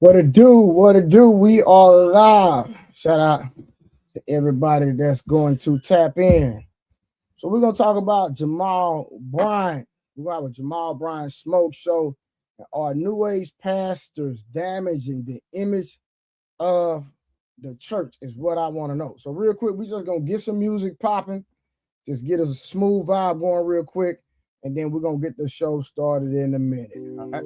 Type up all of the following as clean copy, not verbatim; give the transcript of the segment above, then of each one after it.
What it do? What it do? We are live. Shout out to everybody that's going to tap in. So we're gonna talk about Jamal Bryant. We're going with Jamal Bryant Smoke Show. Are New Age pastors damaging the image of the church? Is what I want to know. So real quick, we just gonna get some music popping. Just get us a smooth vibe going real quick, and then we're gonna get the show started in a minute. All right.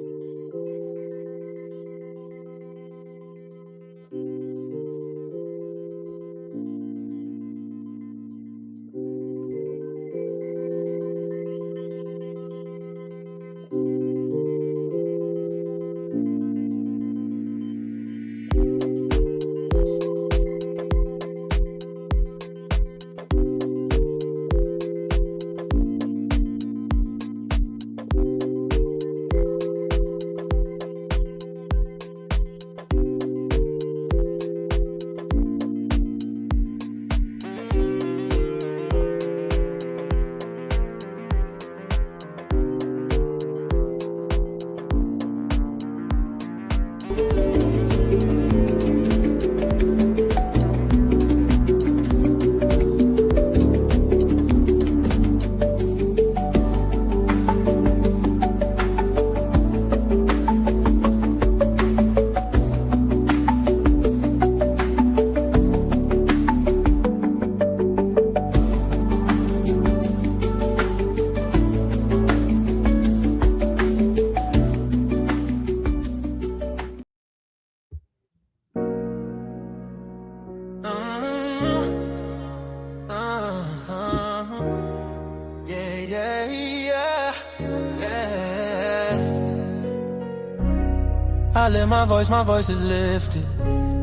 I lift my voice is lifted.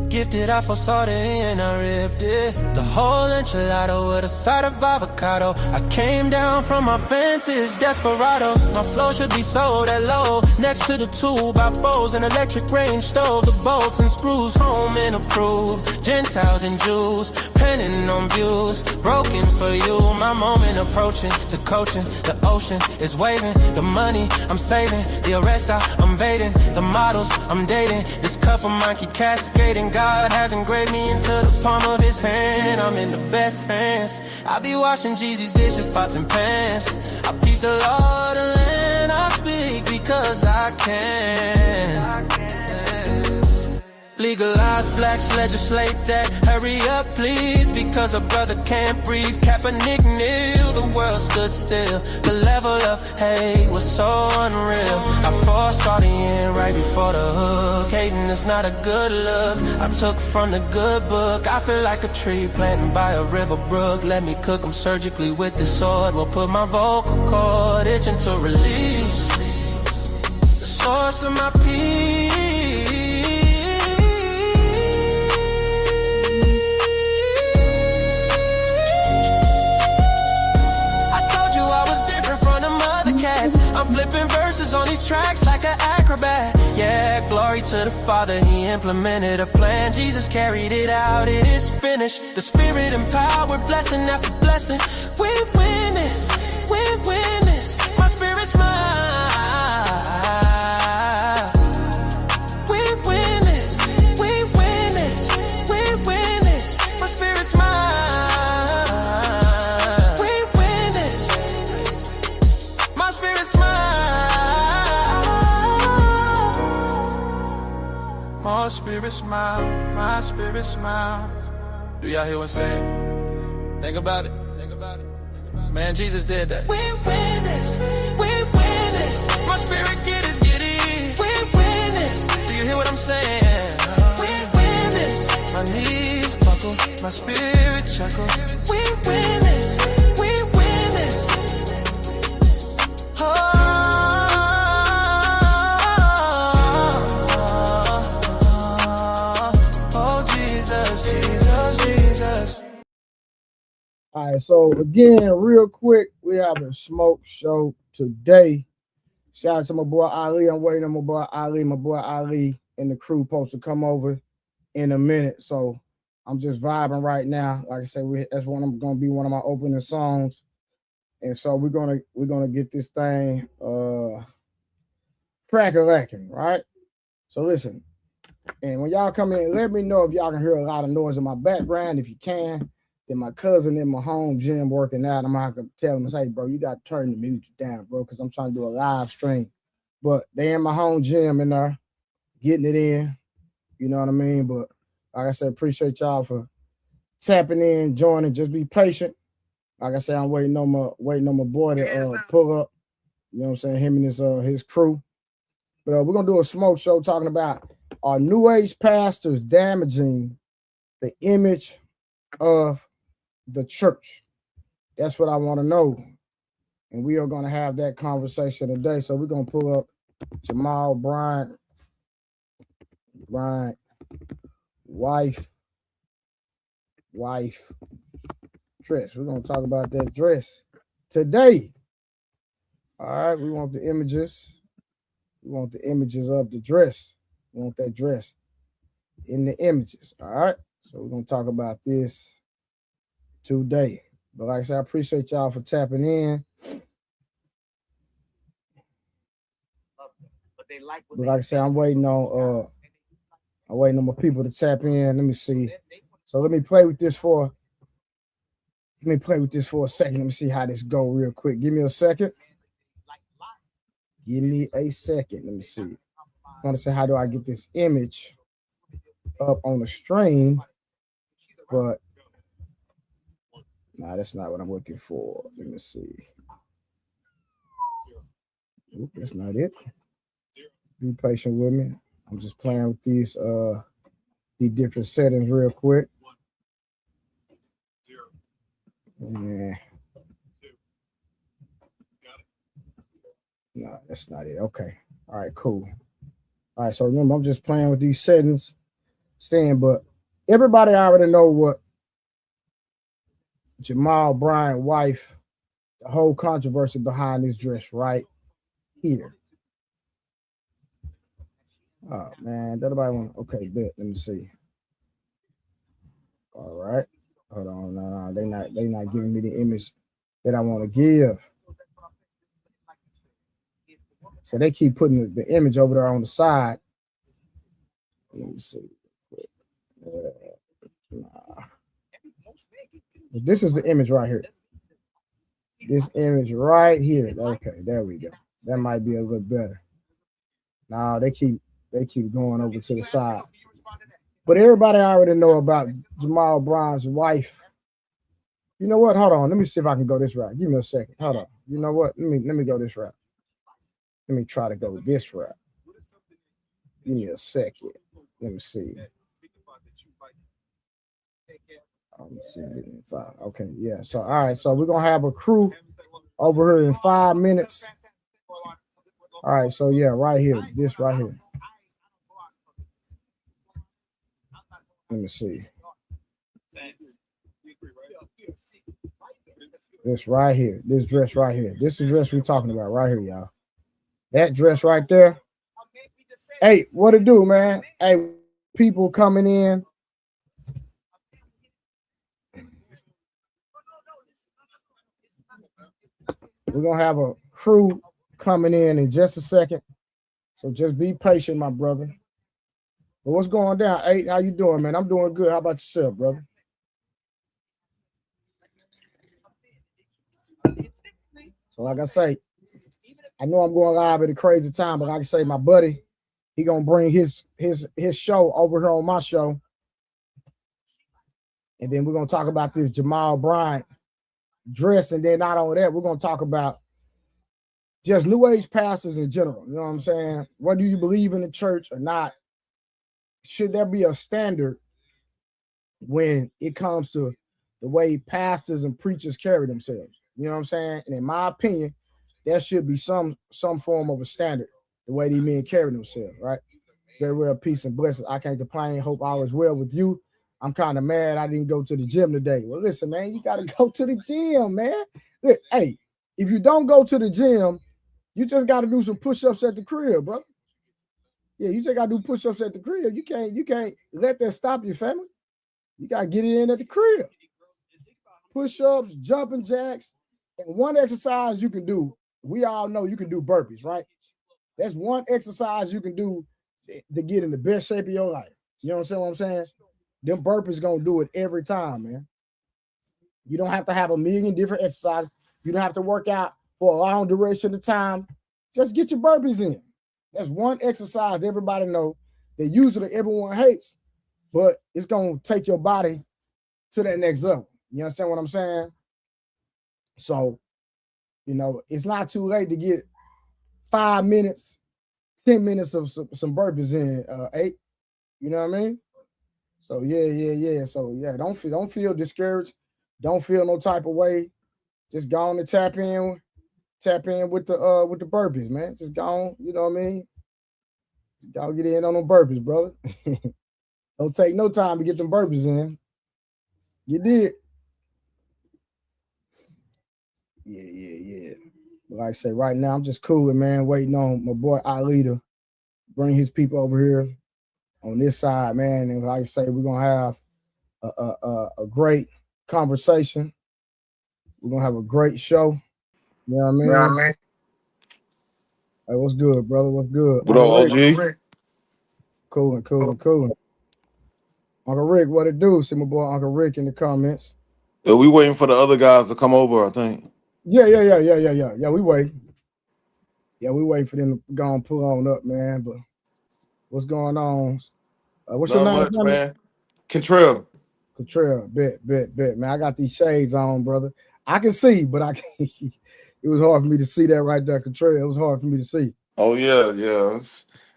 Gifted, I foresaw it and I ripped it. The whole enchilada with a side of avocado. I came down from my fences, desperados. My flow should be sold at low. Next to the 2x4s, an electric range stove. The bolts and screws, home and approved. Gentiles and Jews, penning on views. Broken for you, my moment approaching. The coaching, the ocean is waving. The money I'm saving, the arrest I'm evading. The models I'm dating, this cup of mine keep cascading. God has engraved me into the palm of his hand. I'm in the best hands. I be washing Jeezy's dishes, pots and pans. I beat the Lord and land. I speak because I can. Legalize blacks, legislate that. Hurry up, please, because a brother can't breathe. Kaepernick kneel, the world stood still. The level of hate was so unreal. I foresaw the end right before the hook. Hating is not a good look. I took from the good book. I feel like a tree planted by a river brook. Let me cook them surgically with this sword. Will put my vocal cord itching to release the source of my peace. I'm flipping verses on these tracks like an acrobat. Yeah, glory to the Father, he implemented a plan. Jesus carried it out, it is finished. The Spirit empowered, blessing after blessing. We win this, we win this. My spirit's mine. We win this, we win this, we win this. My spirit's mine. My spirit smile, my spirit smiles. Do y'all hear what I'm saying? Think about it. Man, Jesus did that. We win this, we win this. My spirit get it. We win this. Do you hear what I'm saying? We win this. My knees buckle, my spirit chuckle. We win this, we win this. Oh. All right, so again, real quick, we have a smoke show today. Shout out to my boy Ali. I'm waiting on my boy Ali and the crew supposed to come over in a minute. So I'm just vibing right now. Like I said, that's gonna be one of my opening songs. And so we're gonna get this thing crack-a-lacking, right? So listen, And when y'all come in, let me know if y'all can hear a lot of noise in my background. If you can, then my cousin in my home gym working out. I'm not gonna tell him, hey, bro, you got to turn the music down, bro, because I'm trying to do a live stream. But they in my home gym in there, getting it in. You know what I mean? But like I said, appreciate y'all for tapping in, joining. Just be patient. Like I said, I'm waiting on my boy to pull up. You know what I'm saying? Him and his crew. But we're gonna do a smoke show talking about are New Age pastors damaging the image of the church? That's what I want to know. And we are gonna have that conversation today. So we're gonna pull up Jamal Bryant, wife dress. We're gonna talk about that dress today. All right, we want the images. We want the images of the dress. We want that dress in the images. All right. So we're going to talk about this today. But like I said, I appreciate y'all for tapping in. But like I said, I'm waiting on my people to tap in. Let me see. So let me play with this for a second. Let me see how this go real quick. Give me a second. Let me see. I want to say, how do I get this image up on the stream? But nah, that's not what I'm looking for. Let me see. Oop, that's not it. Be patient with me. I'm just playing with these different settings real quick. Yeah. No, that's not it. Okay. All right, cool. All right, so remember, I'm just playing with these settings, but everybody already know what Jamal Bryant wife, the whole controversy behind this dress right here. Oh man, that nobody want. Okay, bet. Let me see. All right, hold on. No, they not giving me the image that I want to give. So they keep putting the image over there on the side. Let me see. Nah. But this is the image right here. This image right here. Okay, there we go. That might be a little better. Nah, they keep going over to the side. But everybody already know about Jamal Bryant's wife. You know what? Hold on. Let me see if I can go this route. Give me a second. Hold on. You know what? Let me go this route. Let me try to go this route. Give me a second. Let me see. Let me see. 5. Okay, yeah. So all right. So we're gonna have a crew over here in 5 minutes. All right. So yeah, right here. This right here. Let me see. This right here. This dress right here. This is the dress we're talking about right here, y'all. That dress right there. Hey, what it do, man? Hey, people coming in. We're going to have a crew coming in just a second. So just be patient, my brother. But what's going down? Hey, how you doing, man? I'm doing good. How about yourself, brother? So like I say, I know I'm going live at a crazy time, but like I say, my buddy, he gonna bring his show over here on my show. And then we're gonna talk about this Jamal Bryant dress. And then not only that, we're gonna talk about just New Age pastors in general. You know what I'm saying? Whether you believe in the church or not, should there be a standard when it comes to the way pastors and preachers carry themselves? You know what I'm saying? And in my opinion, there should be some form of a standard, the way these men carry themselves, right? Very well, peace and blessings. I can't complain. Hope all is well with you. I'm kind of mad I didn't go to the gym today. Well, listen, man, you got to go to the gym, man. Look, hey, if you don't go to the gym, you just got to do some push-ups at the crib, bro. Yeah, you just got to do push-ups at the crib. You can't let that stop your family. You got to get it in at the crib. Push-ups, jumping jacks, and one exercise you can do. We all know you can do burpees, right? That's one exercise you can do to get in the best shape of your life. You know what I'm saying? Them burpees gonna do it every time, man. You don't have to have a million different exercises. You don't have to work out for a long duration of time. Just get your burpees in. That's one exercise everybody know that usually everyone hates, but it's gonna take your body to that next level. You understand what I'm saying? So, it's not too late to get 5 minutes, 10 minutes of some burpees in, 8. You know what I mean? So yeah. So yeah, don't feel discouraged. Don't feel no type of way. Just go on and tap in with the burpees, man. Just go on, you know what I mean? Just go get in on them burpees, brother. Don't take no time to get them burpees in. You did. Yeah. But like I say, right now I'm just cooling, man, waiting on my boy Ali to bring his people over here on this side, man. And like I say, we're gonna have a great conversation. We're gonna have a great show. You know what I mean? Hey, what's good, brother? What's good? What up, Uncle Rick. OG? Cool. Uncle Rick, what it do? See my boy Uncle Rick in the comments. Yeah, we waiting for the other guys to come over, I think. Yeah. We wait. Yeah, we waiting for them to go and pull on up, man. But what's going on? What's your Not name, much, brother? man. Contrell. Contrell, bet, man. I got these shades on, brother. I can see, but I can't. It was hard for me to see that right there, Contrell. It was hard for me to see. Oh yeah.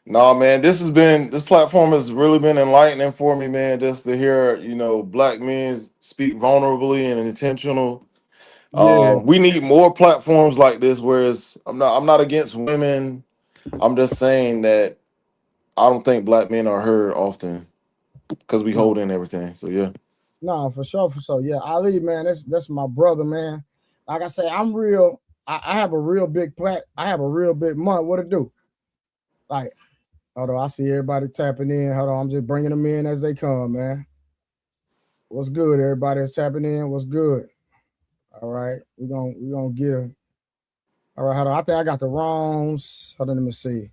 Nah, man. This platform has really been enlightening for me, man. Just to hear, black men speak vulnerably and intentional. Yeah, We need more platforms like this. Whereas I'm not against women. I'm just saying that I don't think black men are heard often because we no, hold in everything. So yeah. no, for sure. Yeah, Ali, man, that's my brother, man. Like I say, I'm real. I have a real big I have a real big month. What it do? Like, hold on, I see everybody tapping in. Hold on, I'm just bringing them in as they come, man. What's good, everybody that's tapping in? What's good? All right, we gonna get her. All right, hold on. I think I got the wrongs. Hold on, let me see.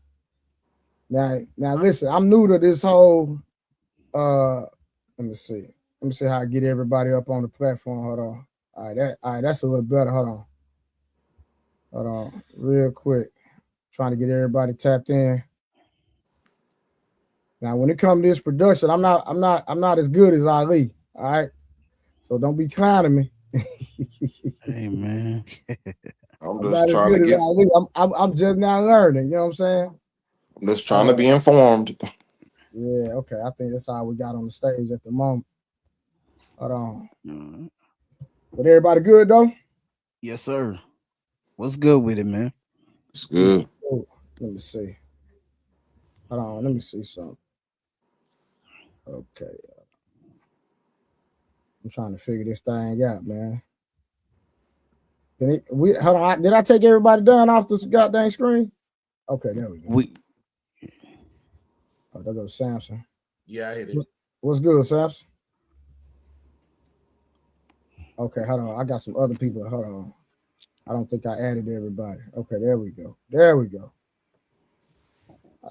Now listen, I'm new to this whole uh let me see. Let me see how I get everybody up on the platform. Hold on. All right, that's a little better. Hold on, real quick. Trying to get everybody tapped in. Now, when it comes to this production, I'm not as good as Ali. All right. So don't be clowning me. Hey man. I'm I'm just not as trying to good as get. Ali. I'm just now learning. You know what I'm saying? I'm just trying to be informed. Yeah, okay. I think that's all we got on the stage at the moment. Hold on. But everybody good though? Yes, sir. What's good with it, man? It's good. So, let me see. Hold on, let me see something. Okay. I'm trying to figure this thing out, man. Hold on. Did I take everybody down off this goddamn screen? Okay, there we go. Oh, there goes Samson. Yeah, I hit it. What's good, Samson? Okay, hold on. I got some other people. Hold on. I don't think I added everybody. Okay, there we go.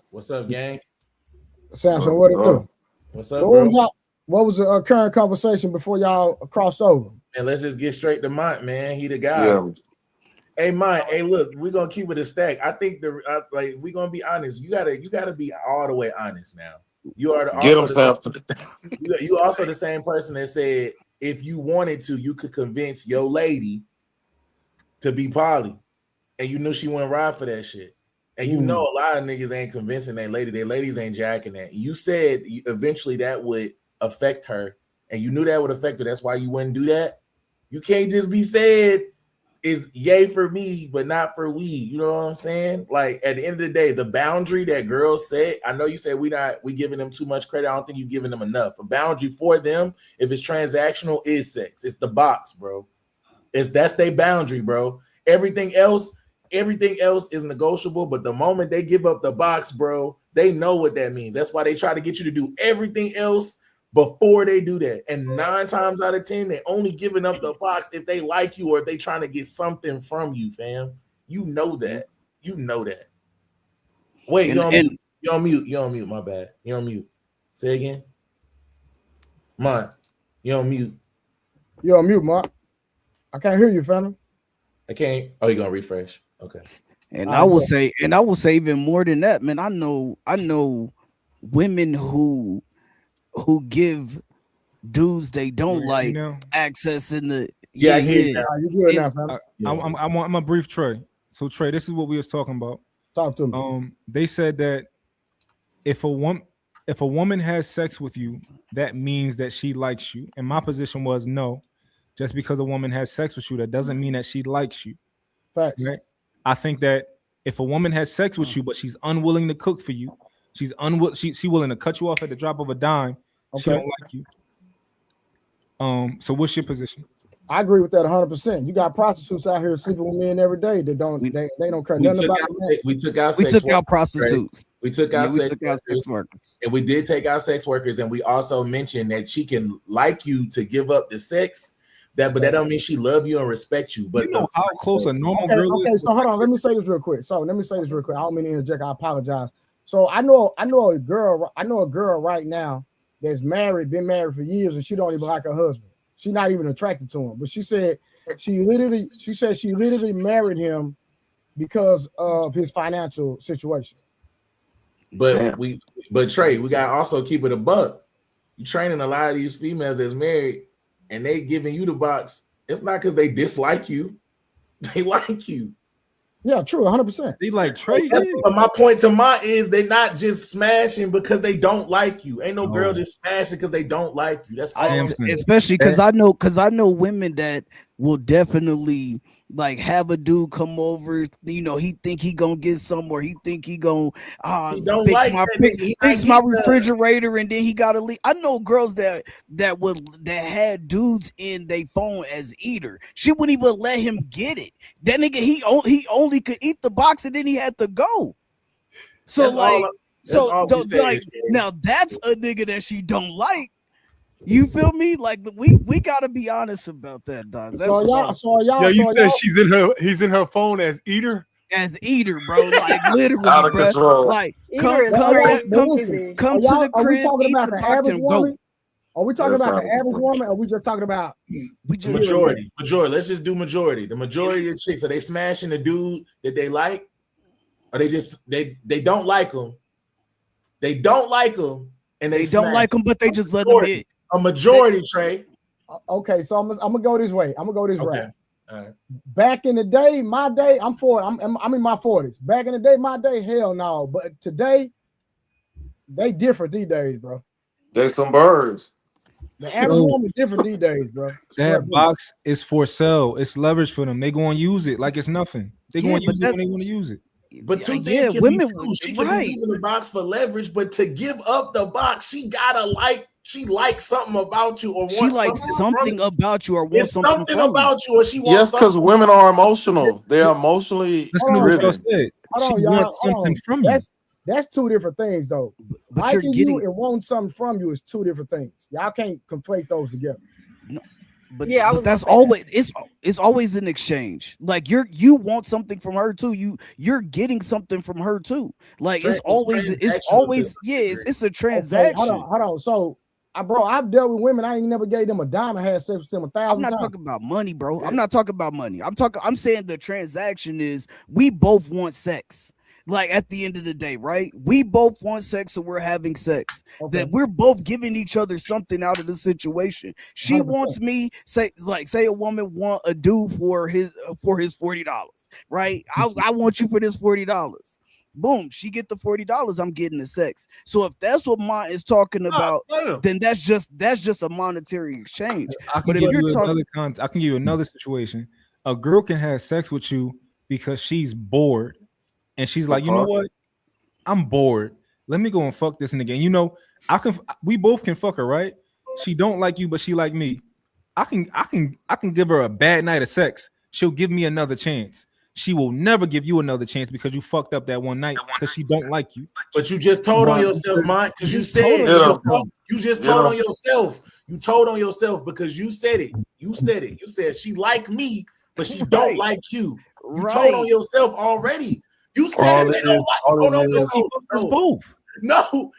What's up, gang? Samson, what it do? What's up, So bro? what was the current conversation before y'all crossed over? And let's just get straight to Mont, man. He the guy. Yeah. Hey, Mont. Hey, look, we're gonna keep it a stack. I think we're gonna be honest. You gotta be all the way honest now. You are Get him, Samson. you also the same person that said if you wanted to, you could convince your lady to be poly, and you knew she wouldn't ride for that shit. And you know a lot of niggas ain't convincing their lady. Their ladies ain't jacking that. You said eventually that would affect her, and you knew that would affect her. That's why you wouldn't do that. You can't just be said is yay for me, but not for we. You know what I'm saying? Like at the end of the day, the boundary that girls set. I know you said we giving them too much credit. I don't think you're giving them enough. A boundary for them, if it's transactional, is sex. It's the box, bro. That's their boundary, bro. Everything else is negotiable, but the moment they give up the box, bro, they know what that means. That's why they try to get you to do everything else before they do that. And 9 times out of 10, they're only giving up the box if they like you or if they trying to get something from you, fam. You know that. Wait, You on mute. You on mute. My bad. You on mute. Say again. Mine. You on mute. You're on mute, Mark. I can't hear you, fam. I can't. Oh, you gonna refresh? Okay. And I will say even more than that, man. I know women who give dudes they don't like access in the I hear you now. You good now, fam? I'm a brief Trey. So Trey, this is what we was talking about. Talk to me. They said that if a woman has sex with you, that means that she likes you. And my position was no. Just because a woman has sex with you, that doesn't mean that she likes you. Facts. Right? I think that if a woman has sex with you, but she's unwilling to cook for you, she's willing to cut you off at the drop of a dime. Okay. She don't like you. So what's your position? I agree with that 100%. You got prostitutes out here sleeping with men every day that don't they don't care nothing about it. We took out prostitutes. We took out sex workers. And we did take out sex workers, and we also mentioned that she can like you to give up the sex. But that don't mean she love you and respect you. But you know how close a normal girl is. Okay, so hold on. Let me say this real quick. I don't mean to interject. I apologize. So I know a girl right now that's been married for years, and she don't even like her husband. She's not even attracted to him. But she said she literally married him because of his financial situation. But Trey, we gotta also keep it a buck. You training a lot of these females that's married, and they giving you the box. It's not because they dislike you; they like you. Yeah, true, 100%. They like Trey. But my point to is they not just smashing because they don't like you. Ain't no girl just smashing because they don't like you. That's all. Especially because I know women that will definitely like have a dude come over. You know, he think he gonna get some, or he think he gonna fix my refrigerator, and then he gotta leave. I know girls that had dudes in their phone as eater. She wouldn't even let him get it. That nigga, he only could eat the box, and then he had to go. So now that's a nigga that she don't like. You feel me? Like we gotta be honest about that, dog. You said he's in her phone as eater? As eater, bro. Like literally, out of bro. control. Like come to the crib. Are we talking about the average woman? Are we talking about the average woman, or we just talking about majority? Let's just do majority. The majority of chicks, are they smashing the dude that they like, or they just they don't like him? They don't like him, and they don't like him, but they just let him hit. A majority, Trey. Okay, so I'm gonna go this way. I'm gonna go this way. All right. Back in the day, my day, I'm in my 40s. Back in the day, my day, hell no. But today, they different these days, bro. They some birds. The average woman different these days, bro. That box is for sale. It's leverage for them. They go and use it like it's nothing. They go and use it when they want to use it. But women she can use the box for leverage, but to give up the box, she gotta like. She likes something about you, or she likes something about you, or wants something about you, or she wants. Yes, because women are emotional. They are emotionally driven. Hold on, y'all. Something from you. That's two different things, though. But liking you and wanting something from you is two different things. Y'all can't conflate those together. No. But that's always it's always an exchange. Like you want something from her too. You're getting something from her too. Like it's always a transaction. Okay, hold on. So I've dealt with women. I ain't never gave them a dime and had sex with them 1,000 times. I'm not talking about money, bro. I'm not talking about money. I'm saying the transaction is we both want sex. Like at the end of the day, right? We both want sex, so we're having sex. Okay. That we're both giving each other something out of the situation. She 100%. Wants me, say a woman want a dude for his $40, right? I want you for this $40. Boom, she get the $40. I'm getting the sex. So if that's what mine is talking about, then that's just a monetary exchange. I can give you another situation. A girl can have sex with you because she's bored. And she's like, you know what? I'm bored. Let me go and fuck this nigga. And you know, we both can fuck her, right? She don't like you, but she like me. I can give her a bad night of sex. She'll give me another chance. She will never give you another chance because you fucked up that one night because she don't like you. But you just told on yourself, Mike, because you said you just told on yourself. You told on yourself because you said it. You said she like me, but she don't like you. You told on yourself already. You said you don't both. No.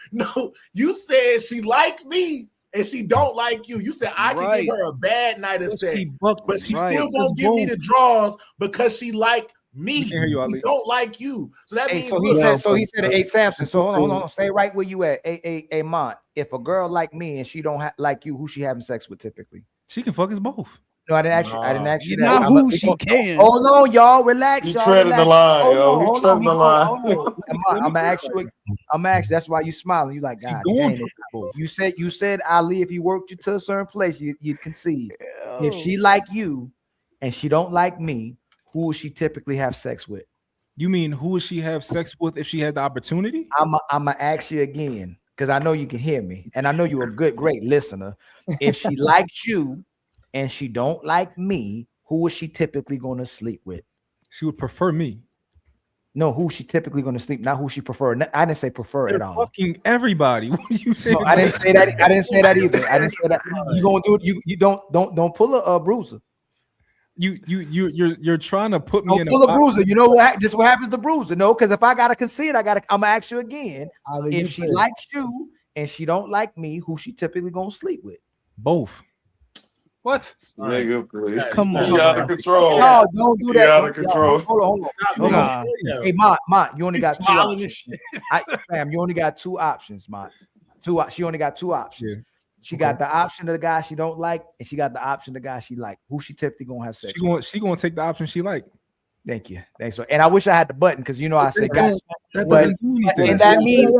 You said she like me and she don't like you. You said I can give her a bad night of sex, but she still gonna give me the draws because she like me. He don't like you. So that means he said, hey Samson. So hold on. Stay right where you at. Hey, Mont. If a girl like me and she don't like you, who she having sex with typically? She can fuck us both. No, I didn't ask you that. Not who she can. Hold on, y'all. Relax. He treading the line, yo. He treading the line. I'm gonna ask you. That's why you smiling. You like, God damn it. You said Ali, if you worked you to a certain place, you'd concede. If she like you and she don't like me, who would she typically have sex with? You mean who would she have sex with if she had the opportunity? I'm gonna ask you again because I know you can hear me, and I know you're a great listener. If she likes you and she don't like me, who is she typically going to sleep with? She would prefer me. No, who she typically going to sleep? Not who she prefer. I didn't say prefer at all. Fucking everybody. What do you say? No, I didn't say that. I didn't say that either. I didn't say that. You gonna do it? You don't pull a bruiser. You're trying to put me in pull a bruiser. You know what? This is what happens to bruiser. No, because if I gotta concede, I'm gonna ask you again. If she likes you and she don't like me, who she typically gonna sleep with? Both. What? Nigga, please. Come on. You out of control. No, don't do that. Out of control. Hold on. Hey, Ma, you only got two options. Fam, you only got two options, Ma. She only got two options. Yeah. She got the option of the guy she don't like, and she got the option of the guy she like. Who she typically gonna have sex with? She gonna take the option she like. Thank you. Thanks. And I wish I had the button because you know I said guys. That means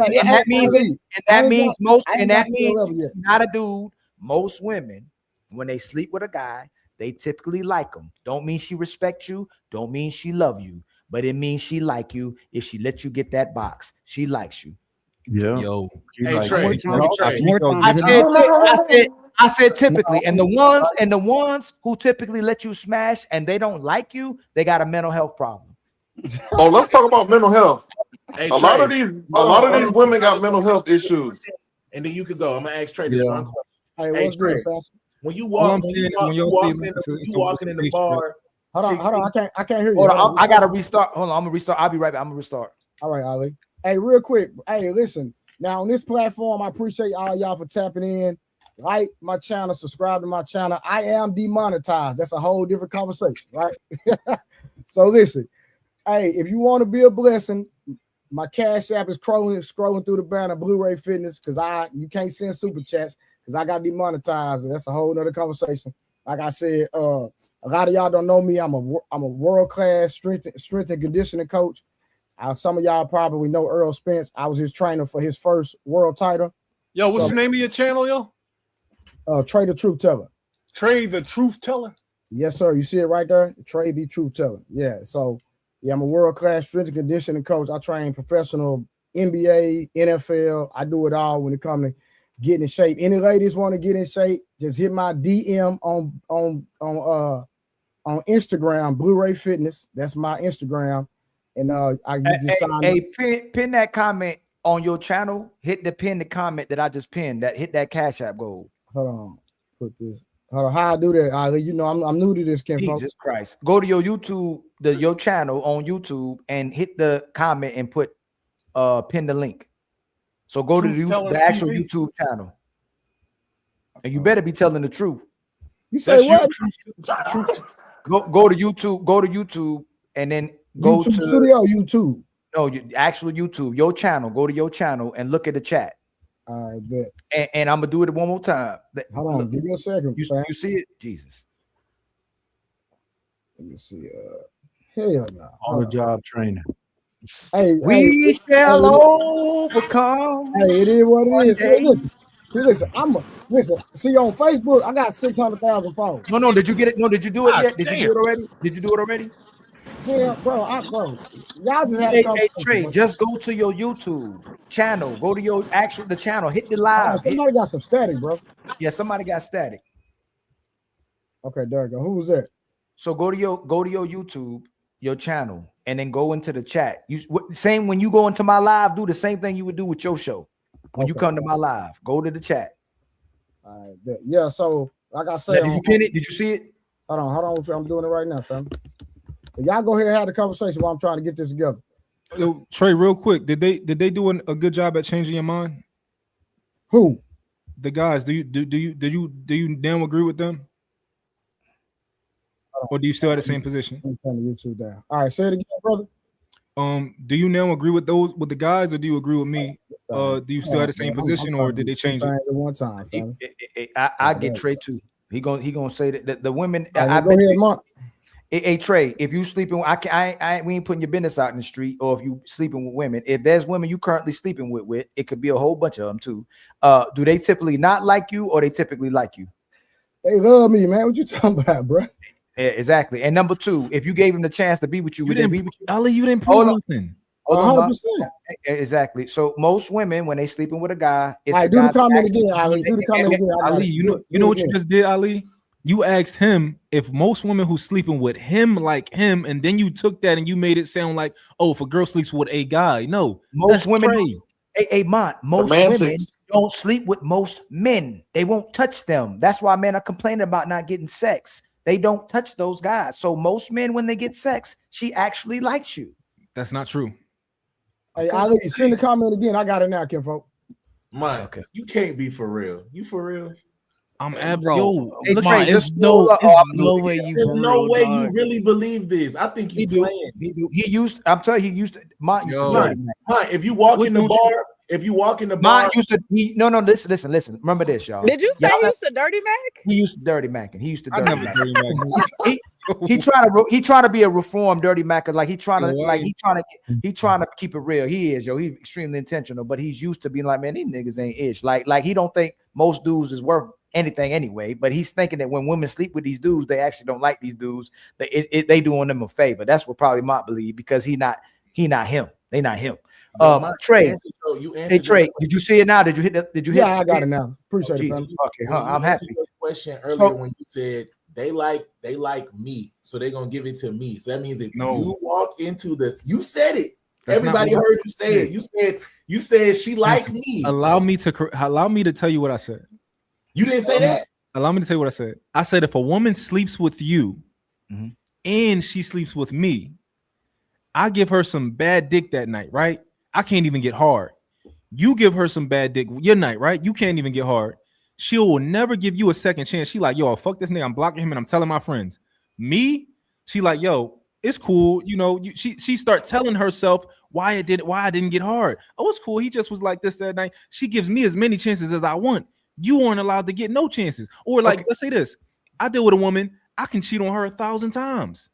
not a dude. Most women, when they sleep with a guy, they typically like him. Don't mean she respects you. Don't mean she love you. But it means she like you if she lets you get that box. She likes you. Yeah. Yo. Hey, Trey. I said typically, and the ones who typically let you smash and they don't like you, they got a mental health problem. Oh, let's talk about mental health. Hey, a lot of these women got mental health issues. And then you could go. I'm gonna ask Trey this one question. Hey, what's good, Sasha? When you walking in the bar. Hold on. I can't hear you. Hold on, I gotta restart. Hold on, I'm gonna restart. I'll be right back. I'm gonna restart. All right, Ali. Hey, real quick. Hey, listen. Now on this platform, I appreciate all y'all for tapping in. Like my channel, subscribe to my channel. I am demonetized. That's a whole different conversation, right? So listen. Hey, if you want to be a blessing, my Cash App is scrolling through the banner, Bluerayfitness, because you can't send super chats because I got demonetized. And that's a whole nother conversation. Like I said, a lot of y'all don't know me. I'm a world-class strength and conditioning coach. Some of y'all probably know Earl Spence. I was his trainer for his first world title. Yo, what's the name of your channel, yo? Trey the Truth Teller. Trey the Truth Teller? Yes, sir. You see it right there? Trey the Truth Teller. Yeah, so yeah, I'm a world-class strength and conditioning coach. I train professional NBA, NFL. I do it all when it comes to getting in shape. Any ladies want to get in shape, just hit my DM on Instagram, Bluerayfitness. That's my Instagram. And pin that comment on your channel. Hit the comment that I just pinned. Hit that Cash App goal. Hold on. Put this. Hold on. How I do that, Ali? You know, I'm new to this, Ken. Jesus Christ. Go to your YouTube, your channel on YouTube, and hit the comment and put pin the link. So go to the actual YouTube channel. And you better be telling the truth. You say what? Go to YouTube and then go YouTube to Studio YouTube. No, actual YouTube, your channel. Go to your channel and look at the chat. I bet. And I'm gonna do it one more time. Hold on, give me a second. You see it? Jesus. Let me see. Hell no. On the job training. Hey, we shall overcome. Hey, it is what it is. Hey, listen. See on Facebook, I got 600,000 followers. No. Did you get it? No, did you do it yet? Did you do it already? Did you do it already? Yeah, bro. Y'all just have Trey, just go to your YouTube channel. Go to your the channel. Hit the live. Somebody got some static, bro. Yeah, somebody got static. Okay, there you go. Who was that? So go to your YouTube, your channel, and then go into the chat. Same when you go into my live, do the same thing you would do with your show. When you come to my live, go to the chat. All right, yeah. So like I said, did you pin it? Did you see it? Hold on. I'm doing it right now, fam. But y'all go ahead and have the conversation while I'm trying to get this together. Yo, Trey, real quick, did they do a good job at changing your mind? Who? The guys, do you now agree with them? Or do you still have the same position? I'm turning YouTube down. All right, say it again, brother. Do you now agree with the guys, or do you agree with me? Do you still have the same position, or did they change it? At one time, I get Trey too. He gonna say that the women. Right, I go bet ahead, you, Mark. Hey Trey, if you sleeping, we ain't putting your business out in the street, or if you sleeping with women. If there's women you currently sleeping with, it could be a whole bunch of them too. Do they typically not like you, or they typically like you? They love me, man. What you talking about, bro? Yeah, exactly. And number two, if you gave them the chance to be with you, would they be with you? Ali, you didn't prove nothing. 100%. Exactly. So most women, when they sleeping with a guy, it's all right, do the comment again, Ali. Do the comment again. Ali, you know what you just did, Ali? You asked him if most women who sleeping with him like him, and then you took that and you made it sound like, oh, if a girl sleeps with a guy. No, most women. Most women don't sleep with most men. They won't touch them. That's why men are complaining about not getting sex. They don't touch those guys. So most men, when they get sex, she actually likes you. That's not true. Hey, Ali, send the comment again. I got it now, Kinfolk. Mike, you can't be for real. You for real? I'm bro. Look, man, there's no way you. There's no way dog. you really believe this. I think you playing. He used. I'm telling you, he used. Mine used to dirty Mike, if you walk in the bar, mine used to. No. Listen. Remember this, y'all. Did you say he used to dirty Mac? He used to dirty Mac, and he used to dirty Mac. He trying to be a reformed dirty Mac, like he trying to keep it real. He is, he's extremely intentional, but he's used to being like, man, these niggas ain't ish. Like he don't think most dudes is worth anything anyway, but he's thinking that when women sleep with these dudes, they actually don't like these dudes. They doing them a favor. That's what probably Mott believe, because he not him. They not him. Trey, hey Trey, did you see it now? Did you hit? Yeah, I got it now. Appreciate it, fam. Okay, I'm happy. Question earlier when you said they like me, so they're gonna give it to me. So that means if you walk into this, you said it. Everybody heard you say it. You said she like me. Allow me to tell you what I said. You didn't say that. Allow me to tell you what I said. I said if a woman sleeps with you and she sleeps with me, I give her some bad dick that night, right? I can't even get hard. You give her some bad dick your night, right? You can't even get hard. She will never give you a second chance. She like, yo, fuck this nigga. I'm blocking him and I'm telling my friends. Me, she like, yo, it's cool. She start telling herself why I didn't get hard. Oh, it's cool. He just was like this that night. She gives me as many chances as I want. You aren't allowed to get no chances. Or like, let's say this. I deal with a woman. I can cheat on her 1,000 times.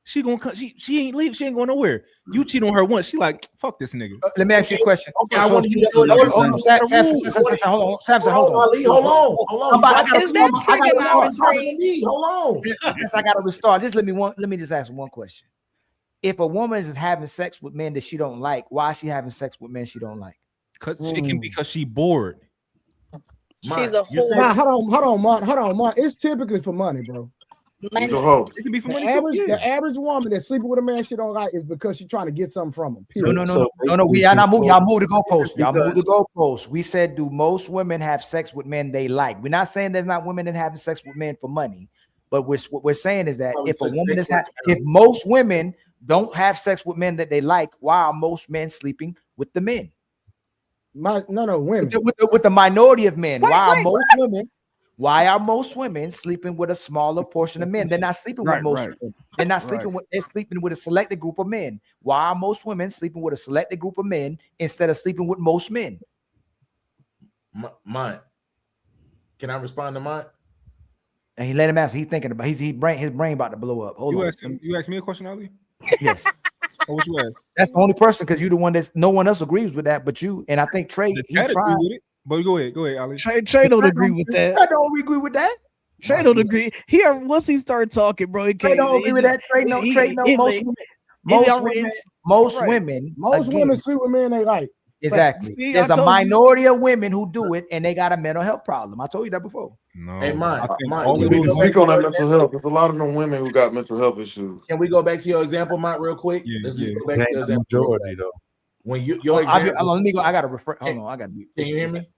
She ain't leave. She ain't going nowhere. You cheat on her once. She like, fuck this nigga. Let me ask you a question. Okay, I want you to do it. Samson, hold on. Is that trigonometry? Hold on. Yes, I got to restart. Let me just ask one question. If a woman is having sex with men that she don't like, why is she having sex with men she don't like? Because she bored. She's a whore. Hold on, Mark. It's typically for money, bro. Money. It can be for money too. The average woman that's sleeping with a man she don't like is because she's trying to get something from him. Period. No. Y'all move the goalposts. We said, do most women have sex with men they like? We're not saying there's not women that having sex with men for money, but what we're saying is that if most women don't have sex with men that they like, why are most men sleeping with the men? Women. With the minority of men. Why are most women sleeping with a smaller portion of men? They're not sleeping with most women. They're not sleeping with, they're sleeping with a selected group of men. Why are most women sleeping with a selected group of men instead of sleeping with most men? Mine. Can I respond to mine? And he let him answer. He's thinking about his brain about to blow up. You asked me a question, Ali? Yes. What you ask? That's the only person, because you're the one that's no one else agrees with that but you. And I think Trey, he tried with it. But go ahead, Ali. Trey don't agree with that. I don't agree with that. Trey don't agree. Here, once he started talking, bro, he can't. Trey don't agree with that. Trey no. Most women sleep with men they like. Exactly. See, there's a minority of women who do it, and they got a mental health problem. I told you that before. No, hey, mine. Speak on that mental health. There's a lot of them women who got mental health issues. Can we go back to your example, Mike, real quick? Let's just go back to your example. Majority, though. When your example, let me go. I gotta refer. Hold on, I gotta be. Can you hear me?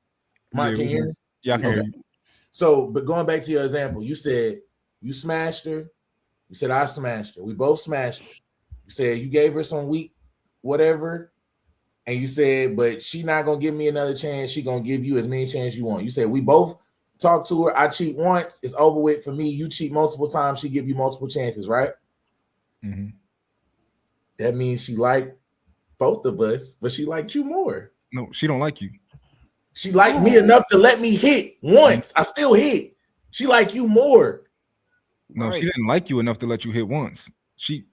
Mike, can you hear me? Yeah, I can hear you. So, but going back to your example, you said you smashed her. You said I smashed her. We both smashed her. You said you gave her some weak whatever, and you said, but she not gonna give me another chance. She gonna give you as many chances you want. You said we both talk to her. I cheat once, it's over with for me. You cheat multiple times, she give you multiple chances, right? Mm-hmm. That means she liked both of us, but she liked you more. No, she don't like you. She liked me enough to let me hit once. I still hit. She like you more. No, she didn't like you enough to let you hit once.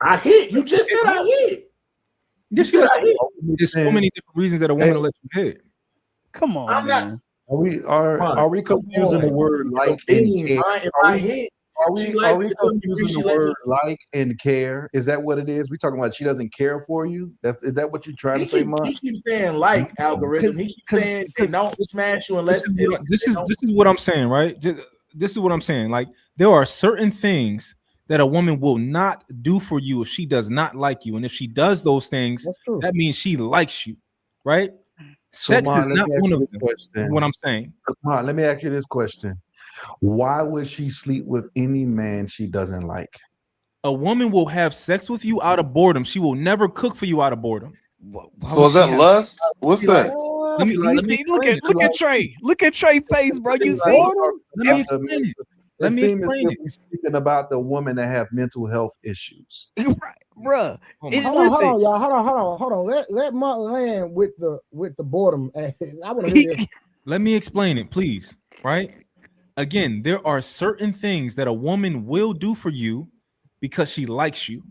I hit. You just said I hit. You said I hit. There's so many different reasons that a woman will let you hit. Come on, I'm man. Are we confusing the word like and care? Are we confusing the word like and care? Is that what it is? We talking about she doesn't care for you? Is that what you're trying to say, Mom? He keeps saying like algorithm. He keeps saying they don't smash you unless this is what I'm saying, right? This is what I'm saying. Like there are certain things that a woman will not do for you if she does not like you, and if she does those things, that means she likes you, right? So, Sex Ma, is not one of them. Is what I'm saying. Ma, let me ask you this question. Why would she sleep with any man she doesn't like? A woman will have sex with you out of boredom. She will never cook for you out of boredom. So is that lust? What's that? Let me Look at Trey. Look at Trey face, bro. You see? Let me explain it. Let me explain it. We're speaking about the women that have mental health issues. Right, bro. Hold on, y'all. Hold on. Let Monk land with the boredom. I want to hear this. Let me explain it, please. Right? Again, there are certain things that a woman will do for you because she likes you,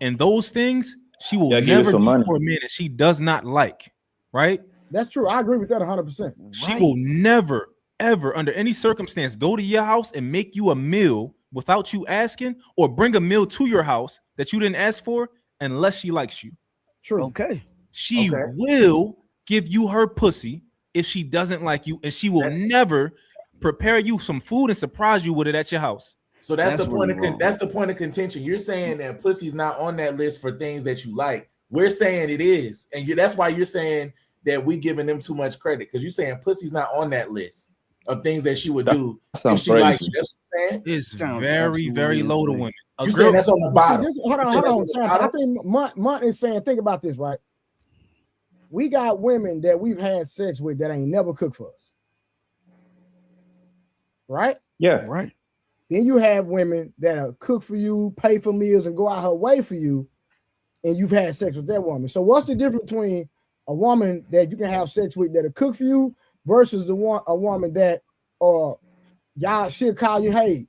and those things she will never do for a man that she does not like. Right? That's true. I agree with that 100%. She will never, ever, under any circumstance, go to your house and make you a meal without you asking, or bring a meal to your house that you didn't ask for, unless she likes you. True. Okay. She will give you her pussy if she doesn't like you, and she will never prepare you some food and surprise you with it at your house. So that's the point of that's the point of contention. You're saying that pussy's not on that list for things that you like. We're saying it is, and that's why you're saying that we giving them too much credit, because you're saying pussy's not on that list of things that she would do if she likes you. That's what I'm saying. It's very, very low to women. You saying that's on the bottom? Hold on, Sam. I think Mont is saying, think about this, right? We got women that we've had sex with that ain't never cooked for us, right? Yeah, right. Then you have women that'll cook for you, pay for meals, and go out her way for you, and you've had sex with that woman. So what's the difference between a woman that you can have sex with that'll cook for you versus a woman that y'all she'll call you, hey,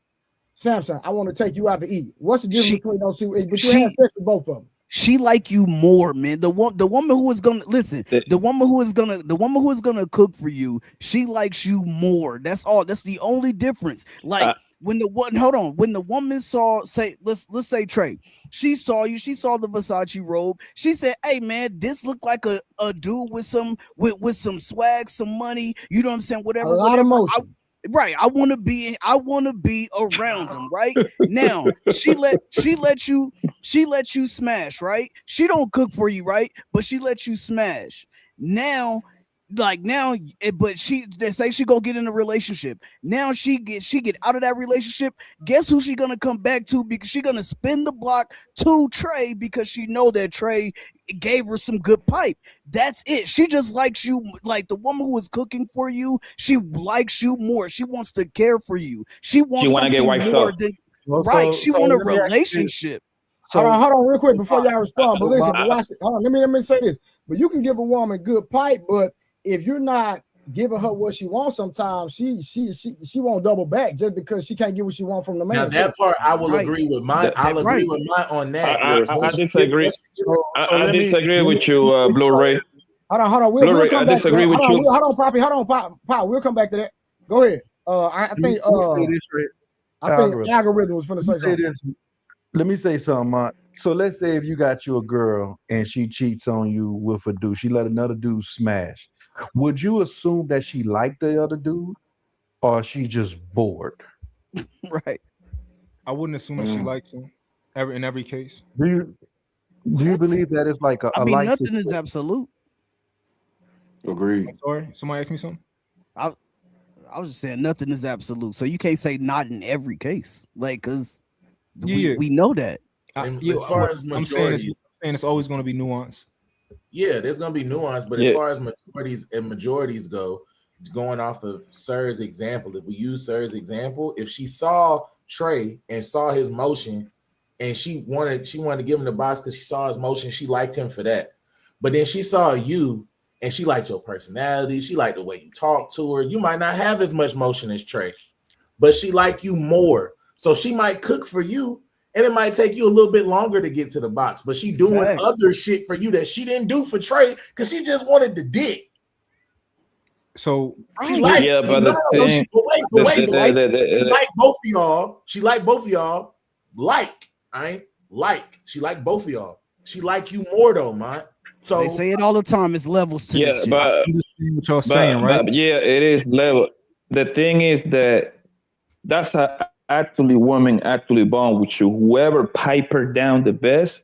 Samson, I want to take you out to eat. What's the difference between those two? But you have sex with both of them. She like you more, man. The woman who is gonna listen, the woman who is gonna cook for you, she likes you more. That's all. That's the only difference. Like when the woman saw, let's say Trey, she saw you, she saw the Versace robe. She said, "Hey man, this look like a dude with some swag, some money. You know what I'm saying? Whatever, a lot of motion." Right, I want to be around him. Right now, she let you smash. Right, she don't cook for you, right? But she let you smash. Now, but they say she gonna get in a relationship. Now she get out of that relationship. Guess who she gonna come back to? Because she gonna spin the block to Trey, because she know that Trey gave her some good pipe. That's it. She just likes you. Like the woman who is cooking for you, she likes you more. She wants to care for you. She wants something more than right. She want a relationship. Hold on, real quick before y'all respond. But listen, watch it. Hold on, let me say this. But you can give a woman good pipe, but if you're not giving her what she wants, sometimes she won't double back just because she can't get what she wants from the man. Now that part I will agree with mine. I'll agree with mine on that. I disagree. I disagree with you, Blu-ray. Hold on. We'll come back to that. Hold on, Poppy. Hold on, Pop. We'll come back to that. Go ahead. I think algorithm was finna say something. Let me say something. So let's say if you got you a girl and she cheats on you with a dude, she let another dude smash. Would you assume that she liked the other dude, or she just bored? Right. I wouldn't assume that she likes him in every case. Do you believe that it's like a light nothing situation? is absolute. Agreed. I'm sorry, somebody asked me something. I was just saying nothing is absolute, so you can't say not in every case, like because we know that. As far as I'm saying it's always going to be nuanced. Yeah, there's gonna be nuance, but as far as majorities go, going off of Sir's example, if we use Sir's example, if she saw Trey and saw his motion, and she wanted to give him the box because she saw his motion, she liked him for that. But then she saw you, and she liked your personality, she liked the way you talk to her. You might not have as much motion as Trey, but she liked you more, so she might cook for you. And it might take you a little bit longer to get to the box, but she doing other shit for you that she didn't do for Trey because she just wanted the dick. So she like, she like both of y'all. She like both of y'all. She like both of y'all. She like you more though, man. So they say it all the time. It's levels to this shit. What y'all saying, right? But yeah, it is level. The thing is that's actually women actually bond with you. Whoever pipe her down the best,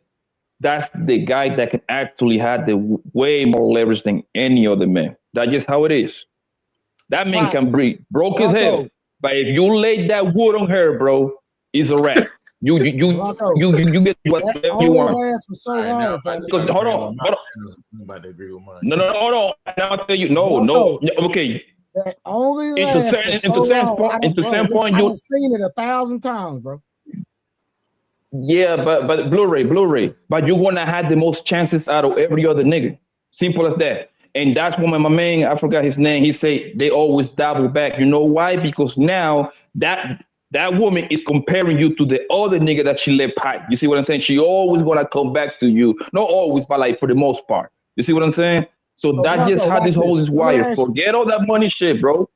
that's the guy that can actually have the way more leverage than any other man. That's just how it is. That man can breathe, broke his hell. But if you lay that wood on her, bro, it's a wrap. You get whatever you want. For so long, Because hold on. I'm about to agree with mine. No, hold on. I'll tell you. No. Okay. That only Into some point, I've seen it 1,000 times, bro. Yeah, but Blu-ray, but you're gonna have the most chances out of every other nigga. Simple as that. And that's when my man, I forgot his name, he said they always double back. You know why? Because now that woman is comparing you to the other nigga that she let pipe. You see what I'm saying? She always gonna come back to you. Not always, but like for the most part. You see what I'm saying? So that's just how this whole is wired. Forget all that money shit, bro.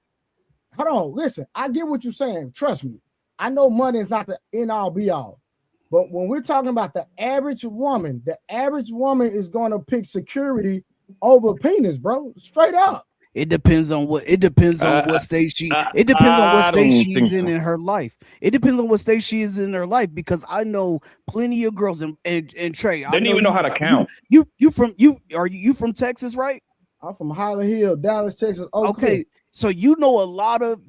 Hold on, listen. I get what you're saying. Trust me. I know money is not the end all be all. But when we're talking about the average woman is going to pick security over penis, bro. Straight up. It depends on what stage she is in her life. It depends on what stage she is in her life, because I know plenty of girls and Trey. They don't even know how to count. You from Texas, right? I'm from Highland Hill, Dallas, Texas. Okay. So you know a lot of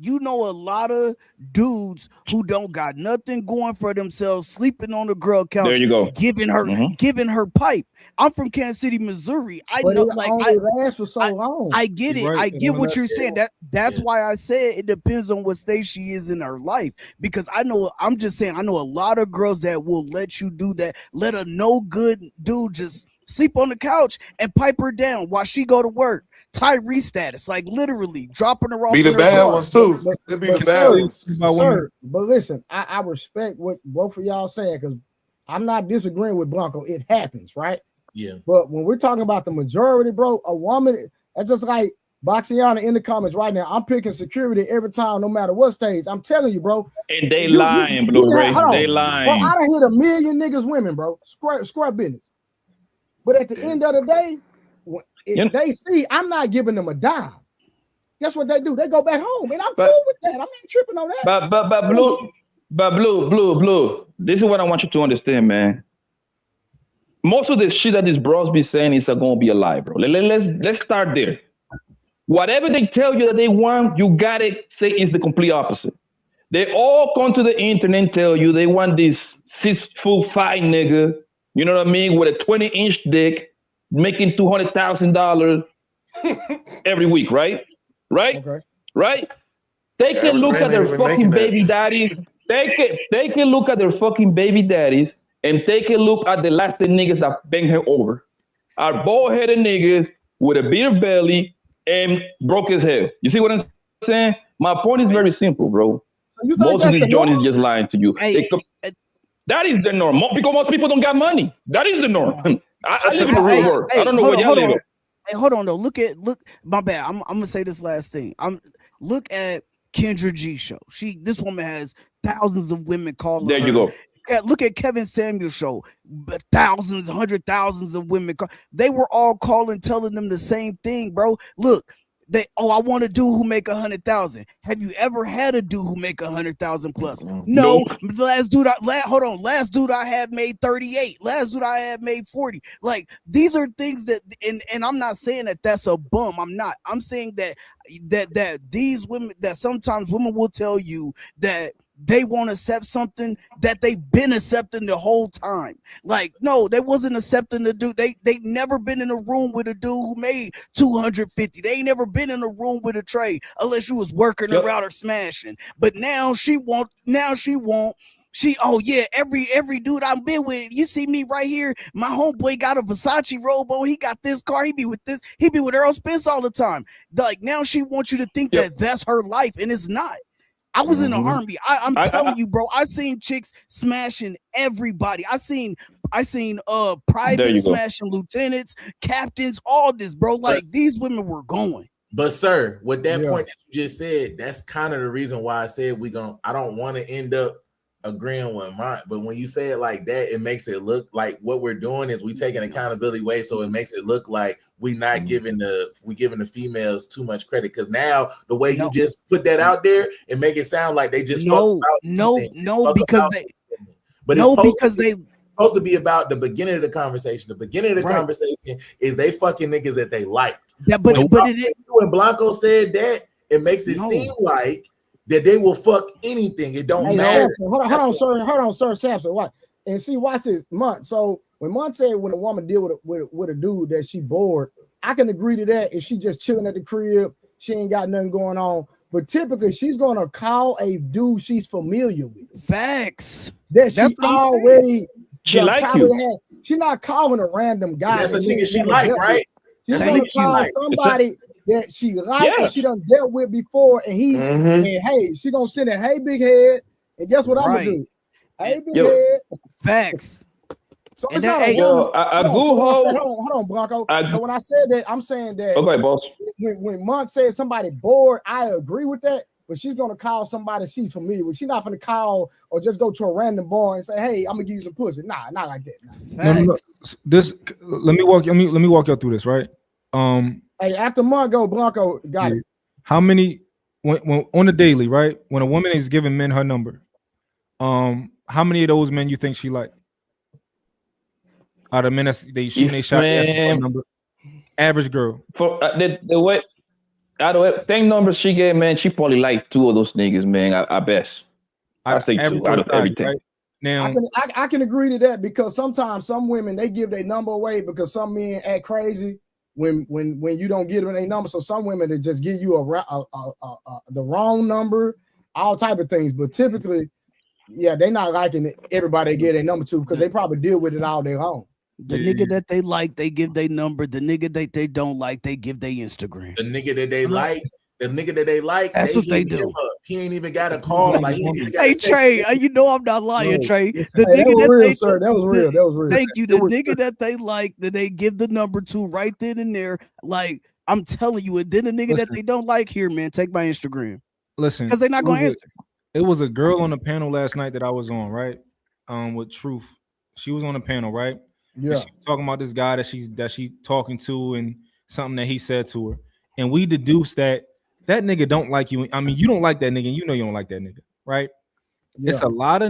dudes who don't got nothing going for themselves, sleeping on the girl couch. There you go. Giving her pipe. I'm from Kansas City, Missouri. I but know, like, only lasts for so long. I get it. Right. I get what you're saying. That's why I said it depends on what stage she is in her life. Because I'm just saying, I know a lot of girls that will let you do that. Let a no good dude just sleep on the couch and pipe her down while she go to work. Tyree status, like literally dropping her off. Be the bad ones too. But be the bad ones. Sir, but listen, I respect what both of y'all saying, because I'm not disagreeing with Blanco. It happens, right? Yeah. But when we're talking about the majority, bro, a woman, that's just like Boxiana in the comments right now. I'm picking security every time, no matter what stage. I'm telling you, bro. And they lying, Blu-ray. They lying. Bro, I done hit 1 million niggas women, bro. Scrap business. But at the end of the day, if they see I'm not giving them a dime, guess what they do? They go back home, and I'm cool with that. I'm not tripping on that. But Blue. This is what I want you to understand, man. Most of the shit that these bros be saying is gonna be a lie, bro. Let's start there. Whatever they tell you that they want, you gotta say is the complete opposite. They all come to the internet and tell you they want this 6'5" nigga. You know what I mean? With a 20-inch dick, making $200,000 every week, right? Okay. Right? They can look at their fucking baby daddies. They can look at their fucking baby daddies, and take a look at the last 10 niggas that banged her over. Are bald-headed niggas with a beer belly and broke his head. You see what I'm saying? My point is very simple, bro. So most of these joints is just lying to you. That is the norm. Because most people don't got money. That is the norm. I live in the real world. I don't know what y'all live. Hey, hold on though. Look, my bad. I'm gonna say this last thing. Look at Kendra G show. This woman has thousands of women calling. There you go. Look at Kevin Samuel's show. Thousands, 100,000s of women. They were all calling, telling them the same thing, bro. Look. I want a dude who make 100,000. Have you ever had a dude who make 100,000 plus? No. The last dude I had made 38. Last dude I had made 40. Like, these are things that, and I'm not saying that that's a bum. I'm not. I'm saying that these women, that sometimes women will tell you that they won't accept something that they've been accepting the whole time. Like, no, they wasn't accepting the dude. They never been in a room with a dude who made 250. They ain't never been in a room with a Trey unless you was working her out or smashing. But now she won't. Oh yeah, every dude I've been with, you see me right here. My homeboy got a Versace robe on. He got this car. He be with Earl Spence all the time. Like, now she wants you to think that that's her life, and it's not. I was in the army. I'm telling you, bro. I seen chicks smashing everybody. I seen privates smashing lieutenants, captains, all this, bro. Like, these women were going. But sir, with that point that you just said, that's kind of the reason why I said I don't want to end up agreeing with mine. But when you say it like that, it makes it look like what we're doing is we taking accountability away, so it makes it look like we not giving the females too much credit. Because now the way you just put that out there and make it sound like they just because they supposed to be about the beginning of the conversation. The beginning of the conversation is they fucking niggas that they like. Yeah, when Blanco said that, it makes it seem like that they will fuck anything. It don't matter. Samson, hold on, sir, Samson. What? And see, watch this, Munt. So when Munt said when a woman deal with a dude that she bored, I can agree to that. If she just chilling at the crib, she ain't got nothing going on. But typically, she's gonna call a dude she's familiar with. Facts. That's already. She like you. She's not calling a random guy. That's a nigga she like, right? She's gonna call somebody that she like and she done dealt with before, and and hey, she gonna send it, hey big head, and guess what I'm gonna do? Hey big head. Facts. So it's not hold on, Blanco. So when I said that, I'm saying that okay, boss. When Munt said somebody bored, I agree with that. But she's gonna call somebody she's familiar with. She's not gonna call or just go to a random bar and say, "Hey, I'm gonna give you some pussy." Nah, not like that. No. This let me walk y'all through this, right? Hey, after Munt go, Blanco got it. How many when on the daily, right? When a woman is giving men her number, how many of those men you think she like? Out of men they shoot they shot number. Average girl. For the way out of it, thing numbers she gave, man, she probably like 2 of those niggas, man. I best. I say 2 out of everything. Right? Now I can agree to that because sometimes some women they give their number away because some men act crazy when you don't give them their number. So some women they just give you the wrong number, all type of things. But typically, they not liking everybody they get their number to because they probably deal with it all day long. The nigga that they like, they give their number. The nigga that they don't like, they give their Instagram. The nigga that they like, that's what they do. He ain't even got a call. Like, hey Trey, you know I'm not lying, Trey. The nigga that was real, sir. That was real. Thank you. The nigga that they like, that they give the number to right then and there. Like, I'm telling you, and then the nigga that they don't like, here, man, take my Instagram. Listen, because they're not gonna answer. It was a girl on the panel last night that I was on, right? With Truth. She was on the panel, right? Yeah, and she was talking about this guy that she talking to and something that he said to her, and we deduced that nigga don't like you. I mean, you don't like that nigga, and you know you don't like that nigga, right? Yeah. It's a lot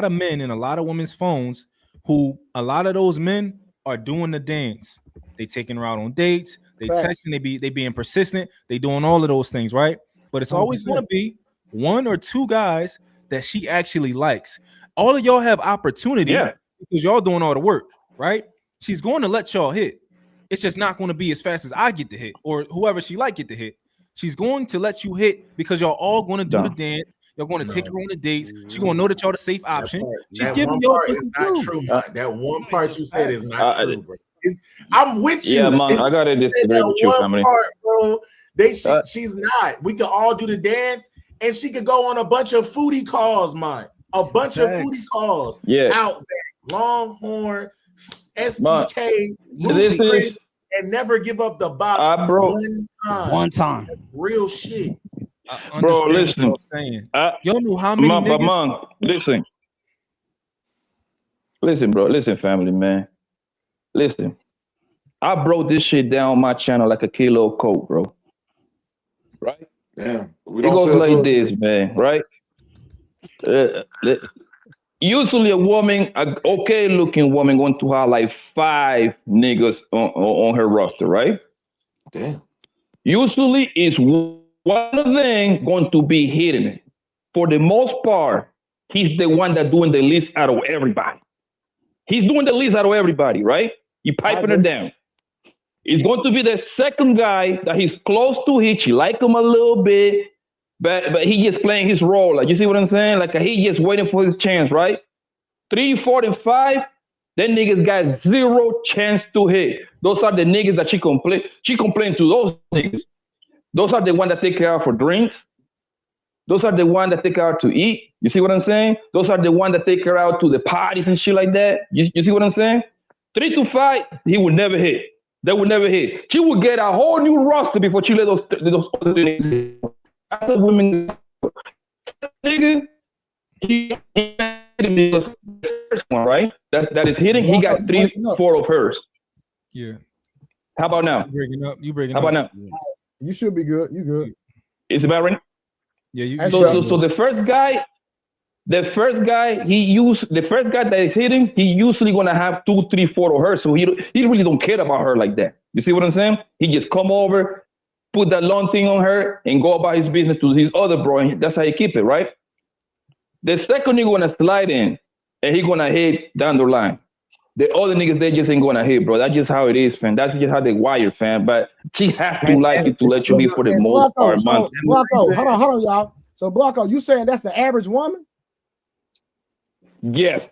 of men and a lot of women's phones who a lot of those men are doing the dance. They taking her out on dates, they texting, they being persistent, they doing all of those things, right? But it's always going to be 1 or 2 guys that she actually likes. All of y'all have opportunity because y'all doing all the work. Right? She's going to let y'all hit. It's just not going to be as fast as I get to hit or whoever she like get to hit. She's going to let you hit because y'all all going to do the dance. You're going to take her on the dates. She's going to know that y'all the safe option. She's giving y'all not true. That one part you said is not true, bro. I'm with you. Yeah, man, I got to disagree with you, family. Bro, she's not. We could all do the dance, and she could go on a bunch of foodie calls, man. A bunch of foodie calls. Yeah. Outback, Longhorn, STK, Chris, and never give up the box one time. Real shit. Bro, listen. You know how many niggas... Listen, bro. Listen, family, man. Listen. I broke this shit down on my channel like a kilo of coke, bro. Right? Yeah. It goes like this, man. Right? Usually a woman, an okay looking woman, going to have like 5 niggas on her roster, right? Damn. Usually it's one of them going to be hidden. for the most part, he's the one that doing the least out of everybody. He's doing the least out of everybody, right? You piping her down. It's going to be the second guy that he's close to hit. You like him a little bit, but he just playing his role. Like, you see what I'm saying? Like, he just waiting for his chance, right? 3, 4, and 5, then niggas got zero chance to hit. Those are the niggas that she complain to those niggas. Those are the ones that take her out for drinks. Those are the ones that take her out to eat. You see what I'm saying? Those are the ones that take her out to the parties and shit like that. You see what I'm saying? 3 to 5, he would never hit. They would never hit. She would get a whole new roster before she let those other niggas hit. That's a women nigga. He the first one, right? That is hitting. He got 3, 4 of hers. Yeah. How about now? You breaking up. How about now? You should be good. You good. Is it about right? Yeah. So the first guy that is hitting, he usually gonna have 2, 3, 4 of her. So he really don't care about her like that. You see what I'm saying? He just come over, put that long thing on her, and go about his business to his other bro. And that's how he keep it, right? The second nigga gonna slide in, and he gonna hit down the line. The other niggas, they just ain't gonna hit, bro. That's just how it is, fam. That's just how they wire, fam. But she has to like it to let you be for the most part. Blanco, hold on, y'all. So Blanco, you saying that's the average woman? Yes,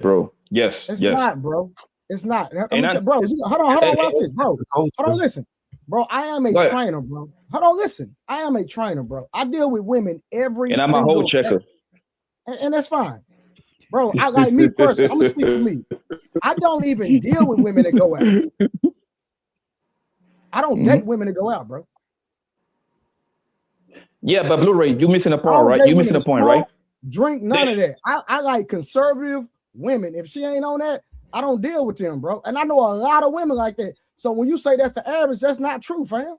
bro. Yes, it's not, bro. It's not. Bro, hold on, watch this, bro. Hold on, listen. Bro, I am a trainer, bro. Hold on, listen. I am a trainer, bro. I deal with women every and I'm a whole checker. And that's fine. Bro, I like me personally. I'm gonna speak for me. I don't even deal with women that go out. I don't date women that go out, bro. Yeah, but Blu-ray, you missing a part, right? You missing a point, right? Drink none of that. I like conservative women. If she ain't on that, I don't deal with them, bro. And I know a lot of women like that. So when you say that's the average, that's not true, fam.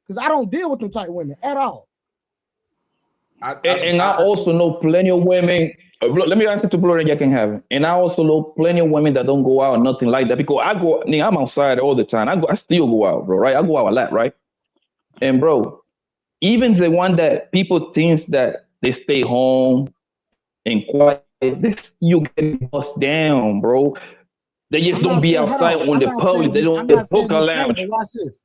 Because I don't deal with them type of women at all. I also know plenty of women. Let me answer to Blu-ray, you can have it. And I also know plenty of women that don't go out or nothing like that, because I'm outside all the time. I still go out, bro, right? I go out a lot, right? And bro, even the one that people think that they stay home and quiet, you get bust down, bro. They just don't be outside on the public. They don't book a lounge. Watch this.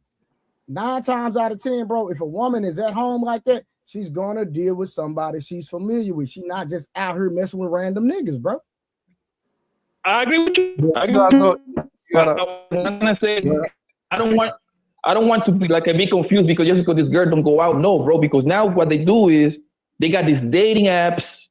9 times out of 10, bro, if a woman is at home like that, she's gonna deal with somebody she's familiar with. She's not just out here messing with random niggas, bro. I agree with you. I don't want to be confused because just because this girl don't go out. No, bro, because now what they do is they got these dating apps,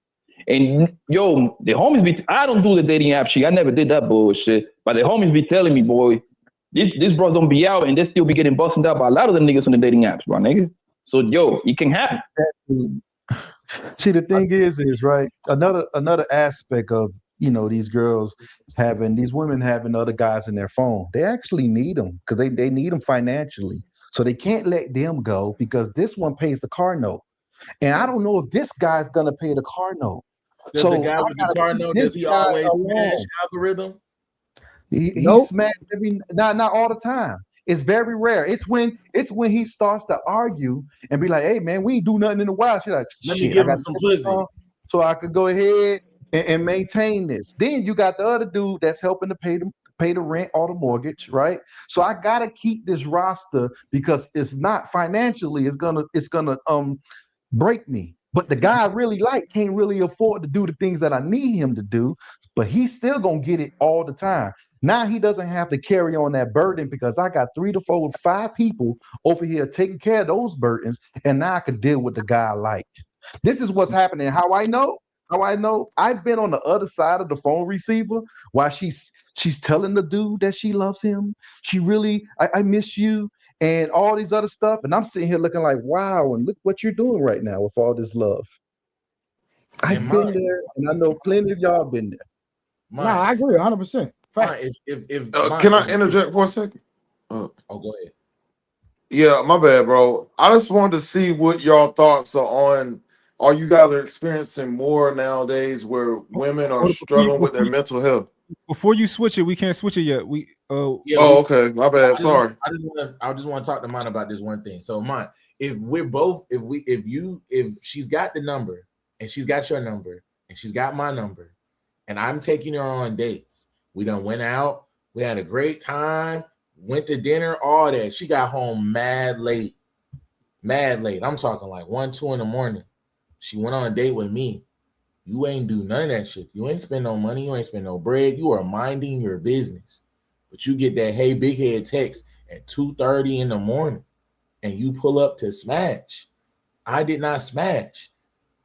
and yo, the homies I don't do the dating app shit. I never did that bullshit. But the homies be telling me, boy, these bros don't be out and they still be getting busted out by a lot of the niggas on the dating apps, bro, nigga. So yo, it can happen. See, the thing is right. Another aspect of these women having other guys in their phone. They actually need them because they need them financially. So they can't let them go because this one pays the car note. And I don't know if this guy's gonna pay the car note. Does the guy with the car note, does he always smash algorithm? He smashed not all the time. It's very rare. It's when he starts to argue and be like, "Hey man, we ain't do nothing in a while." She's like, "Let me give him some pussy, so I could go ahead and maintain this." Then you got the other dude that's helping to pay the rent or the mortgage, right? So I gotta keep this roster because if not financially, it's gonna break me. But the guy I really like can't really afford to do the things that I need him to do, but he's still gonna get it all the time. Now he doesn't have to carry on that burden because I got 3 to 4 to 5 people over here taking care of those burdens, and now I could deal with the guy I like. This is what's happening. How I know? I've been on the other side of the phone receiver while she's telling the dude that she loves him. She really, I miss you, and all these other stuff. And I'm sitting here looking like, wow, and look what you're doing right now with all this love. I've been there, and I know plenty of y'all been there. No, I agree 100%. Can I interject for a second? Go ahead. Yeah, my bad, bro. I just wanted to see what y'all thoughts are on. Are you guys experiencing more nowadays where women are struggling with their mental health? Before you switch it, we can't switch it yet. Okay, my bad. Sorry. I just want to talk to Mont about this one thing. So, Mont, if she's got the number and she's got your number, and she's got my number, and I'm taking her on dates. We done went out. We had a great time. Went to dinner, all that. She got home mad late. I'm talking like 1, 2 in the morning. She went on a date with me. You ain't do none of that shit. You ain't spend no money. You ain't spend no bread. You are minding your business. But you get that hey big head text at 2:30 in the morning, and you pull up to smash. I did not smash.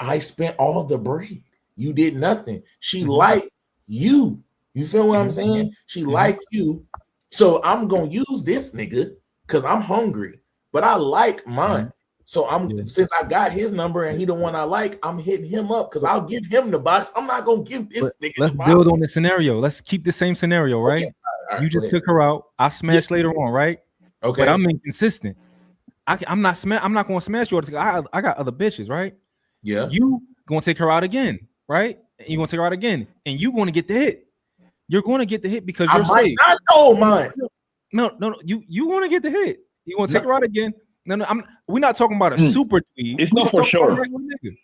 I spent all the bread. You did nothing. She liked you. You feel what I'm saying? She liked you. So I'm gonna use this nigga because I'm hungry, but I like mine. So since I got his number and he the one I like, I'm hitting him up because I'll give him the box. I'm not gonna give this nigga. Let's build on the scenario. Let's keep the same scenario, right? Okay. All right, you just took her out. I smashed later on, right? Okay. But I'm inconsistent. I'm not gonna smash you. I got other bitches, right? Yeah. You gonna take her out again, right? And you gonna take her out again, and you gonna get the hit. You're going to get the hit because you're safe. Not know mine. No. You want to get the hit. You want to take her out again? No. We're not talking about a super dude. It's not for sure. Talking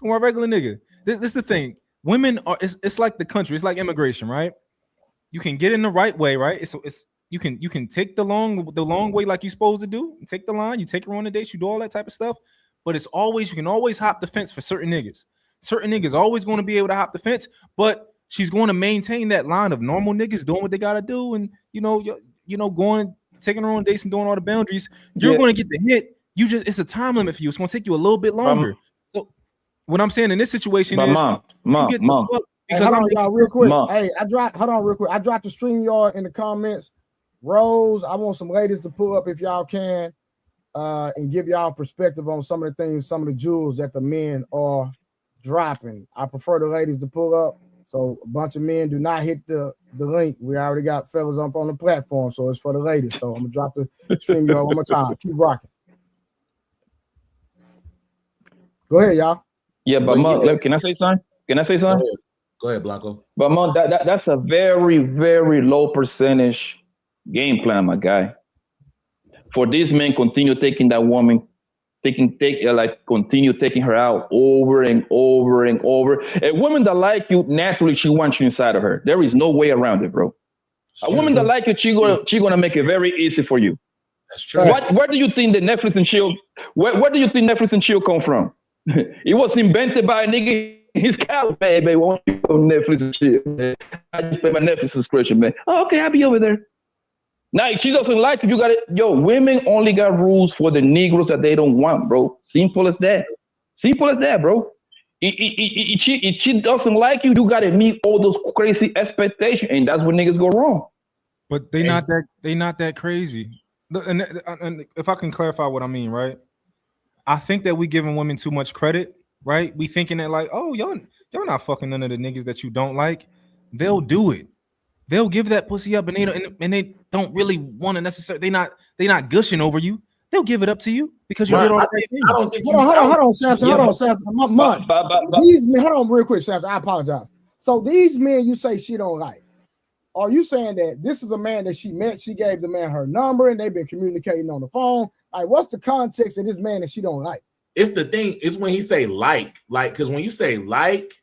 about regular nigga. This is the thing. Women are. It's like the country. It's like immigration, right? You can get in the right way, right? It's you can take the long way like you're supposed to do. You take the line. You take her on a date. You do all that type of stuff. But it's always you can always hop the fence for certain niggas. Certain niggas always going to be able to hop the fence, but she's going to maintain that line of normal niggas doing what they gotta do, and going taking her on dates and doing all the boundaries. You're going to get the hit. It's a time limit for you. It's going to take you a little bit longer. So what I'm saying in this situation is, mom. Hey, hold on, y'all, real quick. Hey, hold on, real quick. I dropped the StreamYard in the comments. Rose, I want some ladies to pull up if y'all can, and give y'all perspective on some of the things, some of the jewels that the men are dropping. I prefer the ladies to pull up. So a bunch of men do not hit the link. We already got fellas up on the platform, so it's for the ladies. So I'm gonna drop the StreamYard one more time. Keep rocking. Go ahead, y'all. Yeah, but Mom, can I say something? Go ahead, Blanco. But Mom, that's a very, very low percentage game plan, my guy. For these men, continue taking that woman. Continue taking her out over and over and over. A woman that like you, naturally, she wants you inside of her. There is no way around it, bro. A woman that like you, she gonna make it very easy for you. That's true. Where do you think the Netflix and chill? Where do you think Netflix and chill come from? It was invented by a nigga in his couch, baby. Won't you go Netflix and chill, man? I just pay my Netflix subscription, man. Oh, okay, I'll be over there. Now, if she doesn't like it, you got it. Yo, women only got rules for the Negroes that they don't want, bro. Simple as that. Simple as that, bro. If she doesn't like you, you got to meet all those crazy expectations, and that's where niggas go wrong. But they not that crazy. And if I can clarify what I mean, right? I think that we giving women too much credit, right? We thinking that like, oh, y'all not fucking none of the niggas that you don't like. They'll do it. They'll give that pussy up, and they don't really want to necessarily. They not gushing over you. They'll give it up to you because you did all the right things. Hold on, Samson. Hold on, Samson. These men, hold on, real quick, Samson. I apologize. So these men, you say she don't like. Are you saying that this is a man that she met? She gave the man her number, and they've been communicating on the phone. Like, what's the context of this man that she don't like? It's the thing. It's when he say like, because when you say like.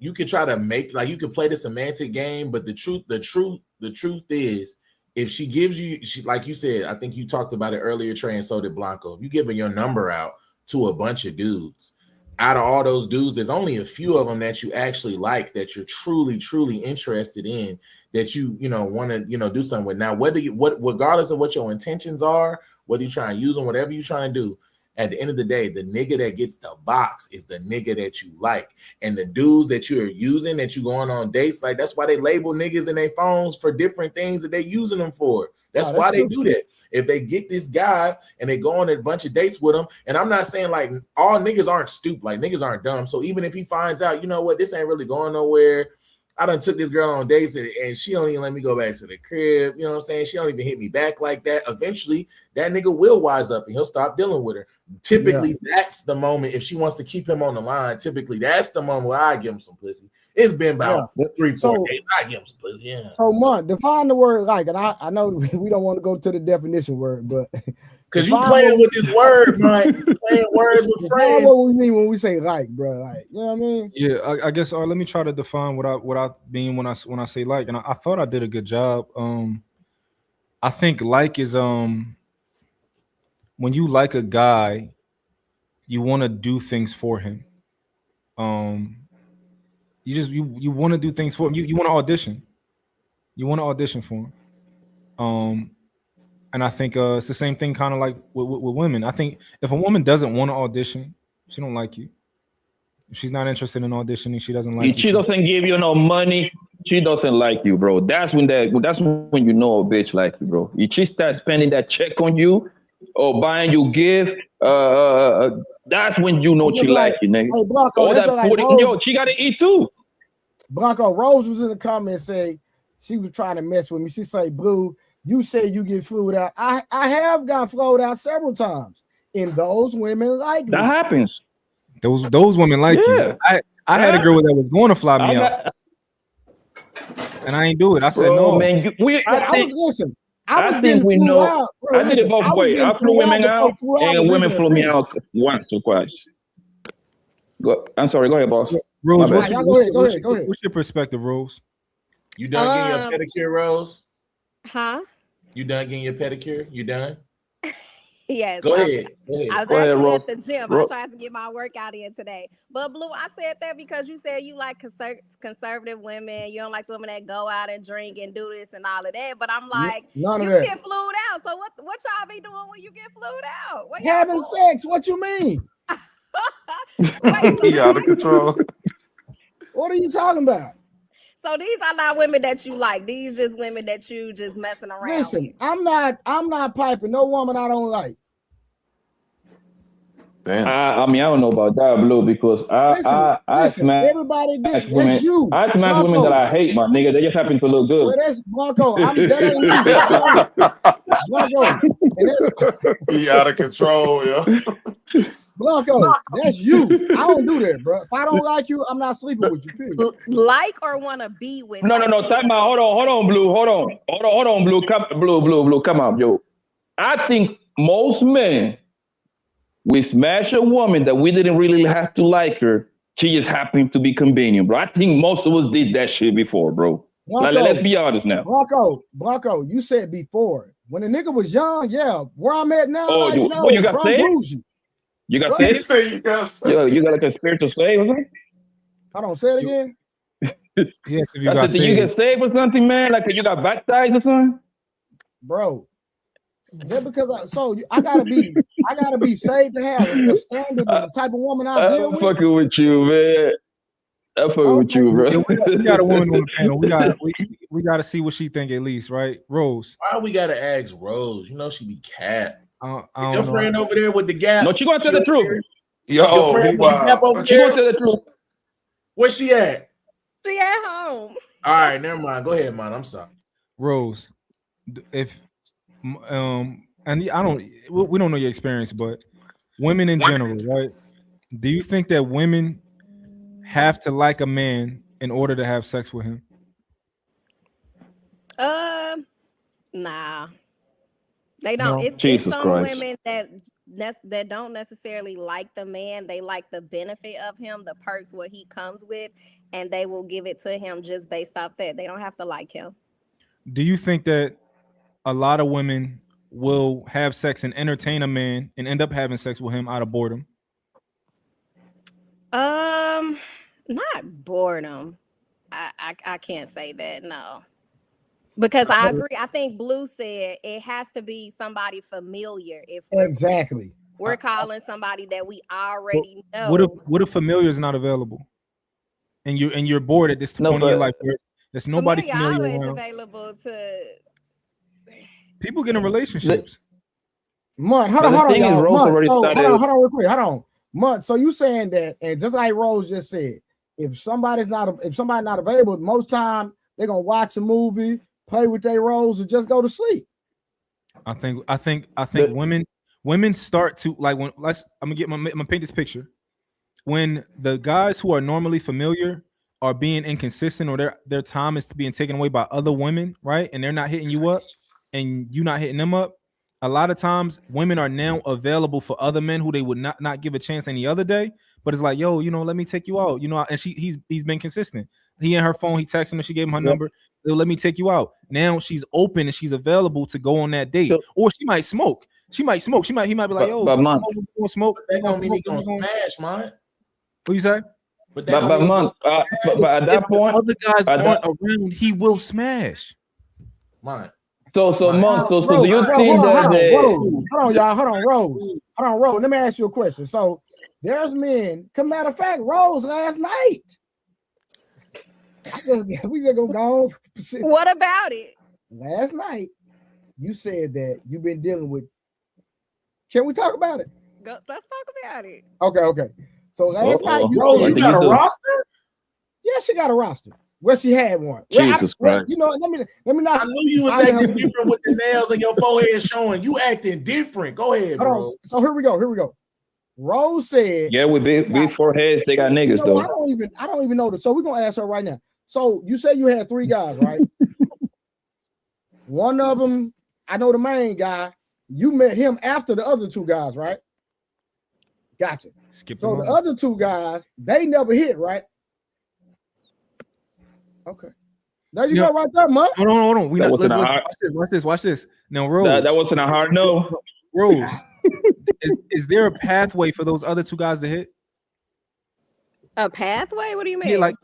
You could try to make you could play the semantic game, but the truth is, if she gives you, like you said, I think you talked about it earlier, Trey, and so did Blanco. If you giving your number out to a bunch of dudes, out of all those dudes, there's only a few of them that you actually like, that you're truly, truly interested in, that you want to do something with. Now, regardless of what your intentions are, whether you try and use them, whatever you're trying to do. At the end of the day, the nigga that gets the box is the nigga that you like. And the dudes that you're using, that you going on dates, like that's why they label niggas in their phones for different things that they're using them for. That's why they do that. If they get this guy and they go on a bunch of dates with him, and I'm not saying like all niggas aren't stupid, like niggas aren't dumb. So even if he finds out, you know what, this ain't really going nowhere. I done took this girl on dates and she don't even let me go back to the crib. You know what I'm saying? She don't even hit me back like that. Eventually, that nigga will wise up and he'll stop dealing with her. Typically, that's the moment. If she wants to keep him on the line, typically that's the moment where I give him some pussy. It's been about 3-4 days. I give him some pussy. Yeah. So, Month, define the word like, and I know we don't want to go to the definition word, but because you playing with this word, man. You playing words with friends. What we mean when we say like, bro, like, you know what I mean? Yeah, I guess. Let me try to define what I mean when I say like, and I thought I did a good job. I think like is when you like a guy, you want to do things for him. You want to do things for him. You want to audition. You want to audition for him. And I think it's the same thing, kind of like with women. I think if a woman doesn't want to audition, she don't like you. If she's not interested in auditioning, she doesn't like you. She doesn't give you no money. She doesn't like you, bro. That's when you know a bitch like you, bro. If she starts spending that check on you or buying you gift, that's when you know she like you, nigga. Hey, Blanco, all that like yo, she gotta eat too. Blanco, Rose was in the comments say she was trying to mess with me. She say, Blue, you say you get flued out. I have got flowed out several times, and those women like me. That happens. Those women like you. I had a girl that was going to fly me out, and I ain't do it. I said no. Man, I was getting flew out. Bro, I did it both ways. I flew women out, and women flew me out once or twice. I'm sorry. Go ahead, boss. Rose, go ahead. What's your perspective, Rose? You done getting your pedicure, Rose? Huh? You done getting your pedicure? You done? Yes. Go ahead. I was actually at the gym. I tried to get my workout in today. But Blue, I said that because you said you like conservative women. You don't like women that go out and drink and do this and all of that. But I'm like, you get flued out. So what y'all be doing when you get flued out? Having sex. What you mean? He out of control. What are you talking about? So these are not women that you like. These just women that you just messing around. Listen, with. I'm not piping no woman I don't like. Damn. I mean, I don't know about that, Blue, because I smash everybody did. women. That's you. I smash women that I hate, my nigga. They just happen to look good. Well, that's Blanco. That ain't me. Blanco. He out of control, yeah. Blanco, that's you. I don't do that, bro. If I don't like you, I'm not sleeping with you. Period. Like or want to be with? No. Time out. Hold on, Blue. Hold on, Blue. Blue. Come on, yo. I think most men, we smash a woman that we didn't really have to like her. She just happened to be convenient, bro. I think most of us did that shit before, bro. Blanco, let's be honest now. Blanco, you said before. When the nigga was young, yeah. Where I'm at now, you got saved? You got saved? You got like a spiritual save or something? Hold on, say it again. Yes, if did you get saved or something, man? Like you got baptized or something? Bro. Just because I gotta be saved to have a standard of the type of woman I deal with. I'm fucking with you, man. I'm fucking with you, bro. Yeah, we got a woman on the panel. We got to see what she think at least, right? Rose. Why we gotta ask Rose? You know she be cat. Your friend over there with the gap. No, she gonna tell the truth. Yo, she gonna tell the truth. Where she at? She at home. All right, never mind. Go ahead, man. I'm sorry. Rose, if and we don't know your experience, but women in general, right? Do you think that women have to like a man in order to have sex with him? Nah. They don't. No. It's some women that don't necessarily like the man. They like the benefit of him, the perks, what he comes with, and they will give it to him just based off that. They don't have to like him. Do you think that a lot of women will have sex and entertain a man and end up having sex with him out of boredom? Not boredom. I can't say that, no. Because I agree. I think Blue said it has to be somebody familiar. If we're calling somebody that we already know. What if familiar is not available, and you're bored at this point in your life? There's nobody familiar always around. Available to people get in relationships. Hold on, y'all. Hold on, real quick. Hold on, Month. So you saying that, and just like Rose just said, if somebody's not available, most time they're gonna watch a movie, play with their roles, and just go to sleep. I think women start to like I'm gonna paint this picture. When the guys who are normally familiar are being inconsistent or their time is being taken away by other women, right? And they're not hitting you up and you not hitting them up. A lot of times women are now available for other men who they would not give a chance any other day. But it's like, yo, let me take you out, and he's been consistent. He in her phone, he texting her, she gave him her number. Let me take you out. Now she's open and she's available to go on that date. Or she might smoke. He might be like, yo, but man, that don't mean he gonna smash, man. What you say? But at that point, other guys aren't around, he will smash. Man. So do you think that hold on, Rose. Let me ask you a question. So there's men. Matter of fact, Rose last night. We just gonna go on. What about it? Last night, you said that you've been dealing with. Can we talk about it? Let's talk about it. Okay. So last night, Rose, you got a roster? Yeah, she got a roster. Well, she had one. Jesus Christ. Let me not. I knew you was acting different with the nails and your forehead showing. You acting different. Go ahead, bro. So here we go. Rose said, "Yeah, with big foreheads, they got niggas though." I don't even know this. So we're gonna ask her right now. So you say you had 3 guys, right? One of them, I know the main guy. You met him after the other 2 guys, right? Gotcha. So the other 2 guys, they never hit, right? Okay. There you go, right there, man. Hold on. Watch this. Now, Rose. That wasn't a hard no. Rose, is there a pathway for those other 2 guys to hit? A pathway? What do you mean? Yeah, like,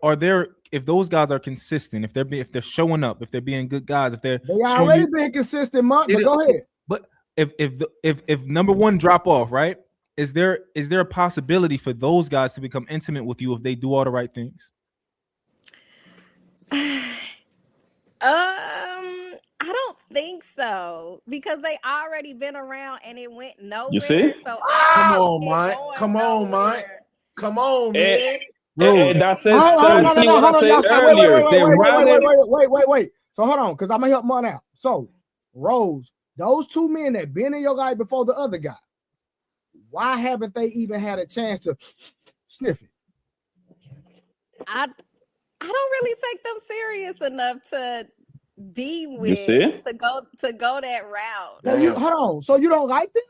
are there if those guys are consistent, if they're showing up, if they're being good guys, if they already been consistent, Mark. But go ahead. But if number 1 drop off, right? Is there a possibility for those guys to become intimate with you if they do all the right things? I don't think so because they already been around and it went nowhere. You see? So come on, Mike. Come on, man. That's it. Wait. So hold on, because I'm gonna help Mon out. So, Rose, those 2 men that been in your life before the other guy, why haven't they even had a chance to sniff it? I don't really take them serious enough to be with to go that route. So hold on. So you don't like them?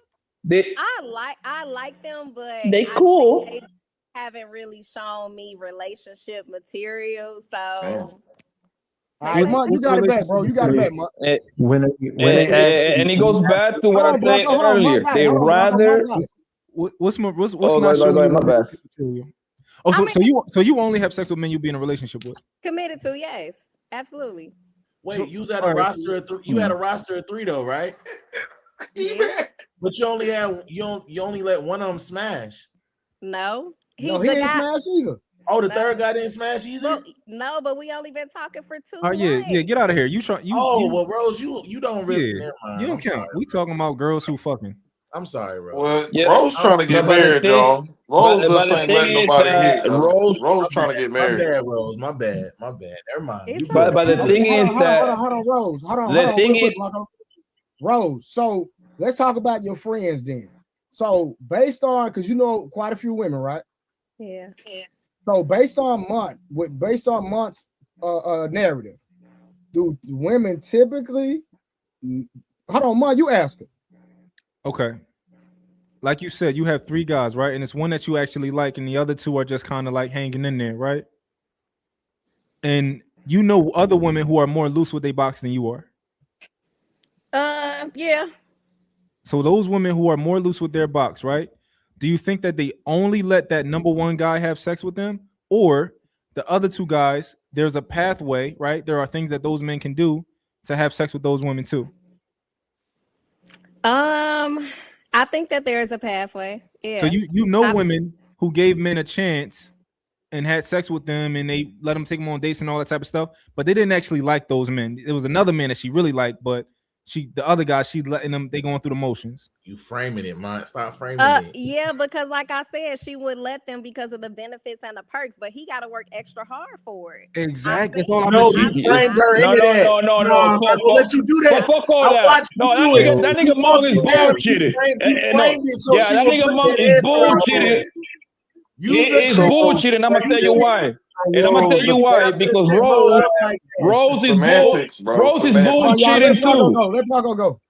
I like them, but they cool. They haven't really shown me relationship material. So all right, Mark, you got it back, bro. You got it back, Mark. And it goes back to what I said earlier. They rather. What's not showing my best? Oh, so you only have sex with men you be in a relationship with? Committed to, yes, absolutely. Wait, you had a roster of 3. You had a roster of 3 though, right? Yeah. But you only let one of them smash. No, he didn't smash either. Oh, the third guy didn't smash either. No, but we only been talking for 2 Oh months. yeah, get out of here. Well, Rose, you don't really. Yeah, you don't count. We talking about girls who fucking. I'm sorry, Rose. Well, Rose trying to get married, y'all. Rose just ain't letting nobody hit. Rose trying to get married. My bad, Rose. My bad. Never mind. But the thing is that hold on, Rose. Hold on. The thing is, Rose. So let's talk about your friends then. So based on, because you know quite a few women, right? Yeah. So based on months narrative, do women typically? Hold on, Mon, you ask her. Okay. Like you said, you have 3 guys, right? And it's one that you actually like, and the other 2 are just kind of like hanging in there, right? And you know other women who are more loose with their box than you are. Yeah. So those women who are more loose with their box, right? Do you think that they only let that number 1 guy have sex with them? Or the other 2 guys, there's a pathway, right? There are things that those men can do to have sex with those women too. I think that there's a pathway. Yeah. So you know women who gave men a chance and had sex with them and they let them take them on dates and all that type of stuff, but they didn't actually like those men. It was another man that she really liked, but the other guy, she letting them, they going through the motions. You framing it, man. Stop framing it. Yeah, because like I said, she would let them because of the benefits and the perks, but he got to work extra hard for it. Exactly. No, you framed her into that. No. I'm not gonna let you do that. Fuck all that. No, that nigga Monk is bullshitted. Yeah, that nigga Monk is bullshitted. It's bullshit, and I'm gonna tell you why. And I'm gonna tell you why. Because Rose is Semantics, bro. Rose is Semantics. bullshitting too. Let Paco go.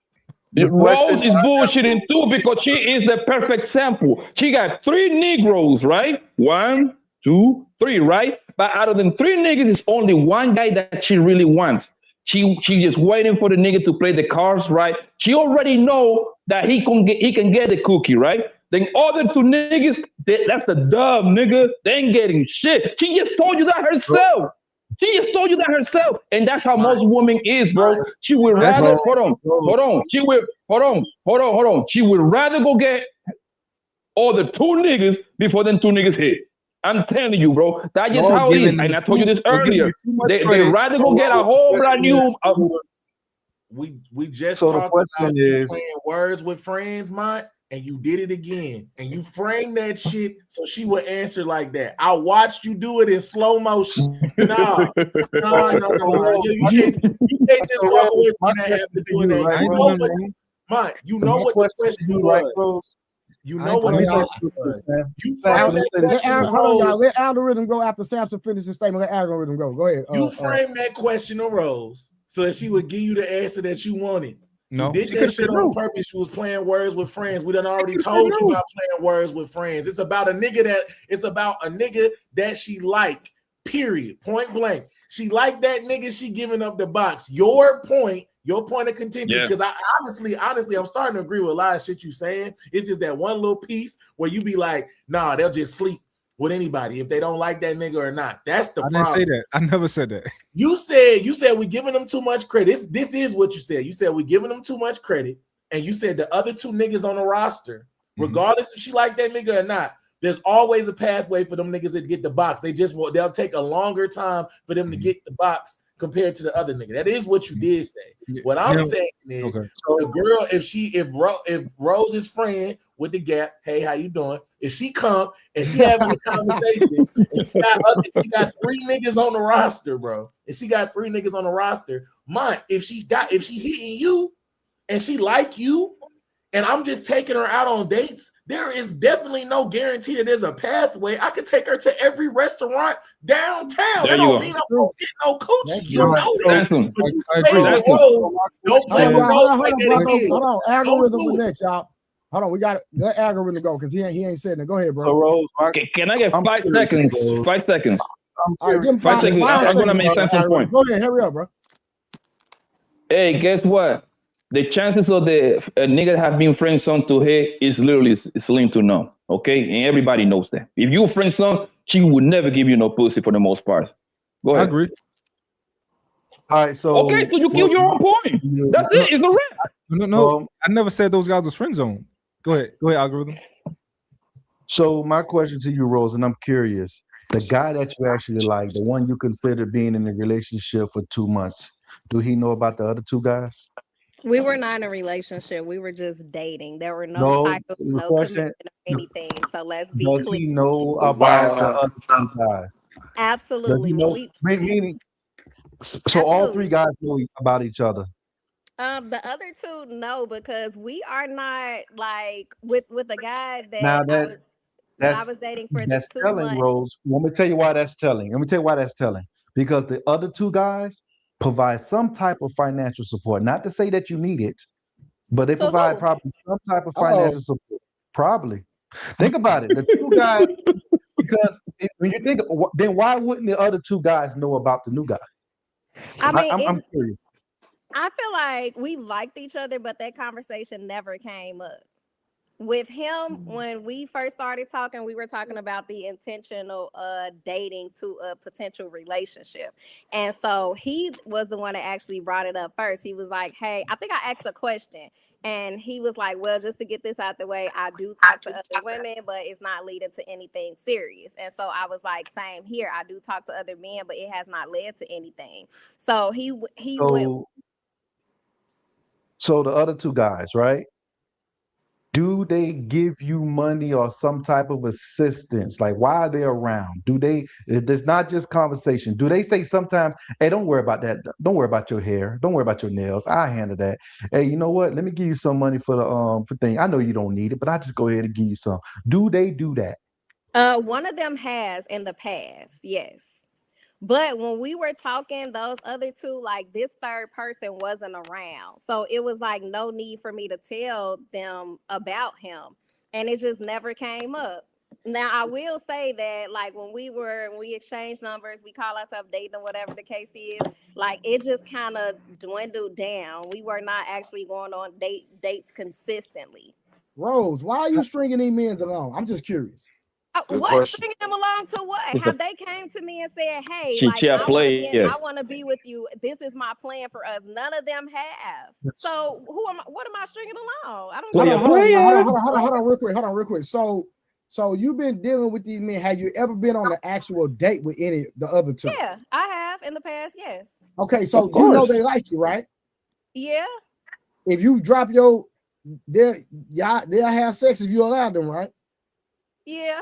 Rose is bullshitting too because she is the perfect sample. She got 3 Negroes, right? 1, 2, 3, right? But out of them 3 niggas, it's only one guy that she really wants. She just waiting for the nigga to play the cards, right? She already know that he can get the cookie, right? Then other 2 niggas, that's the dub, nigga. They ain't getting shit. She just told you that herself. She just told you that herself, and that's how most women is, bro. She would rather hold on. She would hold on. She would rather go get all the 2 niggas before them 2 niggas hit. I'm telling you, bro. That's just how it is. And I told you this earlier. They rather go get a whole brand new. We just talked about you playing words with friends, Mont, and you did it again. And you framed that shit so she would answer like that. I watched you do it in slow motion. No. You can't just walk away from that after doing that. Mont, you know what the question was. You know what it was. You framed that question. Hold on, y'all. Let algorithm go after Samson finish his statement. Let algorithm go. Go ahead. You framed that question to Rose so that she would give you the answer that you wanted. No, you did that shit on purpose. She was playing words with friends. We done already told you about playing words with friends. It's about a nigga that she like. Period. Point blank. She like that nigga. She giving up the box. Your point of contention. Because I honestly, I'm starting to agree with a lot of shit you saying. It's just that one little piece where you be like, nah, they'll just sleep with anybody if they don't like that nigga or not. That's the problem. I didn't say that. I never said that. You said we giving them too much credit. This is what you said. You said we giving them too much credit, and you said the other 2 niggas on the roster, regardless if she like that nigga or not, there's always a pathway for them niggas to get the box. They'll take a longer time for them to get the box compared to the other nigga. That is what you did say. What I'm saying is the girl, if Rose's friend with the Gap, hey, how you doing? If she come and she having a conversation, and she got 3 niggas on the roster, bro. If she got 3 niggas on the roster, if she hitting you and she like you, and I'm just taking her out on dates, there is definitely no guarantee that there's a pathway. I could take her to every restaurant downtown. That don't mean I'm gonna get no coochie. You know that. Don't play with Rose like that. Hold on. Algorithm for next, y'all. Hold on, we got to let algorithm go because he ain't saying that. Go ahead, bro. So Rose, can I get 5 seconds? 5 seconds. All right, give him 5 seconds. I'm gonna make sense of the point. Go ahead, hurry up, bro. Hey, guess what? The chances of the nigga have been friend zone to her is literally slim to none. Okay, and everybody knows that. If you friend zone, she would never give you no pussy for the most part. Go ahead. I agree. All right, so okay, so you killed your own point. That's it. It's a wrap. No, I never said those guys was friend zone. Go ahead, algorithm. So my question to you, Rose, and I'm curious: the guy that you actually like, the one you consider being in a relationship for 2 months, do he know about the other 2 guys? We were not in a relationship. We were just dating. There were no titles, no commitment, or anything. So let's be clear. Does he know about the other 2 guys? Absolutely. Meaning, so all 3 guys know about each other. The other 2, no, because we are not like with a guy that I was dating for the 2 telling, months. Rose. Let me tell you why that's telling. Because the other 2 guys provide some type of financial support. Not to say that you need it, but they provide probably some type of financial support. Probably. Think about it. The 2 guys, because when you think, then why wouldn't the other 2 guys know about the new guy? I'm curious. I feel like we liked each other, but that conversation never came up. With him, when we first started talking, we were talking about the intentional dating to a potential relationship. And so he was the one that actually brought it up first. He was like, hey, I think I asked a question. And he was like, well, just to get this out the way, I do talk to other women, but it's not leading to anything serious. And so I was like, same here. I do talk to other men, but it has not led to anything. So he went. So the other 2 guys, right? Do they give you money or some type of assistance? Like, why are they around? There's not just conversation. Do they say sometimes, hey, don't worry about that. Don't worry about your hair. Don't worry about your nails. I handle that. Hey, you know what? Let me give you some money for the for thing. I know you don't need it, but I just go ahead and give you some. Do they do that? One of them has in the past, yes. But when we were talking, those other two, like this third person wasn't around. So it was like no need for me to tell them about him. And it just never came up. Now I will say that like when we exchanged numbers, we call ourselves dating or whatever the case is, like it just kind of dwindled down. We were not actually going on dates consistently. Rose, why are you stringing these men along? I'm just curious. What stringing them along to what? Have they came to me and said, "Hey, like Chicha I want to be with you. This is my plan for us." None of them have. So what am I stringing along? I don't. Hold on, real quick. So you've been dealing with these men. Have you ever been on an actual date with any of the other two? Yeah, I have in the past. Yes. Okay, so you know they like you, right? Yeah. If you drop they'll have sex if you allow them, right? Yeah.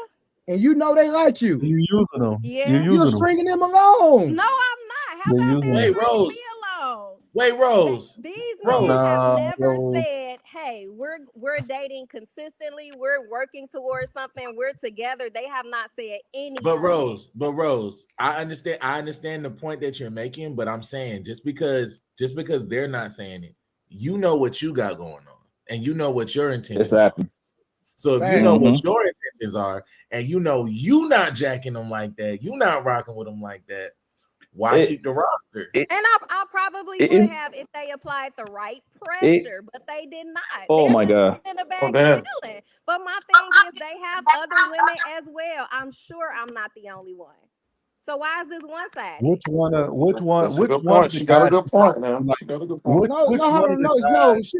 And you know they like you. You using them. Yeah. You're stringing them along. No, I'm not. How about that? Wait, Rose. Me alone. Wait, Rose. These men have never said, "Hey, we're dating consistently. We're working towards something. We're together." They have not said anything. But Rose, I understand the point that you're making, but I'm saying just because they're not saying it, you know what you got going on, and you know what your intentions are. So if you know what your intentions are, and you know you not jacking them like that, you not rocking with them like that, why keep the roster? And I probably would have if they applied the right pressure, but they did not. Oh my God. In a bag chilling. But my thing is they have other women as well. I'm sure I'm not the only one. So why is this one sided? Which one? She got a good point now. She got a good point. No, she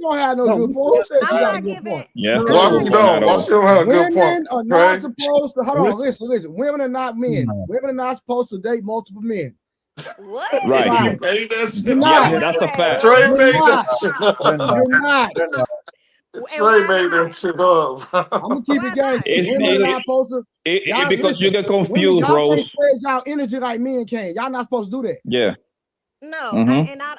don't have no good point. Who said she got a good point? Yeah. Why she don't have a good point? Women are not supposed to hold on, listen. Women are not men. Women are not supposed to date multiple men. What? Right. You made that shit You're up. not. Yeah, that's a fact. Trey made that shit up. You're not. Trey made that shit up. I'm gonna keep it gangster. Women are not supposed to. Because you get confused, women, y'all Rose. can't spread y'all energy like men can. Y'all not supposed to do that. Yeah. No,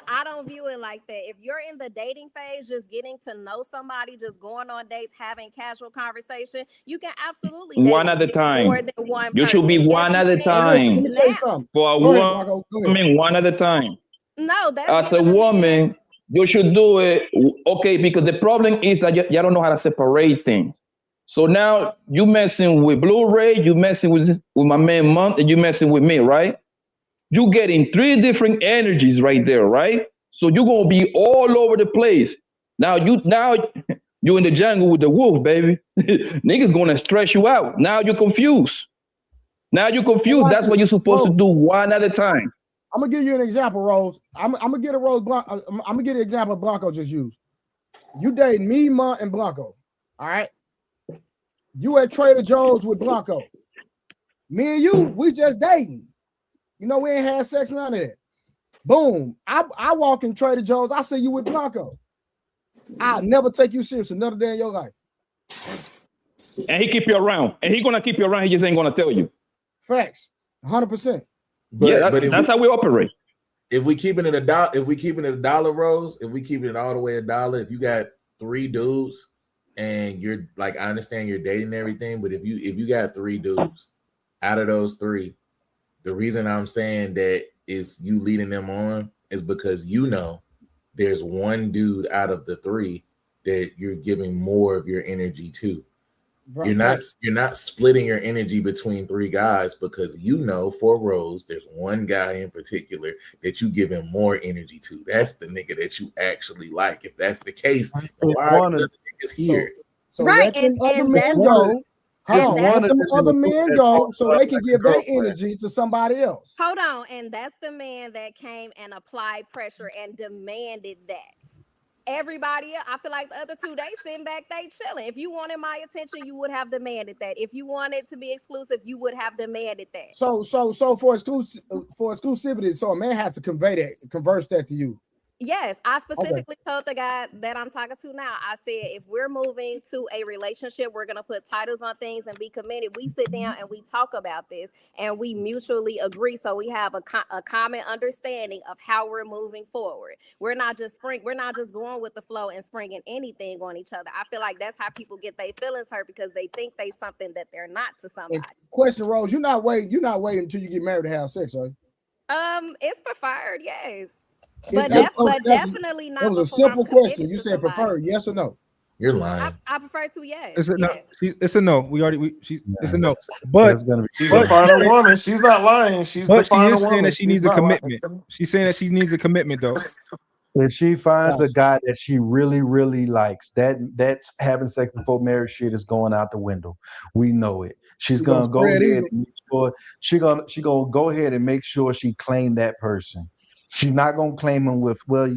I don't view it like that. If you're in the dating phase, just getting to know somebody, just going on dates, having casual conversation, you can absolutely date one at a time. more than one You should be one at a time. Let me tell you something. For a woman, one at a time. No, that's as a woman, you should do it. Okay, because the problem is that you don't know how to separate things. So now you messing with Blu-ray, you messing with my man Month, and you messing with me, right? You getting 3 different energies right there, right? So you're gonna be all over the place. Now you in the jungle with the wolf, baby. Niggas gonna stress you out. Now you're confused. That's what you're supposed to do one at a time. I'm gonna give you an example, Rose. I'm gonna get an example Blanco just used. You date me, Mont, and Blanco. All right. You at Trader Joe's with Blanco. Me and you, we just dating. You know, we ain't had sex, none of that. Boom. I walk in Trader Joe's, I see you with Blanco. I'll never take you serious another day in your life. And he keep you around. And he gonna keep you around, he just ain't gonna tell you. Facts. 100%. But that's how we operate. If we keeping it a dollar, Rose, if we keeping it all the way $1, if you got 3 dudes and you're like, I understand you're dating and everything, but if you got 3 dudes, out of those 3, the reason I'm saying that is you leading them on is because you know there's one dude out of the 3 that you're giving more of your energy to. You're not splitting your energy between 3 guys because you know for Rose there's one guy in particular that you giving more energy to. That's the nigga that you actually like. If that's the case, why are the niggas here? So let them other men go. Let them other men go so they can give their energy to somebody else. Hold on, and that's the man that came and applied pressure and demanded that. Everybody else, I feel like the other 2, they sitting back, they chilling. If you wanted my attention, you would have demanded that. If you wanted to be exclusive, you would have demanded that. So for exclusivity, so a man has to converse that to you. Yes, I specifically told the guy that I'm talking to now, I said, if we're moving to a relationship, we're going to put titles on things and be committed. We sit down and we talk about this and we mutually agree. So we have a common understanding of how we're moving forward. We're not just going with the flow and springing anything on each other. I feel like that's how people get their feelings hurt because they think they something that they're not to somebody. And question, Rose, you're not waiting until you get married to have sex, are you? It's preferred, yes. But Definitely not. It was a before I'm simple question. committed You to said somebody. preferred, yes or no? You're lying. I prefer to, yes. It's a no. Yes. It's a no. It's a no. But she's a final woman. She's not lying. She's the but she final is saying woman. that she needs a commitment. She's saying that she needs a commitment, though. If she finds a guy that she really, really likes, that's having sex before marriage shit is going out the window. We know it. She's gonna go ahead and make sure she gonna go ahead and make sure she claim that person. She's not gonna claim him with, well,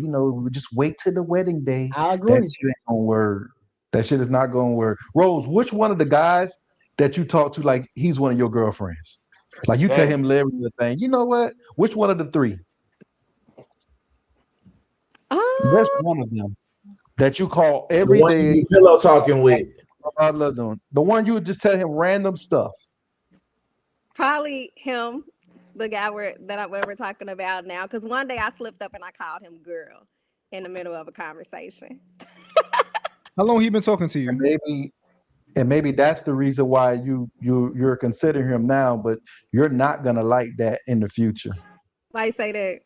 just wait till the wedding day. I agree. That shit ain't gonna work. That shit is not gonna work. Rose, which one of the guys that you talk to, like he's one of your girlfriends? Like you tell him every thing. You know what? Which one of the three? There's one of them that you call every the one day. You be pillow talking with. The one you would just tell him random stuff. Probably him, the guy we're talking about now. Because one day I slipped up and I called him girl in the middle of a conversation. How long he been talking to you? And maybe that's the reason why you're considering him now, but you're not gonna like that in the future. Why you say that?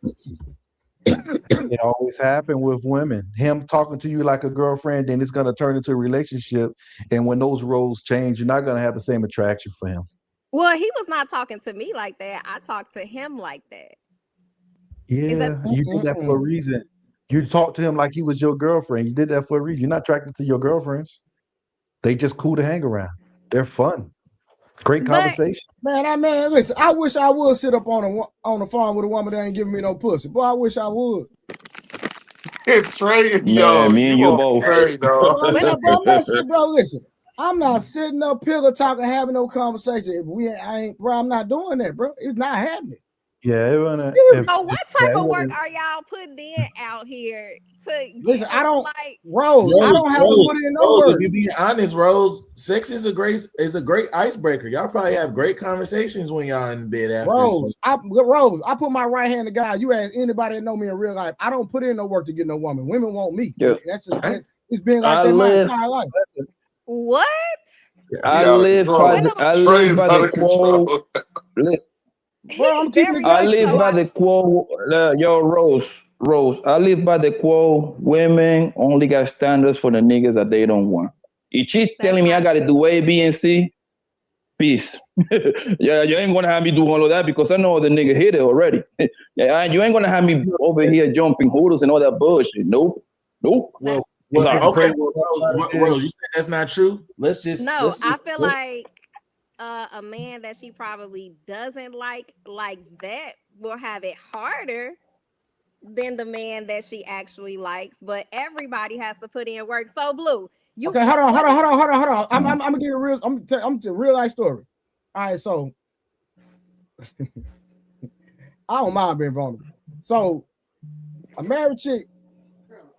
It always happens with women. Him talking to you like a girlfriend, then it's gonna turn into a relationship. And when those roles change, you're not gonna have the same attraction for him. Well, he was not talking to me like that. I talked to him like that. Yeah, you did that for a reason. You talked to him like he was your girlfriend. You did that for a reason. You're not attracted to your girlfriends. They just cool to hang around. They're fun. Great conversation. Man, listen, I wish I would sit up on the phone with a woman that ain't giving me no pussy. Boy, I wish I would. It's Trey. Yo, me and you both. Bro, listen. I'm not sitting up pillow talking, having no conversation. I'm not doing that, bro. It's not happening. Yeah, so what type of work are y'all putting in out here to listen? I don't Rose, I don't have to put in no work. If you be honest, Rose, sex is a great icebreaker. Y'all probably have great conversations when y'all in bed after. Rose, I put my right hand to God. You ask anybody that know me in real life, I don't put in no work to get no woman. Women want me. Yeah. That's just it's been like that my entire life. What? I live by the quote. Bro, I'm keeping I live by the quote. Yo, Rose. I live by the quote. Women only got standards for the niggas that they don't want. If she's telling me I got to do A, B, and C, peace. Yeah, you ain't gonna have me do all of that because I know the nigga hit it already. Yeah, you ain't gonna have me over here jumping hurdles and all that bullshit. Nope. Well, okay. Rose, you said that's not true. Let's just. I feel like a man that she probably doesn't like that will have it harder than the man that she actually likes. But everybody has to put in work. So, Blue, okay, hold on. I'm gonna give you a real. I'm a real life story. All right, so I don't mind being vulnerable. So, a married chick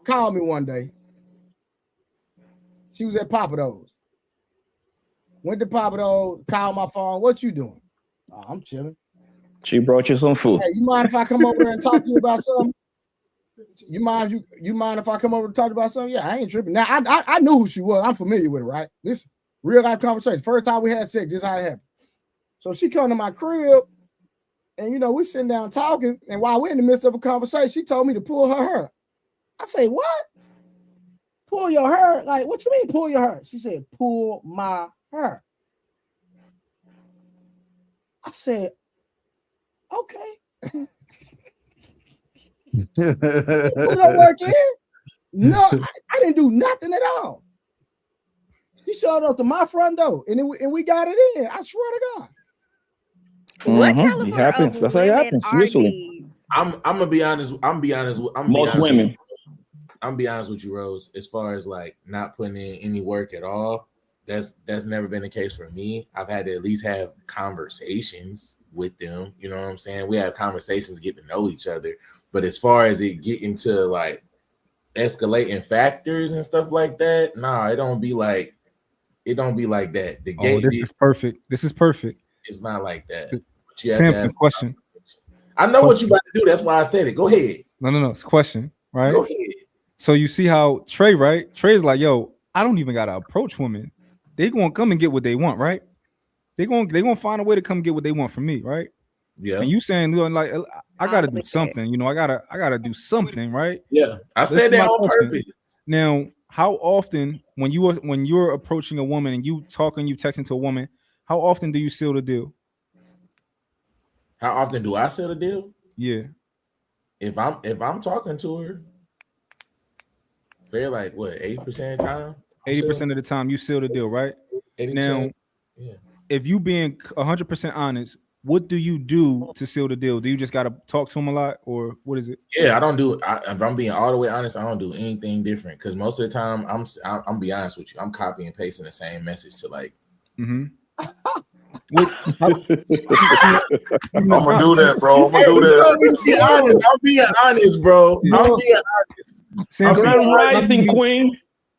called me one day. She was at Papa Do's. Went to Papa Do's, called my phone. What you doing? Oh, I'm chilling. She brought you some food. Hey, you mind if I come over there and talk to you about something? You mind if I come over to talk about something? Yeah, I ain't tripping. Now I knew who she was. I'm familiar with her, right? This real life conversation. First time we had sex, this is how it happened. So she come to my crib, and we sitting down talking. And while we're in the midst of a conversation, she told me to pull her hair. I say, what? Pull your hair? Like, what you mean pull your hair? She said, pull my hair. I said, okay. You put no work in? No, I didn't do nothing at all. She showed up to my front door, and we got it in. I swear to God. What caliber it happens. of That's how it women happens. are Usually, these? I'm gonna be honest. I'm be honest with you, Rose. As far as like not putting in any work at all, that's never been the case for me. I've had to at least have conversations with them. You know what I'm saying? We have conversations, get to know each other. But as far as it getting to like escalating factors and stuff like that, nah, it don't be like that. This is perfect. It's not like that. Samson, question. I know what you about to do. That's why I said it. Go ahead. No. It's a question, right? Go ahead. So you see how Trey, right? Trey's like, yo, I don't even gotta approach women. They gonna come and get what they want, right? They gonna find a way to come get what they want from me, right? Yeah. And you saying like I gotta do something, you know, I gotta do something, right? Yeah, I said that on purpose. Now, how often when you're approaching a woman and you texting to a woman, how often do you seal the deal? How often do I seal the deal? Yeah. If I'm talking to her, fair like what 80% of the time. 80% of the time you seal the deal, right? 80%. Now, yeah. If you being 100% honest, what do you do to seal the deal? Do you just gotta talk to him a lot, or what is it? Yeah, I don't do. If I'm being all the way honest, I don't do anything different because most of the time I'm be honest with you, I'm copying and pasting the same message to like. I'm gonna do that, bro. I'm gonna do that. I'm being honest, bro. I'm being honest. Grand Rising Queen.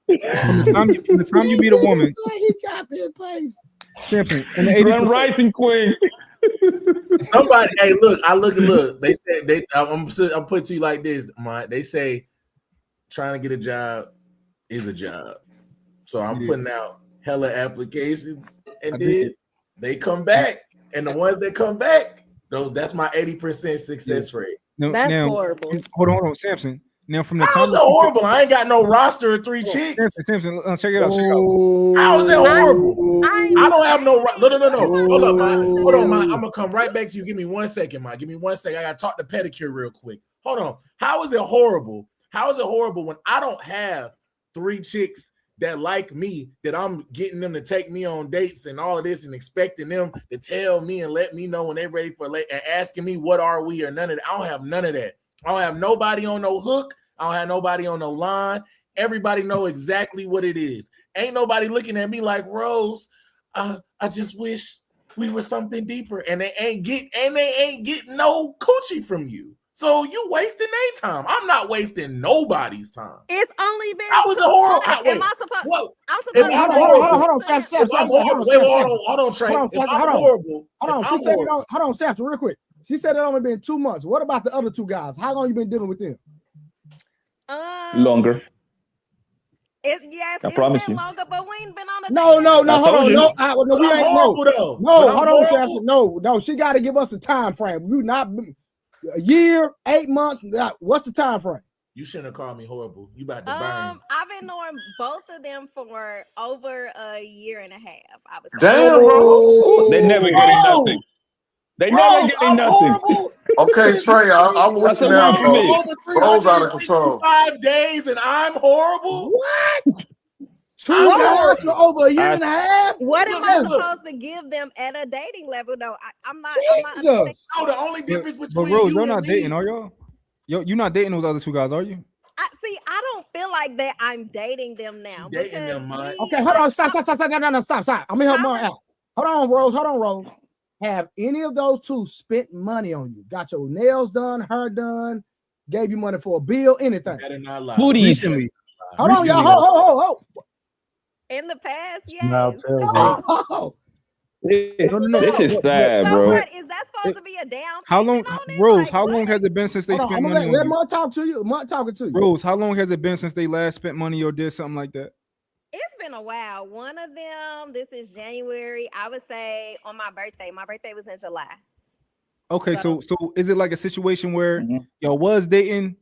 From the time you meet a woman, he copy and paste. Samson, Grand Rising Queen. Somebody, hey, look. They said I'm put to you like this, Mike. They say trying to get a job is a job. So I'm putting out hella applications, and then they come back, and the ones that come back, that's my 80% success rate. That's horrible. Hold on, Samson. Now from the How time is it horrible? I ain't got no roster of 3 chicks. Samson, check it out. How is it horrible? I don't have no. No. Hold on, man. I'm gonna come right back to you. Give me 1 second, Mike. Give me 1 second. I gotta talk to pedicure real quick. Hold on. How is it horrible? How is it horrible when I don't have 3 chicks that like me, that I'm getting them to take me on dates and all of this, and expecting them to tell me and let me know when they're ready for late, and asking me what are we or none of that. I don't have none of that. I don't have nobody on no hook. I don't have nobody on no line. Everybody know exactly what it is. Ain't nobody looking at me like, Rose, I just wish we were something deeper. And they ain't getting no coochie from you. So you wasting their time. I'm not wasting nobody's time. It's only been. How was it horrible? Am I supposed? What? I'm supposed. Hold on, Sam. Hold on, Trey. Hold on, Sam, real quick. She said it only been 2 months. What about the other 2 guys? How long you been dealing with them? Longer. It's been longer, but we ain't been on a No, hold on. We ain't hold on, Samson. No, she got to give us a time frame. You not a year, 8 months. What's the time frame? You shouldn't have called me horrible. You about to burn. I've been knowing both of them for over a year and a half. I was Damn, bro. They never getting nothing. They never getting nothing. Okay, Trey, I'm with you now, bro. Bro's out of control. 5 days and I'm horrible. What? 2 guys for over a year and a half? What am I supposed to give them at a dating level, though? I'm not. Jesus. No, the only difference between Rose, you you're not and dating, me. are y'all? You're not dating those other 2 guys, are you? I don't feel like that I'm dating them now. Dating them, Mike. Okay, hold on. Stop. No, stop. I'm gonna help Mom out. Hold on, Rose. Have any of those 2 spent money on you? Got your nails done, hair done, gave you money for a bill, anything? Better not lie. Recently. Hold on, y'all. Hold. In the past, yes. No. This is sad, So bro. what, is that supposed to be a down? How long, Rose? How long has it been since they spent money on Let you? Mom talk to you. Mom talking to you. Rose, how long has it been since they last spent money or did something like that? It's been a while. One of them, this is January. I would say on my birthday. My birthday was in July. Okay, so is it like a situation where y'all was dating,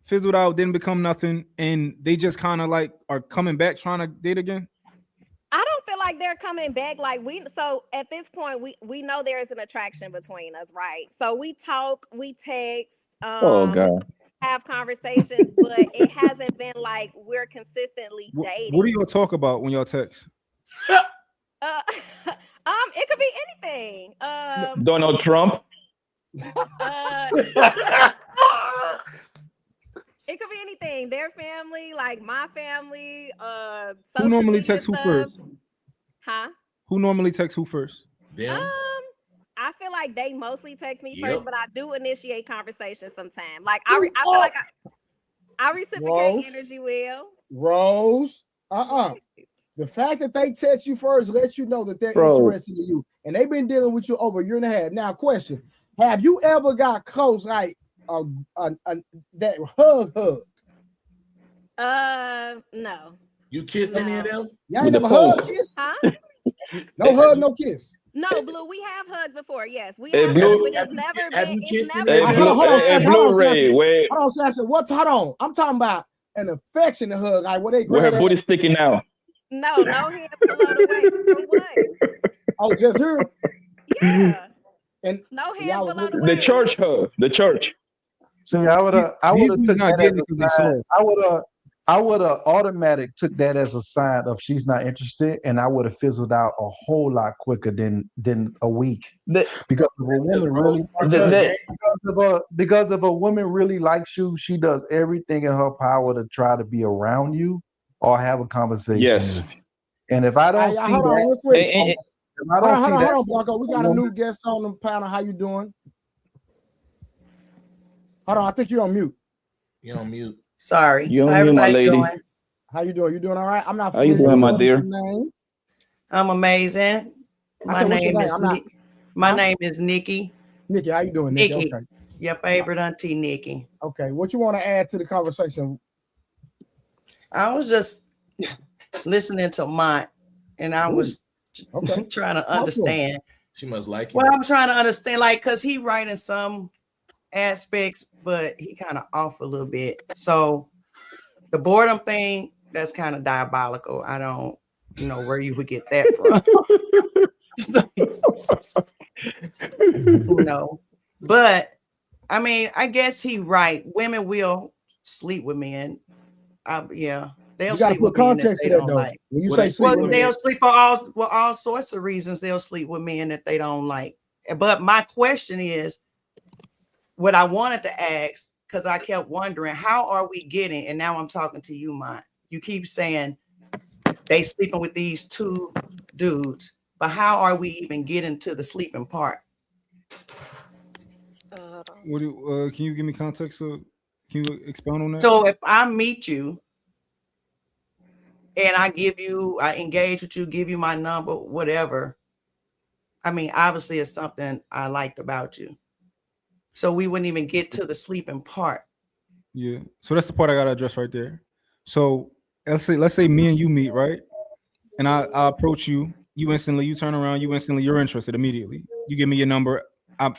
fizzled out, didn't become nothing, and they just kind of like are coming back trying to date again? I don't feel like they're coming back. So at this point, we know there is an attraction between us, right? So we talk, we text, Oh God. have conversations, but it hasn't been like we're consistently dating. What do y'all talk about when y'all text? It could be anything. Donald Trump. It could be anything. Their family, like my family. Who normally texts who first? Huh? Who normally texts who first? Them. I feel like they mostly text me first, but I do initiate conversation sometimes. Like I feel like I reciprocate energy well. Rose, the fact that they text you first lets you know that they're interested in you, and they've been dealing with you over a year and a half. Now, question: have you ever got close, like that hug? No. You kissed any of them? Y'all ain't never hug, kiss? Huh? No hug, no kiss. No, Blue, we have hugged before. Yes, we Hey, have Blue. hugged, but it's never been. It's never Hey, been. Blue, Hold on, hey, Samson. Hold on, Blu-ray, Samson. where Hold on, Samson. Hold on. I'm talking about an affectionate hug. Like where they her grab that. booty sticking out. No hands below the waist. For what? Oh, just here. Yeah. And No hands y'all was below the The waist. church hug. The church. See, I would have These took dudes not that getting as it because a they sign. soft. I would have automatic took that as a sign of she's not interested, and I would have fizzled out a whole lot quicker than a week. Because if a woman really because if a woman really likes you, she does everything in her power to try to be around you or have a conversation Yes. with you. And if I don't Hey, see hold on, that, real quick. Hey, Hold on, Blanco. We got a new guest on the panel. How you doing? Hold on, I think you're on mute. You're on mute. Sorry. You How on mute, my everybody lady. doing? How you doing? You doing all right? I'm not How you familiar doing, with my dear? your name. I'm amazing. I said, what's your name? I'm not. My name is Nikki. Nikki, how you doing, Nikki? Nikki. Okay. Your favorite auntie, Nikki. Okay. What you want to add to the conversation? I was just listening to Mont, and I was trying to understand. She must like you. Well, I'm trying to understand, like, because he right in some aspects, but he kind of off a little bit. So the boredom thing, that's kind of diabolical. I don't know where you would get that from. No. But I mean, I guess he right. Women will sleep with men. Yeah. They'll You got to sleep put with men context that to they that, don't though. like. When you say sleep Well, with they'll men, sleep for all sorts of reasons. They'll sleep with men that they don't like. But my question is, what I wanted to ask, because I kept wondering, how are we getting, and now I'm talking to you, Mont. You keep saying they sleeping with these two dudes, but how are we even getting to the sleeping part? What can you give me context? Can you expound on that? So if I meet you and I engage with you, give you my number, whatever, I mean, obviously it's something I liked about you. So we wouldn't even get to the sleeping part. Yeah. So that's the part I gotta address right there. So let's say me and you meet, right? And I approach you, you turn around, you're interested immediately. You give me your number. I'm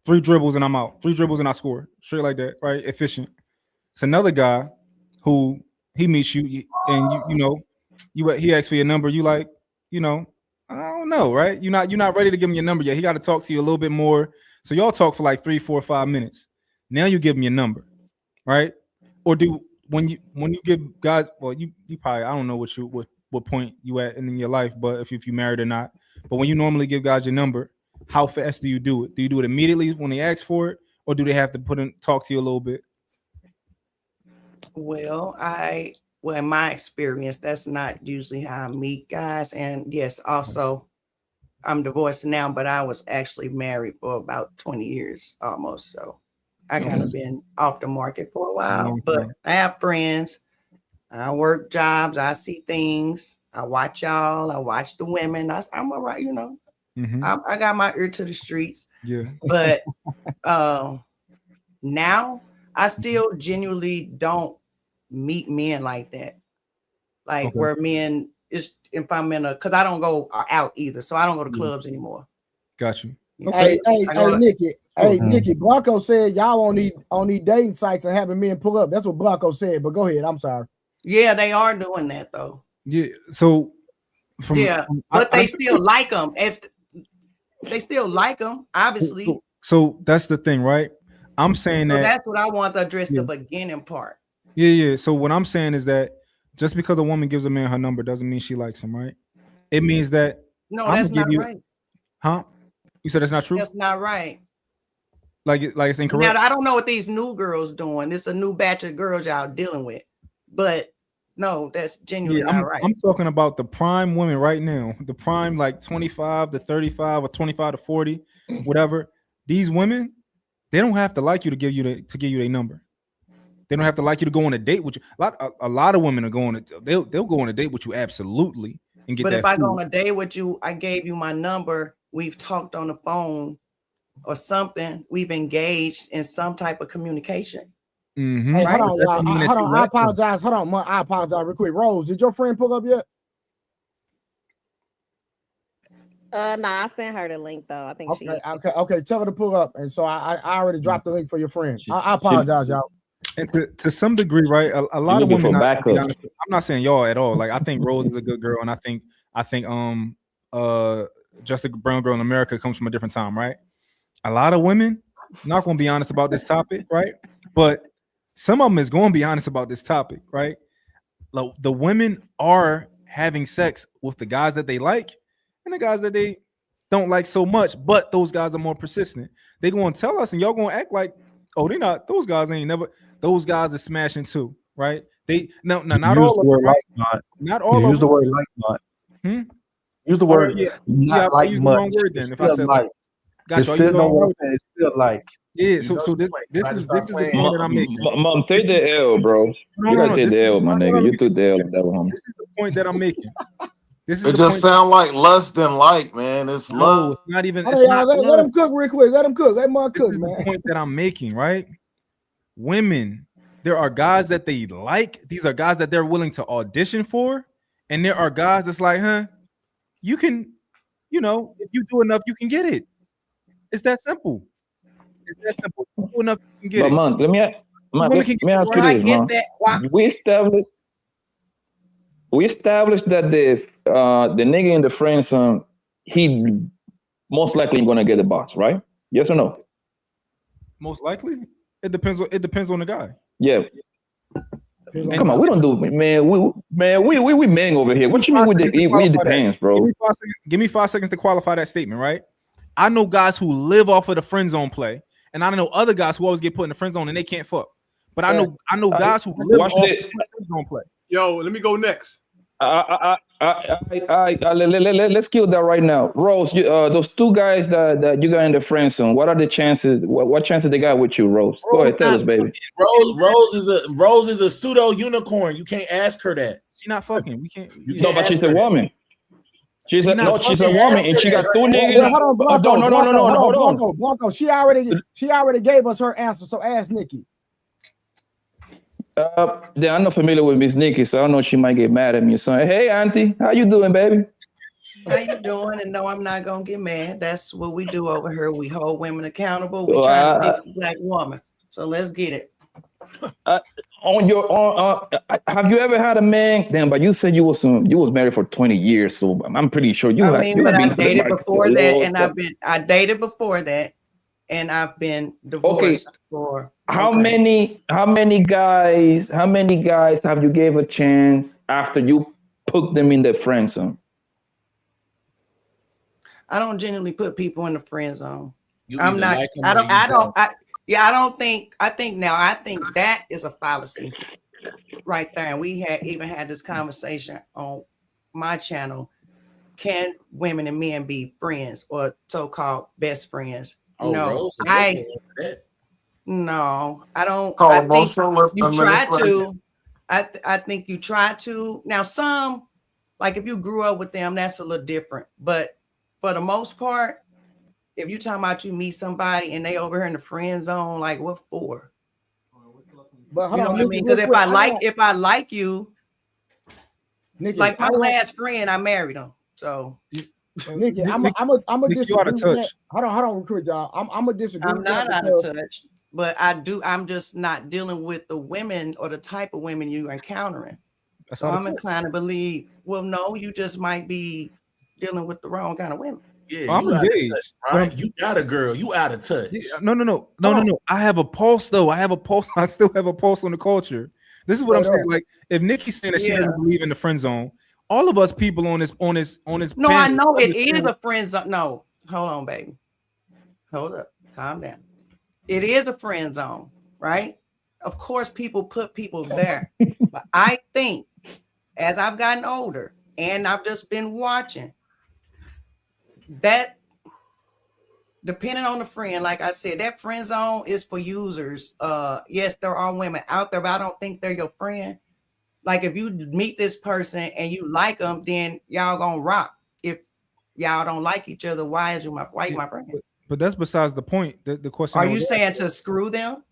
3 dribbles and I'm out. 3 dribbles and I score. Straight like that, right? Efficient. It's another guy who he meets you and he asks for your number. You like, I don't know, right? You're not ready to give him your number yet. He got to talk to you a little bit more. So y'all talk for like 3, 4, 5 minutes. Now you give him your number, right? Or when you give guys, well, you probably, I don't know what point you at in your life, but if you married or not. But when you normally give guys your number, how fast do you do it? Do you do it immediately when they ask for it, or do they have to talk to you a little bit? Well, in my experience, that's not usually how I meet guys. And yes, also I'm divorced now, but I was actually married for about 20 years almost. So I kind of been off the market for a while, but I have friends. I work jobs. I see things. I watch y'all. I watch the women. I'm all right, I got my ear to the streets. Yeah. But now I still genuinely don't meet men like that. Like where men is, if I'm because I don't go out either. So I don't go to clubs anymore. Got you. Okay. Hey, Nikki. Hey, Nikki, Blanco said y'all on these dating sites and having men pull up. That's what Blanco said, but go ahead. I'm sorry. Yeah, they are doing that though. Yeah. So but they still like them. If they still like them, obviously. So that's the thing, right? I'm saying that's what I want to address the beginning part. Yeah. So what I'm saying is that just because a woman gives a man her number doesn't mean she likes him, right? It means that that's not right. Huh? You said that's not true? That's not right. Like it's incorrect. Now I don't know what these new girls doing. It's a new batch of girls y'all dealing with, but no, that's genuinely not right. I'm talking about the prime women right now. The prime, like 25 to 35 or 25 to 40, whatever. These women, they don't have to like you to give you their number. They don't have to like you to go on a date with you. A lot of women are going to they'll go on a date with you absolutely and get. But if I go on a date with you, I gave you my number. We've talked on the phone or something. We've engaged in some type of communication. Mm-hmm. Hey, hold on, y'all. Hold on. I apologize. Hold on, I apologize real quick. Rose, did your friend pull up yet? No, I sent her the link though. I think Okay. Tell her to pull up. And so I already dropped the link for your friend. I apologize, y'all. And to some degree, right? A lot of women. I'm not saying y'all at all. Like I think Rose is a good girl, and I think just a brown girl in America comes from a different time, right? A lot of women not going to be honest about this topic, right? But some of them is going to be honest about this topic, right? Like, the women are having sex with the guys that they like and the guys that they don't like so much, but those guys are more persistent. They're going to tell us, and y'all going to act like, oh, they're not. Those guys ain't never. Those guys are smashing too, right? They not all of them. Right? Not all of them. Use the word like not. Use the word not like much. Wrong word then. If I said like, gotcha. Still know what I'm saying. It's still like. Yeah. So this is the point that I'm making. Mom, take the L, bro. You gotta take the L, my nigga. You took the L on that one. This is the point that I'm making. It just sound like less than like, man. It's love. It's not even. Let him cook real quick. Let him cook. Let Mark cook, man. The point that I'm making, right? Women, there are guys that they like. These are guys that they're willing to audition for, and there are guys that's like, you can, if you do enough, you can get it. It's that simple. It's that simple. If you do enough, you can get it. But man, let me ask you this, man. We established that the nigga in the friend zone, he most likely gonna get the box, right? Yes or no? Most likely, it depends on the guy. Yeah. Come on, we don't do it, man. We men over here. What you mean we depends, bro? Give me 5 seconds to qualify that statement, right? I know guys who live off of the friend zone play, and I know other guys who always get put in the friend zone and they can't fuck. But I know guys who live off the friend zone play. Yo, let me go next. Let's kill that right now. Rose, those two guys that you got in the friend zone, what are the chances? What chances they got with you, Rose? Go ahead, tell us, baby. Rose is a pseudo unicorn. You can't ask her that. She's not fucking. We can't. No, but she's a woman. She's a woman, and she got two niggas. Hold on, Blanco. She already gave us her answer. So ask Nikki. I'm not familiar with Miss Nikki, so I don't know if she might get mad at me. So, hey, Auntie, how you doing, baby? How you doing? And no, I'm not gonna get mad. That's what we do over here. We hold women accountable. We try to pick a black woman. So let's get it. Have you ever had a man? Damn, but you said you was married for 20 years, so I'm pretty sure you. I dated before that, and I dated before that, and I've been divorced for. How many guys have you gave a chance after you put them in the friend zone? I don't generally put people in the friend zone. I think that is a fallacy right there. And we had even had this conversation on my channel. Can women and men be friends or so-called best friends? No, I don't. I think you try to. I think you try to. Now, some, like if you grew up with them, that's a little different. But for the most part, if you're talking about you meet somebody and they over here in the friend zone, like what for? But you know what I mean? Because if I like you, Nikki, like my last friend, I married him. So Nikki, I'm a disagree. Hold on, recruit y'all. I'm a disagree. I'm not out of touch, but I'm just not dealing with the women or the type of women you're encountering. So I'm inclined to believe, well, no, you just might be dealing with the wrong kind of women. Yeah, I'm engaged. Right? You got a girl. You out of touch. Yeah, no. I have a pulse though. I still have a pulse on the culture. This is what I'm saying. Like, if Nikki's saying that she doesn't believe in the friend zone, all of us people on this. No, I know it is a friend zone. No, hold on, baby. Hold up. Calm down. It is a friend zone, right? Of course, people put people there. But I think as I've gotten older and I've just been watching, that depending on the friend, like I said, that friend zone is for users. Yes, there are women out there, but I don't think they're your friend. Like if you meet this person and you like them, then y'all gonna rock. If y'all don't like each other, why you my friend? But that's besides the point. The question. Are you saying to screw them?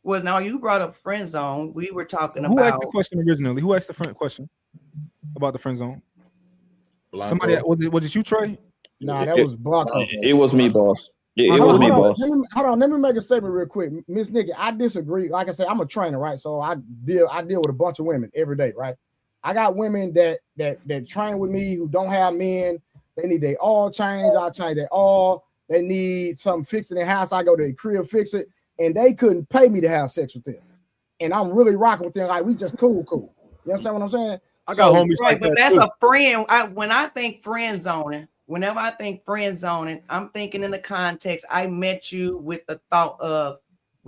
Well, no, you brought up friend zone. We were talking about. Who asked the question originally? Who asked the question about the friend zone? Blanco. Somebody was it you, Trey? Nah, that was Blanco. It was me, boss. It was me, boss. Hold on. Let me make a statement real quick, Miss Nikki. I disagree. Like I said, I'm a trainer, right? So I deal with a bunch of women every day, right? I got women that train with me who don't have men. They need their all changed. I change their all. They need something fixed in their house. I go to their crib, fix it, and they couldn't pay me to have sex with them. And I'm really rocking with them. Like, we just cool. You understand what I'm saying? I got homies like but that that's too. a friend. When I think friend zoning, whenever I think friend zoning, I'm thinking in the context, I met you with the thought of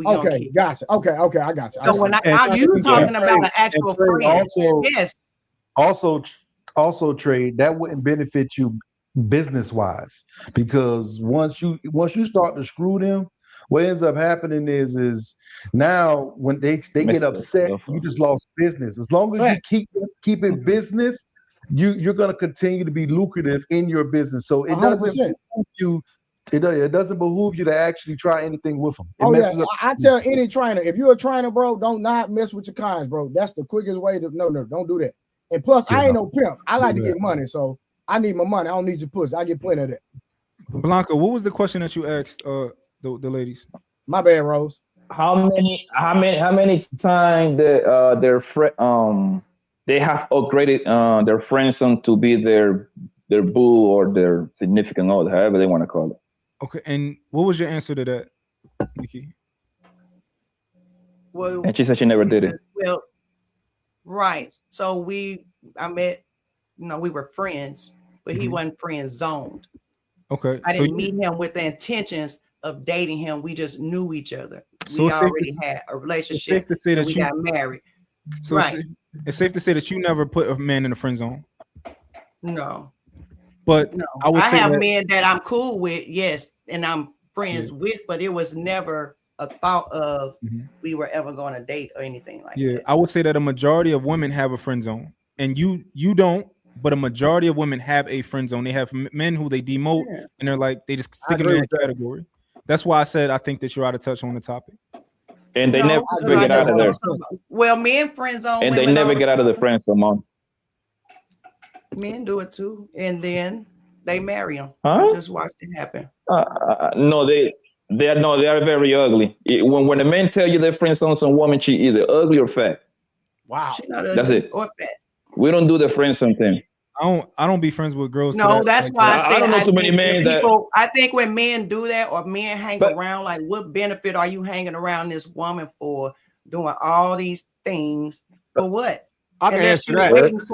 okay, gotcha. Okay, I got you. So when you talking about an actual friend, yes. Also, trade that wouldn't benefit you business wise, because once you start to screw them, what ends up happening is now when they get upset, you just lost business. As long as you keep it business, you're going to continue to be lucrative in your business. So it doesn't behoove you. It doesn't behoove you to actually try anything with them. I tell any trainer, if you're a trainer, bro, don't not mess with your clients, bro. That's the quickest way to no, don't do that. And plus, I ain't no pimp. I like to get money, so I need my money. I don't need your pussy. I get plenty of that. Blanca, what was the question that you asked the ladies? My bad, Rose. How many times their friend they have upgraded their friend zone to be their boo or their significant other, however they want to call it. Okay, and what was your answer to that, Nikki? Well, and she said she never did it. Well, right. So I met, we were friends, but he wasn't friend zoned. Okay. I didn't meet him with the intentions of dating him. We just knew each other. So we already had a relationship. It's safe to say that we got married. So right. It's safe to say that you never put a man in the friend zone. No. But no, I have men that I'm cool with, yes, and I'm friends with, but it was never a thought of we were ever going to date or anything like that. I would say that a majority of women have a friend zone, and you don't, but a majority of women have a friend zone. They have men who they demote, and they're like, they just stick them in that category. That's why I said I think that you're out of touch on the topic. And they never get out of there. Well, men friend zone, and they never get out of the friend zone, Mom. Men do it too, and then they marry them. Huh? I just watched it happen. No, they are very ugly. When a man tell you their friend zone some woman, she either ugly or fat. Wow, that's it. Or fat. We don't do the friend zone thing. I don't be friends with girls. No, that's why I said I don't know too many men that. I think when men do that or men hang around, like, what benefit are you hanging around this woman for, doing all these things for what? I can answer that.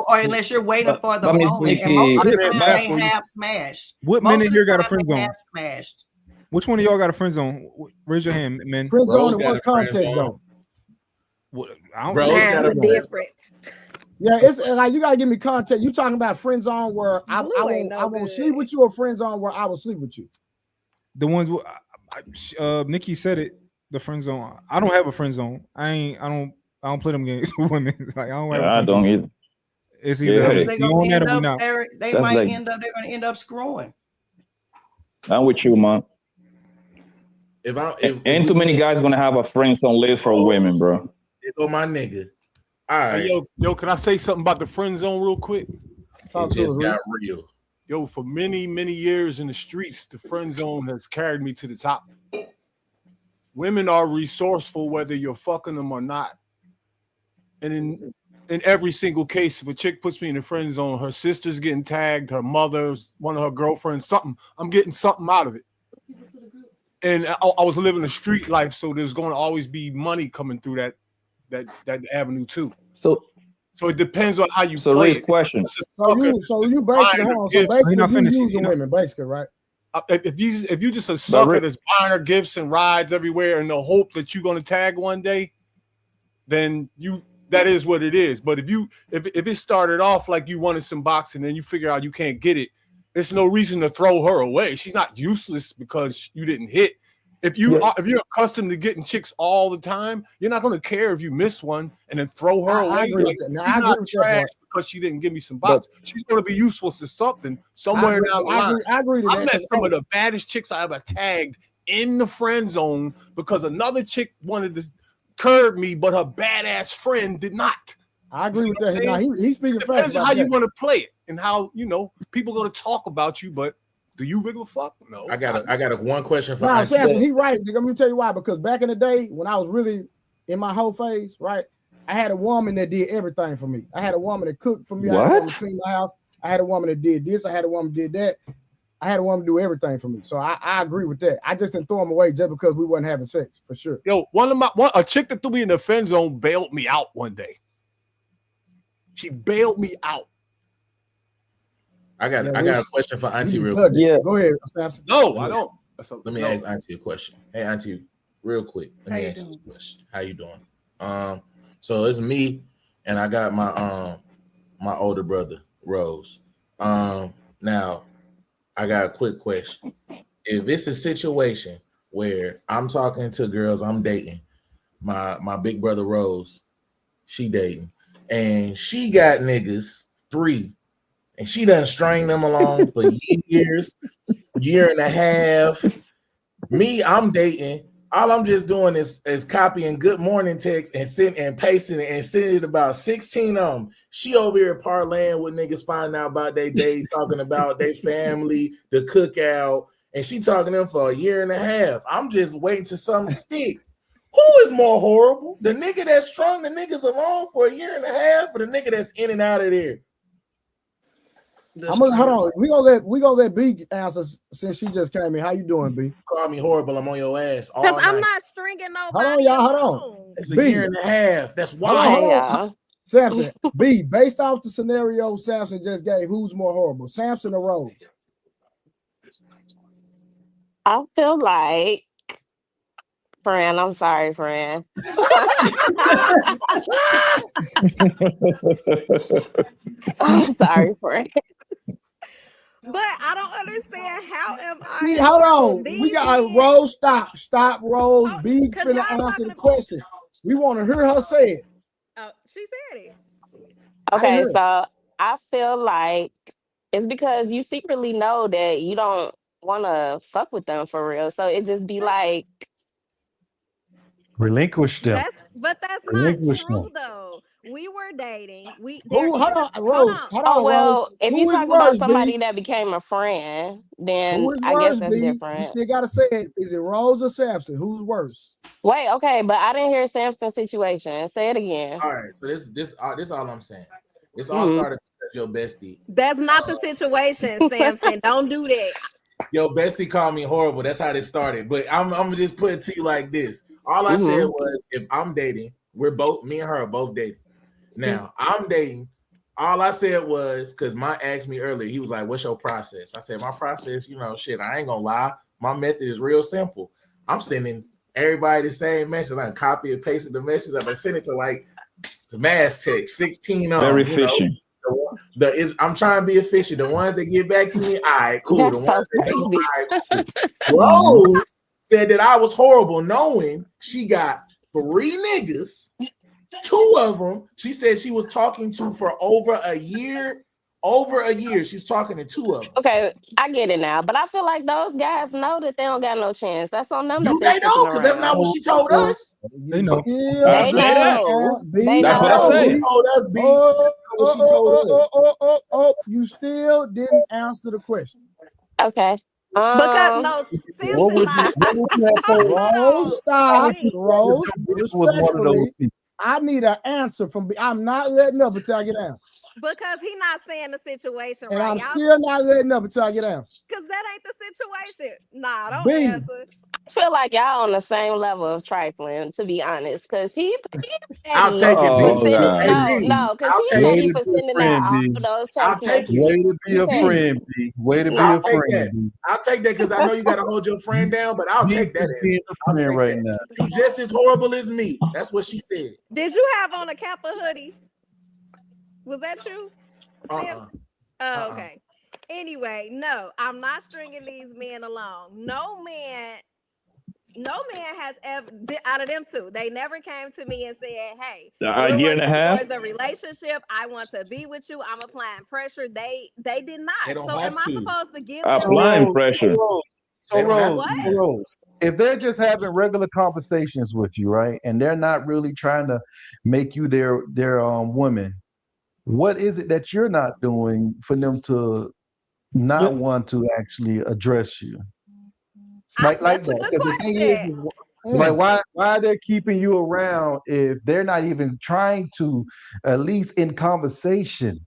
Unless you're waiting for the moment. And most of the time they have smashed. What men in here got a friend zone? Smashed. Which one of y'all got a friend zone? Raise your hand, men. Friend zone in what context, though? I don't know. That's the difference. Yeah, it's like you gotta give me context. You talking about friend zone where I won't sleep with you, or friend zone where I will sleep with you? The ones Nikki said it. The friend zone. I don't have a friend zone. I don't play them games with women. Like I don't either. It's either they're gonna end up, they're gonna end up screwing. I'm with you, man. Ain't too many guys gonna have a friend zone list for women, bro. Oh, my nigga. All right. Hey, yo, can I say something about the friend zone real quick? It just got real. Yo, for many, many years in the streets, the friend zone has carried me to the top. Women are resourceful whether you're fucking them or not. And in every single case, if a chick puts me in the friend zone, her sister's getting tagged, her mother's, one of her girlfriends, something, I'm getting something out of it. And I was living a street life, so there's going to always be money coming through that avenue too. So it depends on how you play it. Question. So you basically you using women, basically, right? If you just a sucker that's buying her gifts and rides everywhere in the hope that you're gonna tag one day, then that is what it is. But if it started off like you wanted some boxing and then you figure out you can't get it, there's no reason to throw her away. She's not useless because you didn't hit. If you're accustomed to getting chicks all the time, you're not going to care if you miss one and then throw her away. Like, she's not trash because she didn't give me some box. She's going to be useful to something somewhere down the line. I agree to that. I met some of the baddest chicks I ever tagged in the friend zone because another chick wanted to curb me, but her badass friend did not. I agree with that. Now, he's speaking facts. Depends on how you want to play it and how people are going to talk about you, but Do you give a fuck? No. I got a one question for Now, Samson, he right. Let me tell you why. Because back in the day, when I was really in my whole phase, right, I had a woman that did everything for me. I had a woman that cooked for me. I had a woman to clean my house. I had a woman that did this. I had a woman that did that. I had a woman do everything for me. So I agree with that. I just didn't throw them away just because we wasn't having sex, for sure. Yo, a chick that threw me in the friend zone bailed me out one day. She bailed me out. I got a question for Auntie real quick. Yeah. Go ahead, Samson. No, I don't. Let me ask Auntie a question. Hey, Auntie, real quick. Let me ask you a question. How you doing? So it's me, and I got my my older brother, Rose. Now I got a quick question. If it's a situation where I'm talking to girls I'm dating, my big brother Rose, she dating, and she got niggas 3, and she done string them along for years, year and a half. Me, I'm dating. All I'm just doing is copying good morning text and sending and pasting it and sending it about 16 of them. She over here parlaying with niggas, finding out about their day, talking about their family, the cookout, and she talking to them for a year and a half. I'm just waiting to something stick. Who is more horrible? The nigga that strung the niggas along for a year and a half, or the nigga that's in and out of there? Hold on. We gonna let B answer since she just came in. How you doing, B? Call me horrible. I'm on your ass. Because I'm not stringing nobody. Hold on, y'all. Hold on. It's a year and a half. That's wild. Hold on. Samson, B, based off the scenario Samson just gave, who's more horrible, Samson or Rose? I feel like, friend, I'm sorry, friend. I'm sorry, friend. But I don't understand how am I? See, hold on. We got Rose. Stop, Rose. B finna answer the question. We want to hear her say it. Oh, she said it. Okay, so I feel like it's because you secretly know that you don't want to fuck with them for real. So it just be like, relinquish them. But that's not true though. We were dating. Hold on, Rose. Hold on, well, Rose. if you talk about somebody that became a friend, then I guess that's different. You still gotta say it. Is it Rose or Samson? Who's worse? Wait, okay, but I didn't hear Samson's situation. Say it again. All right, so this all I'm saying. This all started because your bestie. That's not the situation, Samson. Don't do that. Your bestie called me horrible. That's how this started. But I'm gonna just put it to you like this. All I said was, if I'm dating, me and her are both dating. Now I'm dating. All I said was, because my asked me earlier, he was like, "What's your process?" I said, "My process, shit. I ain't gonna lie. My method is real simple. I'm sending everybody the same message. I copy and paste the message. I've been sending it to like the mass text, 16 of them. Very efficient. I'm trying to be efficient. The ones that get back to me, all right, cool. The ones that don't, all right, cool. Rose said that I was horrible, knowing she got 3 niggas. 2 of them, she said she was talking to for over a year. She's talking to 2 of them. Okay, I get it now, but I feel like those guys know that they don't got no chance. That's on them. Do they know? Because that's not what she told us. They know. They know. They That's what I said. She told us, B. You still didn't answer the question. Okay. Because Rose, stop. Rose, respectfully, I need an answer from B. I'm not letting up until I get an answer. Because he's not saying the situation and right. I'm still not letting up until I get an answer. Because that ain't the situation. Nah, don't B. answer. I feel like y'all on the same level of trifling, to be honest. Because he I'll take it, B. No, because he petty for sending out all those text messages. Way to be a friend, B. Way to be a friend. I'll take that because I know you got to hold your friend down, but I'll take that as friend right now. You're just as horrible as me. That's what she said. Did you have on a Kappa hoodie? Was that you? Oh, okay. Anyway, no, I'm not stringing these men along. No man has ever, out of them 2, they never came to me and said, "Hey, a year and a half towards a relationship. I want to be with you. I'm applying pressure." They did not. They don't so have am I to. supposed to give applying pressure? So Rose, if they're just having regular conversations with you, right, and they're not really trying to make you their woman, what is it that you're not doing for them to not want to actually address you. Like that. Because the thing is, like why they're keeping you around if they're not even trying to, at least in conversation,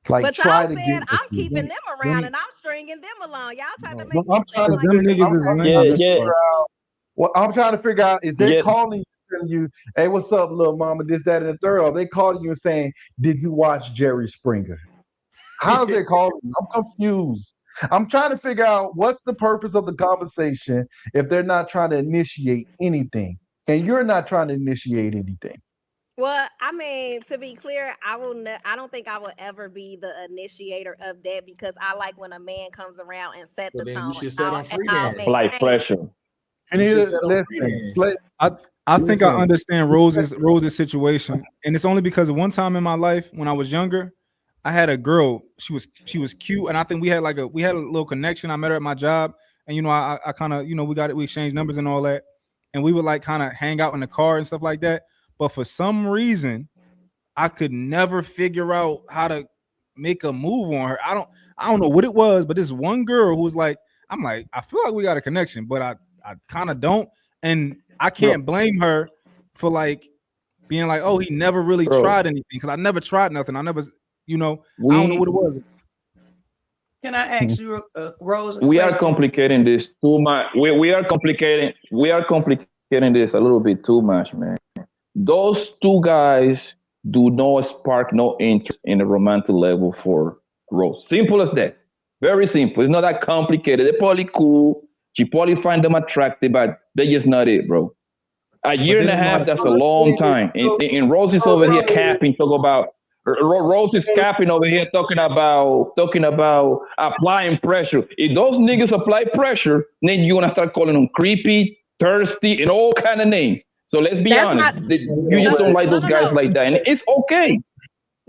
like but try y'all to said get with I'm you. keeping them around and I'm stringing them along. Y'all trying to make I'm me trying seem to like figure, Yeah. well, I'm trying to figure out, is they Yeah. calling you, telling you, hey, what's up, little mama, this, that, and the third? Or are they calling you and saying, did you watch Jerry Springer? How's they calling you? I'm confused. I'm trying to figure out what's the purpose of the conversation if they're not trying to initiate anything. And you're not trying to initiate anything. Well, I mean, to be clear, I don't think I will ever be the initiator of that because I like when a man comes around and set Well, the then tone. you should set on free I'll dance. Apply maintain. pressure. And You should here, set on free listen, dance. I think I listen. understand Rose's situation, and it's only because one time in my life when I was younger, I had a girl. She was cute, and I think we had a little connection. I met her at my job, and I kind of we exchanged numbers and all that, and we would like kind of hang out in the car and stuff like that. But for some reason, I could never figure out how to make a move on her. I don't know what it was, but this one girl who was like, I'm like, I feel like we got a connection, but I kind of don't, and I can't blame her for like being like, oh, he never really tried anything because I never tried nothing. I never, I don't know what it was. Can I ask you, Rose, a We question? are complicating this too much. We are complicating this a little bit too much, man. Those two guys do not spark no interest in the romantic level for Rose. Simple as that. Very simple. It's not that complicated. They're probably cool. She probably find them attractive, but they're just not it, bro. A year and a half, that's a long time. And Rose is over here capping, Rose is capping over here talking about applying pressure. If those niggas apply pressure, then you're gonna start calling them creepy, thirsty, and all kind of names. So let's be honest. You just don't like those guys like that. And it's okay.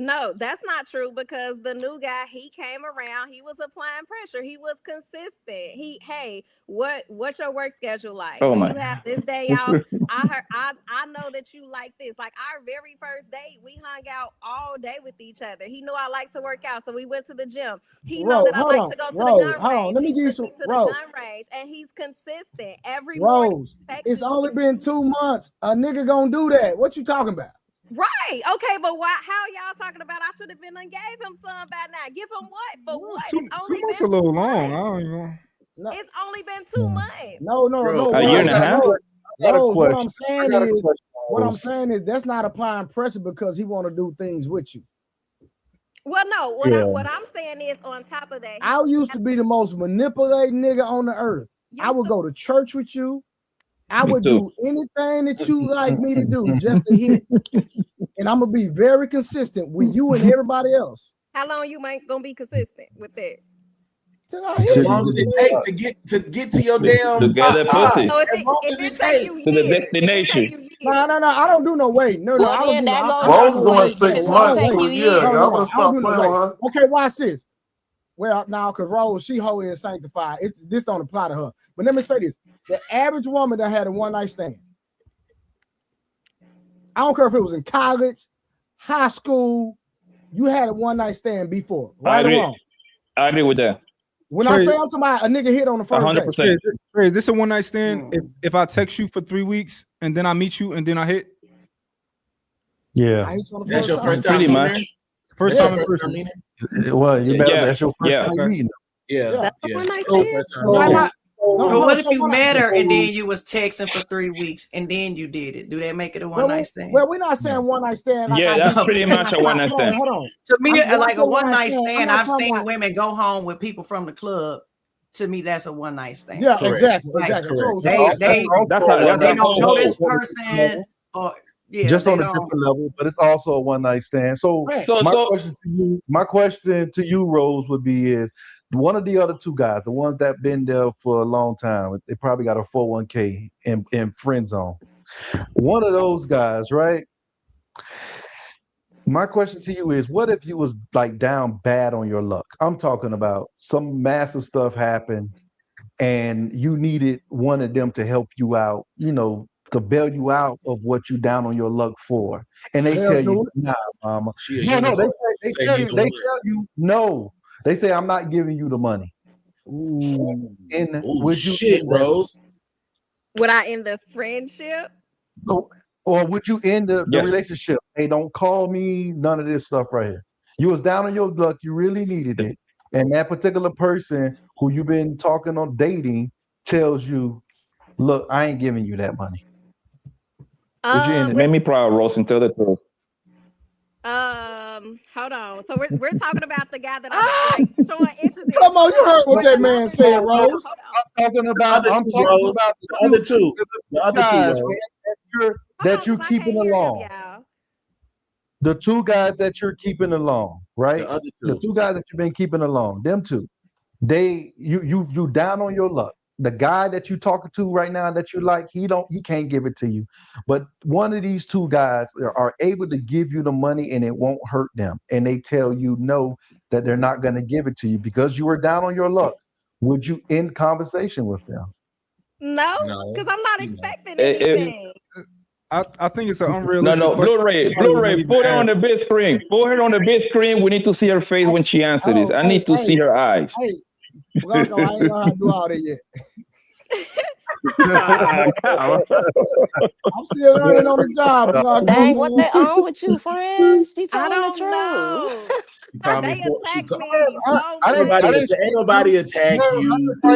No, that's not true because the new guy, he came around, he was applying pressure, he was consistent. Hey, what's your work schedule like? Oh Do my. you have this day off? I know that you like this. Like our very first date, we hung out all day with each other. He knew I like to work out, so we went to the gym. He know that I like to go to the gun range. Let me give you some to the gun range, and he's consistent every Rose, morning. it's only been 2 months. A nigga gonna do that. What you talking about? Right. Okay, but why? How y'all talking about? I should have been and gave him some by now. Give him what for what? It's only been a little long. I don't even know. It's only been 2 months. No. A year and a half. Rose, what I'm saying is that's not applying pressure because he want to do things with you. Well, no. What I'm saying is, on top of that, I used to be the most manipulating nigga on the earth. I would go to church with you. I would do anything that you like me to do just to hit. And I'm gonna be very consistent with you and everybody else. How long you gonna be consistent with that? As long as it takes to get to your damn to get that pussy. So as long as it takes to the destination. No. I don't do no wait. No. Well, I don't then do that no. goes Rose doing 6 months to a year. Y'all gonna stop playing with her. Okay, watch this. Well, now, because Rose, she holy and sanctified. This don't apply to her. But let me say this. The average woman that had a one-night stand, I don't care if it was in college, high school, you had a one-night stand before. Right or wrong? I agree with that. When I say I'm talking about a nigga hit on the first 100%. Is this a one-night stand if I text you for 3 weeks and then I meet you and then I hit? Yeah. That's your first time pretty much. First time in person. Well, you better. That's your first time meeting. Yeah. That's one night So what if you met her and then you was texting for 3 weeks and then you did it? Do that make it a one night stand? Well, we're not saying one night stand. Like that's pretty much a one night stand. Hold on. To me, like a one night stand, I've seen women go home with people from the club. To me, that's a one night stand. Yeah, exactly. So they don't know this person, or just on a different level, but it's also a one night stand. So my question to you, Rose, would be: is one of the other two guys, the ones that been there for a long time, they probably got a 401k in friend zone. One of those guys, right? My question to you is, what if you was like down bad on your luck? I'm talking about some massive stuff happened and you needed one of them to help you out, to bail you out of what you down on your luck for. And they tell you, nah, mama. They tell you, no. They say I'm not giving you the money. Ooh. And Ooh, would you shit, end that? Rose? Would I end the friendship? Or would you end the Yes. relationship? Hey, don't call me, none of this stuff right here. You was down on your luck, you really needed it. And that particular person who you've been talking on dating tells you, look, I ain't giving you that money. Would you end it? Make me proud, Rose, and tell the truth. Hold on. So we're talking about the guy that I'm like showing interest in. Come on, you heard what that man said, Rose. I'm talking about The other two, guys Rose. that you're keeping along. The two guys that you're keeping along, right? The other two. The two guys that you've been keeping along, them two. You down on your luck. The guy that you talking to right now that you like, he can't give it to you. But one of these two guys are able to give you the money and it won't hurt them. And they tell you no, that they're not going to give it to you because you were down on your luck. Would you end conversation with them? No, because I'm not expecting anything. I think it's an unrealistic No, question. Blu-ray, put her on the big screen. Put her on the big screen. We need to see her face when she answers this. I need to see her eyes. Hey, Blanco, I ain't know how to do all that yet. I'm still learning on the job, Blanco. Dang, what they on with you, friend? She told the truth. Know. They attacked me. Ain't nobody attack you. I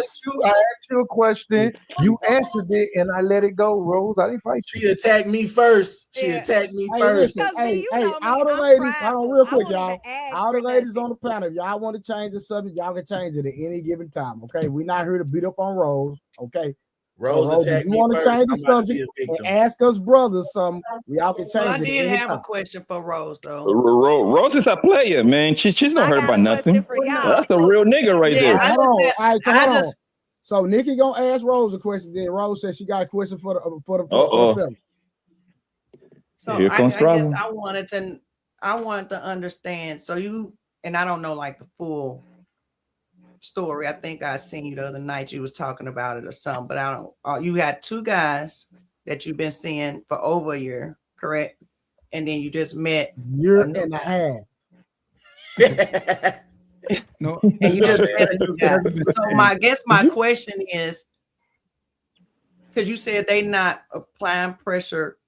asked you a question. You answered it, and I let it go, Rose. I didn't fight you. She attacked me first. She attacked me first. Listen, hey, all the ladies, hold on real quick, y'all. All the ladies on the panel, if y'all want to change the subject, y'all can change it at any given time. Okay, we're not here to beat up on Rose. Okay. Rose, if you want to change the subject and ask us brothers something, we all can change it. I did have a question for Rose though. Rose is a player, man. She's not hurt by nothing. That's a real nigga right there. Hold on. All right, so hold on. So Nikki gonna ask Rose a question. Then Rose says she got a question for the film. So I guess I wanted to understand. So you and I don't know like the full story. I think I seen you the other night. You was talking about it or something, but I don't. You had two guys that you've been seeing for over a year, correct? And then you just met year and a half. No, and you just met a new guy. So my question is, because you said they not applying pressure,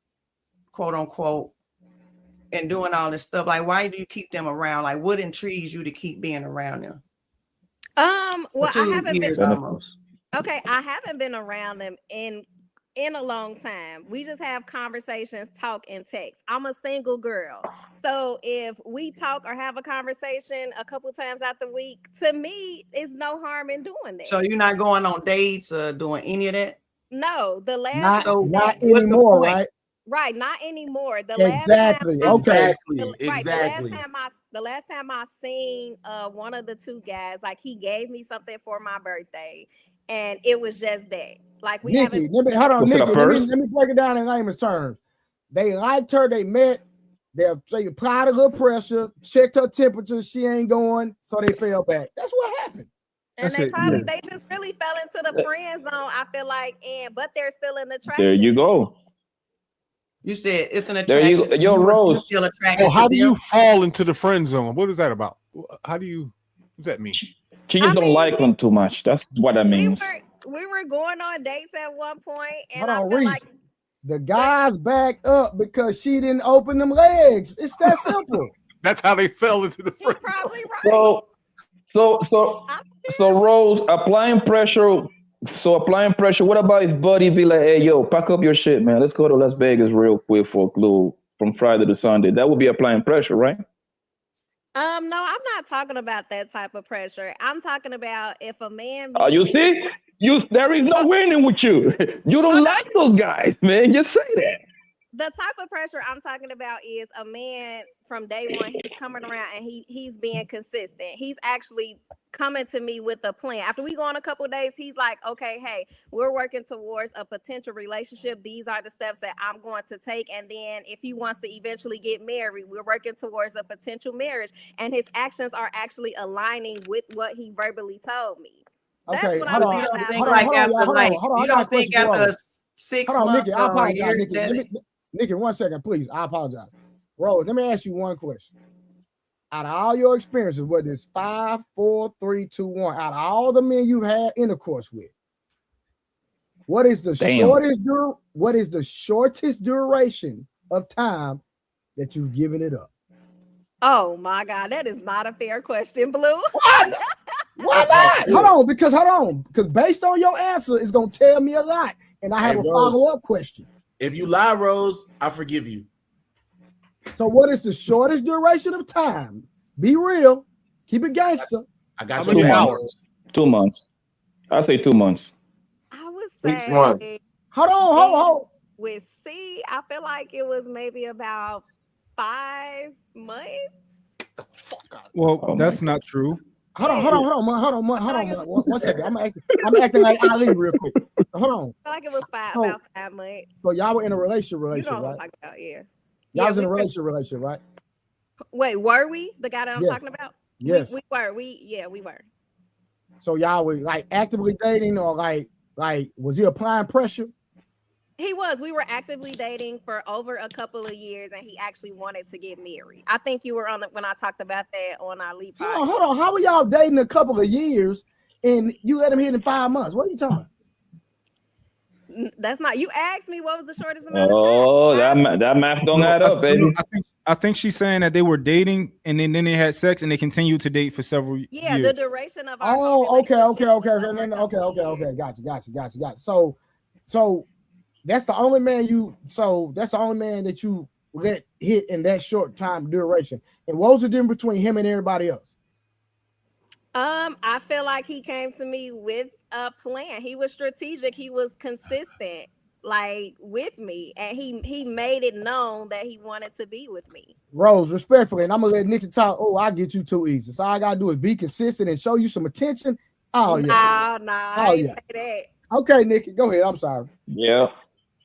quote unquote, and doing all this stuff. Like, why do you keep them around? Like, what intrigues you to keep being around them? Well, I haven't been almost. Okay, I haven't been around them in a long time. We just have conversations, talk, and text. I'm a single girl. So if we talk or have a conversation a couple times out the week, to me, it's no harm in doing that. So you're not going on dates or doing any of that? No, the last not anymore, right? Right, not anymore. The exactly. last time Exactly. The last time I seen one of the two guys, like he gave me something for my birthday, and it was just that. Like we Nikki, let me break it down in layman's terms. They liked her, they met, they applied a little pressure, checked her temperature, she ain't going, so they fell back. That's what happened. And they just really fell into the friend zone, I feel like, but they're still in the attraction. There you go. You said it's an attraction. There you go. Yo, Rose. Still attracted how to do them? you fall into the friend zone? What is that about? What does that mean? She just don't like them too much. That's what that means. We were going on dates at one point, and I feel like the guys backed up because she didn't open them legs. It's that simple. That's how they fell into the friend zone. Probably right. So Rose, applying pressure. What about his buddy be like, hey, yo, pack up your shit, man. Let's go to Las Vegas real quick for a glue from Friday to Sunday. That would be applying pressure, right? No, I'm not talking about that type of pressure. I'm talking about if a man. You see, there is no winning with you. You don't like those guys, man. Just say that. The type of pressure I'm talking about is a man from day one. He's coming around and he's being consistent. He's actually coming to me with a plan. After we go on a couple of days, he's like, okay, hey, we're working towards a potential relationship. These are the steps that I'm going to take. And then if he wants to eventually get married, we're working towards a potential marriage. And his actions are actually aligning with what he verbally told me. Okay, That's what hold on. You don't think after 6 months Nikki, I apologize, or a year Nikki, 1 second, please. I apologize. Rose, let me ask you one question. out of all your experiences, whether it's 5, 4, 3, 2, 1, out of all the men you've had intercourse with, what is the shortest duration of time that you've given it up? Oh my God, that is not a fair question, Blue. Why not? Hold on, because based on your answer, it's gonna tell me a lot, and I have a follow-up question. If you lie, Rose, I forgive you. So, what is the shortest duration of time? Be real, keep it gangster. I got 2 months. 2 months. I say 2 months. I would 6 say. months. Hold on. With C, I feel like it was maybe about 5 months. Well, that's not true. Hold on, 1 second. I'm acting like Ali real quick. Hold on. I feel like it was about 5 months. So y'all were in a relationship, You know what right? I'm talking about, yeah. Y'all was in a relationship, right? Wait, were we? The guy that I'm talking about? Yes. We were. We were. So y'all were like actively dating, or like was he applying pressure? He was. We were actively dating for over a couple of years, and he actually wanted to get married. I think you were on when I talked about that on our lead podcast. Hold on. How were y'all dating a couple of years and you let him hit in 5 months? What are you talking about? That's not. You asked me what was the shortest amount of time. Oh, that math don't add up, baby. I think she's saying that they were dating and then they had sex and they continued to date for several years. Yeah, the duration of our okay. Gotcha. So that's the only man that you let hit in that short time duration. And what was the difference between him and everybody else? I feel like he came to me with a plan. He was strategic. He was consistent, like with me, and he made it known that he wanted to be with me. Rose, respectfully, and I'm gonna let Nikki talk. Oh, I get you too easy. So all I gotta do is be consistent and show you some attention. Oh yeah. I didn't say that. Okay, Nikki, go ahead. I'm sorry. Yeah.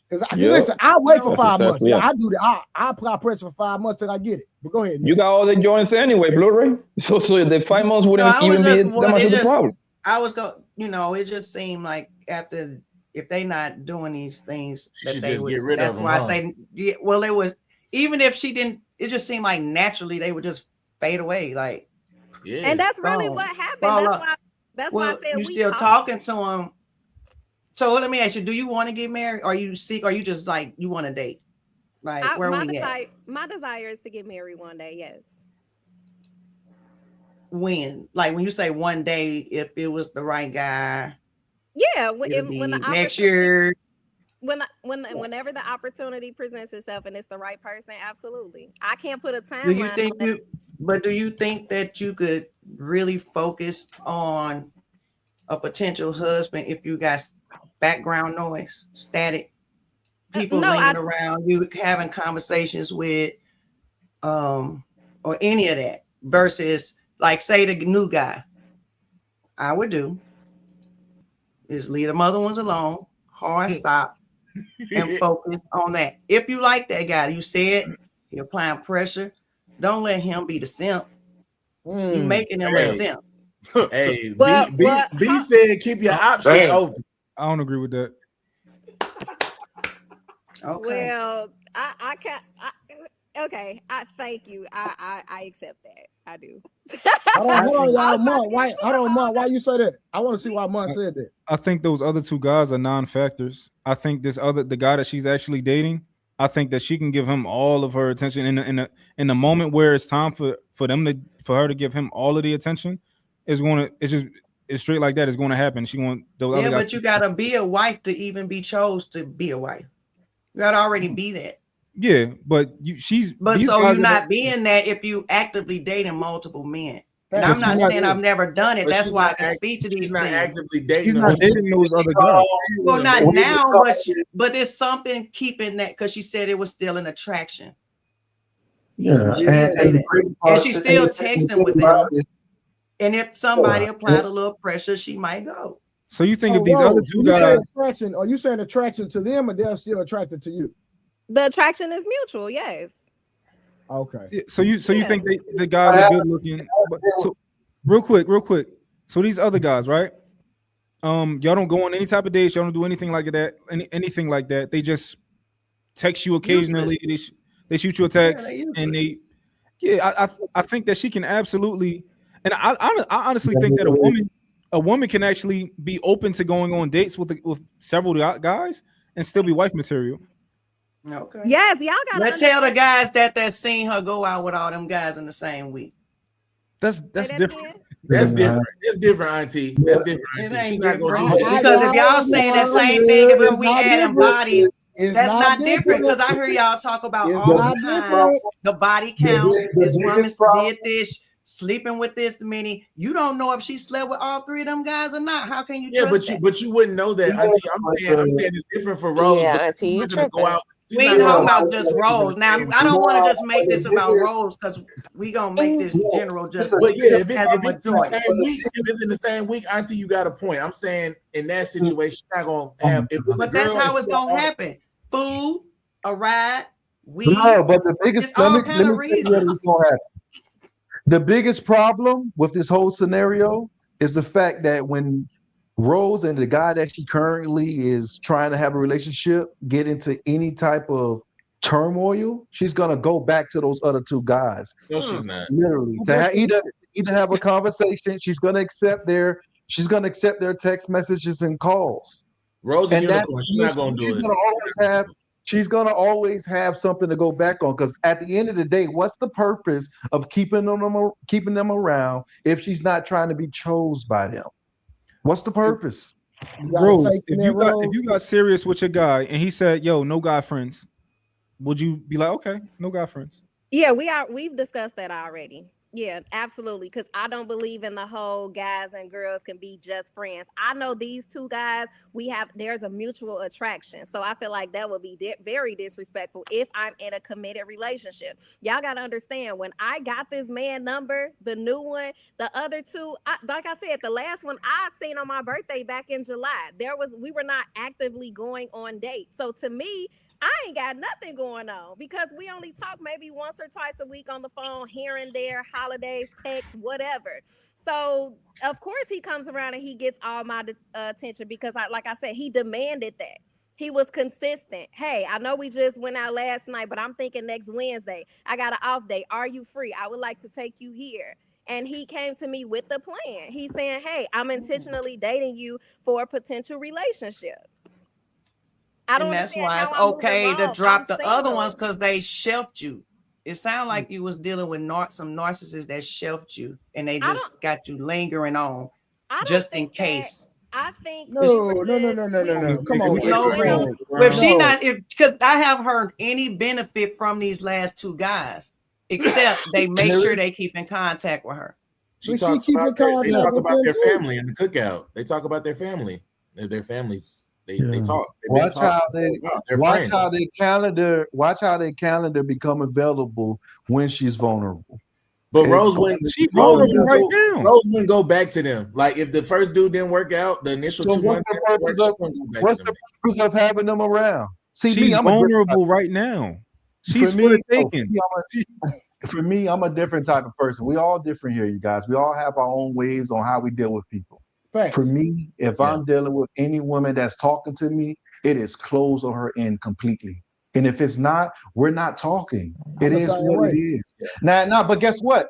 Because listen, I'll wait for 5 months. Yeah, I do that. I apply pressure for 5 months till I get it. But go ahead, Nikki. You got all the joints anyway, Blu-ray. So the 5 months wouldn't even be that much of a problem. I was going, it just seemed like after, if they not doing these things, that they would. Get rid that's of them, why I say, yeah. Well, it was, even if she didn't, it just seemed like naturally they would just fade away, like. Yeah. And that's really what happened. That's why I said you still talking to him. So let me ask you: do you want to get married? Or you seek? Or you just like you want to date? Like where we at? My desire is to get married one day. Yes. When? Like when you say one day, if it was the right guy. Yeah. When the next year. Whenever the opportunity presents itself and it's the right person, absolutely. I can't put a timeline. Do you think do you think that you could really focus on a potential husband if you got background noise, static, people laying around you, having conversations with, or any of that, versus like say the new guy? I would do is leave the mother ones alone, hard stop, and focus on that. If you like that guy, you said you're applying pressure. Don't let him be the simp. You making him a simp. Hey, B said keep your options open. I don't agree with that. Okay. Well, I can't. Okay, I thank you. I accept that. I do. Hold on, y'all. Mom, why you say that? I want to see why Mom said that. I think those other two guys are non-factors. I think the guy that she's actually dating, I think that she can give him all of her attention in the moment where it's time for her to give him all of the attention. It's straight like that. It's going to happen. But you gotta be a wife to even be chose to be a wife. You gotta already be that. Yeah, but you're not being that if you actively dating multiple men. And I'm not saying I've never done it. That's why I can speak to these things. Actively dating. She's not dating those other guys. Well, not now, but there's something keeping that because she said it was still an attraction. Yeah, and she's still texting with them. And if somebody applied a little pressure, she might go. So you think if these other two guys, are you saying attraction to them, or they're still attracted to you? The attraction is mutual. Yes. Okay. So you think the guys are good looking? So real quick. So these other guys, right? Y'all don't go on any type of dates. Y'all don't do anything like that. Anything like that. They just text you occasionally. They shoot you a text, and Yeah, I think that she can absolutely, and I honestly think that a woman can actually be open to going on dates with several guys and still be wife material. Okay. Yes, y'all gotta Let's tell the guys that seen her go out with all them guys in the same week. That's different. That's different. It's different, Auntie. That's different, Auntie. It ain't She's not gonna do different. that. Because if y'all saying that same thing about we adding bodies, It's that's not different. different. Because I hear y'all talk about It's all not the time different. the body count. The This biggest woman problem- did this, sleeping with this many. You don't know if she slept with all three of them guys or not. How can you trust that? but you wouldn't know that, Auntie. I'm saying it's different for Rose. Yeah, but Auntie, she's you not gonna go out. She's We not ain't gonna talking go out about just Rose. Now, I don't want to just make this about Rose because we gonna make this general just But yeah, if as a it's in the majority. same week, if it's in the same week, Auntie, you got a point. I'm saying in that situation, she's not gonna have. If it's a But that's girl, how it's gonna happen. Food, a ride, weed. No, but the biggest It's all let me kind of tell you what reasons. is gonna happen. The biggest problem with this whole scenario is the fact that when Rose and the guy that she currently is trying to have a relationship get into any type of turmoil, she's gonna go back to those other two guys. No, she's not. Literally, either have a conversation. She's gonna accept their text messages and calls. Rose and that's Unicorn, she's not gonna do it. She's gonna always have something to go back on because at the end of the day, what's the purpose of keeping them around if she's not trying to be chose by them? What's the purpose? Rose, if you got serious with your guy and he said, "Yo, no guy friends," would you be like, "Okay, no guy friends"? Yeah, we've discussed that already. Yeah, absolutely. Because I don't believe in the whole guys and girls can be just friends. I know these two guys, there's a mutual attraction. So I feel like that would be very disrespectful if I'm in a committed relationship. Y'all got to understand, when I got this man number, the new one, the other two, like I said, the last one I seen on my birthday back in July, we were not actively going on dates. So to me, I ain't got nothing going on because we only talk maybe once or twice a week on the phone, here and there, holidays, texts, whatever. So of course he comes around and he gets all my attention because like I said, he demanded that. He was consistent. Hey, I know we just went out last night, but I'm thinking next Wednesday, I got an off day. Are you free? I would like to take you here. And he came to me with the plan. He's saying, hey, I'm intentionally dating you for a potential relationship. And that's why it's okay to drop the other ones because they shelved you. It sounds like you was dealing with some narcissists that shelved you and they just got you lingering on just in case. I think no. Come on, if she not, because I haven't heard any benefit from these last two guys, except they make sure they keep in contact with her. They talk about their family in the cookout. They talk about their family. Their families. They talk. Watch how their calendar become available when she's vulnerable. But Rose wouldn't go back to them. Like if the first dude didn't work out, the initial 2 months. What's the purpose of having them around? See, she's vulnerable right now. She's for the taking. For me, I'm a different type of person. We all different here, you guys. We all have our own ways on how we deal with people. Facts. For me, if I'm dealing with any woman that's talking to me, it is closed on her end completely. And if it's not, we're not talking. It is what it is. Now, but guess what?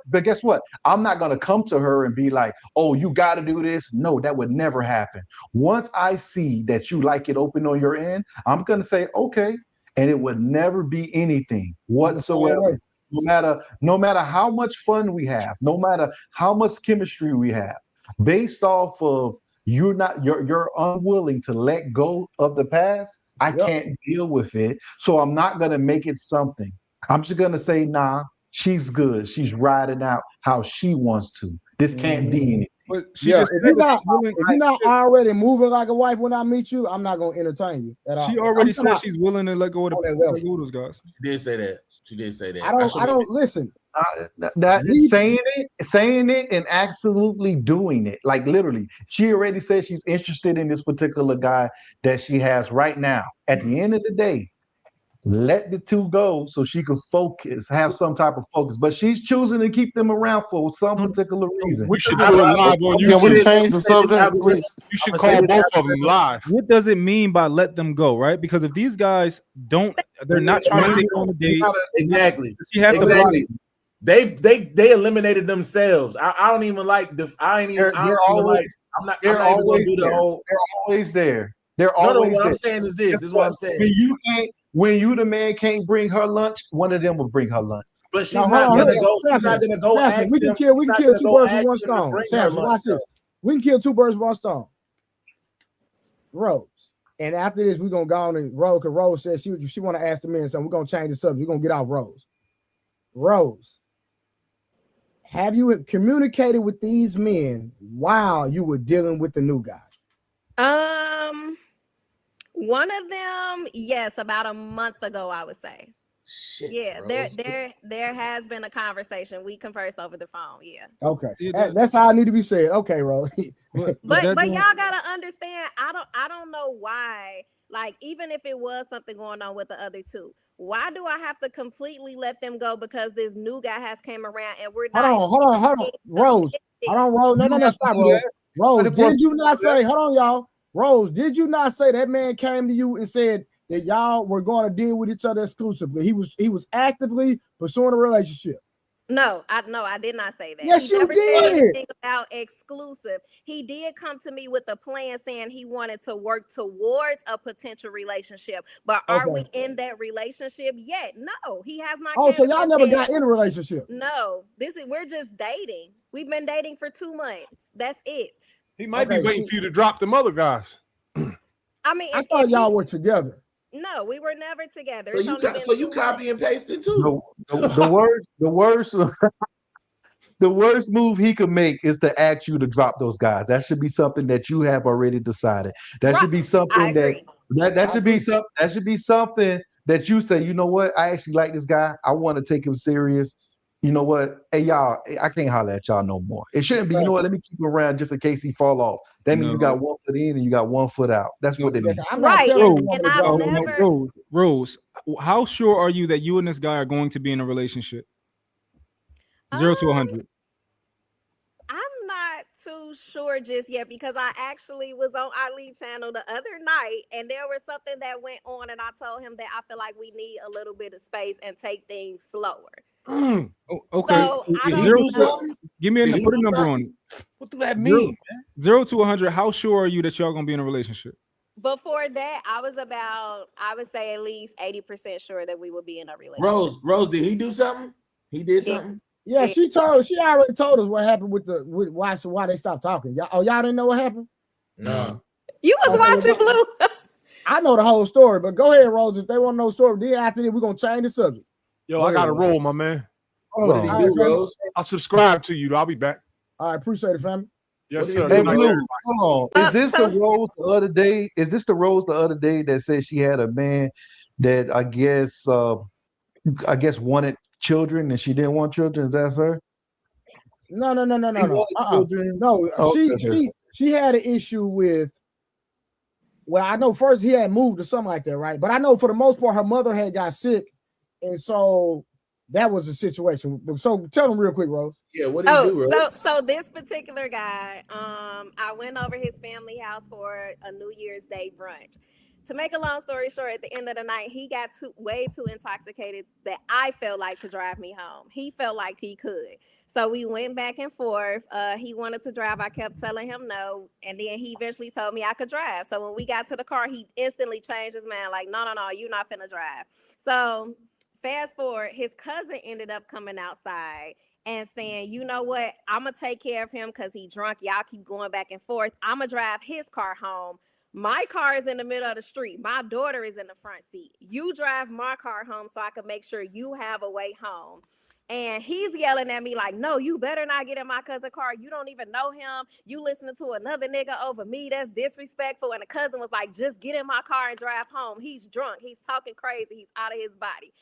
I'm not gonna come to her and be like, "Oh, you got to do this." No, that would never happen. Once I see that you like it open on your end, I'm gonna say, "Okay," and it would never be anything whatsoever. No matter how much fun we have, no matter how much chemistry we have. Based off of you're unwilling to let go of the past, I can't deal with it. So I'm not gonna make it something. I'm just gonna say, nah, she's good. She's riding out how she wants to. This can't be anything. But if you're not already moving like a wife when I meet you, I'm not gonna entertain you at all. She already said she's willing to let go of those guys. She did say that. She did say that. I don't listen. Saying it and absolutely doing it, like literally, she already said she's interested in this particular guy that she has right now. At the end of the day, let the two go so she could focus, have some type of focus. But she's choosing to keep them around for some particular reason. We should do it live on YouTube. Can we change the subject, please? You should call both of them live. What does it mean by let them go, right? Because if these guys they're not trying to take on a date. Exactly. She has to body. They eliminated themselves. I don't even like the. I ain't even. They're always. I'm not even gonna do the whole. They're always there. They're always what there. I'm saying is this. This is what I'm saying. When you the man can't bring her lunch, one of them will bring her lunch. But she's not gonna go. She's not gonna go ask We can kill 2 birds with 1 stone. Watch this. We can kill 2 birds with 1 stone. Rose. And after this, we're gonna go on and Rose, because Rose said she want to ask the men something. We're gonna change the subject. We're gonna get off Rose. Rose, have you communicated with these men while you were dealing with the new guy? One of them, yes, about a month ago, I would say. Shit, yeah, there has been a conversation. We conversed over the phone. Yeah. Okay, that's how I need to be said. Okay, Rose. but y'all gotta understand. I don't know why. Like, even if it was something going on with the other 2, why do I have to completely let them go because this new guy has came around and we're not? Hold on, Rose. Hold on, Rose. No, stop, Rose. Rose, did you not say? Hold on, y'all. Rose, did you not say that man came to you and said that y'all were going to deal with each other exclusively? He was actively pursuing a relationship. No, I did not say that. Yes, you did. Said anything about exclusive. He did come to me with a plan saying he wanted to work towards a potential relationship. But are we in that relationship yet? No, he has not. Oh, so y'all never got in a relationship? No, we're just dating. We've been dating for 2 months. That's it. He might be waiting for you to drop them other guys. I mean, I thought y'all were together. No, we were never together. So you copy and pasted too. The worst move he could make is to ask you to drop those guys. That should be something that you have already decided. That should be something that should be something that you say, you know what? I actually like this guy. I want to take him serious. You know what? Hey, y'all, I can't holler at y'all no more. It shouldn't be, you know what? Let me keep him around just in case he fall off. That means you got 1 foot in and you got 1 foot out. That's what it means. Right. And I've never... Rose, how sure are you that you and this guy are going to be in a relationship? 0 to 100. I'm not too sure just yet because I actually was on Ali channel the other night and there was something that went on and I told him that I feel like we need a little bit of space and take things slower. Oh, okay. So give me put a number on it. What does that mean? 0 to 100. How sure are you that y'all gonna be in a relationship? Before that, I would say at least 80% sure that we will be in a relationship. Rose, did he do something? He did something. Yeah, she already told us what happened with why they stopped talking. Y'all didn't know what happened? No. You was watching Blue. I know the whole story, but go ahead, Rose. If they want to know the story, then after that, we're gonna change the subject. Yo, I gotta roll, my man. Hold on. What did he do, Rose? I'll subscribe to you. I'll be back. All right, appreciate it, family. Yes, sir. Hey, Blue, hold on. Is this the Rose the other day? Is this the Rose the other day that said she had a man that I guess wanted children and she didn't want children? Is that her? No. No, she had an issue with. Well, I know first he had moved or something like that, right? But I know for the most part her mother had got sick, and so that was the situation. So tell them real quick, Rose. Yeah, what did you do, Rose? So this particular guy, I went over his family house for a New Year's Day brunch. To make a long story short, at the end of the night, he got way too intoxicated that I felt like to drive me home. He felt like he could. So we went back and forth. He wanted to drive. I kept telling him no. And then he eventually told me I could drive. So when we got to the car, he instantly changed his mind. Like, no, you're not finna drive. So fast forward, his cousin ended up coming outside and saying, you know what? I'm going to take care of him because he's drunk. Y'all keep going back and forth. I'm going to drive his car home. My car is in the middle of the street. My daughter is in the front seat. You drive my car home so I can make sure you have a way home. And he's yelling at me like, no, you better not get in my cousin's car. You don't even know him. You listening to another nigga over me. That's disrespectful. And the cousin was like, just get in my car and drive home. He's drunk. He's talking crazy. He's out of his body.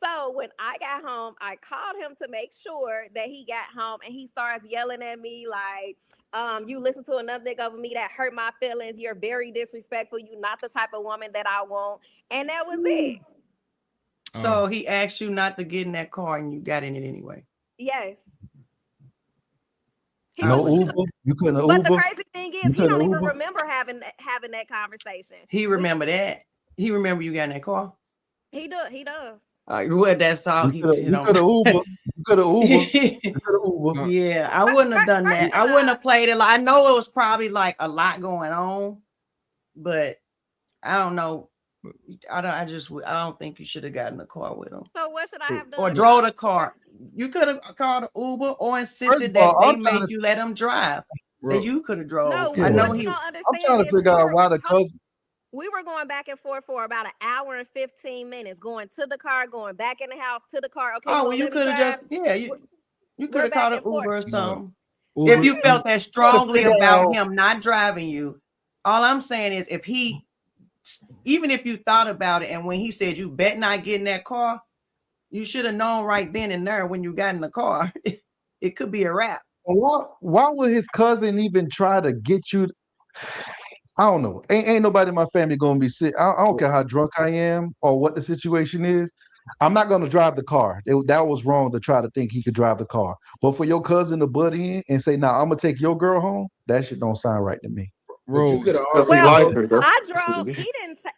So when I got home, I called him to make sure that he got home, and he starts yelling at me like, you listen to another nigga over me, that hurt my feelings. You're very disrespectful. You're not the type of woman that I want. And that was it. So he asked you not to get in that car and you got in it anyway. Yes. No Uber? You couldn't Uber? But the crazy thing is, he don't even remember having that conversation. He remember that? He remember you got in that car? He does. Well, that's all you could have Uber. You could have Uber. Yeah, I wouldn't have done that. I wouldn't have played it. I know it was probably like a lot going on, but I don't know. I don't think you should have gotten in the car with him. So what should I have done? Or drove the car. You could have called an Uber or insisted that they made you let him drive. That you could have drove. No, I know what he. you don't I'm understand trying to is figure out why the cousin. we were going back and forth for about an hour and 15 minutes, going to the car, going back in the house to the car. Okay. Oh, well, you could have just you could have called an Uber or something. Uber. If you felt that strongly about him not driving you, all I'm saying is even if you thought about it, and when he said you bet not get in that car, you should have known right then and there when you got in the car. It could be a wrap. Why would his cousin even try to get you? I don't know. Ain't nobody in my family gonna be sick. I don't care how drunk I am or what the situation is. I'm not gonna drive the car. That was wrong to try to think he could drive the car. But for your cousin to butt in and say, "Nah, I'm gonna take your girl home," that shit don't sound right to me. But you could have I drove. He didn't say.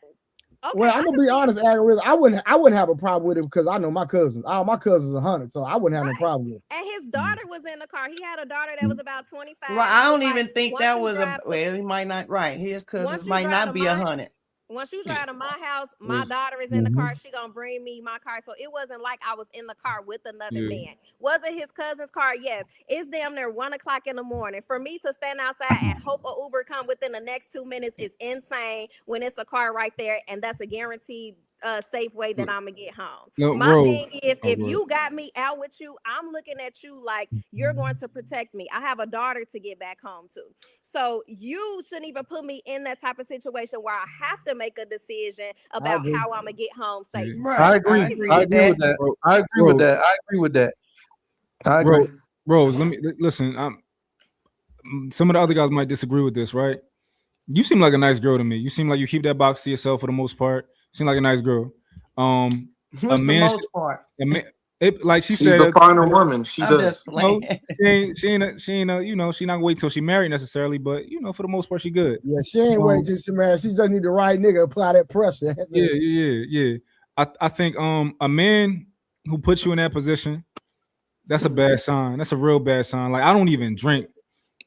Okay, well, I'm gonna be honest, Agartha. I wouldn't have a problem with it because I know my cousins. All my cousins are 100, so I wouldn't have no problem with it. And his daughter was in the car. He had a daughter that was about 25. Well, I don't even think that was he might not his cousins might not be 100. Once you drive to my house, my daughter is in the car. She gonna bring me my car. So it wasn't like I was in the car with another man. Was it his cousin's car? Yes. It's damn near 1 o'clock in the morning. For me to stand outside and hope an Uber come within the next 2 minutes is insane when it's a car right there, and that's a guaranteed safe way that I'm gonna get home. My thing is, if you got me out with you, I'm looking at you like you're going to protect me. I have a daughter to get back home to. So you shouldn't even put me in that type of situation where I have to make a decision about how I'm gonna get home safe. Right. I agree with that. I agree with that. I agree. Rose, let me listen. Some of the other guys might disagree with this, right? You seem like a nice girl to me. You seem like you keep that box to yourself for the most part. Seem like a nice girl. What's the most part? Like she's said, the finer woman. She I'm does. just playing. She ain't she not gonna wait till she married necessarily, but for the most part, she good. Yeah, she ain't waiting till she married. She just need the right nigga to apply that pressure. Yeah. I think a man who puts you in that position, that's a bad sign. That's a real bad sign. Like I don't even drink.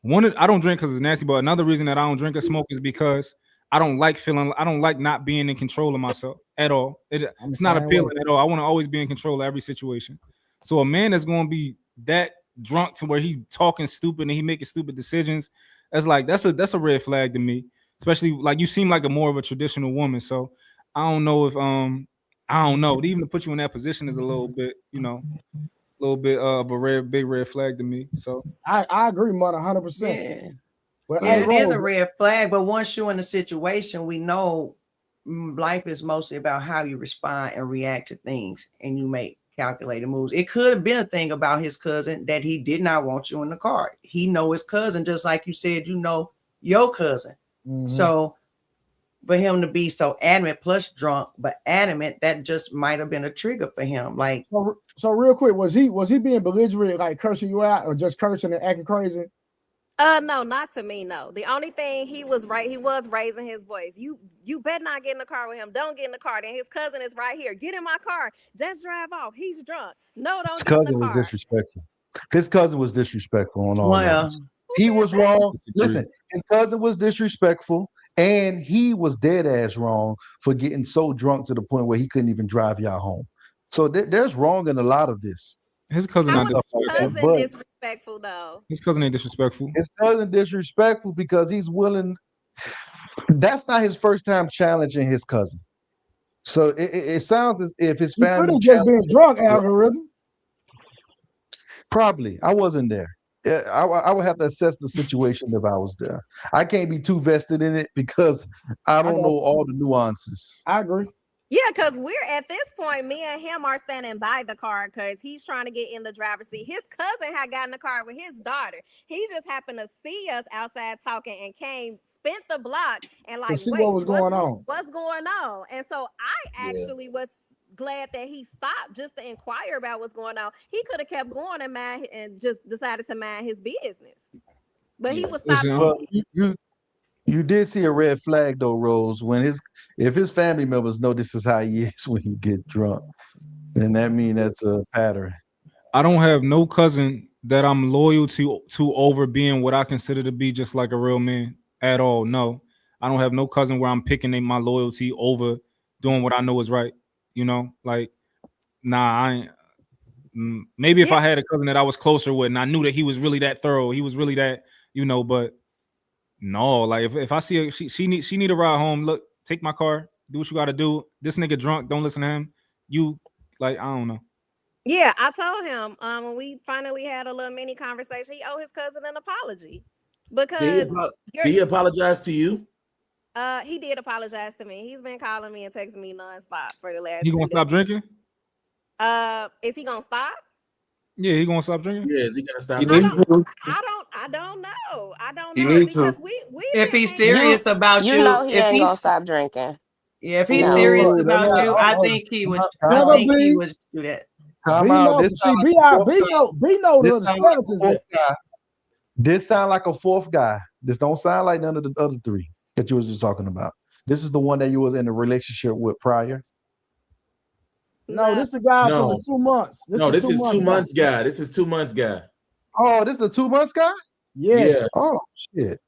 I don't drink because it's nasty, but another reason that I don't drink or smoke is because I don't like not being in control of myself at all. It's not appealing at all. I want to always be in control of every situation. So a man that's going to be that drunk to where he talking stupid and he making stupid decisions, that's a red flag to me. Especially like you seem like more of a traditional woman. So I don't know if I don't know. Even to put you in that position is a little bit, of a big red flag to me. So I agree, man, 100%. Yeah. Well, it is a red flag, but once you're in a situation, we know life is mostly about how you respond and react to things, and you make calculated moves. It could have been a thing about his cousin that he did not want you in the car. He know his cousin, just like you said, your cousin. Mm-hmm. So for him to be so adamant, plus drunk, but adamant, that just might have been a trigger for him. Like, so real quick, was he being belligerent, like cursing you out, or just cursing and acting crazy? No, not to me. No, the only thing he was raising his voice. You better not get in the car with him. Don't get in the car. Then his cousin is right here. Get in my car. Just drive off. He's drunk. No, don't. His get in cousin the was car. disrespectful. His cousin was disrespectful on all levels. He was wrong. Listen, his cousin was disrespectful, and he was dead ass wrong for getting so drunk to the point where he couldn't even drive y'all home. So there's wrong in a lot of this. His cousin How not was his disrespectful. cousin disrespectful though? His cousin ain't disrespectful. His cousin disrespectful because he's willing. That's not his first time challenging his cousin. So it sounds as if his family could have just been drunk, algorithm. Probably. I wasn't there. I would have to assess the situation if I was there. I can't be too vested in it because I don't know all the nuances. I agree. Yeah, because we're at this point, me and him are standing by the car because he's trying to get in the driver's seat. His cousin had gotten in the car with his daughter. He just happened to see us outside talking and spent the block and like, see what was going on. What's going on? And so I actually was glad that he stopped just to inquire about what's going on. He could have kept going and just decided to mind his business. But he was stopping. You did see a red flag though, Rose, if his family members know this is how he is when he get drunk, then that means that's a pattern. I don't have no cousin that I'm loyal to over being what I consider to be just like a real man at all. No, I don't have no cousin where I'm picking my loyalty over doing what I know is right. You know, like, nah, I ain't. Maybe if I had a cousin that I was closer with and I knew that he was really that thorough, he was really that, but no, like if I see she need a ride home, look, take my car, do what you gotta do. This nigga drunk, don't listen to him. You, like, I don't know. Yeah, I told him when we finally had a little mini conversation, he owed his cousin an apology because did he apologize to you? He did apologize to me. He's been calling me and texting me nonstop for the last. He gonna stop drinking? Is he gonna stop? Yeah, he gonna stop drinking. Yeah, is he gonna stop? I don't know. I don't know because we if he's serious about you know he ain't gonna stop drinking. Yeah, if he's serious about you, I think he would. I think he would do that. B know the skeletons. This sound like a fourth guy. This don't sound like none of the other three that you was just talking about. This is the one that you was in a relationship with prior. No, this is the guy from the 2 months. This is 2 months guy. This is 2 months guy. Oh, this is a 2 months guy? Yes. Yeah. Oh shit.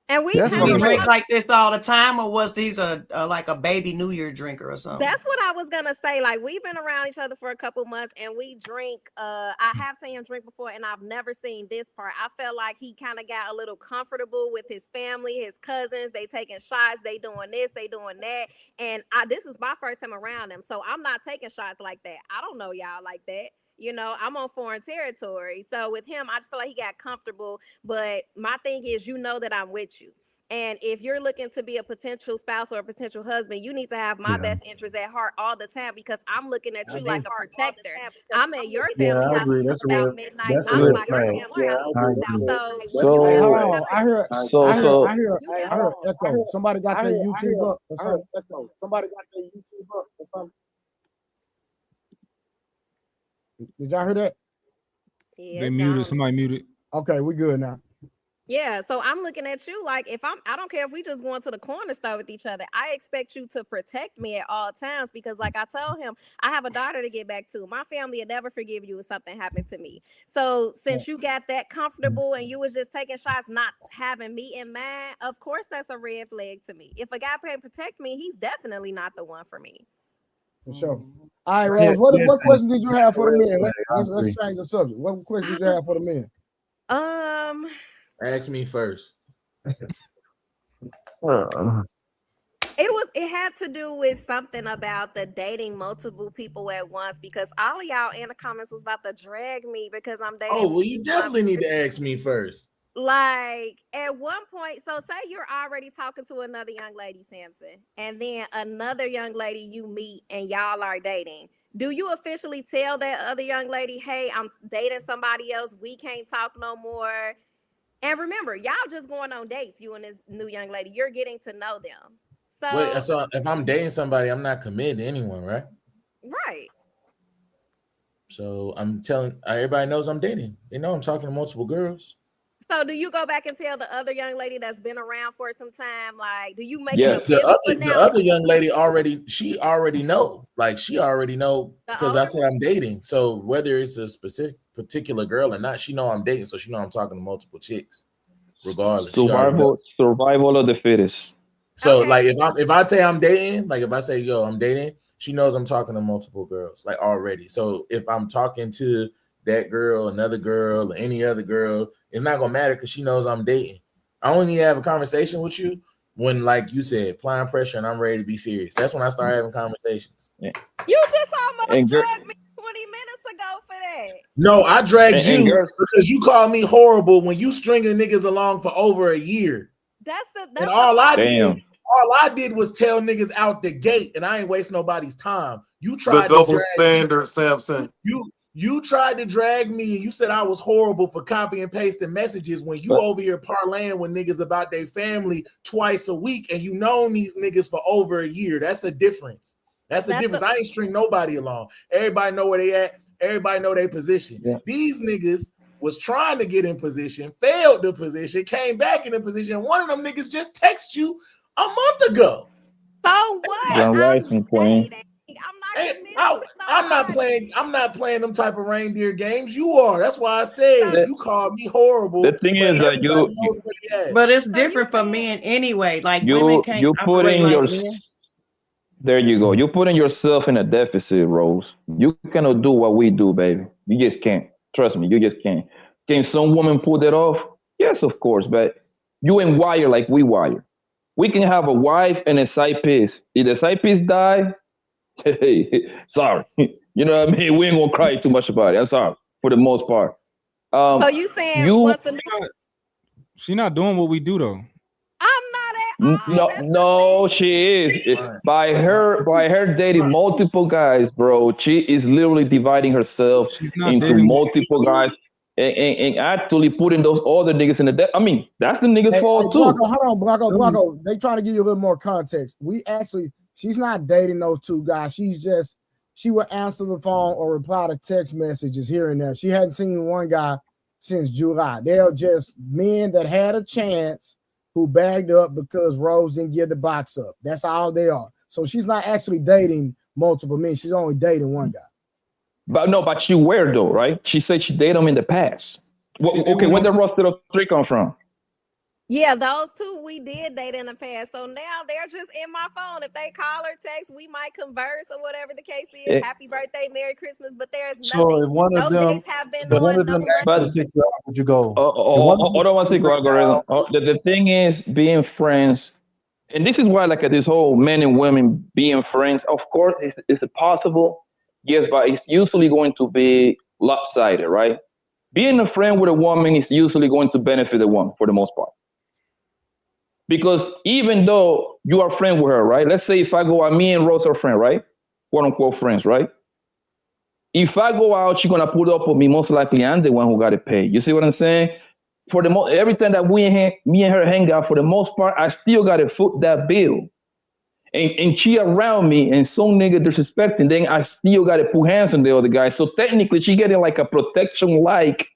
And we did he drink like this all the time, or was he like a baby New Year drinker or something? That's what I was gonna say. Like, we've been around each other for a couple months, and we drink. I have seen him drink before, and I've never seen this part. I felt like he kind of got a little comfortable with his family, his cousins. They taking shots, they doing this, they doing that, and this is my first time around them, so I'm not taking shots like that. I don't know y'all like that. I'm on foreign territory, so with him, I just feel like he got comfortable. But my thing is, that I'm with you. And if you're looking to be a potential spouse or a potential husband, you need to have my best interests at heart all the time, because I'm looking at you like a protector. I'm at your family house until about midnight. I'm like your family house. I hear echo. Somebody got their YouTube up or something. Somebody got their YouTube up or something. Did y'all hear that? Yeah, they muted. Somebody muted. Okay, we good now. Yeah, so I'm looking at you like, I don't care if we just going to the corner store with each other. I expect you to protect me at all times, because like I told him, I have a daughter to get back to. My family will never forgive you if something happened to me. So since you got that comfortable and you was just taking shots, not having me in mind, of course that's a red flag to me. If a guy can't protect me, he's definitely not the one for me. For sure. All right, Rose, what question did you have for the men? Let's change the subject. What question did you have for the men? Ask me first. It had to do with something about the dating multiple people at once, because all of y'all in the comments was about to drag me because I'm dating. Oh, well, you definitely need to ask me first. Like, at one point, so say you're already talking to another young lady, Samson, and then another young lady you meet and y'all are dating. Do you officially tell that other young lady, hey, I'm dating somebody else, we can't talk no more? And remember, y'all just going on dates, you and this new young lady. You're getting to know them. So if I'm dating somebody, I'm not committed to anyone, right? Right. So I'm telling everybody knows I'm dating. They know I'm talking to multiple girls. So do you go back and tell the other young lady that's been around for some time? Like, do you make the other young lady already know. Like, she already know because I said I'm dating. So whether it's a specific particular girl or not, she know I'm dating. So she know I'm talking to multiple chicks, regardless. Survival of the fittest. So like if I say I'm dating, like if I say I'm dating, she knows I'm talking to multiple girls, like already. So if I'm talking to that girl, another girl, or any other girl, it's not gonna matter because she knows I'm dating. I only need to have a conversation with you when, like you said, applying pressure and I'm ready to be serious. That's when I start having conversations. Yeah. You just almost dragged me 20 minutes ago for that. No, I dragged you because you called me horrible when you stringing niggas along for over a year. And all I did was tell niggas out the gate, and I ain't waste nobody's time. You tried the double standard, Samson. You tried to drag me, and you said I was horrible for copy and pasting messages when you over here parlaying with niggas about their family twice a week, and you known these niggas for over a year. That's a difference. That's a difference. I ain't string nobody along. Everybody know where they at. Everybody know their position. Yeah. These niggas was trying to get in position, failed the position, came back in the position. One of them niggas just texted you a month ago. So what? I'm not I'm not playing. I'm not playing them type of reindeer games. You are. That's why I said you called me horrible. The thing is that but it's different for men anyway. Like women you can't you operate putting like your men. there you go. You're putting yourself in a deficit, Rose. You cannot do what we do, baby. You just can't. Trust me, you just can't. Can some woman pull that off? Yes, of course, but you ain't wired like we wire. We can have a wife and a side piece. If the side piece die, hey, sorry. You know what I mean? We ain't gonna cry too much about it. I'm sorry for the most part. So you saying what's the She not doing what we do though. No, she is. By her dating multiple guys, bro. She is literally dividing herself into multiple guys and actually putting those other niggas in the debt. I mean, that's the niggas' fault too. Blanco, hold on, Blanco. They trying to give you a little more context. She's not dating those two guys. She would answer the phone or reply to text messages here and there. She hadn't seen one guy since July. They're just men that had a chance who bagged up because Rose didn't give the box up. That's all they are. So she's not actually dating multiple men. She's only dating one guy. But she weird though, right? She said she dated them in the past. Okay, where the roster of three come from? Yeah, those two we did date in the past. So now they're just in my phone. If they call or text, we might converse or whatever the case is. Happy birthday, Merry Christmas. But there's nothing. So if one of them, dates have been one of them actually take you out, would you go? Hold on one second, algorithm. The thing is, being friends, and this is why, like this whole men and women being friends, of course, is it possible? Yes, but it's usually going to be lopsided, right? Being a friend with a woman is usually going to benefit the woman for the most part. Because even though you are friend with her, right? Let's say if I go out, me and Rose are friends, right? Quote unquote friends, right? If I go out, she's gonna put up with me. Most likely, I'm the one who got to pay. You see what I'm saying? For the every time that me and her hang out, for the most part, I still got to foot that bill. And she around me, and some nigga disrespecting, then I still got to put hands on the other guy. So technically, she getting like a protection-like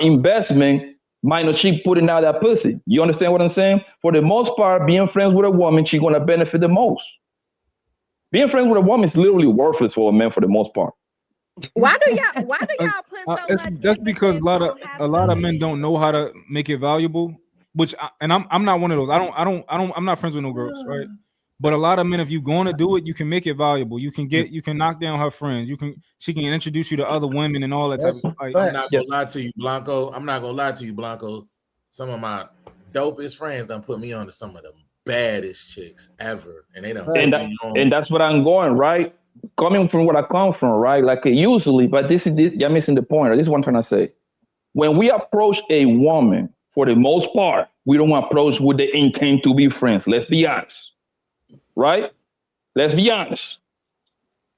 investment. Minus she putting out that pussy. You understand what I'm saying? For the most part, being friends with a woman, she's gonna benefit the most. Being friends with a woman is literally worthless for a man for the most part. Why do y'all put so much? That's because a lot of men don't know how to make it valuable. I'm not one of those. I'm not friends with no girls, right? But a lot of men, if you're going to do it, you can make it valuable. You can knock down her friends. She can introduce you to other women and all that type of stuff. I'm not gonna lie to you, Blanco. I'm not gonna lie to you, Blanco. Some of my dopest friends done put me on to some of the baddest chicks ever, and they don't. And that's what I'm going, right? Coming from what I come from, right? Like usually, but you're missing the point. This is what I'm trying to say. When we approach a woman, for the most part, we don't approach with the intent to be friends. Let's be honest. Right? Let's be honest.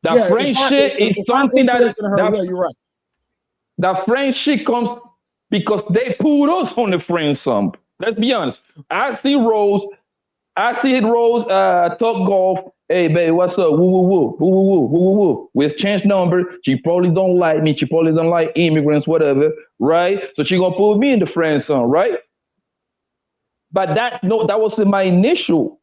That friendship is something you're right. That friendship comes because they put us on the friend sump. Let's be honest. I see Rose talk golf. Hey, babe, what's up? Woo, woo, woo, woo, woo, woo, woo, woo. We exchange number. She probably don't like me. She probably don't like immigrants, whatever, right? So she gonna put me in the friend zone, right? But that wasn't my initial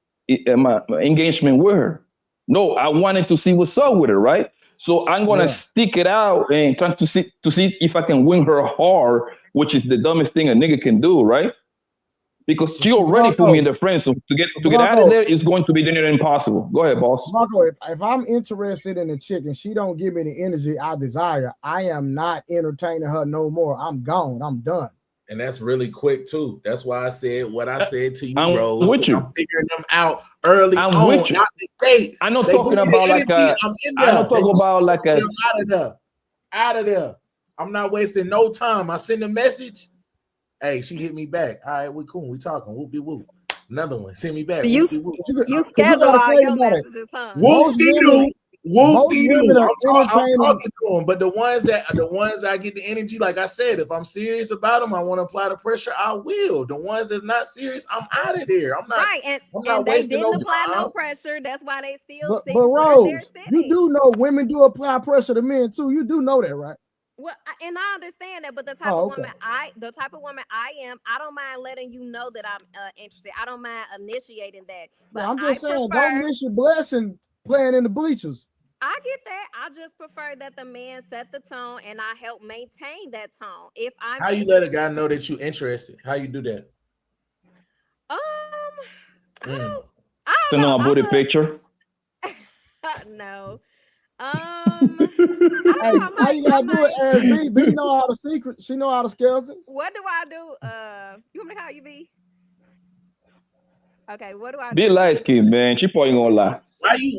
my engagement with her. No, I wanted to see what's up with her, right? So I'm gonna stick it out and try to see if I can win her heart, which is the dumbest thing a nigga can do, right? Because she already put me in the friend, so to get out of there is going to be near impossible. Go ahead, boss. Marco, if I'm interested in a chick and she don't give me the energy I desire, I am not entertaining her no more. I'm gone. I'm done. And that's really quick too. That's why I said what I said to you, I'm Rose. with you. I'm figuring them out early I'm on. with you. I'm not talking about like out of there. I'm not wasting no time. I send a message. Hey, she hit me back. All right, we cool. We talking. Whoop de whoop. Another one. Send me back. You schedule all your messages, huh? Whoop de doo. Whoop de doo. I'm talking to them, but the ones I get the energy, like I said, if I'm serious about them, I want to apply the pressure. I will. The ones that's not serious, I'm out of there. I'm not. Right, and they didn't apply no pressure. That's why they still. But Rose, you do know women do apply pressure to men too. You do know that, right? Well, and I understand that, but the type of woman I am, I don't mind letting you know that I'm interested. I don't mind initiating that. But I'm just saying, don't miss your blessing playing in the bleachers. I get that. I just prefer that the man set the tone and I help maintain that tone. If I'm How you let a guy know that you interested? How you do that? I Mm. don't Send them know. a booty picture. No. Hey, how you gotta do it as B? B know all the secrets. She know all the skeletons. What do I do? You want me to call you B? Okay, what do I Be do? light skinned, man. She probably gonna lie.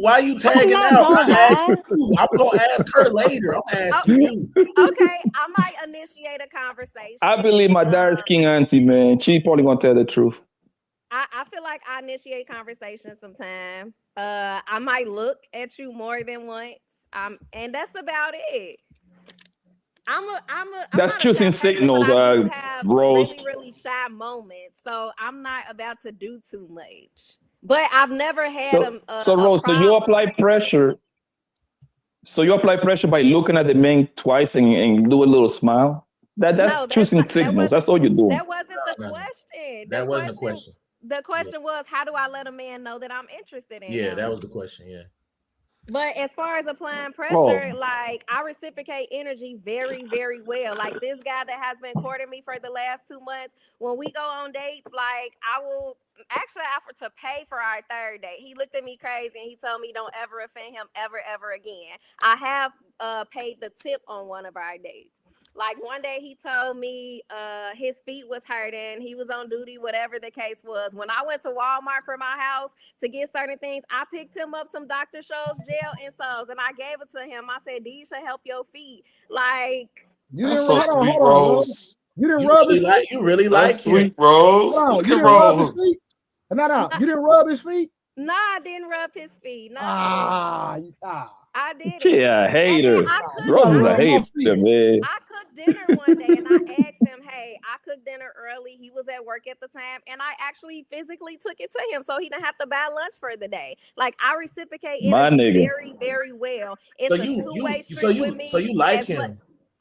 Why you I'm tagging not out? gonna I asked lie. you. I'm gonna ask her later. I'm Oh, asking you. okay, I might initiate a conversation. I believe my dark skin auntie, man. She probably gonna tell the truth. I feel like I initiate conversation sometime. I might look at you more than once. And that's about it. I'm That's not a shy choosing person, but signals, I do have Rose. really shy moments. So I'm not about to do too much. But I've never had So a Rose, so you problem. apply pressure. So you apply pressure by looking at the man twice and do a little smile. That's No, that's choosing not signals. That's all you're doing. that wasn't the No. question. That wasn't the question. The question was, how do I let a man know that I'm interested in Yeah, him? that was the question. Yeah. But as far as applying Oh, pressure, like I reciprocate energy very well. Like this guy that has been courting me for the last 2 months, when we go on dates, like I will actually offer to pay for our third date. He looked at me crazy and he told me don't ever offend him ever again. I have paid the tip on one of our dates. Like one day he told me his feet was hurting, he was on duty, whatever the case was. When I went to Walmart for my house to get certain things, I picked him up some Dr. Scholl's gel insoles and I gave it to him. I said, these should help your feet. Like, You That's didn't so hold sweet, on, Rose. Rose. You didn't rub his feet. You really like That's him. sweet, Rose. Hold on, Look you at didn't rub his Rose. feet. No, you didn't rub his feet. nah, I didn't rub his feet. No, Ah. I didn't. she a And then hater. I You cooked. Rose gotta is a rub my hater, feet. man. I cooked dinner one day and I asked him, hey, I cooked dinner early. He was at work at the time and I actually physically took it to him so he didn't have to buy lunch for the day. Like I reciprocate My energy nigga. very well. So It's a you two-way you so street with you so me you like as much him.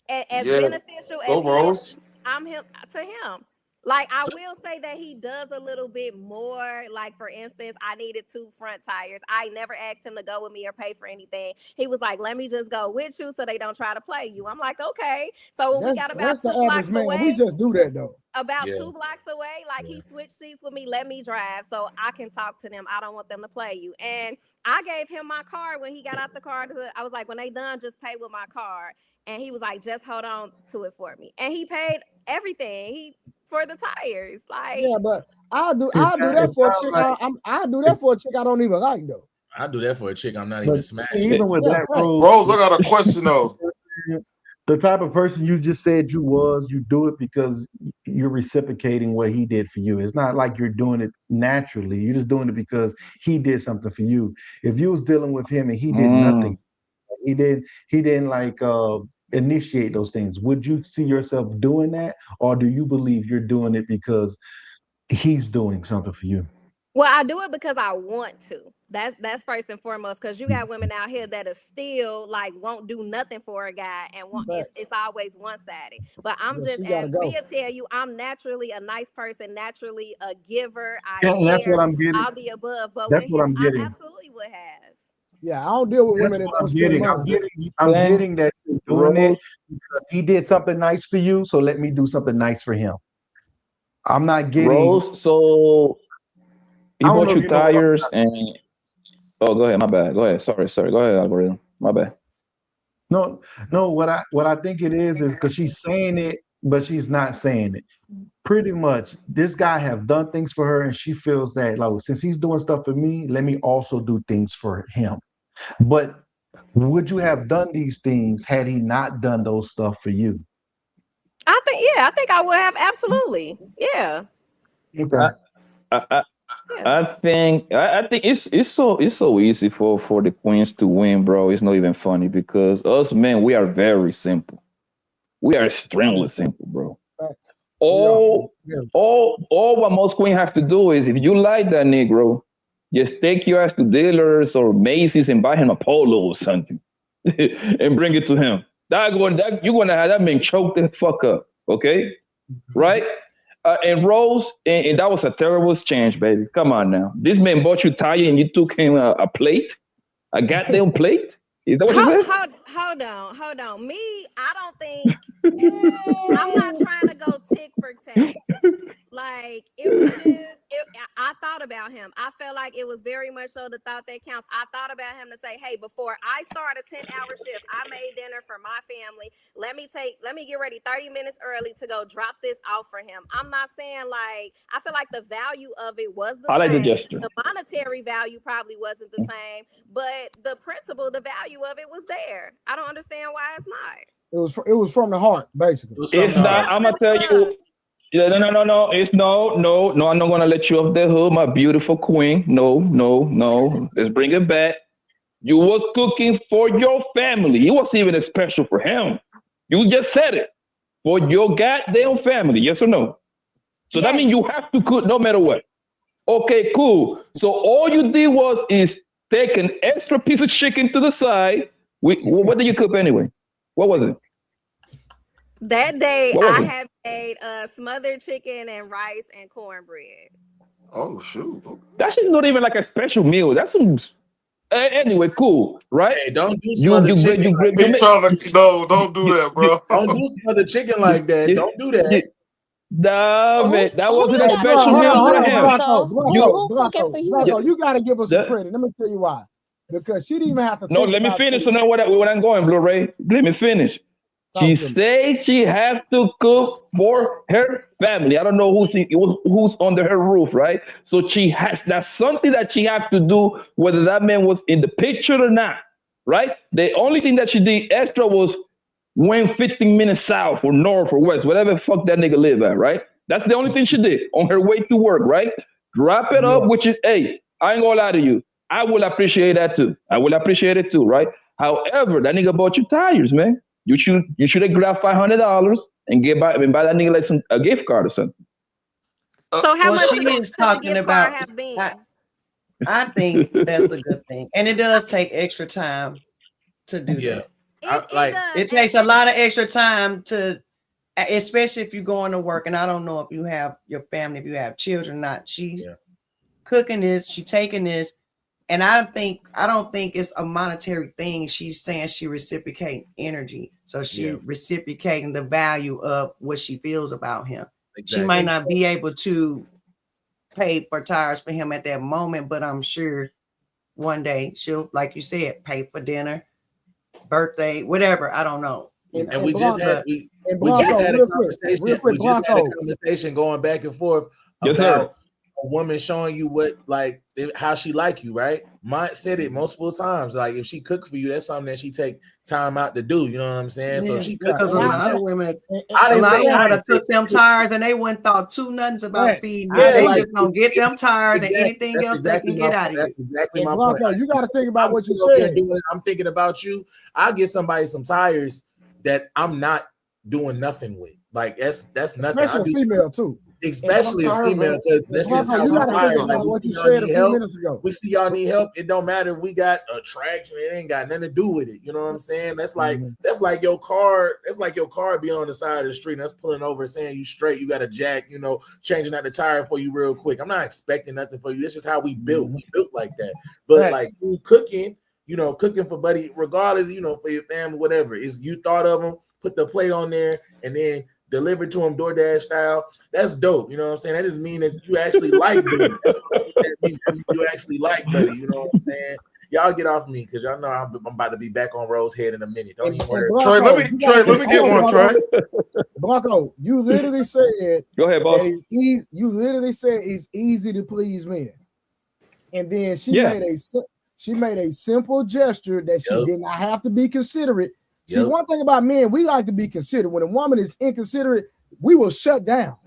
as Yeah. beneficial as Go, he is. Rose. I'm him to him. Like I So, will say that he does a little bit more. Like for instance, I needed 2 front tires. I never asked him to go with me or pay for anything. He was like, "Let me just go with you, so they don't try to play you." I'm like, "Okay." So when we got That's about the 2 average blocks man. We away, just do that though. about yeah. 2 blocks away, like Yeah. he switched seats with me, let me drive so I can talk to them. I don't want them to play you. And I gave him my card when he got out the car. I was like, when they done, just pay with my card. And he was like, just hold on to it for me. And he paid everything. He for the tires. Like, Yeah, but I'll do It that for a sounds chick. like I'll do that for a chick I don't even like though. I do that for a chick I'm not but even see, smashing. even with Yeah, that fact. rule, Rose, I got a question though. the type of person you just said you do it because you're reciprocating what he did for you. It's not like you're doing it naturally. You're just doing it because he did something for you. If you was dealing with him and he did nothing, he didn't like initiate those things. Would you see yourself doing that, or do you believe you're doing it because he's doing something for you? well, I do it because I want to. That's first and foremost. Because you got women out here that are still like won't do nothing for a guy and want But it's always one sided. But I'm yeah, just she gotta as go. Bia tell you, I'm naturally a nice person, naturally a giver. I Yeah, and that's what care, I'm getting. all the above. But That's with what him, I'm I getting. absolutely would have. Yeah, I don't deal with That's women that what don't I'm spend getting. money. I'm Saying, getting that you're doing it Rose, because he did something nice for you, so let me do something nice for him. I'm not getting. Rose, so he I don't know bought if you you know what I'm. tires and oh, go ahead. My bad. Go ahead. Sorry. Go ahead, algorithm. My bad. No, no. What I think it is because she's saying it, but she's not saying it. Pretty much, this guy have done things for her, and she feels that like since he's doing stuff for me, let me also do things for him. But would you have done these things had he not done those stuff for you? I think I would have absolutely. Yeah. I, Okay. I, I, Yeah. I think it's so easy for the queens to win, bro. It's not even funny because us men we are very simple. We are extremely simple, bro. Fact. We are. All Yeah. all what most queens have to do is if you like that Negro, just take your ass to dealers or Macy's and buy him a polo or something, and bring it to him. That you're gonna have that man choke the fuck up, okay? Right? And Rose, and that was a terrible exchange, baby. Come on now. This man bought you tire and you took him a plate, a goddamn plate. Is that what you said? Hold on. Me, I don't think I'm not trying to go tick for tack. Like it was just, I thought about him. I felt like it was very much so the thought that counts. I thought about him to say, hey, before I start a 10-hour shift, I made dinner for my family. Let me get ready 30 minutes early to go drop this off for him. I'm not saying like, I feel like the value of it was the I like the same. gesture. The monetary value probably wasn't the same, but the principle, the value of it was there. I don't understand why it's not. It was from the heart, basically. It's not. I'm gonna tell you. Yeah, no. It's no. I'm not gonna let you off the hook, my beautiful queen. No. Let's bring it back. You was cooking for your family. It wasn't even special for him. You just said it. For your goddamn family. Yes or no? So that means you have to cook no matter what. Okay, cool. So all you did is take an extra piece of chicken to the side. What did you cook anyway? What was it? That day, I had made smothered chicken and rice and cornbread. Oh shoot! That's just not even like a special meal. That's some. Anyway, cool, right? Hey, don't do smothered chicken. Don't do that, bro. Don't do smothered chicken like that. Don't do that. That wasn't a special meal for him. Blanco, you got to give us some credit. Let me tell you why. Because she didn't even have to. No, let me finish. So now what I'm going, Blu-ray. Let me finish. She said she has to cook for her family. I don't know who's under her roof, right? So that's something that she had to do, whether that man was in the picture or not, right? The only thing that she did extra was went 15 minutes south or north or west, whatever the fuck that nigga live at, right? That's the only thing she did on her way to work, right? Drop it up, which is, hey, I ain't gonna lie to you. I will appreciate that too. I will appreciate it too, right? However, that nigga bought you tires, man. You should have grabbed $500 and buy that nigga like a gift card or something. So how much she is talking about? I think that's a good thing, and it does take extra time to do that. It takes a lot of extra time to, especially if you're going to work. And I don't know if you have your family, if you have children, or not. She's cooking this, she taking this. And I don't think it's a monetary thing. She's saying she reciprocating energy. So she reciprocating the value of what she feels about him. Exactly. She might not be able to pay for tires for him at that moment, but I'm sure one day she'll, like you said, pay for dinner, birthday, whatever. I don't know. And we just had a conversation going back and forth about a woman showing you how she like you, right? Mine said it multiple times. Like if she cook for you, that's something that she take time out to do. You know what I'm saying? So if she cook, because a lot of women, took them tires and they wouldn't thought two nothings about feeding. They just gonna get them tires and anything else they can get out of you. That's exactly my point. You got to think about what you said. I'm thinking about you. I'll get somebody some tires that I'm not doing nothing with. Like that's nothing. Especially a female too. Especially a female, because that's just how we fire. Like what you said a few minutes ago. We see y'all need help. It don't matter if we got a traction. It ain't got nothing to do with it. You know what I'm saying? That's like your car. That's like your car be on the side of the street and that's pulling over and saying you straight. You got a jack. You know, changing out the tire for you real quick. I'm not expecting nothing for you. That's just how we built. We built like that. But like you cooking, cooking for buddy, regardless, for your family, whatever. Is you thought of them, put the plate on there, and then delivered to him DoorDash style. That's dope. You know what I'm saying? That just mean that you actually like buddy. That's what that means. You actually like buddy. You know what I'm saying? Y'all get off me because y'all know I'm about to be back on Rose Head in a minute. Don't even worry. Trey, let me get one, Trey. Blanco, you literally said, go ahead, boss. You literally said it's easy to please men. And then she made a simple gesture that she did not have to be considerate. See, one thing about men, we like to be considerate. When a woman is inconsiderate, we will shut down.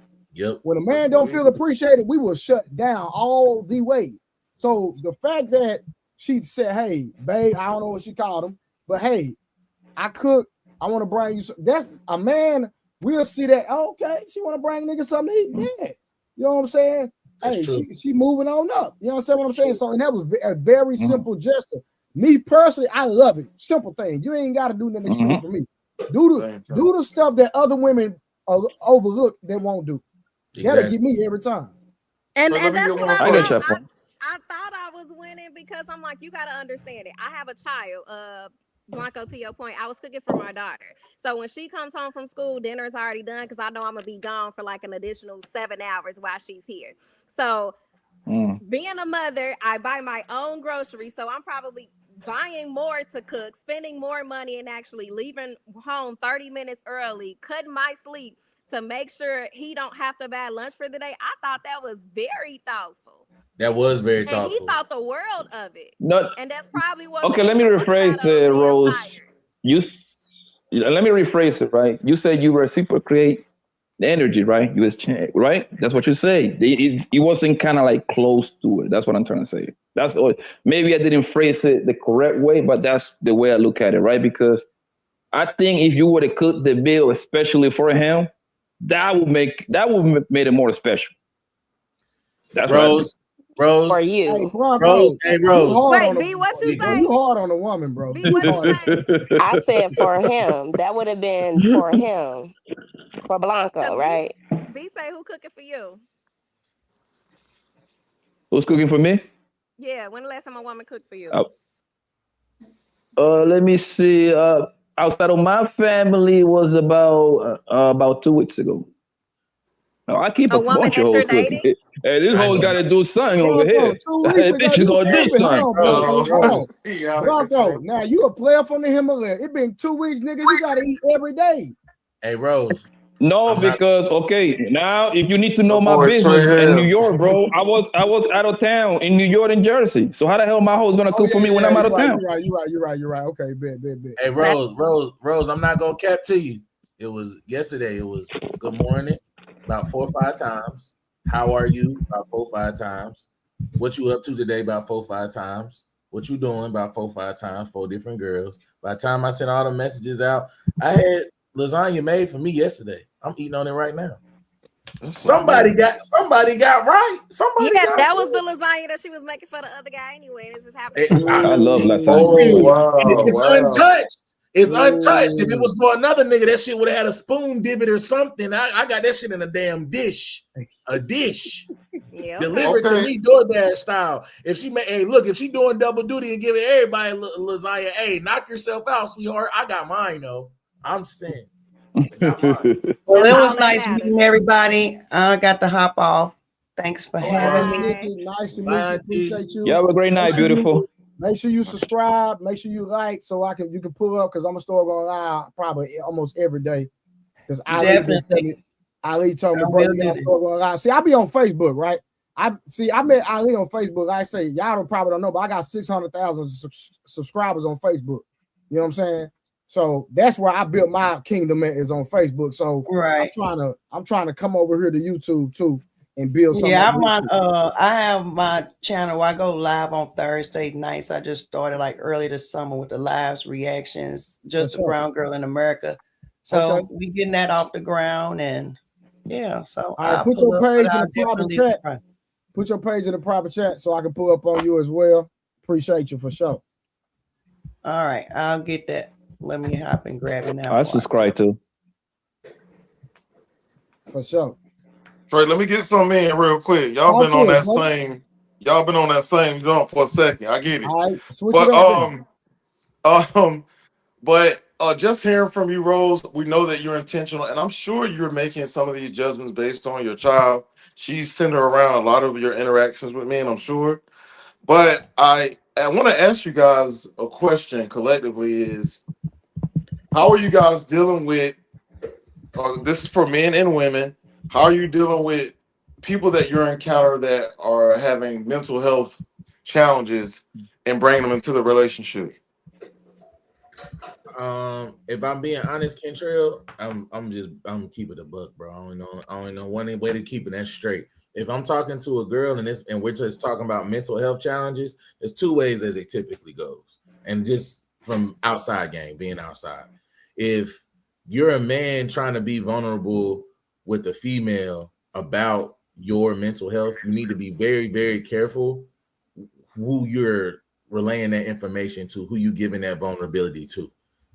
When a man don't feel appreciated, we will shut down all the way. So the fact that she said, hey, babe, I don't know what she called him, but hey, I cook. I want to bring you some. That's a man. We'll see that. Okay, she want to bring niggas something to eat. Yeah. You know what I'm saying? Hey, she moving on up. You know what I'm saying? So, and that was a very simple gesture. Me personally, I love it. Simple thing. You ain't got to do nothing extreme for me. Do the stuff that other women overlook. They won't do. That'll get me every time. And that's what I thought I was winning because I'm like, you got to understand it. I have a child. Blanco, to your point, I was cooking for my daughter. So when she comes home from school, dinner's already done because I know I'm gonna be gone for like an additional 7 hours while she's here. So being a mother, I buy my own groceries. So I'm probably buying more to cook, spending more money, and actually leaving home 30 minutes early, cutting my sleep to make sure he don't have to buy lunch for the day. I thought that was very thoughtful. That was very And he thoughtful. thought the world of it. Not And that's probably what okay. made Let me him want to buy rephrase those it, damn Rose. tires. Let me rephrase it. Right? You said you reciprocate the energy, right? You exchange, right? That's what you say. It wasn't kind of like close to it. That's what I'm trying to say. That's all. Maybe I didn't phrase it the correct way, but that's the way I look at it, right? Because I think if you were to cook the bill, especially for him, that would make it more special. That's what I think. Rose. For Hey, you. Blanco, Hey, you Rose. hard on Wait, the B, what you bro. say? You hard on the woman, bro. B, what you say? I said for him. That would have been for him. For Blanco, Because right? B say who cooking for you? Who's cooking for me? Yeah, when the last time a woman cooked for you? Let me see. Outside of my family was about 2 weeks ago. No, I keep a A woman bunch of that you're hoes cooking. dating? Hey, this I ain't hoe's gonna got to do something over Blanco, here. 2 weeks ago, This is you gonna do tripping. something. Hold on, Blanco. Hold on. He out of Blanco, control. now you a player from the Himalayas. It been 2 weeks, nigga. You gotta eat every day. Hey, Rose. No, because okay, now if you need to know My my boy Trey business in New Hill. York, bro, I was out of town in New York and Jersey. So how the hell my hoe's gonna Oh cook for me when I'm out of town? You're right. Okay, bet. Hey, Rose. I'm not gonna cap to you. It was yesterday. It was good morning, about 4 or 5 times. How are you? About 4 or 5 times. What you up to today? About 4 or 5 times. What you doing? About 4 or 5 times. 4 different girls. By the time I sent all the messages out, I had lasagna made for me yesterday. I'm eating on it right now. Somebody got right. Yeah, that was the lasagna that she was making for the other guy anyway. And it just happened to be I love lasagna. Oh, It's wow. untouched. It's untouched. If it was for another nigga, that shit would have had a spoon divot or something. I got that shit in a damn dish. A dish. Yeah, Delivered to me DoorDash style. If she if she doing double duty and giving everybody lasagna, hey, knock yourself out, sweetheart. I got mine though. I'm saying. Well, it was nice meeting everybody. I got to hop off. Thanks for having me. Nice to meet you. Appreciate you. You have a great night, beautiful. Make sure you subscribe. Make sure you like so you can pull up because I'm gonna start going live probably almost every day. Because Ali told me, bro, you gotta start going live. See, I be on Facebook, right? I met Ali on Facebook. I say y'all probably don't know, but I got 600,000 subscribers on Facebook. You know what I'm saying? So that's where I built my kingdom at, is on Facebook. So I'm trying to come over here to YouTube too and build something. Yeah, I have my channel. I go live on Thursday nights. I just started like early this summer with the lives reactions, just a brown girl in America. So we getting that off the ground, and yeah. So all right, put your page in the private chat. Put your page in the private chat so I can pull up on you as well. Appreciate you for sure. All right, I'll get that. Let me hop and grab it now. I subscribe to. For sure. Trey, let me get some in real quick. Y'all been on that same jump for a second. I get it. All right, switch it up. But just hearing from you, Rose, we know that you're intentional, and I'm sure you're making some of these judgments based on your child. She's centered around a lot of your interactions with me, and I'm sure. But I want to ask you guys a question collectively: is how are you guys dealing with? This is for men and women. How are you dealing with people that you encounter that are having mental health challenges and bringing them into the relationship? If I'm being honest, Kentrell, I'm keeping the buck, bro. I don't know one way to keep it that straight. If I'm talking to a girl and we're just talking about mental health challenges, there's 2 ways as it typically goes. And just from outside game, being outside. If you're a man trying to be vulnerable with a female about your mental health, you need to be very, very careful who you're relaying that information to, who you giving that vulnerability to.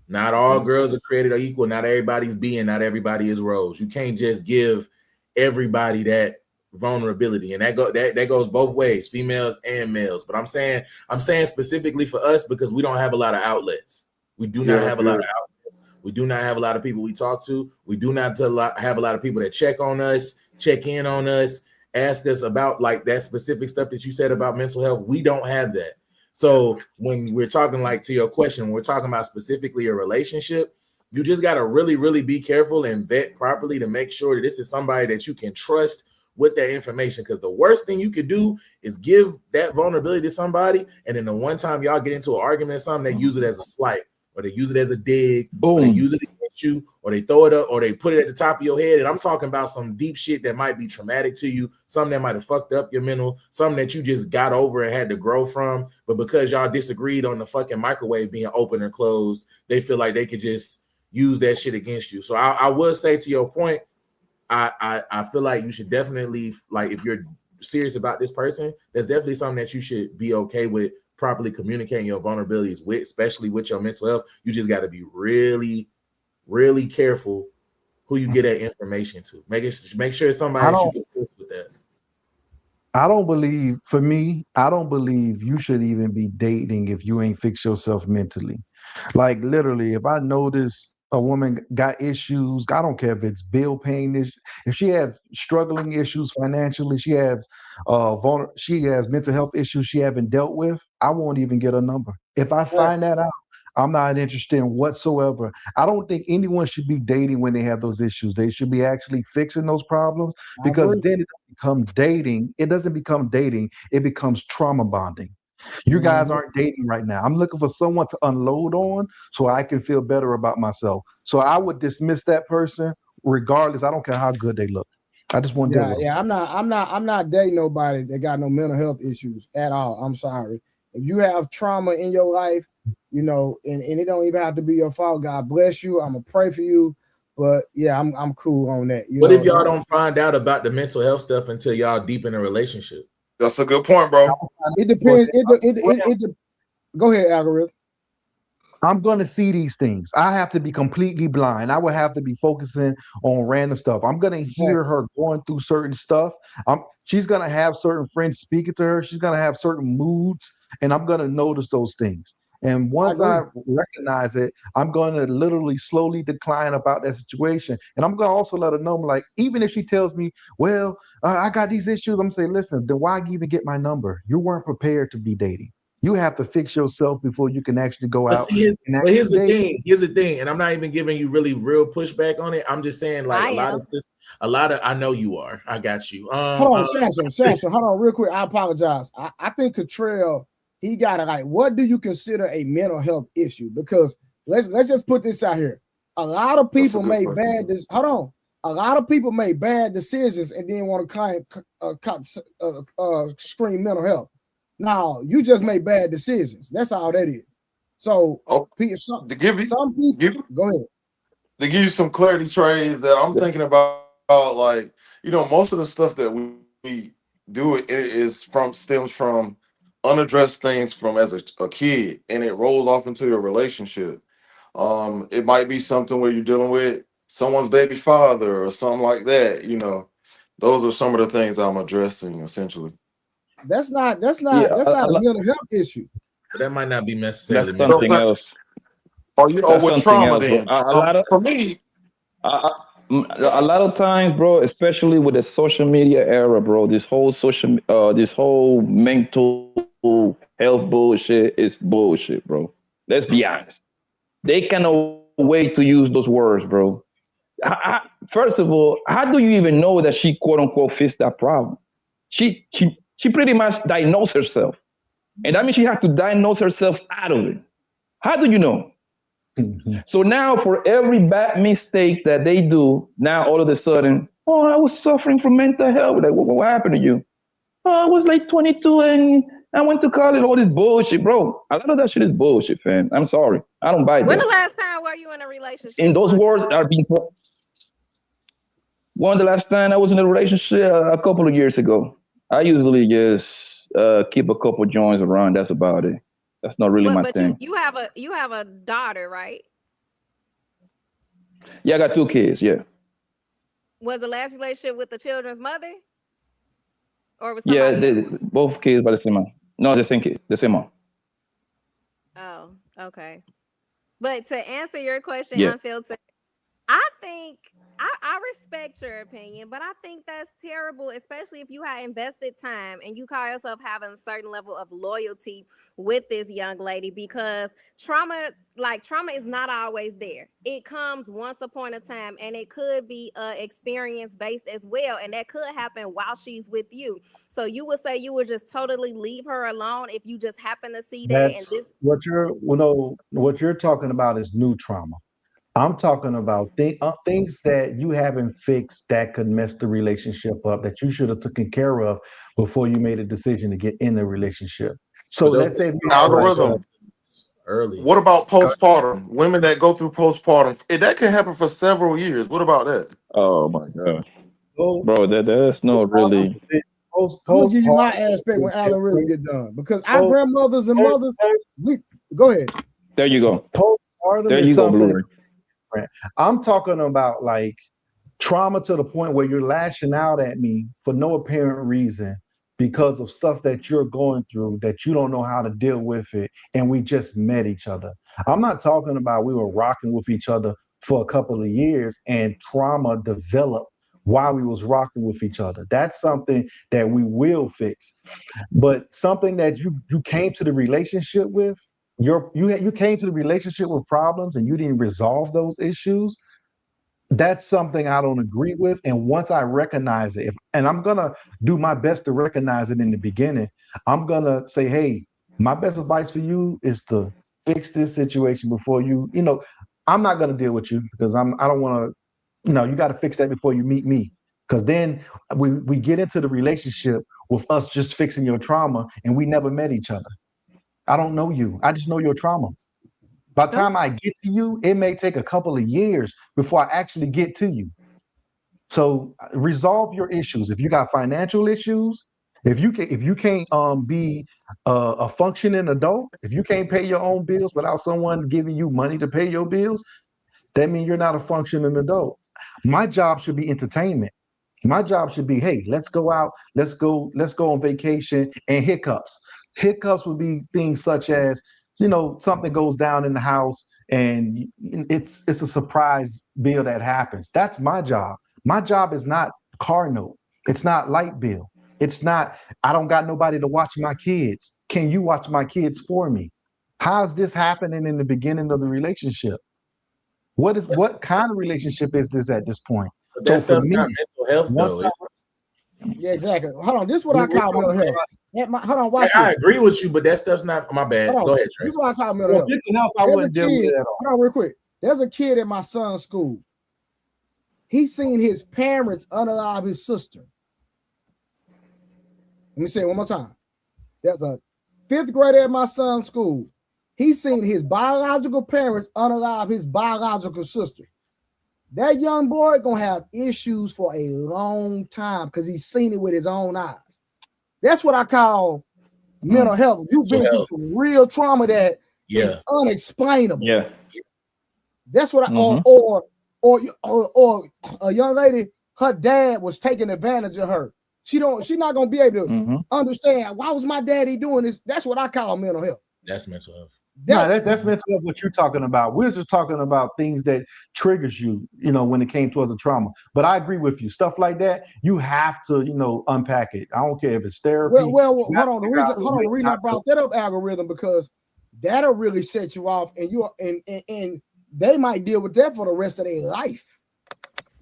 Not all girls are created equal. Not everybody's being, not everybody is Rose. You can't just give everybody that vulnerability, and that goes both ways, females and males. But I'm saying specifically for us because we don't have a lot of outlets. We do not have a lot of outlets. We do not have a lot of people we talk to. We do not have a lot of people that check on us, check in on us, ask us about like that specific stuff that you said about mental health. We don't have that. So when we're talking, like, to your question, we're talking about specifically a relationship, you just got to really, really be careful and vet properly to make sure that this is somebody that you can trust with that information. Because the worst thing you could do is give that vulnerability to somebody, and then the one time y'all get into an argument or something, they use it as a slight, or they use it as a dig, or they use it against you, or they throw it up, or they put it at the top of your head. And I'm talking about some deep shit that might be traumatic to you, something that might have fucked up your mental, something that you just got over and had to grow from. But because y'all disagreed on the fucking microwave being open or closed, they feel like they could just use that shit against you. So I would say, to your point, I feel like you should definitely, like, if you're serious about this person, there's definitely something that you should be okay with properly communicating your vulnerabilities with, especially with your mental health. You just got to be really, really careful who you get that information to. Make sure it's somebody that you can trust with that. I don't believe, for me, I don't believe you should even be dating if you ain't fixed yourself mentally. Like, literally, if I notice a woman got issues, I don't care if it's bill paying issues, if she has struggling issues financially, she has mental health issues she haven't dealt with, I won't even get a number. If I find that out, I'm not interested in whatsoever. I don't think anyone should be dating when they have those issues. They should be actually fixing those problems, because then it doesn't become dating. It doesn't become dating. It becomes trauma bonding. You guys aren't dating right now. I'm looking for someone to unload on so I can feel better about myself. So I would dismiss that person regardless. I don't care how good they look. I just want to deal with them. I'm not dating nobody that got no mental health issues at all. I'm sorry. If you have trauma in your life, you know, and it don't even have to be your fault. God bless you. I'm gonna pray for you. But yeah, I'm cool on that. What if y'all don't find out about the mental health stuff until y'all deep in a relationship? That's a good point, bro. It depends. Go ahead, algorithm. I'm going to see these things. I have to be completely blind. I would have to be focusing on random stuff. I'm going to hear her going through certain stuff. She's going to have certain friends speaking to her. She's going to have certain moods, and I'm going to notice those things. And once I recognize it, I'm going to literally slowly decline about that situation. And I'm going to also let her know, like, even if she tells me, well, I got these issues, I'm going to say, listen, then why even get my number? You weren't prepared to be dating. You have to fix yourself before you can actually go out. Here's the thing, and I'm not even giving you really real pushback on it. I'm just saying, like, I know you are. I got you. Hold on, Samson. Hold on, real quick. I apologize. I think Cottrell, he got it. Like, what do you consider a mental health issue? Because let's just put this out here. A lot of people make bad. A lot of people make bad decisions and then want to scream mental health. Now, you just made bad decisions. That's all that is. So, some people, go ahead. To give you some clarity, trades that I'm thinking about, like, you know, most of the stuff that we do stems from unaddressed things from as a kid, and it rolls off into your relationship. It might be something where you're dealing with someone's baby father or something like that. You know, those are some of the things I'm addressing essentially. That's not a mental health issue. But that might not be necessarily that's something else. Or with trauma, then. For me, a lot of times, bro, especially with the social media era, bro, this whole mental health bullshit is bullshit, bro. Let's be honest. They cannot wait to use those words, bro. First of all, how do you even know that she quote unquote fixed that problem? She pretty much diagnosed herself, and that means she had to diagnose herself out of it. How do you know? Mm-hmm. So now, for every bad mistake that they do, now all of a sudden, oh, I was suffering from mental health. Like, what happened to you? Oh, I was like 22 and I went to college. All this bullshit, bro. A lot of that shit is bullshit, fam. I'm sorry, I don't buy that. When the last time were you in a relationship? And those words are being. When the last time I was in a relationship, a couple of years ago. I usually just keep a couple joints around. That's about it. That's not really my thing. But you have a daughter, right? Yeah, I got 2 kids. Yeah. Was the last relationship with the children's mother, or was both kids by the same mom? No, the same kid, the same mom. Oh, okay. But to answer your question, Yeah. unfiltered, I think I respect your opinion, but I think that's terrible, especially if you had invested time and you call yourself having a certain level of loyalty with this young lady, because trauma is not always there. It comes once upon a time, and it could be experience based as well, and that could happen while she's with you. So you would say you would just totally leave her alone if you just happen to see that, and That's this. what you're talking about is new trauma. I'm talking about things that you haven't fixed that could mess the relationship up that you should have taken care of before you made a decision to get in the relationship. So let's say if you had like Algorithm. Early. What about postpartum? Women that go through postpartum, that can happen for several years. What about that? Oh my god, bro, that's not really. I'm gonna give you my aspect when algorithm get done, because our grandmothers and mothers, we go ahead. There you go. Postpartum There is you go, something Blueray. different. I'm talking about like trauma to the point where you're lashing out at me for no apparent reason because of stuff that you're going through that you don't know how to deal with it, and we just met each other. I'm not talking about we were rocking with each other for a couple of years and trauma developed while we was rocking with each other. That's something that we will fix. But something that you came to the relationship with, you came to the relationship with problems and you didn't resolve those issues. That's something I don't agree with. And once I recognize it, and I'm gonna do my best to recognize it in the beginning, I'm gonna say, hey, my best advice for you is to fix this situation before I'm not gonna deal with you because I don't wanna, you gotta fix that before you meet me. Because then we get into the relationship with us just fixing your trauma and we never met each other. I don't know you. I just know your trauma. By the time I get to you, it may take a couple of years before I actually get to you. So resolve your issues. If you got financial issues, if you can't be a functioning adult, if you can't pay your own bills without someone giving you money to pay your bills, that means you're not a functioning adult. My job should be entertainment. My job should be, hey, let's go out, let's go on vacation, and hiccups. Hiccups would be things such as, something goes down in the house and it's a surprise bill that happens. That's my job. My job is not car note. It's not light bill. It's not, I don't got nobody to watch my kids. Can you watch my kids for me? How's this happening in the beginning of the relationship? What kind of relationship is this at this point? But that stuff's not mental health though. Yeah, exactly. Hold on, this is what I call mental health. Hold on, watch this. I agree with you, but that stuff's not my bad. Go ahead, Trey. This is what I call mental health. There's a kid. Hold on, real quick. There's a kid at my son's school. He's seen his parents unalive his sister. Let me say it one more time. There's a 5th grader at my son's school. He's seen his biological parents unalive his biological sister. That young boy gonna have issues for a long time because he's seen it with his own eyes. That's what I call mental health. You've been through some real trauma that is unexplainable. Yeah. That's what or a young lady, her dad was taking advantage of her. She's not gonna be able to understand why was my daddy doing this. That's what I call mental health. That's mental health. That's mental health. What you're talking about. We're just talking about things that triggers you, when it came towards the trauma. But I agree with you. Stuff like that, you have to, unpack it. I don't care if it's therapy. Well, hold on. The reason I brought that up, algorithm, because that'll really set you off, and they might deal with that for the rest of their life.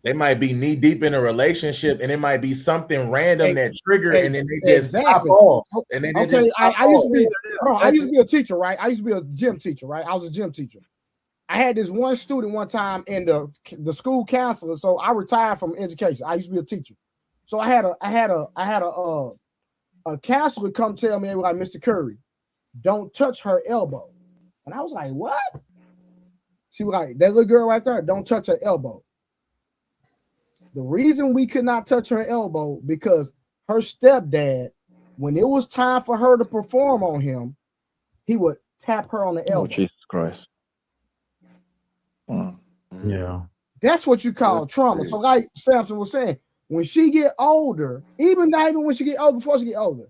They might be knee deep in a relationship, and it might be something random that trigger, and then they just pop off. And then I used to be a teacher, right? I used to be a gym teacher, right? I was a gym teacher. I had this one student one time in the school counselor, so I retired from education. I used to be a teacher, so I had a counselor come tell me, like, Mr. Curry, don't touch her elbow, and I was like, what? She was like, that little girl right there, don't touch her elbow. The reason we could not touch her elbow because her stepdad, when it was time for her to perform on him, he would tap her on the elbow. Oh, Jesus Christ. Yeah. That's what you call trauma. So like Samson was saying, when she get older, not even when she get older, before she get older,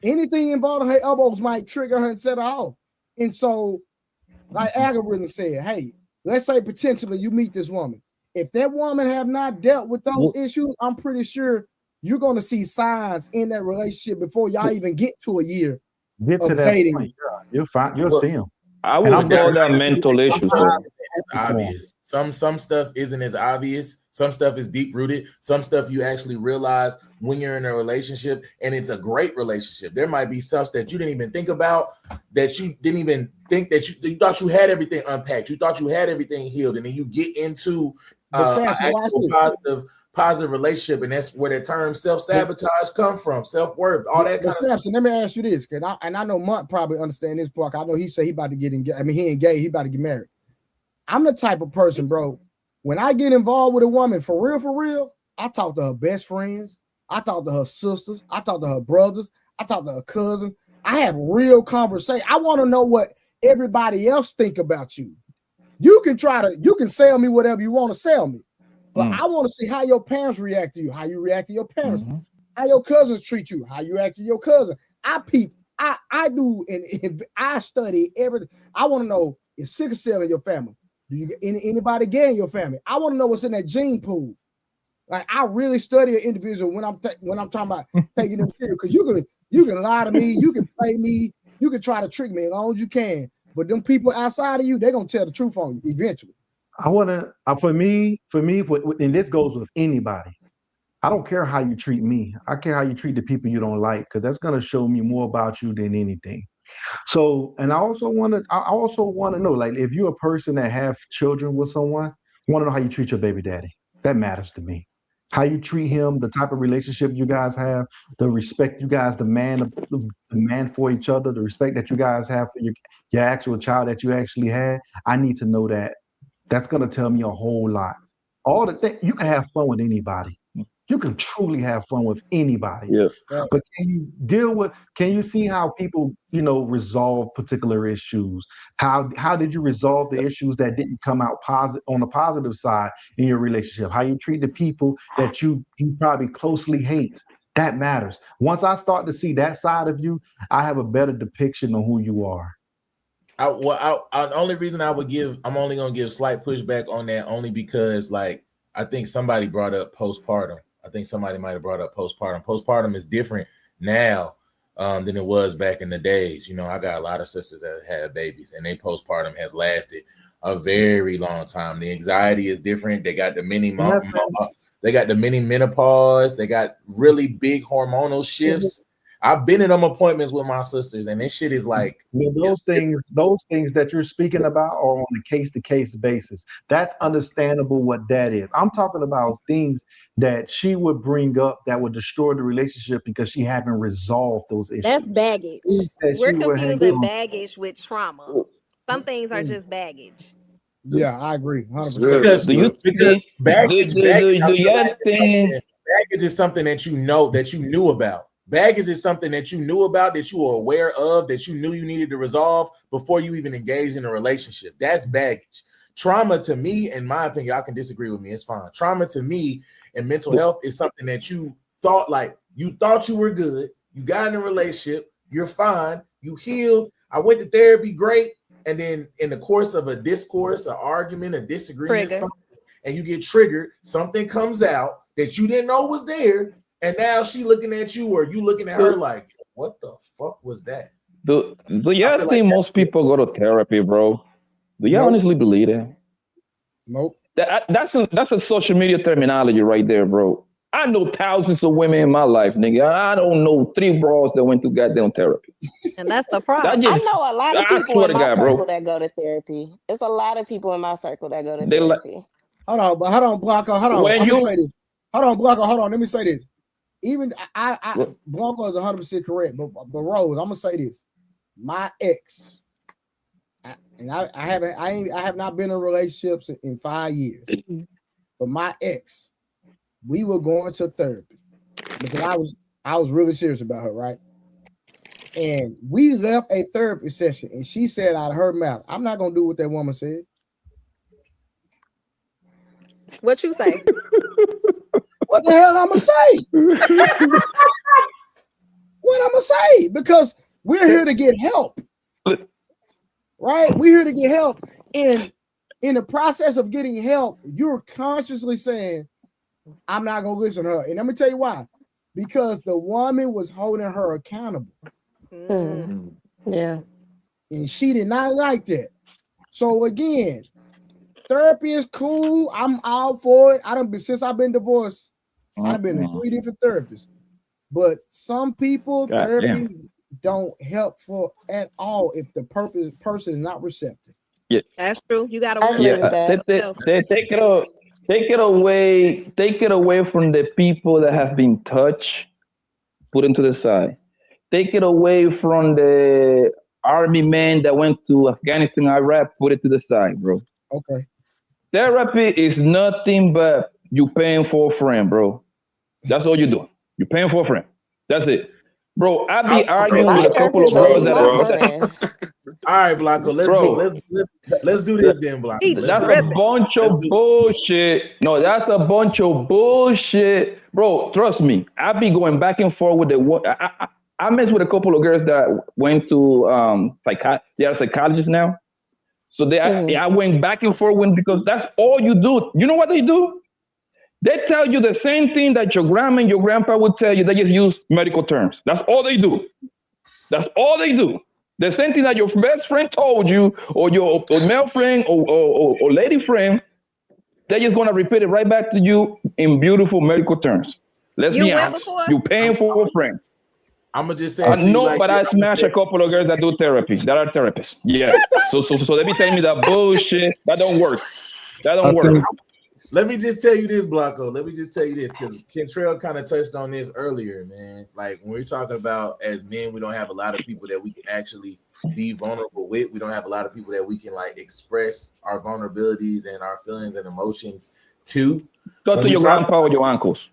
anything involving her elbows might trigger her and set her off. And so like algorithm said, hey, let's say potentially you meet this woman. If that woman have not dealt with those issues, I'm pretty sure you're going to see signs in that relationship before y'all even get to a year of dating. Point. You'll find, you'll see them. I would call that mental issues, though. It's obvious. Some stuff isn't as obvious. Some stuff is deep rooted. Some stuff you actually realize when you're in a relationship, and it's a great relationship. There might be stuff that you didn't even think about, that you didn't even think that you thought you had everything unpacked. You thought you had everything healed, and then you get into positive relationship, and that's where the term self-sabotage come from, self-worth, all that kind of stuff. Let me ask you this, because I know Munt probably understand this part. I know he said he about to get engaged. I mean, he engaged, he about to get married. I'm the type of person, bro, when I get involved with a woman, for real, I talk to her best friends, I talk to her sisters, I talk to her brothers, I talk to her cousin. I have real conversation. I want to know what everybody else think about you. You can sell me whatever you want to sell me. But I want to see how your parents react to you, how you react to your parents, how your cousins treat you, how you react to your cousin. I do, and I study everything. I want to know, is sickle cell in your family? Do you get anybody gay in your family? I want to know what's in that gene pool. Like, I really study an individual when I'm talking about taking them serious, because you can lie to me, you can play me, you can try to trick me as long as you can. But them people outside of you, they're gonna tell the truth on you eventually. I want to, for me, and this goes with anybody. I don't care how you treat me. I care how you treat the people you don't like, because that's going to show me more about you than anything. So, and I also want to know, like, if you're a person that have children with someone, I want to know how you treat your baby daddy. That matters to me. How you treat him, the type of relationship you guys have, the respect you guys demand for each other, the respect that you guys have for your actual child that you actually had. I need to know that. That's going to tell me a whole lot. All the things, you can have fun with anybody. You can truly have fun with anybody. Yeah. But can you see how people, resolve particular issues? How did you resolve the issues that didn't come out on the positive side in your relationship? How you treat the people that you probably closely hate? That matters. Once I start to see that side of you, I have a better depiction of who you are. The only reason I'm only gonna give slight pushback on that, only because, like, I think somebody brought up postpartum. I think somebody might have brought up postpartum. Postpartum is different now than it was back in the days. I got a lot of sisters that had babies, and their postpartum has lasted a very long time. The anxiety is different. They got the mini menopause. They got really big hormonal shifts. I've been in them appointments with my sisters, and this shit is like, those things that you're speaking about are on a case-to-case basis. That's understandable what that is. I'm talking about things that she would bring up that would destroy the relationship because she haven't resolved those issues. That's baggage. We're confusing baggage with trauma. Some things are just baggage. Yeah, I agree. 100%. Because baggage is something that you knew about. Baggage is something that you knew about, that you were aware of, that you knew you needed to resolve before you even engaged in a relationship. That's baggage. Trauma, to me, in my opinion, y'all can disagree with me, it's fine. Trauma, to me, and mental health is something that you thought you were good, you got in a relationship, you're fine, you healed, I went to therapy, great, and then in the course of a discourse, an argument, a disagreement, and you get triggered, something comes out that you didn't know was there. And now she looking at you, or you looking at her like, what the fuck was that? Do y'all think most people go to therapy, bro? Do y'all honestly believe that? Nope. That's a social media terminology right there, bro. I know thousands of women in my life, nigga. I don't know 3 bros that went to goddamn therapy. And that's the problem. I know a lot of people in my circle that go to therapy. It's a lot of people in my circle that go to therapy. Hold on, Blanco. Hold on. I'm gonna say this. Hold on, Blanco. Hold on. Let me say this. Even Blanco is 100% correct, but Rose, I'm gonna say this: my ex, I have not been in relationships in 5 years, but my ex, we were going to therapy because I was really serious about her, right? And we left a therapy session, and she said out of her mouth, "I'm not gonna do what that woman said." What you say? What the hell I'm gonna say? What I'm gonna say? Because we're here to get help. right? We're here to get help. And in the process of getting help, you're consciously saying, I'm not going to listen to her. And let me tell you why. Because the woman was holding her accountable. Yeah. And she did not like that. So again, therapy is cool. I'm all for it. Since I've been divorced, I've been to 3 different therapists. But some people, therapy don't help for at all if the person is not receptive. Yeah, that's true. You got to I work agree on with that. they take it away from the people that have been touched, put them to the side. Take it away from the army man that went to Afghanistan, Iraq, put it to the side, bro. Okay. Therapy is nothing but you paying for a friend, bro. That's all you do. You're paying for a friend. That's it. Bro, I be arguing with a couple of girls that all right, Blanco, let's do this then, Blanco. That's a bunch of bullshit. No, that's a bunch of bullshit. Bro, trust me. I be going back and forth with the I mess with a couple of girls that went to they are psychologists now. So I went back and forth with because that's all you do. You know what they do? They tell you the same thing that your grandma and your grandpa would tell you. They just use medical terms. That's all they do. That's all they do. The same thing that your best friend told you, or your male friend or lady friend, they're just gonna repeat it right back to you in beautiful medical terms. Let's be honest. You paying for a friend. I'm gonna just say no, like but I smash a couple of girls that do therapy. That are therapists. Yeah. so they be telling me that bullshit. That don't work. That don't work. Let me just tell you this, Blanco. Let me just tell you this, because Kentrell kind of touched on this earlier, man. Like when we're talking about as men, we don't have a lot of people that we can actually be vulnerable with. We don't have a lot of people that we can like express our vulnerabilities and our feelings and emotions to. Talk to your grandpa or your uncles.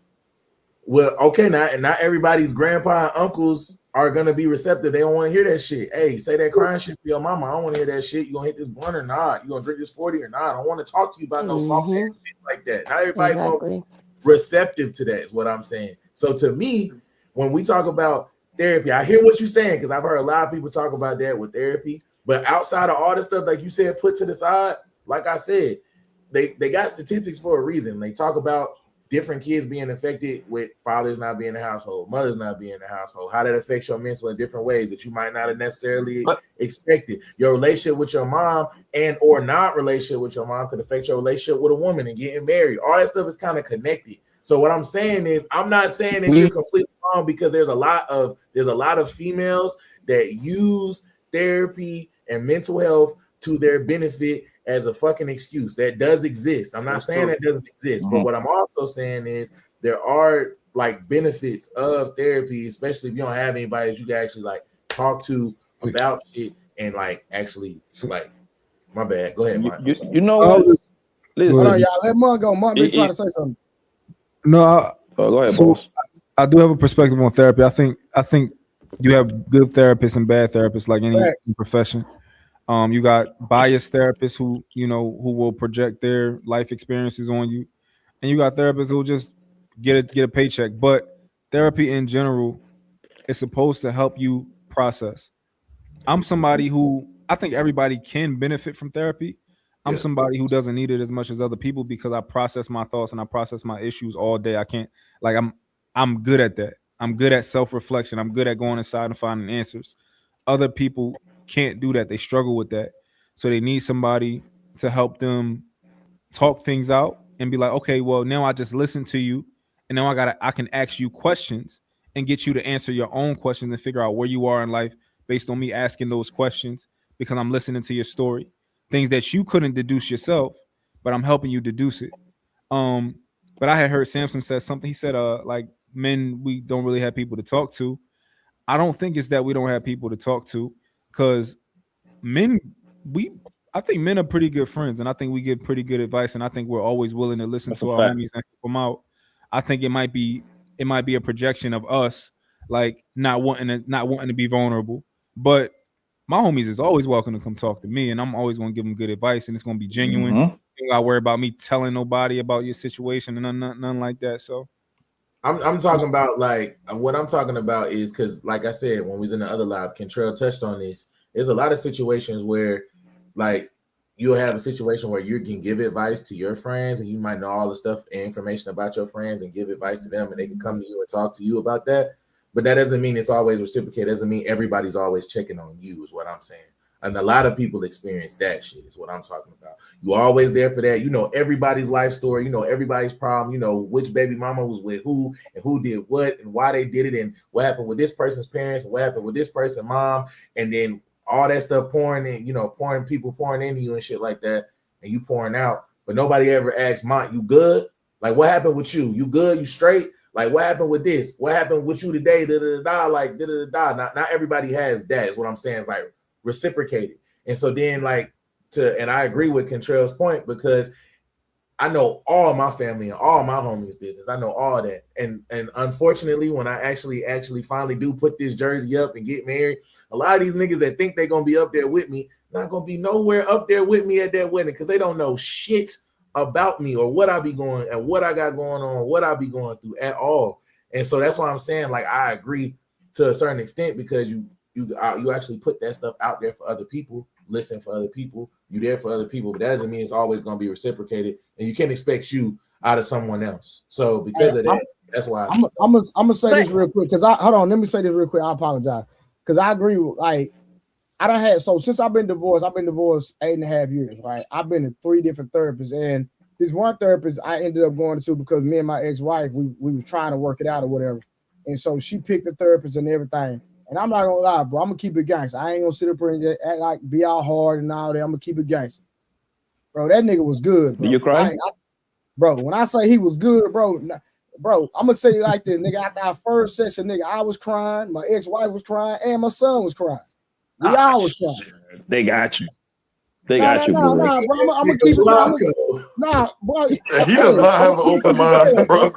Well, okay, not everybody's grandpa and uncles are gonna be receptive. They don't want to hear that shit. Hey, say that crying shit to your mama. I don't want to hear that shit. You gonna hit this blunt or not? You gonna drink this 40 or not? I don't want to talk to you about no soft shit like that. Not everybody's gonna be receptive to that, is what I'm saying. So to me, when we talk about therapy, I hear what you're saying, because I've heard a lot of people talk about that with therapy. But outside of all the stuff, like you said, put to the side, like I said, they got statistics for a reason. They talk about different kids being affected with fathers not being in the household, mothers not being in the household, how that affects your mental in different ways that you might not have necessarily expected. Your relationship with your mom and or not relationship with your mom could affect your relationship with a woman and getting married. All that stuff is kind of connected. So what I'm saying is, I'm not saying that you're completely wrong, because there's a lot of females that use therapy and mental health to their benefit as a fucking excuse. That does exist. I'm not saying that doesn't exist, but what I'm also saying is there are like benefits of therapy, especially if you don't have anybody that you can actually like talk to about it and like actually like. My bad. Go ahead, Mike. You know what? Hold on, y'all. Let Mark go. Mark been trying to say something. No, go ahead, boss. I do have a perspective on therapy. I think you have good therapists and bad therapists, like any profession. You got biased therapists who will project their life experiences on you, and you got therapists who just get a paycheck. But therapy in general is supposed to help you process. I'm somebody who I think everybody can benefit from therapy. I'm somebody who doesn't need it as much as other people because I process my thoughts and I process my issues all day. I can't I'm good at that. I'm good at self-reflection. I'm good at going inside and finding answers. Other people can't do that. They struggle with that. So they need somebody to help them talk things out and be like, okay, well, now I just listened to you, and now I can ask you questions and get you to answer your own questions and figure out where you are in life based on me asking those questions, because I'm listening to your story. Things that you couldn't deduce yourself, but I'm helping you deduce it. But I had heard Samson said something. He said, like men, we don't really have people to talk to. I don't think it's that we don't have people to talk to, because I think men are pretty good friends, and I think we give pretty good advice, and I think we're always willing to listen to our homies and help them out. I think it might be a projection of us, like not wanting to be vulnerable. But my homies is always welcome to come talk to me, and I'm always going to give them good advice, and it's going to be genuine. You don't got to worry about me telling nobody about your situation and nothing like that. So I'm talking about, like, what I'm talking about is, because like I said, when we was in the other live, Kentrell touched on this. There's a lot of situations where like you'll have a situation where you can give advice to your friends and you might know all the stuff and information about your friends and give advice to them and they can come to you and talk to you about that. But that doesn't mean it's always reciprocated. It doesn't mean everybody's always checking on you is what I'm saying. And a lot of people experience that shit is what I'm talking about. You're always there for that. You know everybody's life story. You know everybody's problem. You know which baby mama was with who and who did what and why they did it and what happened with this person's parents and what happened with this person's mom. And then all that stuff pouring in, you know, pouring into you and shit like that, and you pouring out. But nobody ever asks, Mont, you good? Like, what happened with you? You good? You straight? Like, what happened with this? What happened with you today? Like, Not everybody has that, is what I'm saying. It's like reciprocated. And so then, like, and I agree with Contrell's point because I know all my family and all my homies' business. I know all that. And unfortunately, when I actually finally do put this jersey up and get married, a lot of these niggas that think they're going to be up there with me, not going to be nowhere up there with me at that wedding because they don't know shit about me or what I be going and what I got going on, what I be going through at all. And so that's why I'm saying, like, I agree to a certain extent because you actually put that stuff out there for other people, listen for other people, you there for other people, but that doesn't mean it's always going to be reciprocated, and you can't expect you out of someone else. So because of that, that's why I'm gonna say this real quick because let me say this real quick. I apologize because I agree with, like, I don't have, so since I've been divorced 8.5 years, right? I've been to 3 different therapists, and this one therapist I ended up going to because me and my ex-wife, we was trying to work it out or whatever, and so she picked the therapist and everything. And I'm not gonna lie, bro. I'm gonna keep it gangster. I ain't gonna sit up here and just act like be all hard and all that. I'm gonna keep it gangster, bro. That nigga was good, bro. Did you cry? Bro, when I say he was good, bro, I'm gonna say it like this, nigga. After our first session, nigga, I was crying, my ex-wife was crying, and my son was crying. We all was crying. They got you. They got you, bro. Nah, bro. I'm gonna keep it. Nah, bro. He does not have an open mind, bro.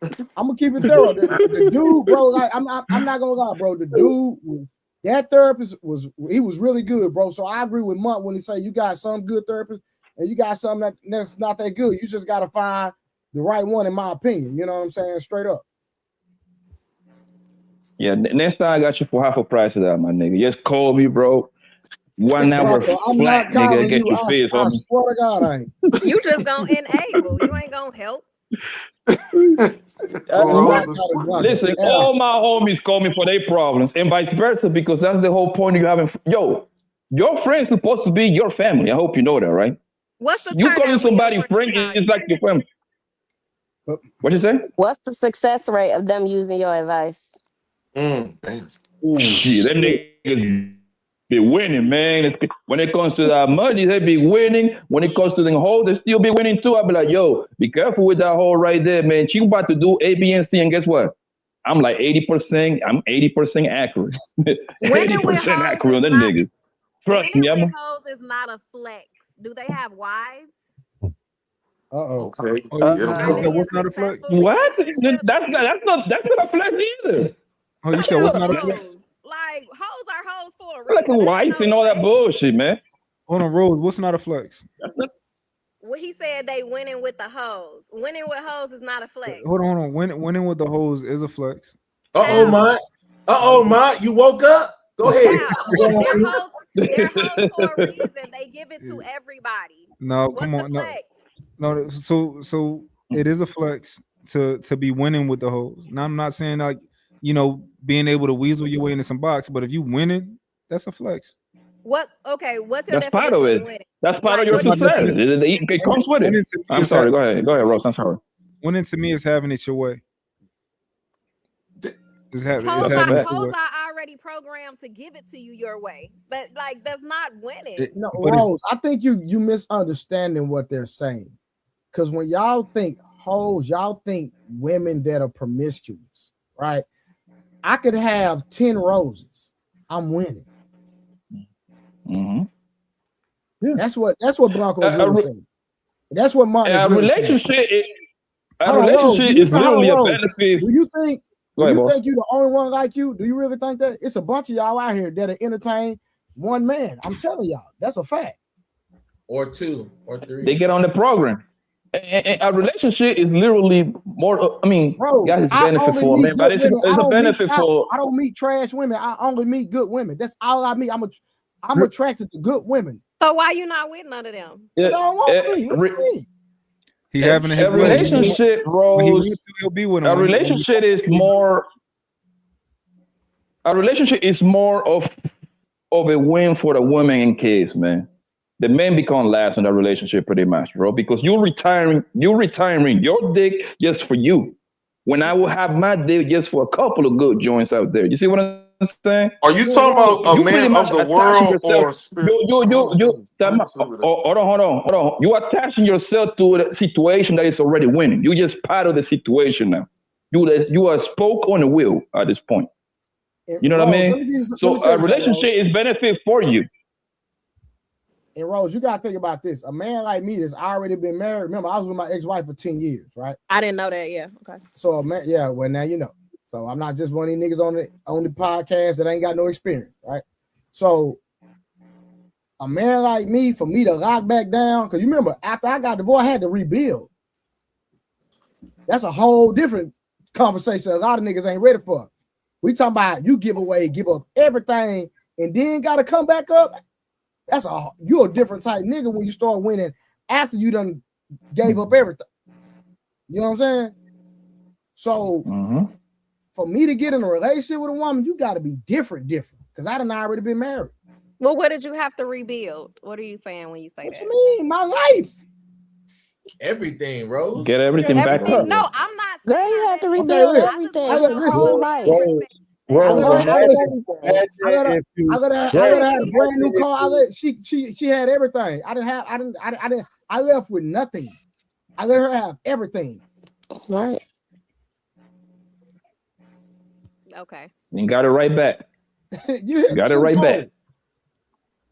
I'm gonna keep it thorough. The dude, bro, like I'm not gonna lie, bro. The dude, that therapist was really good, bro. So I agree with Munt when he say you got some good therapists and you got some that's not that good. You just gotta find the right one, in my opinion. You know what I'm saying? Straight up. Yeah, next time I got you for half a price of that, my nigga. Just call me, bro. 1 hour I'm flat, not calling nigga. Get you. your face I on me. swear to God, I ain't. You just gonna enable. You ain't gonna help. Listen, all my homies call me for their problems and vice versa because that's the whole point you having. Yo, your friend's supposed to be your family. I hope you know that, right? What's the you calling somebody friend is like your family. What you say? What's the success rate of them using your advice? Shit, them niggas be winning, man. When it comes to that money, they be winning. When it comes to the hole, they still be winning too. I be like, yo, be careful with that hole right there, man. She about to do A, B, and C, and guess what? I'm like 80%. I'm 80% accurate. 80% accurate on them niggas. Trust me, winning with hoes is not a flex. Do they have wives? Okay. What's not a flex? What? That's not a flex either. Oh, you said what's not a flex? Like, hoes are hoes for a reason. Like a wife and all that bullshit, man. Hold on, Rose. What's not a flex? Well, he said they winning with the hoes. Winning with hoes is not a flex. Hold on. Winning with the hoes is a flex. Mont. You woke up? Go ahead. They're hoes for a reason. They give it to everybody. No, come on. No. So it is a flex to be winning with the hoes. Now, I'm not saying like, you know, being able to weasel your way into some box, but if you winning, that's a flex. What's your definition part of it? Winning? That's part of your success. It comes with it. I'm sorry. Go ahead, Rose. I'm sorry. Winning to me is having it your way. Hoes are already programmed to give it to you your way. But like, that's not winning. Rose, I think you misunderstanding what they're saying. Because when y'all think hoes, y'all think women that are promiscuous, right? I could have 10 roses. I'm winning. Mm-hmm. Yeah. That's what Blanco is really saying. That's what Martin is really relationship saying. Is literally a benefit. Do you think you're the only one like you? Do you really think that? It's a bunch of y'all out here that are entertain one man. I'm telling y'all, that's a fact. Or 2 or 3. They get on the program. And a relationship is literally more. I mean, guys, benefit for men, but it's a benefit for. I don't meet trash women. I only meet good women. That's all I meet. I'm attracted to good women. So why you not with none of them? I don't want to be. What you mean? He having a relationship, Rose. He'll be with him. A relationship is more. A relationship is more of a win for the women and kids, man. The men become last in that relationship pretty much, bro, because you're retiring your dick just for you. When I will have my dick just for a couple of good joints out there. You see what I'm saying? Are you talking about So a you pretty man much of the attaching world yourself. or spirit? Hold on. You attaching yourself to a situation that is already winning. You just part of the situation now. You are spoke on the wheel at this point. You know what I mean? So a relationship is benefit for you. And Rose, you gotta think about this. A man like me that's already been married. Remember, I was with my ex-wife for 10 years, right? I didn't know that. Yeah. Okay. So a man, yeah, well, now you know. So I'm not just one of these niggas on the podcast that ain't got no experience, right? So a man like me, for me to lock back down, because you remember, after I got divorced, I had to rebuild. That's a whole different conversation a lot of niggas ain't ready for. We talking about you give up everything, and then gotta come back up. You're a different type nigga when you start winning after you done gave up everything. You know what I'm saying? So for me to get in a relationship with a woman, you got to be different, because I done already been married. Well, what did you have to rebuild? What are you saying when you say that? What you mean? My life. Everything, Rose. Get everything back up. No, I'm not. Girl, you have to rebuild everything. I let her have a brand new car. She had everything. I left with nothing. I let her have everything. Right. Okay. You got it right back. you got it right back.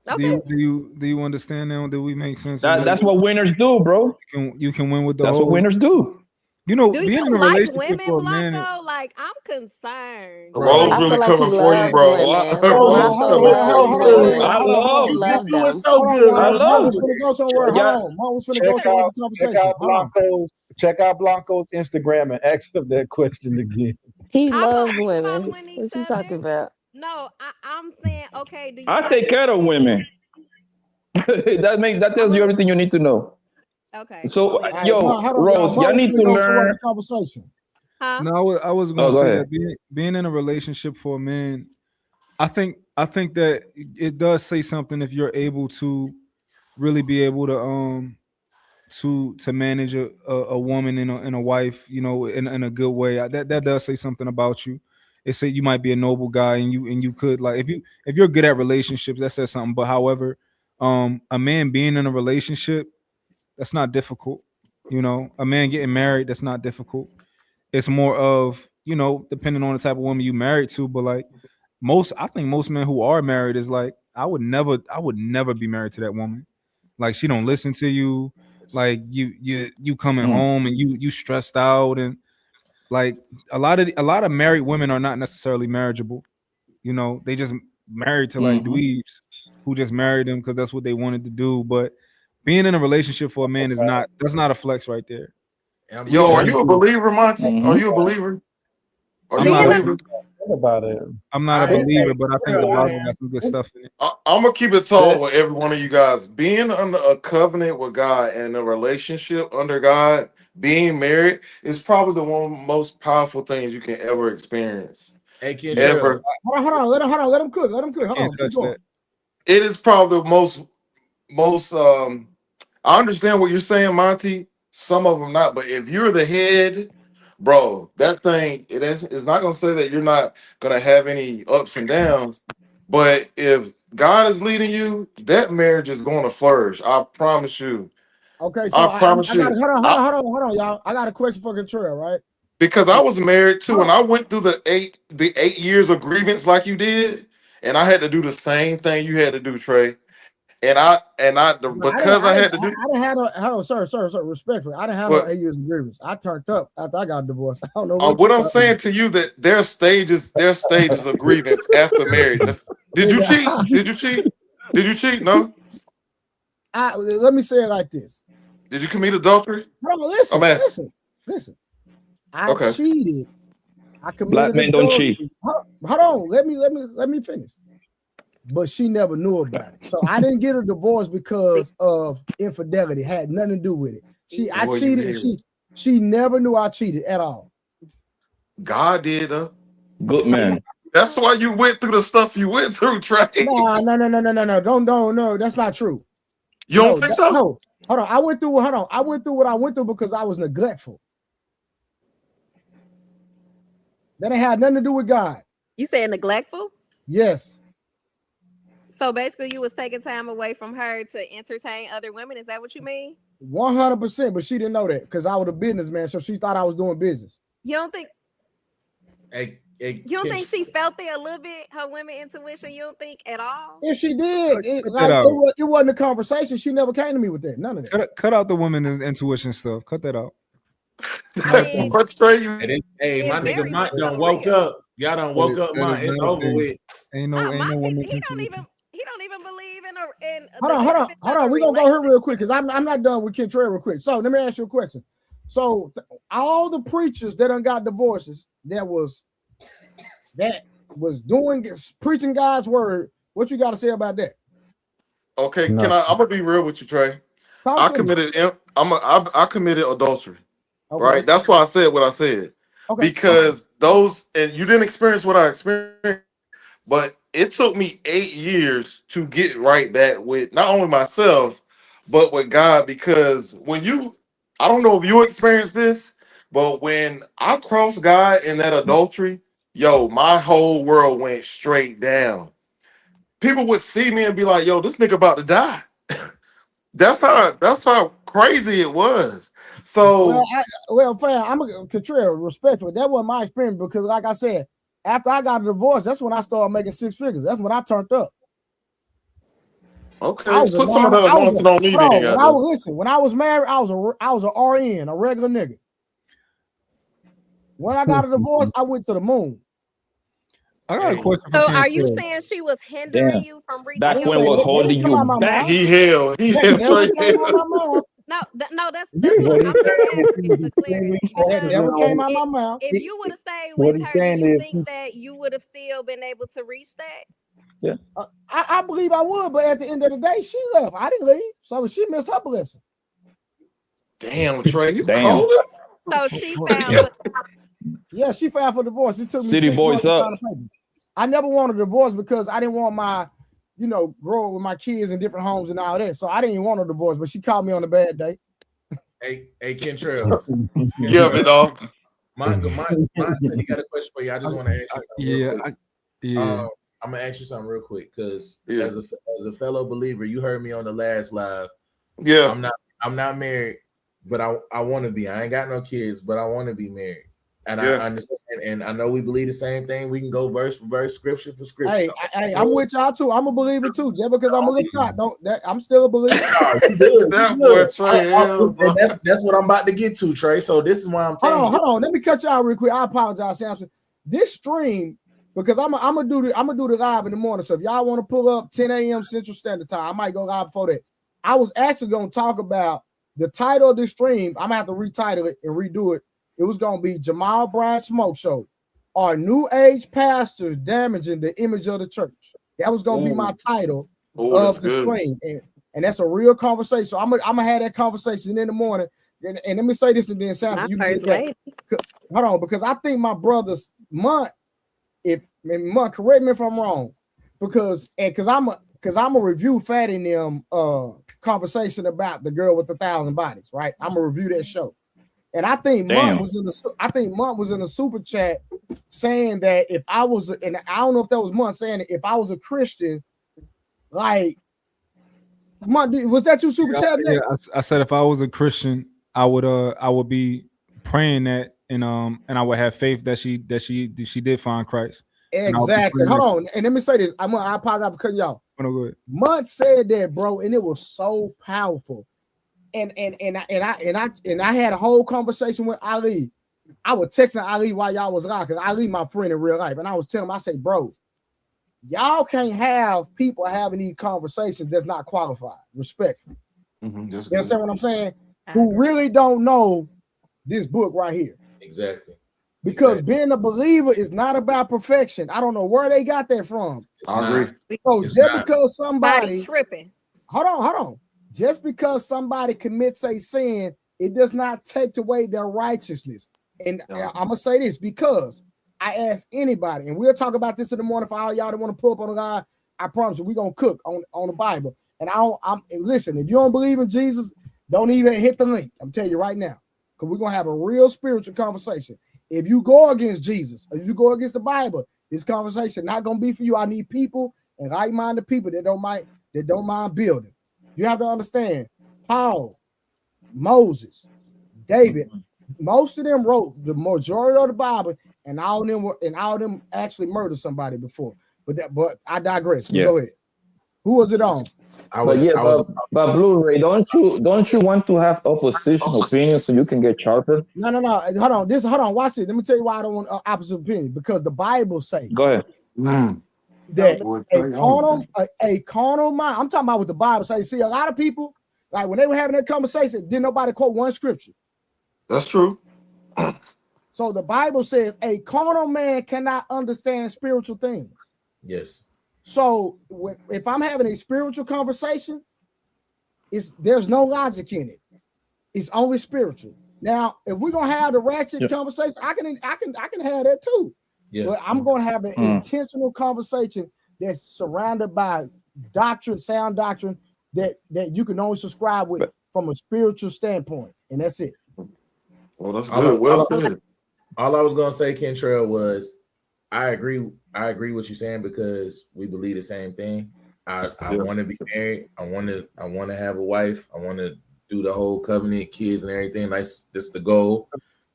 Okay. Do you understand now? Do we make sense? That's what winners do, bro. You can win with the That's what winners do. You know, do being you in a like relationship women, for a Block, man. though? Like, I'm concerned. Rose really coming for you, bro. Rose coming for you. I love you them. doing so good. I love Mom was finna go somewhere. Hold on. Mom was finna go somewhere with the conversation. Check out Blanco's Instagram and ask him that question again. He loves women. What you talking about? No, I'm saying, okay, do you I take care of women. that tells you everything you need to know. Okay. So, Right, yo, Rose, y'all need to learn. Conversation. Huh? No, I was going to say ahead. that being in a relationship for a man, I think that it does say something if you're able to really be able to manage a woman and a wife, you know, in a good way. That does say something about you. It say you might be a noble guy, and you could, like, if you're good at relationships, that says something. But however, a man being in a relationship, that's not difficult. You know, a man getting married, that's not difficult. It's more of, you know, depending on the type of woman you married to. But like I think most men who are married is like, I would never be married to that woman. Like, she don't listen to you. Like, you coming home and you stressed out, and like a lot of married women are not necessarily marriageable. You know, they just married to like dweebs who just married them because that's what they wanted to do. But being in a relationship for a man that's not a flex right there. Yo, are you a believer, Monty? Are you a believer? I'm not a believer. About it. I'm not a believer, but I think the Bible got some good stuff in it. I'm gonna keep it tall with every one of you guys. Being under a covenant with God and a relationship under God, being married is probably the one most powerful things you can ever experience. Hey, Ken, ever. Hold on. Let him cook. Hold on. Keep going. It is probably the most. I understand what you're saying, Monty. Some of them not, but if you're the head, bro, that thing it's not gonna say that you're not gonna have any ups and downs. But if God is leading you, that marriage is going to flourish. I promise you. Okay, so I promise you. Hold on, y'all. I got a question for Contrell, right? Because I was married too, and I went through the eight years of grievance like you did, and I had to do the same thing you had to do, Trey. And I didn't have respectfully. I didn't have no 8 years of grievance. I turned up after I got divorced. I don't know what I'm saying to you, that there's stages of grievance after marriage. Did you cheat? Did you cheat? No. Let me say it like this. Did you commit adultery? Bro, listen. I cheated. I committed Black men don't cheat. Hold on. Let me finish. but she never knew about it. So I didn't get a divorce because of infidelity. It had nothing to do with it. I cheated. She never knew I cheated at all. God did. Good man. That's why you went through the stuff you went through, Trey. No. Don't. No, that's not true. You don't think so? No. Hold on. I went through what I went through because I was neglectful. That ain't had nothing to do with God. You said neglectful? Yes. So basically, you was taking time away from her to entertain other women. Is that what you mean? 100%, but she didn't know that because I was a businessman, so she thought I was doing business. You don't think? You don't think she felt it a little bit? Her women intuition. You don't think at all? If she did, it wasn't a conversation. She never came to me with that. None of that. Cut out the women's intuition stuff. Cut that out. Hey, my nigga Mont done woke up. Y'all done woke up, Mont. It's over with. Ain't no women's intuition. He don't even believe in. Hold on. We're gonna go here real quick because I'm not done with Kentrell real quick. So let me ask you a question. So all the preachers that done got divorces that was doing preaching God's word, what you got to say about that? Okay, I'm gonna be real with you, Trey. I committed adultery. Okay. Right, that's why I said what I said. Okay. Because those, and you didn't experience what I experienced, but it took me 8 years to get right back with not only myself, but with God. Because I don't know if you experienced this, but when I crossed God in that adultery, my whole world went straight down. People would see me and be like, "Yo, this nigga about to die." That's how crazy it was. So, fam, I'm a Kentrell, respectful. That wasn't my experience because, like I said, after I got a divorce, that's when I started making 6 figures. That's when I turned up. Okay, put some of that anointing on me. When I was married, I was an RN, a regular nigga. When I got a divorce, I went to the moon. I got a question. So, are you saying she was hindering you from reaching? That one was holding you back. He held. No, that's what I'm just asking for clarity. Never came out my mouth. If you would have stayed with her, do you think that you would have still been able to reach that? Yeah, I believe I would, but at the end of the day, she left. I didn't leave, so she missed her blessing. Damn, Trey, you cold? So she found. Yeah, she filed for divorce. It took me City 6 boys months to up. sign the papers. I never wanted a divorce because I didn't want my, growing with my kids in different homes and all that. So I didn't even want a divorce, but she called me on a bad day. Hey, Kentrell. Yeah, man, dog. Mont, he got a question for you. I just want to ask you something. I'm gonna ask you something real quick because as a fellow believer, you heard me on the last live. Yeah, I'm not married, but I want to be. I ain't got no kids, but I want to be married. And I understand, and I know we believe the same thing. We can go verse for verse, scripture for scripture. Hey, I'm with y'all too. I'm a believer too. Just because I'm a little caught, I'm still a believer. That boy Trey, that's what I'm about to get to, Trey. So this is why I'm thinking. Hold on. Let me cut y'all real quick. I apologize, Samson. This stream, because I'm gonna do the live in the morning. So if y'all want to pull up 10 a.m. Central Standard Time, I might go live before that. I was actually gonna talk about the title of this stream. I'm gonna have to retitle it and redo it. It was going to be Jamal Bryant Smoke Show. Are New Age pastors damaging the image of the church? That was going to be my title of the stream. And that's a real conversation. So I'm gonna have that conversation in the morning. And let me say this and then Sam, you can get hold on, because I think my brother's Mont, correct me if I'm wrong, because I'm a review Fat in them conversation about the girl with 1,000 bodies, right? I'm gonna review that show. And I think Mont was in the super chat saying that if I was, and I don't know if that was Mont saying it, if I was a Christian, like Mont, was that you super chat? Yeah, I said if I was a Christian, I would be praying that, and I would have faith that she did find Christ. Exactly. Hold on, and let me say this. I apologize for cutting y'all. Oh, no, go ahead. Mont said that, bro, and it was so powerful. And I had a whole conversation with Ali. I was texting Ali while y'all was live because Ali my friend in real life, and I was telling him, I say, bro, y'all can't have people having these conversations that's not qualified, respectful. You understand what I'm saying? Who really don't know this book right here. Exactly. Because being a believer is not about perfection. I don't know where they got that from. I agree. So just because somebody tripping. Hold on. Just because somebody commits a sin, it does not take away their righteousness. And I'm gonna say this because I ask anybody, and we'll talk about this in the morning for all y'all that want to pull up on the line. I promise you, we're gonna cook on the Bible. And listen, if you don't believe in Jesus, don't even hit the link. I'm telling you right now, because we're gonna have a real spiritual conversation. If you go against Jesus, if you go against the Bible, this conversation not gonna be for you. I need people and like-minded people that don't mind building. You have to understand, Paul, Moses, David, most of them wrote the majority of the Bible, and all of them actually murdered somebody before. But I digress. Yeah. Go ahead. Who was it on? But Blu-ray, don't you want to have opposition opinions so you can get sharper? No. Hold on. Watch it. Let me tell you why I don't want opposite opinion. Because the Bible say Go ahead. that a carnal mind. I'm talking about what the Bible says. See, a lot of people, like when they were having that conversation, didn't nobody quote one scripture. That's true. So the Bible says a carnal man cannot understand spiritual things. Yes. So if I'm having a spiritual conversation, there's no logic in it. It's only spiritual. Now, if we're gonna have the ratchet conversation, I can have that too. Yeah. But I'm gonna have an intentional conversation that's surrounded by doctrine, sound doctrine that you can only subscribe with from a spiritual standpoint, and that's it. Well, that's good. Well said. All I was gonna say, Kentrell, was I agree with you saying because we believe the same thing. I want to be married. I want to have a wife. I want to do the whole covenant, kids, and everything. That's the goal.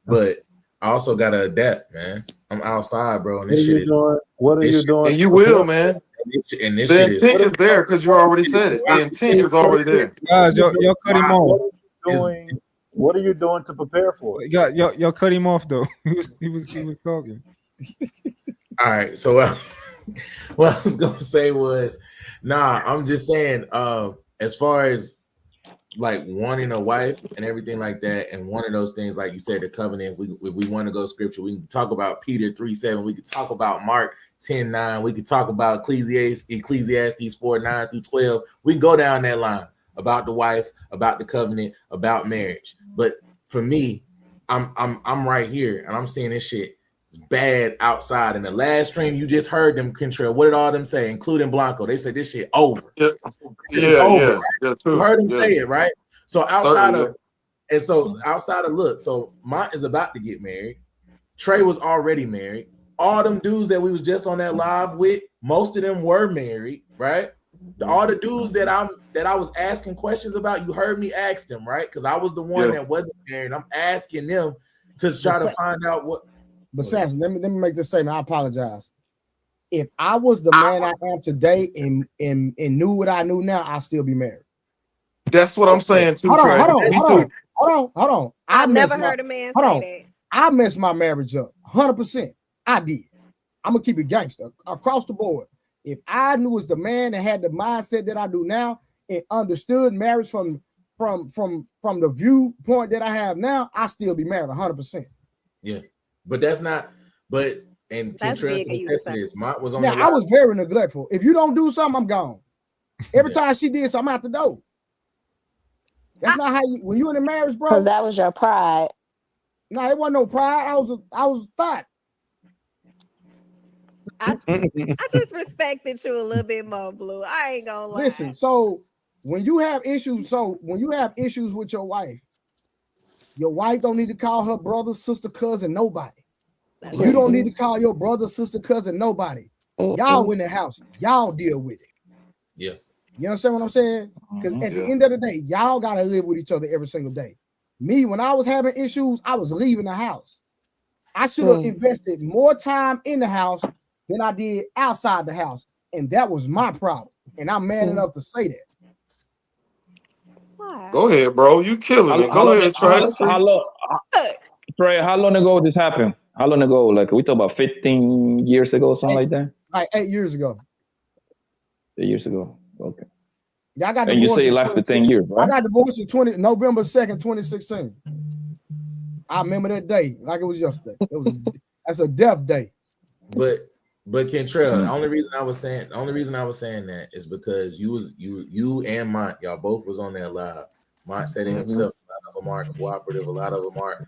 But I also gotta adapt, man. I'm outside, bro. And this shit is doing. What are you doing? And you will, man. And this the intent is there because you already said it. The intent is already there. Guys, y'all cut him off. What are you doing to prepare for it? Y'all cut him off though. He was talking. All right. So what I was gonna say was, I'm just saying, as far as like wanting a wife and everything like that, and one of those things, like you said, the covenant. We want to go scripture. We can talk about Peter 3:7. We could talk about Mark 10:9. We could talk about Ecclesiastes 4:9 through 12. We can go down that line about the wife, about the covenant, about marriage. But for me, I'm right here and I'm seeing this shit is bad outside. In the last stream, you just heard them, Kentrell. What did all them say, including Blanco? They said this shit over. Yeah. You heard them say it, right? So outside of look, so Mont is about to get married. Trey was already married. All them dudes that we was just on that live with, most of them were married, right? All the dudes that I was asking questions about, you heard me ask them, right? Because I was the one that wasn't married. I'm asking them to try to find out what. But Samson, let me make this statement. I apologize. If I was the man I am today and knew what I knew now, I'd still be married. That's what I'm saying too. Hold on. I've never heard a man say that. I messed my marriage up 100%. I did. I'm gonna keep it gangster across the board. If I knew was the man that had the mindset that I do now and understood marriage from the viewpoint that I have now, I still be married 100%. Yeah, but that's not. But and this, Mont was on. Yeah, I was very neglectful. If you don't do something, I'm gone. Every time she did something, I'm out the door. That's not how you when you in a marriage, bro. Because that was your pride. No, it wasn't no pride. I was thought. I just respected you a little bit more, Blue. I ain't gonna lie. Listen, so when you have issues with your wife don't need to call her brother, sister, cousin, nobody. You don't need to call your brother, sister, cousin, nobody. Y'all in the house, y'all deal with it. Yeah. You understand what I'm saying? Because at the end of the day, y'all gotta live with each other every single day. Me, when I was having issues, I was leaving the house. I should have invested more time in the house than I did outside the house. And that was my problem. And I'm man enough to say that. Go ahead, bro. You killing it. Go ahead, Trey. Trey, how long ago this happened? How long ago? Like we talk about 15 years ago, something like that? Like 8 years ago. 8 years ago. Okay. Yeah, I got and you say you lasted 10 years, right? I got divorced in November 2nd, 2016. I remember that day like it was yesterday. That's a death day. But Kentrell, the only reason I was saying that is because you and Mont, y'all both was on that live. Mont said it himself, a lot of them aren't cooperative, a lot of them aren't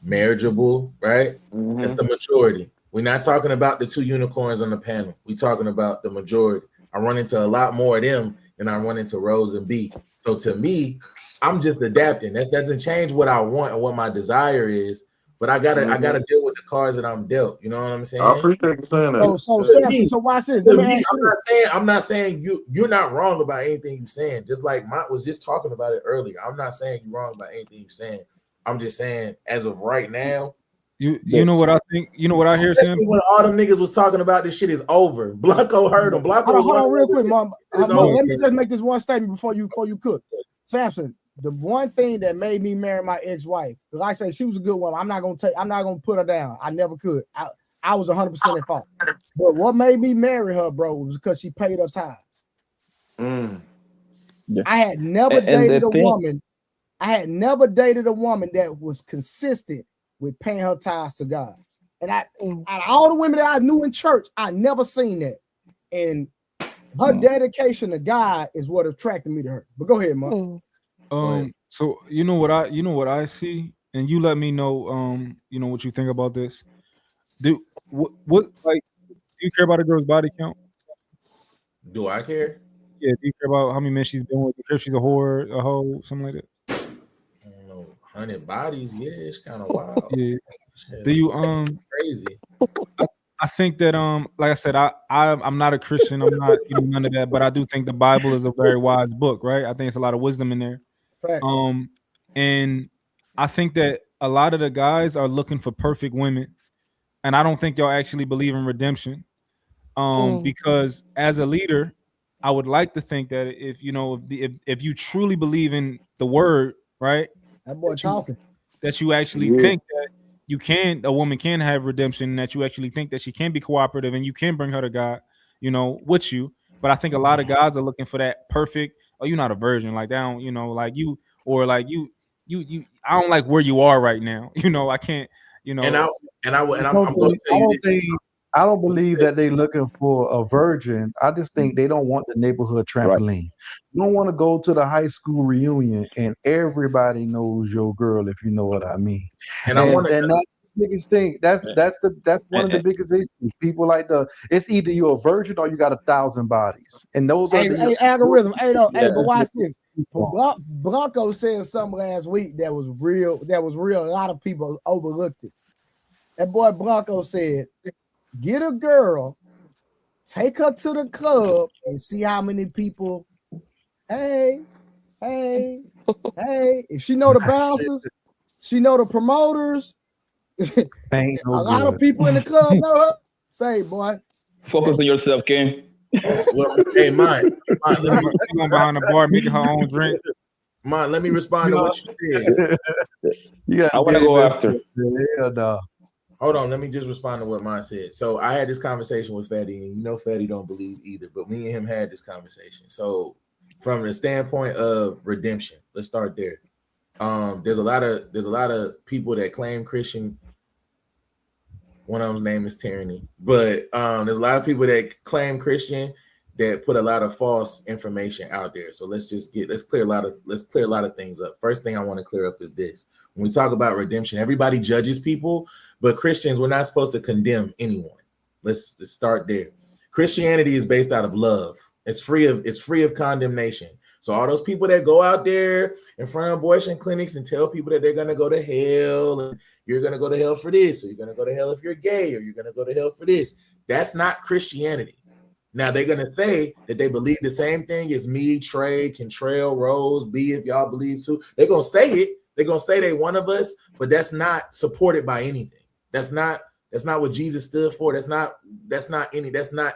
marriageable, right? That's the majority. We're not talking about the 2 unicorns on the panel. We're talking about the majority. I run into a lot more of them than I run into Rose and B. So to me, I'm just adapting. That doesn't change what I want and what my desire is. But I gotta deal with the cards that I'm dealt. You know what I'm saying? I appreciate you saying that. So watch this. Let me ask you I'm not saying you're not wrong about anything you're saying. Just like Mont was just talking about it earlier. I'm not saying you're wrong about anything you're saying. I'm just saying, as of right now, you know what I think. You know what I hear, Sam? when all them niggas was talking about this shit is over. Blanco heard him. Blanco, hold on real quick, Mom. Let me just make this one statement before you cook. Samson, the one thing that made me marry my ex-wife, because I say she was a good woman. I'm not gonna put her down. I never could. I was 100% at fault. But what made me marry her, bro, was because she paid her tithes. Yeah. I had never dated a woman. I had never dated a woman that was consistent with paying her tithes to God. And out of all the women that I knew in church, I never seen that. And her dedication to God is what attracted me to her. But go ahead, Mark. So you know what I see, and you let me know you know what you think about this. What like, do you care about a girl's body count? Do I care? Yeah, do you care about how many men she's been with? Do you care if she's a whore, a hoe, something like that? I don't know, 100 bodies, yeah, it's kind of wild. Yeah. Do you crazy? I think that like I said, I'm not a Christian, I'm not none of that, but I do think the Bible is a very wise book, right? I think it's a lot of wisdom in there. Fact. And I think that a lot of the guys are looking for perfect women, and I don't think y'all actually believe in redemption. Because as a leader, I would like to think that if you truly believe in the word, right? That boy talking. That you actually think that a woman can have redemption, that you actually think that she can be cooperative and you can bring her to God, with you. But I think a lot of guys are looking for that perfect, oh, you're not a virgin, like that, like you, or like you, I don't like where you are right now. I can't, I don't believe that they're looking for a virgin. I just think they don't want the neighborhood trampoline. You don't want to go to the high school reunion and everybody knows your girl, if you know what I mean. And that's the biggest thing. That's one of the biggest issues. People like it's either you're a virgin or you got 1,000 bodies. And those are the algorithm. But watch this. Blanco said something last week that was real. A lot of people overlooked it. That boy Blanco said, get a girl, take her to the club, and see how many people. Hey. If she know the bouncers, she know the promoters. A lot of people in the club know her. Say, boy, focus on yourself, Ken. Well, hey, Mike, let me go behind the bar making her own drink. Mike, let me respond to what you said. I want to go after. Hold on, let me just respond to what Mine said. So I had this conversation with Fetty, and Fetty don't believe either, but me and him had this conversation. So from the standpoint of redemption, let's start there. There's a lot of people that claim Christian. One of them's name is Tyranny, but there's a lot of people that claim Christian that put a lot of false information out there. So let's clear a lot of things up. First thing I want to clear up is this: when we talk about redemption, everybody judges people, but Christians, we're not supposed to condemn anyone. Let's start there. Christianity is based out of love. It's free of condemnation. So all those people that go out there in front of abortion clinics and tell people that they're going to go to hell and you're going to go to hell for this, or you're going to go to hell if you're gay, or you're going to go to hell for this, that's not Christianity. Now they're going to say that they believe the same thing as me, Trey, Kentrell, Rose, B, if y'all believe too. They're going to say it. They're going to say they're one of us, but that's not supported by anything. That's not what Jesus stood for. That's not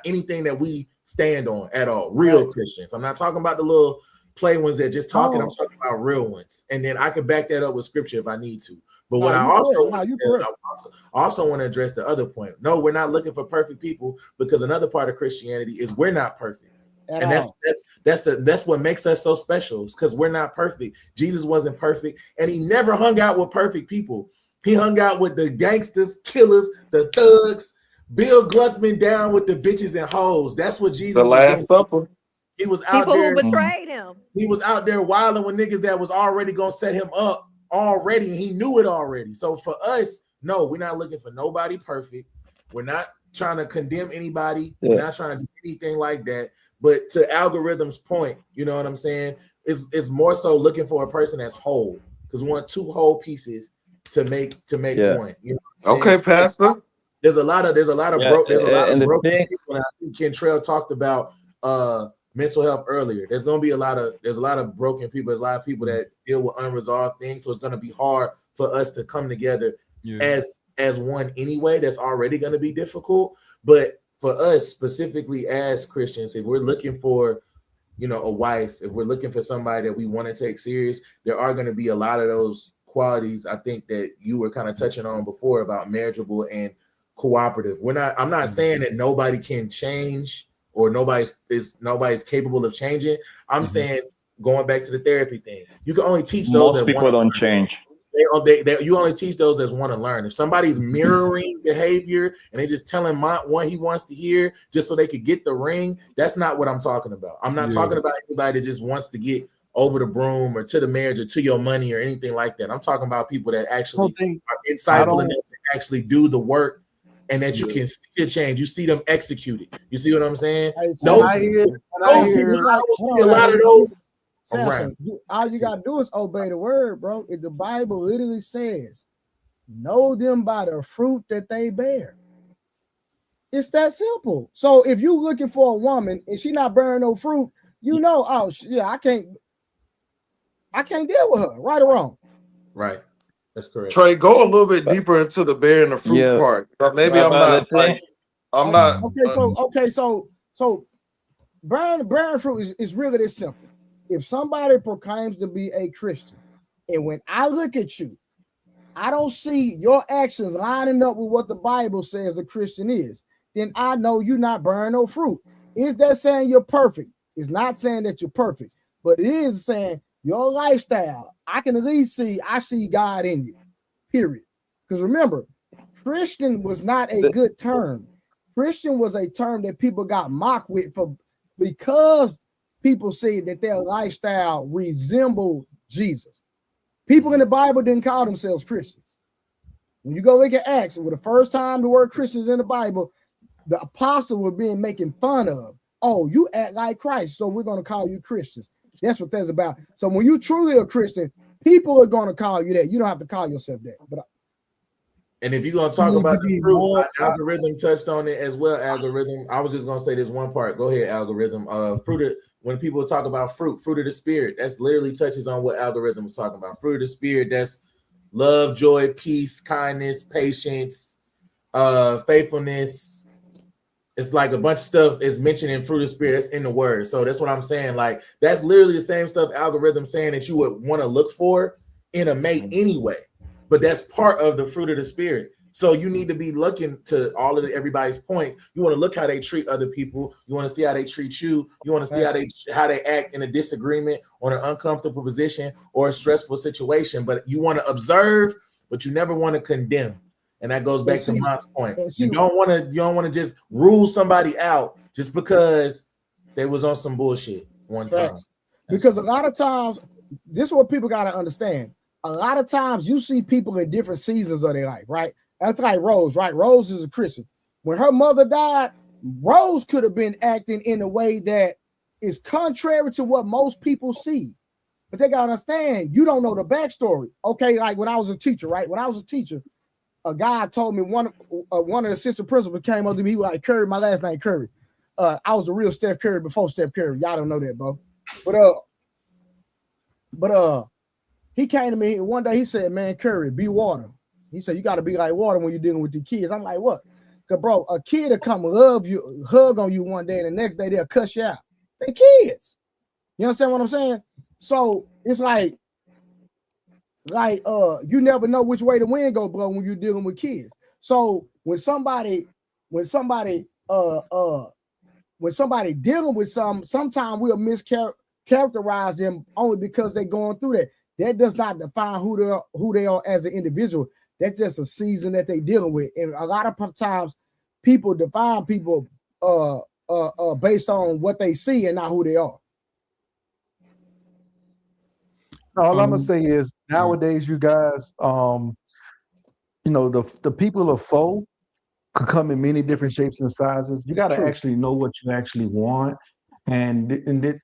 anything that we stand on at all. Real Christians. I'm not talking about the little play ones that just talking. I'm talking about real ones. And then I can back that up with scripture if I need to. But what I also want to address the other point. No, we're not looking for perfect people, because another part of Christianity is we're not perfect. And that's what makes us so special, is because we're not perfect. Jesus wasn't perfect, and he never hung out with perfect people. He hung out with the gangsters, killers, the thugs. Bill Gluckman down with the bitches and hoes. That's what Jesus The was Last doing. Supper. He was out People there. who betrayed him. He was out there wilding with niggas that was already gonna set him up already, and he knew it already. So for us, no, we're not looking for nobody perfect. We're not trying to condemn anybody. Yeah. We're not trying to do anything like that. But to Algorithm's point, you know what I'm saying? It's more so looking for a person that's whole, because we want two whole pieces to make Yeah. one. You know what I'm Okay, saying? Pastor. There's a lot of Yeah, and the broken thing, people. And I think Kentrell talked about mental health earlier. There's a lot of broken people. There's a lot of people that deal with unresolved things. So it's gonna be hard for us to come together as one anyway. That's already gonna be difficult. But for us specifically as Christians, if we're looking for, you know, a wife, if we're looking for somebody that we want to take serious, there are going to be a lot of those qualities I think that you were kind of touching on before about marriageable and cooperative. I'm not saying that nobody can change or nobody's capable of changing. I'm saying, going back to the therapy thing, you can only teach those most that people want don't change. you only teach those that want to learn. If somebody's mirroring behavior and they just telling what he wants to hear just so they could get the ring, that's not what I'm talking about. I'm not talking about anybody that just wants to get over the broom or to the marriage or to your money or anything like that. I'm talking about people that actually are insightful and actually do the work, and that you can see the change. You see them execute it. You see what I'm saying? Hey, I see a lot of those. Samson, all you gotta do is obey the word, bro. If the Bible literally says, know them by the fruit that they bear. It's that simple. So if you're looking for a woman and she not bearing no fruit, you know, oh yeah, I can't deal with her, right or wrong. Right. That's correct. Trey, go a little bit deeper into the bearing the fruit part. Maybe I'm not like I'm not. So bearing fruit is really this simple. If somebody proclaims to be a Christian, and when I look at you, I don't see your actions lining up with what the Bible says a Christian is, then I know you're not bearing no fruit. Is that saying you're perfect? It's not saying that you're perfect, but it is saying your lifestyle. I can at least I see God in you, period. Because remember, Christian was not a good term. Christian was a term that people got mocked with because people say that their lifestyle resembled Jesus. People in the Bible didn't call themselves Christians. When you go look at Acts, for the first time the word Christians in the Bible, the apostles were being making fun of. Oh, you act like Christ, so we're going to call you Christians. That's what that's about. So when you truly a Christian, people are going to call you that. You don't have to call yourself that. But and if you're going to talk about the fruit, Algorithm touched on it as well. Algorithm. I was just going to say this one part. Go ahead, Algorithm. When people talk about fruit of the spirit, that's literally touches on what Algorithm was talking about. Fruit of the spirit, that's love, joy, peace, kindness, patience, faithfulness. It's like a bunch of stuff is mentioned in fruit of the spirit. That's in the word. So that's what I'm saying. Like, that's literally the same stuff Algorithm saying that you would want to look for in a mate anyway. But that's part of the fruit of the spirit. So you need to be looking to everybody's points. You want to look how they treat other people. You want to see how they treat you. You want to see how they act in a disagreement, or an uncomfortable position, or a stressful situation. But you want to observe, but you never want to condemn. And that goes back to my point. You don't want to just rule somebody out just because they was on some bullshit one time. Because a lot of times, this is what people got to understand. A lot of times you see people in different seasons of their life, right? That's like Rose, right? Rose is a Christian. When her mother died, Rose could have been acting in a way that is contrary to what most people see. But they got to understand, you don't know the backstory. Okay, like when I was a teacher, right? When I was a teacher, a guy told me, one of the assistant principals came up to me, he was like, Curry, my last name Curry. I was a real Steph Curry before Steph Curry. Y'all don't know that, bro. But he came to me one day, he said, man, Curry, be water. He said, you got to be like water when you're dealing with the kids. I'm like, what? Because, bro, a kid will come love you, hug on you one day, and the next day they'll cuss you out. They kids. You understand what I'm saying? So it's like you never know which way the wind go blow when you're dealing with kids. So when somebody dealing with sometimes we'll mischaracterize them only because they're going through that. That does not define who they are as an individual. That's just a season that they dealing with. And a lot of times people define people based on what they see and not who they are. All I'm gonna say is nowadays, you guys, the people of faux could come in many different shapes and sizes. You got to actually know what you actually want. And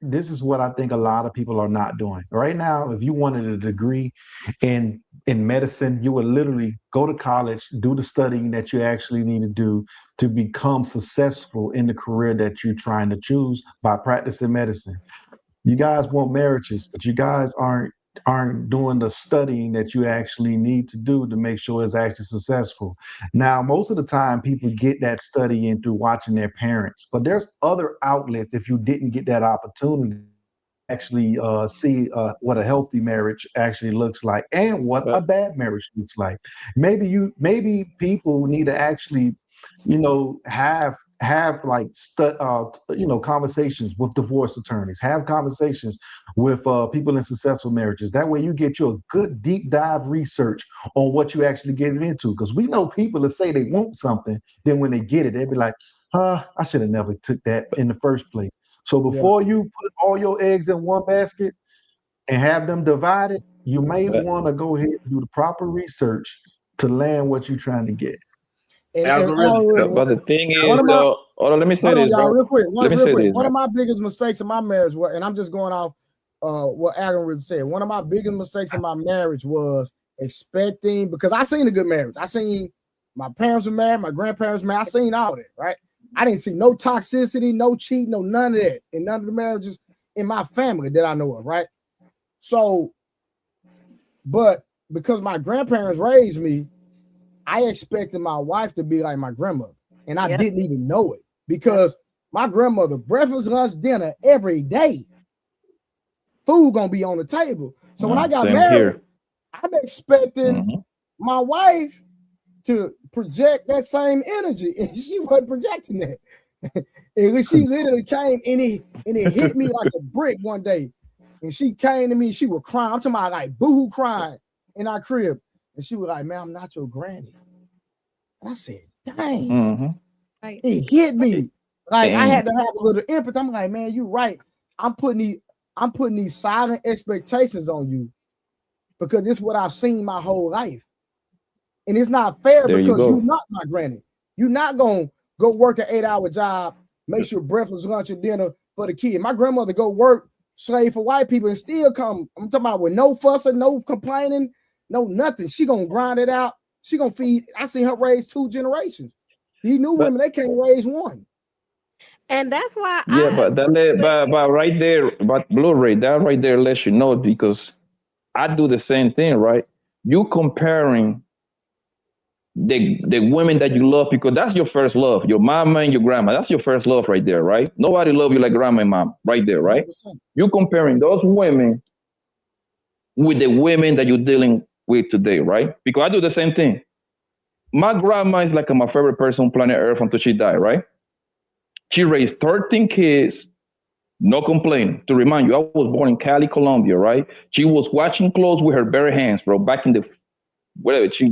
this is what I think a lot of people are not doing right now. If you wanted a degree in medicine, you would literally go to college, do the studying that you actually need to do to become successful in the career that you're trying to choose by practicing medicine. You guys want marriages, but you guys aren't doing the studying that you actually need to do to make sure it's actually successful. Now, most of the time people get that studying through watching their parents, but there's other outlets if you didn't get that opportunity actually see what a healthy marriage actually looks like and what a bad marriage looks like. Maybe people need to actually, have like conversations with divorce attorneys, have conversations with people in successful marriages. That way you get you a good deep dive research on what you actually get into, because we know people that say they want something, then when they get it, they'll be like, I should have never took that in the first place. So before you put all your eggs in one basket and have them divided, you may want to go ahead and do the proper research to land what you're trying to get. But the thing is, let me say this, y'all, bro. real quick. Let me say this. One of my biggest mistakes in my marriage was, and I'm just going off what Algorithm said. One of my biggest mistakes in my marriage was expecting, because I seen a good marriage. I seen my parents were married, my grandparents were married. I seen all that, right? I didn't see no toxicity, no cheating, no none of that in none of the marriages in my family that I know of, right? So, but because my grandparents raised me, I expected my wife to be like my grandmother, and I didn't even know it, because my grandmother, breakfast, lunch, dinner, every day, food gonna be on the table. So when I got married, I'm expecting my wife to project that same energy, and she wasn't projecting that. And she literally came and it hit me like a brick one day, and she came to me, she was crying. I'm talking about like boohoo crying in our crib. And she was like, "Man, I'm not your granny." And I said, "Dang." It hit me. Like, I had to have a little empathy. I'm like, "Man, you're right. I'm putting these silent expectations on you because this is what I've seen my whole life. And it's not fair because you're not my granny. You're not gonna go work an 8-hour job, make sure breakfast, lunch, and dinner for the kid. My grandmother go work, slave for white people, and still come. I'm talking about with no fussing, no complaining, no nothing. She gonna grind it out. She gonna feed. I seen her raise 2 generations. These new women, they can't raise one. And that's why but right there, but Blu-ray, that right there lets you know, because I do the same thing, right? You comparing the women that you love, because that's your first love, your mama and your grandma. That's your first love right there, right? Nobody love you like grandma and mom, right there, right? 100%. You comparing those women with the women that you're dealing with today, right? Because I do the same thing. My grandma is like my favorite person on planet Earth until she died, right? She raised 13 kids, no complaining. To remind you, I was born in Cali, Colombia, right? She was washing clothes with her bare hands, bro, back in the whatever she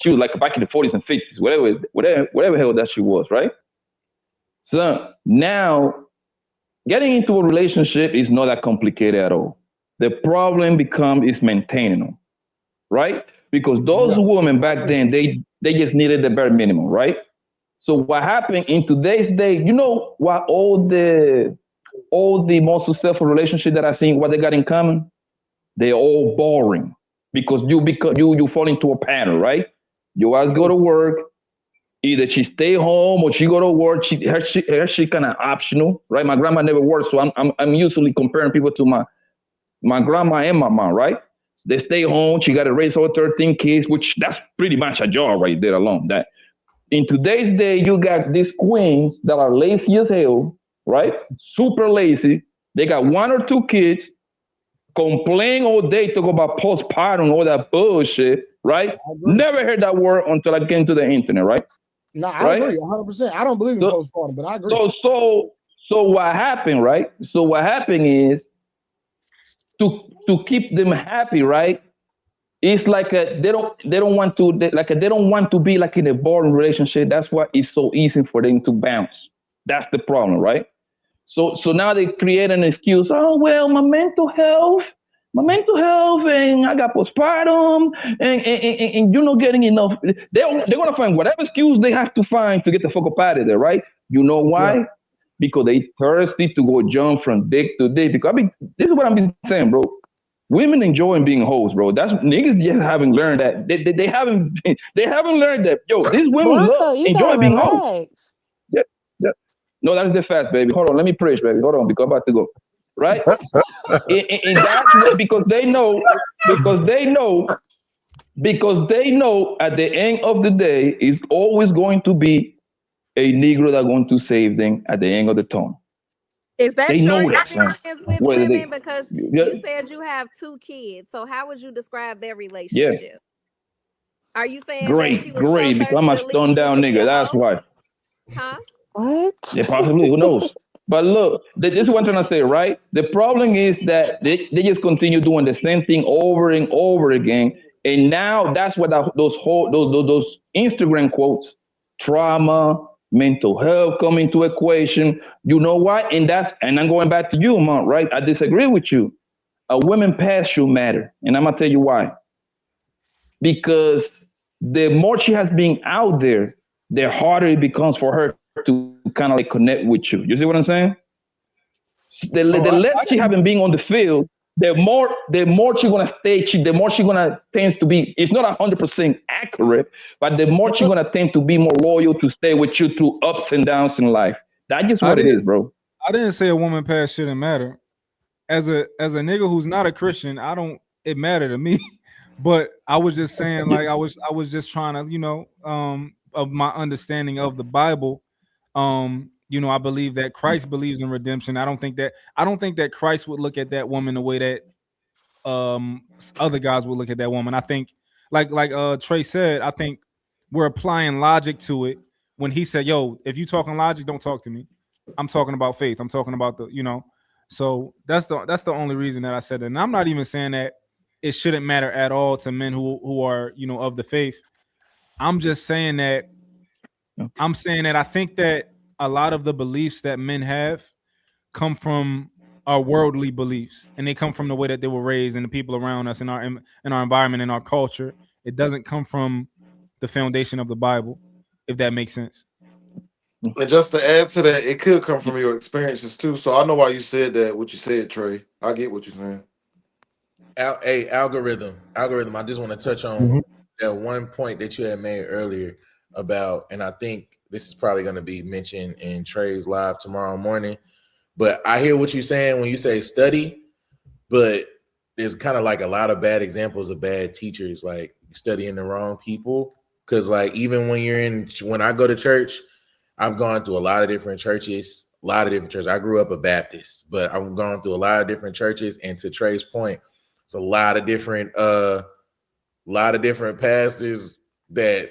was like back in the 40s and 50s, whatever hell that she was, right? So now getting into a relationship is not that complicated at all. The problem is maintaining them, right? Because those women back then, they just needed the bare minimum, right? So what happened in today's day, you know what all the most successful relationships that I've seen, what they got in common? They're all boring. Because you fall into a pattern, right? You guys go to work, either she stay home or she go to work. She kind of optional, right? My grandma never worked, so I'm usually comparing people to my grandma and my mom, right? They stay home. She got to raise all 13 kids, which that's pretty much a job right there alone. That in today's day, you got these queens that are lazy as hell, right? Super lazy. They got 1 or 2 kids. Complain all day, talk about postpartum, all that bullshit, right? Never heard that word until I came to the internet, right? No, I agree 100%. I don't believe in postpartum, but I agree. So what happened, right? So what happened is to keep them happy, right? it's like they don't want to they don't want to be like in a boring relationship. That's why it's so easy for them to bounce. That's the problem, right? So now they create an excuse. Oh well, my mental health, and I got postpartum, and you're not getting enough. They're gonna find whatever excuse they have to find to get the fuck up out of there, right? You know why? Yeah. Because they thirsty to go jump from dick to dick. Because I mean, this is what I've been saying, bro. Women enjoying being hoes, bro. That's niggas just haven't learned that. They haven't they haven't learned that. Yo, these women Blanco, you enjoy gotta being hoes. relax. Yeah, yeah. No, that's the fast, baby. Hold on, let me preach, baby. Hold on, because I'm about to go. Right? And that's what, because they know at the end of the day, it's always going to be a Negro that's going to save them at the end of the tunnel. Is that They your know that, son. experience with Whether women? they, Because yeah, you said you have 2 kids. So how would you describe their yeah, relationship? Are you saying that she great, was so great, because I'm thirsty a to leave stun you down to be nigga. a That's hoe? why. Huh? What? Yeah, possibly. Who knows? But look, this is what I'm trying to say, right? The problem is that they just continue doing the same thing over and over again, and now that's what those Instagram quotes, trauma, mental health come into equation. You know why? And I'm going back to you, Mom. Right? I disagree with you. A woman past should matter, and I'm gonna tell you why. Because the more she has been out there, the harder it becomes for her to kind of like connect with you. You see what I'm saying? The Oh, less she haven't been on the field, the more she's gonna stay. The more she's gonna tend to be. It's not 100% accurate, but the more she's gonna tend to be more loyal to stay with you through ups and downs in life. That's just I what it is, didn't bro. I didn't say a woman past shouldn't matter. As a nigga who's not a Christian, I don't it matter to me. But I was just saying, like I was just trying to, of my understanding of the Bible. I believe that Christ believes in redemption. I don't think that Christ would look at that woman the way that other guys would look at that woman. I think like Trey said, I think we're applying logic to it when he said, "Yo, if you talking logic, don't talk to me. I'm talking about faith. I'm talking about the." So that's the only reason that I said it. And I'm not even saying that it shouldn't matter at all to men who are of the faith. I'm just saying that I think that a lot of the beliefs that men have come from our worldly beliefs, and they come from the way that they were raised and the people around us in our environment, in our culture. It doesn't come from the foundation of the Bible, if that makes sense. And just to add to that, it could come from your experiences too. So I know why you said that. What you said, Trey. I get what you're saying. Algorithm. I just want to touch on that one point that you had made earlier about, and I think this is probably going to be mentioned in Trey's live tomorrow morning. But I hear what you're saying when you say study, but there's kind of like a lot of bad examples of bad teachers, like studying the wrong people. Because like even when I go to church, I've gone through a lot of different churches. I grew up a Baptist, but I've gone through a lot of different churches. And to Trey's point, it's a lot of different pastors that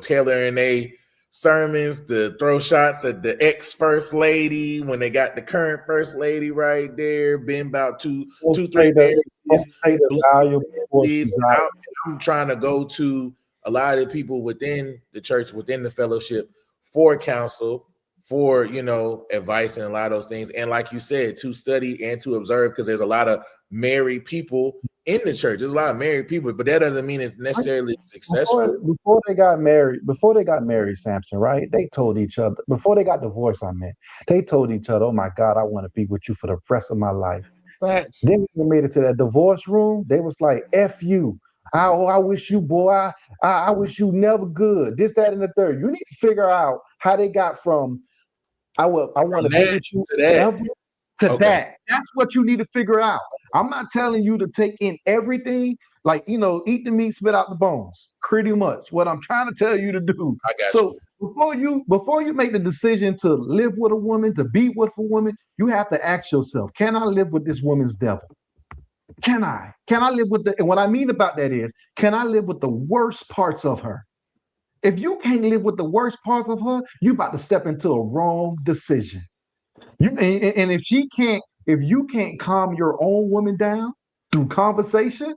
tailoring their sermons to throw shots at the ex-first lady when they got the current first lady right there. Been about two, three days. I'm trying to go to a lot of the people within the church, within the fellowship, for counsel, for advice, and a lot of those things. And like you said, to study and to observe, because there's a lot of married people in the church. There's a lot of married people, but that doesn't mean it's necessarily successful. Before they got married, Samson, right? They told each other, before they got divorced, they told each other, "Oh my God, I want to be with you for the rest of my life." Facts. Then when they made it to that divorce room, they was like, "F you. I wish you, boy, I wish you never good. This, that, and the third." You need to figure out how they got from I want to be with you forever to that. That's what you need to figure out. I'm not telling you to take in everything, like eat the meat, spit out the bones. Pretty much what I'm trying to tell you to do. I got you. Before you make the decision to live with a woman, to be with a woman, you have to ask yourself, can I live with this woman's devil? Can I? Can I live with and what I mean about that is, can I live with the worst parts of her? If you can't live with the worst parts of her, you're about to step into a wrong decision. And if you can't calm your own woman down through conversation,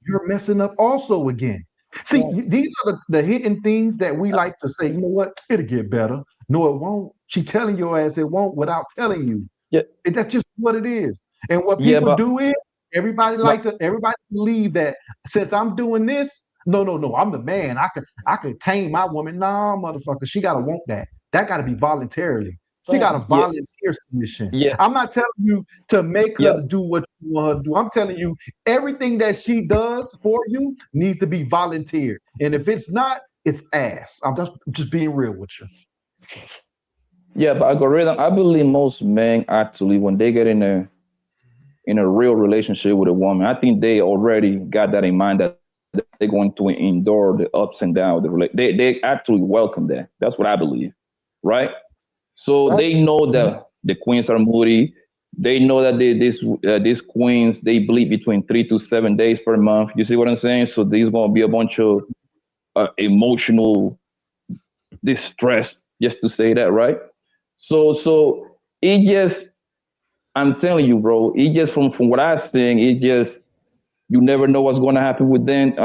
you're messing up also again. See, these are the hidden things that we like to say, you know what, it'll get better. No, it won't. She telling your ass it won't without telling you. Yeah. That's just what it is. And what Yeah, people but do is everybody believe that since I'm doing this, no, I'm the man. I could tame my woman. Nah, motherfucker, she gotta want that. That gotta be voluntarily. She got to volunteer submission. Yeah. I'm not telling you to make her Yeah. to do what you want her to do. I'm telling you everything that she does for you needs to be volunteered. And if it's not, it's ass. I'm just being real with you. Yeah, but algorithm, I believe most men actually, when they get in a real relationship with a woman, I think they already got that in mind that they're going to endure the ups and downs of the relationship. They actually welcome that. That's what I believe, right? So they know that the queens are moody. They know that these queens, they bleed between 3 to 7 days per month. You see what I'm saying? So there's going to be a bunch of emotional distress, just to say that, right? So it just, I'm telling you, bro, it just from what I'm saying, it just, you never know what's going to happen with them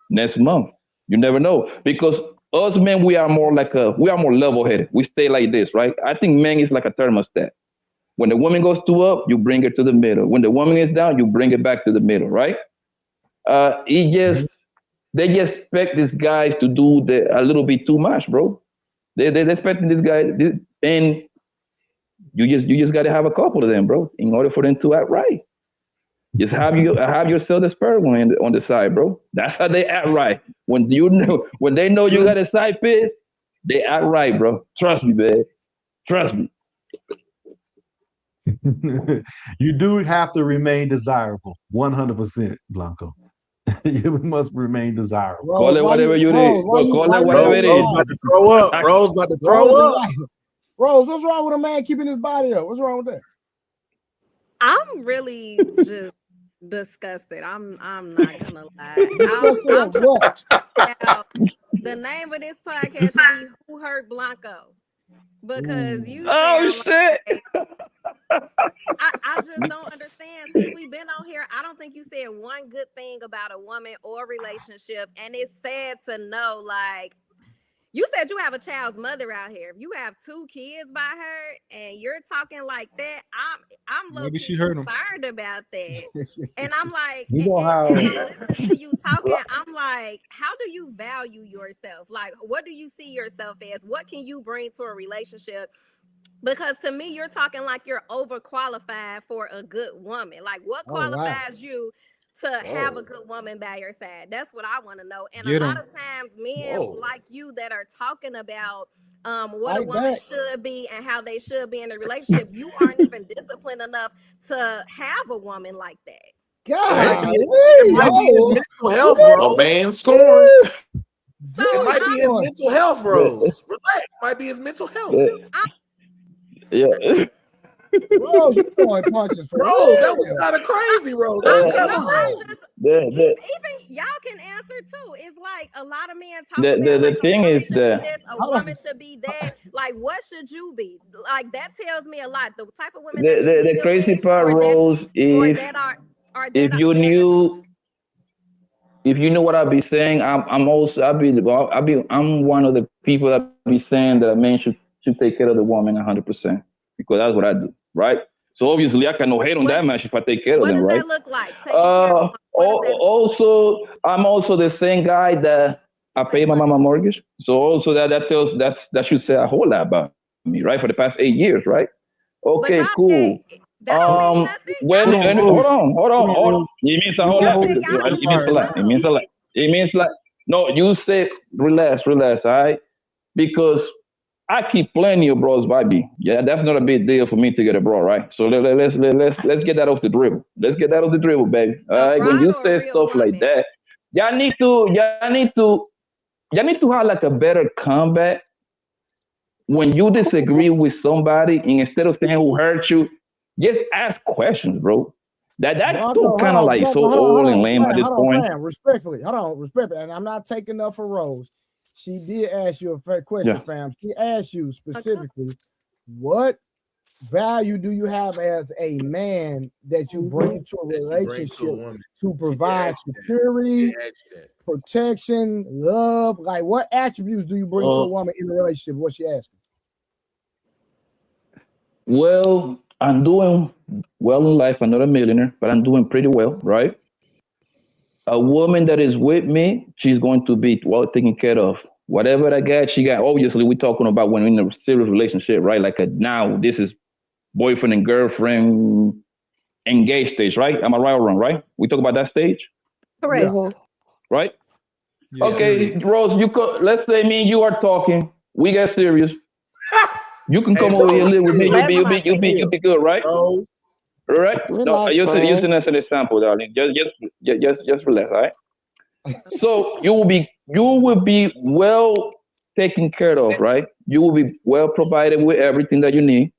next month. You never know, because us men, we are more level-headed. We stay like this, right? I think men is like a thermostat. When the woman goes to up, you bring her to the middle. When the woman is down, you bring it back to the middle, right? They just expect these guys to do a little bit too much, bro. They're expecting this guy, and you just got to have a couple of them, bro, in order for them to act right. Just have yourself the spur one on the side, bro. That's how they act right. When they know you got a side piece, they act right, bro. Trust me, man. Trust me. You do have to remain desirable, 100%, Blanco. You must remain desirable. Rose, call it whatever you need. Call it whatever it is. Rose about to throw up. Rose about to throw up. Rose, what's wrong with a man keeping his body up? What's wrong with that? I'm really just disgusted. I'm not gonna lie. The name of this podcast should be "Who Hurt Blanco," because you. Oh shit! I just don't understand. Since we've been on here, I don't think you said one good thing about a woman or relationship, and it's sad to know. Like, you said you have a child's mother out here. If you have 2 kids by her and you're talking like that, I'm Maybe she heard him. concerned about that. And I'm like, you know how and I'm listening to you talking, I'm like, how do you value yourself? Like, what do you see yourself as? What can you bring to a relationship? Because to me, you're talking like you're overqualified for a good woman. Like, what qualifies you to have a good woman by your side? That's what I want to know. And a lot of times men like you that are talking about what a woman should be and how they should be in a relationship, you aren't even disciplined enough to have a woman like that. God, it might be his mental health, bro. A man scorned. It might be his mental health, Rose. Relax. Might be his mental health. Yeah. Rose, you throwing punches for Rose, that was kind of crazy, Rose. That was kind of crazy. Even y'all can answer too. It's like a lot of men talk about the thing is that a woman should be that. Like, what should you be? Like, that tells me a lot. The type of women. The crazy part, Rose, is if you knew what I'd be saying, I'm one of the people that be saying that a man should take care of the woman 100%, because that's what I do, right? So obviously I can no hate on that man if I take care of them, right? What does that look like? Taking care of also, I'm also the same guy that I pay my mama mortgage. So also that should say a whole lot about me, right? For the past 8 years, right? Okay, cool. Hold on. It means a whole lot. It means a lot. It means like, no, you say relax, all right? Because I keep plenty of bros by me. Yeah, that's not a big deal for me to get a bro, right? So let's get that off the dribble. Let's get that off the dribble, baby. All right. When you say stuff like that, y'all need to have like a better comeback when you disagree with somebody, and instead of saying who hurt you, just ask questions, bro. That's still kind of like so old and lame at this point. Respectfully, and I'm not taking up for Rose. She did ask you a fair question, fam. She asked you specifically, what value do you have as a man that you bring into a relationship to provide security, protection, love? Like, what attributes do you bring to a woman in a relationship? What's she asking? Well, I'm doing well in life. I'm not a millionaire, but I'm doing pretty well, right? A woman that is with me, she's going to be well taken care of. Whatever I got, she got. Obviously, we're talking about when we're in a serious relationship, right? Like now, this is boyfriend and girlfriend engaged stage, right? Am I right or wrong, right? We talk about that stage? Correct. Right? Yeah. Okay, Rose, let's say me and you are talking. We get serious. You can come over here and live with me. You'll be good, right? Right? No, Relax, you're using friend. as an example, darling. Just relax, all right? So you will be well taken care of, right? You will be well provided with everything that you need.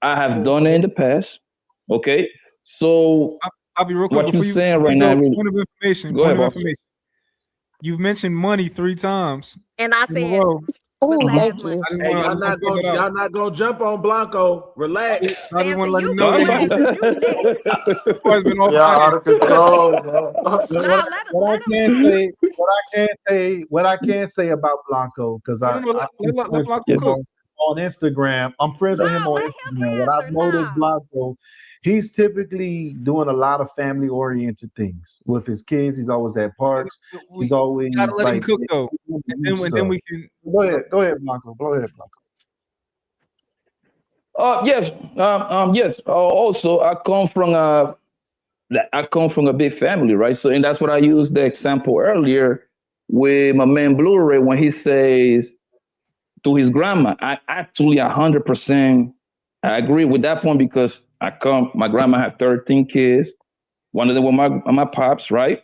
I have done it in the past. Okay, so I'll be real quick what before you're you saying right go. now. Point of information. Go ahead, boss. You've mentioned money 3 times. And I said, Oh, besides thank money. you. Hey, y'all not gonna jump on Blanco. Relax. I just want to let you him know can that relax, 'cause you next. has been off Yeah, mic. out of control, bro. What I can say about Blanco, because let Blanco cook. on Instagram, I'm friends with him on Instagram. What I've noticed, Blanco, he's typically doing a lot of family oriented things with his kids. He's always at parks. He's always Gotta let him like cook though, and then we can go ahead, Blanco. Go ahead, Blanco. Yes. Yes. Also, I come from a big family, right? So, and that's what I used the example earlier with my man Blu-ray when he says to his grandma. I actually 100% I agree with that point because my grandma had 13 kids. One of them were my pops, right?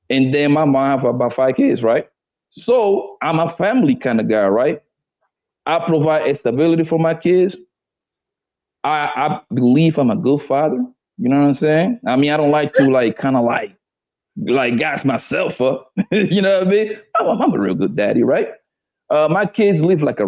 And then my mom have about 5 kids, right? So I'm a family kind of guy, right? I provide a stability for my kids. I believe I'm a good father. You know what I'm saying? I mean, I don't like to kind of gas myself up. You know what I mean? I'm a real good daddy, right? My kids live like they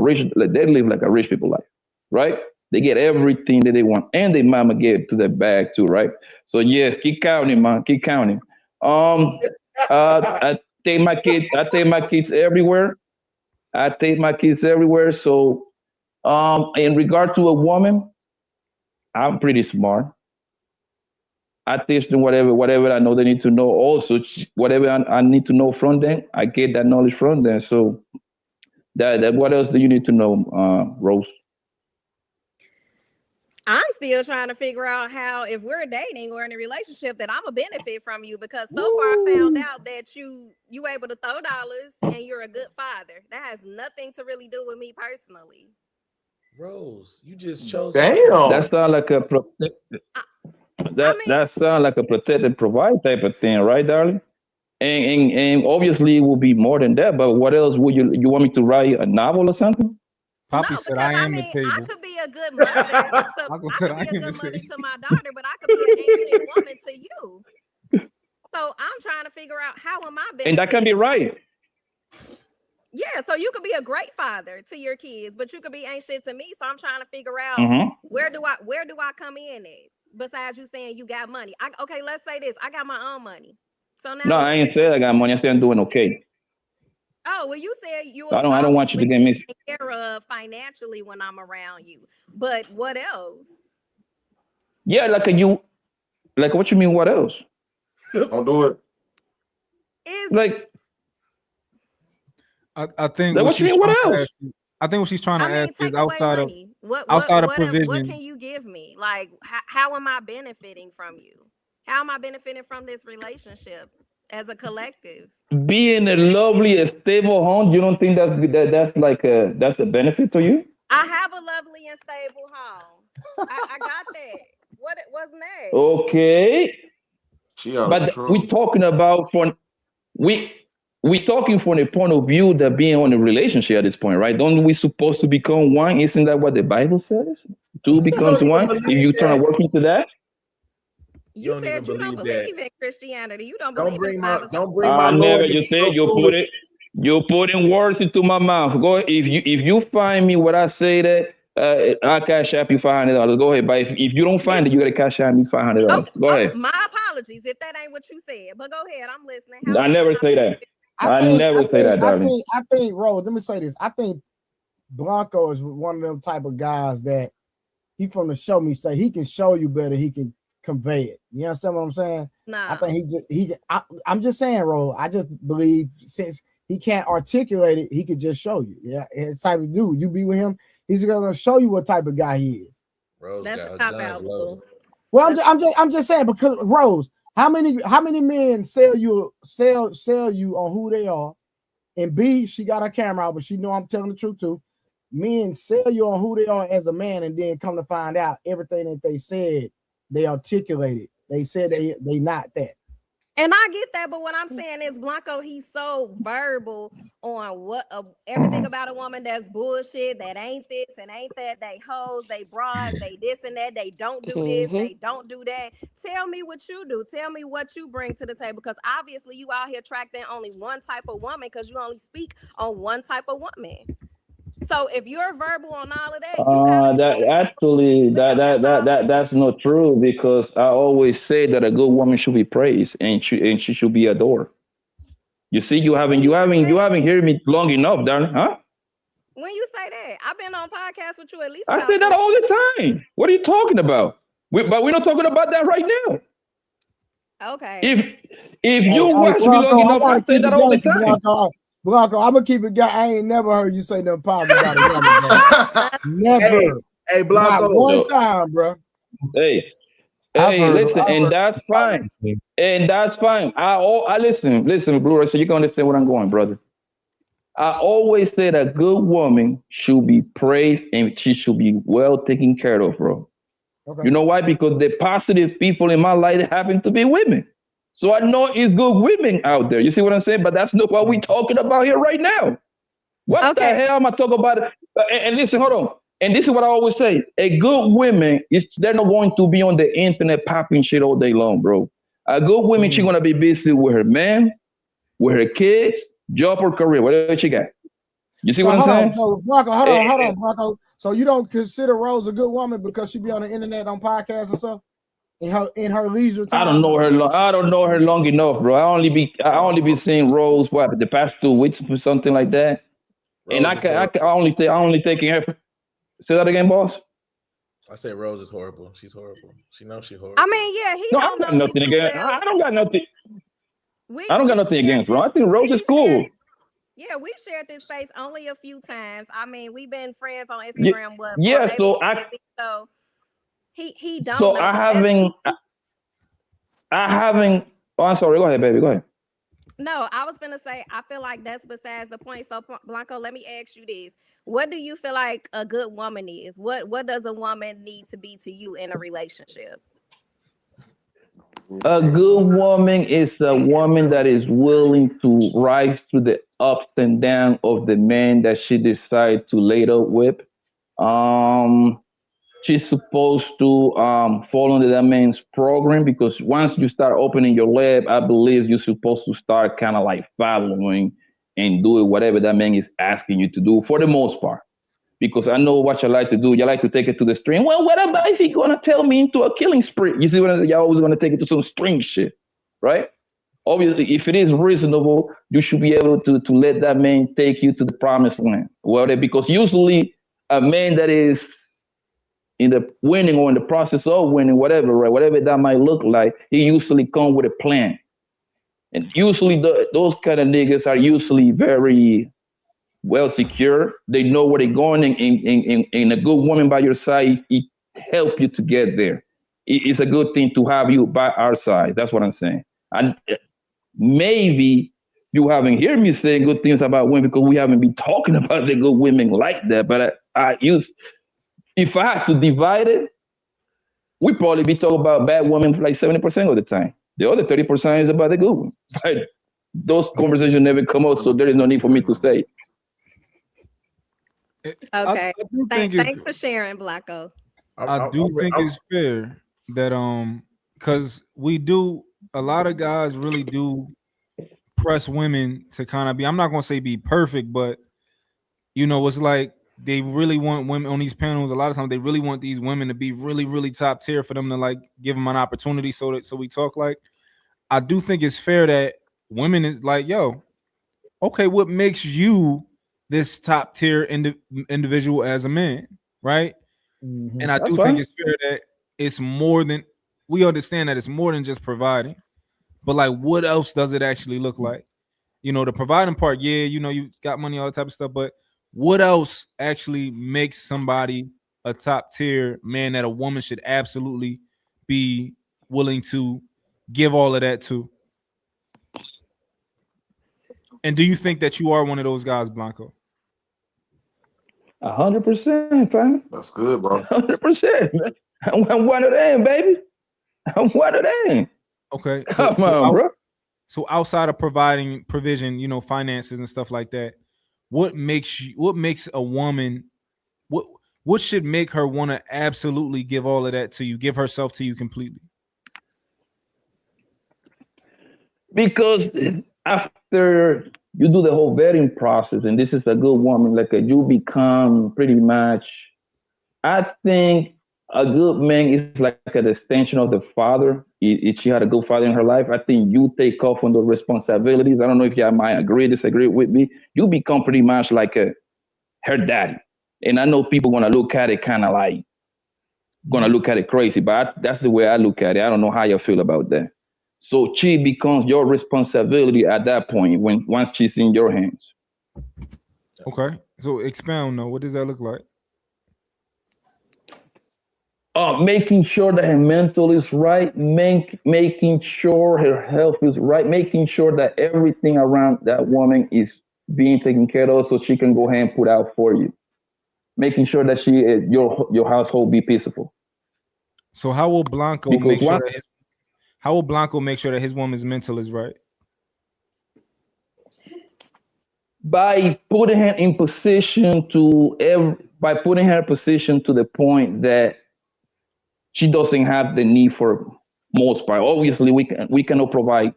live like a rich people life, right? They get everything that they want, and their mama gave to their bag too, right? So yes, keep counting, man, keep counting. I take my kids everywhere. I take my kids everywhere. So, in regard to a woman, I'm pretty smart. I teach them whatever I know they need to know. Also, whatever I need to know from them, I get that knowledge from them. So, that what else do you need to know, Rose? I'm still trying to figure out how, if we're dating or in a relationship, that I'm a benefit from you, because so far I found out that you able to throw dollars and you're a good father. That has nothing to really do with me personally. Rose, you just chose. Damn. That sounds like a that sounds like a protected provide type of thing, right, darling? And obviously it will be more than that. But what else would you want me to write a novel or something? Poppy said, "I am the table." I could be a good mother. I could be a good mother to my daughter, but I could be an ancient woman to you. So I'm trying to figure out, how am I benefiting? And that can be right. Yeah, so you could be a great father to your kids, but you could be ancient to me. So I'm trying to figure out where do I come in at? Besides you saying you got money. Okay, let's say this. I got my own money. So now No, I ain't said I got money. I said I'm doing okay. Oh, well, you said you I don't want you to get missed. Take care of financially when I'm around you. But what else? Yeah, what you mean what else? Don't do it. I think what you mean what else? I think what she's trying to ask is outside of provision. What can you give me? Like, how am I benefiting from you? How am I benefiting from this relationship as a collective? Being a lovely, stable home, you don't think that's a benefit to you? I have a lovely and stable home. I got that. What's next? Okay. But we're talking about we're talking from the point of view that being on a relationship at this point, right? Don't we supposed to become one? Isn't that what the Bible says? Two becomes one. If you trying to work into that. You said you don't believe in Christianity. You don't believe in Bible. Don't bring my Lord. Never. You said you put in words into my mouth. Go if you find me what I say that I'll cash app you $500. Go ahead, but if you don't find it, you gotta cash app me $500. Okay, Go ahead. my apologies if that ain't what you said, but go ahead. I'm listening. I never say that. I never say that, darling. I think, Rose. Let me say this. I think Blanco is one of them type of guys that he from the show me say he can show you better. He can convey it. You understand what I'm saying? Nah. I think I'm just saying, Rose. I just believe since he can't articulate it, he could just show you. Yeah, it's type of dude. You be with him, he's gonna show you what type of guy he is. Rose That's got a cop out. Well, I'm just saying because Rose, how many men sell you on who they are, and B, she got her camera out, but she know I'm telling the truth too. Men sell you on who they are as a man, and then come to find out everything that they said, they articulated. They said they not that. And I get that, but what I'm saying is Blanco, he's so verbal on what everything about a woman that's bullshit, that ain't this and ain't that, they hoes, they bras, they this and that, they don't do this, they don't do that. Tell me what you do. Tell me what you bring to the table, because obviously you out here attracting only one type of woman because you only speak on one type of woman. So if you're verbal on all of that, That's not true, because I always say that a good woman should be praised and she should be adored. You see, you haven't heard me long enough, darling, huh? When you say that, I've been on podcasts with you at least. I say that all the time. What are you talking about? But we're not talking about that right now. Okay. If you watch me long enough, I say that all the time. Blanco, I'm gonna keep it going. I ain't never heard you say nothing positive about a woman. Never. Hey, Blanco. Not one time, bro. Hey, listen, and that's fine. And that's fine. I listen, Blueray, so you can understand where I'm going, brother. I always say that a good woman should be praised and she should be well taken care of, bro. Okay. You know why? Because the positive people in my life happen to be women. So I know it's good women out there. You see what I'm saying? But that's not what we're talking about here right now. What the hell am I talking about? And listen, hold on. And this is what I always say. A good woman, they're not going to be on the internet popping shit all day long, bro. A good woman, she's going to be busy with her man, with her kids, job or career, whatever she got. You see what I'm saying? So Blanco, hold on, Blanco. So you don't consider Rose a good woman because she be on the internet on podcasts and stuff in her leisure time? I don't know her long enough, bro. I only be seeing Rose the past 2 weeks or something like that. Rose and I only taking her. Say that again, boss. I say Rose is horrible. She's horrible. She knows she's horrible. I mean, yeah, he don't know nothing against. well. I don't got nothing. I don't got nothing against Rose. I think Rose is cool. Yeah, we've shared this space only a few times. I mean, we've been friends on Instagram. So he don't. So know, I haven't. Oh, I'm sorry. Go ahead, baby. Go ahead. No, I was gonna say I feel like that's besides the point. So Blanco, let me ask you this: what do you feel like a good woman is? What does a woman need to be to you in a relationship? A good woman is a woman that is willing to rise to the ups and downs of the man that she decides to lay up with. She's supposed to fall under that man's program, because once you start opening your lab, I believe you're supposed to start kind of like following and doing whatever that man is asking you to do for the most part. Because I know what you like to do. You like to take it to the string. Well, what about if he's gonna tell me into a killing spree? You see what I'm saying? You're always gonna take it to some string shit, right? Obviously, if it is reasonable, you should be able to let that man take you to the promised land. Well, because usually a man that is in the winning or in the process of winning, whatever, right? Whatever that might look like, he usually come with a plan. And usually those kind of niggas are usually very well secure. They know where they're going, and a good woman by your side, it help you to get there. It's a good thing to have you by our side. That's what I'm saying. And maybe you haven't heard me say good things about women because we haven't been talking about the good women like that. But if I had to divide it, we probably be talking about bad women for like 70% of the time. The other 30% is about the good ones. Right? Those conversations never come out, so there is no need for me to say. Okay. Thanks for sharing, Blanco. I do think it's fair that because a lot of guys really do press women to kind of be, I'm not gonna say be perfect, but it's like they really want women on these panels. A lot of times they really want these women to be really, really top tier for them to like give them an opportunity. So we talk like, I do think it's fair that women is like, yo, okay, what makes you this top tier individual as a man, right? Mm-hmm. And I do think it's fair that it's more than, we understand that it's more than just providing, but like, what else does it actually look like? You know, the providing part, yeah, you know, you got money, all that type of stuff, but what else actually makes somebody a top tier man that a woman should absolutely be willing to give all of that to? And do you think that you are one of those guys, Blanco? 100%, fam. That's good, bro. 100%. I'm one of them, baby. I'm one of them. Okay, Come on, bro. So outside of providing provision, you know, finances and stuff like that, what makes a woman, what should make her want to absolutely give all of that to you, give herself to you completely? Because after you do the whole vetting process, and this is a good woman, like you become pretty much, I think a good man is like an extension of the father. If she had a good father in her life, I think you take off on the responsibilities. I don't know if y'all might agree, disagree with me. You become pretty much like her daddy. And I know people gonna look at it kind of like, gonna look at it crazy, but that's the way I look at it. I don't know how you feel about that. So she becomes your responsibility at that point once she's in your hands. Okay, so expound though. What does that look like? Making sure that her mental is right, making sure her health is right, making sure that everything around that woman is being taken care of, so she can go ahead and put out for you. Making sure that your household be peaceful. So how will Blanco make sure that his woman's mental is right? By putting her in position to the point that she doesn't have the need for most part. Obviously, we cannot provide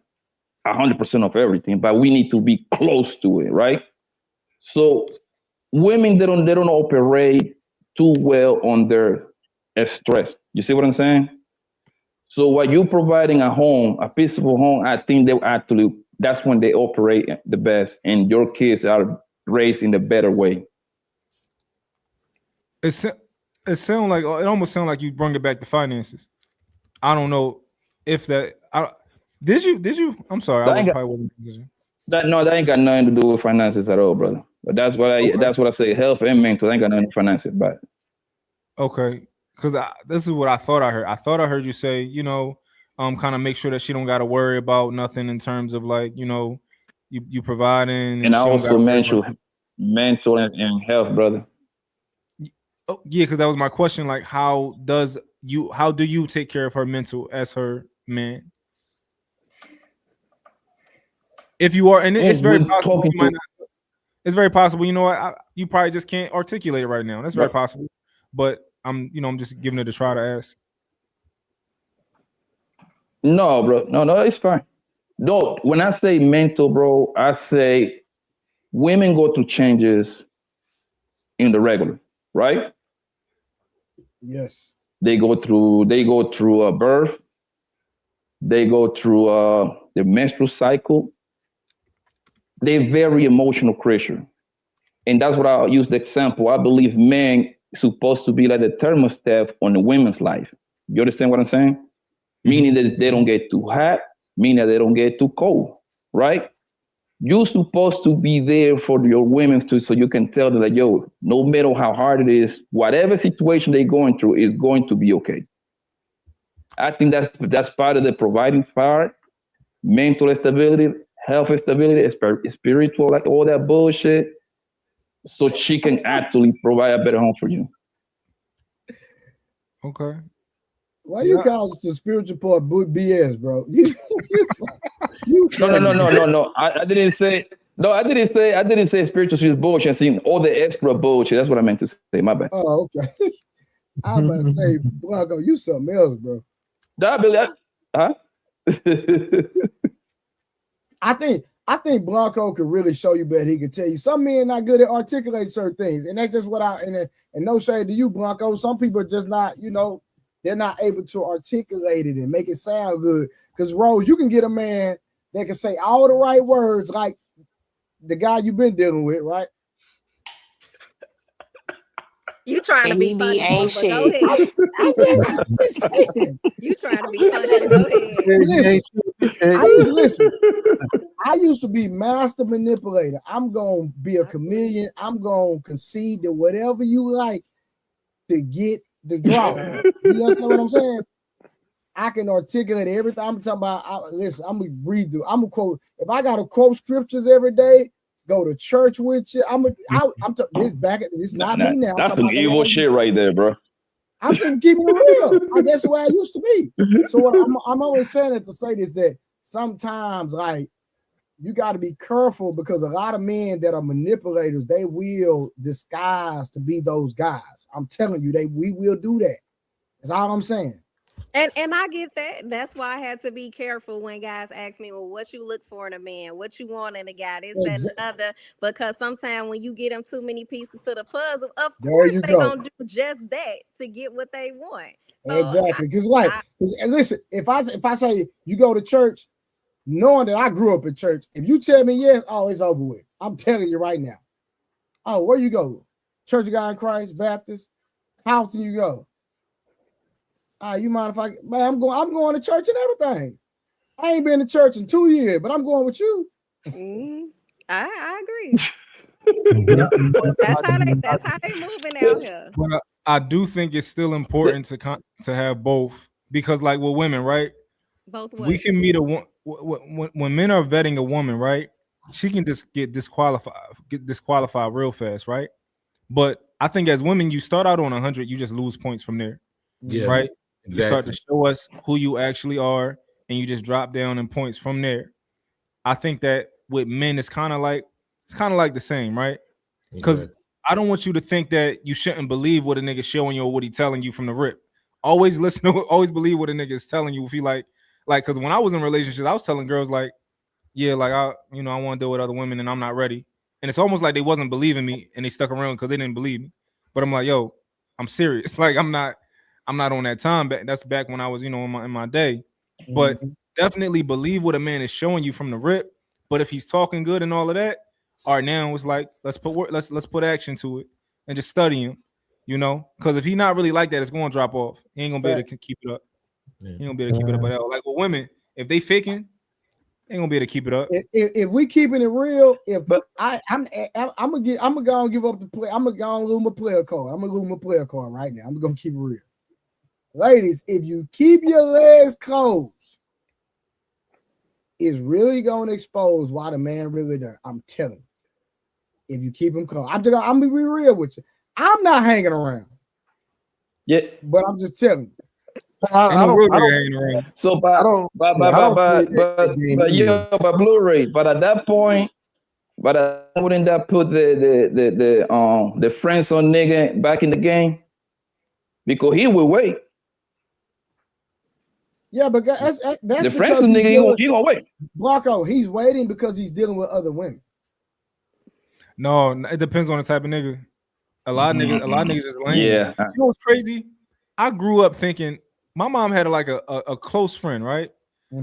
100% of everything, but we need to be close to it, right? So women, they don't operate too well under stress. You see what I'm saying? So while you're providing a home, a peaceful home, I think that's when they operate the best, and your kids are raised in the better way. It almost sounds like you bring it back to finances. I don't know if that. Did you? I'm sorry, That I ain't probably wasn't. that ain't got nothing to do with finances at all, brother. But that's what I say. Health and mental ain't got nothing with finances, but okay, because this is what I thought I heard. I thought I heard you say, you know, kind of make sure that she don't got to worry about nothing in terms of like, you know, you providing, and I she don't also gotta mental and health, brother. Oh, yeah, because that was my question. Like, how do you take care of her mental as her man? If you are, and it's very possible you might not. It's very possible. You know what? You probably just can't articulate it right now. That's very possible. But I'm just giving it a try to ask. No, bro. No, it's fine. No, when I say mental, bro, I say women go through changes in the regular, right? Yes. They go through a birth. They go through the menstrual cycle. They're very emotional creature. And that's what I'll use the example. I believe men supposed to be like the thermostat on the women's life. You understand what I'm saying? Meaning that they don't get too hot, meaning that they don't get too cold, right? You're supposed to be there for your women so you can tell them that, yo, no matter how hard it is, whatever situation they're going through is going to be okay. I think that's part of the providing part, mental stability, health stability, spiritual, like all that bullshit, so she can actually provide a better home for you. Okay. Why you call the spiritual part BS, bro? No. I didn't say. No, I didn't say spiritual is bullshit. I seen all the extra bullshit. That's what I meant to say. My bad. Oh, okay. I was about to say, Blanco, you something else, bro. Huh? I I think Blanco could really show you better. He could tell you. Some men not good at articulating certain things, and that's just what and no shade to you, Blanco. Some people are just not, they're not able to articulate it and make it sound good. Because Rose, you can get a man that can say all the right words, like the guy you've been dealing with, right? You trying to be funny, ain't but go shit. ahead. I'm just saying. You trying to be funny, go ahead. Listen, I used to be master manipulator. I'm going to be a chameleon. I'm going to concede to whatever you like to get the draw. You understand what I'm saying? I can articulate everything. I'm talking about, listen, I'm going to read through. I'm going to quote. If I got to quote scriptures every day, go to church with you. This not me now. That's some evil shit right there, bro. I'm just keeping it real. That's the way I used to be. So what I'm always saying it to say this, that sometimes like you got to be careful because a lot of men that are manipulators, they will disguise to be those guys. I'm telling you, we will do that. That's all I'm saying. And I get that. That's why I had to be careful when guys ask me, well, what you look for in a man, what you want in a guy, this, that, and another. Because sometimes when you get them too many pieces to the puzzle, of course they gonna do just that to get what they want. So exactly. Because listen, if I say you go to church, knowing that I grew up in church, if you tell me yes, oh, it's over with. I'm telling you right now. Oh, where you go? Church of God in Christ, Baptist. How often you go? You mind if I'm going to church and everything. I ain't been to church in 2 years, but I'm going with you. I agree. That's how they moving out here. But I do think it's still important to have both, because like with women, right? Both ways. We can meet when men are vetting a woman, right? She can just get disqualified real fast, right? But I think as women, you start out on 100, you just lose points from there, right? Exactly. You start to show us who you actually are, and you just drop down in points from there. I think that with men, it's kind of like the same, right? Because I don't want you to think that you shouldn't believe what a nigga showing you or what he telling you from the rip. Always listen to, always believe what a nigga is telling you. If he like, because when I was in relationships, I was telling girls like, yeah, like I want to deal with other women and I'm not ready. And it's almost like they wasn't believing me and they stuck around because they didn't believe me. But I'm like, yo, I'm serious. Like I'm not on that time. That's back when I was, in my day. But definitely believe what a man is showing you from the rip. But if he's talking good and all of that, all right, now it's like let's put action to it and just study him, because if he not really like that, it's going to drop off. He ain't gonna be able to keep it up. He ain't gonna be able to keep it up at all. Like with women, if they faking, they ain't gonna be able to keep it up. If we keeping it real, I'm gonna go and give up the play. I'm gonna go and lose my player card. I'm gonna lose my player card right now. I'm gonna keep it real. Ladies, if you keep your legs closed, it's really gonna expose why the man really there. I'm telling you. If you keep them closed, I'm gonna be real with you. I'm not hanging around. Yeah, but I'm just telling you. But Blu-ray. But at that point, wouldn't that put the friends on nigga back in the game? Because he will wait. Yeah, but that's the friends on nigga. He gonna wait. Blanco, he's waiting because he's dealing with other women. No, it depends on the type of nigga. A lot of niggas is lame. Yeah. You know what's crazy? I grew up thinking my mom had like a close friend, right?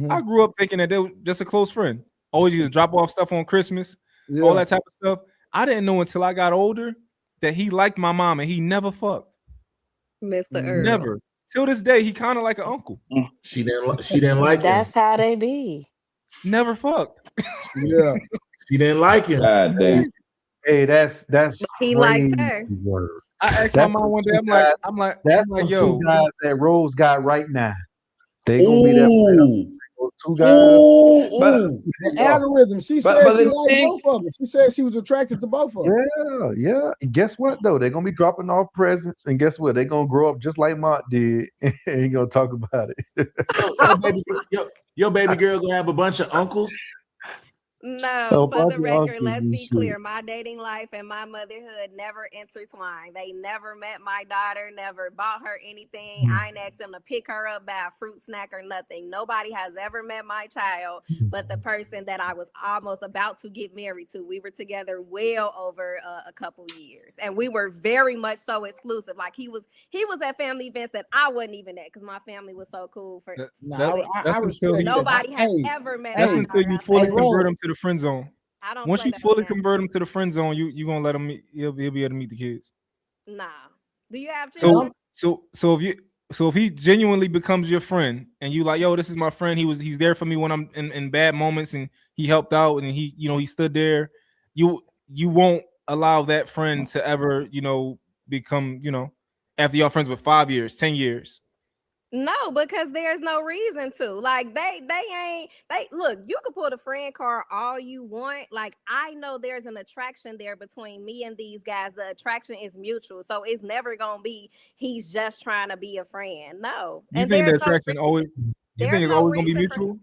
I grew up thinking that they were just a close friend. Always used to drop off stuff on Christmas, all that type of stuff. I didn't know until I got older that he liked my mom and he never fucked. Mr. Earl. Never. Till this day, he kind of like an uncle. She didn't like him. That's how they be. Never fucked. Yeah. She didn't like him. God damn. Hey, that's he liked her. Word. I asked my mom one day, I'm like, yo, two guys that Rose got right now. They gonna be that. Two guys. The algorithm. She said she liked both of them. She said she was attracted to both of them. Yeah. Guess what though? They're gonna be dropping off presents, and guess what? They're gonna grow up just like Mont did, and he gonna talk about it. Your baby girl gonna have a bunch of uncles. No, for the record, let's be clear. My dating life and my motherhood never intertwined. They never met my daughter, never bought her anything. I ain't asked them to pick her up, buy a fruit snack or nothing. Nobody has ever met my child but the person that I was almost about to get married to. We were together well over a couple years, and we were very much so exclusive. Like he was at family events that I wasn't even at because my family was so cool. I respect. Nobody has ever met. That's until you fully convert him to the friend zone. I don't. Once you fully convert him to the friend zone, you gonna let him meet. He'll be able to meet the kids. Nah. Do you have children? So if he genuinely becomes your friend and you like, yo, this is my friend. He's there for me when I'm in bad moments and he helped out and he stood there. You won't allow that friend to ever become after y'all friends for 5 years, 10 years. No, because there's no reason to. Like they look, you can pull the friend card all you want. Like I know there's an attraction there between me and these guys. The attraction is mutual. So it's never gonna be he's just trying to be a friend. No. You think the attraction always it's always gonna be mutual?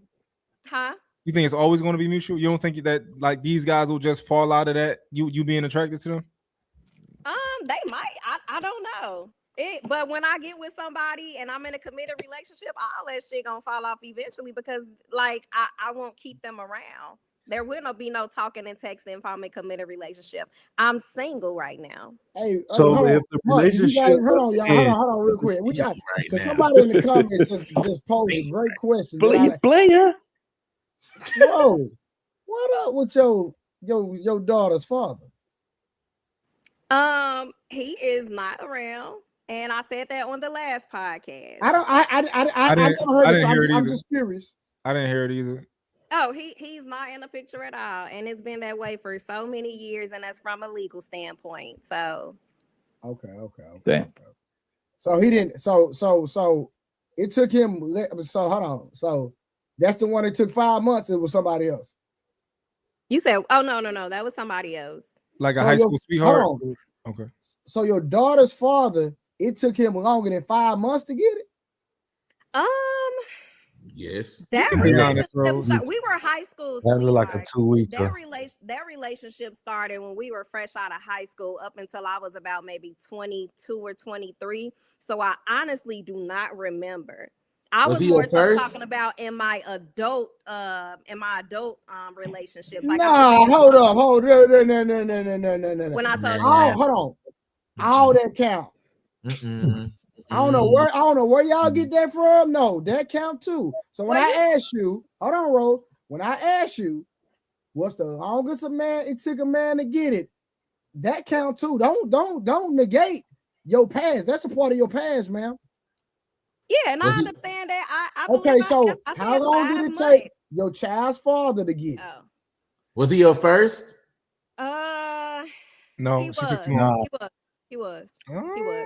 Huh? You think it's always gonna be mutual? You don't think that like these guys will just fall out of that, you being attracted to them? They might. I don't know. But when I get with somebody and I'm in a committed relationship, all that shit gonna fall off eventually because like I won't keep them around. There will be no talking and texting if I'm in a committed relationship. I'm single right now. Hey, so if the relationship, hold on, y'all, hold on, real quick. We got because somebody in the comments just posed a great question. Player. Whoa, what up with your daughter's father? He is not around. And I said that on the last podcast. I didn't hear it either. I'm just curious. I didn't hear it either. Oh, he's not in the picture at all, and it's been that way for so many years, and that's from a legal standpoint. So, okay. Damn. So he didn't. So it took him. So hold on. So that's the one that took 5 months. It was somebody else. You said, oh no, that was somebody else. Like a high school sweetheart. Okay. So your daughter's father. It took him longer than 5 months to get it. Yes. That relationship, we were high school. That was like a 2 week. That relationship started when we were fresh out of high school up until I was about maybe 22 or 23. So I honestly do not remember. I was more so talking about in my adult relationships. Like hold up. No. When I told you, hold on, all that count. I don't know where y'all get that from. No, that count too. So when I ask you, hold on, Rose. When I ask you, what's the longest it took a man to get it? That count too. Don't negate your past. That's a part of your past, man. Yeah, and I understand that. I okay. So how long did it take your child's father to get it? Oh. Was he your first? No, she took too long. He was.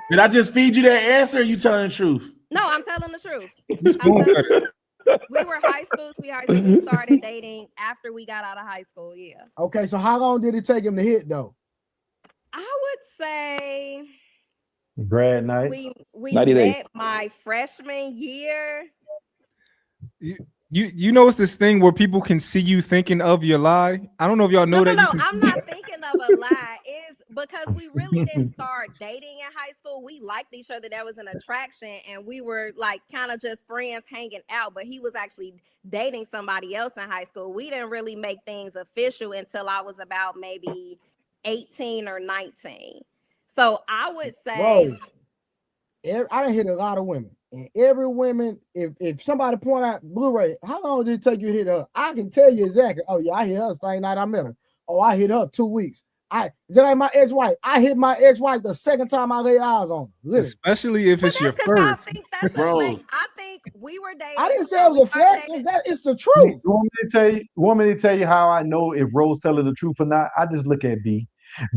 Did I just feed you that answer? Or you telling the truth? No, I'm telling the truth. We were high school sweethearts and we started dating after we got out of high school. Yeah. Okay, so how long did it take him to hit though? I would say grad night. We met my freshman year. You know it's this thing where people can see you thinking of your lie. I don't know if y'all know that. No, I'm not thinking of a lie. It's because we really didn't start dating in high school. We liked each other. There was an attraction, and we were like kind of just friends hanging out. But he was actually dating somebody else in high school. We didn't really make things official until I was about maybe 18 or 19. So I would say, I done hit a lot of women. And every woman, if somebody point out Blu-ray, how long did it take you to hit her? I can tell you exactly. Oh yeah, I hit her the same night I met her. Oh, I hit her 2 weeks. Just like my ex-wife. I hit my ex-wife the second time I laid eyes on her. Literally. Especially if it's your first. I think that's I think we were dating. I didn't say it was a flex. It's the truth. You want me to tell you how I know if Rose telling the truth or not? I just look at B.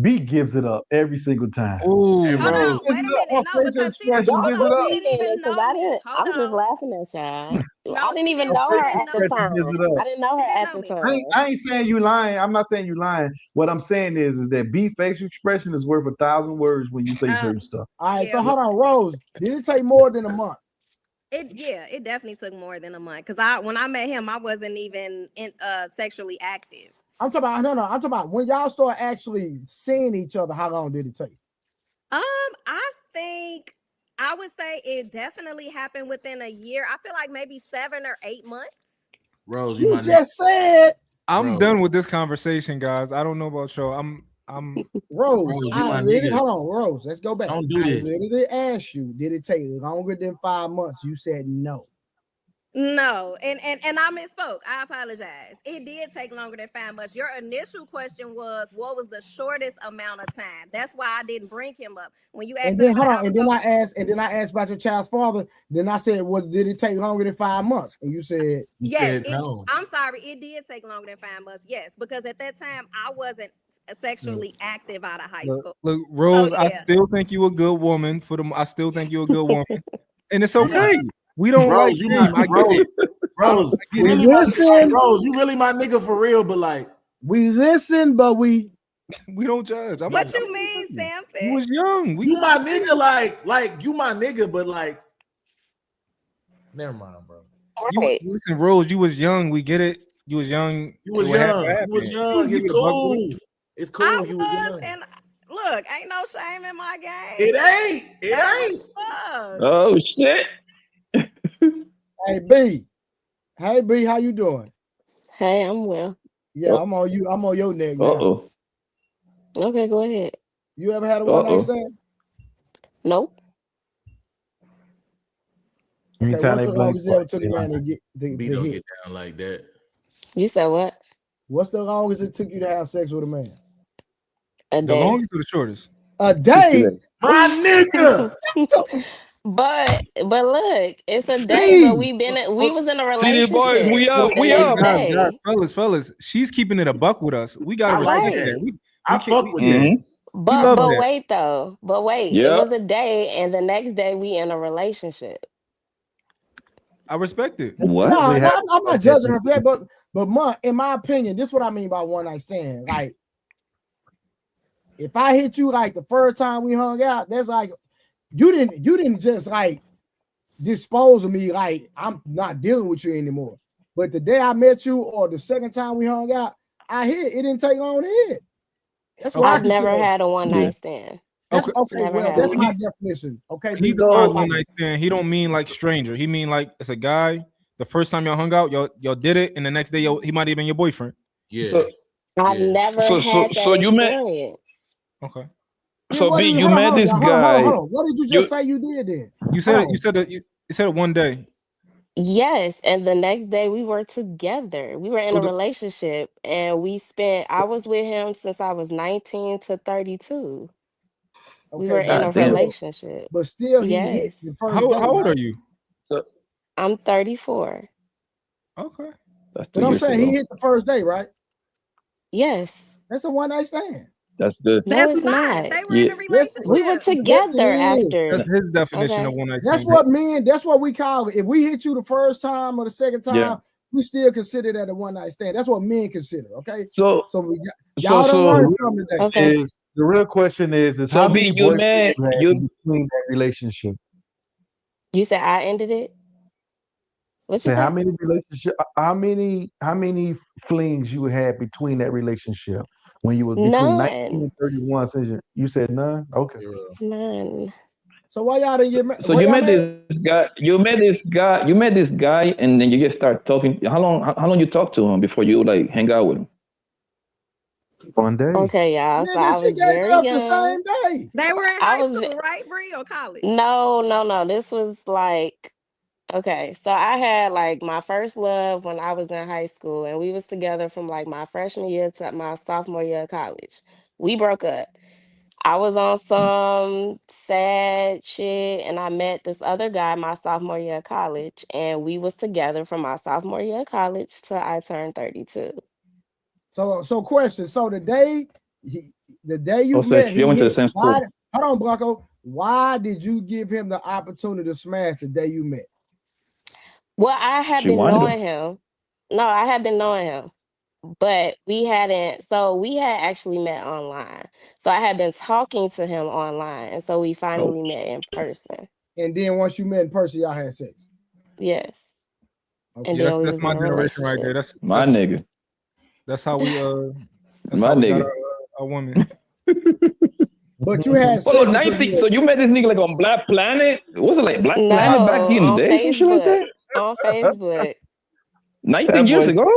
B gives it up every single time. Oh, wait a minute. No, because she didn't even know me. I'm just laughing at y'all. I didn't even know her at the time. I didn't know her at the time. I ain't saying you lying. I'm not saying you lying. What I'm saying is that B facial expression is worth 1,000 words when you say certain stuff. All right, so hold on, Rose. Did it take more than a month? It definitely took more than a month. Because when I met him, I wasn't even sexually active. I'm talking about no. I'm talking about when y'all start actually seeing each other. How long did it take? I think I would say it definitely happened within a year. I feel like maybe 7 or 8 months. Rose, you just said. I'm done with this conversation, guys. I don't know about y'all. I'm Rose, I literally hold on, Rose. Let's go back. Don't do I this. literally asked you, did it take longer than 5 months? You said no. No, and I misspoke. I apologize. It did take longer than 5 months. Your initial question was, what was the shortest amount of time? That's why I didn't bring him up. When you asked, and then hold on, and then I asked about your child's father. Then I said, did it take longer than 5 months? And you said, yes. No. I'm sorry, it did take longer than 5 months. Yes, because at that time I wasn't sexually active out of high school. Look, Rose, So, I still think you a good woman I still think you a good woman, and it's okay. We don't like you shame. I get it. Rose, I get it. listen. Rose, you really my nigga for real, but like we listen, but we don't judge. What you mean, Sam said? You was young. You my nigga, like you my nigga, but like, never mind, bro. Listen, Rose, you was young. We get it. You was young. You was young. You was young. It's cool. It's cool. I you was young. And look, ain't no shame in my game. It ain't. Oh shit. Hey B, how you doing? Hey, I'm well. Yeah, I'm on you. I'm on your neck now. Okay, go ahead. You ever had a one night stand? Nope. Okay, what's the longest it ever took a man to get don't get down like that? You said what? What's the longest it took you to have sex with a man? A The day. longest or the shortest? A day, my nigga. But look, it's a day. But we was in a relationship. City boys, we up. The next day. Fellas, she's keeping it a buck with us. We gotta respect that. I fuck with that. But that. wait though. But wait, it was a day, and the next day we in a relationship. I respect it. What? No, I'm not judging her for that, but in my opinion, this is what I mean by one night stand. Like, if I hit you like the first time we hung out, that's like you didn't just like dispose of me like I'm not dealing with you anymore. But the day I met you or the second time we hung out, I hit. It didn't take long to hit. That's what I've never had a one night stand. That's that's my definition. Okay, he defines one night stand. He don't mean like stranger. He mean like it's a guy. The first time y'all hung out, y'all did it, and the next day he might have been your boyfriend. Yeah. I've never had that you met. experience. Okay. So B, you met this guy. Hold on. What did you just say you did then? You said you said it one day. Yes, and the next day we were together. We were in a relationship, and I was with him since I was 19 to 32. Okay, we were in a relationship. But still, he hit the first day. How old are you? I'm 34. Okay. But I'm saying he hit the first day, right? Yes. That's a one night stand. That's good. No, it's not. They were in a relationship. We were together after. That's his definition of one night stand. That's what we call it. If we hit you the first time or the second time, we still consider that a one night stand. That's what men consider. Okay. So y'all don't learn something today. Okay. The real question is how many boyfriends you had between that relationship? You said I ended it. What you say? How many flings you had between that relationship when you was between None. 19 and 31? So you said none. Okay. None. So why y'all didn't get married? So you met this guy. You met this guy, and then you just start talking. How long you talk to him before you like hang out with him? One day. Okay, y'all. So I was very young. The same day. They were in high school, right, Bree, or college? No. This was like, okay. So I had like my first love when I was in high school, and we was together from like my freshman year to my sophomore year of college. We broke up. I was on some sad shit, and I met this other guy my sophomore year of college, and we was together from my sophomore year of college till I turned 32. So question. So the day you met, you went to the same school. Hold on, Blanco. Why did you give him the opportunity to smash the day you met? Well, I had been knowing him. No, I had been knowing him. But we had actually met online. So I had been talking to him online. And so we finally met in person. And then once you met in person, y'all had sex. Yes. Okay. And that's my generation right there. That's my nigga. That's how we that's My how we got nigga. our woman. But you had Hold sex on, because 19. So you met this nigga like on Black Planet? Was it like Black Planet back No, in the on day? Some shit like Facebook. that? On Facebook. 19 years ago?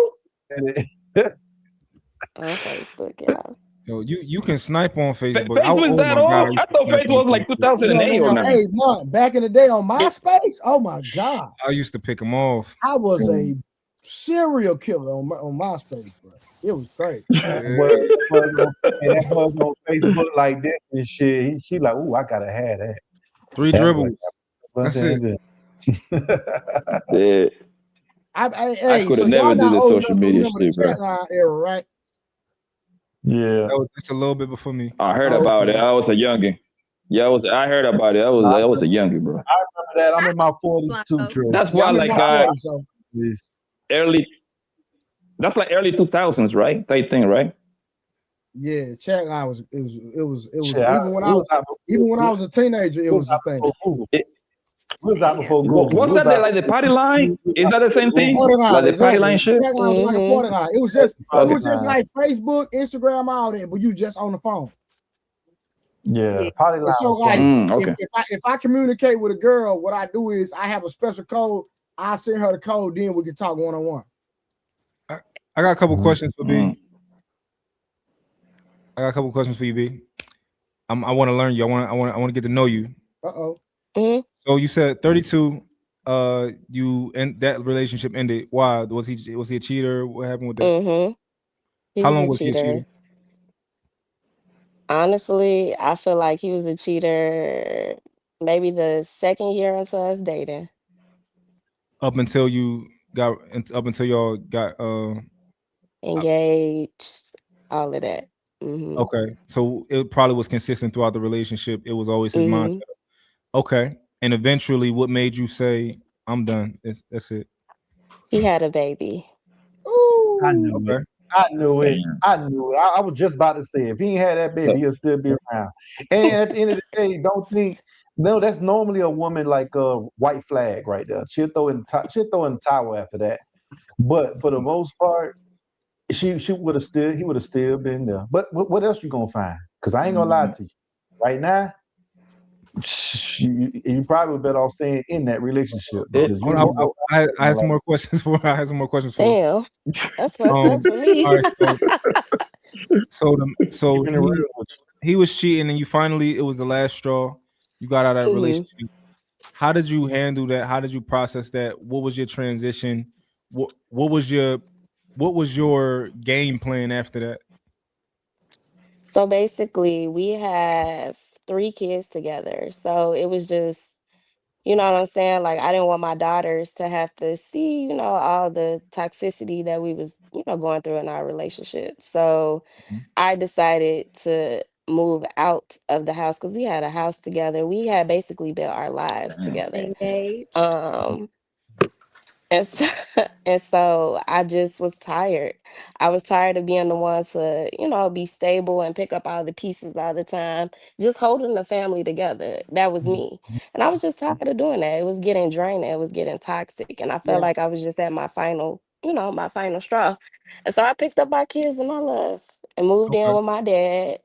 On Facebook, yeah. Yo, you can snipe on Facebook. Face was that old? I thought Face was like 2008 or 9. Hey, Mark, back in the day on MySpace, oh my God. I used to pick them off. I was a serial killer on MySpace, bro. It was crazy. And that was on Facebook like this and shit. She like, ooh, I gotta have that. 3 dribbles. That's it. Yeah. I could have never did this social media shit, bro. chat line era, right? Yeah. That's a little bit before me. I heard about it. I was a youngin. Yeah, I heard about it. I was a youngin, bro. I remember that. I'm in my 40s too, Trey. That's why like early. That's like early 2000s, right? Type thing, right? Yeah, chat line was it was Yeah, even when I was a teenager, it was a thing. Was that before Google? What's that like the party line? Is that the same thing? Like the party line shit? Chat line was like a party line. It was just like Facebook, Instagram, all that, but you just on the phone. Yeah, party line. So like, okay. if I communicate with a girl, what I do is I have a special code. I send her the code, then we can talk one-on-one. I got a couple questions for B. I got a couple questions for you, B. I want to learn you. I want to get to know you. So you said 32. You and that relationship ended. Why? Was he a cheater? What happened with that? How long was he a cheater? Honestly, I feel like he was a cheater maybe the second year into us dating. Up until y'all got engaged, all of that. Okay, so it probably was consistent throughout the relationship. It was always his mindset. Okay, and eventually, what made you say, "I'm done"? That's it. He had a baby. Ooh, I knew it. I knew it. I was just about to say, if he ain't had that baby, he'll still be around. And at the end of the day, don't think. No, that's normally a woman like a white flag right there. She'll throw in the towel after that. But for the most part, he would have still been there. But what else you gonna find? Because I ain't gonna lie to you. Right now, you probably better off staying in that relationship. I had some more questions for her. I had some more questions for her. Damn, that's fucked up for me. All right, so he was cheating, and it was the last straw. You got out of that relationship. How did you handle that? How did you process that? What was your transition? What was your game plan after that? So basically, we have 3 kids together. So it was just, you know what I'm saying? Like, I didn't want my daughters to have to see, all the toxicity that we was, going through in our relationship. So I decided to move out of the house because we had a house together. We had basically built our lives together. And so I just was tired. I was tired of being the one to, be stable and pick up all the pieces all the time, just holding the family together. That was me. And I was just tired of doing that. It was getting draining. It was getting toxic. And I felt like I was just at my final straw. And so I picked up my kids and my love and moved in with my dad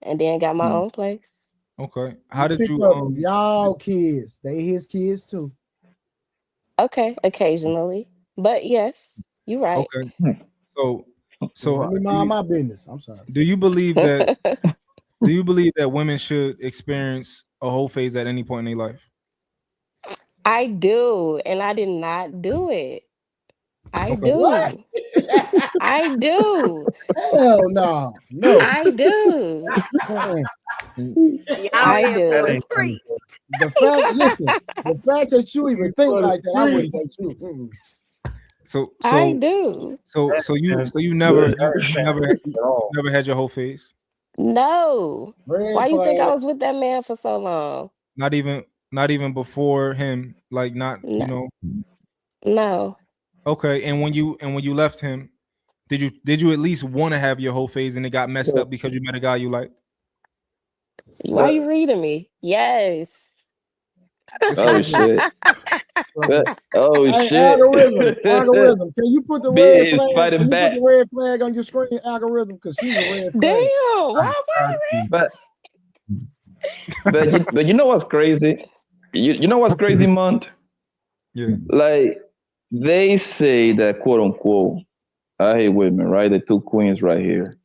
and then got my own place. Okay. How did you y'all kids? They his kids too. Okay, occasionally, but yes, you're right. Okay, so let me mind my business. I'm sorry. Do you believe that? Do you believe that women should experience a whole phase at any point in their life? I do, and I did not do it. I do. What? I do. Hell no. I do. I do. The fact that you even think like that, I wouldn't think you. So I do. So you never had your whole phase? No. Why you think I was with that man for so long? Not even before him, like not. No. Okay, and when you left him, did you at least want to have your whole phase and it got messed up because you met a guy you liked? Why are you reading me? Yes. Oh shit. Oh Hey, shit. algorithm. Can you put the B red is flag? fighting Can you put back. the red flag on your screen, algorithm? Because she's a red flag. Damn, why But but you know what's crazy? You know what's crazy, Mont? Yeah. Like they say that quote unquote, I hate women, right? The two queens right here.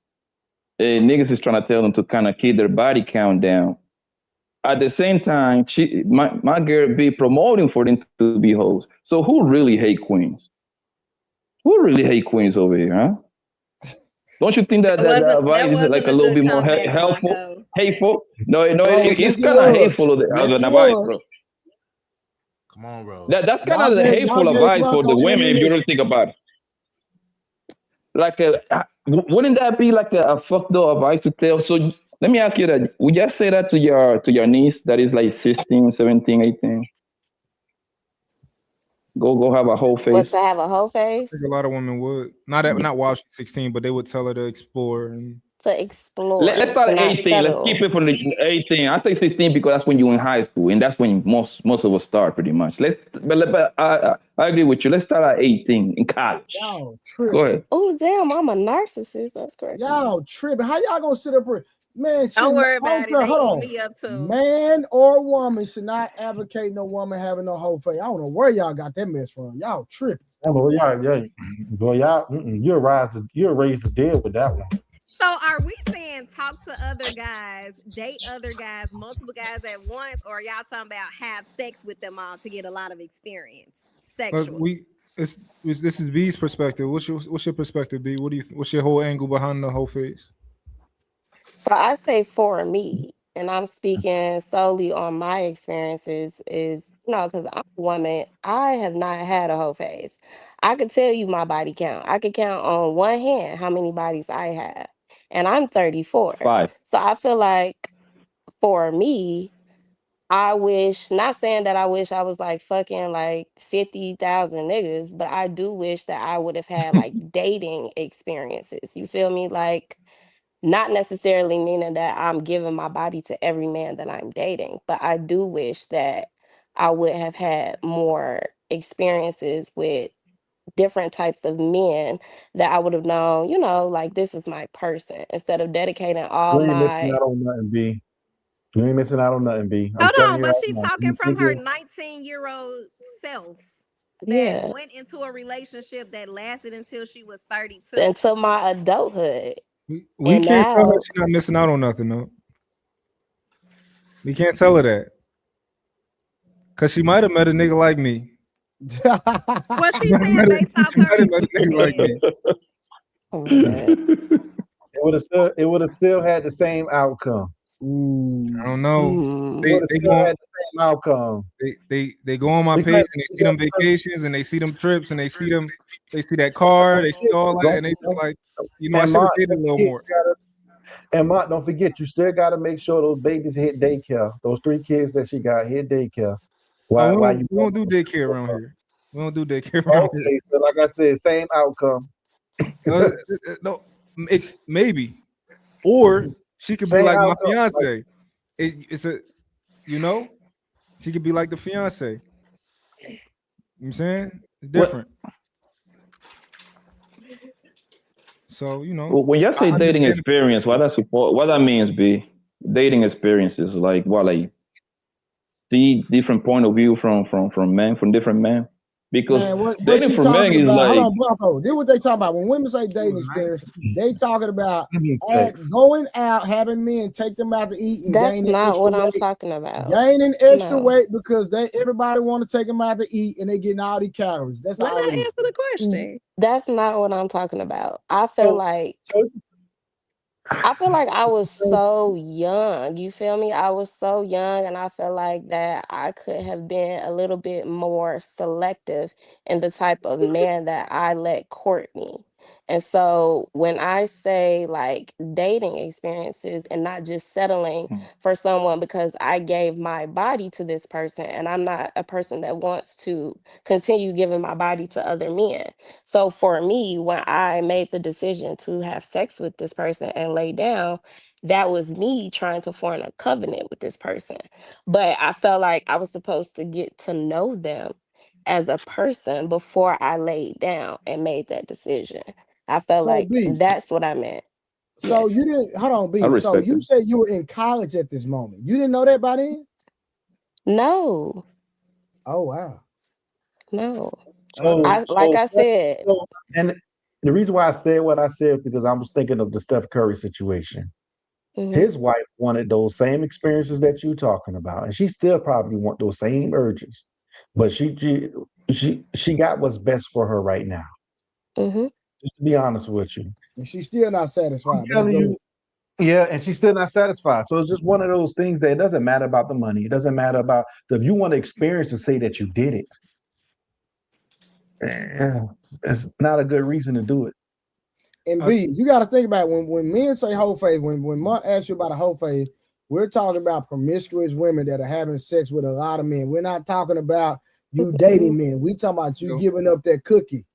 And niggas is trying to tell them to kind of keep their body count down. At the same time, my girl be promoting for them to be hoes. So who really hate queens? Who really hate queens over here, huh? Don't you think that that That advice is like wasn't a a little good bit more comeback, helpful, Blanco. hateful? No, Rose, it's yes, it kind of was. hateful of, Yes, of an it advice, was. bro. Come on, bro. That's kind of the Y'all hateful gave advice for Blanco the women if you ammunition. really think about it. Like, wouldn't that be like a fucked up advice to tell? So let me ask you that: would you say that to your niece that is like 16, 17, 18? Go have a whole what, face. to have a whole I face? think a lot of women would not while she's 16, but they would tell her to explore and To Let's explore, start to at not 18. Let's keep settle. it for the 18. I say 16 because that's when you're in high school, and that's when most of us start pretty much. But I agree with you. Let's start at 18 in college. Y'all Go tripping. ahead. Oh damn, I'm a narcissist. That's crazy. Y'all tripping. How y'all gonna sit up here? Man, Don't worry I don't about it. care. They Hold eat on. me up too. Man or woman should not advocate no woman having no whole face. I don't know where y'all got that mess from. Y'all tripping. Oh, you're raised to deal with that one. So are we saying talk to other guys, date other guys, multiple guys at once, or are y'all talking about have sex with them all to get a lot of experience but sexually? this is B's perspective. What's your perspective, B? What do you what's your whole angle behind the whole face? So I say for me, and I'm speaking solely on my experiences, is because I'm a woman, I have not had a whole phase. I could tell you my body count. I could count on one hand how many bodies I have. And I'm 34. 5. So I feel like for me, I wish, not saying that I wish I was like fucking like 50,000 niggas, but I do wish that I would have had like dating experiences. You feel me? Like, not necessarily meaning that I'm giving my body to every man that I'm dating, but I do wish that I would have had more experiences with different types of men that I would have known, like this is my person instead of dedicating all You ain't missing my. out on nothing, B. You ain't missing out on nothing, B. I'm Hold telling on, you but right she now. talking You from her figure 19-year-old self that Yeah, went into a relationship that lasted until she was 32. until my adulthood. We And can't tell her now she's not missing out on nothing, though. We can't tell her that. Cause she might have met a nigga like me. What She she's might have saying met based off she might her have met a nigga like experience. me. oh my god. it would have still had the same outcome. I don't know. It would have They still go had the same outcome. they go on my Because, page and they see them vacations and they see them trips and they see that car, they see all that, and they just like, I and should have Mark, dated a little more. Don't forget, you still got to make sure those babies hit daycare. Those 3 kids that she got hit daycare. Oh, Why you? we don't do daycare around here. We don't do daycare around here. Okay, so like I said, same outcome. No, maybe, or she could be Same like my outcome. fiance. It's a, she could be like the fiance. You know what I'm saying? It's different. So Well, when you I say dating understand. experience, what that means, be dating experiences like what, like see different point of view from men, from different men, because Man, what dating she for men talking is about? Hold like on, Blanco. This what they talking about. When women say dating experience, they talking about Sex. going out, having men take them out to eat and That's gaining not extra what I'm weight. talking about. Gaining extra No. weight because everybody want to take them out to eat and they getting all these calories. That's Let all her it is. answer the question. That's not what I'm talking about. I feel like I was so young. You feel me? I was so young, and I feel like that I could have been a little bit more selective in the type of man that I let court me. And so when I say like dating experiences and not just settling for someone because I gave my body to this person and I'm not a person that wants to continue giving my body to other men. So for me, when I made the decision to have sex with this person and lay down, that was me trying to form a covenant with this person. But I felt like I was supposed to get to know them as a person before I laid down and made that decision. I felt So like B, that's what I meant. so Yes. you didn't hold on, I B. So respect you it. said you were in college at this moment. You didn't know that by then? No, Oh wow. no. So, Like so, I said, so, and the reason why I said what I said is because I was thinking of the Steph Curry situation. mhm, His wife wanted those same experiences that you're talking about, and she still probably want those same urges, but she got what's best for her right now. mhm. Just to be honest with you, And she's still not I'm satisfied. But telling go you, ahead. yeah, and she's still not satisfied. So it's just one of those things that it doesn't matter about the money. It doesn't matter about if you want to experience to say that you did it. Yeah, it's not a good reason to do it. And B, you got to think about it, when men say whole phase, when Mark asks you about a whole phase, we're talking about promiscuous women that are having sex with a lot of men. We're not talking about you dating men. We talking about you giving up that cookie.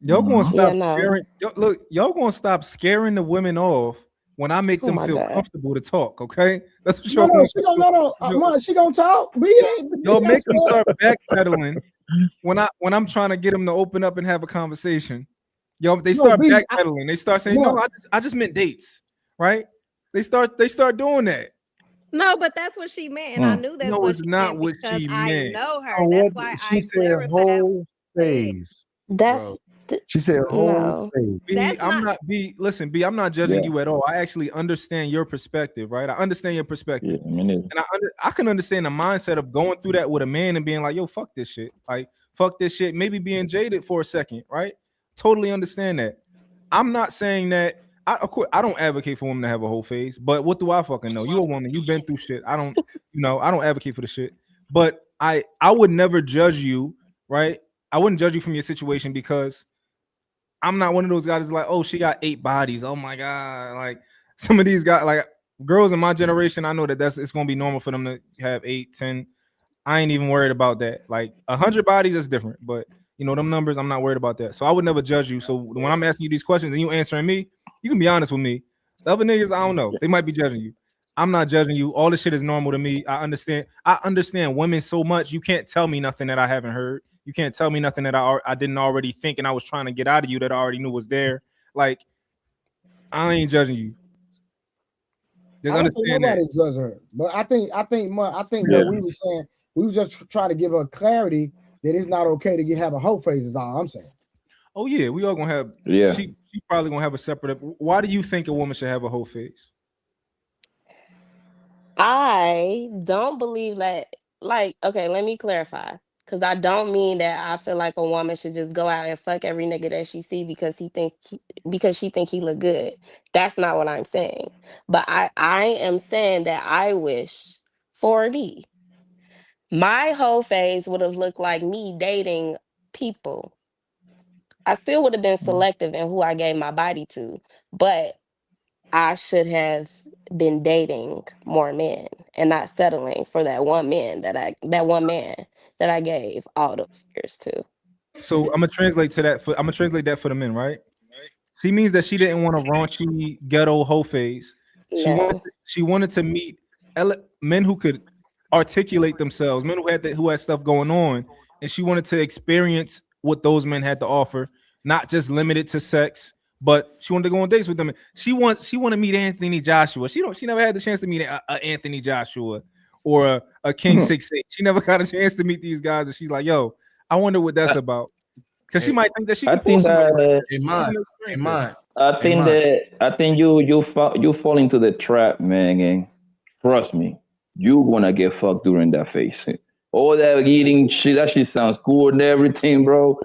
Y'all gonna Yeah, stop no. scaring. Look, y'all gonna stop scaring the women off when I make Oh them my feel God. comfortable to talk. Okay, that's what No, y'all no, gonna she gonna do. Mark, she gonna talk. B ain't B Y'all not make them scared. start backpedaling when I'm trying to get them to open up and have a conversation. Yo, they No, start B, backpedaling. They start saying, "No, Mark, I just meant dates." Right? They start doing that. No, but that's what she meant, and I knew that's No, what it's she not meant what because she I meant. know Oh, her. what That's why she I said, clarified what whole I said. phase. That's She said whole no. phase. B, That's I'm not. not B. Listen, B, I'm not judging Yeah, you at all. I actually understand your perspective, right? I understand your yeah, perspective, I mean, it, and I can understand the mindset of going through that with a man and being like, "Yo, fuck this shit," like fuck this shit. Maybe being jaded for a second, right? Totally understand that. I'm not saying that. Of course, I don't advocate for women to have a whole face, but what do I fucking know? You a woman, you've been through shit. I don't, I don't advocate for the shit. But I would never judge you, right? I wouldn't judge you from your situation because I'm not one of those guys that's like, oh, she got 8 bodies. Oh my god, like some of these guys, like girls in my generation, I know that it's gonna be normal for them to have 8, 10. I ain't even worried about that. Like 100 bodies is different, but them numbers, I'm not worried about that. So I would never judge you. So when I'm asking you these questions and you answering me, you can be honest with me. The other niggas, I don't know. They might be judging you. I'm not judging you. All this shit is normal to me. I understand. I understand women so much. You can't tell me nothing that I haven't heard. You can't tell me nothing that I didn't already think and I was trying to get out of you that I already knew was there. Like I ain't judging you. Just I don't think understand that. nobody judges her, but I think yeah. what we were saying, we were just trying to give her clarity that it's not okay to have a whole face. Is all I'm saying. Oh yeah, we all gonna have. Yeah. She probably gonna have a separate. Why do you think a woman should have a whole face? I don't believe that. Like, okay, let me clarify. Because I don't mean that I feel like a woman should just go out and fuck every nigga that she see because she think he look good. That's not what I'm saying. But I am saying that I wish for me, my whole phase would have looked like me dating people. I still would have been selective in who I gave my body to, but I should have been dating more men and not settling for that one man that I gave all those years to. So I'm gonna translate that for the men, right? She means that she didn't want a raunchy ghetto hoe phase. No. She wanted to meet men who could articulate themselves, men who had stuff going on, and she wanted to experience what those men had to offer, not just limited to sex, but she wanted to go on dates with them. She wanted to meet Anthony Joshua. She never had the chance to meet a Anthony Joshua or a King 6'8". She never got a chance to meet these guys, and she's like, "Yo, I wonder what that's about." Because she might think that she I can pull think somebody like that that. She never experienced that. I think you fall into the trap, man. And trust me, you gonna get fucked during that phase. All that eating shit, that shit sounds cool and everything, bro.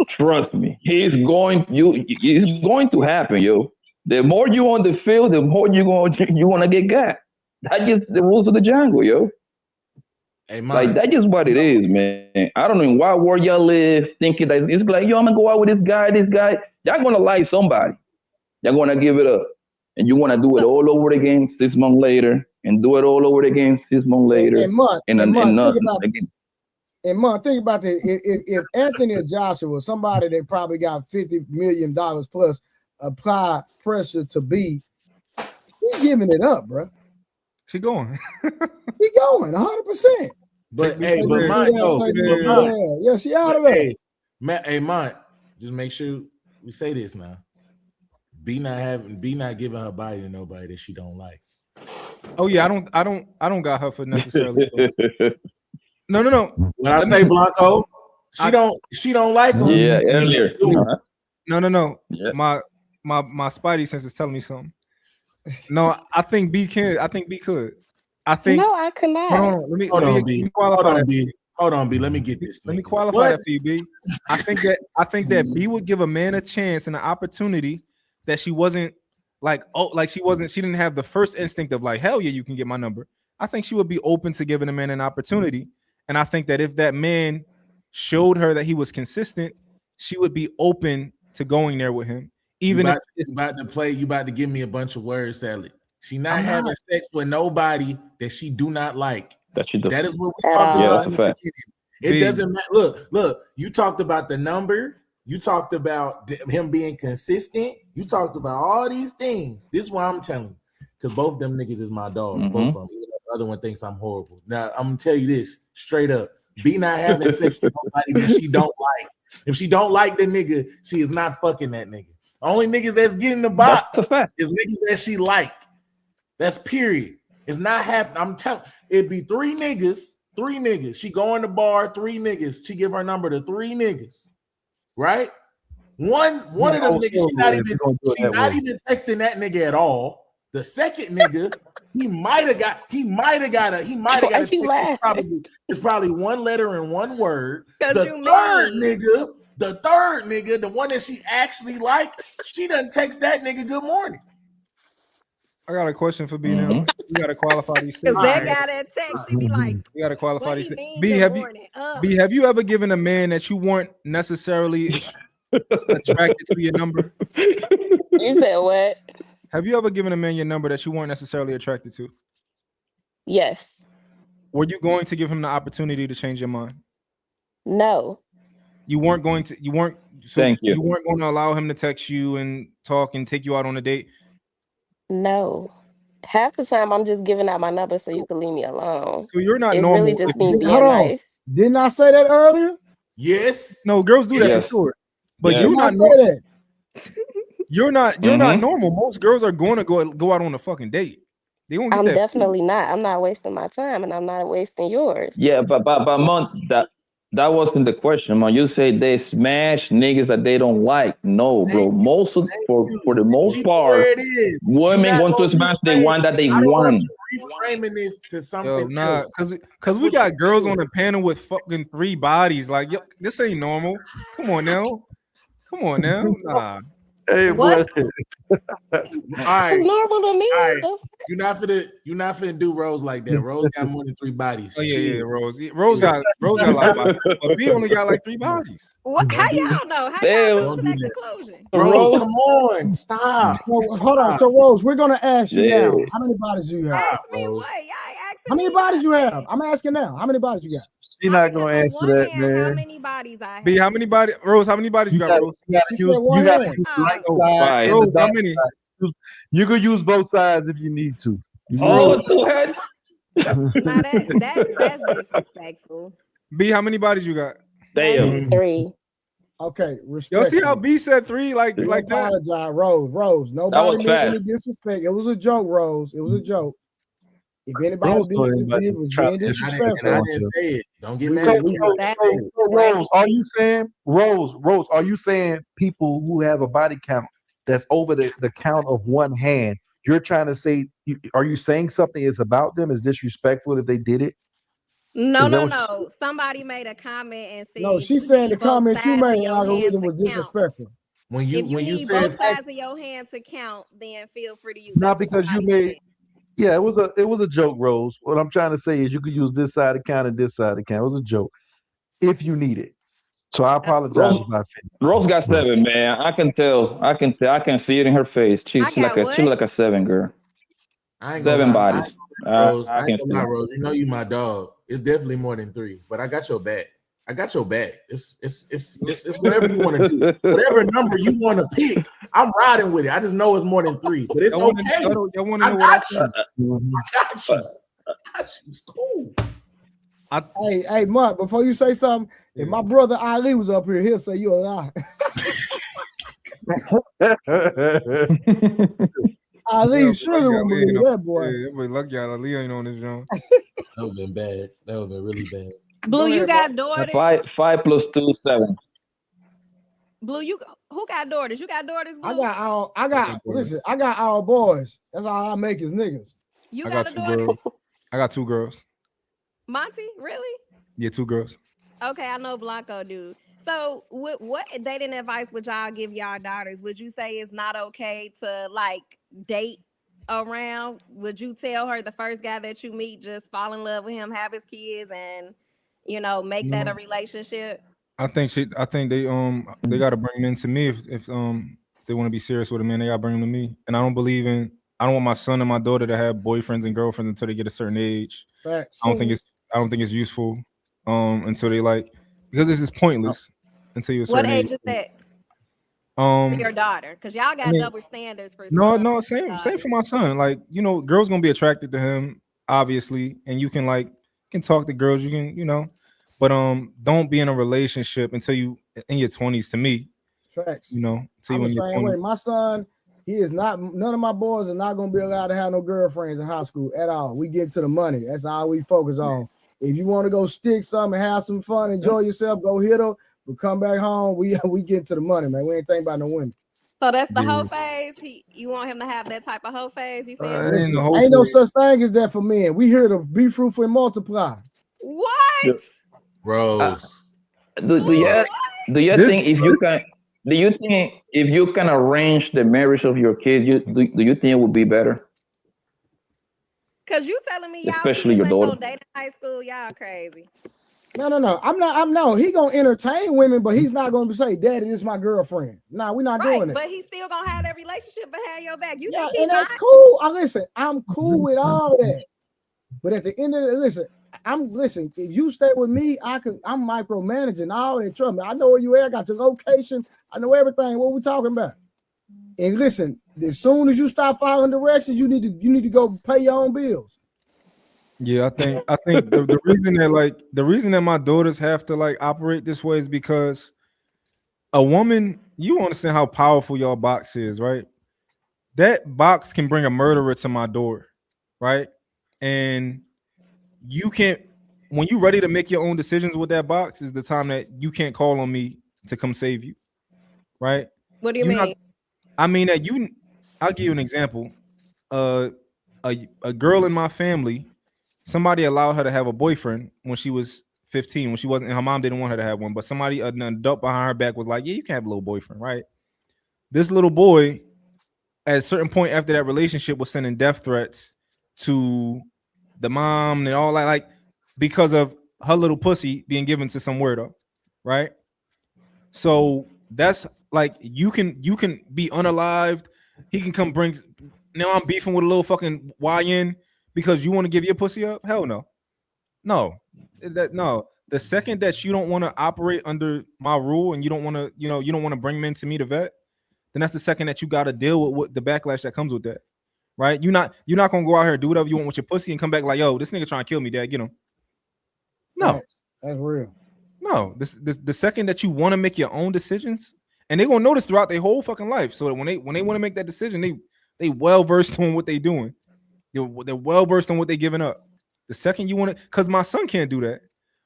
Trust me, it's going to happen, yo. The more you on the field, the more you gonna get got. That's just the rules of the jungle, yo. Hey, Like man. that's just what it is, man. I don't know in what world y'all live, thinking that it's like, yo, I'm gonna go out with this guy, this guy. Y'all gonna like somebody. Y'all gonna give it up, and you wanna do it all over again 6 months later, and do it all over again 6 months later, and Think nothing about again. think about that. If Anthony or Joshua, somebody that probably got $50 million plus, apply pressure to be, he giving it up, bro. She going. He going 100%. But hey, but mine, yeah, she out of there. Hey, mine. Just make sure we say this now. Be not giving her body to nobody that she don't like. Oh yeah, I don't got her for necessarily. No. When I say Blanco, she don't like him. Yeah, earlier. No. Yeah. My spidey sense is telling me something. No, I think B can. I think B could. I think. No, I cannot. Hold on. Let me qualify that. Hold on, B. Let me get this. Let me qualify that for you, B. I think that B would give a man a chance and an opportunity that she wasn't she didn't have the first instinct of like, hell yeah, you can get my number. I think she would be open to giving a man an opportunity. And I think that if that man showed her that he was consistent, she would be open to going there with him. Even if you about to give me a bunch of words, Sally. She not having sex with nobody that she do not like. That is what we talked about. That's a fact. It doesn't matter. Look, you talked about the number. You talked about him being consistent. You talked about all these things. This is what I'm telling you. Because both them niggas is my dog. Mm-hmm. Both of them. Even the other one thinks I'm horrible. Now, I'm going to tell you this straight up. B not having sex with nobody that she don't like. If she don't like the nigga, she is not fucking that nigga. Only niggas that's getting the box is niggas that she like. That's period. It's not happening. I'm telling it'd be three niggas. She go in the bar, three niggas. She give her number to three niggas. Right? One of them niggas, she not even texting that nigga at all. The second nigga, he might have got a text. It's probably one letter and one word. The third nigga, the one that she actually like, she doesn't text that nigga good morning. I got a question for B now. You gotta qualify these things. Because that guy that text, she be like, you gotta qualify these things. B, have you ever given a man that you weren't necessarily attracted to your number? You said what? Have you ever given a man your number that you weren't necessarily attracted to? Yes. Were you going to give him the opportunity to change your mind? No. You weren't going to. You weren't. So Thank you. You weren't going to allow him to text you and talk and take you out on a date. No. Half the time I'm just giving out my number so you can leave me alone. So you're not it's normal. Really just me being nice. Didn't I say that earlier? Yes. No, girls do that for sure. But you're not that. You're not normal. Most girls are going to go out on a fucking date. They won't get I'm that definitely not. I'm not wasting my time and I'm not wasting yours. Yeah, but Mon, that wasn't the question, man. You say they smash niggas that they don't like. No, bro. For the most part, women want to smash the one that they want. Reframing this to something else. Because we got girls on the panel with fucking 3 bodies. Like, yo, this ain't normal. Come on now. Nah. Hey, what? All right. Normal to me. All right. You're not finna do Rose like that. Rose got more than 3 bodies. Oh yeah, Rose. Rose got a lot of bodies, but B only got like 3 bodies. What? How y'all know? How y'all come to that conclusion? Rose, come on, stop. Hold on. So Rose, we're gonna ask you now. How many bodies do you have? Ask me what? How many bodies you have? I'm asking now. How many bodies you got? She's not gonna answer that, man. How many bodies I have? B, how many bodies? Rose, how many bodies you got, Rose? Rose, how many? You could use both sides if you need to. Oh, 2 heads. Now that's disrespectful. B, how many bodies you got? Damn. 3. Okay, y'all see how B said 3 like that? Apologize, Rose. Nobody meant any disrespect. It was a joke, Rose. It was a joke. If anybody it was being disrespectful, and I didn't say it. Don't get mad. Rose, are you saying Rose? Are you saying people who have a body count that's over the count of one hand? You're trying to say? Are you saying something is about them? Is disrespectful if they did it? No. Somebody made a comment and said. No, she's saying the comment you made algorithm was disrespectful. When you said both sides of your hand to count, then feel free to use. Not because you made. Yeah, it was a joke, Rose. What I'm trying to say is you could use this side of count and this side of count. It was a joke if you need it. So I apologize. Rose got 7, man. I can tell. I can see it in her face. She's like a 7 girl. I ain't 7 bodies. Rose, I ain't gonna lie, Rose. You know you my dog. It's definitely more than 3, but I got your back. It's whatever you want to do. Whatever number you want to pick, I'm riding with it. I just know it's more than 3, but it's okay. Y'all want to know what I think? I got you. It's cool. Hey, Mark, before you say something, if my brother Ali was up here, he'll say you a lie. Ali surely wouldn't believe that, boy. Yeah, everybody lucky Ali ain't on this joint. That would have been bad. That would have been really bad. Blue, you got daughters? 5 + 2 = 7. Blue, who got daughters? You got daughters, Blue? I got all boys. That's all I make is niggas. You I got got a 2 daughter? girls. I got 2 girls. Monty, really? Yeah, 2 girls. Okay, I know Blanco, dude. So, what dating advice would y'all give y'all daughters? Would you say it's not okay to like date around? Would you tell her the first guy that you meet, just fall in love with him, have his kids, and make that a relationship? I think they gotta bring them into me if they want to be serious with a man. They gotta bring them to me. And I don't want my son and my daughter to have boyfriends and girlfriends until they get a certain age. Facts. I don't think it's useful until they because this is pointless until you're a certain age is that? For your daughter, because y'all got double standards for no same for my son. Girls gonna be attracted to him obviously, and you can talk to girls, you can but don't be in a relationship until you in your 20s. To me, facts. I'm the same way. My son, he is not. None of my boys are not gonna be allowed to have no girlfriends in high school at all. We get to the money. That's all we focus on. If you want to go stick something, have some fun, enjoy yourself, go hit her. But come back home, we get to the money, man. We ain't thinking about no women. So that's the hoe phase. You want him to have that type of hoe phase? You saying? Ain't no such thing as that for men. We here to be fruitful and multiply. What? Rose. Do you think if you can arrange the marriage of your kids, do you think it would be better? Cause you telling me y'all especially your ain't daughter gonna date in high school, y'all crazy. No. I'm no. He gonna entertain women, but he's not gonna say, "Daddy, this is my girlfriend." No, we're not doing it. But he's still gonna have that relationship behind your back. You Yeah, think and that's cool. Listen, I'm cool with all that. But at the end of the listen. If you stay with me, I'm micromanaging all that. Trust me, I know where you at. I got your location. I know everything. What we talking about? And listen, as soon as you start following directions, you need to go pay your own bills. Yeah, I think the reason that my daughters have to operate this way is because a woman, you understand how powerful your box is, right? That box can bring a murderer to my door, right? And you can't, when you're ready to make your own decisions with that box, is the time that you can't call on me to come save you, right? What do you mean? I mean that I'll give you an example. A girl in my family, somebody allowed her to have a boyfriend when she was 15, when she wasn't, and her mom didn't want her to have one, but somebody, an adult behind her back was like, yeah, you can have a little boyfriend, right? This little boy, at a certain point after that relationship, was sending death threats to the mom and all that, because of her little pussy being given to some weirdo, right? So that's you can be unalived. He can come bring. Now I'm beefing with a little fucking YN because you want to give your pussy up? Hell no. No. The second that you don't want to operate under my rule and you don't want to, you don't want to bring men to me to vet, then that's the second that you got to deal with the backlash that comes with that. Right? You're not gonna go out here and do whatever you want with your pussy and come back like, yo, this nigga trying to kill me, dad. Get him. No. That's real. No. The second that you want to make your own decisions, and they're gonna notice throughout their whole fucking life. So that when they want to make that decision, they well versed on what they doing. They're well versed on what they giving up. The second you want to, because my son can't do that.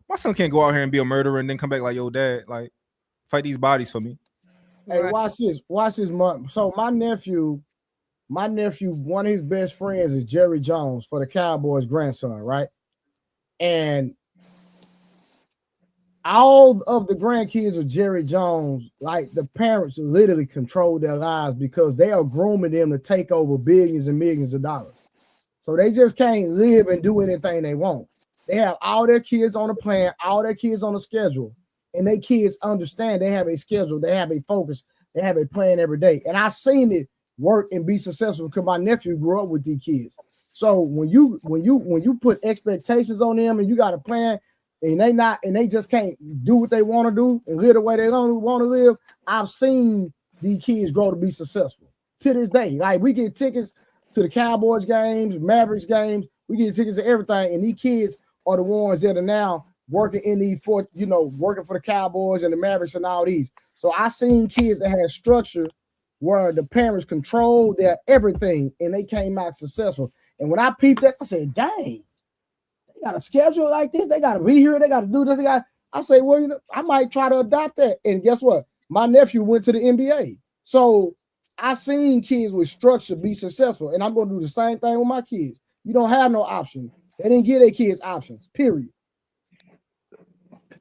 My son can't go out here and be a murderer and then come back like, yo, dad, fight these bodies for me. Hey, watch this. So my nephew, one of his best friends is Jerry Jones for the Cowboys' grandson, right? And all of the grandkids of Jerry Jones, the parents literally control their lives because they are grooming them to take over billions and millions of dollars. So they just can't live and do anything they want. They have all their kids on a plan, all their kids on a schedule, and their kids understand they have a schedule, they have a focus, they have a plan every day. And I've seen it work and be successful because my nephew grew up with these kids. So when you put expectations on them and you got a plan and they just can't do what they want to do and live the way they want to live, I've seen these kids grow to be successful. To this day, like we get tickets to the Cowboys games, Mavericks games, we get tickets to everything, and these kids are the ones that are now working in the working for the Cowboys and the Mavericks and all these. So I seen kids that had structure where the parents controlled their everything and they came out successful. And when I peeped that, I said, dang, they got a schedule like this, they gotta be here, they gotta do this. I say, well, I might try to adopt that. And guess what? My nephew went to the NBA. So I seen kids with structure be successful, and I'm gonna do the same thing with my kids. You don't have no option. They didn't give their kids options, period.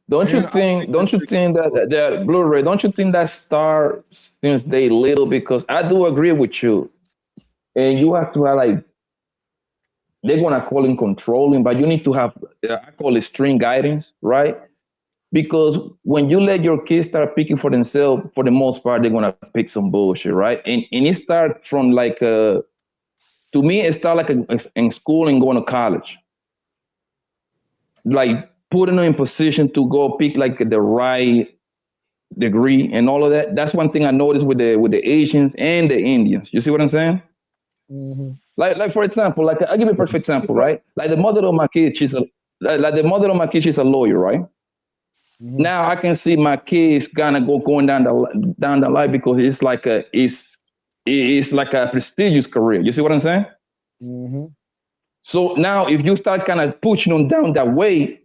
Don't you think that Blu-ray, don't you think that start since they little? Because I do agree with you. And you have to have like, they're gonna call it controlling, but you need to have, I call it string guidance, right? Because when you let your kids start picking for themselves, for the most part, they're gonna pick some bullshit, right? And it start from like to me, it start like in school and going to college. Like putting them in position to go pick like the right degree and all of that. That's one thing I noticed with the Asians and the Indians. You see what I'm saying? Mm-hmm. Like for example, like I'll give you a perfect example, right? Like the mother of my kid, she's a lawyer, right? Mm-hmm. Now I can see my kids kind of going down the line because it's like a prestigious career. You see what I'm saying? Mm-hmm. So now if you start kind of pushing them down that way,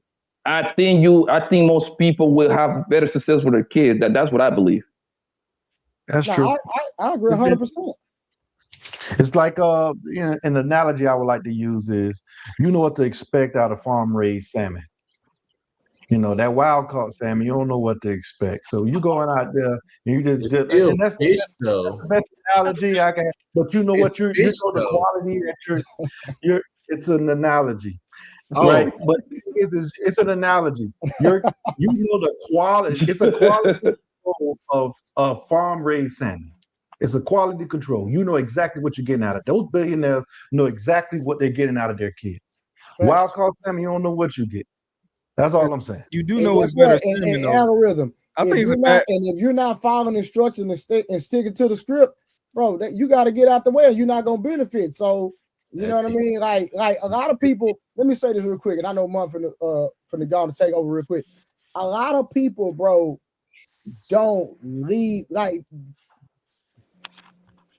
I think most people will have better success with their kids. That's what I believe. That's true. I agree 100%. It's like an analogy I would like to use is, you know what to expect out of farm raised salmon. You know, that wild caught salmon, you don't know what to expect. So you going out there and you just and that's the best analogy I can have. But you know what you know the quality that you're it's an analogy. Right. But it's an analogy. You know the quality, it's a quality control of farm raised salmon. It's a quality control. You know exactly what you're getting out of. Those billionaires know exactly what they're getting out of their kids. Wild caught salmon, you don't know what you get. That's all I'm saying. You do know it's better salmon, though. Algorithm. I think if you're not following instructions and sticking to the script, bro, you got to get out the way. You're not gonna benefit. So you know what I mean? Like a lot of people. Let me say this real quick, and I know Mom from the gone to take over real quick. A lot of people, bro, don't leave like.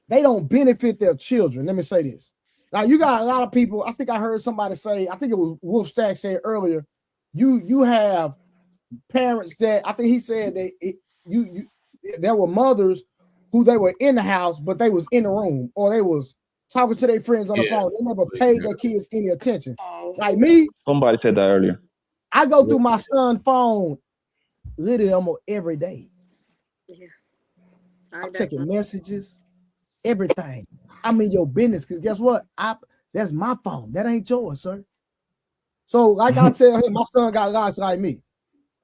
They don't benefit their children. Let me say this. Now you got a lot of people. I think I heard somebody say, I think it was Wolf Stack said earlier, you have parents that I think he said that there were mothers who they were in the house, but they was in the room or they was talking to their friends on the phone. They never paid their kids any attention. Like me. Somebody said that earlier. I go through my son's phone literally almost every day. Yeah. I'm taking messages. Everything. I'm in your business because guess what? That's my phone. That ain't yours, sir. So, like I tell him, my son got lots like me.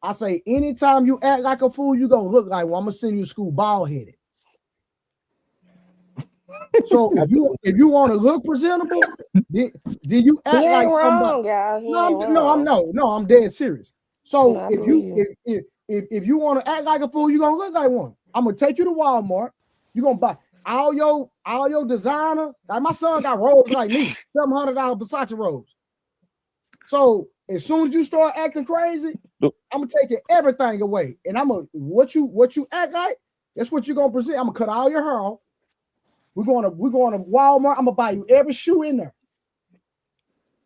I say, anytime you act like a fool, you gonna look like one. I'm gonna send you to school bald headed. So if you want to look presentable, then you act like somebody. I'm dead serious. So if you want to act like a fool, you gonna look like one. I'm gonna take you to Walmart. You gonna buy all your designer. Like my son got robes like me, $700 Versace robes. So as soon as you start acting crazy, I'm gonna take everything away, and I'm gonna what you act like. That's what you're gonna present. I'm gonna cut all your hair off. We're going to Walmart. I'm gonna buy you every shoe in there.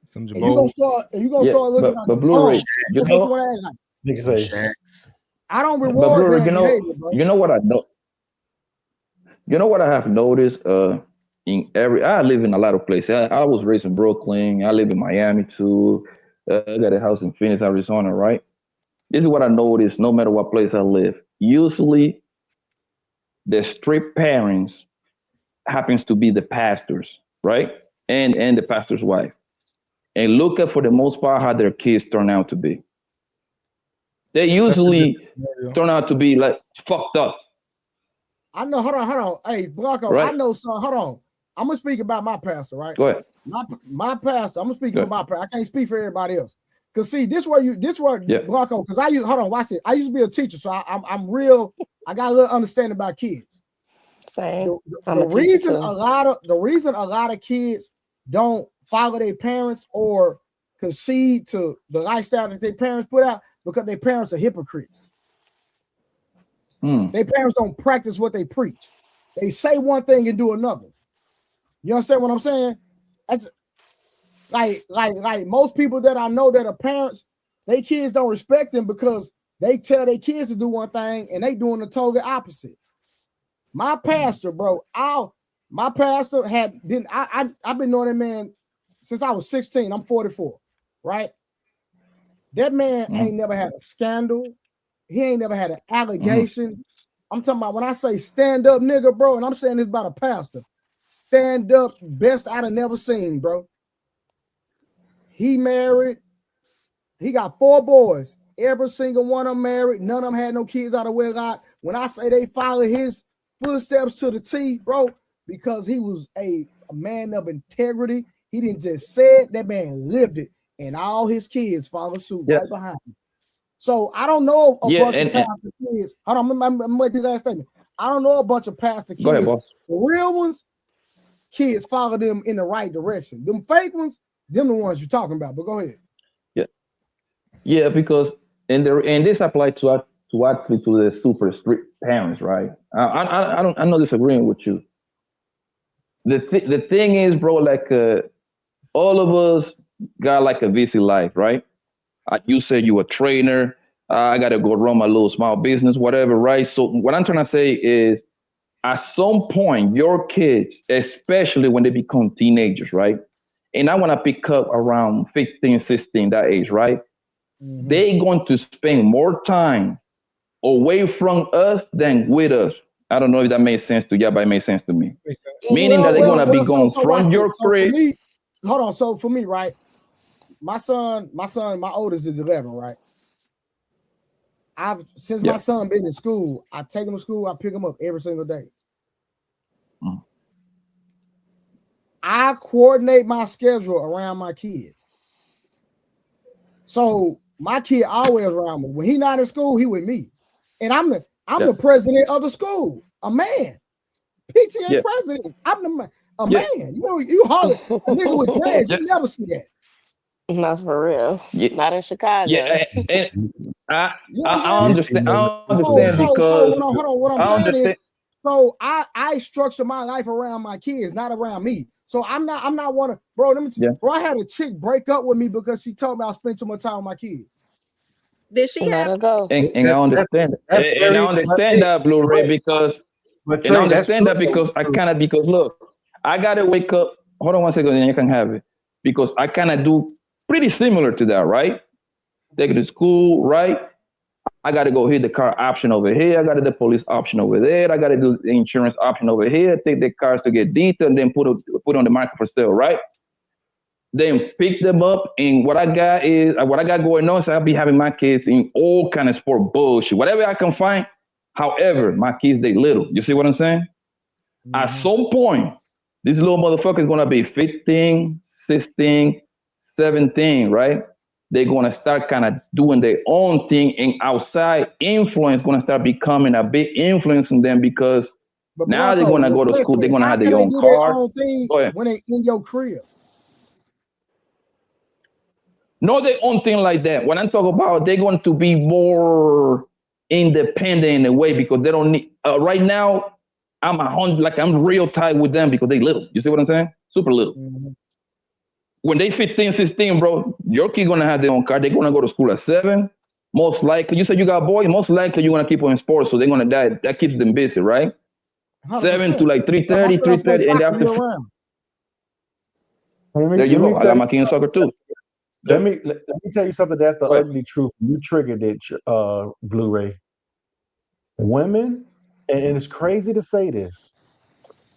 Some and you're gonna start looking like Blu-ray. That's what you want to act like. I don't reward bad behavior, bro. You know what I know. You know what I have noticed? I live in a lot of places. I was raised in Brooklyn. I live in Miami too. I got a house in Phoenix, Arizona, right? This is what I noticed. No matter what place I live, usually the strict parents happens to be the pastors, right? And the pastor's wife. And look at, for the most part, how their kids turn out to be. They usually turn out to be like fucked up. I know. Hold on. Hey, Blanco, right. I know son. Hold on. I'm gonna speak about my pastor, right? Go ahead. My pastor. I'm gonna speak for my pastor. I can't speak for everybody else. Cause see, Blanco. Cause watch it. I used to be a teacher, so I'm real. I got a little understanding about kids. Same. The reason a lot of kids don't follow their parents or concede to the lifestyle that their parents put out because their parents are hypocrites. Their parents don't practice what they preach. They say one thing and do another. You understand what I'm saying? That's like most people that I know that are parents, their kids don't respect them because they tell their kids to do one thing and they doing the totally opposite. My pastor, bro, I've been knowing that man since I was 16. I'm 44, right? That man ain't never had a scandal. He ain't never had an allegation. I'm talking about when I say stand up nigga, bro, and I'm saying this about a pastor. Stand up, best I'd have never seen, bro. He married. He got 4 boys. Every single one of them married. None of them had no kids out of wedlock. When I say they followed his footsteps to the T, bro, because he was a man of integrity. He didn't just say it, that man lived it. And all his kids followed suit right behind him. So I don't know a bunch of pastor kids. Hold on, I'm gonna make the last statement. I don't know a bunch of pastor kids. Go ahead, boss. The real ones, kids follow them in the right direction. Them fake ones, them the ones you're talking about. But go ahead. Yeah, because and this applies to actually to the super strict parents, right? I'm not disagreeing with you. The thing is, bro, like all of us got like a busy life, right? You said you a trainer. I got to go run my little small business, whatever, right? So what I'm trying to say is, at some point, your kids, especially when they become teenagers, right? And I want to pick up around 15, 16, that age, right? They're going to spend more time away from us than with us. I don't know if that makes sense to you, but it makes sense to me. Meaning that they're going to be going from your crib. Hold on. So for me, right? My oldest is 11, right? Since my son been in school, I take him to school, I pick him up every single day. I coordinate my schedule around my kid. So my kid always around me. When he not in school, he with me. And I'm the president of the school, a man. PTA president. I'm the man. Man. You holler a nigga with dreads, you never see that. Not for real. Not in Chicago. Yeah, and I understand. I understand because what I'm saying is, so I structure my life around my kids, not around me. So I'm not one of, bro. Let me bro. I had a chick break up with me because she told me I spent too much time with my kids. Did she let her go? And I understand. And I understand that, Blu-ray, because and I understand that because because look, I gotta wake up. Hold on one second, and you can have it because I kind of do pretty similar to that, right? Take it to school, right? I got to go hit the car option over here. I got to do the police option over there. I got to do the insurance option over here. Take the cars to get detailed and then put on the market for sale, right? Then pick them up. And what I got going on is I'll be having my kids in all kind of sport bullshit, whatever I can find. However, my kids, they little. You see what I'm saying? At some point, this little motherfucker is going to be 15, 16, 17, right? They're going to start kind of doing their own thing, and outside influence going to start becoming a big influence on them because now they're going to go to school. They're going to have their own car. When they in your crib. No, their own thing like that. When I'm talking about, they're going to be more independent in a way because they don't need. Right now, I'm real tight with them because they little. You see what I'm saying? Super little. When they 15, 16, bro, your kid gonna have their own car. They're gonna go to school at 7. Most likely, you said you got boys. Most likely, you're gonna keep them in sports, so they're gonna die. That keeps them busy, right? 7 to like 3:30, and after. There you go. I got my kid in soccer too. Let me tell you something. That's the ugly truth. You triggered it, Blu-ray. Women, and it's crazy to say this.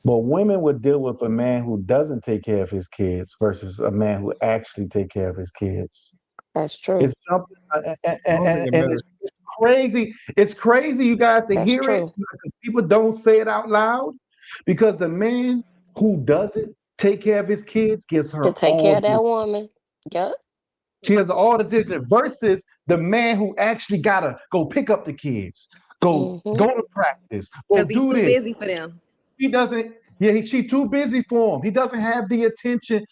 But women would deal with a man who doesn't take care of his kids versus a man who actually take care of his kids. That's true. It's something, and it's crazy. It's crazy, you guys, to hear it. People don't say it out loud because the man who doesn't take care of his kids gets her. To take care of that woman. Yep. She has all the different versus the man who actually gotta go pick up the kids, go to practice, go because he's do too this. busy for them. He doesn't. Yeah, she's too busy for him. He doesn't have the attention.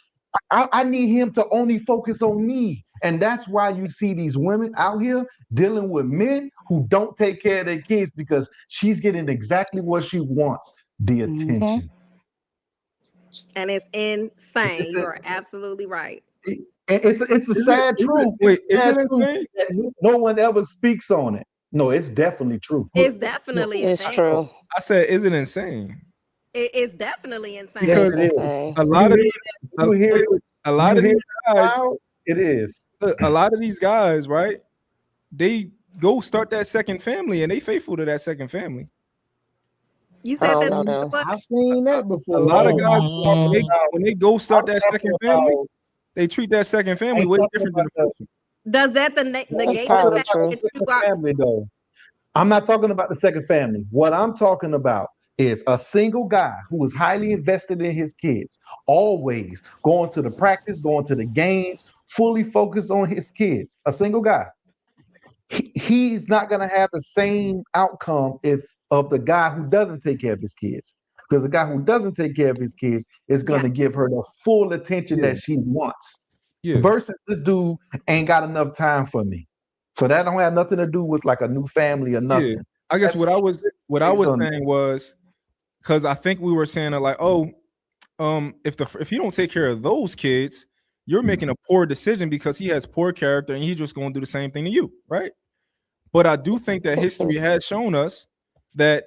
I need him to only focus on me. And that's why you see these women out here dealing with men who don't take care of their kids because she's getting exactly what she wants, the attention. And it's insane. You are absolutely right. It's the sad truth. Wait, is sad it truth insane? that no one ever speaks on it. No, it's definitely true. It's definitely It's insane. true. I said, is it insane? It's definitely insane. Because Yes, a lot of a lot of these guys, it is. A lot of these guys, right? They go start that second family and they faithful to that second family. You said that. I've seen that before. A lot of guys, when they go start that second family, they treat that second family way different than the first one. Does that negate the fact that you are? Family, though. I'm not talking about the second family. What I'm talking about is a single guy who is highly invested in his kids, always going to the practice, going to the games, fully focused on his kids. A single guy. He's not going to have the same outcome of the guy who doesn't take care of his kids. Because the guy who doesn't take care of his kids is going to give her the full attention that she wants. Versus this dude ain't got enough time for me. So that don't have nothing to do with like a new family or nothing. Yeah. I guess what I was saying was, because I think we were saying that like, if you don't take care of those kids, you're making a poor decision because he has poor character and he's just going to do the same thing to you, right? But I do think that history has shown us that,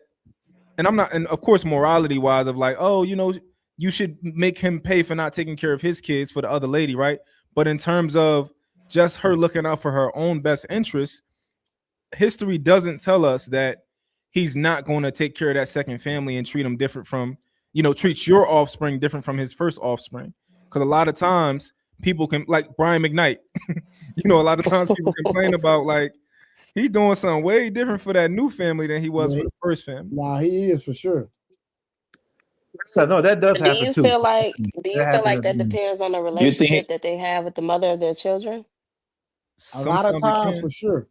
and of course, morality wise, of like, you should make him pay for not taking care of his kids for the other lady, right? But in terms of just her looking out for her own best interests, history doesn't tell us that he's not going to take care of that second family and treat them different from, treat your offspring different from his first offspring. Because a lot of times people can, like Brian McKnight, a lot of times people complain about like he's doing something way different for that new family than he was for the first family. Nah, he is for sure. No, that does happen Do you too. feel like that depends on the relationship that they have with the mother of their children? A lot of times, for sure.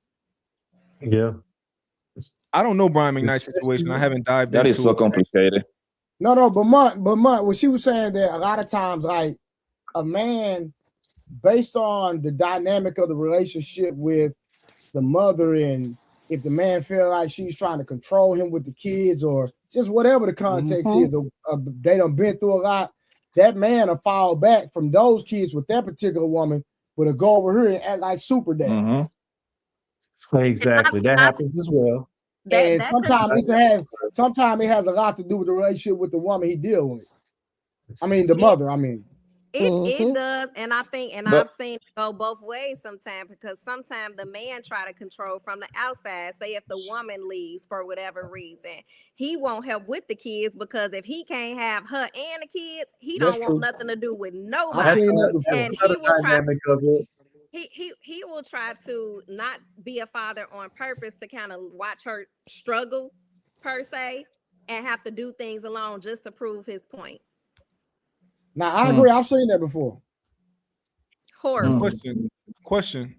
Yeah. I don't know Brian McKnight's situation. I haven't dived into it. That is so complicated. No, but what she was saying that a lot of times, like a man, based on the dynamic of the relationship with the mother, and if the man feel like she's trying to control him with the kids or just whatever the context is, they done been through a lot, that man will fall back from those kids with that particular woman, but will go over here and act like super dad. Exactly. That happens as well. And sometimes it has a lot to do with the relationship with the woman he deal with. I mean, the mother. It does, and I think, I've seen it go both ways sometimes, because sometimes the man try to control from the outside. Say if the woman leaves for whatever reason, he won't help with the kids, because if he can't have her and the kids, he don't want nothing to do with nobody. And he will try. He will try to not be a father on purpose to kind of watch her struggle per se, and have to do things alone just to prove his point. Now I agree. I've seen that before. Horrible. Question.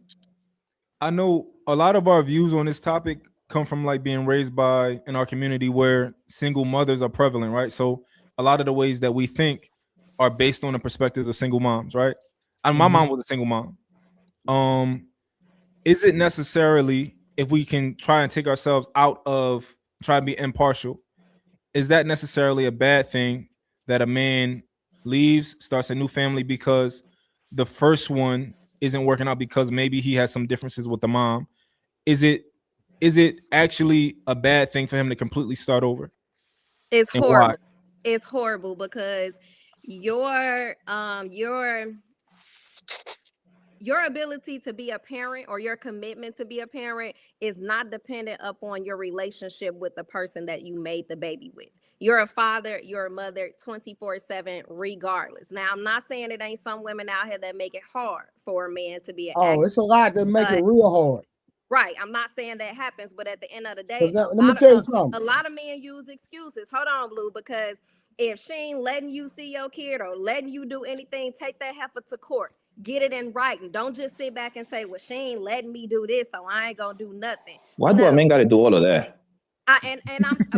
I know a lot of our views on this topic come from like being raised by in our community where single mothers are prevalent, right? So a lot of the ways that we think are based on the perspectives of single moms, right? And my mom was a single mom. Is it necessarily, if we can try and take ourselves out of try to be impartial, is that necessarily a bad thing that a man leaves, starts a new family because the first one isn't working out because maybe he has some differences with the mom? Is it actually a bad thing for him to completely start over? It's horrible. It's horrible because your ability to be a parent, or your commitment to be a parent, is not dependent upon your relationship with the person that you made the baby with. You're a father, you're a mother 24/7 regardless. Now, I'm not saying it ain't some women out here that make it hard for a man to be an it's a lot that make it real hard. Right. I'm not saying that happens, but at the end of the day, let me tell you something. A lot of men use excuses. Hold on, Blue, because if she ain't letting you see your kid or letting you do anything, take that heifer to court. Get it in writing. Don't just sit back and say, well, she ain't letting me do this, so I ain't gonna do nothing. Why do a man gotta do all of that?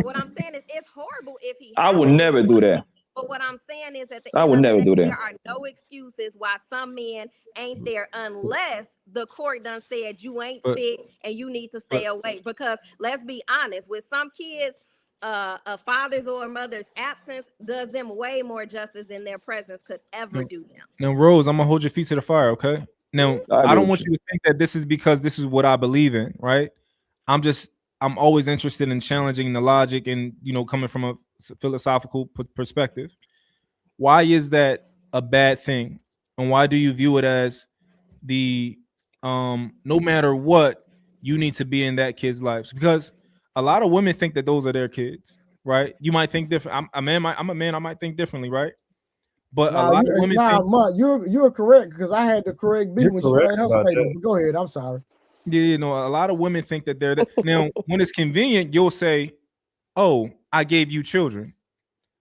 What I'm saying is it's horrible if he I would happens. never do that. But what I'm saying is at the I end would of the never day, do there that. are no excuses why some men ain't there unless the court done said you ain't fit and you need to stay away. Because let's be honest, with some kids, a father's or a mother's absence does them way more justice than their presence could ever do them. Now, Rose, I'm gonna hold your feet to the fire, okay? Now, I don't want you to think that this is because this is what I believe in, right? I'm always interested in challenging the logic and coming from a philosophical perspective. Why is that a bad thing, and why do you view it as the no matter what you need to be in that kid's life? Because a lot of women think that those are their kids, right? You might think different. I'm a man. I might think differently, right? But a lot of women think you're correct, because I had to correct B You're when she correct made her about statement. that. But go ahead. I'm sorry. Yeah, a lot of women think that they're now when it's convenient, you'll say, "Oh, I gave you children,"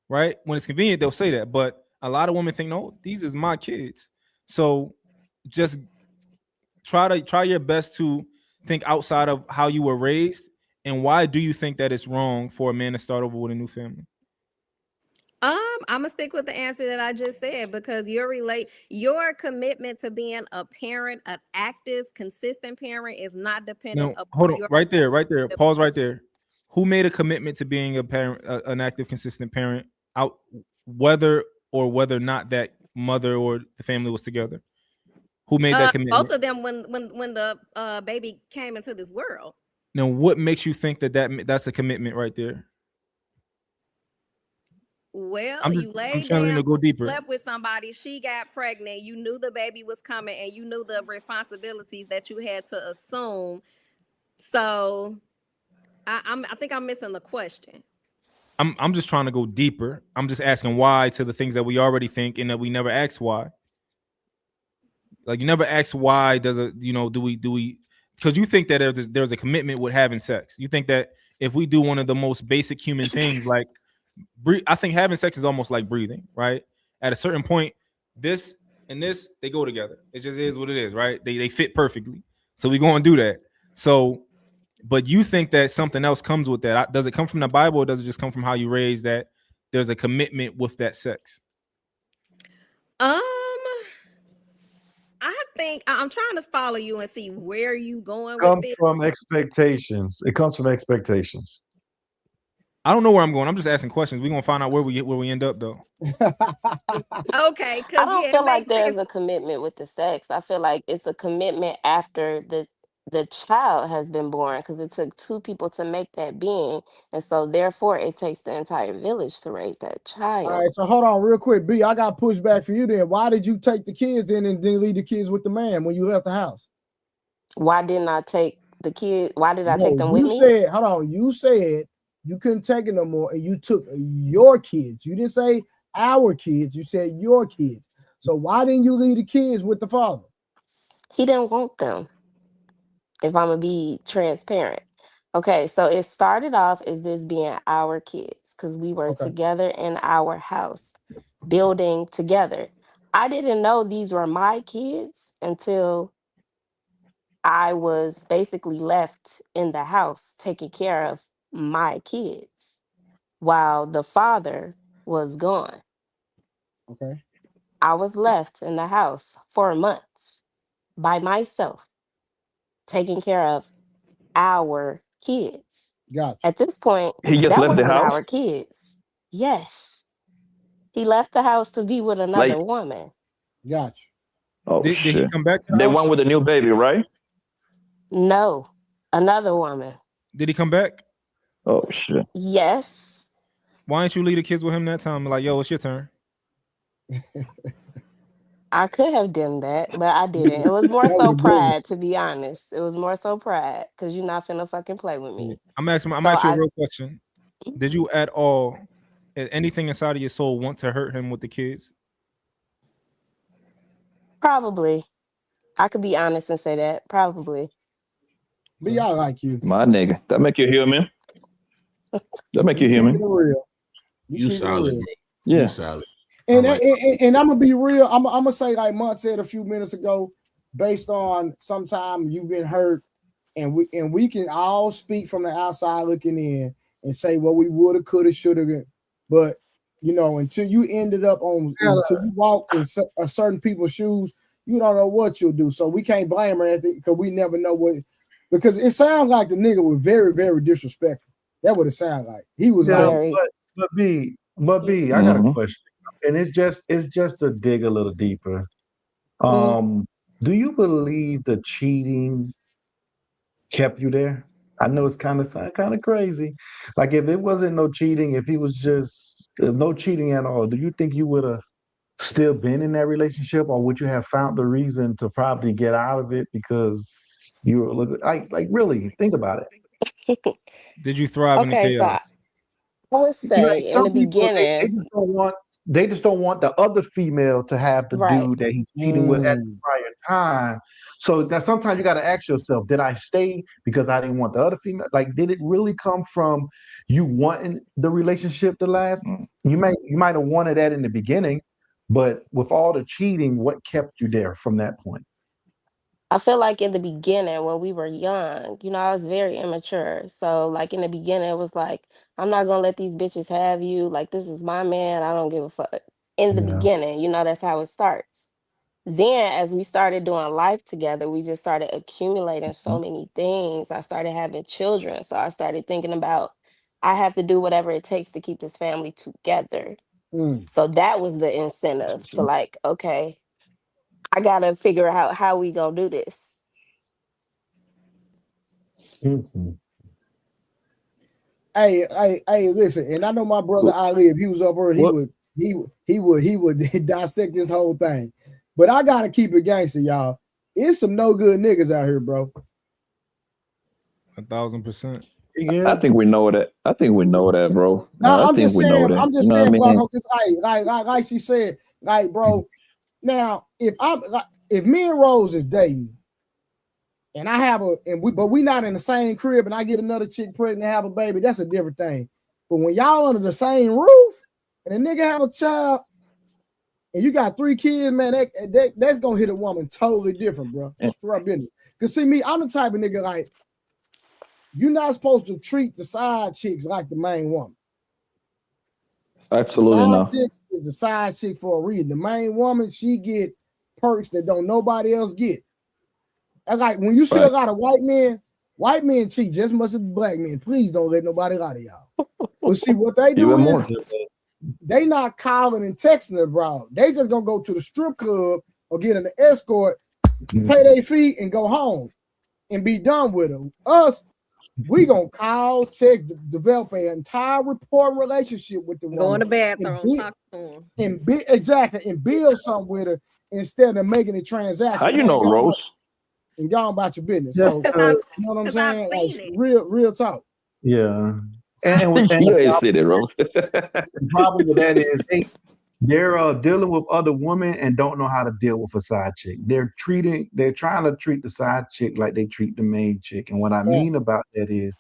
right? When it's convenient, they'll say that. But a lot of women think, "No, these is my kids." So just try your best to think outside of how you were raised, and why do you think that it's wrong for a man to start over with a new family? I'm gonna stick with the answer that I just said, because your commitment to being a parent, an active, consistent parent, is not dependent Now, upon hold on, your right there. Pause right there. Who made a commitment to being a parent, an active, consistent parent, out whether or not that mother or the family was together? Who made that commitment? both of them when the baby came into this world. Now, what makes you think that's a commitment right there? Well, you laid trying down, to go deeper. slept with somebody, she got pregnant, you knew the baby was coming, and you knew the responsibilities that you had to assume. So I think I'm missing the question. I'm just trying to go deeper. I'm just asking why to the things that we already think and that we never ask why. Like, you never ask why do we because you think that there's a commitment with having sex. You think that if we do one of the most basic human things, like I think having sex is almost like breathing, right? At a certain point, this and this, they go together. It just is what it is, right? They fit perfectly. So we go and do that. So, but you think that something else comes with that. Does it come from the Bible, or does it just come from how you raised that there's a commitment with that sex? I think I'm trying to follow you and see where you going with Comes this. from expectations. It comes from expectations. I don't know where I'm going. I'm just asking questions. We're gonna find out where we end up, though. Okay, I because don't feel like there's a commitment with the sex. I feel like it's a commitment after the child has been born, because it took two people to make that being, and so therefore it takes the entire village to raise that child. All right, so hold on real quick, B. I got pushback for you then. Why did you take the kids in and then leave the kids with the man when you left the house? Why didn't I take the kid? Why did I take them with You me? said, hold on, you said you couldn't take it no more, and you took your kids. You didn't say our kids, you said your kids. So why didn't you leave the kids with the father? He didn't want them, if I'm gonna be transparent. Okay, so it started off as this being our kids, because we were together in our house, building together. I didn't know these were my kids until I was basically left in the house taking care of my kids while the father was gone. Okay. I was left in the house for months by myself, taking care of our kids. Gotcha. At this point, He just that left the wasn't house? our kids. Yes. He left the house to be with another Like, woman. Gotcha. oh Did he shit. come back to the The house? one with the new baby, right? No, another woman. Did he come back? Oh shit. Yes. Why didn't you leave the kids with him that time? Like, yo, it's your turn. I could have done that, but I didn't. It was more That was so a good one. pride, to be honest. It was more so pride, because you're not finna fucking play with me. I'm asking So you a real question. Did you at anything inside of your soul want to hurt him with the kids? probably, I could be honest and say that. Probably. B, I like you. My nigga. That make you human. That make you keep human. it real. You keep it solid, real. bro. Yeah. You solid. And I'm gonna be real. I'm gonna say, like Mont said a few minutes ago, based on sometime you've been hurt, and we can all speak from the outside looking in. and say what we woulda, coulda, shoulda. But you know, until you ended up on, until you walk in a certain people's shoes, you don't know what you'll do. So we can't blame her because we never know what. Because it sounds like the nigga was very, very disrespectful. That what it sounded like. He was like, but B, I got a question, and it's just to dig a little deeper. Do you believe the cheating kept you there? I know it's kind of crazy. Like if it wasn't no cheating, if he was just no cheating at all, do you think you would have still been in that relationship, or would you have found the reason to probably get out of it because you were looking like really think about it? Did you thrive in the Okay, so chaos? I would Like say in the some people, they beginning, just don't want the other female to have the right? dude that he's cheating with at the prior time. So that sometimes you got to ask yourself, did I stay because I didn't want the other female? Like, did it really come from you wanting the relationship to last? You might have wanted that in the beginning, but with all the cheating, what kept you there from that point? I feel like in the beginning when we were young, you know, I was very immature. So like in the beginning, it was like, I'm not gonna let these bitches have you. Like this is my man. I don't give a fuck. In the Yeah. beginning, you know, that's how it starts. Then as we started doing life together, we just started accumulating so many things. I started having children. So I started thinking about I have to do whatever it takes to keep this family together. So that was the incentive to like, okay, I gotta figure out how we gonna do this. Hey, listen, and I know my brother Ali, if he was up here, he would dissect this whole thing. But I gotta keep it gangster, y'all. It's some no good niggas out here, bro. 1,000%. I think we know that. I think we know that, bro. No, I I'm think just we saying, know that. I'm just You know saying, what I mean? Blanco, because like she said, like, bro, now if me and Rose is dating, and I have but we not in the same crib, and I get another chick pregnant and have a baby, that's a different thing. But when y'all under the same roof and a nigga have a child and you got 3 kids, man, that's gonna hit a woman totally different, bro. Straight business. Cause see me, I'm the type of nigga like you're not supposed to treat the side chicks like the main woman. Absolutely the not. side chick is the side chick for a reason. The main woman, she get perks that don't nobody else get. And like when you see a lot of white men cheat just as much as black men. Please don't let nobody lie to y'all. But see what they do Even is more. they not calling and texting the bro. They just gonna go to the strip club or get an escort, pay their fee, and go home and be done with them. Us, we gonna call, text, develop an entire rapport relationship with the woman. Go in the bathroom, talk to him. And build something with her instead of making a transaction. How you know, Rose? And go about your business. Yeah, So you know what I'm saying? Like, real talk. Yeah. You ain't said it, Rose. The problem with that is they're dealing with other women and don't know how to deal with a side chick. They're trying to treat the side chick like they treat the main chick. And what I mean about that is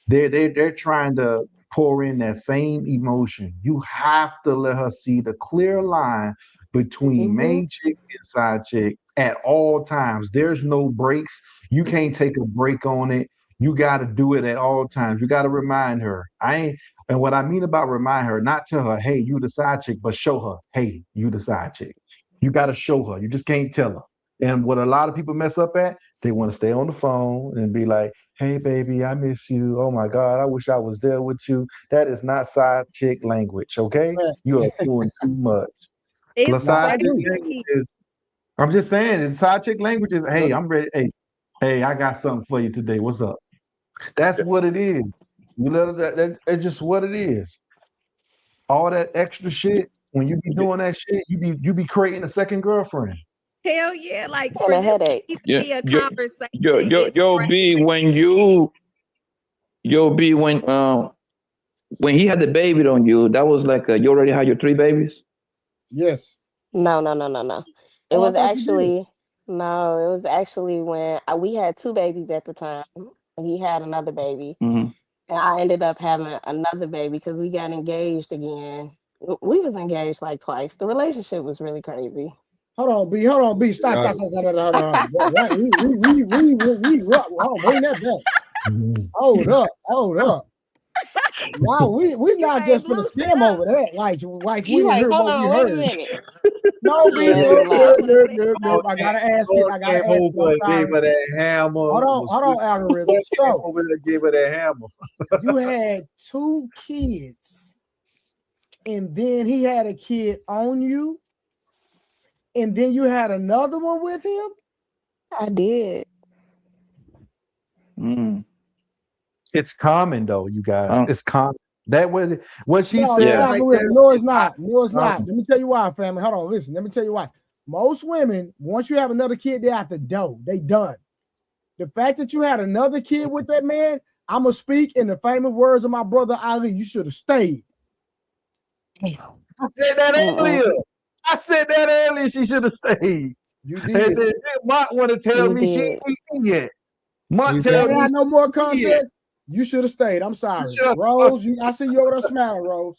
they're trying to pour in that same emotion. You have to let her see the clear line between main chick and side chick at all times. There's no breaks. You can't take a break on it. You got to do it at all times. You got to remind her. And what I mean about remind her, not tell her, hey, you the side chick, but show her, hey, you the side chick. You got to show her. You just can't tell her. And what a lot of people mess up at, they want to stay on the phone and be like, hey, baby, I miss you. Oh, my God, I wish I was there with you. That is not side chick language, okay? You are doing too much. Side chick language is, I'm just saying, it's side chick language is, hey, I'm ready. Hey, I got something for you today. What's up? That's what it is. You know, that's just what it is. All that extra shit, when you be doing that shit, you be creating a second girlfriend. Hell yeah, like And for a this headache. to be a conversation. B, when he had the baby on you, that was like you already had your 3 babies? Yes. No. It was I thought you did. no, it was actually when we had 2 babies at the time. And he had another baby. Mm-hmm. And I ended up having another baby because we got engaged again. We was engaged like twice. The relationship was really crazy. Hold on, B. Stop. Hold on. Right. Bring that back. Hold up. Wow, we not just gonna skim over that. Like we You like, hear hold what we on, wait a heard. minute. No, Yeah, bitch, it's a lot. no. I gotta ask it. I gotta ask it. I'm Gave sorry. her that hammer. Hold on, algorithm. So over there gave her that hammer. you had 2 kids, and then he had a kid on you, and then you had another one with him. I did. It's common though, you guys. It's common. That was what she No, said. yeah. Right No, it's not. No, it's not. common. Let me tell you why, family. Hold on, listen. Let me tell you why. Most women, once you have another kid, they're out the door. They done. The fact that you had another kid with that man, I'm gonna speak in the famous words of my brother Ali. You should have stayed. I said that earlier. I said that earlier. She should have stayed. You And did. then Mont want to tell You me she did. ain't eaten yet. Mont You tell ain't me had no more she ain't eaten yet. context. You should have stayed. I'm sorry, should've- Rose. I see you over there smiling, Rose.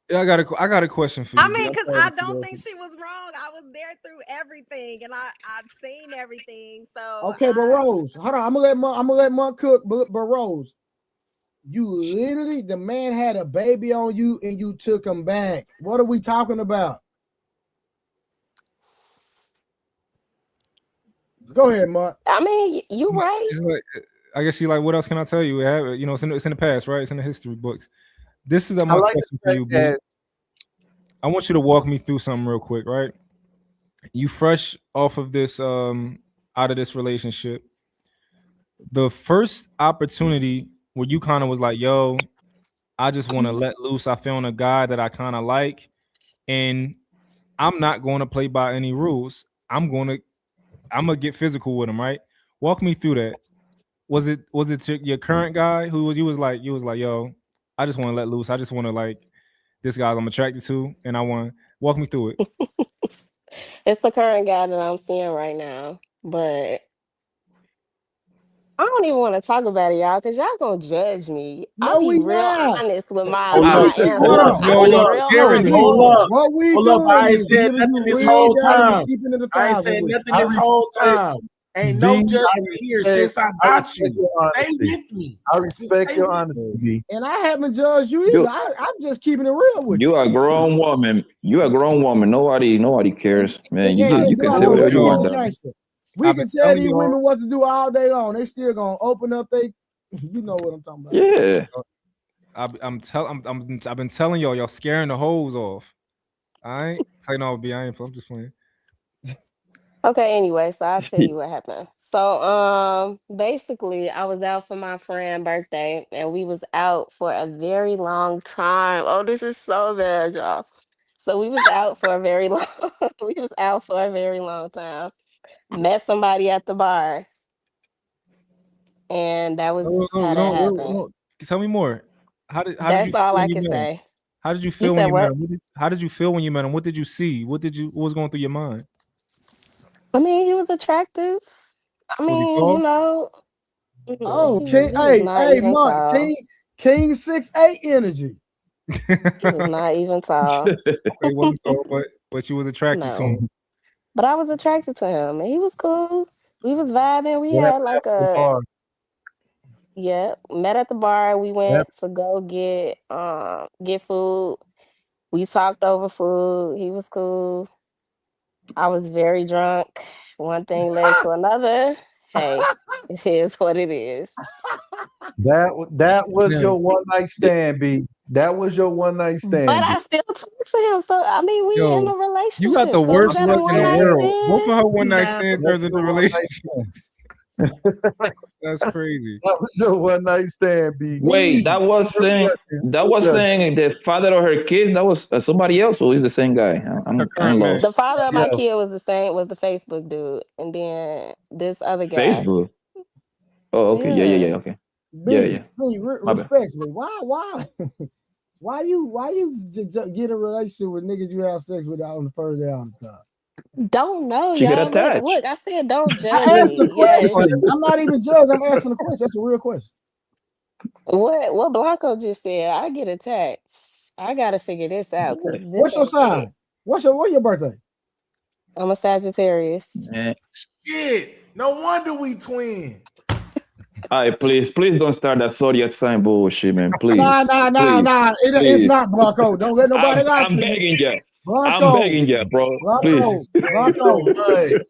Yeah, I got a question for you. I mean, B. because I'm sorry I to don't interrupt think you. she was wrong. I was there through everything, and I've seen everything. So Okay, but Rose, hold on. I'm gonna let Monk cook, but Rose, you literally, the man had a baby on you and you took him back. What are we talking about? Go ahead, Monk. I mean, you right. It's like, I guess she like, what else can I tell you? You know, it's in the past, right? It's in the history books. This is I my like question the for you, fact Blue. that I want you to walk me through something real quick, right? You fresh off of this, out of this relationship. The first opportunity where you kind of was like, yo, I just want to let loose. I found a guy that I kind of like, and I'm not going to play by any rules. I'm gonna get physical with him, right? Walk me through that. Was it your current guy who was you was like, yo, I just want to let loose. I just want to like this guy I'm attracted to, and I want walk me through it. It's the current guy that I'm seeing right now, but I don't even want to talk about it, y'all, because y'all gonna judge me. I'll No, be we real not. honest with Hold my up, Hold answer. on. I'll be real scaring me. honest. What we hold up. I doing ain't is said giving nothing you this real whole data. We time. keeping it I ain't 1,000 said with nothing I this whole respect time. Ain't B. no I judgment here respect, since I got respect you. your Stay honesty. with me. I Just respect stay your with honesty, me. B. And I haven't judged you either. You I'm just keeping it real with you you. are a grown woman. You are a grown woman. Nobody cares, man. And You you can know say what? whatever Let's you keep want. it Done. gangster. We I've can been tell telling these you all. women what to do all day long. They still gonna open up they, you know what I'm talking about. Yeah. I've been telling y'all scaring the hoes off. All right, I know, B. I ain't. I'm just playing. Okay, anyway, so I'll tell you what happened. So, basically, I was out for my friend's birthday, and we was out for a very long time. Oh, this is so bad, y'all. So we was out for a very long. We was out for a very long time. Met somebody at the bar, and that was how that happened. No. Tell me more. How did you That's feel all when I you can met him? say. How did you You feel when said you met what? him? How did you feel when you met him? What did you see? What was going through your mind? I mean, he was attractive. I Was he mean, tall? Oh, King, he was hey, not even Monk, tall. King 6'8" energy. He was not even tall. Okay, wasn't tall, but you was attracted to No. him. But I was attracted to him, and he was cool. We was vibing. We What had happened like after the bar? met at the bar. We What went happened? to go get food. We talked over food. He was cool. I was very drunk. One thing led to another. Hey, it is what it is. That was Now, your one night stand, B. That was your one night But stand, B. I still talk to him. So I mean, we in yo, a you got the relationship. So is worst that a luck in one the night world. Both of stand? her one night Nah, stand That's turns into your one night relationship. stand. That's crazy. That was your one night stand, B. Wait, B. that was saying the father of her kids. That was somebody else, or is the same guy? Her I'm current man. lost. The father of Yeah. my kid was the same, was the Facebook dude. And then this other guy. Facebook. Oh, okay. Yeah. Yeah. Okay. Yeah. B, My bad. respectfully, why you get a relationship with niggas you have sex with out on the first day on the time? Don't know, She got y'all. attached. Look, I said don't judge I asked a me. Yes. question. I'm not even judging. I'm asking a question. That's a real question. What Blanco just said, I get attached. I gotta figure this out because this What's your ain't it. sign? What's your birthday? I'm a Sagittarius. Man, Shit. No wonder we twin. All right, please don't start that zodiac sign bullshit, man. Please. Nah. It's not Blanco. Don't let nobody lie I'm to you. begging you. Blanco. I'm begging you, bro. Please.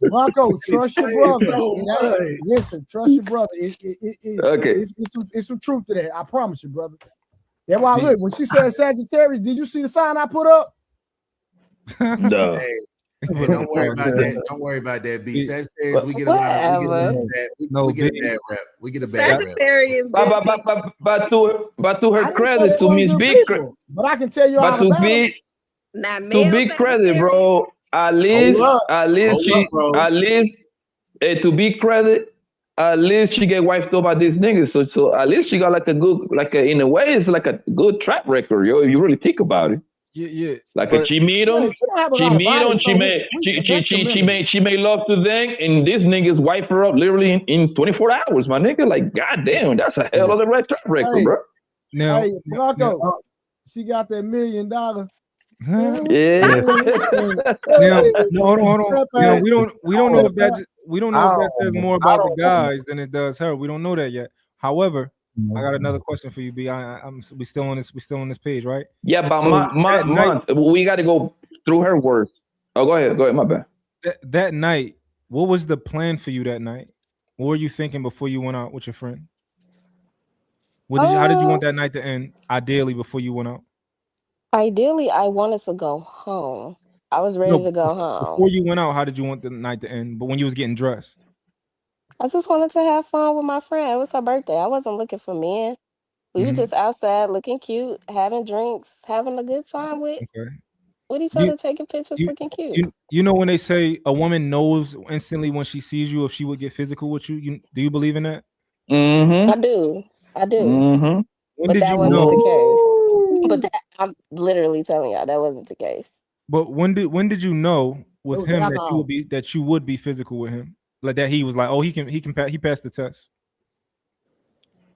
Blanco, trust your brother. Listen, trust your brother. Okay. It's some truth to that. I promise you, brother. That's why look, when she said Sagittarius, did you see the sign I put up? No. Hey, don't worry about that. Don't worry about that, B. Sagittarius, we get a lot of we get a bad rep. We get a bad rep. Sagittarius. But to her credit, to Miss B, but I can tell you all about it. To be credit, bro. At least to be credit, at least she get wiped out by these niggas. So at least she got like a good, in a way, it's like a good track record, yo. If you really think about it. Yeah. Like she meet him, she made love to them, and this niggas wipe her up literally in 24 hours, my nigga. Like, goddamn, that's a hell of a red track record, bro. Now, Blanco, she got that $1 million. Yeah. Now, hold on. Now, we don't know if that says more about the guys than it does her. We don't know that yet. However, I got another question for you, B. We still on this page, right? Yeah, but we got to go through her words. Oh, go ahead, my bad. That night, what was the plan for you that night? What were you thinking before you went out with your friend? How did you want that night to end? Ideally, before you went out. Ideally, I wanted to go home. I was ready to go home. Before you went out, how did you want the night to end? But when you was getting dressed. I just wanted to have fun with my friend. It was her birthday. I wasn't looking for men. We were just outside looking cute, having drinks, having a good time with each other, taking pictures, looking cute. You know when they say a woman knows instantly when she sees you if she would get physical with you? Do you believe in that? I do. When but did that you wasn't know? the case. But I'm literally telling y'all that wasn't the case. But when did you know with him that you would be physical with him? Like that he was like, oh, he passed the test.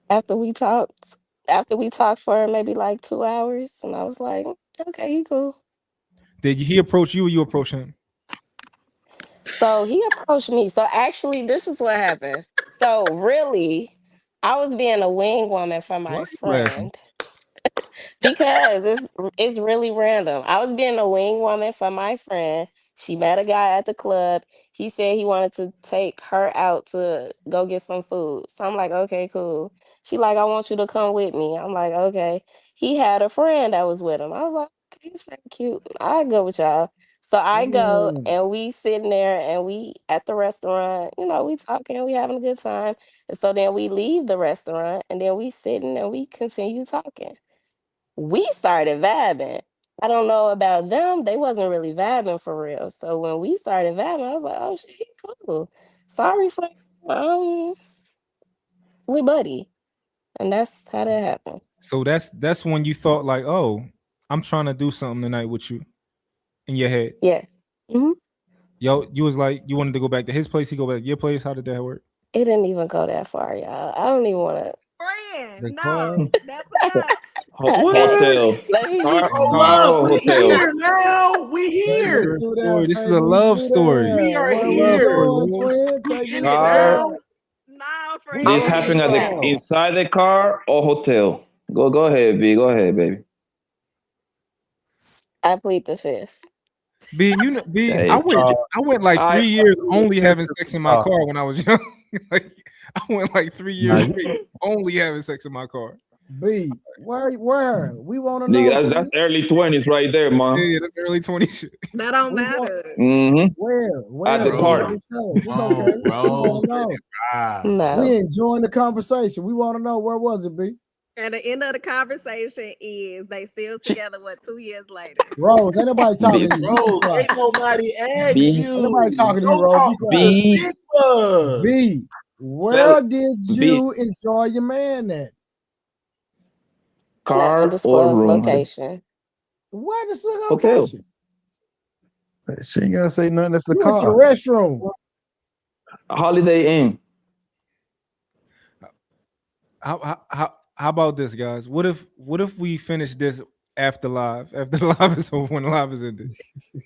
After we talked for maybe like 2 hours, and I was like, okay, he cool. Did he approach you or you approach him? So he approached me. So actually, this is what happened. So really, I was being a wing woman for my friend. Because it's really random. I was being a wing woman for my friend. She met a guy at the club. He said he wanted to take her out to go get some food. So I'm like, okay, cool. She like, I want you to come with me. I'm like, okay. He had a friend that was with him. I was like, okay, he's very cute. I go with y'all. So I go and we sitting there and we at the restaurant, we talking, we having a good time. And so then we leave the restaurant and then we sitting and we continue talking. We started vibing. I don't know about them. They wasn't really vibing for real. So when we started vibing, I was like, oh shit, cool. Sorry for we buddy. And that's how that happened. So that's when you thought like, oh, I'm trying to do something tonight with you in your head. Yeah. Mm-hmm. Yo, you was like, you wanted to go back to his place, he go back to your place. How did that work? It didn't even go that far, y'all. I don't even want to. Friend, no, that's enough. Hotel. We here now. We here. This is a love story. We are here. This happened inside the car or hotel? Go ahead, B. Go ahead, baby. I plead the fifth. B, I went like 3 years only having sex in my car when I was young. Like I went like 3 years only having sex in my car. B, where? We want to know. Nigga, that's early 20s right there, man. Yeah, that's early 20s. That don't matter. Where? At the party. It's okay. No. We enjoying the conversation. We want to know, where was it, B? And the end of the conversation is they still together. 2 years later? Rose, ain't nobody talking to you. Rose, ain't nobody asked you. Ain't nobody talking to you, Rose. B, where did you enjoy your man at? Car or room? Location. What is the location? She ain't gotta say nothing. That's the car. Went to the restroom. Holiday Inn. How about this, guys? What if we finish this after live? After the live is over, when the live is ended,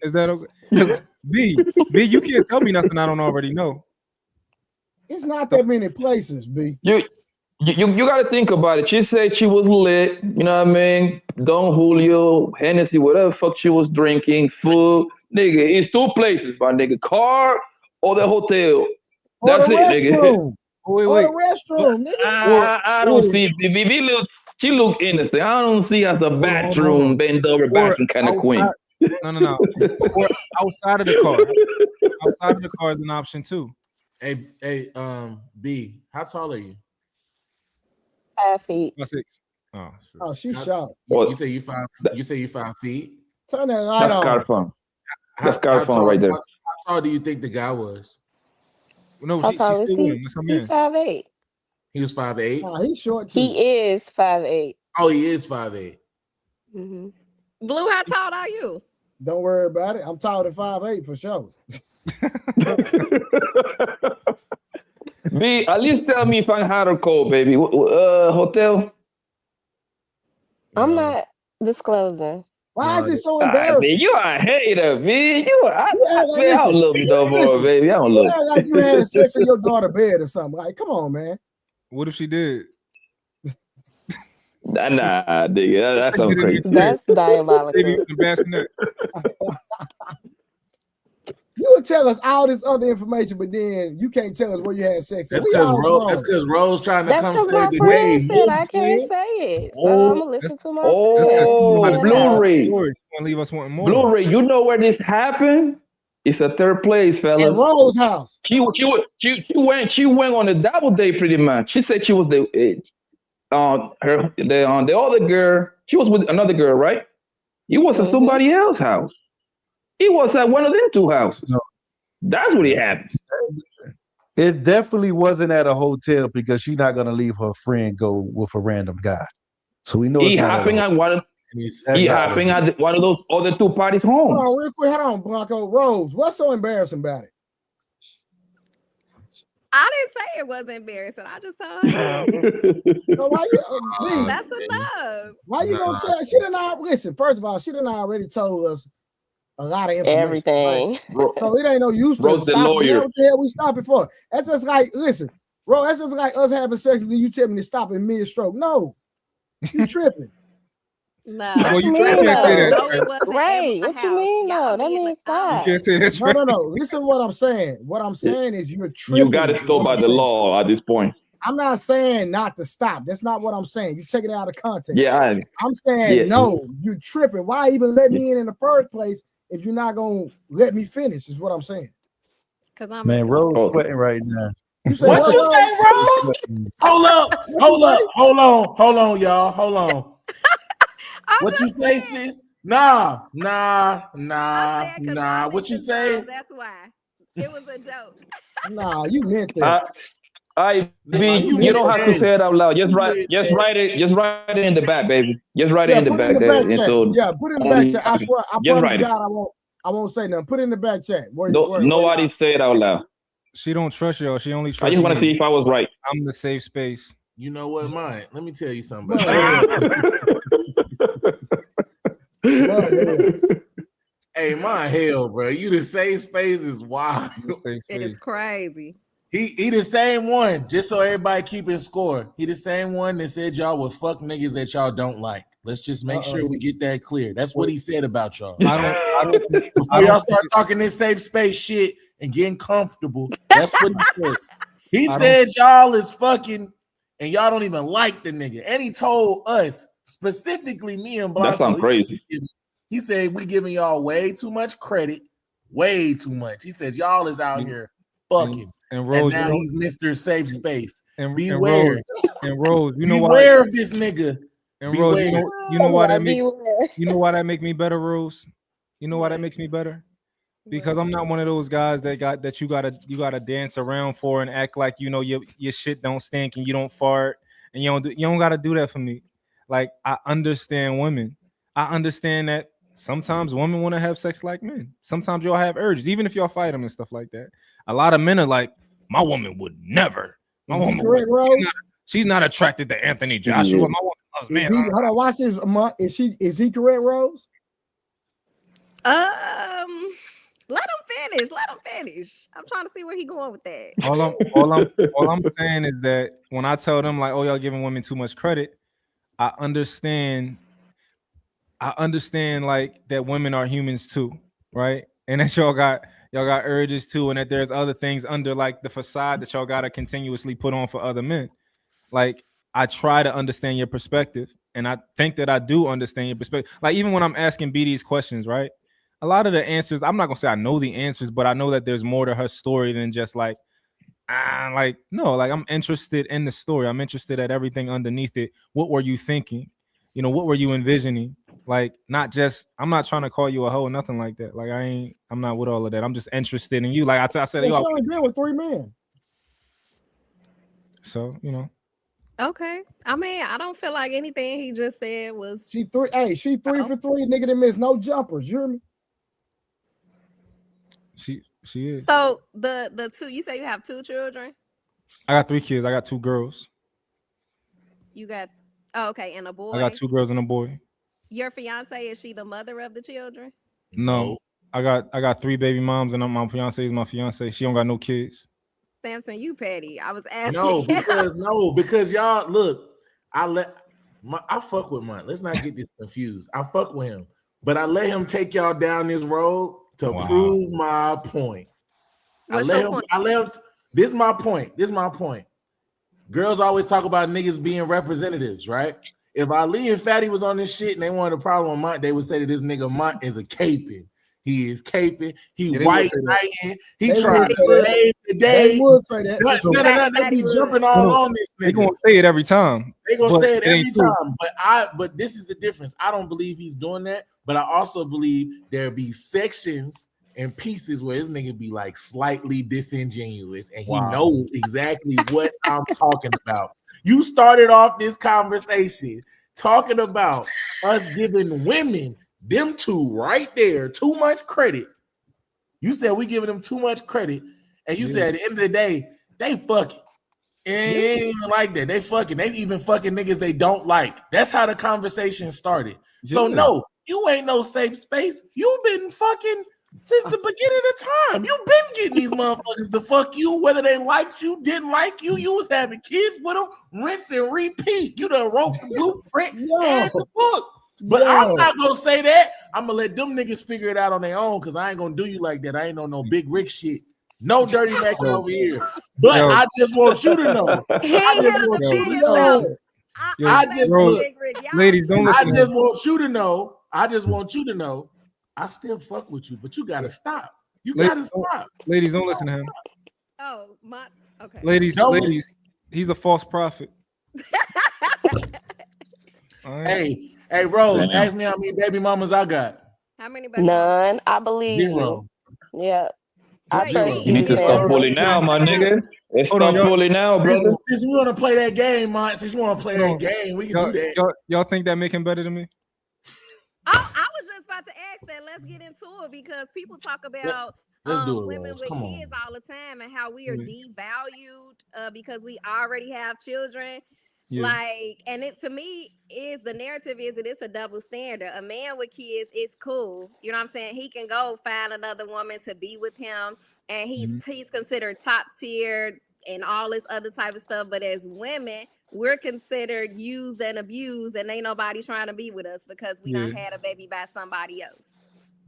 is that okay? B, you can't tell me nothing I don't already know. It's not that many places, B. You got to think about it. She said she was lit. You know what I mean? Don Julio, Hennessy, whatever fuck she was drinking, food. Nigga, it's 2 places, my nigga. Car or the hotel. Or the That's it, nigga. restroom. Wait, Or wait. the restroom, nigga. I don't see. She look innocent. I don't see as a bathroom, bend over bathroom kind of queen. No. Or outside of the car. Outside of the car is an option too. Hey, B, how tall are you? 5 feet. 6. Oh, she's shot. You say you 5. You say you 5 feet. Turn that light That's on. Carfon. That's Carfon right there. How tall do you think the guy was? No, How she's tall still is with he? him. That's her He's man. 5'8". He was 5'8". Nah, he's short too. He is 5'8". Oh, he is 5'8". Mm-hmm. Blue, how tall are you? Don't worry about it. I'm taller than 5'8" for sure. B, at least tell me if I'm hot or cold, baby. Hotel? I'm not disclosing. Why is it so B, embarrassing? you are a hater, B. I listen, don't love you no more, baby. I don't You love act like you had sex in your daughter's bed or something. Like, come on, man. What if she did? Nah, nigga, that sounds crazy. That's diabolical. Baby, the bassinet. You would tell us all this other information, but then you can't tell us where you had sex. That's because Rose trying to That's come because save my the friend day. said I can't say it. So I'm gonna listen to my friend. Oh, Blu-ray. Leave us wanting more. Blu-ray, you know where this happened? It's a 3rd place, fellas. At Rose's house. She went on a double date pretty much. She said she was the other girl. She was with another girl, right? He was at somebody else's house. He was at one of them 2 houses. No. That's what happened. It definitely wasn't at a hotel because she's not gonna leave her friend go with a random guy. So we know He happened at one. He happened at one of those other 2 parties home. Hold on, real quick. Hold on, Blanco. Rose, what's so embarrassing about it? I didn't say it was embarrassing. I just told her. So why you? That's enough. Why you gonna tell? She didn't listen. First of all, she didn't already told us a lot of information. Everything. Right? So it ain't no use to Rose the lawyer. What the hell we stopping for? That's just like, listen, bro. That's just like us having sex and then you tell me to stop in mid-stroke. No, you tripping. No. Well, you can't say that. No, it wasn't Right. at my What you house. mean Y'all though? That being means You stop. can't say that's No. Listen to what I'm saying. What I'm saying is you're tripping. You got to stop by the law at this point. I'm not saying not to stop. That's not what I'm saying. You take it out of context. Yeah, I'm saying no, you're tripping. Why even let me in the first place if you're not gonna let me finish? Is what I'm saying. Because I'm Man, Rose sweating right now. What you say, Rose? Hold on, y'all. Hold on. What you say, sis? Nah. What you say? That's why. It was a joke. Nah, you meant that. You don't have to say it out loud. Just write it in the back, baby. Just write it in the back. Put it in the back chat. I swear, I promise God, I won't say nothing. Put it in the back chat. Nobody say it out loud. She don't trust y'all. She only trusts I just want to see if I was right. I'm the safe space. You know what, mine? Let me tell you something. Hey, my hell, bro. You the safe space is wild. It is crazy. He the same one, just so everybody keeping score. He the same one that said y'all would fuck niggas that y'all don't like. Let's just make sure we get that clear. That's what he said about y'all. Before y'all start talking this safe space shit and getting comfortable, that's what he said. He said y'all is fucking and y'all don't even like the nigga. And he told us, specifically me and Blanco. That sounds crazy. He said we giving y'all way too much credit. Way too much. He said y'all is out here fucking. And Rose, and now he's Mr. Safe Space. And beware. And Rose, you know beware of this nigga. And Rose, you know why that make me better, Rose? You know why that makes me better? Because I'm not one of those guys that you gotta dance around for and act like you know your shit don't stink and you don't fart and you don't gotta do that for me. Like, I understand women. I understand that sometimes women want to have sex like men. Sometimes y'all have urges, even if y'all fight them and stuff like that. A lot of men are like, my woman would never. My woman she's not attracted to Anthony Joshua. My woman loves men. Hold on, watch this. Is he correct, Rose? Let him finish. Let him finish. I'm trying to see where he going with that. All I'm saying is that when I tell them like, oh, y'all giving women too much credit, I understand like that women are humans too, right? And that y'all got urges too, and that there's other things under like the facade that y'all gotta continuously put on for other men. Like I try to understand your perspective, and I think that I do understand your perspective. Like even when I'm asking B these questions, right? A lot of the answers, I'm not gonna say I know the answers, but I know that there's more to her story than just like no, like I'm interested in the story. I'm interested at everything underneath it. What were you thinking? You know, what were you envisioning? Like, not just, I'm not trying to call you a hoe, nothing like that. Like, I'm not with all of that. I'm just interested in you. Like I said, she only been with 3 men. So, you know. Okay. I mean, I don't feel like anything he just said was. She 3 for 3, nigga that missed no jumpers. You hear me? She is. So the two, you say you have 2 children? I got 3 kids. I got 2 girls. You got okay, and a boy. I got 2 girls and a boy. Your fiance, is she the mother of the children? No. I got 3 baby moms, and my fiance is my fiance. She don't got no kids. Samson, you petty. I was asking. Because y'all look, I fuck with Mont. Let's not get this confused. I fuck with him, but I let him take y'all down this road to prove my point. I let him. This is my point. This is my point. Girls always talk about niggas being representatives, right? If Ali and Fatty was on this shit and they wanted a problem with Mont, they would say that this nigga Mont is a caping. He is caping. He white knighting. He trying to save the day. They would say that. No. They be jumping all on this nigga. They gonna say it every time. They gonna say it every time. But this is the difference. I don't believe he's doing that. But I also believe there be sections and pieces where this nigga be like slightly disingenuous and he knows exactly what I'm talking about. You started off this conversation talking about us giving women, them 2 right there, too much credit. You said we giving them too much credit, and you said at the end of the day, they fucking. It ain't even like that. They fucking. They even fucking niggas they don't like. That's how the conversation started. So no, you ain't no safe space. You've been fucking since the beginning of time. You've been getting these motherfuckers to fuck you, whether they liked you, didn't like you. You was having kids with them, rinse and repeat. You done wrote the blueprint and the book. But I'm not gonna say that. I'm gonna let them niggas figure it out on their own because I ain't gonna do you like that. I ain't on no big Rick shit. No dirty Mac over here. But I just want you to know. Ladies, don't listen. I just want you to know. I still fuck with you, but you gotta stop. You gotta stop. Ladies, don't listen to him. Oh, my okay. Ladies, he's a false prophet. Hey, Rose, ask me how many baby mamas I got. How many baby None. I believe 0. you. Yeah. I trust You need to stop bullying now, my nigga. Stop bullying now, brother. Since we want to play that game, we can do that. Y'all think that make him better than me? I was just about to ask that. Let's get into it because people talk about women with kids all the time and how we are devalued because we already have children. Yeah. Like, and it to me is the narrative is that it's a double standard. A man with kids is cool. You know what I'm saying? He can go find another woman to be with him, and he's considered top tier and all this other type of stuff. But as women, we're considered used and abused, and ain't nobody trying to be with us because we done had a baby by somebody else.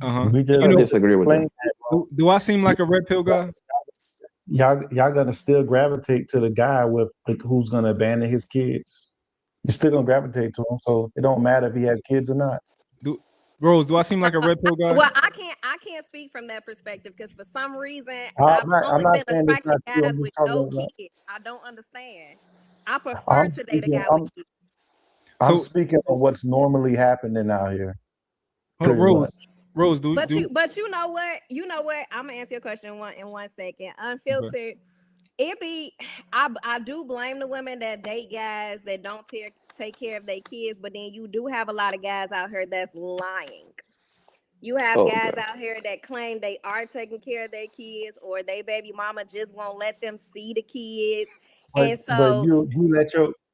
I disagree with that. Do I seem like a red pill guy? Y'all gonna still gravitate to the guy with who's gonna abandon his kids. You're still gonna gravitate to him, so it don't matter if he has kids or not. Rose, do I seem like a red pill guy? Well, I can't speak from that perspective because for some reason I'm not been attracted to guys with no kids. I don't understand. I prefer to date a guy with kids. I'm speaking on what's normally happening out here. Rose, but you know what? I'm gonna answer your question in one second. Unfiltered. Okay. I do blame the women that date guys that don't take care of their kids, but then you do have a lot of guys out here that's lying. You have guys out here that claim they are taking care of their kids, or they baby mama just won't let them see the kids. But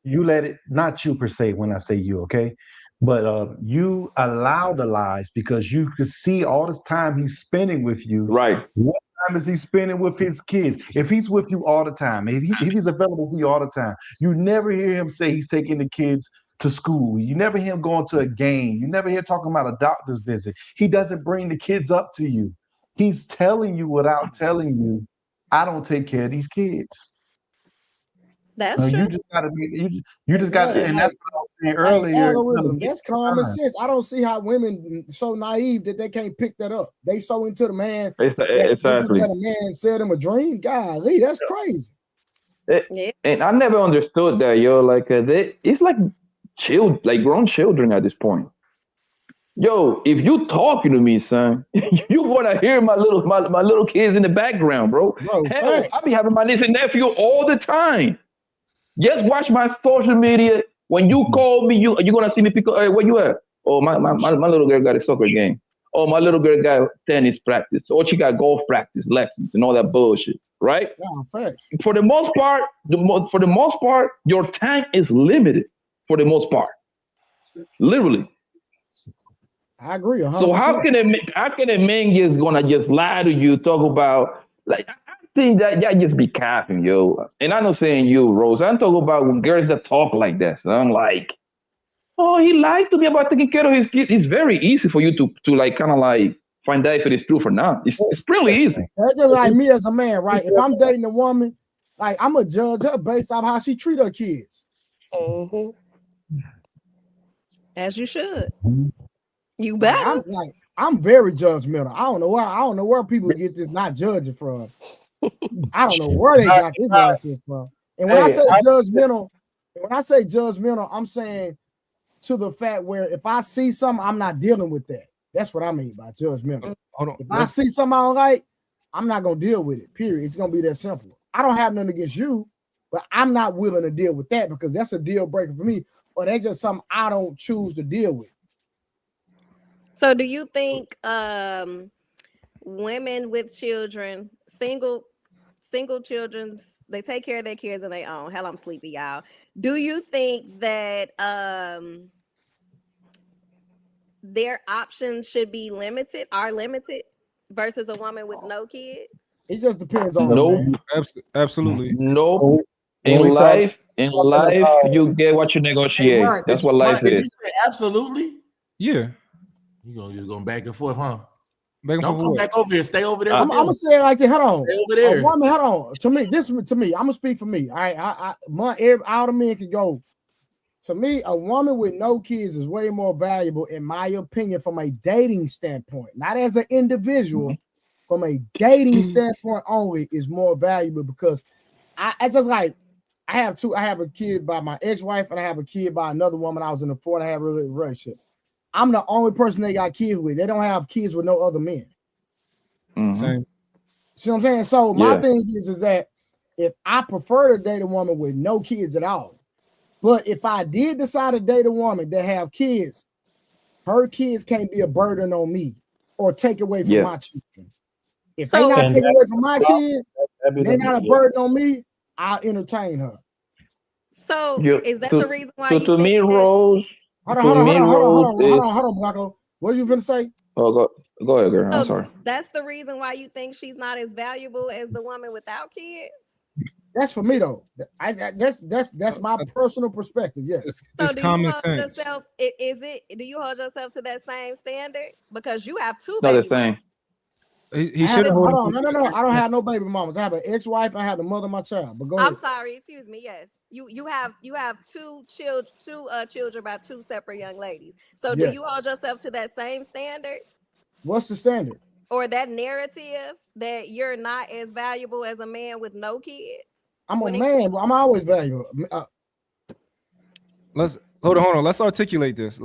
you let it, not you per se when I say you, okay? But you allow the lies because you could see all this time he's spending with you. Right. What time is he spending with his kids? If he's with you all the time, if he's available for you all the time, you never hear him say he's taking the kids to school. You never hear him going to a game. You never hear talking about a doctor's visit. He doesn't bring the kids up to you. He's telling you without telling you, I don't take care of these kids. That's true. You just gotta be you just got to, and that's what I was saying earlier. Algorithm, that's common sense. I don't see how women so naive that they can't pick that up. They so into the man that they just let a man sell them a dream. Golly, that's crazy. And I never understood that, yo. Like it's like grown children at this point. Yo, if you talking to me, son, you wanna hear my little kids in the background, bro. Hell, I be having my niece and nephew all the time. Just watch my social media. When you call me, you're gonna see me pick up. Hey, where you at? Oh, my little girl got a soccer game. Oh, my little girl got tennis practice. Oh, she got golf practice lessons and all that bullshit. Right? Yeah, for the most part, your time is limited. For the most part, literally. I agree. 100%. So how can a man just gonna just lie to you? Talk about like. I think that y'all just be capping, yo. And I'm not saying you, Rose. I'm talking about girls that talk like that. So I'm like, oh, he lied to me about taking care of his kids. It's very easy for you to like kind of like find out if it is true or not. It's pretty easy. That's just like me as a man, right? If I'm dating a woman, like I'm gonna judge her based off how she treat her kids. As you should. You better. I'm very judgmental. I don't know where people get this not judging from. I don't know where they got this nonsense from. And when I say judgmental, I'm saying to the fact where if I see something, I'm not dealing with that. That's what I mean by judgmental. Hold on. If I see something I don't like, I'm not gonna deal with it. Period. It's gonna be that simple. I don't have nothing against you, but I'm not willing to deal with that because that's a deal breaker for me, or that's just something I don't choose to deal with. So do you think women with children, single children, they take care of their kids on their own? Hell, I'm sleepy, y'all. Do you think that their options should be limited versus a woman with no kids? It just depends on absolutely. No. In life, you get what you negotiate. Hey, that's what life is. You say absolutely? Yeah. You gonna just go back and forth, huh? Don't come back over here. Stay over there. I'm gonna say it like this. Hold on. Stay over there. A woman, hold on. To me, I'm gonna speak for me. All right, all the men can go. To me, a woman with no kids is way more valuable, in my opinion, from a dating standpoint, not as an individual. From a dating standpoint only, is more valuable because I just like I have a kid by my ex-wife and I have a kid by another woman I was in a 4.5 relationship. I'm the only person they got kids with. They don't have kids with no other men. Same. See what I'm saying? So my thing is that if I prefer to date a woman with no kids at all, but if I did decide to date a woman that have kids, her kids can't be a burden on me or take away from my children. If they not taking away from my kids, they're not a burden on me, I'll entertain her. So is that the reason why you to me, Rose? Hold on, Blanco. What are you gonna say? Oh, go ahead, girl. I'm sorry. That's the reason why you think she's not as valuable as the woman without kids? That's for me though. That's my personal perspective. Yes. So do you hold yourself? Do you hold yourself to that same standard? Because you have two baby mamas. He should have. Hold on. No. I don't have no baby mamas. I have an ex-wife. I have the mother of my child. But go ahead. I'm sorry. Excuse me. Yes, you have two children by two separate young ladies. So do you hold yourself to that same standard? What's the standard? Or that narrative that you're not as valuable as a man with no kids? I'm a man. I'm always valuable. Hold on. Let's articulate this. So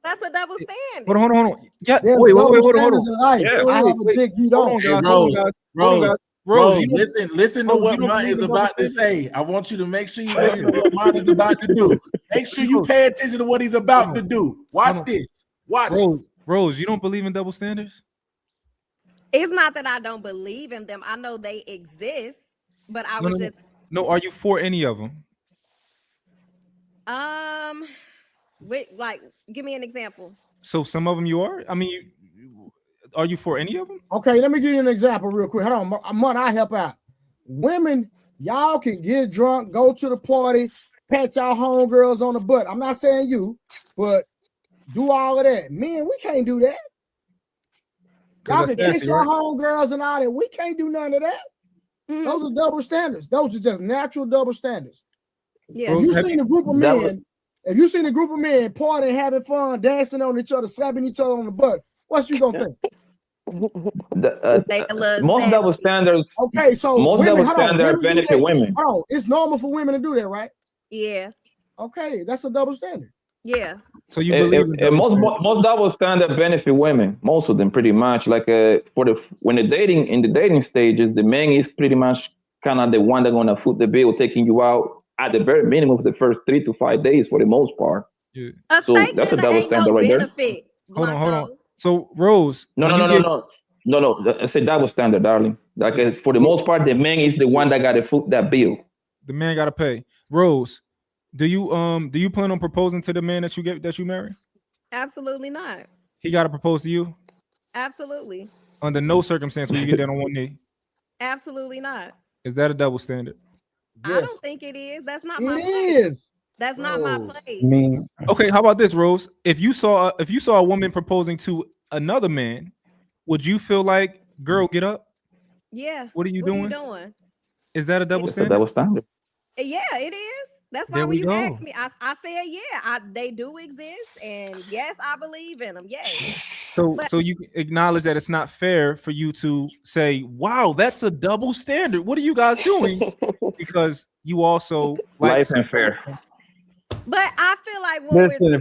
that's a double standard. Hold on. Yeah. Wait, hold on. Yeah. I have a dick. You don't. Rose, listen to what Mont is about to say. I want you to make sure you listen to what Mont is about to do. Make sure you pay attention to what he's about to do. Watch this. Watch. Rose, you don't believe in double standards? It's not that I don't believe in them. I know they exist, but No, are you for any of them? Like, give me an example. So some of them you are. I mean, are you for any of them? Okay, let me give you an example real quick. Hold on, Mud, I help out. Women, y'all can get drunk, go to the party, pat y'all homegirls on the butt. I'm not saying you, but do all of that. Men, we can't do that. Y'all can kiss your homegirls and all that. We can't do none of that. Those are double standards. Those are just natural double standards. Yeah. If you seen a group of men, if you seen a group of men partying, having fun, dancing on each other, slapping each other on the butt, what you gonna think? Most double standards. Okay, so most women, double hold on, standards women benefit women. Hold on, it's normal for women to do that, right? Yeah. Okay, that's a double standard. Yeah. So you believe in most double standard benefit women, most of them pretty much. Like when in the dating stages, the man is pretty much kind of the one that's gonna foot the bill, taking you out at the very minimum of the first 3 to 5 days for the most part. Yeah. So that's a double standard right there. Hold on. So Rose, No. I said double standard, darling. Like for the most part, the man is the one that got to foot that bill. The man got to pay. Rose, do you plan on proposing to the man that you marry? Absolutely not. He got to propose to you? Absolutely. Under no circumstance will you get down on one knee. Absolutely not. Is that a double standard? Yes. I don't think it is. That's not my place. It is. That's not my place. Okay, how about this, Rose? If you saw a woman proposing to another man, would you feel like, girl, get up? Yeah. What are you doing? Is that a double standard? Double standard. Yeah, it is. That's why when you asked me, I said, yeah, they do exist, and yes, I believe in them. Yes. So you acknowledge that it's not fair for you to say, wow, that's a double standard. What are you guys doing? Because you also life and fair. But I feel like listen,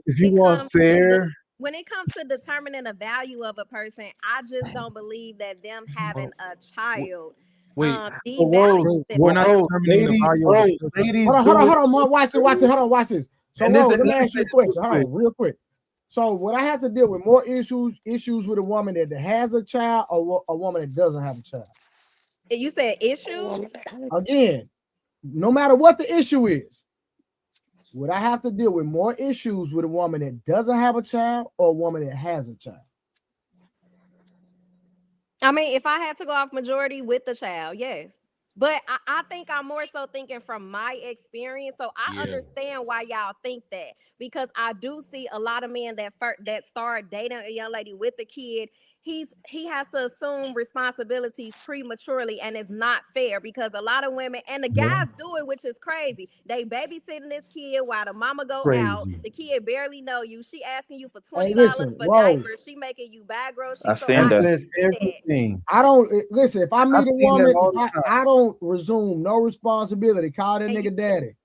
if you want fair, when it comes to determining the value of a person, I just don't believe that them having a child. Wait, we're not determining the value. Hold on, Mom. Watch it. Hold on, watch this. So, Rose, let me ask you a question. Hold on, real quick. So, would I have to deal with more issues with a woman that has a child or a woman that doesn't have a child? You said issues? Again, no matter what the issue is, would I have to deal with more issues with a woman that doesn't have a child or a woman that has a child? I mean, if I had to go off majority with the child, yes. But I think I'm more so thinking from my experience. So I understand why y'all think that, because I do see a lot of men that start dating a young lady with a kid. He has to assume responsibilities prematurely, and it's not fair because a lot of women and the guys do it, which is crazy. They babysitting this kid while the mama go out. The kid barely know you. She asking you for $20 for diapers. She making you buy groceries. That's everything. I don't listen. If I meet a woman, I don't resume no responsibility. Call that nigga daddy.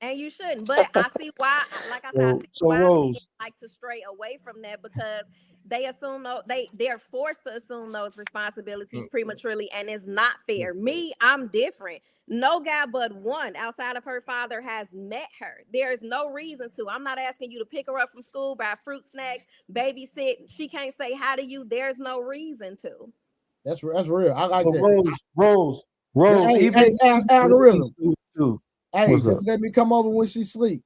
And you shouldn't. But I see why. Like I said, I see why men like to stray away from that, because they assume they're forced to assume those responsibilities prematurely, and it's not fair. Me, I'm different. No guy but one outside of her father has met her. There is no reason to. I'm not asking you to pick her up from school, buy fruit snacks, babysit. She can't say hi to you. There's no reason to. That's real. I like that. Rose. Hey, algorithm. Hey, What's just up? let me come over when she sleep.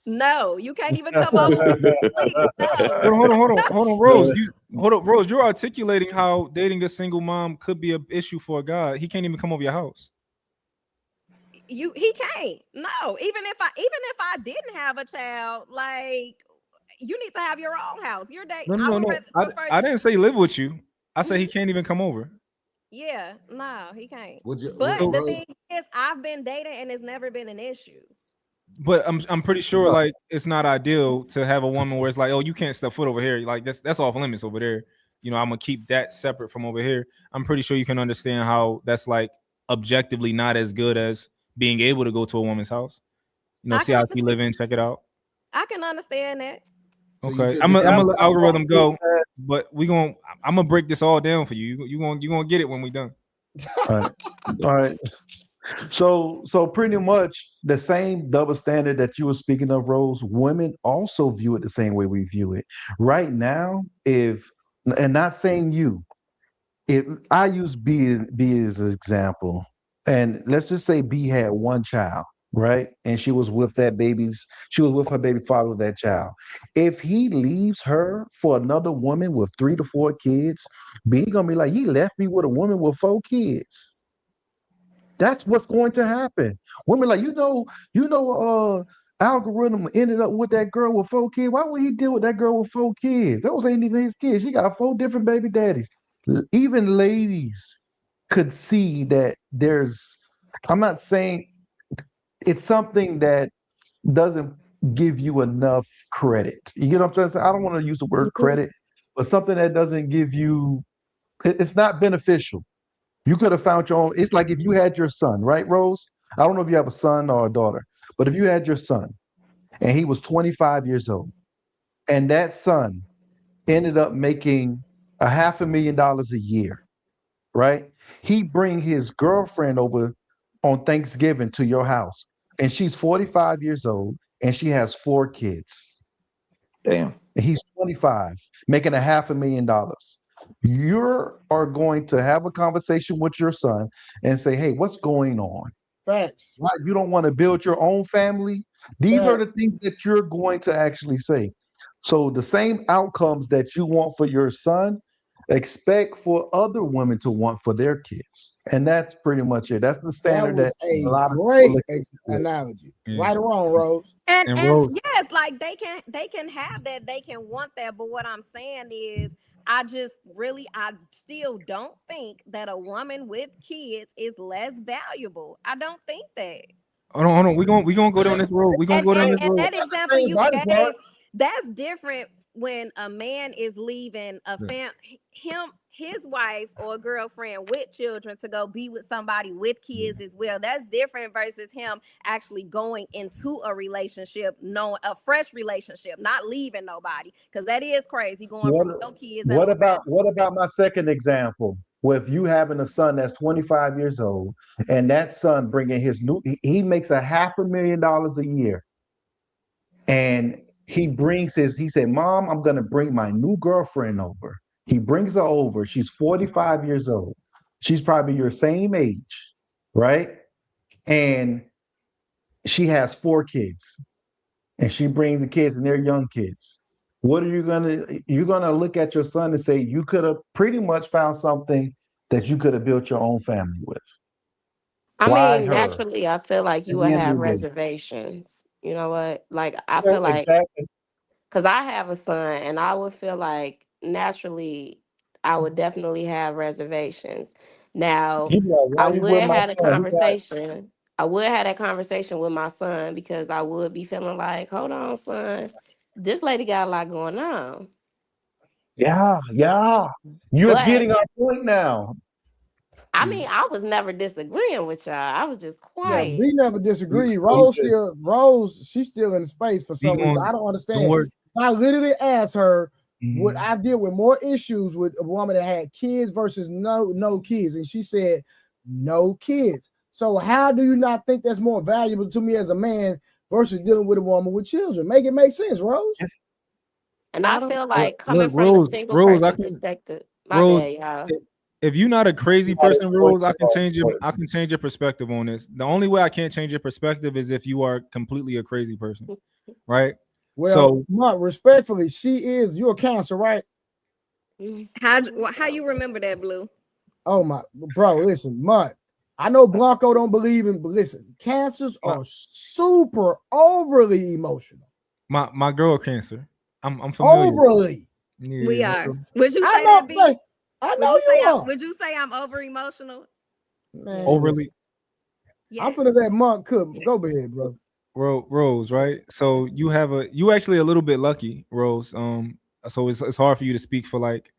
No, you can't even come over. Hold on, Rose. Rose. You're articulating how dating a single mom could be an issue for a guy. He can't even come over your house. He can't. No, even if I didn't have a child, like, you need to have your own house. You're dating. No. I didn't say live with you. I said he can't even come over. Yeah, no, he can't. But the thing is, I've been dating and it's never been an issue. But I'm pretty sure like it's not ideal to have a woman where it's like, oh, you can't step foot over here. Like that's off limits over there. You know, I'm gonna keep that separate from over here. I'm pretty sure you can understand how that's like objectively not as good as being able to go to a woman's house. You know, see how you live in, check it out. I can understand that. Okay, I'm gonna let algorithm go, but I'm gonna break this all down for you. You gonna get it when we done. All right. So pretty much the same double standard that you were speaking of, Rose, women also view it the same way we view it. Right now, and not saying you, if I use B as an example, and let's just say B had one child, right? And she was with her baby father with that child. If he leaves her for another woman with 3 to 4 kids, B gonna be like, he left me with a woman with 4 kids. That's what's going to happen. Women like, algorithm ended up with that girl with 4 kids. Why would he deal with that girl with 4 kids? Those ain't even his kids. She got 4 different baby daddies. Even ladies could see that I'm not saying it's something that doesn't give you enough credit. You get what I'm trying to say? I don't want to use the word credit, but something that doesn't give you, it's not beneficial. You could have found your own. It's like if you had your son, right, Rose? I don't know if you have a son or a daughter, but if you had your son and he was 25 years old, and that son ended up making $500,000 a year, right? He bring his girlfriend over on Thanksgiving to your house, and she's 45 years old, and she has 4 kids. Damn. And he's 25, making $500,000. You are going to have a conversation with your son and say, hey, what's going on? Facts. Why you don't want to build your own family? These are the things that you're going to actually say. So the same outcomes that you want for your son, expect for other women to want for their kids. And that's pretty much it. That's the That standard was that a a lot of great people look at. analogy. Yeah. Right or wrong, Rose? And Rose, yes, like they can have that, they can want that, but what I'm saying is I still don't think that a woman with kids is less valuable. I don't think that. hold on. We gonna go down this road. We gonna And go down and this and road. that example you gave, that's different when a man is leaving his wife or girlfriend with children to go be with somebody with kids as well. That's different versus him actually going into a relationship, knowing a fresh relationship, not leaving nobody. Because that is crazy going from no kids and What about my second example? With you having a son that's 25 years old, and that son bringing he makes $500,000 a year, and he said, Mom, I'm gonna bring my new girlfriend over. He brings her over. She's 45 years old. She's probably your same age, right? And she has 4 kids, and she brings the kids, and they're young kids. What are you're gonna look at your son and say you could have pretty much found something that you could have built your own family with? I Why mean, her? naturally, I feel like At you would the end have of the day. reservations. You know what? Like, I Sure, feel like, exactly. because I have a son, and I would feel like naturally, I would definitely have reservations. Now, You know, I why you with would my have a son? He got conversation. I would have that conversation with my son because I would be feeling like, hold on, son, this lady got a lot going on. yeah. You're But getting our point now. I mean, I was never disagreeing with y'all. I was just Yeah, quiet. we never disagree. Rose, she's still in the space for some reason. I don't understand. I literally asked her, would I deal with more issues with a woman that had kids versus no kids? And she said, no kids. So how do you not think that's more valuable to me as a man versus dealing with a woman with children? Make it make sense, Rose. And I feel Look, like coming from the Rose, single Rose, person perspective, my Rose, bad, y'all. if you're not a crazy person, Rose, I can change your perspective on this. The only way I can't change your perspective is if you are completely a crazy person, right? Well, Mark, respectfully, you're a Cancer, right? How you remember that, Blue? Oh my, bro, listen, Mutt. I know Blanco don't believe in, but listen, Cancers are super overly emotional. My girl Cancer. I'm familiar. Overly. Yeah, We are. girl. Would you say I that, know, B? I know you are. Would you say I'm over emotional? Man, Overly. Yeah. I'm finna let Mark cook. Go ahead, bro. Rose, right? So you actually a little bit lucky, Rose. So it's hard for you to speak for like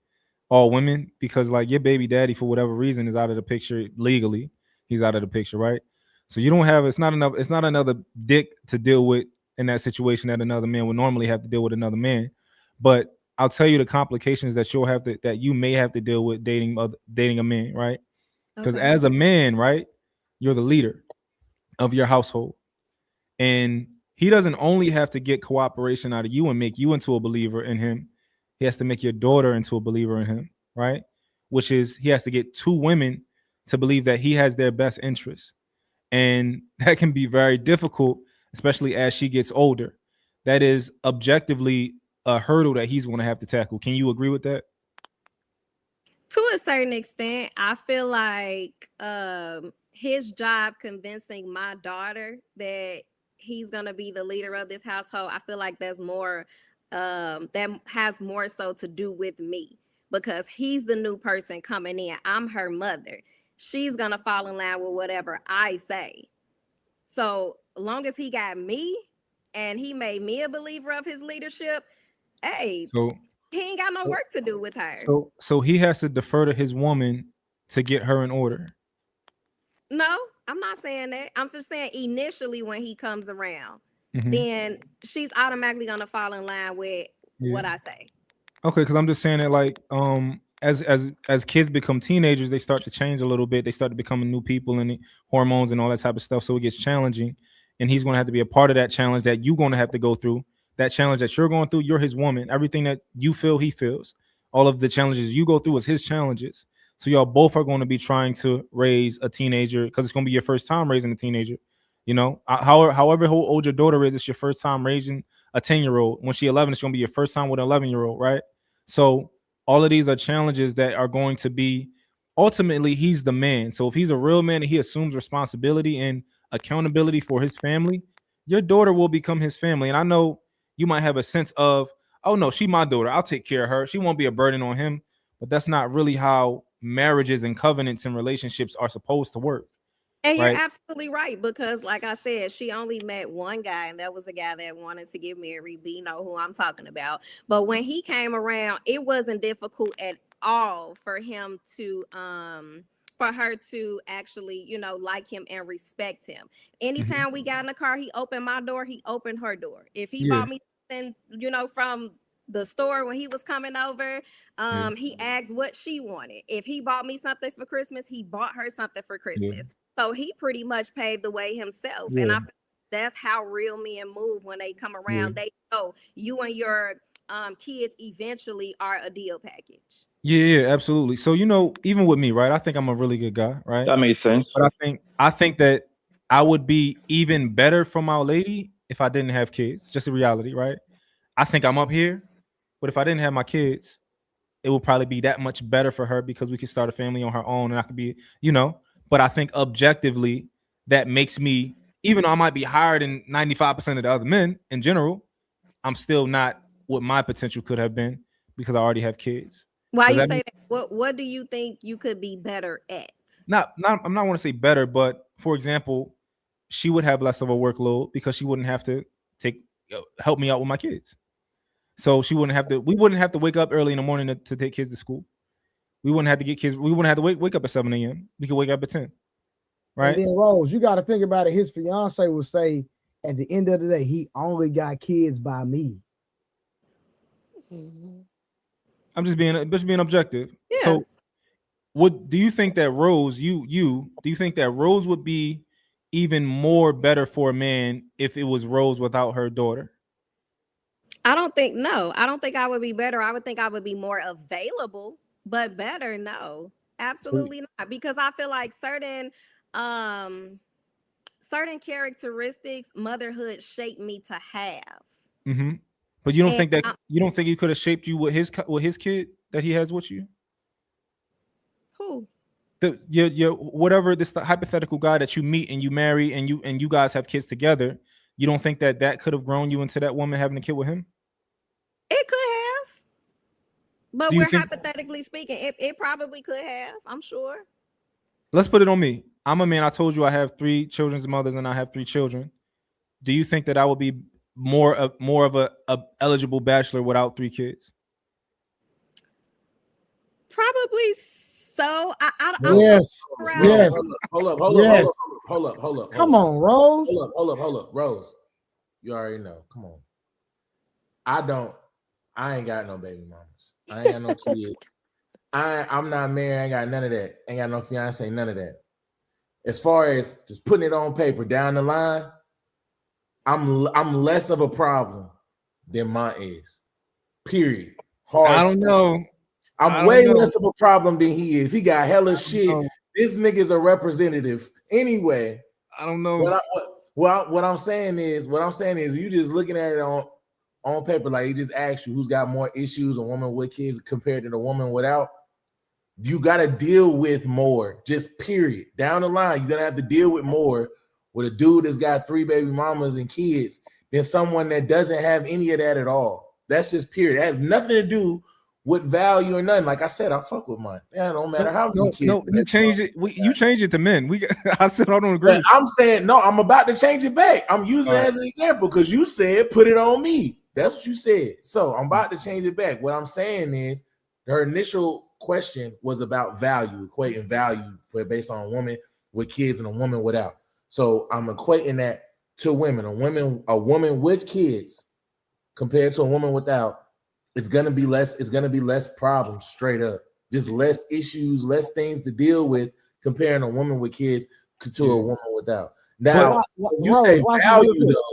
all women because like your baby daddy for whatever reason is out of the picture legally. He's out of the picture, right? So you don't have it's not another dick to deal with in that situation that another man would normally have to deal with another man. But I'll tell you the complications that you may have to deal with dating a man, right? Because as a man, right, you're the leader of your household. And he doesn't only have to get cooperation out of you and make you into a believer in him. He has to make your daughter into a believer in him, right? Which is he has to get 2 women to believe that he has their best interests. and that can be very difficult, especially as she gets older. That is objectively a hurdle that he's going to have to tackle. Can you agree with that? To a certain extent, I feel like his job convincing my daughter that he's gonna be the leader of this household, I feel like that's more that has more so to do with me, because he's the new person coming in. I'm her mother. She's gonna fall in line with whatever I say. So long as he got me and he made me a believer of his leadership, hey, So he ain't got no so work to do with her. so he has to defer to his woman to get her in order. No, I'm not saying that. I'm just saying initially when he comes around, Mhm. then she's automatically gonna fall in line with what Yeah. I say. Okay, because I'm just saying that like as kids become teenagers, they start to change a little bit. They start to become new people and the hormones and all that type of stuff. So it gets challenging, and he's going to have to be a part of that challenge that you're going to have to go through. That challenge that you're going through, you're his woman. Everything that you feel, he feels. All of the challenges you go through is his challenges. So y'all both are going to be trying to raise a teenager because it's going to be your first time raising a teenager. You know, however old your daughter is, it's your first time raising a 10-year-old. When she's 11, it's going to be your first time with an 11-year-old, right? So all of these are challenges that are going to be, ultimately, he's the man. So if he's a real man and he assumes responsibility and accountability for his family, your daughter will become his family. And I know you might have a sense of, oh no, she's my daughter, I'll take care of her, she won't be a burden on him. But that's not really how marriages and covenants and relationships are supposed to work. And you're Right? absolutely right, because like I said, she only met one guy, and that was a guy that wanted to get married. B know who I'm talking about. But when he came around, it wasn't difficult at all for him to for her to actually, like him and respect him. Anytime we got in the car, he opened my door, he opened her door. If he Yeah. bought me something, from the store when he was coming over, Yeah. he asked what she wanted. If he bought me something for Christmas, he bought her something for Yeah. Christmas. So he pretty much paved the way himself. And Yeah. I feel that's how real men move when they come Yeah. around. They know you and your kids eventually are a deal package. Yeah, absolutely. So even with me, right? I think I'm a really good guy, right? That makes sense. But I think that I would be even better for my lady if I didn't have kids. Just a reality, right? I think I'm up here, but if I didn't have my kids, it would probably be that much better for her because we could start a family on her own and I could be. But I think objectively that makes me, even though I might be higher than 95% of the other men in general, I'm still not what my potential could have been because I already have kids. Why Does you that say make that? What do you think you could be better at? not I'm not want to say better, but for example, she would have less of a workload because she wouldn't have to help me out with my kids. So we wouldn't have to wake up early in the morning to take kids to school. We wouldn't have to get kids. We wouldn't have to wake up at 7 a.m. We could wake up at 10. And Right. then Rose, you got to think about it. His fiance would say, at the end of the day, he only got kids by me. I'm just being objective. Yeah. So do you think that Rose, do you think that Rose would be even more better for a man if it was Rose without her daughter? I don't think I would be better. I would think I would be more available, but better, no. Absolutely not. Because I feel like certain characteristics motherhood shaped me to have. Mm-hmm. But you don't And think he could have shaped you with his kid that he has with you? who? Your whatever this hypothetical guy that you meet and you marry and you guys have kids together, you don't think that could have grown you into that woman having a kid with him? It could have. But Do you we're think? hypothetically speaking, it probably could have, I'm sure. Let's put it on me. I'm a man. I told you I have 3 children's mothers and I have 3 children. Do you think that I would be more of a eligible bachelor without 3 kids? Probably so. Yes. Yes. Hold up. Come on, Rose. Hold up. Rose. You already know. Come on. I ain't got no baby mamas. I ain't got no kids. I'm not married. I ain't got none of that. Ain't got no fiance, none of that. As far as just putting it on paper down the line, I'm less of a problem than mine is. Period. Hard. I don't know. I'm way less of a problem than he is. He got hella shit. This nigga's a representative. Anyway, I don't know. What I'm saying is, you just looking at it on paper. Like he just asked you, who's got more issues, a woman with kids compared to the woman without. You got to deal with more, just period. Down the line, you're gonna have to deal with more with a dude that's got 3 baby mamas and kids than someone that doesn't have any of that at all. That's just period. It has nothing to do with value or nothing. Like I said, I fuck with mine. Yeah, no matter how many kids. No, you changed it. You changed it to men. I said I don't agree. But I'm saying no. I'm about to change it back. I'm using it as an example because you said put it on me. That's what you said. So I'm about to change it back. What I'm saying is her initial question was about value, equating value based on a woman with kids and a woman without. So I'm equating that to women. A woman with kids compared to a woman without, it's gonna be less. It's gonna be less problems, straight up. Just less issues, less things to deal with comparing a woman with kids to a woman without. Now, you say value though.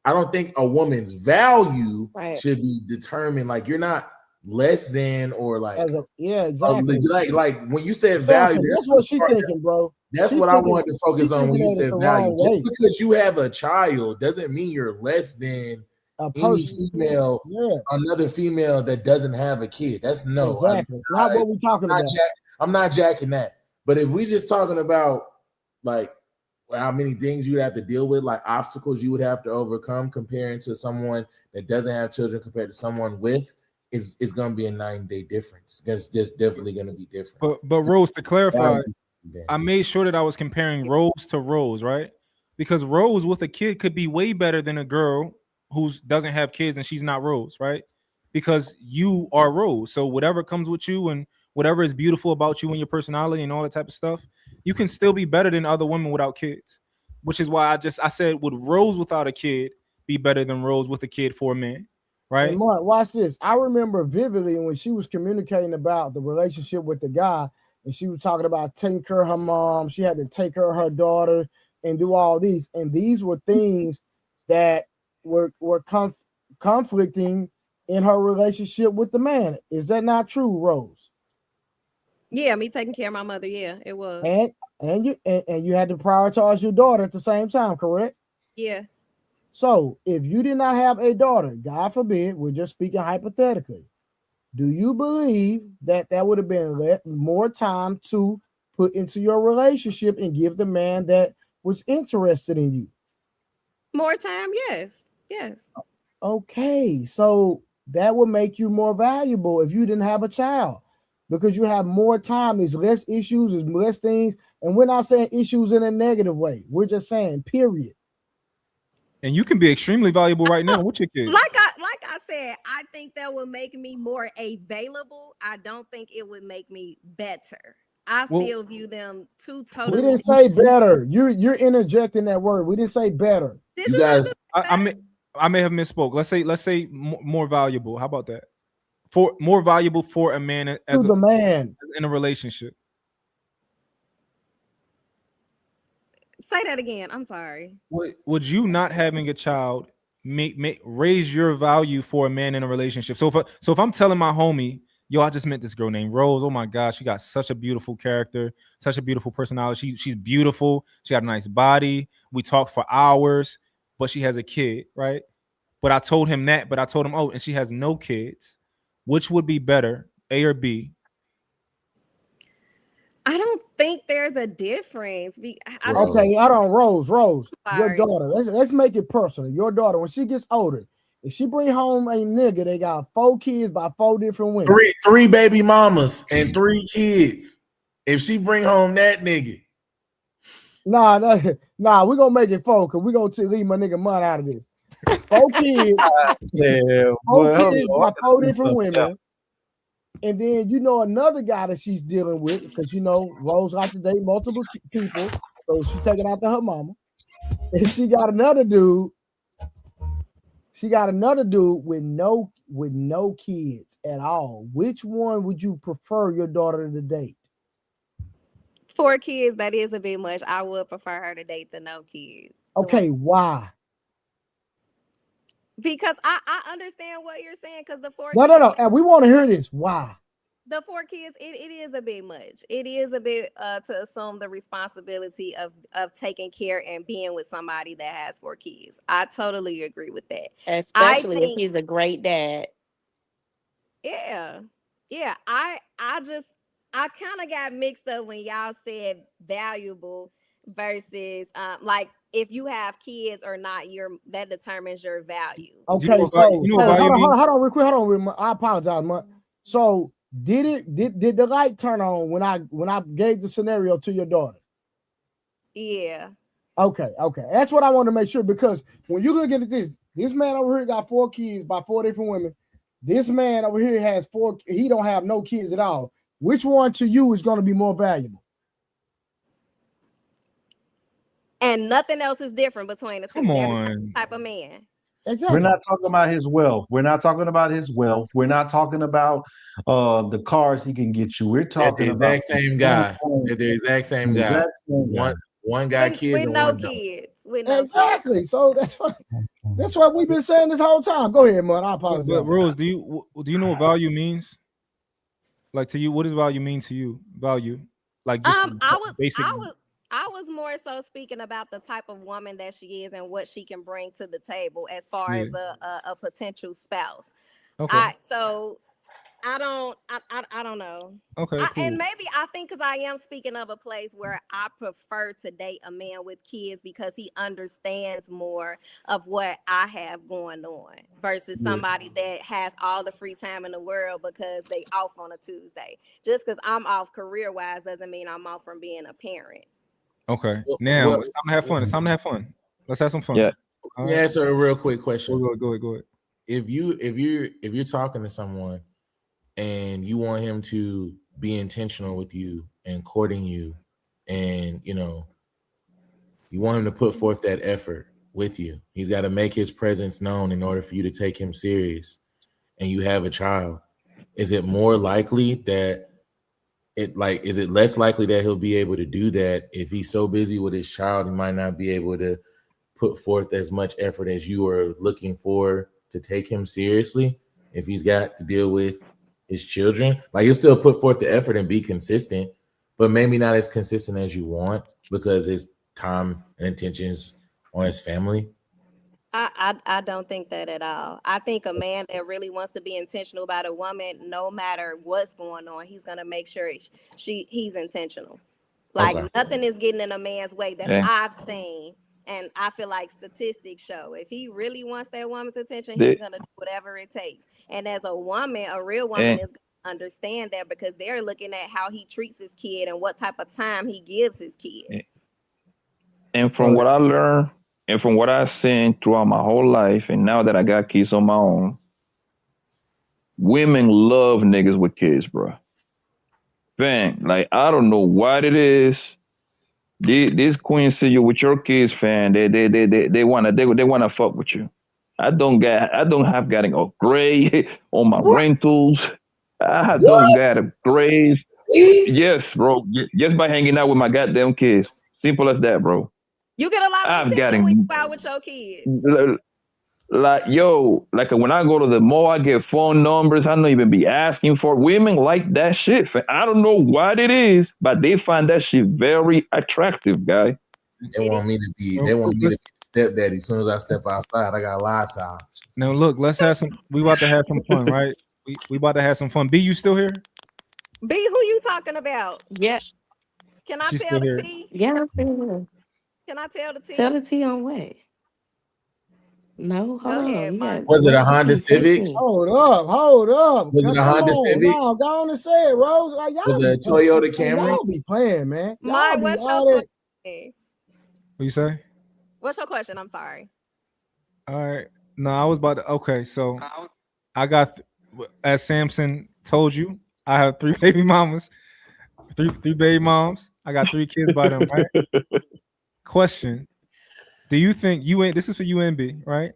I don't think a woman's value should be determined. Like you're not less than or like exactly. Like when you said value, that's what she's thinking, bro. That's what I wanted to focus on when you said value. Just because you have a child doesn't mean you're less than any female, another female that doesn't have a kid. That's no. Exactly. Not what we're talking about. I'm not jacking that. But if we just talking about like how many things you have to deal with, like obstacles you would have to overcome comparing to someone that doesn't have children compared to someone with, it's going to be a 9-day difference. It's just definitely going to be different. But Rose, to clarify, I made sure that I was comparing Rose to Rose, right? Because Rose with a kid could be way better than a girl who doesn't have kids and she's not Rose, right? Because you are Rose. So whatever comes with you and whatever is beautiful about you and your personality and all that type of stuff, you can still be better than other women without kids. Which is why I said, would Rose without a kid be better than Rose with a kid for a man? Right. And Mark, watch this. I remember vividly when she was communicating about the relationship with the guy, and she was talking about taking care of her mom. She had to take care of her daughter and do all these. And these were things that were conflicting in her relationship with the man. Is that not true, Rose? Yeah, me taking care of my mother. Yeah, it was. And you had to prioritize your daughter at the same time, correct? Yeah. So if you did not have a daughter, God forbid, we're just speaking hypothetically, do you believe that would have been more time to put into your relationship and give the man that was interested in you? More time? Yes. Okay, so that would make you more valuable if you didn't have a child, because you have more time. There's less issues, there's less things, and we're not saying issues in a negative way. We're just saying period. And you can be extremely valuable right now with your kids. Like I said, I think that would make me more available. I don't think it would make me better. I still view them two totally. We didn't say better. You're interjecting that word. We didn't say better. You guys, I may have misspoke. Let's say more valuable. How about that? For more valuable for a man as the man in a relationship. Say that again. I'm sorry. Would you not having a child make raise your value for a man in a relationship? So if I'm telling my homie, yo, I just met this girl named Rose. Oh my gosh, she got such a beautiful character, such a beautiful personality. She's beautiful. She got a nice body. We talked for hours, but she has a kid, right? But I told him that. But I told him, oh, and she has no kids. Which would be better, A or B? I don't think there's a difference. Okay, hold on, Rose, your daughter. Let's make it personal. Your daughter, when she gets older, if she bring home a nigga, they got 4 kids by 4 different women, three baby mamas and 3 kids. If she bring home that nigga, nah, we're gonna make it 4 because we're gonna leave my nigga money out of this. 4 kids, 4 kids by 4 different women. And then another guy that she's dealing with, because Rose like to date multiple people, so she's taking after her mama. And she got another dude. She got another dude with no kids at all. Which one would you prefer your daughter to date? 4 kids, that is a bit much. I would prefer her to date the no kids. Okay, why? Because I understand what you're saying. Because the 4 no, and we want to hear this. Why? the 4 kids, it is a bit much. It is a bit to assume the responsibility of taking care and being with somebody that has 4 kids. I totally agree with that. I Especially if think, he's a great dad. yeah, yeah. I kind of got mixed up when y'all said valuable versus like if you have kids or not, that determines your value. Okay, so hold on, real quick. Hold on, I apologize, man. So did the light turn on when I gave the scenario to your daughter? Yeah. Okay. That's what I want to make sure, because when you look at this man over here got 4 kids by 4 different women. This man over here has 4. He don't have no kids at all. Which one to you is going to be more valuable? And nothing else is different between the two. Come They're the on. same type of man. Exactly. We're not talking about his wealth. We're not talking about his wealth. We're not talking about the cars he can get you. We're talking the about exact same guy. They're the exact same guy. One got kids with and no one don't. kids. With no Exactly. kids. So that's what we've been saying this whole time. Go ahead, man. I apologize. But Rose, do you know what value means? Like, to you, what does value mean to you? Value, like just basic. I was more so speaking about the type of woman that she is and what she can bring to the table as far as a potential spouse. Okay. I don't know. Okay, cool. And maybe I think because I am speaking of a place where I prefer to date a man with kids because he understands more of what I have going on versus somebody that has all the free time in the world because they off on a Tuesday. Just because I'm off career-wise doesn't mean I'm off from being a parent. Okay. Now it's time to have fun. It's time to have fun. Let's have some fun. Yeah. All Let me answer a real quick question. Go ahead. If you're talking to someone and you want him to be intentional with you and courting you, and you want him to put forth that effort with you, he's got to make his presence known in order for you to take him serious, and you have a child, is it more likely that is it less likely that he'll be able to do that if he's so busy with his child? He might not be able to put forth as much effort as you are looking for to take him seriously. If he's got to deal with his children, like, he'll still put forth the effort and be consistent, but maybe not as consistent as you want because his time and intentions on his family. I don't think that at all. I think a man that really wants to be intentional about a woman, no matter what's going on, he's gonna make sure he's intentional. Like, nothing is getting in a man's way that I've seen, and I feel like statistics show if he really wants that woman's attention, he's gonna do whatever it takes. And as a woman, a real woman is gonna understand that because they're looking at how he treats his kid and what type of time he gives his kid. And from what I learned and from what I've seen throughout my whole life, and now that I got kids on my own, women love niggas with kids, bro. Fam, like, I don't know what it is. This queen see you with your kids, fam. They wanna fuck with you. I don't have getting a grade on my rentals. I don't got a grade. Yes, bro. Just by hanging out with my goddamn kids. Simple as that, bro. You get a lot of attention when you out with your kids. Like, when I go to the mall, I get phone numbers. I don't even be asking for. Women like that shit. I don't know what it is, but they find that shit very attractive, guy. They want me to be stepdaddy. As soon as I step outside, I got lights out. Now look, we about to have some fun, right? We about to have some fun. B, you still here? B, who you talking about? Yeah. Can I She's tell still the here. T? Yeah, I'm still here. Can I tell the T? Tell the T on what? No, hold on. Was it a Honda Civic? Hold up. Was it a Honda Civic? No, go on and say it, Rose. Like, Was it a Toyota Camry? Y'all be playing, man. Mine, what's your question? What you say? What's your question? I'm sorry. All right. No, I was about to. Okay, so I got, as Samson told you, I have 3 baby mamas, three baby moms. I got 3 kids by them, right? Question: do you think this is for UNB, right?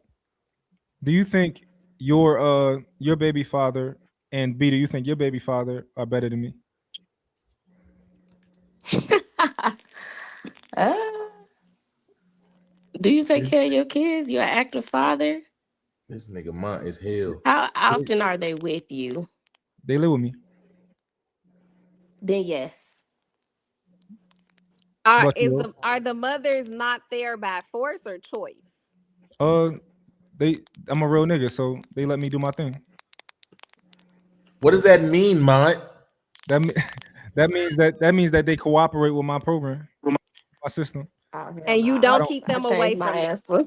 Do you think your baby father, and B, do you think your baby father are better than me? Do you take care of your kids? You're an active father? This nigga Mont is hell. How often are they with you? They live with me. then yes. Are What you? are the mothers not there by force or choice? I'm a real nigga, so they let me do my thing. What does that mean, Mont? That that means that they cooperate with my program, my system. Oh, hell And you nah. I don't don't. keep I them away changed my from it. answer.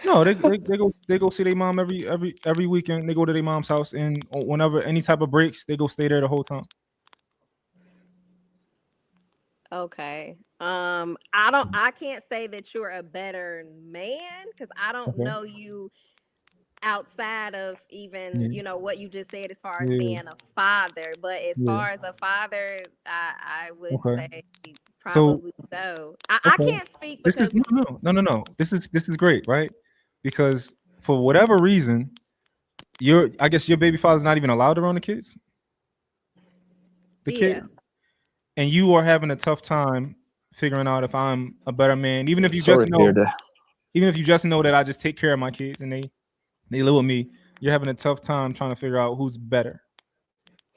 No, they go see their mom every weekend. They go to their mom's house, and whenever any type of breaks, they go stay there the whole time. Okay. I can't say that you're a better man because I don't Okay. know you outside of even, Yeah. what you just said as far as Yeah. being a father. But as Yeah. far as a father, I would Okay. say So probably so. I okay, can't speak this is because no. This is great, right? Because for whatever reason, I guess your baby father's not even allowed around the kid, yeah, and you are having a tough time figuring out if I'm a better man, even if you just Sorry to hear know, that. that I just take care of my kids and they live with me. You're having a tough time trying to figure out who's better.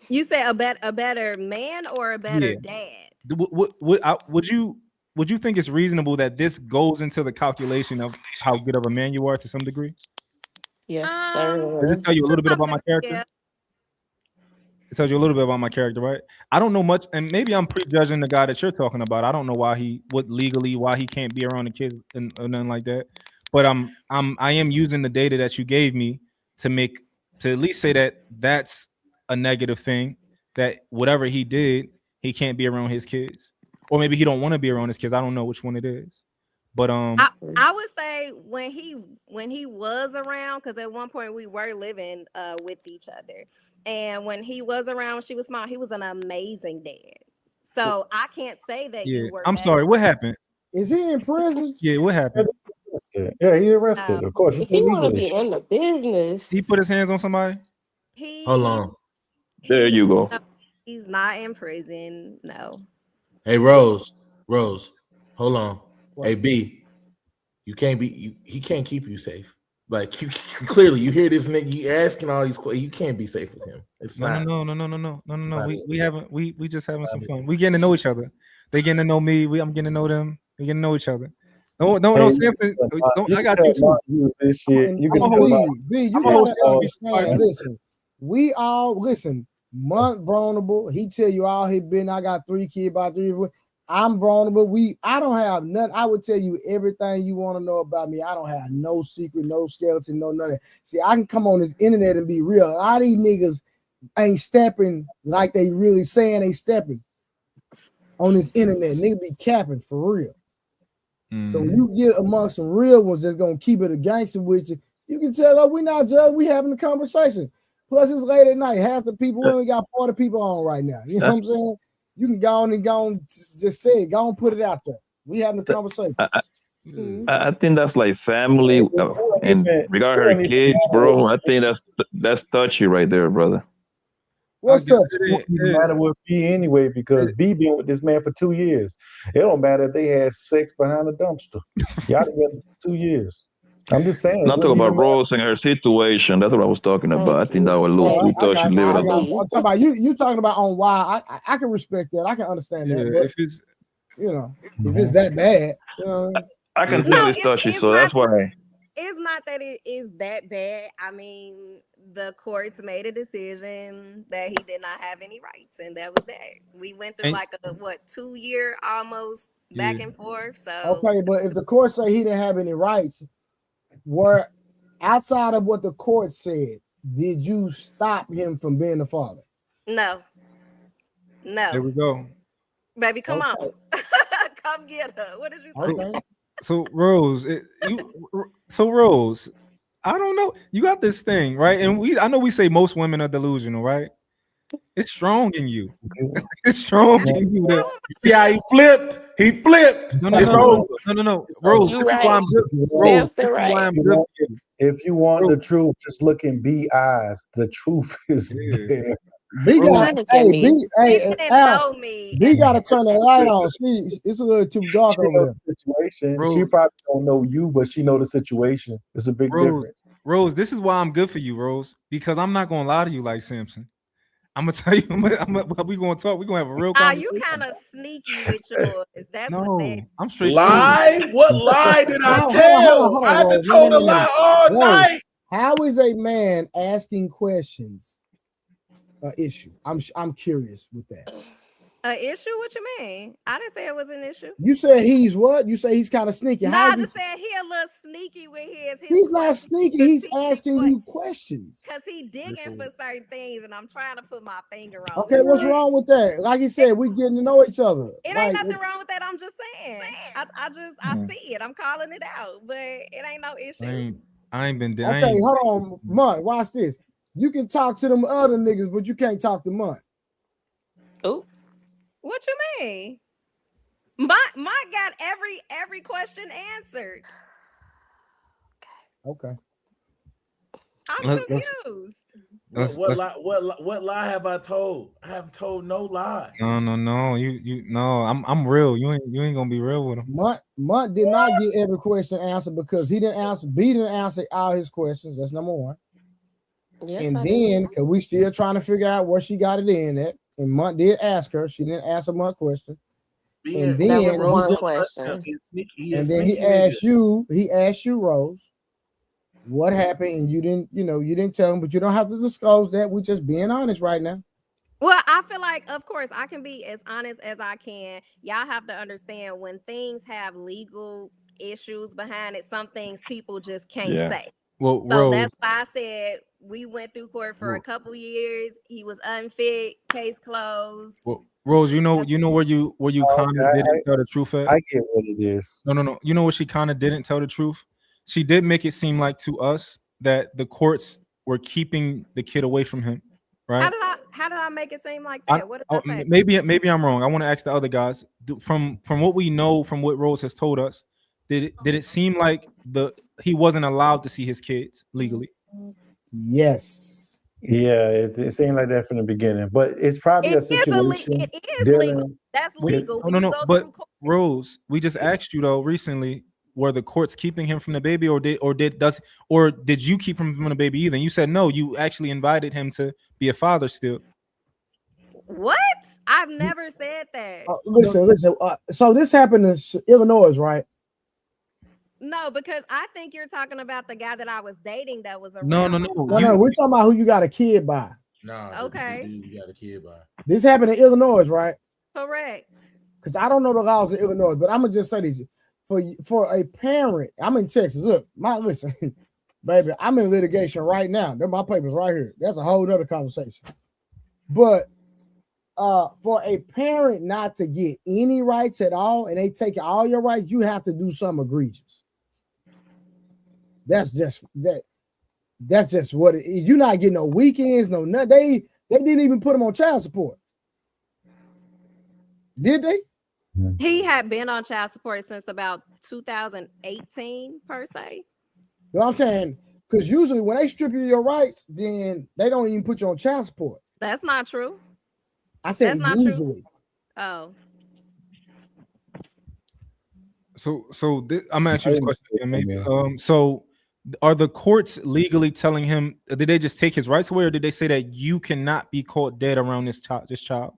you say a better man or a better Yeah. dad. Would you think it's reasonable that this goes into the calculation of how good of a man you are to some degree? Yes, Does this sir. tell you a little bit about my Yeah. character? It tells you a little bit about my character, right? I don't know much, and maybe I'm prejudging the guy that you're talking about. I don't know why he can't be around the kids and or nothing like that. But I am using the data that you gave me to at least say that that's a negative thing. That whatever he did, he can't be around his kids, or maybe he don't want to be around his kids. I don't know which one it is, but I would say when he was around, because at one point we were living with each other, and when he was around, when she was small, he was an amazing dad. So I can't say that yeah. you were I'm better. sorry. What happened? Is he in prison? Yeah, what happened? Yeah, he No, arrested. Of course, it's He want to illegal. be in the business. He put his hands on somebody. Hold he on. There he you go. no, he's not in prison. No. Hey, Rose. Hold on. What? Hey, B. He can't keep you safe. Like you clearly you hear this nigga, you asking all these questions. You can't be safe with him. It's No. not. We just having some fun. We getting to know each other. They getting to know me. I'm getting to know them. We getting to know each other. No, Hey, Samson. you I can got tell you Mark too. use this shit. And, You I'm can a and tell host. Mark. B, you I'm a gotta host. understand. Listen, we all listen. Month vulnerable. He tell you all he been. I got 3 kids, about 3. I'm vulnerable. I don't have nothing. I would tell you everything you want to know about me. I don't have no secret, no skeleton, no nothing. See, I can come on this internet and be real. A lot of these niggas ain't stepping like they really saying they stepping on this internet. Nigga be capping for real. So when you get amongst some real ones that's gonna keep it a gangster with you, you can tell that we're not judged, we having a conversation. Plus, it's late at night. Half the people, we only got 40 people on right now. You know what I'm saying? You can go on just say it, go on, put it out there. We having a conversation. I think that's like family and regard her kids, bro. I think that's touchy right there, brother. What's It touch? won't even matter with B anyway because B been with this man for 2 years. It don't matter if they had sex behind a dumpster. Y'all together for 2 years. I'm just saying it Not talking wouldn't even about matter. Rose and her situation. That's what I was talking about. I think that was low. We I thought she got you. lived I it. got you. I'm talking about you talking about on why. I can respect that. I can understand Yeah, that. But if it's if it's that bad, I can No, tell it's touchy, it's so not. that's why. It's not that it is that bad. I mean, the courts made a decision that he did not have any rights, and that was that. We went through And- like a 2-year almost back and forth. So okay, but if the court say he didn't have any rights, were outside of what the court said, did you stop him from being the father? no, There we go. baby, come on, come get her. What is you talking about? So Rose, Rose, I don't know. You got this thing, right? And I know we say most women are delusional, right? It's strong in you. It's strong in you. Yeah, he flipped. No. Rose, You this is why right. I'm good. Rose, Samson this is why right. I'm good. If you want Rose. the truth, just look in B eyes. The truth is there. B got Look at hey me. B hey Didn't Al, know me. B got to turn the light on. It's a little too dark She over knows there. the situation. Rose. She probably don't know you, but she know the situation. It's a big difference. Rose, this is why I'm good for you, Rose, because I'm not gonna lie to you like Samson. I'm gonna tell you. We gonna talk. We gonna have a real Nah, conversation. you kind of sneaky with yours. That's what that. No, I'm straight. Lie? What lie did I Hold tell? on, I haven't Rose. told a lie all Rose, night. how is a man asking questions an issue? I'm curious with that. An issue? What you mean? I didn't say it was an issue. You said he's what? You say he's kind of sneaky. No, How I is he? just said he a little sneaky with his He's not questions. sneaky. He's asking you questions. Cause he digging for certain things, and I'm trying to put my finger on. Okay, what's wrong with that? Like you said, we getting to know each other. It ain't nothing wrong with that. I'm just saying. I see it. I'm calling it out, but it ain't no issue. I ain't been. Okay, hold on, Munt. Watch this. You can talk to them other niggas, but you can't talk to Munt. Oh, what you mean? Munt got every question answered. Okay. I'm confused. What lie have I told? I haven't told no lie. No. You no. I'm real. You ain't gonna be real with him. Munt did not get every question answered because he didn't answer. B didn't answer all his questions. That's number one. Yes, and I then, did. because we still trying to figure out where she got it in at, and Munt did ask her. She didn't answer Munt's question. And then that was one question. And then he asked you. He asked you, Rose, what happened, and you didn't tell him. But you don't have to disclose that. We're just being honest right now. Well, I feel like, of course, I can be as honest as I can. Y'all have to understand when things have legal issues behind it, some things people just can't say. Well, so Rose, that's why I said we went through court for a couple years. He was unfit, case closed. well, Rose, you know where you kind of didn't tell the truth at. I get what it is. No. You know what she kind of didn't tell the truth. She did make it seem like to us that the courts were keeping the kid away from him. Right? How did I make it seem like that? What did I say? Maybe I'm wrong. I want to ask the other guys. From what we know, from what Rose has told us, did it seem like he wasn't allowed to see his kids legally? Yes. Yeah, it seemed like that from the beginning, but it's probably a situation. It is legal. That's legal. No. But Rose, we just asked you though recently, were the courts keeping him from the baby, or did you keep him from the baby either? And you said no. You actually invited him to be a father still. What? I've never said that. Listen. So this happened in Illinois, right? No, because I think you're talking about the guy that I was dating that was around. No. We're talking about who you got a kid by. Nah. Okay. You got a kid by. This happened in Illinois, right? Correct. Because I don't know the laws in Illinois, but I'm gonna just say this: for a parent, I'm in Texas. Look, listen, baby, I'm in litigation right now. They're my papers right here. That's a whole nother conversation. But for a parent not to get any rights at all, and they take all your rights, you have to do something egregious. That's just what it is. You're not getting no weekends, no nothing. They didn't even put him on child support. Did they? He had been on child support since about 2018, per se. You know what I'm saying? Because usually when they strip you of your rights, then they don't even put you on child support. That's not true. I said usually. Oh. So I'm gonna ask you this question again, maybe. So are the courts legally telling him? Did they just take his rights away, or did they say that you cannot be caught dead around this child?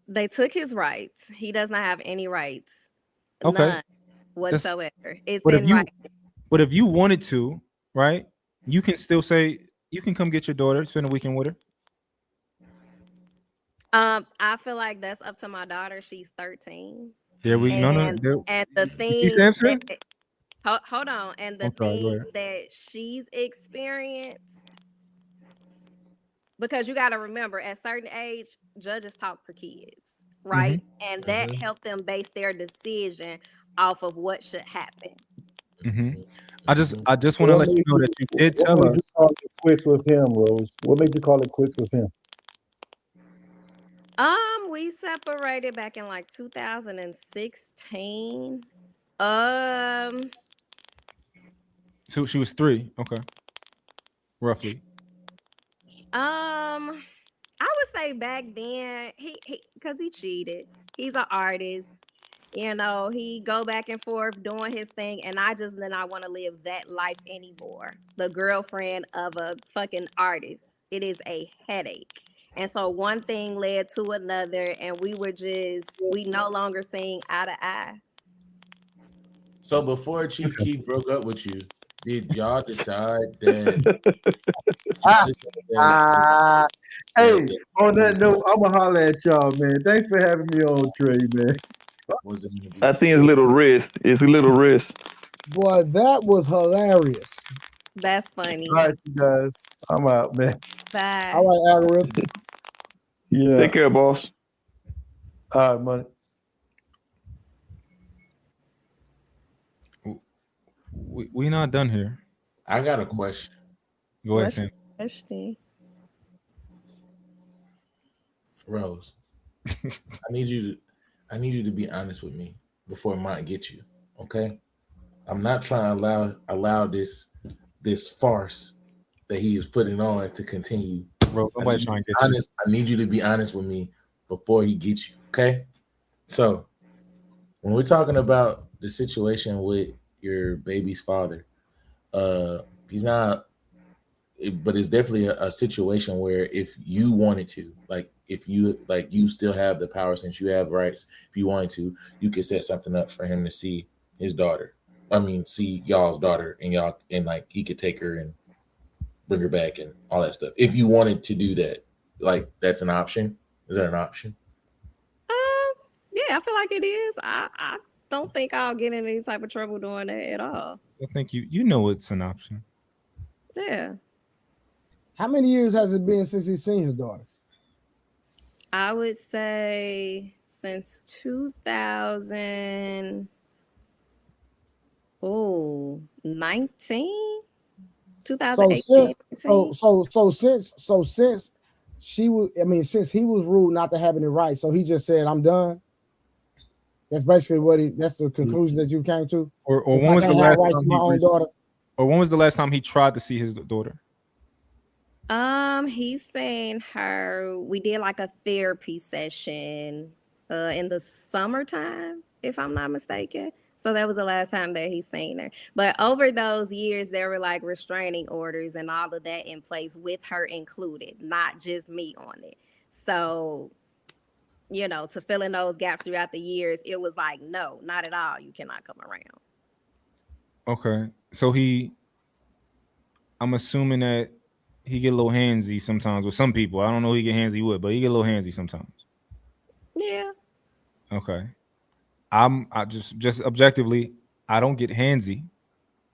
They took his rights. He does not have any rights. Okay. None whatsoever. It's but in writing. But if you wanted to, right, you can still say you can come get your daughter, spend a weekend with her. I feel like that's up to my daughter. She's 13. There we and the things hold on. And the things that she's experienced, because you got to remember, at certain age, judges talk to kids, right? Mm-hmm. And that helped them base their decision off of what should happen. Mm-hmm. I just want to let you know that you did tell us. What made you call it quits with him, Rose? What made you call it quits with him? We separated back in like 2016. So she was 3, okay, roughly. I would say back then he because he cheated. He's an artist. You know, he go back and forth doing his thing, and I just did not want to live that life anymore. The girlfriend of a fucking artist. It is a headache. And so one thing led to another, and we no longer seeing eye to eye. So before Chief Keef broke up with you, did y'all decide that? Hey, on that note, I'm gonna holler at y'all, man. Thanks for having me on, Trey, man. I think it's a little risk. It's a little risk. Boy, that was hilarious. That's funny. All right, you guys. I'm out, man. Bye. All right, algorithm. Yeah. Take care, boss. All right, money. We not done here. I got a question. Go ahead, Sam. Question. Rose, I need you to be honest with me before mine get you. Okay, I'm not trying to allow this farce that he is putting on to continue. Bro, nobody trying to get honest. I need you to be honest with me before he gets you. Okay, so when we're talking about the situation with your baby's father, he's not. But it's definitely a situation where if you wanted to, if you still have the power, since you have rights, if you wanted to, you could set something up for him to see his daughter. I mean, see y'all's daughter, and he could take her and bring her back and all that stuff. If you wanted to do that, that's an option. Is that an option? Yeah, I feel like it is. I don't think I'll get in any type of trouble doing that at all. I think you know it's an option. Yeah. How many years has it been since he's seen his daughter? I would say since 2019. 2018. So since she was, since he was ruled not to have any rights, so he just said, "I'm done." That's basically that's the conclusion that you came to. Or when was the last time Or when was the last time he tried to see his daughter? He's seen her. We did like a therapy session in the summertime, if I'm not mistaken. So that was the last time that he's seen her. But over those years, there were like restraining orders and all of that in place with her included, not just me on it. So, to fill in those gaps throughout the years, it was like, no, not at all. You cannot come around. Okay. So I'm assuming that he get a little handsy sometimes with some people. I don't know who he get handsy with, but he get a little handsy sometimes. Yeah. Okay. I just objectively, I don't get handsy.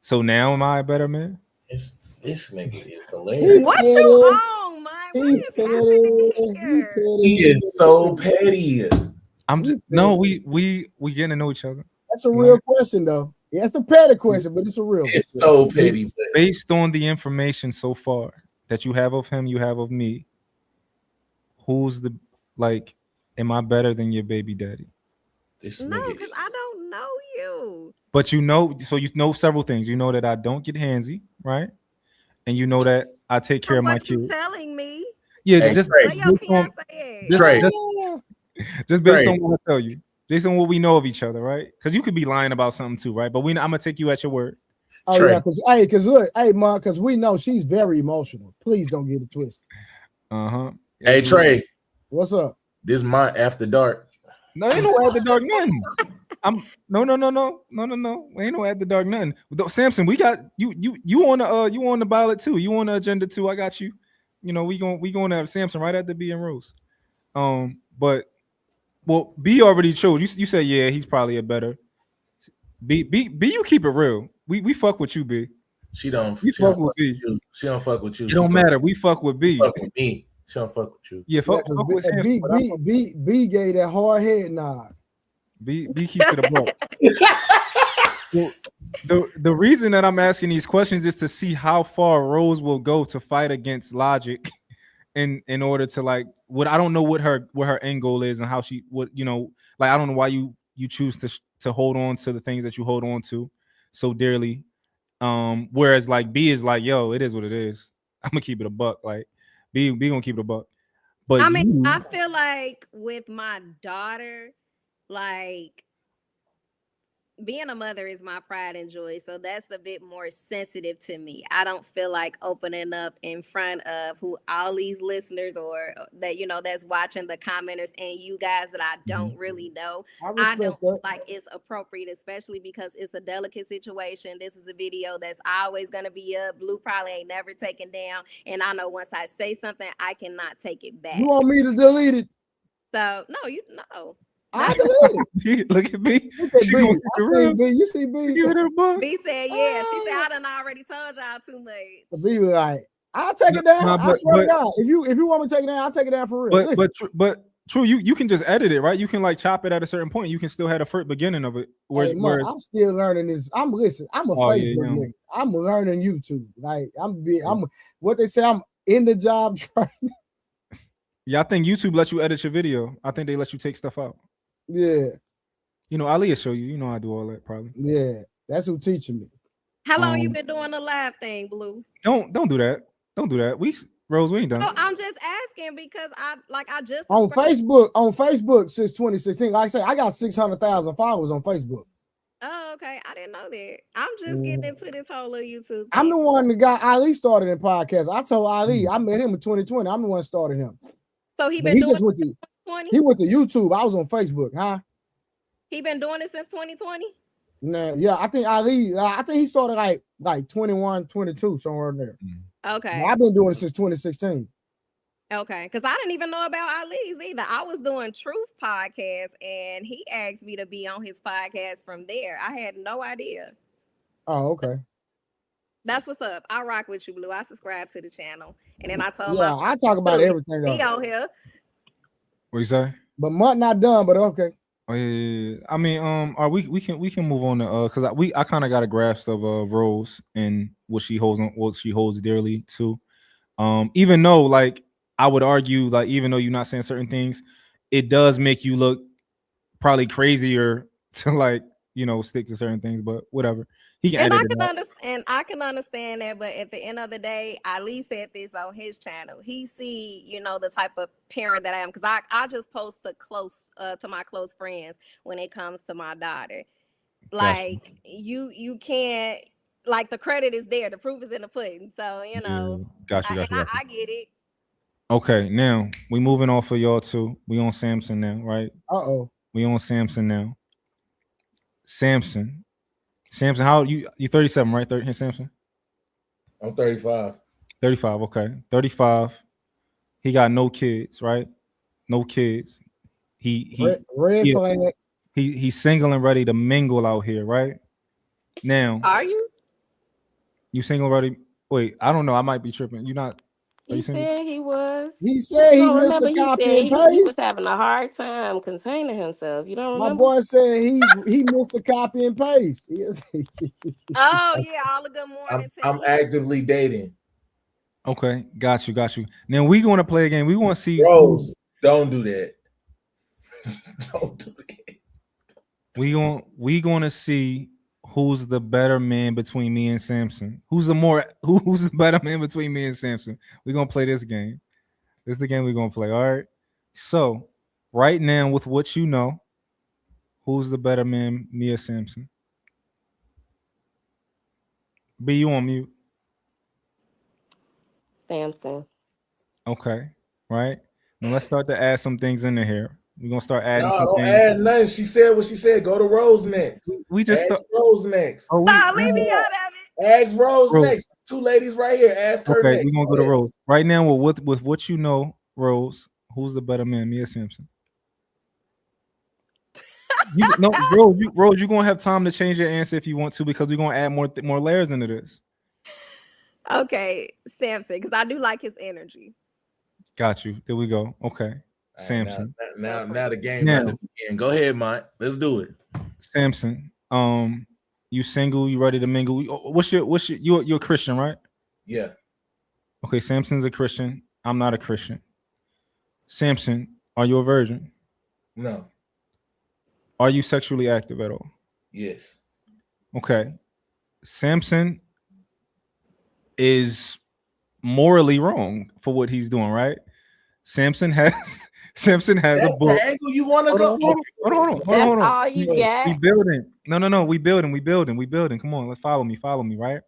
So now am I a better man? This nigga is hilarious. What you on, man? What is happening here? He is so petty. We getting to know each other. That's a real question, though. Yeah, it's a petty question, but it's a real. It's so petty. Based on the information so far that you have of him, you have of me. Who's am I better than your baby daddy? No, because I don't know you. But so you know several things. You know that I don't get handsy, right? And you know that I take care of my kids. What you telling me? Yeah, just based on what I tell you. Based on what we know of each other, right? Because you could be lying about something too, right? But I'm gonna take you at your word. Oh Trey. Yeah, because look, Mom, because we know she's very emotional. Please don't get it twisted. Hey Trey, what's up? This is my after dark. No, ain't no after dark nothing. No. Ain't no after dark nothing. Samson, we got you on the ballot too. You on the agenda too. I got you. We gonna have Samson right after B and Rose. But B already chose. You say yeah, he's probably a better. B, you keep it real. We fuck with you, B. She don't fuck with you. She don't fuck with you. It don't matter. We fuck with B. Fuck with me. She don't fuck with you. Yeah, fuck with him. B gave that hard head nod. B keeps it above. The reason that I'm asking these questions is to see how far Rose will go to fight against logic, in order to I don't know what her end goal is and how she I don't know why you choose to hold on to the things that you hold on to so dearly. Whereas B is yo, it is what it is. I'm gonna keep it a buck. B gonna keep it a buck. But I feel like with my daughter, being a mother is my pride and joy, so that's a bit more sensitive to me. I don't feel like opening up in front of who all these listeners or that that's watching, the commenters and you guys that I don't really know. I don't feel like it's appropriate, especially because it's a delicate situation. This is a video that's always gonna be up. Blue probably ain't never taken down, and I know once I say something, I cannot take it back. You want me to delete it? So no, you know. I deleted it. Look at me. Look at B. I see B. You see B? Give it a buck. B said, yeah. She said, I done already told y'all too much. B was like, I'll take it down. I swear to God. If you want me to take it down, I'll take it down for real. But true, you can just edit it, right? You can like chop it at a certain point. You can still have the first beginning of it. Hey, Mark, I'm still learning this. I'm a Facebook nigga. I'm learning YouTube. Like I'm what they say, I'm in the job training. Yeah, I think YouTube lets you edit your video. I think they let you take stuff out. Yeah. Ali will show you. You know I do all that probably. Yeah, that's who teaching me. How long you been doing the live thing, Blue? Don't do that. Don't do that. Rose, we ain't done. No, I'm just asking because I just on Facebook since 2016. Like I say, I got 600,000 followers on Facebook. Oh, okay. I didn't know that. I'm just getting into this whole little YouTube thing. I'm the one that got Ali started in podcasts. I told Ali, I met him in 2020. I'm the one that started him. So he doing just went to 2020? He went to YouTube. I was on Facebook, huh? He been doing it since 2020? Nah, yeah, I think Ali, I think he started like 21, 22, somewhere in there. Okay. Now, I've been doing it since 2016. Okay, because I didn't even know about Ali's either. I was doing Truth podcast, and he asked me to be on his podcast from there. I had no idea. Oh, okay. That's what's up. I rock with you, Blue. I subscribe to the channel, and then I told I talk about everything. He on here. What you say? But Mutt not done, but okay. Oh yeah. I mean, we can move on to because I kind of got a grasp of Rose and what she holds dearly too. Even though like I would argue like even though you're not saying certain things, it does make you look probably crazier to like stick to certain things, but whatever. He can and edit I can understand that, but at the end of the day, Ali said this on his channel. He see, the type of parent that I am, because I just post to my close friends when it comes to my daughter. Like you can't, like the credit is there, the proof is in the pudding. So Got you. I get it. Okay, now we moving off of y'all too. We on Samson now, right? We on Samson now. Samson, how you 37, right? 30, Samson? I'm 35. 35, okay. 35. He got no kids, right? No kids. He red flag. He's single and ready to mingle out here, right? Now, are you? You single ready? Wait, I don't know. I might be tripping. You not? He said he was. He said he missed the copy and paste. He was having a hard time containing himself. You don't remember? My boy said he missed the copy and paste. Oh yeah, all the good morning. I'm actively dating. Okay, got you. Now we going to play a game. We want to see. Rose, don't do that. Don't do that. We going to see who's the better man between me and Samson. Who's the better man between me and Samson? We're gonna play this game. This is the game we're gonna play. All right. So right now, with what you know, who's the better man, me or Samson? B, you on mute. Samson. Okay. Right. Now let's start to add some things in here. We're gonna start adding some don't things. add nothing. She said what she said. Go to Rose next. We just ask Rose next. Leave me out of it. Ask Rose next. Two ladies right here. Ask her next. We're gonna go to Rose. Right now, with what you know, Rose, who's the better man, me or Samson? Rose, you're gonna have time to change your answer if you want to, because we're gonna add more layers into this. Okay, Samson, because I do like his energy. Got you. There we go. Okay. Samson. Now the game. Now. Go ahead, Mike. Let's do it. Samson. You single? You ready to mingle? You're a Christian, right? Yeah. Okay. Samson's a Christian. I'm not a Christian. Samson, are you a virgin? No. Are you sexually active at all? Yes. Okay. Samson is morally wrong for what he's doing, right? Samson Samson has That's a book. the angle you want to go. Hold on. That's all you got. We building. No. We building. Come on, let's follow me, right?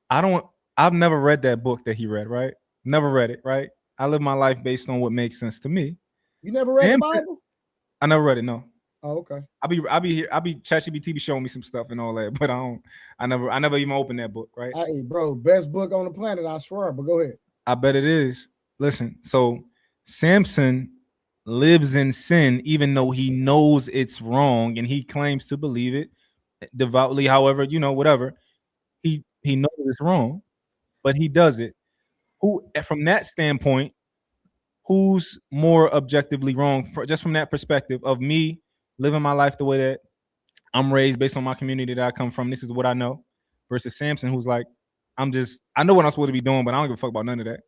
I've never read that book that he read, right? Never read it, right? I live my life based on what makes sense to me. You never read the Bible? I never read it, no. Oh, okay. I'll be here. ChatGPT be showing me some stuff and all that, but I never even opened that book, right? Hey, bro, best book on the planet, I swear. But go ahead. I bet it is. Listen, so Samson lives in sin, even though he knows it's wrong and he claims to believe it devoutly. However, whatever, he knows it's wrong, but he does it. From that standpoint, who's more objectively wrong? Just from that perspective of me living my life the way that I'm raised based on my community that I come from. This is what I know. Versus Samson, who's like, I know what I'm supposed to be doing, but I don't give a fuck about none of that.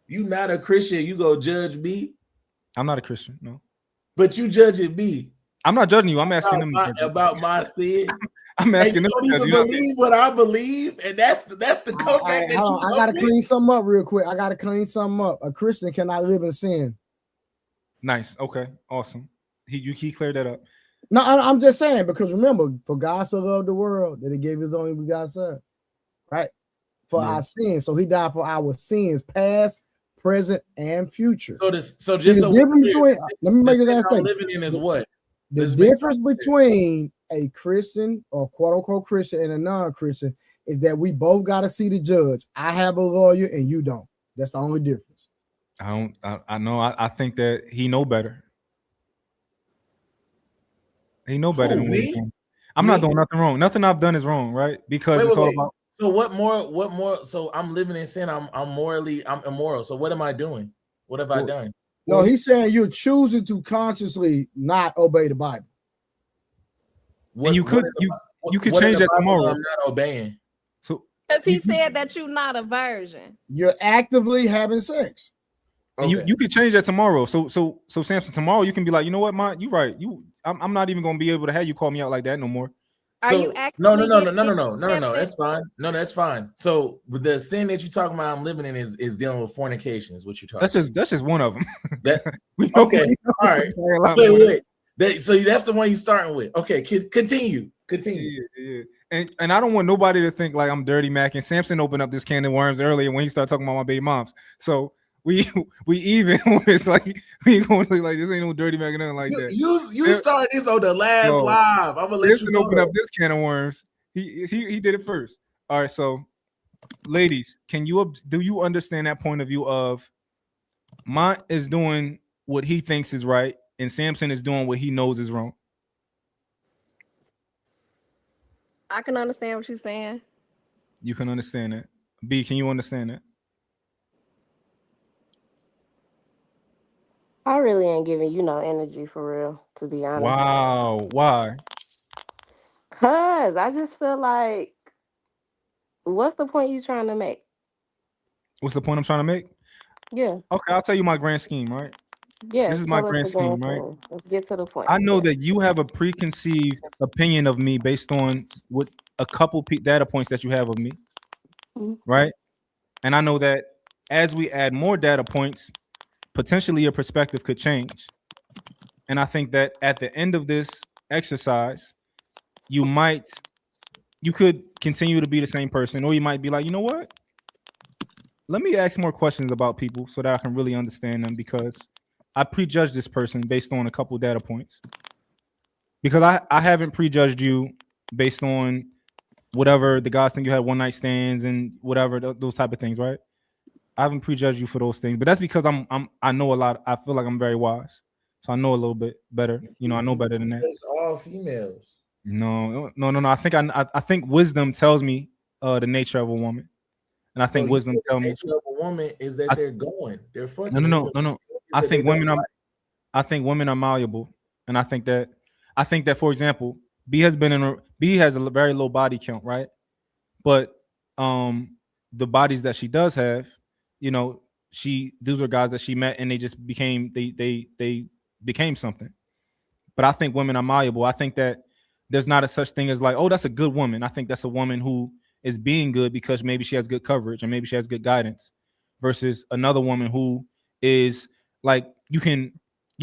You not a Christian, you go judge me? I'm not a Christian, no. But you judging me. I'm not judging you. I'm asking them about my sin. I'm asking them. You don't even believe what I believe, and that's the comeback. I gotta clean something up real quick. A Christian cannot live in sin. Nice. Okay. Awesome. He cleared that up. No, I'm just saying, because remember, for God so loved the world that he gave his only begotten son, right? For our sins. So he died for our sins, past, present, and future. So the difference between, let me make it that statement. Living in is what? The difference between a Christian or quote unquote Christian and a non-Christian is that we both got to see the judge. I have a lawyer and you don't. That's the only difference. I know. I think that he know better. He know better than me. I'm not doing nothing wrong. Nothing I've done is wrong, right? Because it's all about. So what more? So I'm living in sin. I'm immoral. So what am I doing? What have I done? No, he's saying you're choosing to consciously not obey the Bible. And you could change that tomorrow. I'm not obeying. So because he said that you're not a virgin. You're actively having sex. Okay. And you could change that tomorrow. So Samson, tomorrow you can be like, you know what, you're right. I'm not even gonna be able to have you call me out like that no more. Are you no. That's fine. No, that's fine. So the sin that you're talking about, I'm living in is dealing with fornication. Is what you're talking. That's just one of them. Okay. All right. Wait. So that's the one you're starting with. Okay. Continue. Yeah. And I don't want nobody to think like I'm dirty Mac. And Samson opened up this can of worms earlier when he started talking about my baby moms. So we even it's like we ain't gonna say like this ain't no dirty Mac or nothing like that. You started this on the last live. I'm gonna let you open up this can of worms. He did it first. All right, so ladies, do you understand that point of view of Mont is doing what he thinks is right and Samson is doing what he knows is wrong? I can understand what you're saying. You can understand it. B, can you understand it? I really ain't giving you no energy for real, to be honest. Wow. Why? Cause I just feel like, what's the point you trying to make? What's the point I'm trying to make? Yeah. Okay, I'll tell you my grand scheme, right? Yeah. This is my grand scheme, right? Let's get to the point. I know that you have a preconceived opinion of me based on what a couple data points that you have of me, right? And I know that as we add more data points, potentially your perspective could change. And I think that at the end of this exercise, you could continue to be the same person, or you might be like, you know what? Let me ask more questions about people so that I can really understand them, because I prejudged this person based on a couple data points. Because I haven't prejudged you based on whatever the guys think you had one night stands and whatever those type of things, right? I haven't prejudged you for those things, but that's because I know a lot. I feel like I'm very wise, so I know a little bit better. I know better than that. It's all females. No. I think wisdom tells me the nature of a woman, and I think wisdom tells me the nature of a woman is that they're fucking. No. I think women are malleable, and I think that for example, B has a very low body count, right? But the bodies that she does have, those are guys that she met and they just became they became something. But I think women are malleable. I think that there's not a such thing as like, oh, that's a good woman. I think that's a woman who is being good because maybe she has good coverage and maybe she has good guidance, versus another woman who is like you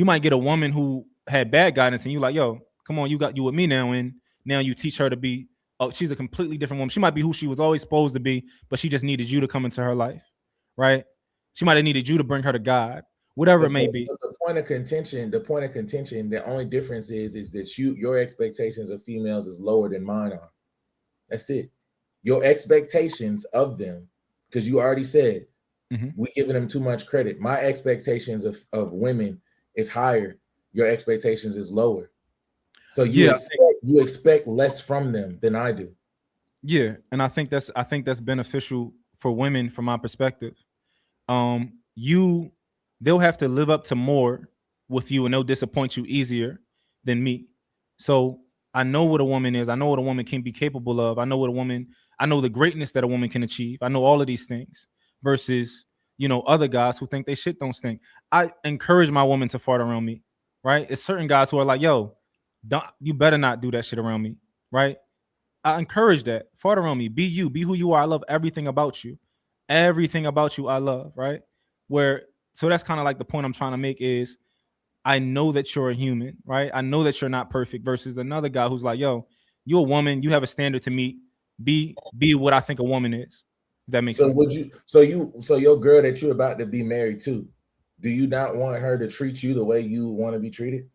might get a woman who had bad guidance, and you like, yo, come on, you with me now, and now you teach her to be. Oh, she's a completely different woman. She might be who she was always supposed to be, but she just needed you to come into her life, right? She might have needed you to bring her to God, whatever it may be. The point of contention, the only difference is that your expectations of females is lower than mine are. That's it. Your expectations of them, because you already said we giving them too much credit. My expectations of women is higher. Your expectations is lower. So you expect less from them than I do. Yeah, and I think that's beneficial for women from my perspective. They'll have to live up to more with you, and they'll disappoint you easier than me. So I know what a woman is. I know what a woman can be capable of. I know the greatness that a woman can achieve. I know all of these things versus, other guys who think they shit don't stink. I encourage my woman to fart around me, right? It's certain guys who are like, yo, you better not do that shit around me, right? I encourage that. Fart around me. Be you. Be who you are. I love everything about you. Everything about you I love, right? So that's kind of like the point I'm trying to make is I know that you're a human, right? I know that you're not perfect versus another guy who's like, yo, you're a woman. You have a standard to meet. Be what I think a woman is. If that makes sense. So your girl that you're about to be married to, do you not want her to treat you the way you want to be treated?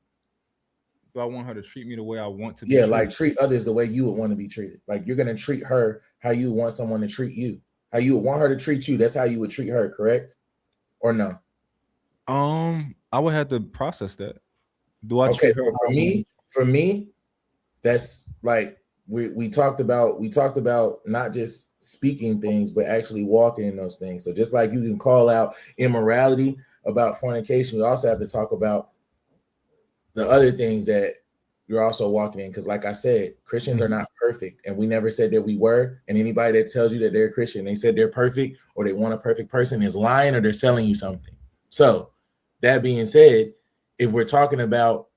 Do I want her to treat me the way I want to be treated? treated? Like treat others the way you would want to be treated. Like you're going to treat her how you want someone to treat you. How you would want her to treat you, that's how you would treat her, correct? Or no? I would have to process that. Do I treat her? So for me, that's like we talked about not just speaking things, but actually walking in those things. So just like you can call out immorality about fornication, we also have to talk about the other things that you're also walking in. Because like I said, Christians are not perfect, and we never said that we were. And anybody that tells you that they're Christian, they said they're perfect or they want a perfect person is lying or they're selling you something. So that being said, if we're talking about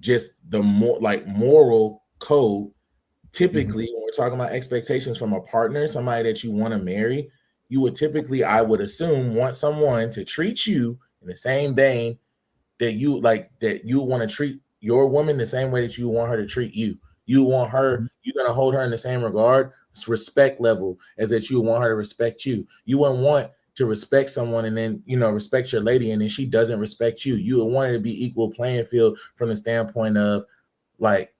just the moral code, typically when we're talking about expectations from a partner, somebody that you want to marry, you would typically, I would assume, want someone to treat you in the same vein that you want to treat your woman the same way that you want her to treat you. You want her, you're going to hold her in the same regard, respect level as that you want her to respect you. You wouldn't want to respect someone and then, respect your lady and then she doesn't respect you. You would want it to be equal playing field from the standpoint of like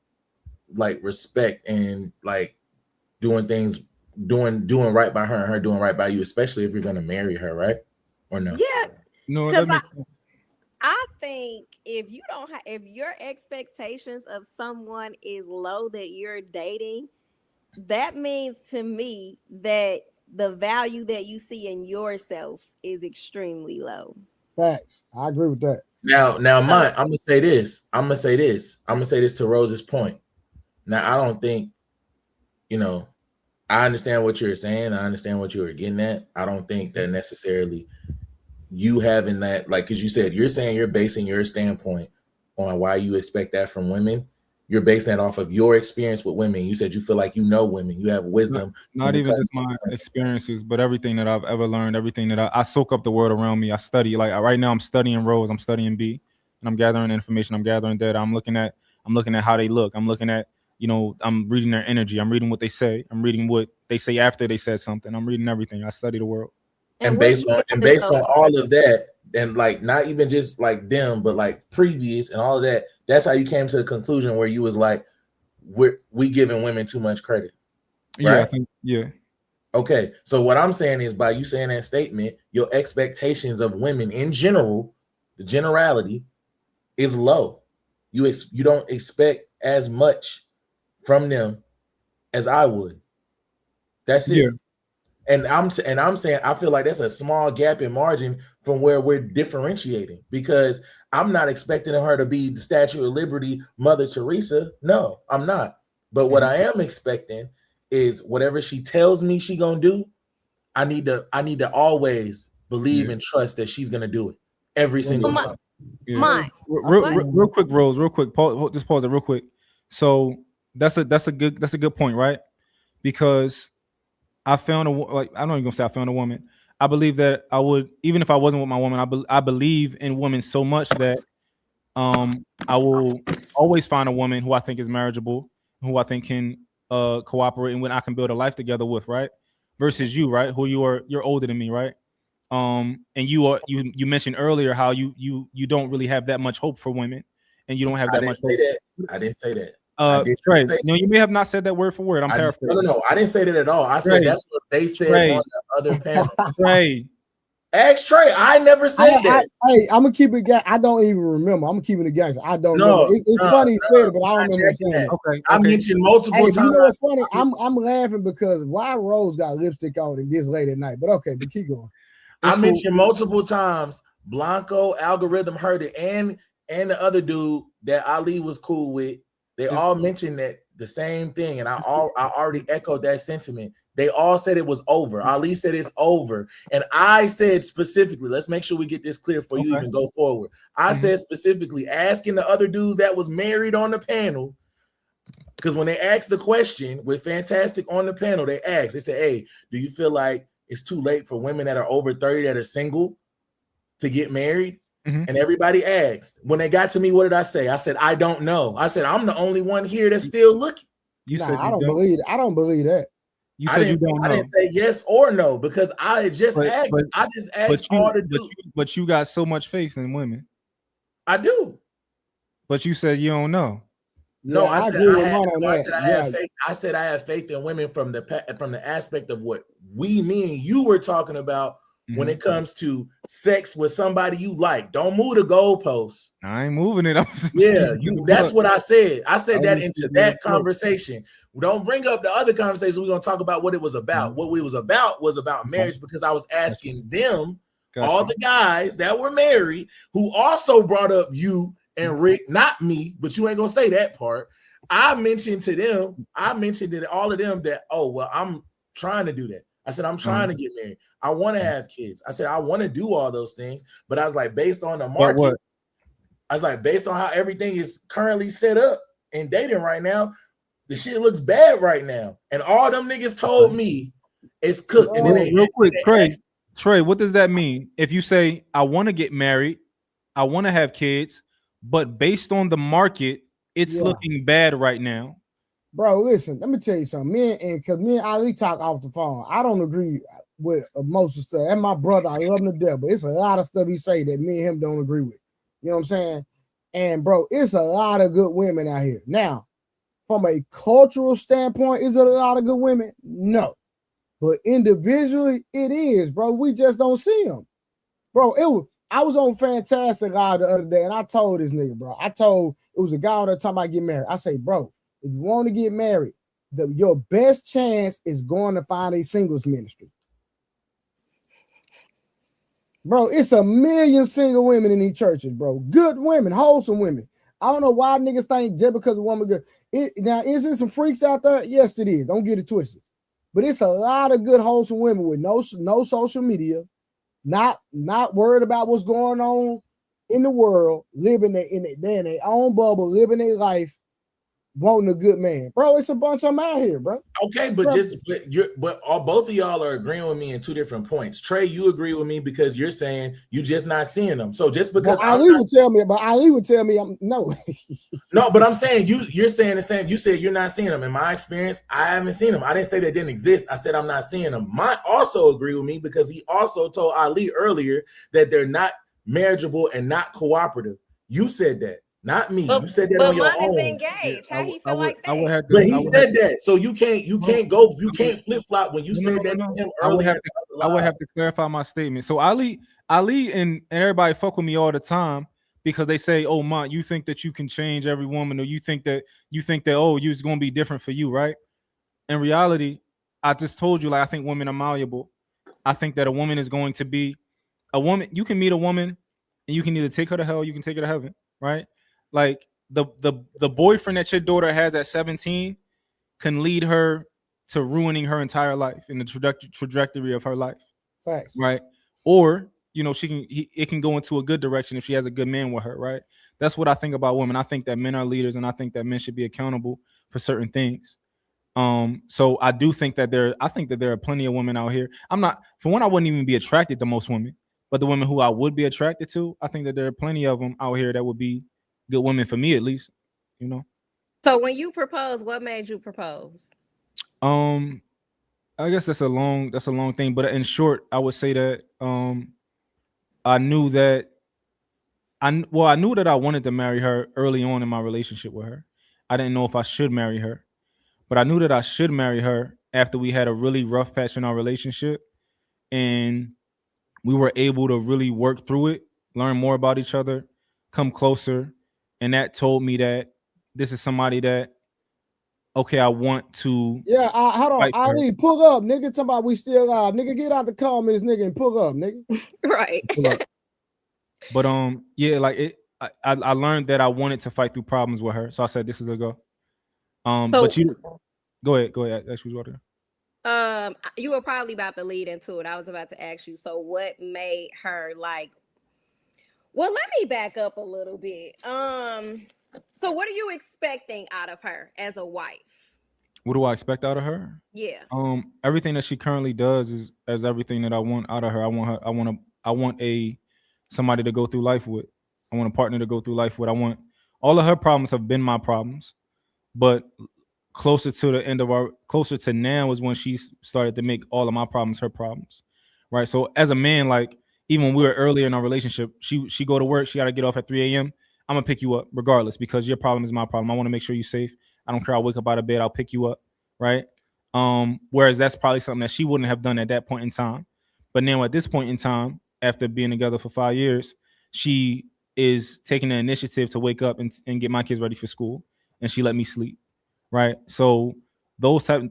respect and like doing right by her and her doing right by you, especially if you're going to marry her, right? Or no? Yeah. No, that makes sense. I think if your expectations of someone is low that you're dating, that means to me that the value that you see in yourself is extremely low. Facts. I agree with that. Now, I'm gonna say this. I'm gonna say this to Rose's point. Now, I don't think, I understand what you're saying. I understand what you were getting at. I don't think that necessarily you having that, like, because you said you're saying you're basing your standpoint on why you expect that from women. You're basing that off of your experience with women. You said you feel like women, you have wisdom. Not even just my experiences, but everything that I've ever learned, everything that I soak up the world around me. I study. Like right now, I'm studying Rose, I'm studying B, and I'm gathering information. I'm gathering data. I'm looking at how they look. I'm looking at, I'm reading their energy. I'm reading what they say. I'm reading what they say after they said something. I'm reading everything. I study the world. And based on all of that, and like not even just like them, but like previous and all of that, that's how you came to the conclusion where you was like, we giving women too much credit. Right? Yeah, I think, yeah. Okay, so what I'm saying is by you saying that statement, your expectations of women in general, the generality, is low. You don't expect as much from them as I would. That's it. Yeah. And I'm saying I feel like that's a small gap in margin from where we're differentiating, because I'm not expecting her to be the Statue of Liberty, Mother Teresa. No, I'm not. But what I am expecting is whatever she tells me she gonna do, I need to always believe and trust that she's gonna do it every single time. Yeah. Real quick, Rose. Real quick. Just pause it real quick. So that's a good point, right? Because I found I'm not even gonna say I found a woman. I believe that I would, even if I wasn't with my woman, I believe in women so much that I will always find a woman who I think is marriageable, who I think can cooperate, and when I can build a life together with, right? Versus you, right? You're older than me, right? And you mentioned earlier how you don't really have that much hope for women, and you don't have I that didn't much say hope. that. I didn't say that. I didn't Trey, say no, you may have not said that word for word. I'm paraphrasing. No. I didn't say that at all. I said that's what they said on the other panel. Trey. Ask Trey. I never said that. Hey, I'm gonna keep it. I don't even remember. I'm keeping it gangster. I don't remember. It's funny he said it, but I don't remember him saying it. Okay. I mentioned multiple times. You know what's funny? I'm laughing because why Rose got lipstick on and this late at night. But okay, but keep going. I mentioned multiple times Blanco, Algorithm heard it, and the other dude that Ali was cool with. They all mentioned that the same thing, and I already echoed that sentiment. They all said it was over. Ali said it's over, and I said specifically, let's make sure we get this clear before you even go forward. I said specifically, asking the other dudes that was married on the panel, because when they asked the question with Fantastic on the panel, they said, "Hey, do you feel like it's too late for women that are over 30 that are single to get married?" And everybody asked. When they got to me, what did I say? I said, I don't know. I said, I'm the only one here that's still looking. I don't believe that. You said you don't know. I didn't say yes or no because I just asked. I just asked all the dudes. But you got so much faith in women. I do. But you said you don't know. No, I said I have faith in women from the aspect of what me and you were talking about when it comes to sex with somebody you like. Don't move the goalposts. I ain't moving it. That's what I said. I said that into that conversation. Don't bring up the other conversation. We're gonna talk about what it was about. What we was about marriage, because I was asking them, all the guys that were married, who also brought up you and Rick, not me, but you ain't gonna say that part. I mentioned to all of them that, oh, well, I'm trying to do that. I said, I'm trying to get married. I want to have kids. I said, I want to do all those things. But I was like, based on the market, I was like, based on how everything is currently set up and dating right now, the shit looks bad right now. And all them niggas told me it's cooked. And then real quick, Trey, what does that mean? If you say, I want to get married, I want to have kids, but based on the market, it's looking bad right now. Bro, listen, let me tell you something. Because me and Ali talk off the phone. I don't agree with most of stuff. And my brother, I love him to death, but it's a lot of stuff he say that me and him don't agree with. You know what I'm saying? And bro, it's a lot of good women out here. Now, from a cultural standpoint, is it a lot of good women? No. But individually, it is, bro. We just don't see them. Bro, I was on Fantastic the other day, and I told this nigga, bro. It was a guy on there talking about getting married. I say, bro, if you want to get married, your best chance is going to find a singles ministry. Bro, it's a million single women in these churches, bro. Good women, wholesome women. I don't know why niggas think just because a woman good. Now, is there some freaks out there? Yes, it is. Don't get it twisted. But it's a lot of good, wholesome women with no social media, not worried about what's going on in the world, living in their own bubble, living their life, wanting a good man. Bro, it's a bunch of them out here, bro. Okay, but both of y'all are agreeing with me in two different points. Trey, you agree with me because you're saying you just not seeing them. So just because Ali would tell me I'm no. No, but I'm saying you're saying the same. You said you're not seeing them. In my experience, I haven't seen them. I didn't say they didn't exist. I said I'm not seeing them. Mine also agree with me because he also told Ali earlier that they're not marriageable and not cooperative. You said that. Not me. You said that on your own. Engaged. How he feel like that? But he said that. So you can't flip flop when you said that to him earlier. I would have to clarify my statement. So Ali and everybody fuck with me all the time because they say, "Oh, Mont, you think that you can change every woman, or you think that oh, you're gonna be different for you, right?" In reality, I just told you, like, I think women are malleable. I think that a woman is going to be a woman. You can meet a woman, and you can either take her to hell, or you can take her to heaven, right? Like the boyfriend that your daughter has at 17 can lead her to ruining her entire life in the trajectory of her life. Facts. Right. Or, it can go into a good direction if she has a good man with her. Right. That's what I think about women. I think that men are leaders, and I think that men should be accountable for certain things. So I do think that I think that there are plenty of women out here. I'm not, for one, I wouldn't even be attracted to most women, but the women who I would be attracted to, I think that there are plenty of them out here that would be good women for me, at least, you know. So when you proposed, what made you propose? I guess that's a long thing, but in short, I would say that I knew that I knew that I wanted to marry her early on in my relationship with her. I didn't know if I should marry her, but I knew that I should marry her after we had a really rough patch in our relationship, and we were able to really work through it, learn more about each other, come closer, and that told me that this is somebody that, okay, I want to. Yeah, hold on, fight for her. Ali, pull up, nigga. Talking about we still alive, nigga. Get out the comments, nigga, and pull up, nigga. Right. Pull up. But yeah, like it. I learned that I wanted to fight through problems with her, so I said this is a go. So- But you go ahead. That's who's water. You were probably about to lead into it. I was about to ask you. So what made her like? Well, let me back up a little bit. So what are you expecting out of her as a wife? What do I expect out of her? Yeah. Everything that she currently does is everything that I want out of her. I want somebody to go through life with. I want a partner to go through life with. I want all of her problems have been my problems, but closer to now is when she started to make all of my problems her problems, right? So as a man, like even when we were earlier in our relationship, she go to work, she got to get off at 3 a.m. I'm gonna pick you up regardless because your problem is my problem. I want to make sure you're safe. I don't care. I'll wake up out of bed. I'll pick you up, right? Whereas that's probably something that she wouldn't have done at that point in time. But now at this point in time, after being together for 5 years, she is taking the initiative to wake up and get my kids ready for school, and she let me sleep, right? So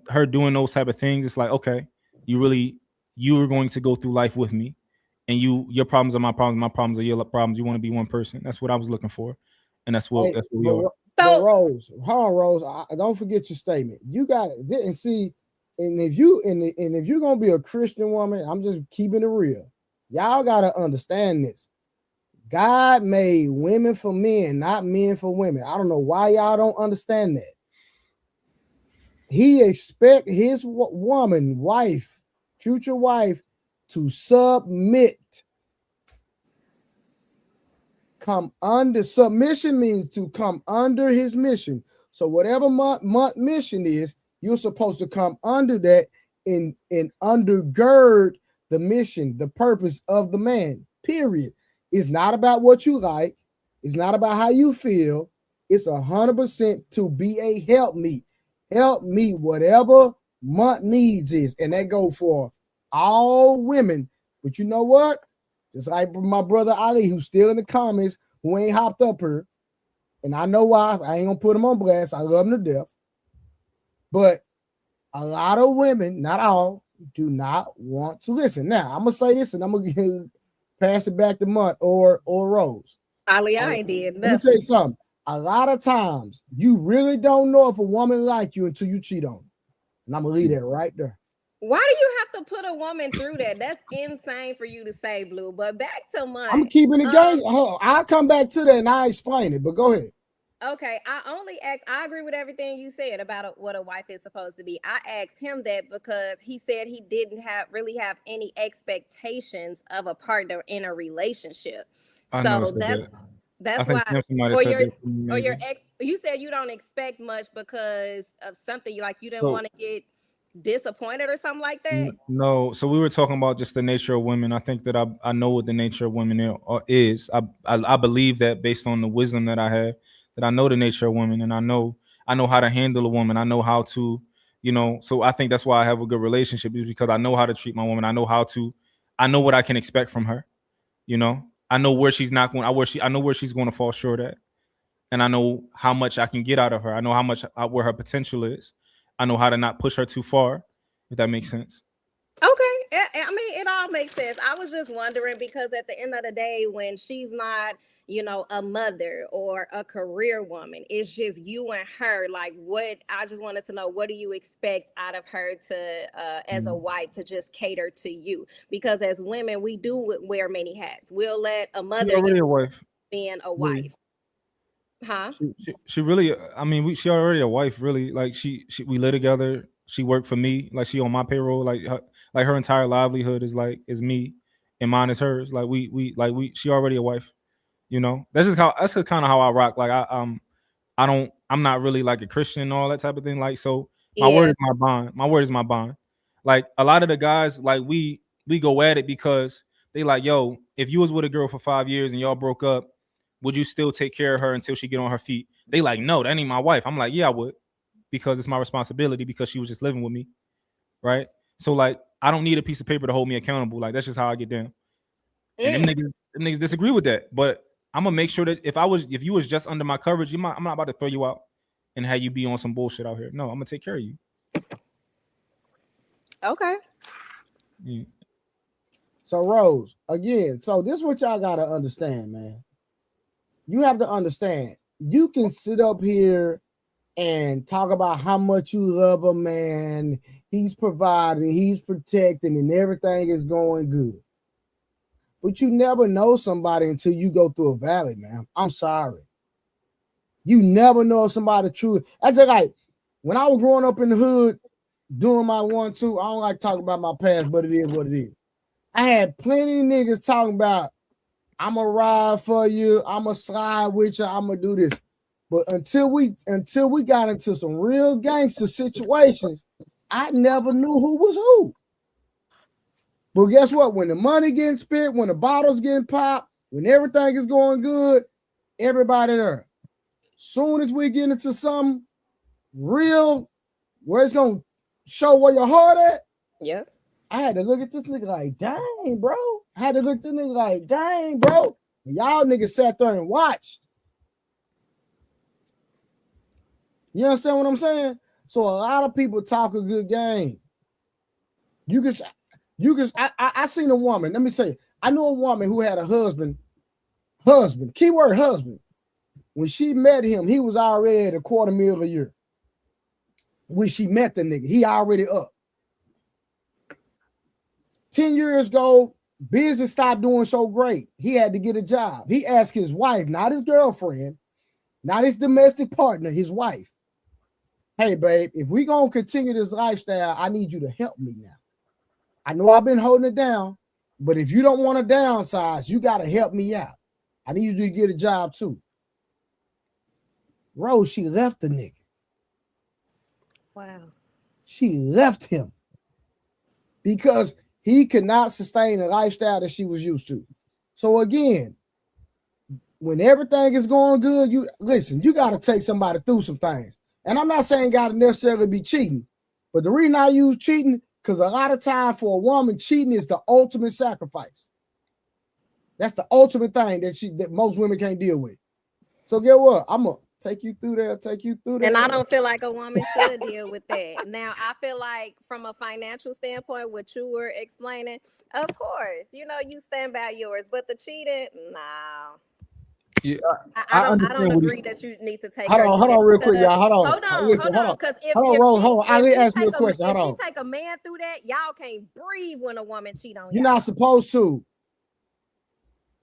her doing those type of things, it's like, okay, you are going to go through life with me, and your problems are my problems are your problems. You want to be one person. That's what I was looking for, and that's what we are. But Rose, hold on, Rose. Don't forget your statement. You got it. And see, and if you're gonna be a Christian woman, I'm just keeping it real. Y'all gotta understand this. God made women for men, not men for women. I don't know why y'all don't understand that. He expect his woman, wife, future wife, to submit. Submission means to come under his mission. So whatever month mission is, you're supposed to come under that and undergird the mission, the purpose of the man. Period. It's not about what you like. It's not about how you feel. It's 100% to be a helpmeet. Help meet whatever month needs is, and that go for all women. But you know what? Just like my brother Ali, who's still in the comments, who ain't hopped up here, and I know why. I ain't gonna put him on blast. I love him to death, but a lot of women, not all, do not want to listen. Now I'm gonna say this, and I'm gonna pass it back to Mutt or Rose. Ali, I ain't did nothing. Let me tell you something. A lot of times, you really don't know if a woman like you until you cheat on her. And I'm gonna leave that right there. Why do you have to put a woman through that? That's insane for you to say, Blue. But back to Mutt. I'm keeping it going. I'll come back to that and I'll explain it. But go ahead. Okay, I agree with everything you said about what a wife is supposed to be. I asked him that because he said he didn't really have any expectations of a partner in a relationship. So that's why. Or your ex, you said you don't expect much because of something you didn't want to get disappointed or something like that. No, so we were talking about just the nature of women. I think that I know what the nature of women is. I believe that based on the wisdom that I have, that I know the nature of women, and I know how to handle a woman. I know how to, so I think that's why I have a good relationship, is because I know how to treat my woman. I know what I can expect from her. I know where she's not going. I know where she's going to fall short at, and I know how much I can get out of her. I know how much where her potential is. I know how to not push her too far, if that makes sense. Okay. I mean, it all makes sense. I was just wondering because at the end of the day, when she's not, a mother or a career woman, it's just you and her. I just wanted to know, what do you expect out of her to, as a wife, to just cater to you? Because as women, we do wear many hats. We'll let a mother already a wife. being a wife. Huh? She really, I mean, she already a wife, really. Like we live together. She worked for me, like she on my payroll. Like her entire livelihood is me, and mine is hers. She already a wife. You know, that's just kind of how I rock. Like I'm not really like a Christian and all that type of thing. Like, so my word Yeah. is my bond. My word is my bond. Like a lot of the guys, like we go at it because they like, yo, if you was with a girl for 5 years and y'all broke up, would you still take care of her until she get on her feet? They like, no, that ain't my wife. I'm like, yeah, I would, because it's my responsibility, because she was just living with me, right? So like, I don't need a piece of paper to hold me accountable. Like that's just how I get down. And them niggas disagree with that, but I'm gonna make sure that if you was just under my coverage, I'm not about to throw you out and have you be on some bullshit out here. No, I'm gonna take care of you. Okay. Yeah. So Rose, again, so this is what y'all gotta understand, man. You have to understand, you can sit up here and talk about how much you love a man, he's providing, he's protecting, and everything is going good. But you never know somebody until you go through a valley, man. I'm sorry. You never know if somebody truly. That's just like when I was growing up in the hood, doing my 1-2. I don't like talking about my past, but it is what it is. I had plenty of niggas talking about, I'm gonna ride for you, I'm gonna slide with you, I'm gonna do this. But until we got into some real gangster situations, I never knew who was who. But guess what? When the money getting spent, when the bottles getting popped, when everything is going good, everybody there. Soon as we get into something real, where it's gonna show where your heart at. Yep. I had to look at this nigga like, dang, bro. I had to look at this nigga like, dang, bro. And y'all niggas sat there and watched. You understand what I'm saying? So a lot of people talk a good game. I seen a woman. Let me tell you, I know a woman who had a husband, keyword husband. When she met him, he was already at $250,000 a year. When she met the nigga, he already up. 10 years ago, business stopped doing so great. He had to get a job. He asked his wife, not his girlfriend, not his domestic partner, his wife, hey, babe, if we gonna continue this lifestyle, I need you to help me now. I know I've been holding it down, but if you don't want to downsize, you got to help me out. I need you to get a job too. Rose, she left the nigga. Wow. She left him because he could not sustain the lifestyle that she was used to. So again, when everything is going good, you got to take somebody through some things. And I'm not saying got to necessarily be cheating, but the reason I use cheating, because a lot of time for a woman, cheating is the ultimate sacrifice. That's the ultimate thing that most women can't deal with. So get what? I'm gonna take you through there. And I don't feel like a woman should deal with that. Now, I feel like from a financial standpoint, what you were explaining, of course, you stand by yours, but the cheating, no. Yeah, I don't agree that you need to take. Hold on, real quick, y'all. Hold on. Hold on. Because if Ali asked me a question. Hold on. If she take a man through that, y'all can't breathe when a woman cheat on you. You're not supposed to.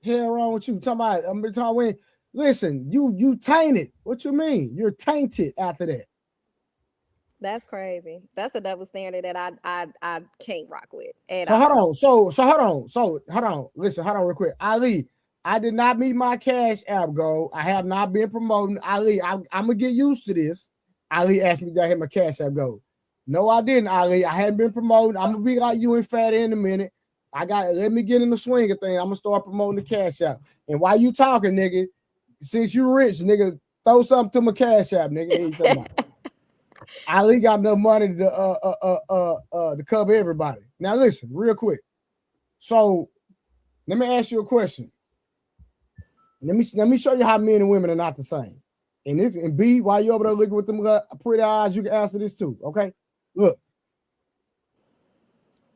Hell wrong with you? I'm talking when. Listen, you tainted. What you mean? You're tainted after that. That's crazy. That's a double standard that I can't rock with at all. Hold on. Listen, hold on real quick. Ali, I did not meet my Cash App goal. I have not been promoting. Ali, I'm gonna get used to this. Ali asked me that I hit my Cash App goal. No, I didn't, Ali. I hadn't been promoting. I'm gonna be like you and Fatty in a minute. Let me get in the swing of thing. I'm gonna start promoting the Cash App. And while you talking, nigga, since you rich, nigga, throw something to my Cash App, nigga. Hey, you talking about? Ali got enough money to cover everybody. Now listen, real quick. So let me ask you a question. Let me show you how men and women are not the same. And B, while you over there looking with them pretty eyes, you can answer this too. Okay. Look.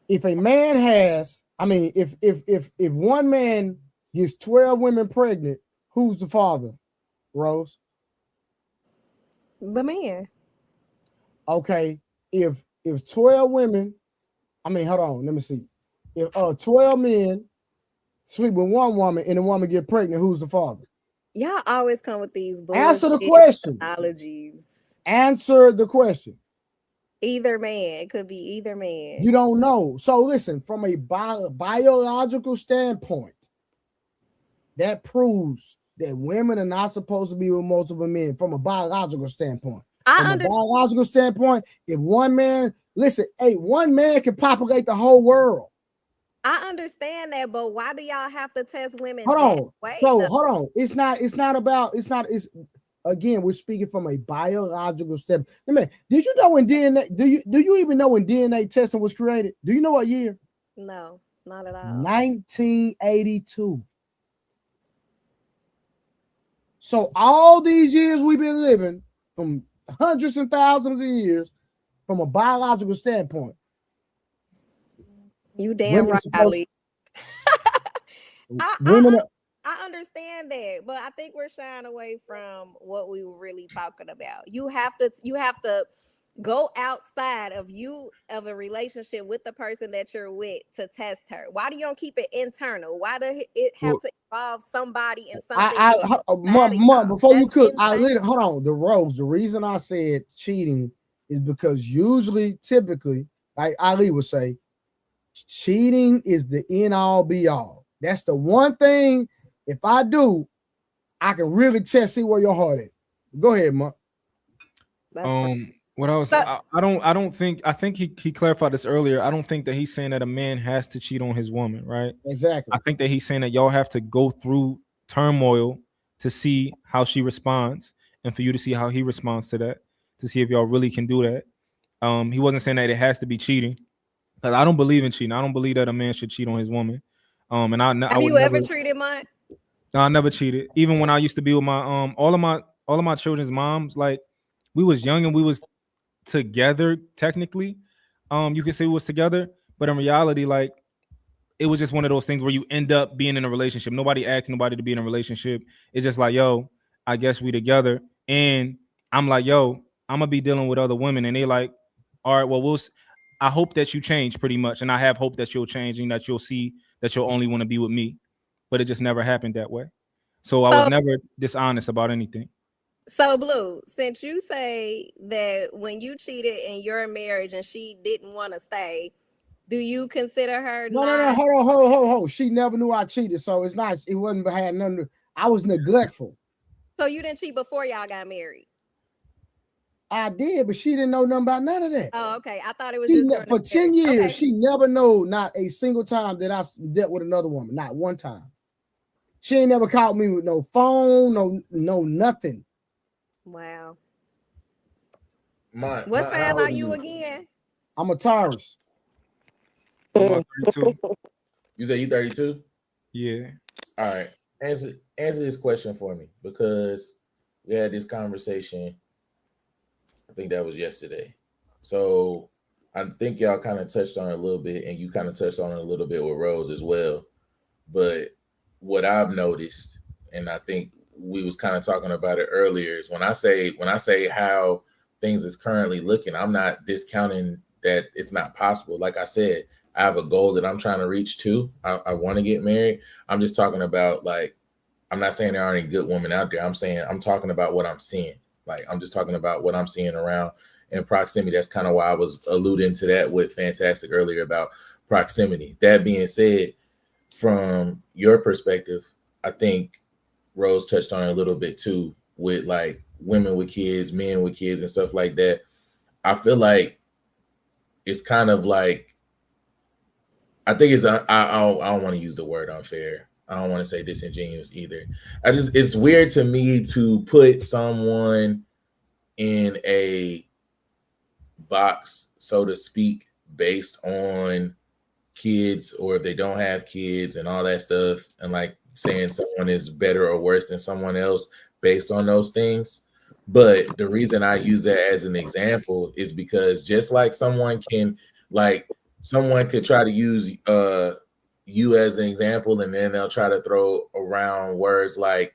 If a man if one man gets 12 women pregnant, who's the father, Rose? The man. Okay, if 12 women, hold on, let me see. If 12 men sleep with one woman and the woman get pregnant, who's the father? Y'all always come with these Answer the bullshit question. analogies. Answer the question. Either man. It could be either man. You don't know. So listen, from a biological standpoint, that proves that women are not supposed to be with multiple men from a biological standpoint. From a biological standpoint, if one man, listen, hey, one man can populate the whole world. I understand that, but why do y'all have to test women Hold that on. way? So hold on. It's again, we're speaking from a biological standpoint. Man, did you know when DNA, do you even know when DNA testing was created? Do you know what year? No, not at all. 1982. So all these years we've been living, from hundreds and thousands of years, from a biological standpoint. You damn right, Ali. I understand that, but I think we're shying away from what we were really talking about. You have to go outside of a relationship with the person that you're with to test her. Why do you don't keep it internal? Why does it have to involve somebody and something? Before you cook, hold on. The reason I said cheating is because usually, typically, like Ali would say, cheating is the end all be all. That's the one thing. If I do, I can really see where your heart is. Go ahead, Mark. What else? I think he clarified this earlier. I don't think that he's saying that a man has to cheat on his woman, right? Exactly. I think that he's saying that y'all have to go through turmoil to see how she responds, and for you to see how he responds to that, to see if y'all really can do that. He wasn't saying that it has to be cheating, because I don't believe in cheating. I don't believe that a man should cheat on his woman. And have you ever treated mine? No, I never cheated. Even when I used to be with my all of my children's moms, like we was young and we was together technically. You could say we was together, but in reality, like it was just one of those things where you end up being in a relationship. Nobody asked nobody to be in a relationship. It's just like, yo, I guess we together. And I'm like, yo, I'm gonna be dealing with other women, and they like, all right, well, I hope that you change pretty much, and I have hope that you'll change and that you'll see that you'll only want to be with me. But it just never happened that way. So I was never dishonest about anything. So, Blue, since you say that when you cheated in your marriage and she didn't want to stay, do you consider her? No, hold on. She never knew I cheated, so it's not. It wasn't had nothing. I was neglectful. So you didn't cheat before y'all got married? I did, but she didn't know nothing about none of that. Oh, okay. I thought it was just for 10 years. Okay. She never know not a single time that I dealt with another woman. Not one time. She ain't never called me with no phone, no nothing. Wow. What sign are you again? I'm a Taurus. I'm 32. You say you 32? Yeah. All right. Answer this question for me, because we had this conversation. I think that was yesterday. So I think y'all kind of touched on it a little bit, and you kind of touched on it a little bit with Rose as well. But what I've noticed, and I think we was kind of talking about it earlier, is when I say how things is currently looking, I'm not discounting that it's not possible. Like I said, I have a goal that I'm trying to reach too. I want to get married. I'm just talking about, like, I'm not saying there aren't any good women out there. I'm talking about what I'm seeing. Like, I'm just talking about what I'm seeing around in proximity. That's kind of why I was alluding to that with Fantastic earlier about proximity. That being said, from your perspective, I think Rose touched on it a little bit too, with like women with kids, men with kids, and stuff like that. I feel like it's kind of like, I think it's I don't want to use the word unfair. I don't want to say disingenuous either. It's weird to me to put someone in a box, so to speak, based on kids, or if they don't have kids and all that stuff, and like saying someone is better or worse than someone else based on those things. But the reason I use that as an example is because just like someone could try to use you as an example, and then they'll try to throw around words like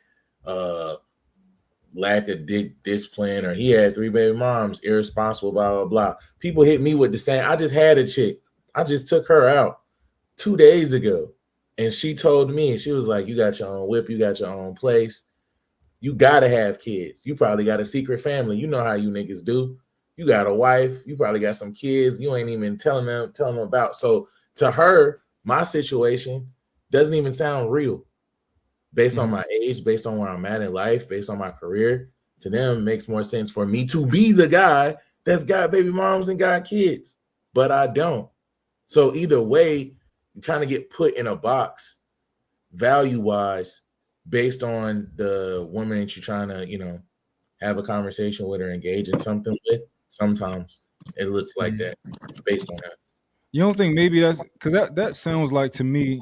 lack of discipline, or he had 3 baby moms, irresponsible, blah blah blah. People hit me with the same. I just had a chick. I just took her out 2 days ago, and she told me, she was like, "You got your own whip, you got your own place. You gotta have kids. You probably got a secret family. You know how you niggas do. You got a wife. You probably got some kids. You ain't even telling them about. So to her, my situation doesn't even sound real. Based on my age, based on where I'm at in life, based on my career, to them it makes more sense for me to be the guy that's got baby moms and got kids, but I don't. So either way, you kind of get put in a box value-wise based on the woman that you're trying to, have a conversation with or engage in something with. Sometimes it looks like that based on that. You don't think maybe that's because that sounds like to me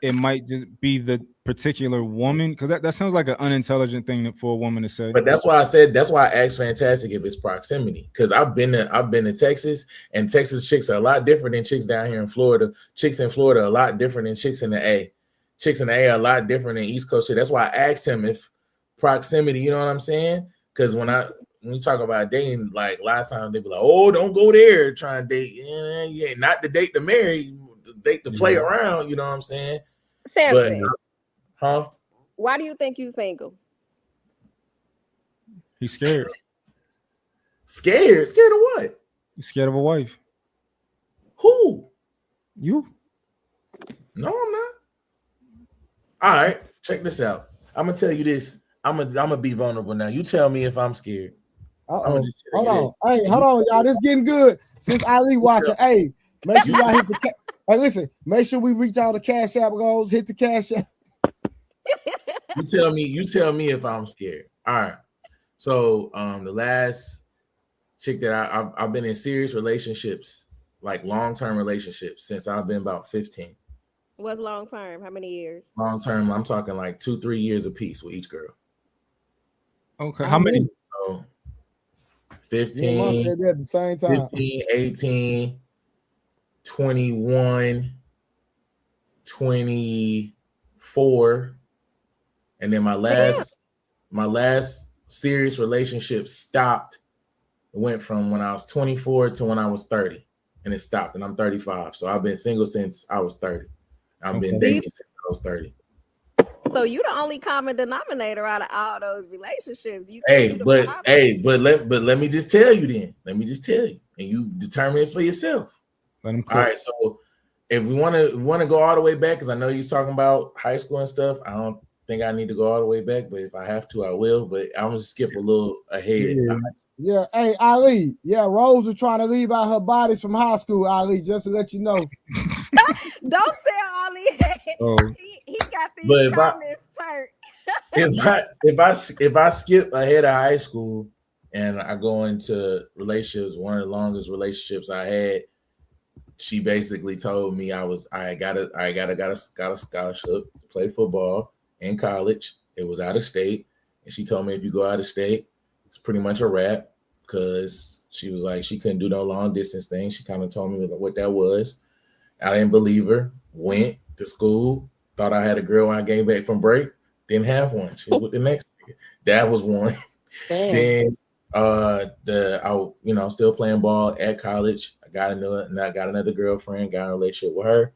it might just be the particular woman, because that sounds like an unintelligent thing for a woman to say. But that's why I asked Fantastic if it's proximity, because I've been to Texas, and Texas chicks are a lot different than chicks down here in Florida. Chicks in Florida are a lot different than chicks in the A. Chicks in the A are a lot different than East Coast shit. That's why I asked him if proximity, you know what I'm saying? Because when you talk about dating, like a lot of times they be like, "Oh, don't go there, trying to date." Yeah, not to date to marry, to date to play around. You know what I'm saying? Samson, huh? Why do you think you single? He's scared. Scared? Scared of what? He's scared of a wife. Who? You? No, I'm not. All right, check this out. I'm gonna tell you this. I'm gonna be vulnerable now. You tell me if I'm scared. Hold on. Hey, hold on, y'all. This getting good. Since Ali watching, hey, make sure y'all hit the. Hey, listen. Make sure we reach out to Cash App goals. Hit the Cash App. You tell me if I'm scared. All right. So the last chick that I've been in serious relationships, like long-term relationships, since I've been about 15. What's long term? How many years? Long term, I'm talking like 2-3 years apiece with each girl. Okay. How many? So 15, said that at the same time. 15, 18, 21, 24. And then my last serious relationship stopped. It went from when I was 24 to when I was 30, and it stopped. And I'm 35, so I've been single since I was 30. I've been dating since I was 30. So you the only common denominator out of all those relationships. But let me just tell you then. Let me just tell you, and you determine it for yourself. Let him all right. So if we want to go all the way back, because I know you're talking about high school and stuff, I don't think I need to go all the way back, but if I have to, I will. But I'm gonna skip a little ahead. Yeah. Hey, Ali. Yeah, Rose was trying to leave out her bodies from high school, Ali, just to let you know. Don't tell Ali. He got these comments turned. if I skip ahead of high school and I go into relationships, one of the longest relationships I had, she basically told me I got a scholarship to play football in college. It was out of state, and she told me if you go out of state, it's pretty much a wrap, because she was like she couldn't do no long distance thing. She kind of told me what that was. I didn't believe her. Went to school, thought I had a girl when I came back from break. Didn't have one. She was with the next nigga. That was one. Then still playing ball at college. I got another girlfriend, got in a relationship with her.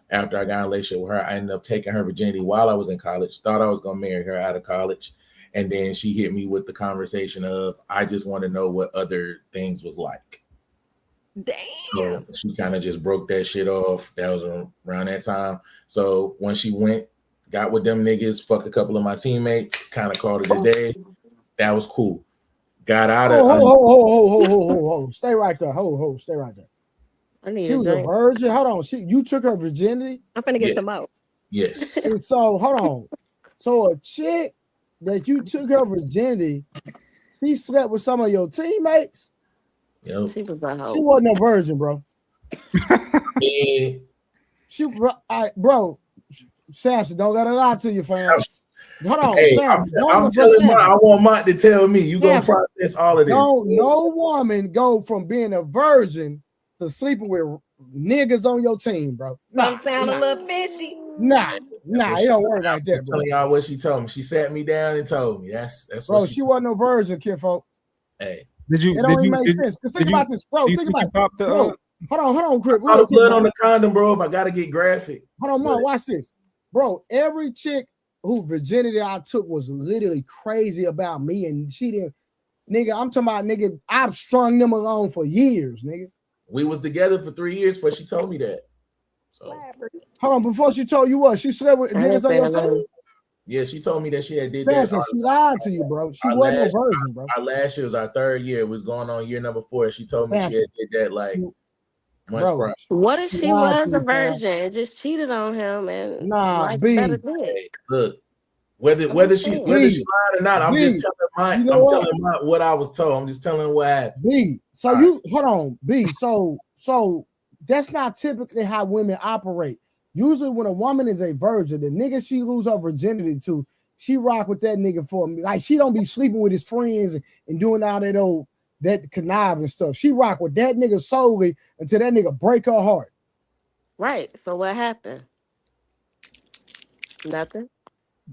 After I got in a relationship with her, I ended up taking her virginity while I was in college. Thought I was gonna marry her out of college. And then she hit me with the conversation of, I just want to know what other things was like. Damn. So she kind of just broke that shit off. That was around that time. So when she got with them niggas, fucked a couple of my teammates, kind of called it a day. That was cool. Got out of Stay right there. Stay right there. She was a virgin. Hold on. You took her virginity? I'm finna get some out. Yes. And so hold on. So a chick that you took her virginity, she slept with some of your teammates? Yep. She was She wasn't a virgin, bro. Yeah. Bro, Samson, don't let her lie to you, fam. Hold on, hey, Samson. I'm telling you, I want Mont to tell me. You gonna process all of this. No woman go from being a virgin to sleeping with niggas on your team, bro. I'm sounding a little fishy. Nah, it don't work like that, bro. Telling y'all what she told me. She sat me down and told me. That's bro. What she wasn't no virgin, kinfolk. Hey, it don't even make sense. Because think about this, bro. Think about it. Bro, hold on, Chris. All the blood on the condom, bro. If I gotta get graphic. Hold on, Mom. Watch this, bro. Every chick who virginity I took was literally crazy about me, and she didn't. Nigga, I'm talking about nigga. I've strung them along for years, nigga. We was together for 3 years before she told me that. So hold on, before she told you what she slept with niggas on your team. Yeah, she told me that she had did Samson, that. she lied to you, bro. She wasn't a virgin, bro. Our last year was our 3rd year. It was going on year number 4. She told me she had did that like months prior. What if she was a virgin and just cheated on him and liked better dick? Hey, look, whether she lied or not, I'm just telling what I was told. I'm just telling what happened. B. So you hold on, B. So that's not typically how women operate. Usually, when a woman is a virgin, the nigga she lose her virginity to, she rock with that nigga for me. Like she don't be sleeping with his friends and doing all that conniving stuff. She rock with that nigga solely until that nigga break her heart. Right. So what happened? Nothing.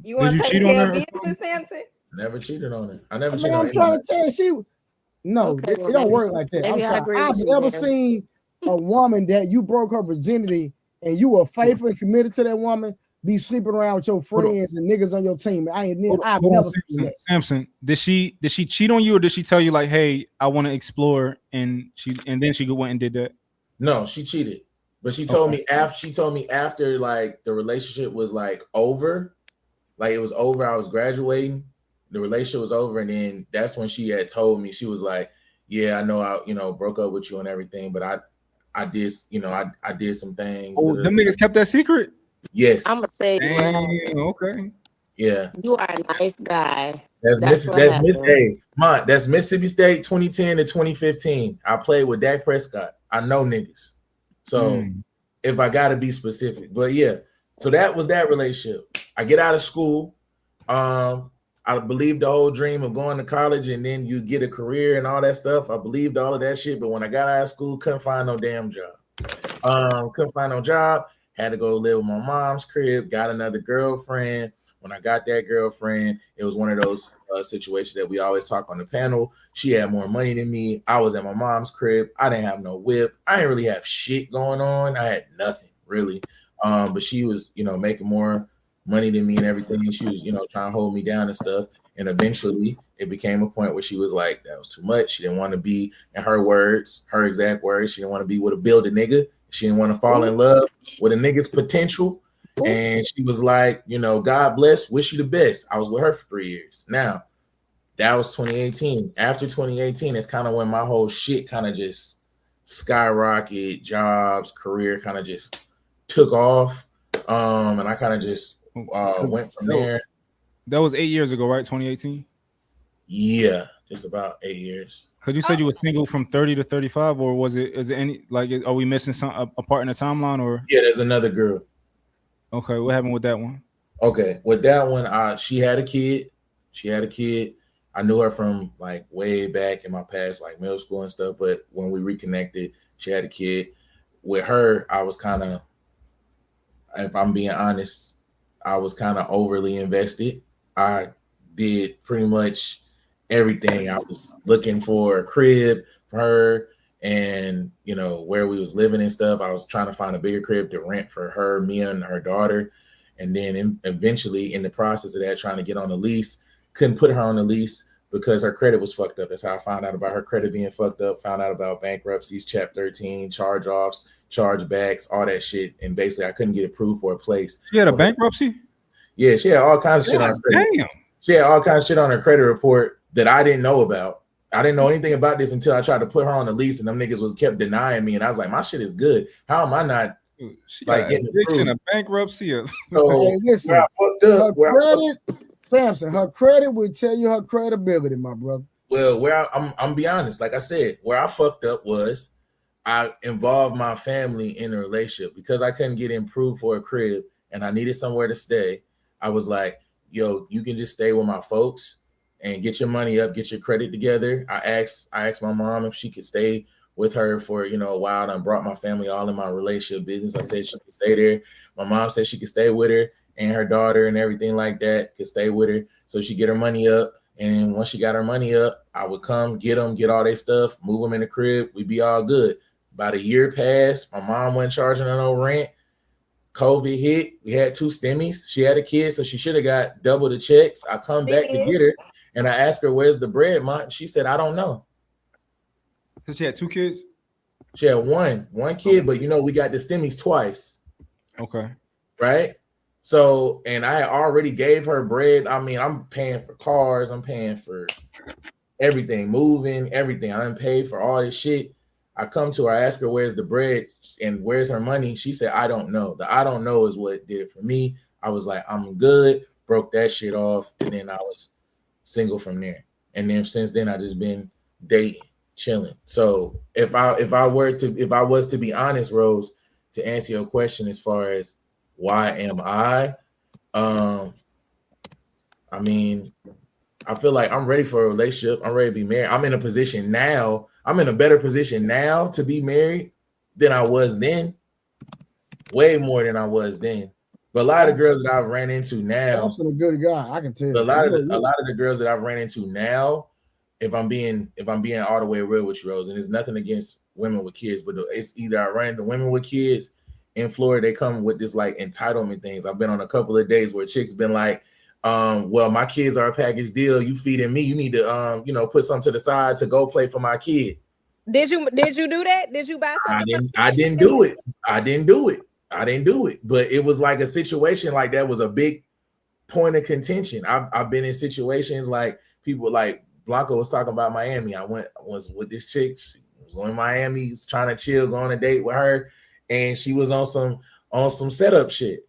You want to take care of business, Samson? Never cheated on her. I never I mean, cheated on I'm trying to tell you, Okay, it don't work like that. I'm sorry. I've never seen a woman that you broke her virginity and you were faithful and committed to that woman be sleeping around with your friends and niggas on your team. I've never seen that. Samson, did she cheat on you, or did she tell you like, hey, I want to explore, and then she went and did that? No, she cheated. But she told me after like the relationship was like over, like it was over, I was graduating, the relationship was over, and then that's when she had told me, she was like, yeah, I know I broke up with you and everything, but I did, I did some things. Oh, them niggas kept that secret? Yes. I'm gonna tell you what happened. Okay. Yeah. You are a nice guy. That's Mississippi State 2010 to 2015. I played with Dak Prescott. I know niggas. So if I gotta be specific, but yeah, so that was that relationship. I get out of school. I believed the whole dream of going to college and then you get a career and all that stuff. I believed all of that shit, but when I got out of school, couldn't find no damn job. Couldn't find no job. Had to go live with my mom's crib. Got another girlfriend. When I got that girlfriend, it was one of those situations that we always talk on the panel. She had more money than me. I was at my mom's crib. I didn't have no whip. I didn't really have shit going on. I had nothing really. But she was, making more money than me and everything. She was, trying to hold me down and stuff. And eventually it became a point where she was like, that was too much. She didn't want to be, in her words, her exact words, she didn't want to be with a builder nigga. She didn't want to fall in love with a nigga's potential. And she was like, God bless, wish you the best. I was with her for 3 years. Now, that was 2018. After 2018, it's kind of when my whole shit kind of just skyrocketed, jobs, career kind of just took off. And I kind of just went from there. That was 8 years ago, right? 2018? Yeah, just about 8 years. Because you said you were single from 30 to 35, or is it any, like, are we missing a part in the timeline, or? Yeah, there's another girl. Okay, what happened with that one? Okay, with that one, she had a kid. I knew her from like way back in my past, like middle school and stuff. But when we reconnected, she had a kid. With her, I was kind of, if I'm being honest, I was kind of overly invested. I did pretty much everything. I was looking for a crib for her and, where we was living and stuff. I was trying to find a bigger crib to rent for her, me and her daughter. And then eventually in the process of that, trying to get on the lease, couldn't put her on the lease because her credit was fucked up. That's how I found out about her credit being fucked up, found out about bankruptcies, Chapter 13, charge-offs, chargebacks, all that shit. And basically I couldn't get approved for a place. She had a bankruptcy? Yeah, she had all kinds of shit on her credit. Damn. She had all kinds of shit on her credit report that I didn't know about. I didn't know anything about this until I tried to put her on the lease, and them niggas kept denying me. And I was like, my shit is good. How am I not getting addiction, a bankruptcy? So hey, listen, Samson, her credit would tell you her credibility, my brother. Well, I'm be honest. Like I said, where I fucked up was I involved my family in a relationship because I couldn't get approved for a crib and I needed somewhere to stay. I was like, yo, you can just stay with my folks and get your money up, get your credit together. I asked my mom if she could stay with her for, a while. And I brought my family all in my relationship business. I said she could stay there. My mom said she could stay with her and her daughter and everything like that could stay with her. So she get her money up. And once she got her money up, I would come get them, get all their stuff, move them in the crib. We'd be all good. About a year passed. My mom wasn't charging her no rent. COVID hit. We had 2 STEMIs. She had a kid, so she should have got double the checks. I come back to get her, and I asked her, "Where's the bread, Ma?" She said, "I don't know." So she had 2 kids? She had one kid, but we got the STEMIs twice. Okay. Right? So, and I already gave her bread. I mean, I'm paying for cars. I'm paying for everything, moving, everything. I done paid for all this shit. I come to her, I ask her, where's the bread and where's her money? She said, I don't know. The I don't know is what did it for me. I was like, I'm good. Broke that shit off. And then I was single from there. And then since then, I just been dating, chilling. So if I was to be honest, Rose, to answer your question as far as why am I mean, I feel like I'm ready for a relationship. I'm ready to be married. I'm in a position now. I'm in a better position now to be married than I was then. Way more than I was then. But a lot of girls that I've ran into now, That's a good guy. I can tell. A lot of the girls that I've ran into now, if I'm being all the way real with you, Rose, and it's nothing against women with kids, but it's either I ran into women with kids in Florida, they come with this like entitlement things. I've been on a couple of days where chicks been like, well, my kids are a package deal. You feeding me. You need to, put something to the side to go play for my kid. Did you do that? Did you buy something? I didn't do it. I didn't do it. But it was like a situation like that was a big point of contention. I've been in situations like people like Blanco was talking about Miami. I was with this chick. She was going to Miami, was trying to chill, go on a date with her, and she was on some setup shit.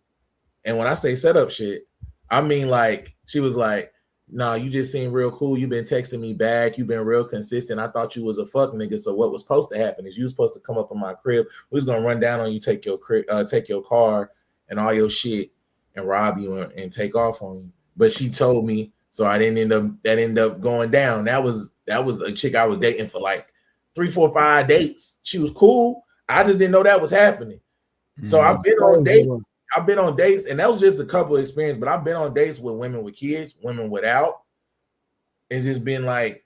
And when I say setup shit, I mean like she was like, "No, you just seem real cool. You've been texting me back. You've been real consistent. I thought you was a fuck nigga. So what was supposed to happen is you was supposed to come up in my crib. We was gonna run down on you, take your car and all your shit, and rob you and take off on you. But she told me, so I didn't end up going down. That was a chick I was dating for like 3, 4, 5 dates. She was cool. I just didn't know that was happening. So I've been on dates. And that was just a couple of experiences, but I've been on dates with women with kids, women without. It's just been like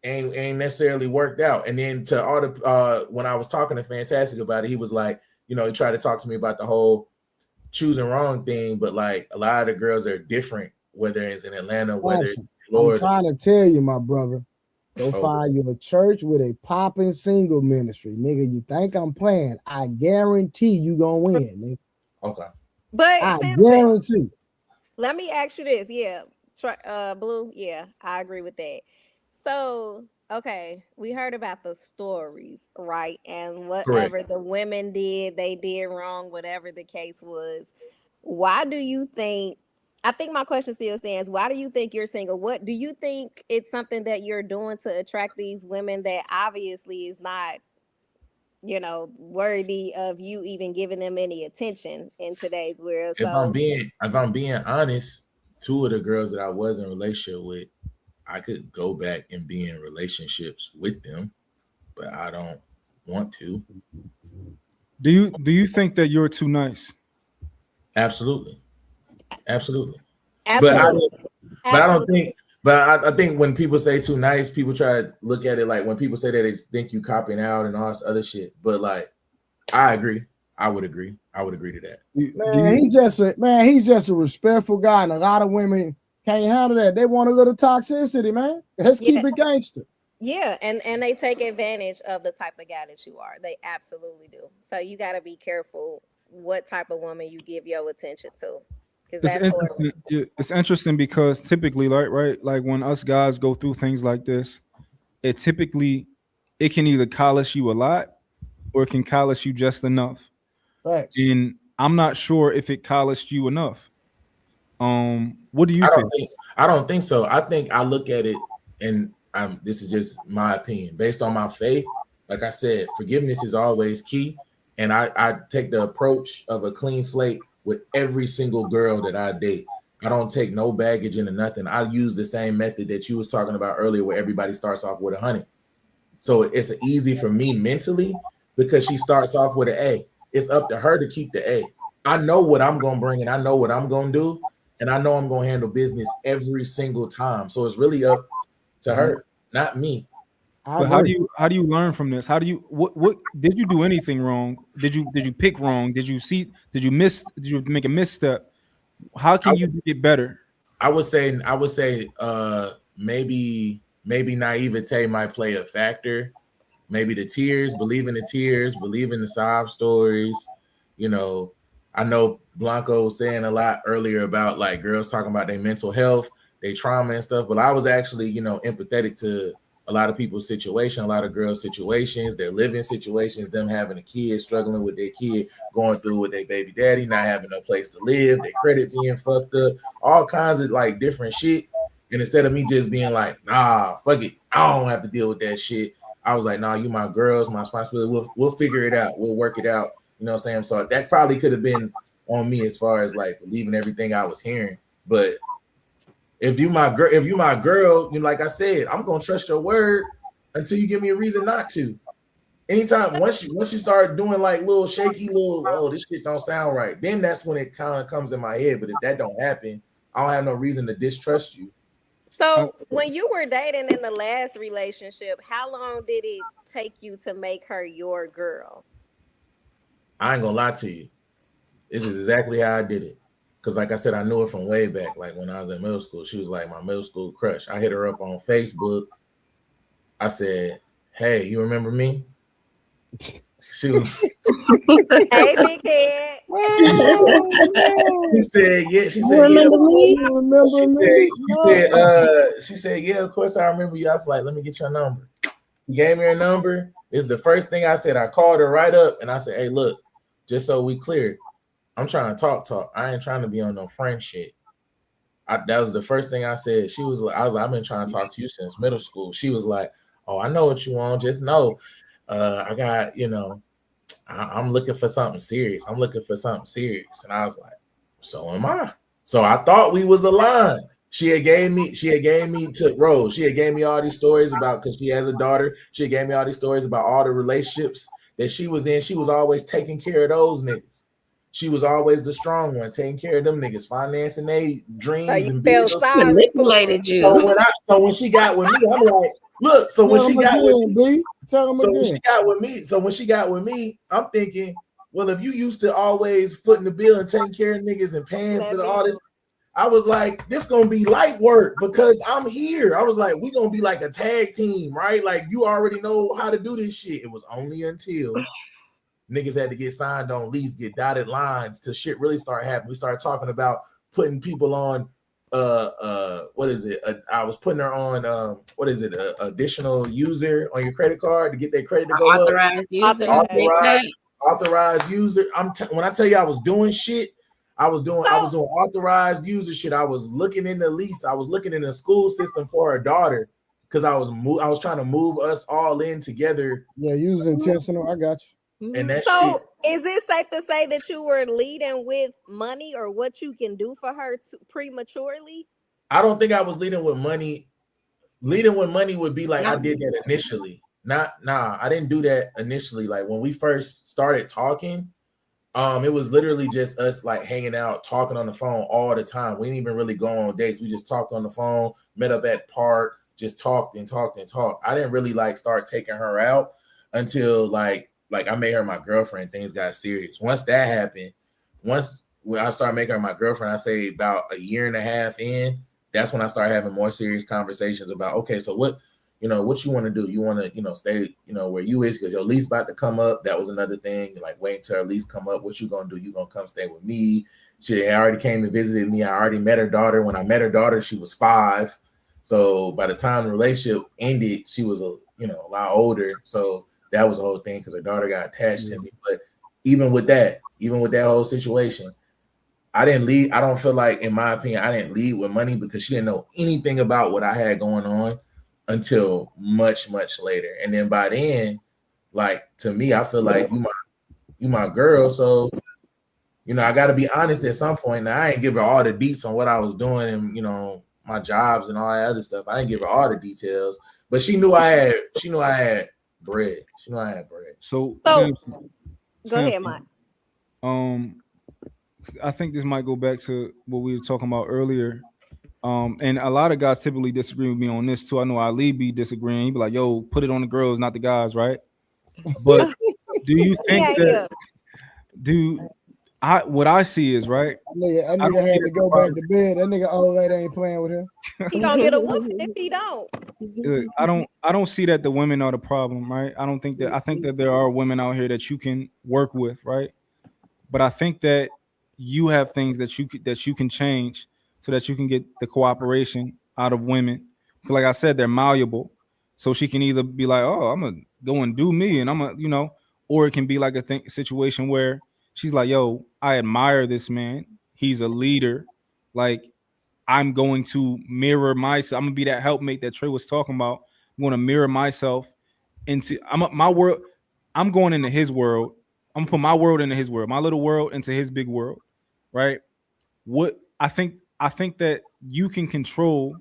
ain't necessarily worked out. And then to all the when I was talking to Fantastic about it, he was like, he tried to talk to me about the whole choosing wrong thing, but like a lot of the girls are different, whether it's in Atlanta, whether it's in Florida. I'm trying to tell you, my brother, go find you a church with a popping single ministry. Nigga, you think I'm playing? I guarantee you gonna win, nigga. Okay. But I guarantee. Let me ask you this. Yeah. Blue. Yeah, I agree with that. So, okay, we heard about the stories, right? And whatever the women did, they did wrong, whatever the case was. Why do you think, I think my question still stands, why do you think you're single? What do you think it's something that you're doing to attract these women that obviously is not, worthy of you even giving them any attention in today's world? If I'm being honest, 2 of the girls that I was in a relationship with, I could go back and be in relationships with them, but I don't want to. Do you think that you're too nice? Absolutely. Absolutely. But I think when people say too nice, people try to look at it like when people say that they think you copying out and all this other shit. But like, I agree. I would agree to that. Man, he's just a respectful guy, and a lot of women can't handle that. They want a little toxicity, man. Let's keep it gangster. Yeah, and they take advantage of the type of guy that you are. They absolutely do. So you got to be careful what type of woman you give your attention to. It's interesting because typically, right, like when us guys go through things like this, it can either callous you a lot or it can callous you just enough. Right. And I'm not sure if it calloused you enough. What do you think? I don't think so. I think I look at it, and this is just my opinion based on my faith. Like I said, forgiveness is always key, and I take the approach of a clean slate with every single girl that I date. I don't take no baggage into nothing. I use the same method that you was talking about earlier, where everybody starts off with 100. So it's easy for me mentally because she starts off with an A. It's up to her to keep the A. I know what I'm gonna bring, and I know what I'm gonna do, and I know I'm gonna handle business every single time. So it's really up to her, not me. But how do you learn from this? How do you what did you do anything wrong? Did you pick wrong? Did you make a misstep? How can you get better? I would say maybe naivete might play a factor. Maybe the tears, believe in the sob stories. You know, I know Blanco was saying a lot earlier about like girls talking about their mental health, their trauma and stuff. But I was actually, empathetic to a lot of people's situation, a lot of girls' situations, their living situations, them having a kid, struggling with their kid, going through with their baby daddy, not having no place to live, their credit being fucked up, all kinds of like different shit. And instead of me just being like, nah, fuck it, I don't have to deal with that shit, I was like, nah, you my girls, my responsibility. We'll figure it out. We'll work it out. You know what I'm saying? So that probably could have been on me as far as like believing everything I was hearing. But if you my girl, like I said, I'm gonna trust your word until you give me a reason not to. Anytime once you start doing like little shaky oh, this shit don't sound right, then that's when it kind of comes in my head. But if that don't happen, I don't have no reason to distrust you. So when you were dating in the last relationship, how long did it take you to make her your girl? I ain't gonna lie to you. This is exactly how I did it. Because like I said, I knew her from way back. Like when I was in middle school, she was like my middle school crush. I hit her up on Facebook. I said, hey, you remember me? She was Hey, big head. She said, yeah. She You said, remember yeah. me? You remember me? She said, yeah, of course I remember you. I was like, let me get your number. She gave me her number. It's the first thing I said. I called her right up and I said, hey, look, just so we clear, I'm trying to talk. I ain't trying to be on no friend shit. That was the first thing I said. She was like, I've been trying to talk to you since middle school. She was like, oh, I know what you want. Just know, I got, I'm looking for something serious. And I was like, so am I. So I thought we was aligned. She had gave me to Rose. She had gave me all these stories about, because she has a daughter. She gave me all these stories about all the relationships that she was in. She was always taking care of those niggas. She was always the strong one, taking care of them niggas, financing their dreams and bills. Manipulated you. So when she got with me, I'm like, look. So when she got with me, I'm thinking, well, if you used to always footing the bill and taking care of niggas and paying for all this, I was like, this gonna be light work because I'm here. I was like, we gonna be like a tag team, right? Like you already know how to do this shit. It was only until niggas had to get signed on lease, get dotted lines till shit really start happening. We started talking about putting people on what is it? I was putting her on what is it? Additional user on your credit card to get their credit to go Authorized up. user. Authorized user. When I tell you I was doing shit, I was doing authorized user shit. I was looking in the lease. I was looking in the school system for her daughter because I was trying to move us all in together. Yeah, you was intentional. I got you. And that So shit, is it safe to say that you were leading with money or what you can do for her prematurely? I don't think I was leading with money. Leading with money would be like I did that initially. I didn't do that initially. Like when we first started talking, it was literally just us like hanging out, talking on the phone all the time. We didn't even really go on dates. We just talked on the phone, met up at park, just talked. I didn't really like start taking her out until like I made her my girlfriend. Things got serious. Once that happened, when I started making her my girlfriend, I say about a year and a half in, that's when I started having more serious conversations about, okay, so what you want to do? You want to, stay, where you is because your lease about to come up. That was another thing. Like wait till her lease come up. What you gonna do? You gonna come stay with me? She already came and visited me. I already met her daughter. When I met her daughter, she was 5. So by the time the relationship ended, she was a lot older. So that was the whole thing because her daughter got attached to me. But even with that whole situation, I didn't lead. I don't feel like, in my opinion, I didn't lead with money because she didn't know anything about what I had going on until much, much later. And then by then, like to me, I feel like you my girl. So, I got to be honest at some point. Now I ain't give her all the deets on what I was doing and my jobs and all that other stuff. I didn't give her all the details, but she knew I had bread. She knew I had bread. So go ahead, Mike. I think this might go back to what we were talking about earlier. And a lot of guys typically disagree with me on this too. I know Ali be disagreeing. He be like, "Yo, put it on the girls, not the guys," right? But do you think that? What I see is right. That nigga had to go back to bed. That nigga old lady ain't playing with him. He gonna get a whooping if he don't. Look, I don't see that the women are the problem, right? I don't think that. I think that there are women out here that you can work with, right? But I think that you have things that you can change so that you can get the cooperation out of women. Because like I said, they're malleable. So she can either be like, "Oh, I'm gonna go and do me," and I'm gonna, or it can be like a situation where she's like, "Yo, I admire this man. He's a leader. Like, I'm going to mirror myself. I'm gonna be that helpmate that Trey was talking about. I'm gonna mirror myself into my world. I'm going into his world. I'm gonna put my world into his world, my little world into his big world, right? What I think that you can control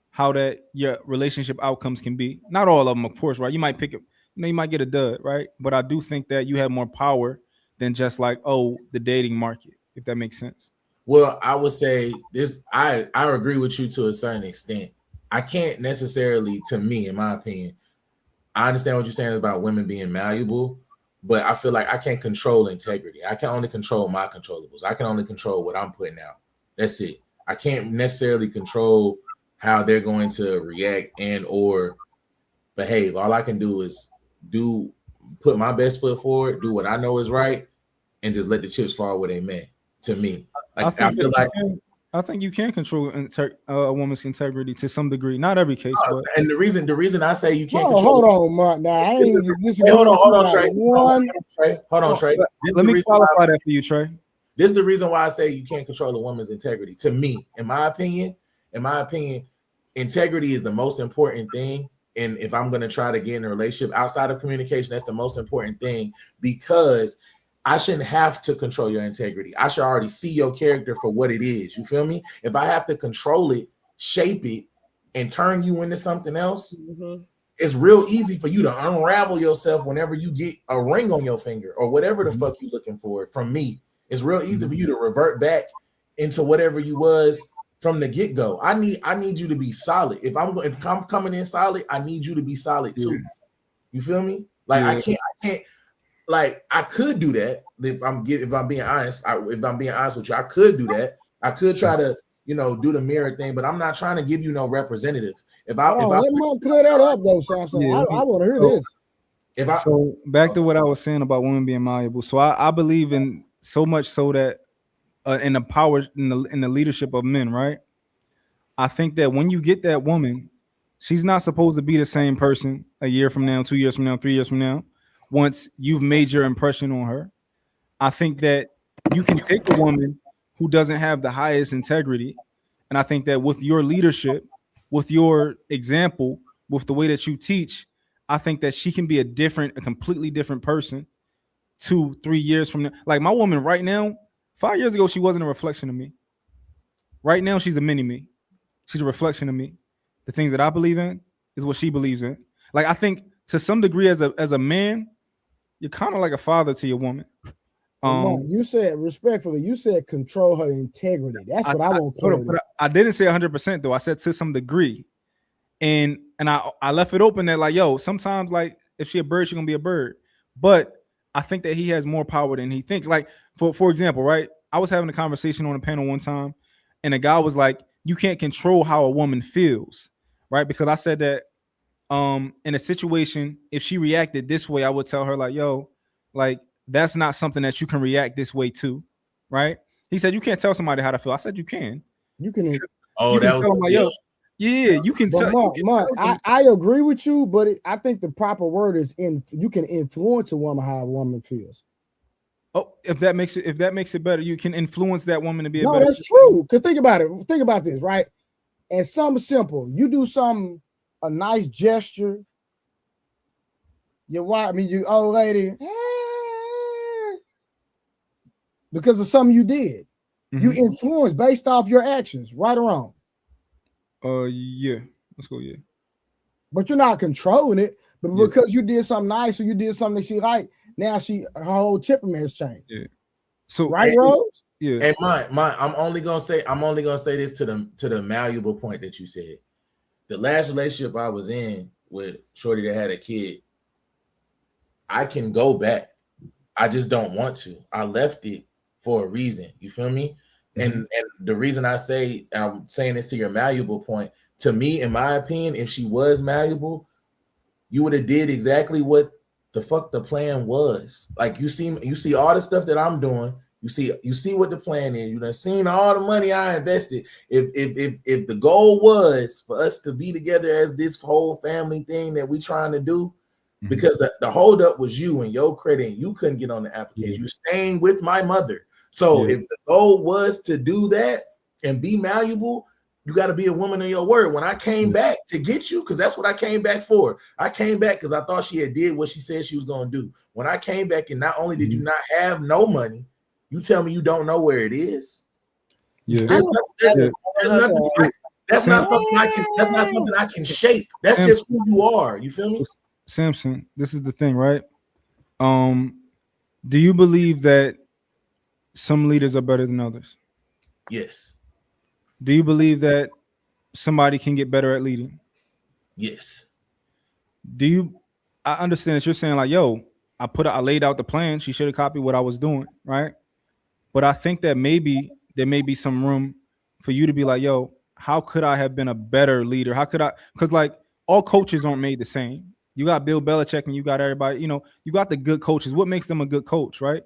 how that your relationship outcomes can be. Not all of them, of course, right? You might pick it, you might get a dud, right? But I do think that you have more power than just like, the dating market, if that makes sense. Well, I would say this. I agree with you to a certain extent. I can't necessarily, to me, in my opinion, I understand what you're saying about women being malleable, but I feel like I can't control integrity. I can only control my controllables. I can only control what I'm putting out. That's it. I can't necessarily control how they're going to react and or behave. All I can do is put my best foot forward, do what I know is right, and just let the chips fall where they may. To me, like, I think you can control a woman's integrity to some degree. Not every case, but and the reason I say you can't hold on, Mark. Now I ain't hold on, Trey. Hold on, Trey. Let me qualify that for you, Trey. This is the reason why I say you can't control a woman's integrity. To me, in my opinion, integrity is the most important thing. And if I'm going to try to get in a relationship outside of communication, that's the most important thing, because I shouldn't have to control your integrity. I should already see your character for what it is. You feel me? If I have to control it, shape it, and turn you into something else, it's real easy for you to unravel yourself whenever you get a ring on your finger or whatever the fuck you're looking for from me. It's real easy for you to revert back into whatever you was from the get-go. I need you to be solid. If I'm coming in solid, I need you to be solid too. You feel me? Like I can't. Like, I could do that if I'm being honest. If I'm being honest with you, I could do that. I could try to, do the mirror thing, but I'm not trying to give you no representative. Let me clear that up though, Samson. I want to hear this. So back to what I was saying about women being malleable. So I believe in so much so that in the power in the leadership of men, right? I think that when you get that woman, she's not supposed to be the same person a year from now, 2 years from now, 3 years from now. Once you've made your impression on her, I think that you can take a woman who doesn't have the highest integrity. And I think that with your leadership, with your example, with the way that you teach, I think that she can be a completely different person 2-3 years from now. Like my woman right now, 5 years ago, she wasn't a reflection of me. Right now, she's a mini me. She's a reflection of me. The things that I believe in is what she believes in. Like, I think to some degree as a man, you're kind of like a father to your woman. You said respectfully, you said control her integrity. That's what I want clarity. I didn't say 100% though. I said to some degree. And I left it open that like, yo, sometimes like if she a bird, she's gonna be a bird. But I think that he has more power than he thinks. Like, for example, right? I was having a conversation on a panel one time, and a guy was like, you can't control how a woman feels, right? Because I said that in a situation, if she reacted this way, I would tell her like, yo, like that's not something that you can react this way to, right? He said you can't tell somebody how to feel. I said you can. You can. Oh, that was like, yo, yeah, you can tell. Mark, I agree with you, but I think the proper word is you can influence a woman how a woman feels. Oh, if that makes it better, you can influence that woman to be. No, that's true. Because think about it. Think about this, right? And something simple. You do a nice gesture. Your wife, your old lady, because of something you did. Mm-hmm. You influence based off your actions, right or wrong. Yeah. Let's go, yeah. But you're not controlling it. But because you did something nice or you did something that she liked, now her whole temperament has changed. Yeah. So right, Rose? Yeah. And I'm only gonna say this to the malleable point that you said. The last relationship I was in with Shorty that had a kid, I can go back. I just don't want to. I left it for a reason. You feel me? Mm-hmm. And the reason I'm saying this to your malleable point, to me, in my opinion, if she was malleable, you would have did exactly what the fuck the plan was. Like you see all the stuff that I'm doing. You see what the plan is. You done seen all the money I invested. If the goal was for us to be together as this whole family thing that we trying to do, because the holdup was you and your credit, and you couldn't get on the application. You're staying with my mother. So if the goal was to do that and be malleable, you got to be a woman of your word. When I came back to get you, because that's what I came back for. I came back because I thought she had did what she said she was going to do. When I came back, and not only did you not have no money, you tell me you don't know where it is. Yeah. That's not something I can shape. That's just who you are. You feel me? Samson, this is the thing, right? Do you believe that some leaders are better than others? Yes. Do you believe that somebody can get better at leading? Yes. I understand that you're saying like, yo, I laid out the plan. She should have copied what I was doing, right? But I think that maybe there may be some room for you to be like, yo, how could I have been a better leader? How could I? Because like all coaches aren't made the same. You got Bill Belichick and you got everybody, you got the good coaches. What makes them a good coach, right?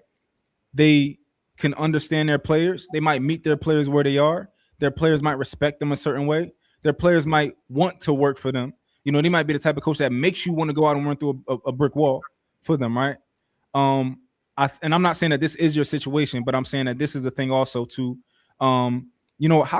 They can understand their players. They might meet their players where they are. Their players might respect them a certain way. Their players might want to work for them. They might be the type of coach that makes you want to go out and run through a brick wall for them, right? And I'm not saying that this is your situation, but I'm saying that this is a thing also to, how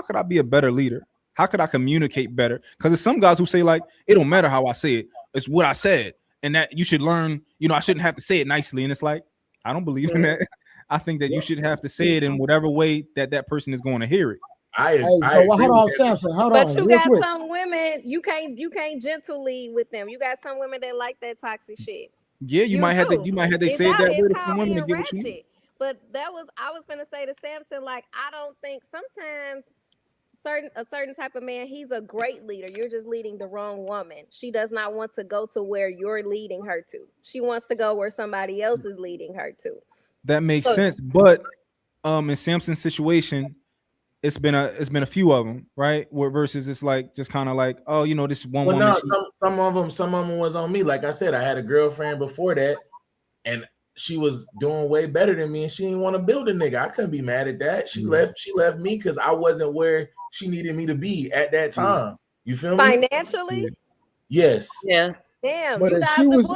could I be a better leader? How could I communicate better? Because there's some guys who say like, it don't matter how I say it. It's what I said. And that you should learn, I shouldn't have to say it nicely. And it's like, I don't believe in that. I think that you should have to say it in whatever way that person is going to hear it. Hold on, Samson. Hold on. But you got some women, you can't gently with them. You got some women that like that toxic shit. Yeah, you might have to say it that way to some women to get what you need. But I was gonna say to Samson, like, I don't think sometimes a certain type of man, he's a great leader. You're just leading the wrong woman. She does not want to go to where you're leading her to. She wants to go where somebody else is leading her to. That makes sense. But in Samson's situation, it's been a few of them, right? Where versus it's like just kind of like, oh, this one woman. No, some of them was on me. Like I said, I had a girlfriend before that, and she was doing way better than me, and she didn't want to build a nigga. I couldn't be mad at that. She left me because I wasn't where she needed me to be at that time. You feel me? Financially? Yes. Yeah. Damn. But if she was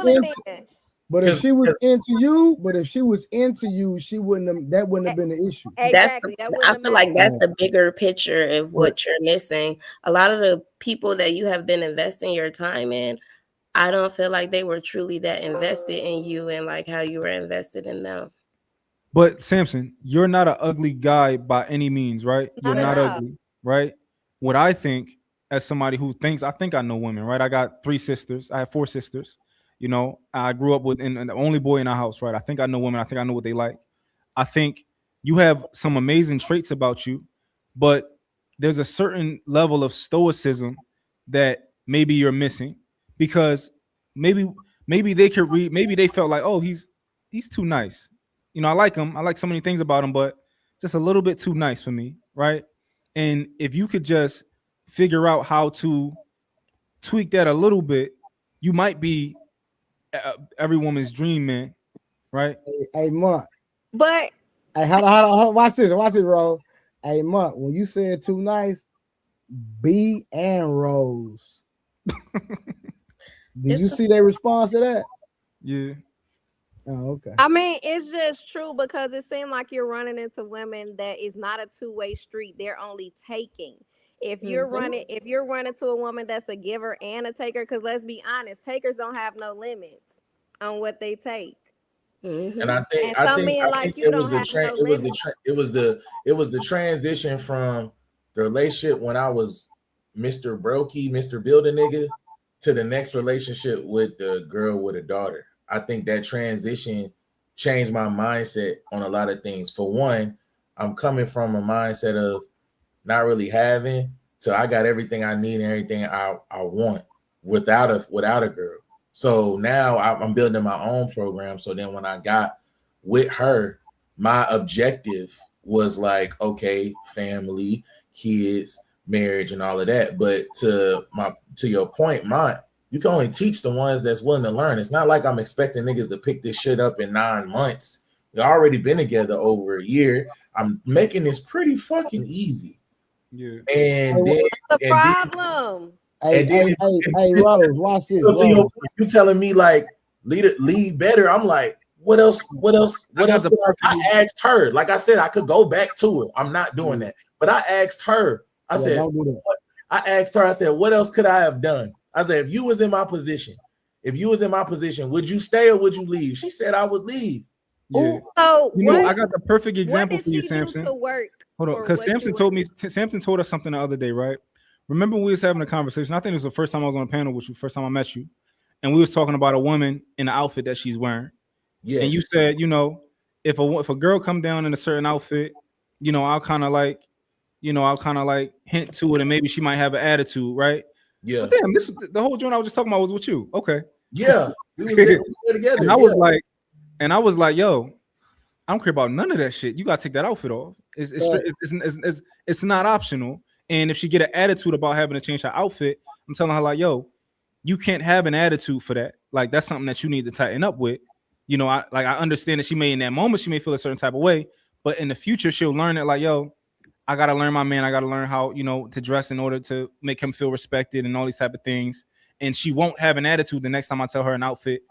into you, she wouldn't have. That wouldn't have been the issue. Exactly. I feel like that's the bigger picture of what you're missing. A lot of the people that you have been investing your time in, I don't feel like they were truly that invested in you and like how you were invested in them. But Samson, you're not an ugly guy by any means, right? You're not ugly, right? What I think, as somebody who thinks, I think I know women, right? I got 3 sisters. I have 4 sisters. I grew up with the only boy in our house, right? I think I know women. I think I know what they like. I think you have some amazing traits about you, but there's a certain level of stoicism that maybe you're missing, because maybe they could read, maybe they felt like, oh, he's too nice. I like him. I like so many things about him, but just a little bit too nice for me, right? And if you could just figure out how to tweak that a little bit, you might be every woman's dream man, right? Hey, Monk. But hey, hold on. Watch this, bro. Hey, Monk, when you said too nice, B and Rose. Did you see their response to that? Yeah. Oh, okay. I mean, it's just true because it seemed like you're running into women that is not a two-way street. They're only taking. If you're running to a woman that's a giver and a taker, because let's be honest, takers don't have no limits on what they take. And I think it was the transition from the relationship when I was Mr. Brokey, Mr. Build a Nigga, to the next relationship with the girl with a daughter. I think that transition changed my mindset on a lot of things. For one, I'm coming from a mindset of not really having to I got everything I need and everything I want without a girl. So now I'm building my own program. So then when I got with her, my objective was like, okay, family, kids, marriage, and all of that. But to your point, you can only teach the ones that's willing to learn. It's not like I'm expecting niggas to pick this shit up in 9 months. We already been together over a year. I'm making this pretty fucking easy. Yeah. And then the problem. Hey, Rose, watch this. So you telling me like lead better? I'm like, what else? I asked her. Like I said, I could go back to it. I'm not doing that. But I asked her. I said, what else could I have done? I said, if you was in my position, would you stay or would you leave? She said, I would leave. Yeah. So I got the perfect example for you, do Samson. to work Hold on, because Samson told us something the other day, right? Remember we was having a conversation. I think it was the first time I was on a panel with you, first time I met you, and we was talking about a woman in the outfit that she's wearing. Yes. And you said, if a girl come down in a certain outfit, I'll kind of like hint to it, and maybe she might have an attitude, right? Yeah. But damn, the whole joint I was just talking about was with you. Okay. Yeah. We was there together. And I was like, yo, I don't care about none of that shit. You gotta take that outfit off. It's not optional. And if she get an attitude about having to change her outfit, I'm telling her like, yo, you can't have an attitude for that. Like that's something that you need to tighten up with. I understand that she may in that moment she may feel a certain type of way, but in the future she'll learn it. Like, yo, I gotta learn my man. I gotta learn how to dress in order to make him feel respected and all these type of things. And she won't have an attitude the next time I tell her an outfit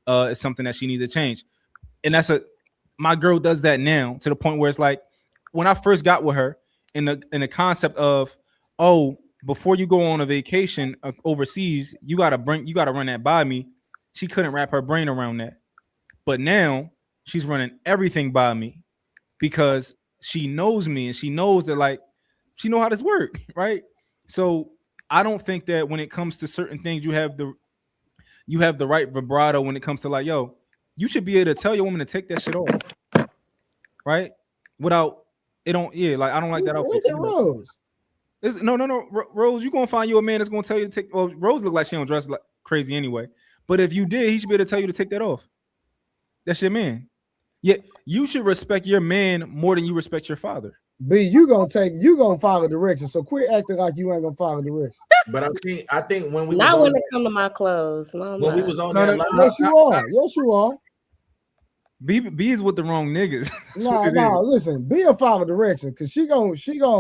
is something that she needs to change. And my girl does that now to the point where it's like when I first got with her in the concept of, oh, before you go on a vacation overseas, you gotta run that by me. She couldn't wrap her brain around that. But now she's running everything by me because she knows me and she knows that like she know how this works, right? So I don't think that when it comes to certain things, you have the right vibrato when it comes to like, yo, you should be able to tell your woman to take that shit off, right? Without it don't, like I don't like that outfit. Look at Rose. No, Rose, you gonna find you a man that's gonna tell you to take. Well, Rose look like she don't dress like crazy anyway. But if you did, he should be able to tell you to take that off. That's your man. Yeah, you should respect your man more than you respect your father. B, you gonna follow directions. So quit acting like you ain't gonna follow directions. But I think when we not when it come to my clothes. No, when we was on that live, yes, you are. B is with the wrong niggas. No, listen, be a follow direction because she gonna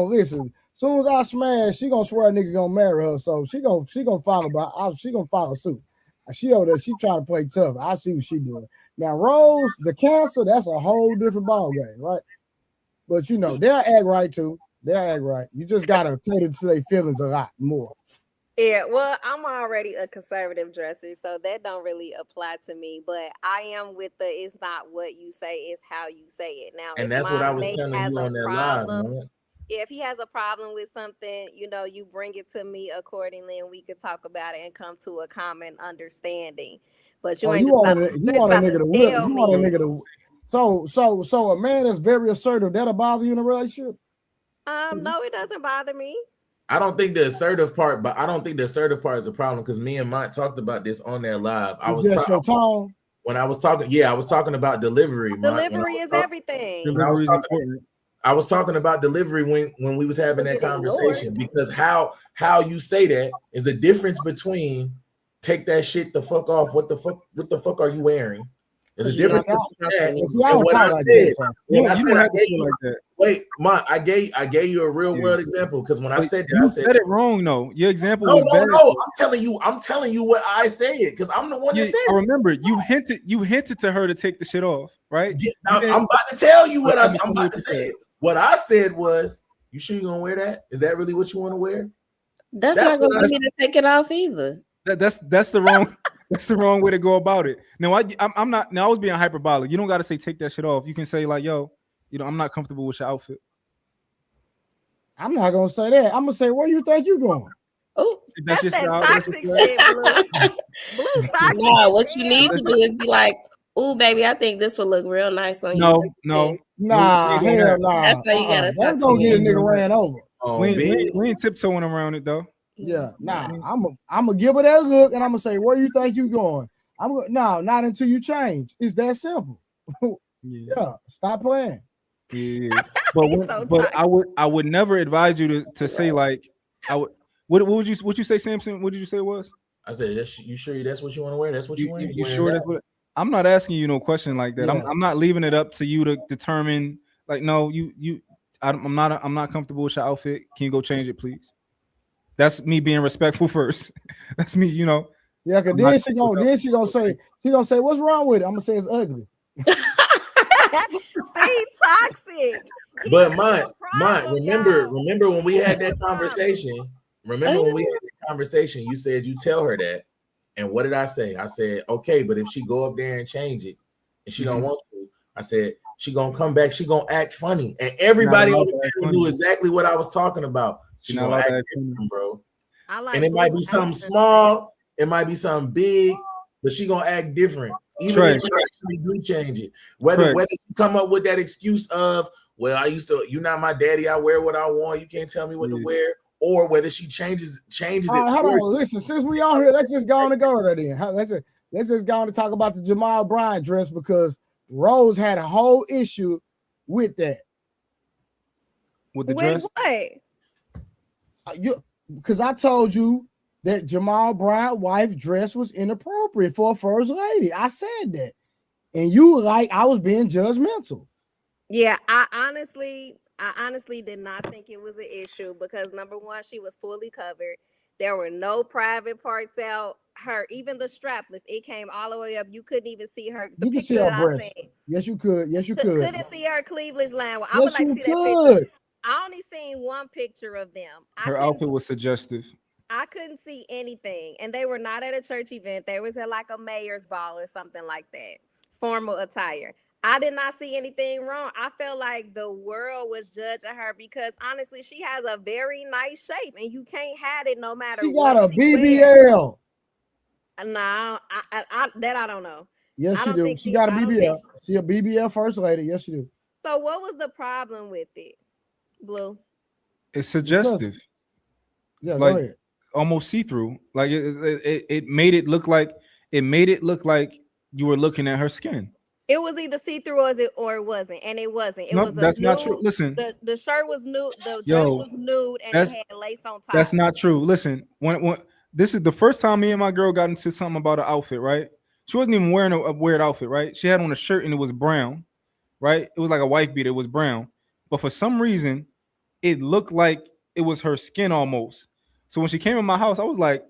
listen. As soon as I smash, she gonna swear a nigga gonna marry her. So she gonna follow suit. She over there, she trying to play tough. I see what she doing. Now, Rose, the cancer, that's a whole different ball game, right? But they'll act right too. They'll act right. You just gotta cater to their feelings a lot more. Yeah, well, I'm already a conservative dresser, so that don't really apply to me. But I am with it's not what you say, it's how you say it. Now, and that's what I was telling you on that live, man. If he has a problem with something, you bring it to me accordingly, and we could talk about it and come to a common understanding. But you want a nigga to whip. You want a nigga to. So a man that's very assertive, that'll bother you in a relationship? No, it doesn't bother me. I don't think the assertive part is a problem because me and Mike talked about this on that live. I was talking about delivery. Delivery is everything. I was talking about delivery when we was having that conversation because how you say that is a difference between take that shit the fuck off. What the fuck are you wearing? There's a difference between that. Wait, Ma, I gave you a real world example because when I said that, you said it wrong though. Your example was bad. No, I'm telling you what I said because I'm the one that said it. I remember you hinted to her to take the shit off, right? Yeah, I'm about to tell you what I'm about to say. What I said was, you sure you're gonna wear that? Is that really what you want to wear? That's not gonna get me to take it off either. That's the wrong that's the wrong way to go about it. Now I'm not. Now I was being hyperbolic. You don't got to say take that shit off. You can say like, yo, I'm not comfortable with your outfit. I'm not gonna say that. I'm gonna say, where you think you going? Oh, that's that toxic shit, Blue. Blue toxic. No, what you need to do is be like, Ooh, baby, I think this would look real nice on you. No, Look at no. this. Nah, hell nah. That's how you gotta That's talk to gonna get a me. nigga ran over. We ain't tiptoeing around it though. Yeah, nah. I'm gonna give her that look, and I'm gonna say, "Where you think you going?" No, not until you change. It's that simple. Yeah, stop playing. Yeah, but I would never advise you to say like I would. What would you say, Samson? What did you say it was? I said, you sure that's what you want to wear? That's what you wearing? You sure that's what? I'm not asking you no question like that. Yeah. I'm not leaving it up to you to determine. Like, no, I'm not comfortable with your outfit. Can you go change it, please? That's me being respectful first. That's me, Yeah, cause then she gonna say, "What's wrong with it?" I'm gonna say it's ugly. See, toxic. But mine. Remember when we had that conversation? Remember when we had that conversation? You said you tell her that, and what did I say? I said, okay, but if she go up there and change it, and she don't want to, I said she gonna come back. She gonna act funny, and everybody on the panel knew exactly what I was talking about. She gonna act different, bro. And it might be something small, it might be something big, but she gonna act different. Even if you actually do change it, whether you come up with that excuse of, well, you're not my daddy, I wear what I want, you can't tell me what to wear, or whether she changes it. Hold on, listen, since we all here, let's just go on and go there then. Let's just go on and talk about the Jamal Bryant dress, because Rose had a whole issue with that. With the dress? What? Because I told you that Jamal Bryant's wife dress was inappropriate for a first lady. I said that. And you were like, I was being judgmental. Yeah, I honestly did not think it was an issue, because number one, she was fully covered. There were no private parts out. Even the strapless, it came all the way up. You couldn't even see her. The you could see her breast. Yes, you could. Yes, you could. Couldn't see her cleavage line. Well, I yes, would like to see that picture. I only seen one picture of them. Her outfit was suggestive. I couldn't see anything, and they were not at a church event. They was at like a mayor's ball or something like that. Formal attire. I did not see anything wrong. I felt like the world was judging her, because honestly, she has a very nice shape, and you can't hide it no matter what. She got a BBL. No, I don't know. Yes, she do. She got a BBL. She a BBL first lady. Yes, she do. So what was the problem with it, Blue? It's suggestive. Yeah, it's go ahead. Almost see-through. Like it made it look like you were looking at her skin. It was either see-through or it wasn't, and it wasn't. That's not true. Listen, the shirt was nude, the dress was nude, and it had lace on top. That's not true. Listen, when this is the first time me and my girl got into something about an outfit, right? She wasn't even wearing a weird outfit, right? She had on a shirt and it was brown, right? It was like a wife beater, it was brown, but for some reason, it looked like it was her skin almost. So when she came in my house, I was like,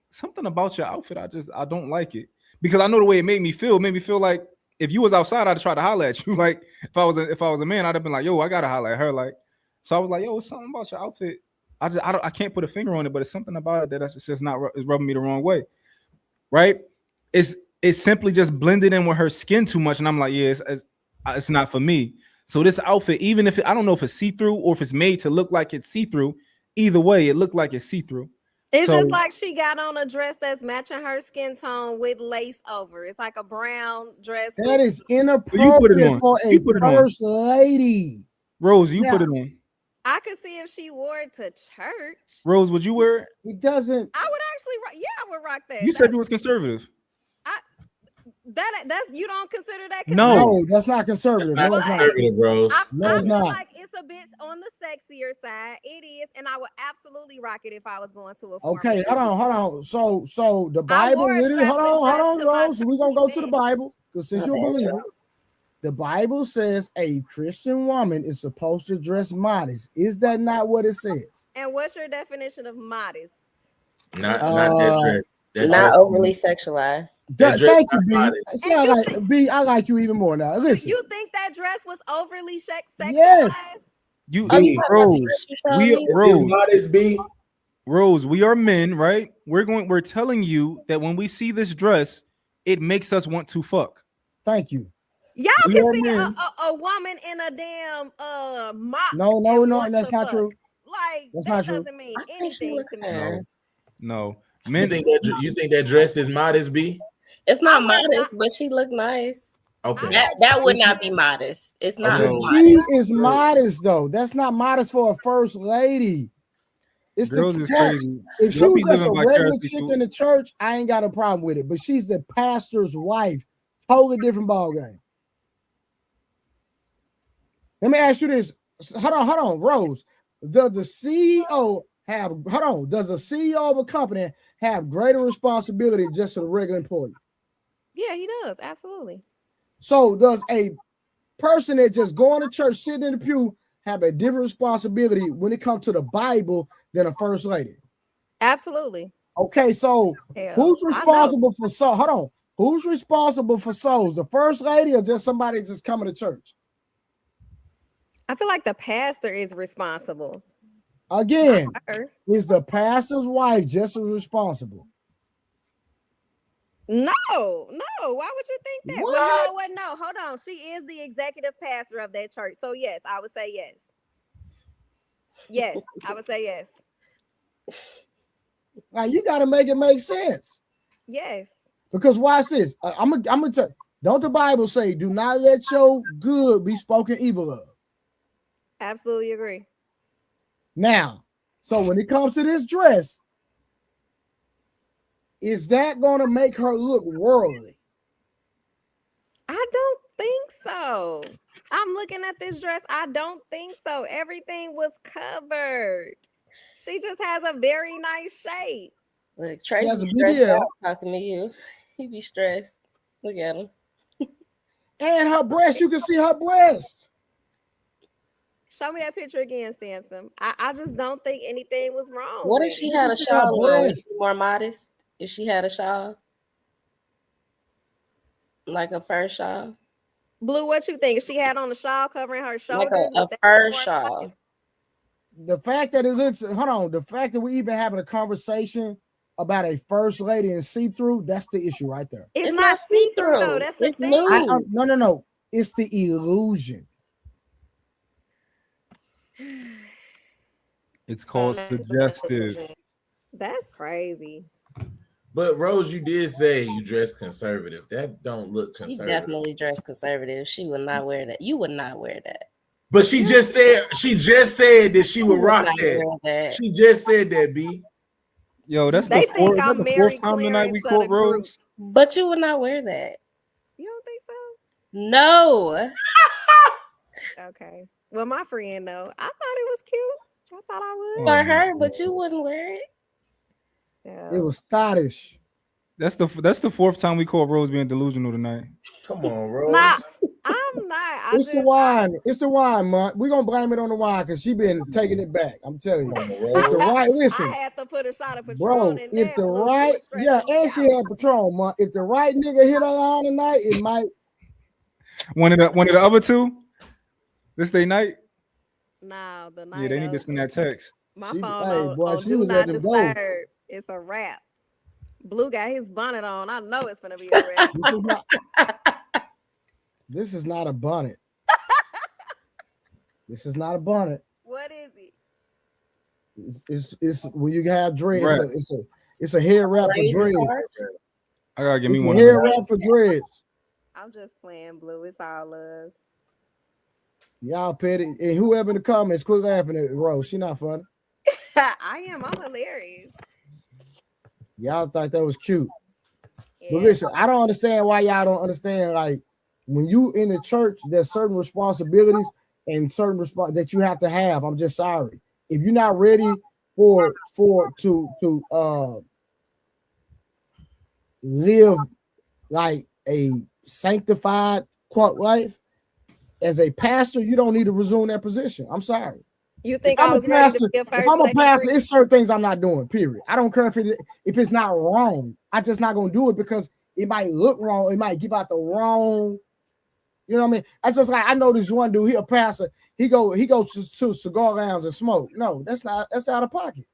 something about your outfit, I don't like it, because I know the way it made me feel. It made me feel like if you was outside, I'd try to holler at you. Like if I was a man, I'd have been like, yo, I gotta holler at her. Like, so I was like, yo, it's something about your outfit. I can't put a finger on it, but it's something about it that's just not, it's rubbing me the wrong way, right? It's simply just blended in with her skin too much, and I'm like, yeah, it's not for me. So this outfit, even if I don't know if it's see-through or if it's made to look like it's see-through, either way, it looked like it's see-through. It's just like she got on a dress that's matching her skin tone with lace over. It's like a brown dress. That is inappropriate for a first lady. Rose, you put it on. I could see if she wore it to church. Rose, would you wear it? It doesn't. I would actually, I would rock that. You said you was conservative. That's you don't consider that conservative? No, that's not conservative. That's not conservative, bro. No, it's not. Like it's a bit on the sexier side. It is, and I would absolutely rock it if I was going to a okay, hold on. So the Bible really, hold on, Rose. We're gonna go to the Bible, because since you're a believer, the Bible says a Christian woman is supposed to dress modest. Is that not what it says? And what's your definition of modest? Not that dress. Not overly sexualized. Thank you, B. See, B, I like you even more now. Listen. You think that dress was overly sexualized? Yes. Rose, we are men, right? We're telling you that when we see this dress, it makes us want to fuck. Thank you. Y'all can see a woman in a damn mock. No, that's not true. Like that's that not true. Doesn't mean anything to me. No. Men, you think that dress is modest, B? It's not modest, but she looked nice. Okay. That would not be modest. It's not Okay. modest. She is modest though. That's not modest for a first lady. It's Girls the is cat. crazy. If she Y'all was be just a living regular vicariously chick through- in the church, I ain't got a problem with it. But she's the pastor's wife. Totally different ball game. Let me ask you this. Hold on, Rose. Does the CEO does the CEO of a company have greater responsibility than just a regular employee? Yeah, he does. Absolutely. So does a person that just going to church, sitting in the pew, have a different responsibility when it comes to the Bible than a first lady? Absolutely. Okay, so who's responsible for soul? Hold on. Who's responsible for souls? The first lady or just somebody just coming to church? I feel like the pastor is responsible. Again, is the pastor's wife just as responsible? No. Why would you think that? What? Well, you know what? No, hold on. She is the executive pastor of that church. So yes, I would say yes. Yes, I would say yes. Now you got to make it make sense. Yes. Because watch this. I'm gonna tell. Don't the Bible say, "Do not let your good be spoken evil of"? Absolutely agree. Now, so when it comes to this dress, is that going to make her look worldly? I don't think so. I'm looking at this dress. I don't think so. Everything was covered. She just has a very nice shape. Look, Trey has a be stressed BBL. out talking to you. He be stressed. Look at him. And her breast, you can see her breast. Show me that picture again, Samson. I just don't think anything was wrong. What with if she it. had a shawl on? Would she be more modest if she had a shawl? Like a fur shawl? Blue, what you think? If she had on a shawl covering her Like shoulders, a would that fur be more shawl. modest? The fact that it looks, hold on, the fact that we even having a conversation about a first lady and see-through, that's the issue right there. It's not see-through though. That's the thing. No. It's the illusion. It's called suggestive. That's crazy. But Rose, you did say you dress conservative. That don't look She conservative. definitely dressed conservative. She would not wear that. You would not wear that. But she just said that she would rock not wear that. that. She just said that, B. Yo, that's They the think fourth, I'm the Mary fourth time tonight we Clarence of caught the group. Rose. But you would not wear that. You don't think so? No. Okay. Well, my friend though, I thought it was cute. I thought I would. For her, but you wouldn't wear it. Yeah. It was stylish. That's the fourth time we caught Rose being delusional tonight. Come on, Rose. Nah, I'm not. It's the wine. It's the wine, man. We're gonna blame it on the wine because she been taking it back. I'm telling you. It's the right. Listen, I had to put a shot of Patron bro. in If there. the Blue. right, You was stressing and me she out. had Patron, man. If the right nigga hit her on tonight, it might. One of the other two, this day night. Nah, the night. Yeah, they need to send that text. My She- phone hey, on, boy, on she do was not letting him go. disturb. It's a wrap. Blue got his bonnet on. I know it's gonna be a wrap. This is not a bonnet. This is not a bonnet. What is it? It's when you have dreads. Right. It's a hair wrap for Braids dreads. scarf? I gotta give me It's a one. hair wrap for dreads. I'm just playing, Blue. It's all love. Y'all petty. And whoever in the comments, quit laughing at Rose. She not funny. I am. I'm hilarious. Y'all thought that was cute. Yeah. But listen, I don't understand why y'all don't understand. Like when you in the church, there's certain responsibilities and certain that you have to have. I'm just sorry. If you're not ready to live like a sanctified life as a pastor, you don't need to resume that position. I'm sorry. You think If I I'm a was ready to pastor, be a if first I'm a lady? pastor, it's certain things I'm not doing. Period. I don't care if it's not wrong. I just not gonna do it because it might look wrong. It might give out the wrong. You know what I mean? That's just like I know this one dude. He a pastor. He goes to cigar lounge and smoke. No, that's out of pocket.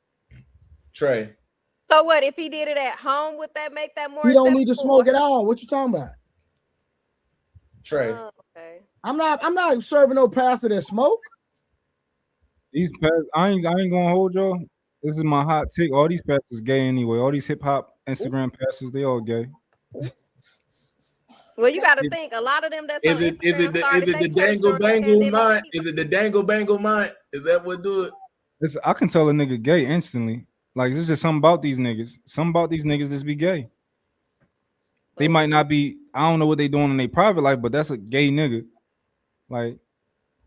Trey. So what if he did it at home? Would that make that more? You don't need to acceptable? smoke at all. What you talking about? Trey. Oh, okay. I'm not serving no pastor that smoke. These pastors, I ain't gonna hold y'all. This is my hot take. All these pastors gay anyway. All these hip hop Instagram pastors, they all gay. Well, you got to think. A lot of them that's Is on it Instagram the dangle bangle mind? Is it the dangle bangle mind? Is that what do it? I can tell a nigga gay instantly. Like there's just something about these niggas. Something about these niggas that's be gay. They might not be. I don't know what they doing in their private life, but that's a gay nigga. Like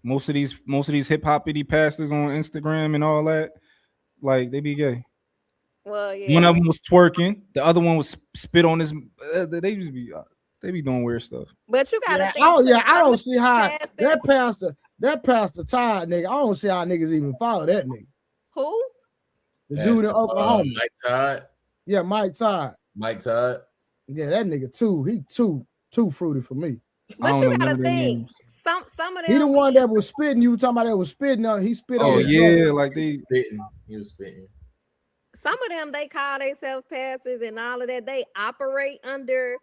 most of these hip hoppity pastors on Instagram and all that, like they be gay. Well, yeah. One of them was twerking. The other one was spit on his. They just be. They be doing weird stuff. But you gotta think. Oh yeah, I don't see how that pastor Todd nigga. I don't see how niggas even follow that nigga. Who? The dude in Oklahoma. Mike Todd. Yeah, Mike Todd. Mike Todd. Yeah, that nigga he too fruity for me. But you gotta think. Some of them. He the one that was spitting. You were talking about that was spitting on. He spit on. Oh yeah, like they spitting. He was spitting. Some of them they call themselves pastors and all of that. They operate under,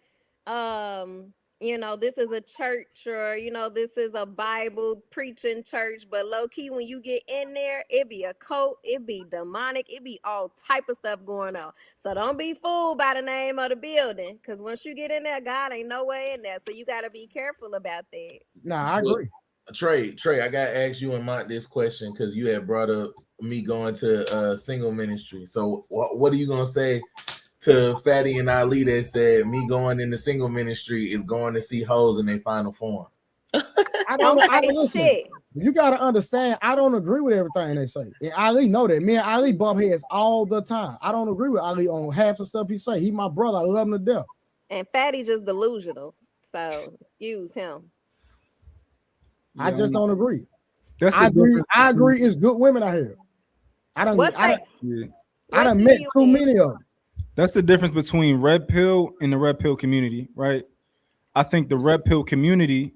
this is a church or this is a Bible preaching church. But low key, when you get in there, it be a cult, it be demonic, it be all type of stuff going on. So don't be fooled by the name of the building, because once you get in there, God ain't no way in there. So you got to be careful about that. Nah, I agree. Trey, I gotta ask you and Mont this question because you had brought up me going to single ministry. So what are you gonna say to Fatty and Ali that said me going in the single ministry is going to see hoes in their final form? I don't listen. You gotta understand. I don't agree with everything they say. And Ali know that. Me and Ali bump heads all the time. I don't agree with Ali on half the stuff he say. He my brother. I love him to death. And Fatty just delusional. So excuse him. I just don't agree. I agree. It's good women out here. I done met too many of them. That's the difference between red pill and the red pill community, right? I think the red pill community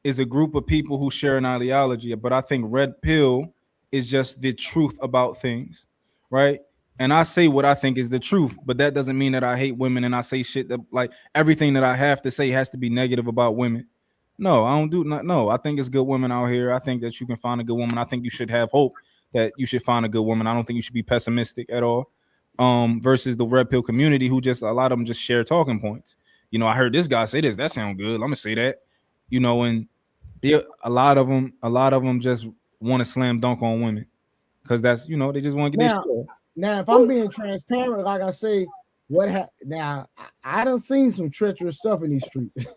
is a group of people who share an ideology, but I think red pill is just the truth about things, right? And I say what I think is the truth, but that doesn't mean that I hate women and I say shit that like everything that I have to say has to be negative about women. No, I don't do not. No, I think it's good women out here. I think that you can find a good woman. I think you should have hope that you should find a good woman. I don't think you should be pessimistic at all. Versus the red pill community, who just a lot of them just share talking points. I heard this guy say this. That sounds good. I'm gonna say that. And a lot of them just want to slam dunk on women because that's they just want to get this. Now, if I'm being transparent, like I say. Now I done seen some treacherous stuff in these streets.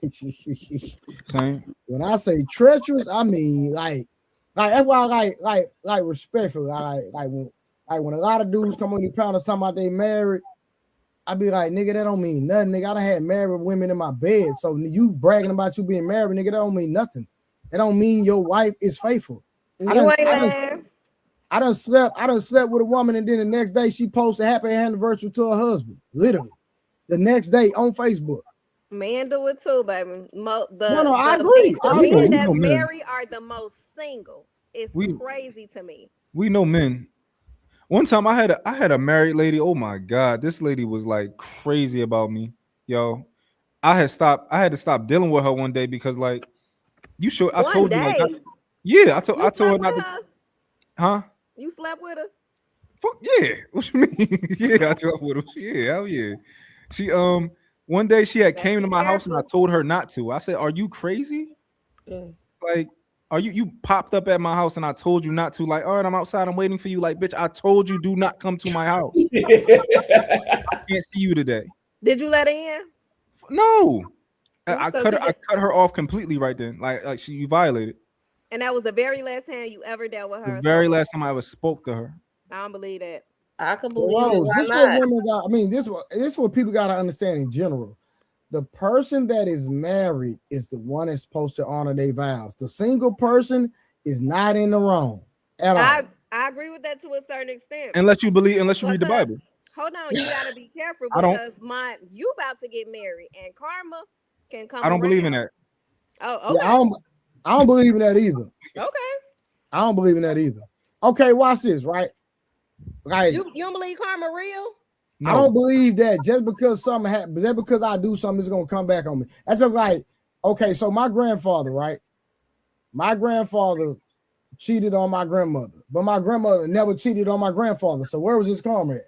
When I say treacherous, I mean like that's why I like respectful. Like when a lot of dudes come on the panel talking about they married, I be like, nigga, that don't mean nothing. Nigga, I done had married women in my bed. So you bragging about you being married, nigga, that don't mean nothing. It don't mean your wife is faithful. I done slept with a woman, and then the next day she posted happy anniversary to her husband. Literally, the next day on Facebook. Men do it too, baby. I agree. The men that's married are the most single. It's crazy to me. We know men. One time I had a married lady. Oh my God, this lady was like crazy about me, yo. I had to stop dealing with her one day because like I told you. I told her not to. Huh? You slept with her? Fuck yeah. What you mean? Yeah, I slept with her. Yeah, hell yeah. She one day she had came to my house and I told her not to. I said, "Are you crazy? Like, are you popped up at my house and I told you not to? Like, all right, I'm outside, I'm waiting for you. Like, bitch, I told you do not come to my house. I can't see you today." Did you let her in? No. I cut her off completely right then. Like you violated. And that was the very last time you ever dealt with her. The very last time I ever spoke to her. I don't believe that. I can believe it. This what women got. I mean, this what people got to understand in general. The person that is married is the one that's supposed to honor their vows. The single person is not in the wrong at all. I agree with that to a certain extent. Unless you read the Bible. Hold on, you gotta be careful because you about to get married and karma can come. I don't believe in that. Oh, okay. Yeah, I don't believe in that either. Okay. I don't believe in that either. Okay, watch this, right? Like you don't believe karma real? No. I don't believe that just because something happens, just because I do something, it's gonna come back on me. That's just like, okay, so my grandfather, right? My grandfather cheated on my grandmother, but my grandmother never cheated on my grandfather. So where was his karma at?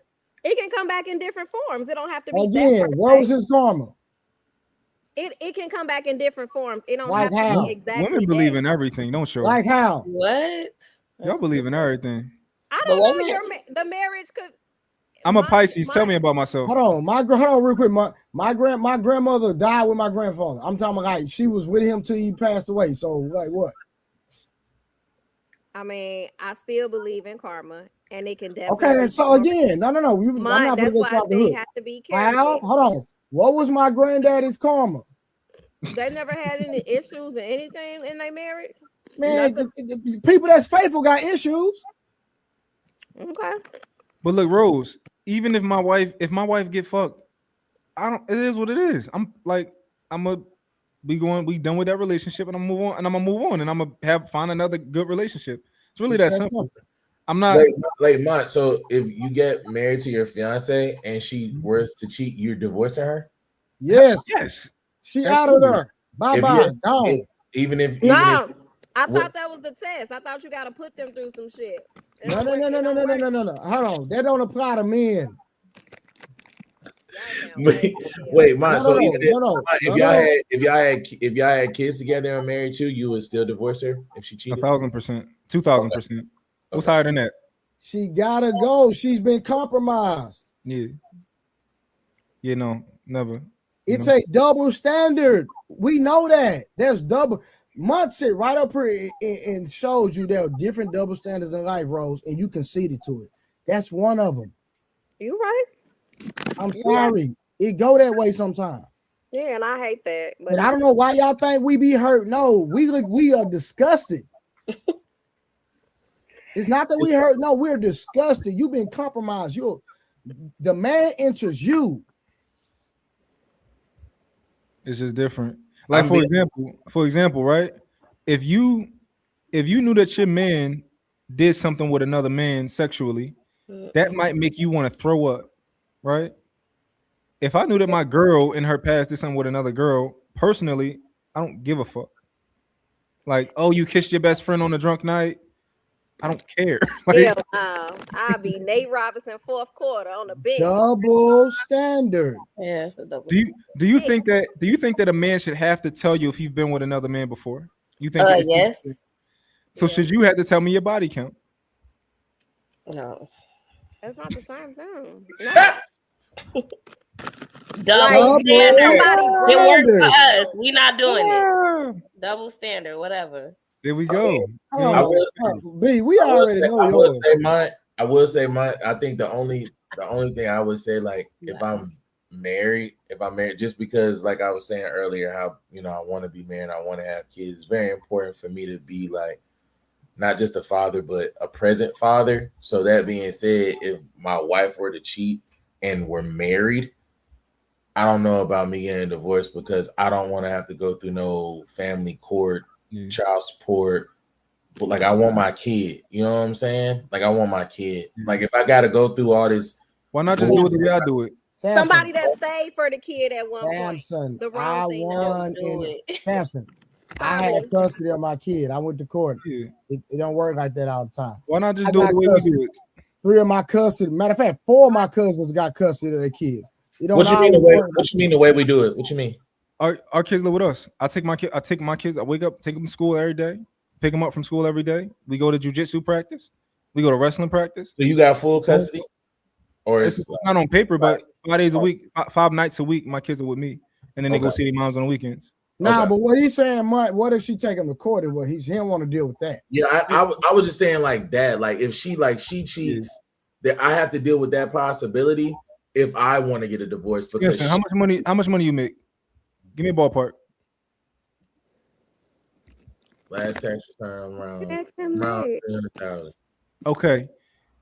It can come back in different forms. It don't have to be again. Where was his karma? It can come back in different forms. It don't Like have to how? be exactly Women believe that. in everything, don't you? Like how? What? Y'all believe in everything. I But don't know. wasn't The marriage could. I'm a Pisces. Tell me about myself. Hold on, real quick. My grandmother died with my grandfather. I'm talking about like she was with him till he passed away. So like what? I mean, I still believe in karma, and it can definitely. Okay, so again, no. I'm not That's putting why this I off the say you hook. have to be How? careful. Hold on. What was my granddaddy's karma? They never had any issues or anything in their marriage. Man, people that's faithful got issues. Okay. But look, Rose, even if my wife get fucked, it is what it is. I'm gonna be done with that relationship and I'm gonna move on and I'm gonna find another good relationship. It's really that simple. I'm not Mont. So if you get married to your fiance and she was to cheat, you're divorcing her? Yes. Yes. She out of there. Bye-bye. Gone. Even if I thought that was the test. I thought you got to put them through some shit. No. Hold on. That don't apply to men. Wait, Mont. So if y'all had kids together and married too, you would still divorce her if she cheated? 1,000%, 2,000%. What's higher than that? She gotta go. She's been compromised. Yeah. You know, never. It's a double standard. We know that. There's double. Mont sit right up here and shows you there are different double standards in life, Rose, and you conceded to it. That's one of them. You right. I'm sorry. It go that way sometimes. Yeah, and I hate that. But I don't know why y'all think we be hurt. No, we are disgusted. It's not that we hurt. No, we're disgusted. You've been compromised. The man enters you. It's just different. Like for example, right? If you knew that your man did something with another man sexually, that might make you want to throw up, right? If I knew that my girl in her past did something with another girl, personally, I don't give a fuck. Like, oh, you kissed your best friend on a drunk night. I don't care. Hell no. I'll be Nate Robinson fourth quarter on the bench. Double standard. Yeah, it's a double. Do you think that a man should have to tell you if you've been with another man before? You think? Yes. So should you have to tell me your body count? No. That's not the same thing. No. Double standard. It works for us. We not doing it. Double standard, whatever. There we go. B, we already know. I will say mine. I think the only thing I would say, like, if I'm married, just because, like I was saying earlier, how I want to be married, I want to have kids. It's very important for me to be like not just a father, but a present father. So that being said, if my wife were to cheat and we're married, I don't know about me getting divorced because I don't want to have to go through no family court, child support. But like, I want my kid. You know what I'm saying? Like, I want my kid. Like, if I got to go through all this, why not just do it the way I do it? Somebody that stayed for the kid at one point. The wrong thing won to do it. Samson, I had custody of my kid. I went to court. It don't work like that all the time. Why not just do it the way we do it? 3 of my custody. Matter of fact, 4 of my cousins got custody of their kids. What you mean the way we do it? What you mean? Our kids live with us. I take my kids. I wake up, take them to school every day, pick them up from school every day. We go to jiu-jitsu practice. We go to wrestling practice. So you got full custody, or it's not on paper, but 5 days a week, 5 nights a week, my kids are with me, and then they go see their moms on the weekends. Nah, but what he's saying, Mike, what if she take him to court? What he don't want to deal with that. Yeah, I was just saying like that. Like if she cheats, that I have to deal with that possibility if I want to get a divorce. Because how much money you make? Give me a ballpark. Last tax return around 300,000. Okay,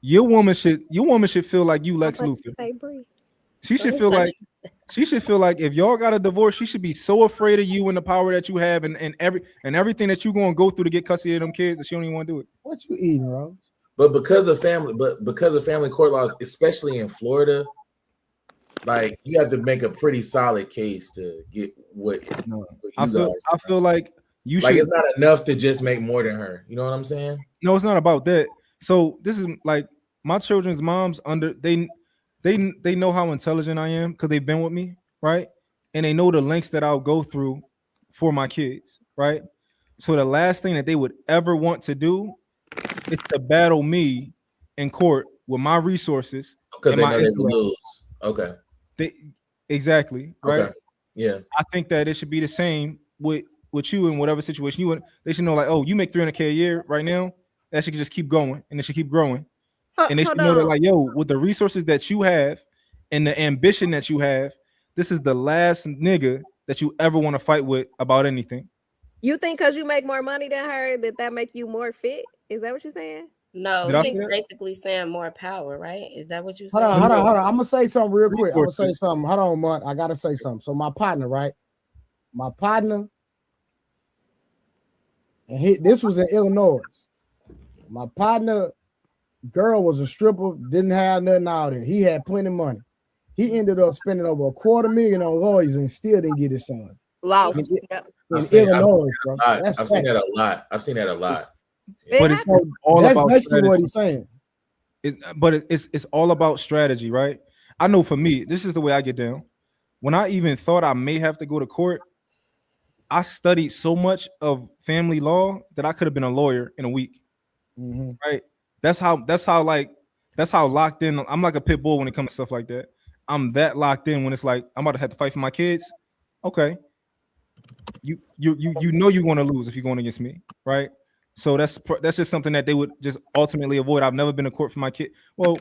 your woman should feel like you Lex Luthor. She should feel like if y'all got a divorce, she should be so afraid of you and the power that you have and everything that you gonna go through to get custody of them kids that she don't even want to do it. What you eating, Rose? But because of family court laws, especially in Florida, like you have to make a pretty solid case to get what I feel like you like should. It's not enough to just make more than her. You know what I'm saying? No, it's not about that. So this is like my children's moms they know how intelligent I am because they've been with me, right? and they know the lengths that I'll go through for my kids, right? So the last thing that they would ever want to do is to battle me in court with my resources Because and they my know they will intellect. lose. Okay. Exactly, right? Okay. Yeah. I think that it should be the same with you in whatever situation you in. They should know, like, oh, you make $300K a year right now. That should just keep going, and it should keep growing. And they should Hold know that, on. like, yo, with the resources that you have and the ambition that you have, this is the last nigga that you ever want to fight with about anything. You think because you make more money than her that make you more fit? Is that what you're saying? No, Did I say he's that? basically saying more power, right? Is that what you Hold saying? on. I'm gonna say something real quick. I'm gonna say Resources. something. Hold on, Mutt. I gotta say something. So my partner, right? My partner, and this was in Illinois. My partner, girl was a stripper, didn't have nothing out there. He had plenty of money. He ended up spending over $250,000 on lawyers and still didn't get his son. Lost. In Illinois, bro. I've seen that a lot. I've seen that a lot. But it's all that's about basically strategy. what he's saying. It's all about strategy, right? I know for me, this is the way I get down. When I even thought I may have to go to court, I studied so much of family law that I could have been a lawyer in a week. Mm-hmm. Right? That's how locked in. I'm like a pit bull when it comes to stuff like that. I'm that locked in when it's like I'm about to have to fight for my kids. Okay. You know you're going to lose if you're going against me, right? So that's just something that they would just ultimately avoid. I've never been to court for my kid. Well,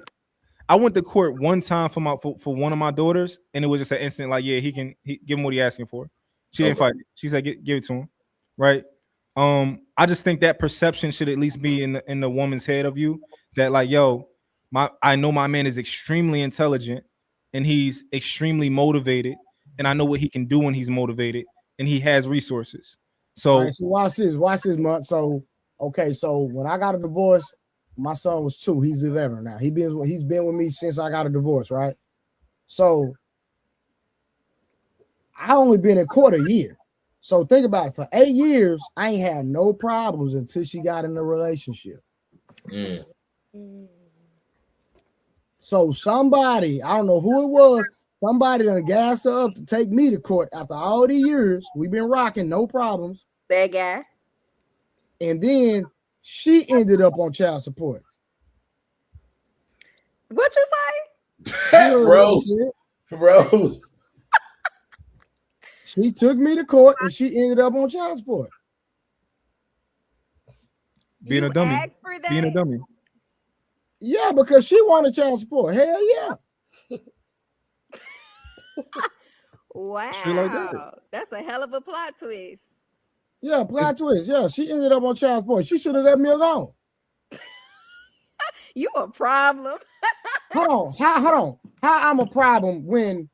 I went to court one time for one of my daughters, and it was just an instant like, yeah, he give him what he asking for. She didn't fight it. She said, give it to him, right? I just think that perception should at least be in the woman's head of you that, like, yo, I know my man is extremely intelligent and he's extremely motivated, and I know what he can do when he's motivated, and he has resources. So, right, so watch this month. So okay, so when I got a divorce, my son was 2. He's 11 now. He's been with me since I got a divorce, right? So I only been in court a year. So think about it. For 8 years, I ain't had no problems until she got in a relationship. Mm. So somebody, I don't know who it was, somebody done gassed her up to take me to court after all the years. We've been rocking, no problems. That guy. And then she ended up on child support. What you say? Rose. She took me to court and she ended up on child support. Being a dummy. Being a dummy. Yeah, because she wanted child support. Hell yeah. Wow. That's a hell of a plot twist. Yeah, plot twist. Yeah, she ended up on child support. She should have left me alone. You a problem. Hold on. How I'm a problem when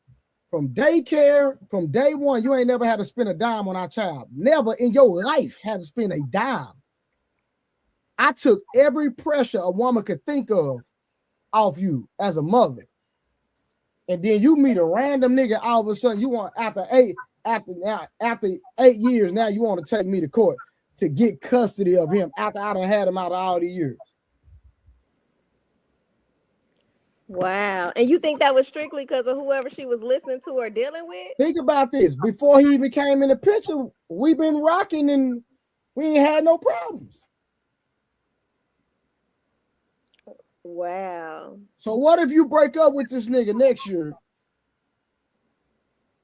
from daycare, from day one, you ain't never had to spend a dime on our child. Never in your life had to spend a dime. I took every pressure a woman could think of off you as a mother. And then you meet a random nigga, all of a sudden you want after 8 years, now you want to take me to court to get custody of him after I done had him out of all the years. Wow. And you think that was strictly because of whoever she was listening to or dealing with? Think about this. Before he even came in the picture, we've been rocking and we ain't had no problems. Wow. So what if you break up with this nigga next year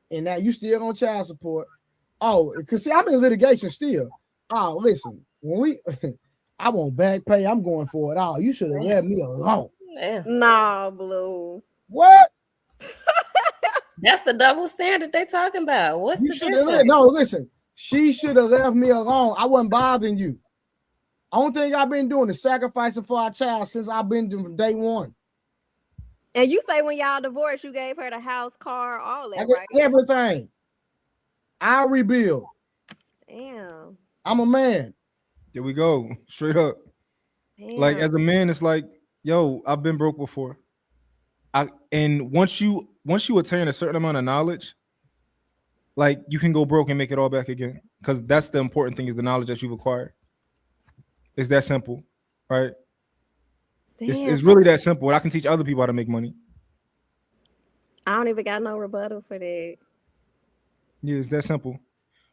and now you still on child support? Oh, because see, I'm in litigation still. Oh, listen, when I want back pay, I'm going for it all. You should have left me alone. Yeah. Nah, Blue. What? That's the double standard they talking about. What's You the should have difference? No, listen. She should have left me alone. I wasn't bothering you. Only thing I've been doing is sacrificing for our child since I've been doing from day one. And you say when y'all divorced, you gave her the house, car, all that, I get right? everything. I rebuild. Damn. I'm a man. There we go. Straight up. Damn. Like as a man, it's like, yo, I've been broke before. And once you attain a certain amount of knowledge, like you can go broke and make it all back again. Because that's the important thing, is the knowledge that you've acquired. It's that simple, right? It's really that simple. I can teach other people how to make money. I don't even got no rebuttal for that. Yeah, it's that simple.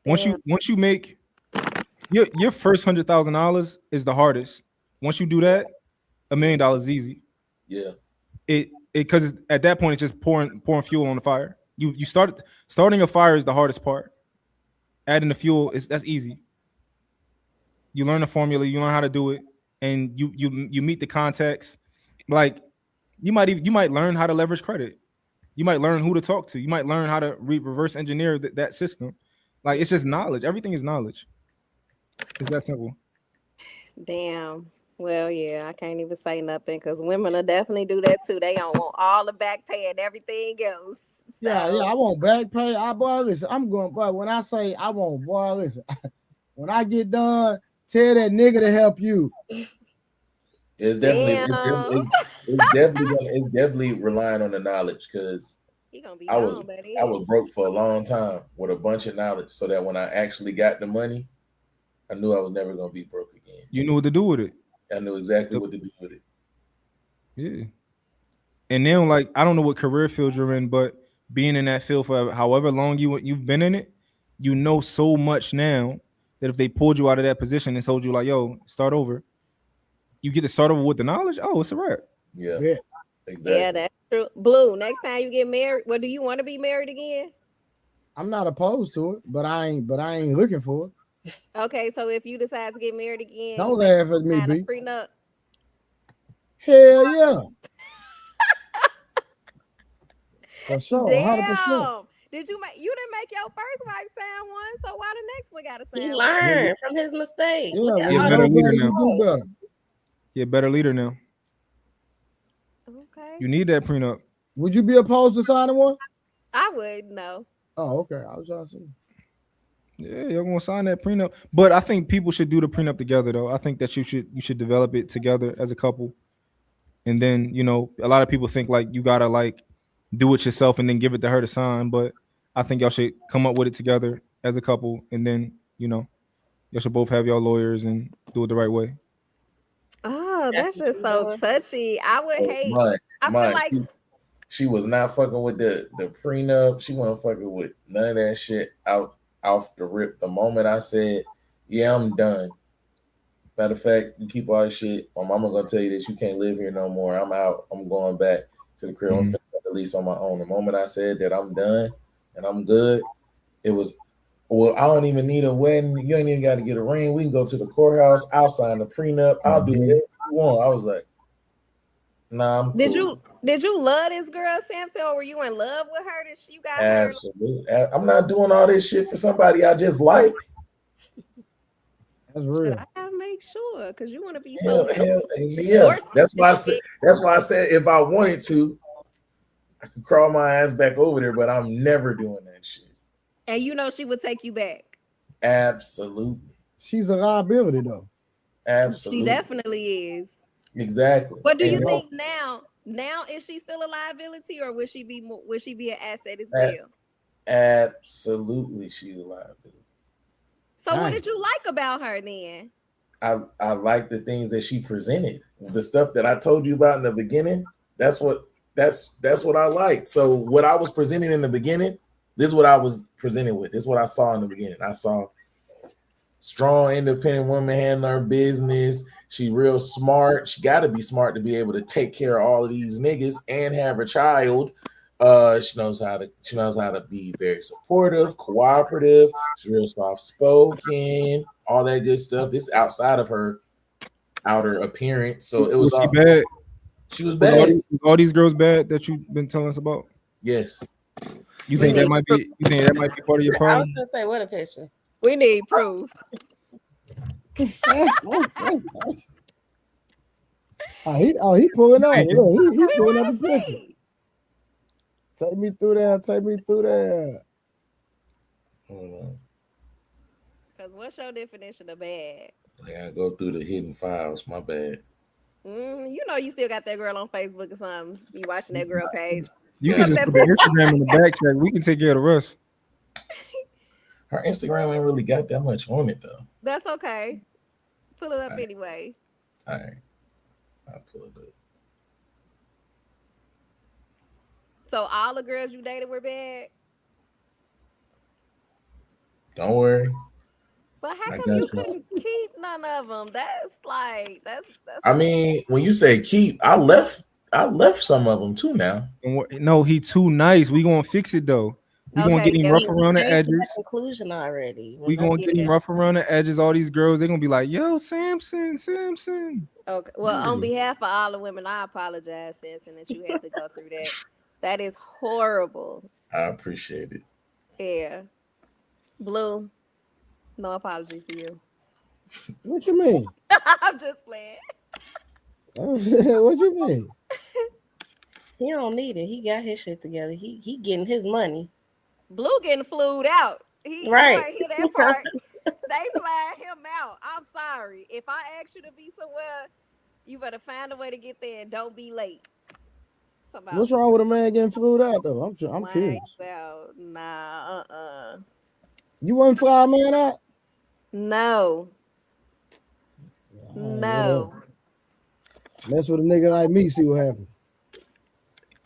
Damn. Once you make your first $100,000 is the hardest. Once you do that, $1 million is easy. Yeah. It because at that point it's just pouring fuel on the fire. You starting a fire is the hardest part. Adding the fuel is that's easy. You learn the formula, you learn how to do it, and you meet the context. Like you might learn how to leverage credit. You might learn who to talk to. You might learn how to reverse engineer that system. Like it's just knowledge. Everything is knowledge. It's that simple. Damn. Well, yeah, I can't even say nothing because women will definitely do that too. They don't want all the back pay and everything else. So. Yeah, I want back pay. Boy, listen, I'm going, but when I say I want, boy, listen, when I get done, tell that nigga to help you. It's definitely it's definitely relying on the knowledge because I was broke for a long time with a bunch of knowledge so that when I actually got the money, I knew I was never gonna be broke again. You knew what to do with it. I knew exactly what to do with it. Yeah. And now, like, I don't know what career field you're in, but being in that field for however long you've been in it, you know so much now that if they pulled you out of that position and told you like, "Yo, start over," you get to start over with the knowledge. Oh, it's a wrap. Yeah, exactly. Yeah, that's true. Blue, next time you get married, do you want to be married again? I'm not opposed to it, but I ain't looking for it. Okay, so if you decide to get married again, don't laugh at me, B. Prenup. Hell yeah. For sure, 100%. You didn't make your first wife sound one, so why the next one gotta sound? He learned from his mistake. Yeah, You're a better leader now. You're a better leader now. Okay. You need that prenup. Would you be opposed to signing one? I would, no. Oh, okay. I was trying to see. Yeah, you're gonna sign that prenup. But I think people should do the prenup together though. I think that you should develop it together as a couple. And then, a lot of people think like you gotta like do it yourself and then give it to her to sign. But I think y'all should come up with it together as a couple, and then y'all should both have y'all lawyers and do it the right way. Oh, that's just so touchy. I would hate. I feel like she was not fucking with the prenup. She wasn't fucking with none of that shit off the rip. The moment I said, "Yeah, I'm done." Matter of fact, you keep all this shit. My mama gonna tell you this. You can't live here no more. I'm out. I'm going back to the crib. I'm at least on my own. The moment I said that I'm done and I'm good, it was, well, I don't even need a wedding. You ain't even got to get a ring. We can go to the courthouse. I'll sign the prenup. I'll do whatever you want. I was like, nah, I'm cool. Did you love this girl, Samson, or were you in love with her that you got Absolutely. I'm not doing all this shit for somebody I just like. That's real. I gotta make sure because you want to be yeah. That's why I said if I wanted to, I could crawl my ass back over there, but I'm never doing that shit. And she would take you back. Absolutely. She's a liability though. Absolutely. She definitely is. Exactly. What do you think now? Now is she still a liability, or would she be an asset as well? Absolutely, she's a liability. So what did you like about her then? I like the things that she presented. The stuff that I told you about in the beginning, that's what I liked. So what I was presenting in the beginning, this is what I was presented with. This is what I saw in the beginning. I saw strong, independent woman handling her business. She real smart. She got to be smart to be able to take care of all of these niggas and have a child. She knows how to be very supportive, cooperative. She's real soft spoken, all that good stuff. This is outside of her outer appearance, so it was all bad. She was bad. All these girls bad that you've been telling us about. Yes. You think that might be part of your problem? I was gonna say, what a picture. We need proof. He pulling up. Look, he pulling up the picture. Take me through there. Because what's your definition of bad? I gotta go through the hidden files. My bad. You still got that girl on Facebook or something. You watching that girl page. You can just put her Instagram in the back check. We can take care of the rest. Her Instagram ain't really got that much on it though. That's okay. Pull it up anyway. All right. I'll pull it up. So all the girls you dated were bad? Don't worry. But how I come got you you. couldn't keep none of them? That's I mean, when you say keep, I left some of them too now. No, he too nice. We gonna fix it though. We gonna get Okay, him yeah, rough we around the came to that edges. conclusion already. We gonna get him rough around the edges. All these girls, they gonna be like, "Yo, Samson." Okay. Well, Yeah. on behalf of all the women, I apologize, Samson, that you had to go through that. That is horrible. I appreciate it. Yeah. Blue, no apology for you. What you mean? I'm just playing. What you mean? He don't need it. He got his shit together. He getting his money. Blue getting flued out. You Right. ain't hear that part. They flying him out. I'm sorry. If I ask you to be somewhere, you better find a way to get there and don't be late. What's wrong with a man getting flued out though? I'm curious. Well, nah, You wouldn't fly a man out? No. No. Mess with a nigga like me, see what happens.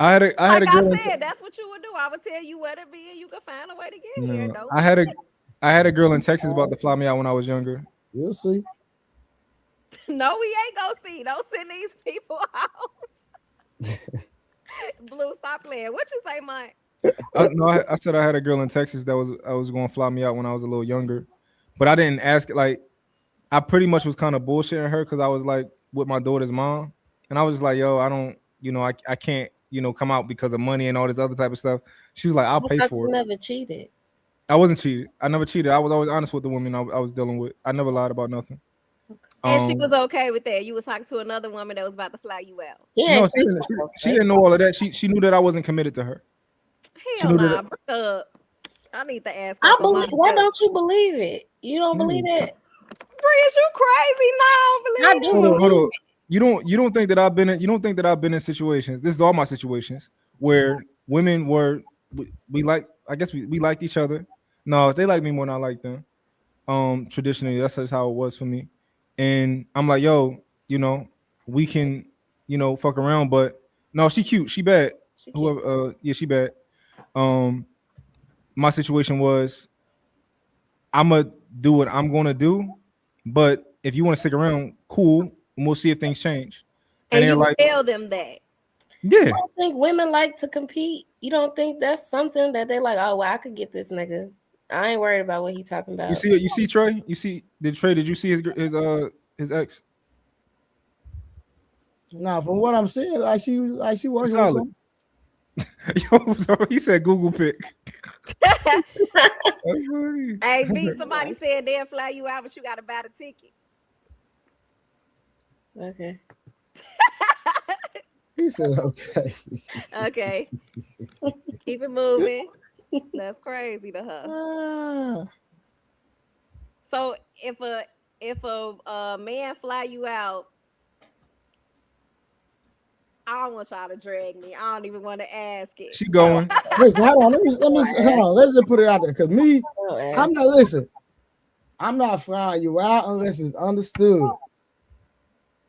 I had a girl. I said, that's what you would do. I would tell you where to be, and you could find a way to get here. No, Don't I had a girl in Texas about to fly me out when I was younger. You'll see. No, we ain't gonna see. Don't send these people out. Blue, stop playing. What you say, Mike? I said I had a girl in Texas that was going to fly me out when I was a little younger, but I didn't ask. Like, I pretty much was kind of bullshitting her because I was like with my daughter's mom, and I was just like, "Yo, I don't, I can't, come out because of money and all this other type of stuff." She was like, "I'll pay for it." Never cheated. I wasn't cheated. I never cheated. I was always honest with the women I was dealing with. I never lied about nothing. And she was okay with that. You was talking to another woman that was about to fly you out. Yeah, no, she didn't know all of that. She knew that I wasn't commited to her. Hell nah, break up. I need to ask. I believe. Why don't you believe it? You don't believe it? Breeze, you crazy? No, I don't believe it. Hold on. You don't think that I've been in situations. This is all my situations where women were we like. I guess we liked each other. No, they like me more than I like them. Traditionally, that's just how it was for me. And I'm like, yo, we can, fuck around, but no, she cute, she bad. She bad. My situation was, I'ma do what I'm gonna do, but if you want to stick around, cool, and we'll see if things change. And you like, tell them that. Yeah. You don't think women like to compete? You don't think that's something that they like? Oh, well, I could get this nigga. I ain't worried about what he talking about. You see Trey? Did you see his ex? Nah, from what I'm saying, like she working with solid. Yo, so he said Google pick. Hey, B, somebody said they'll fly you out, but you got to buy the ticket. Okay. He said okay. Okay. Keep it moving. That's crazy to her. So if a man fly you out, I don't want y'all to drag me. I don't even want to ask it. She going. Listen, hold on. Let me hold on. Let's just put it out there. Cause me, I'm not flying you out unless it's understood.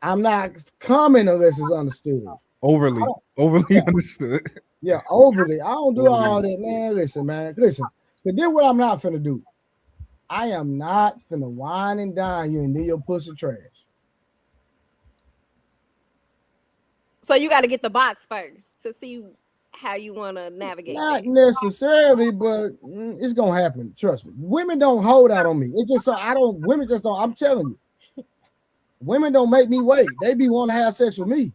I'm not coming unless it's understood. Overly understood. Yeah, overly. I don't do all that, man. Listen. But then what I'm not finna do. I am not finna wine and dine you and do your pussy trash. So you got to get the box first to see how you want to navigate. Not necessarily, but it's gonna happen. Trust me. Women don't hold out on me. It's just so women just don't. I'm telling you, women don't make me wait. They be wanting to have sex with me.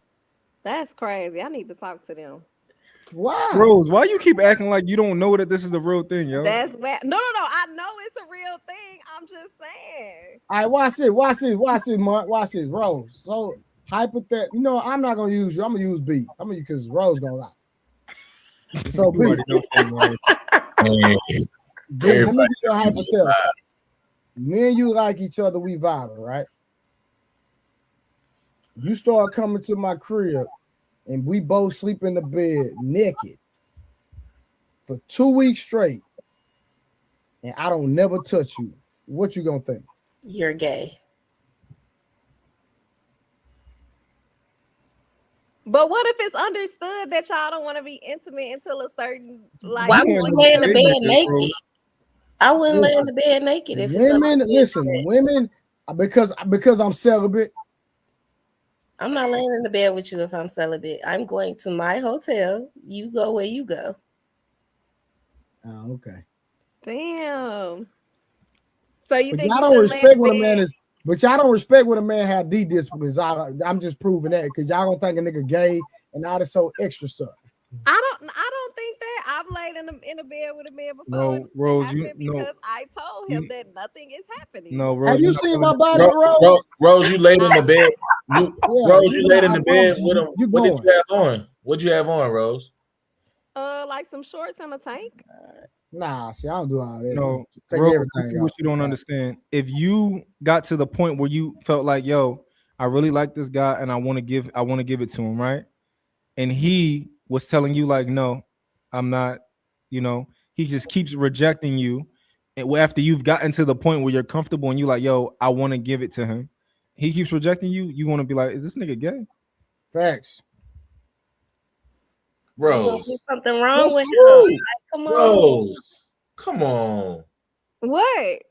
That's crazy. I need to talk to them. Why? Rose, why you keep acting like you don't know that this is a real thing, yo? That's bad. No. I know it's a real thing. I'm just saying. All right, watch this, Mark. Watch this, Rose. So hypothetical, I'm not gonna use you. I'm gonna use B. I'm gonna because Rose gonna lie. So B. Let me give you a hypothetical. Me and you like each other, we vibe, right? You start coming to my crib and we both sleep in the bed naked for 2 weeks straight, and I don't never touch you. What you gonna think? You're gay. But what if it's understood that y'all don't want to be intimate until a certain Why would you lay in the bed naked? I wouldn't lay in the bed naked if it's women. Listen, women, because I'm celibate. I'm not laying in the bed with you if I'm celibate. I'm going to my hotel. You go where you go. Oh, okay. Damn. So you But think y'all you don't should respect lay when a in man bed? is. But y'all don't respect when a man have D disciplines. I'm just proving that because y'all don't think a nigga gay and all this so extra stuff. I don't think that. I've laid in a bed with a man before. No, Rose, because I told him that nothing is happening. No, Rose. Have you seen my body, Rose? Rose, you laid in the bed. Rose, you laid in the bed with him. You what going. did you have on? What'd you have on, Rose? Like some shorts and a tank. Nah, see, I don't do all that. No, Take Rose, everything this is out. what you don't understand. If you got to the point where you felt like, yo, I really like this guy and I want to give it to him, right? And he was telling you like, no, I'm not, he just keeps rejecting you. And after you've gotten to the point where you're comfortable and you like, yo, I want to give it to him. He keeps rejecting you. You want to be like, is this nigga gay? Facts. Rose. There's something wrong That's with true. him. Like, come on. Rose. Come on. What?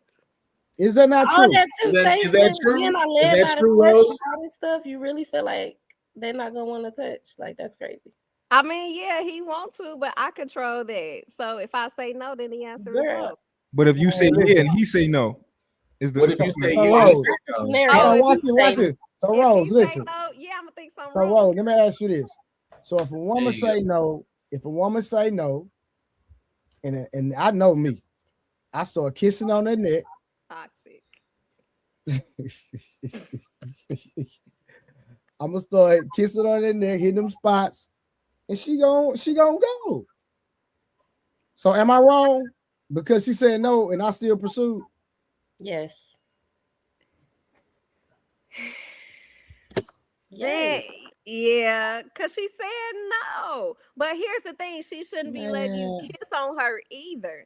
Is that not All true? that Is temptation, that true? being Is led that by the true, flesh Rose? and all this stuff, you really feel like they're not gonna want to touch. Like, that's crazy. I mean, yeah, he wants to, but I control that. So if I say no, then the answer is no. But if you say yeah and he say no, What if you say So yeah? Rose, Scenario. watch it. So Rose, If he listen. say no, yeah, I'm gonna think something So wrong. Rose, let me ask you this. So if a woman There you say no, and I know me, I start kissing on her neck. Toxic. I'm gonna start kissing on her neck, hitting them spots, and she gonna go. So am I wrong? Because she said no and I still pursued? Yes. Yeah, because she said no. But here's the thing: she shouldn't be letting you kiss on her either.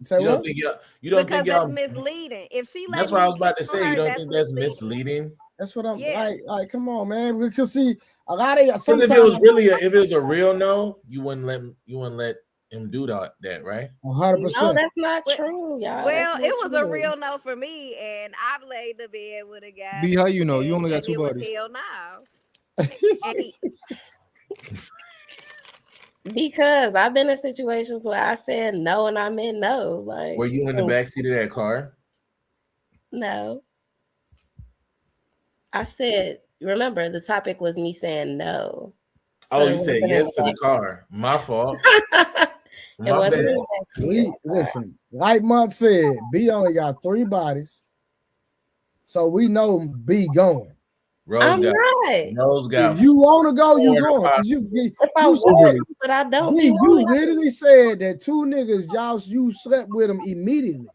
Say You don't what? think y'all Because think y'all that's misleading. If she That's letting what I you was about to kiss on say. her, You don't that's think that's misleading. misleading? That's what I'm Yeah. like. Come on, man. Because see, a lot of Because sometimes if it was really if it was a real no, you wouldn't let him do that, right? 100%. No, that's not true, y'all. Well, That's it was a true. real no for me, and I've laid in the bed with a guy. B, how you know? You only got and two it was bodies. hell no. And Because I've been in situations where I said no and I meant no. Like, Were you in the backseat of that car? no. I said, remember, the topic was me saying no. Oh, So you said yes to the car. My fault. It wasn't bad. in the backseat. Listen, like Monk said, B only got 3 bodies. So we know B going. I'm not. If you want to go, you going. Because If I want to, but I don't be you wanting to. literally said that 2 niggas, you slept with them immediately.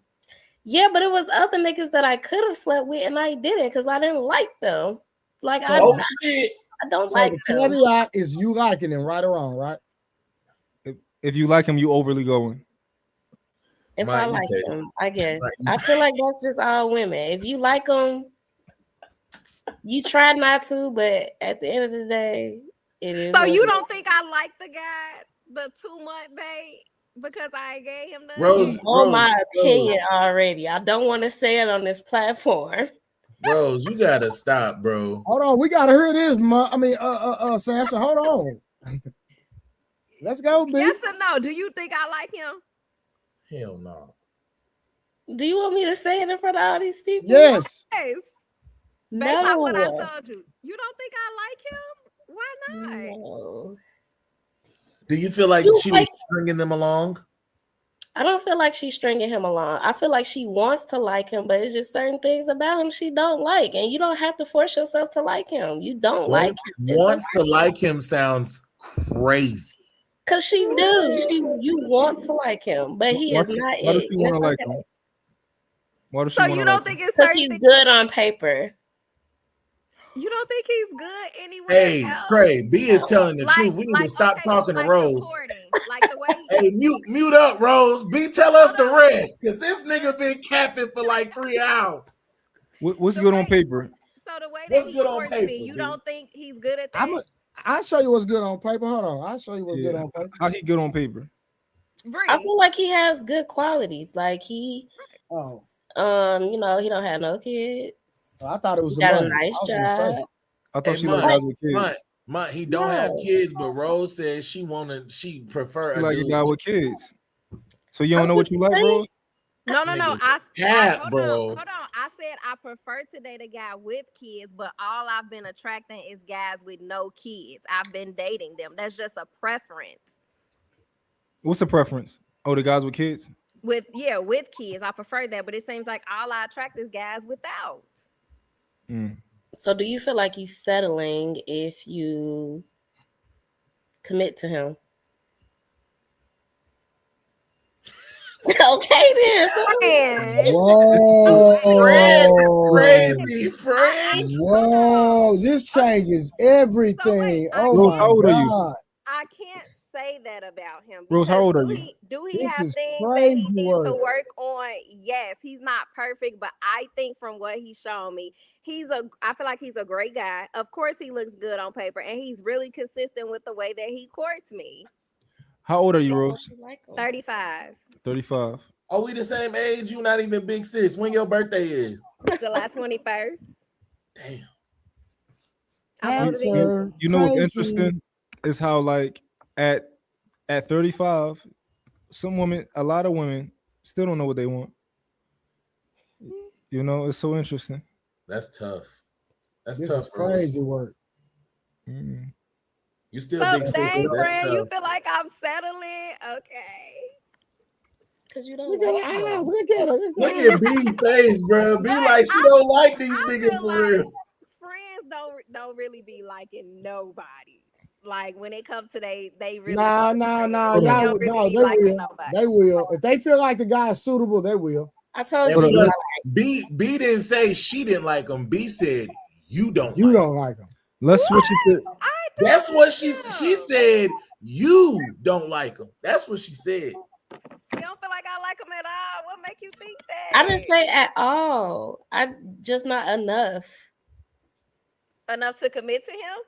Yeah, but it was other niggas that I could have slept with and I didn't because I didn't like them. Like, So, I don't so like the them. caveat is you liking him, right or wrong, right? If you like him, you overly going. If I like them, I guess. I feel like that's just all women. If you like them, you try not to, but at the end of the day, it is. so you don't think I like the guy, the 2-month babe, because I gave him the Rose, my opinion already. I don't want to say it on this platform. Rose, you gotta stop, bro. Hold on, we gotta hear this. Samson, hold on. Let's go, B. Yes or no? Do you think I like him? Hell no. Do you want me to say it in front of all these people? Yes. Yes. No. Based off what I told you. You don't think I like him? Why not? No. Do you feel like she was stringing them along? I don't feel like she's stringing him along. I feel like she wants to like him, but it's just certain things about him she don't like. And you don't have to force yourself to like him. You don't like him. Wants to like him sounds crazy. Because she do. You want to like him, but he is not Why does it. she want to like okay. him? Why does she So want you to don't like think him? it's Because certain he's things? good on paper. You don't think he's good anywhere Hey, else? Cray, B is telling the truth. We need to stop talking to Rose. Like the way Hey, mute up, Rose. B, tell us the rest. Because this nigga been capping for like 3 hours. What's good on paper? So the way What's that he good on courts paper, me, you B? don't think he's good at that? I'll show you what's good on paper. Hold on. I'll show you what's good on paper. How he good on paper? I feel like he has good qualities. Like he, you know, he don't have no kids. I thought it was he the got money. a nice job. I thought she liked guys with kids. He don't have kids, but Rose says she prefer She a like a dude guy with kids. So you don't know what you like, bro? No. Cap, Hold bro. on. I said I prefer to date a guy with kids, but all I've been attracting is guys with no kids. I've been dating them. That's just a preference. What's the preference? Oh, the guys with kids? With kids, I prefer that. But it seems like all I attract is guys without. So do you feel like you settling if you commit to him? Okay then. Whoa. Crazy friend. Whoa, this changes everything. Oh my how old are you? God. I can't say that about him. Rose, how old are you? Do he This have is things that crazy he needs to work. work on? Yes, he's not perfect, but I think from what he's shown me, I feel like he's a great guy. Of course, he looks good on paper, and he's really consistent with the way that he courts me. How old are you, Rose? 35. 35. Are we the same age? You not even big sis. When your birthday is? July 21st. Damn. You know what's interesting is how like at 35, a lot of women still don't know what they want. You know, it's so interesting. That's tough. That's This tough. is crazy work. You still So big sis. dang, That's friend, you tough. feel like I'm settling? Okay. Cause you don't Look at her. Look at her. Look at B face, bro. Be like she don't like these niggas for real. Friends don't really be liking nobody. Like when it comes to they really Nah. Y'all Y'all, really no, be they liking will. nobody. They will. If they feel like the guy is suitable, they will. I told And you. plus, B didn't say she didn't like him. B said you don't like him. Let's switch it to That's what she said. You don't like him. That's what she said. You don't feel like I like him at all? What make you think that? I didn't say at all. I just not enough. Enough to commit to him?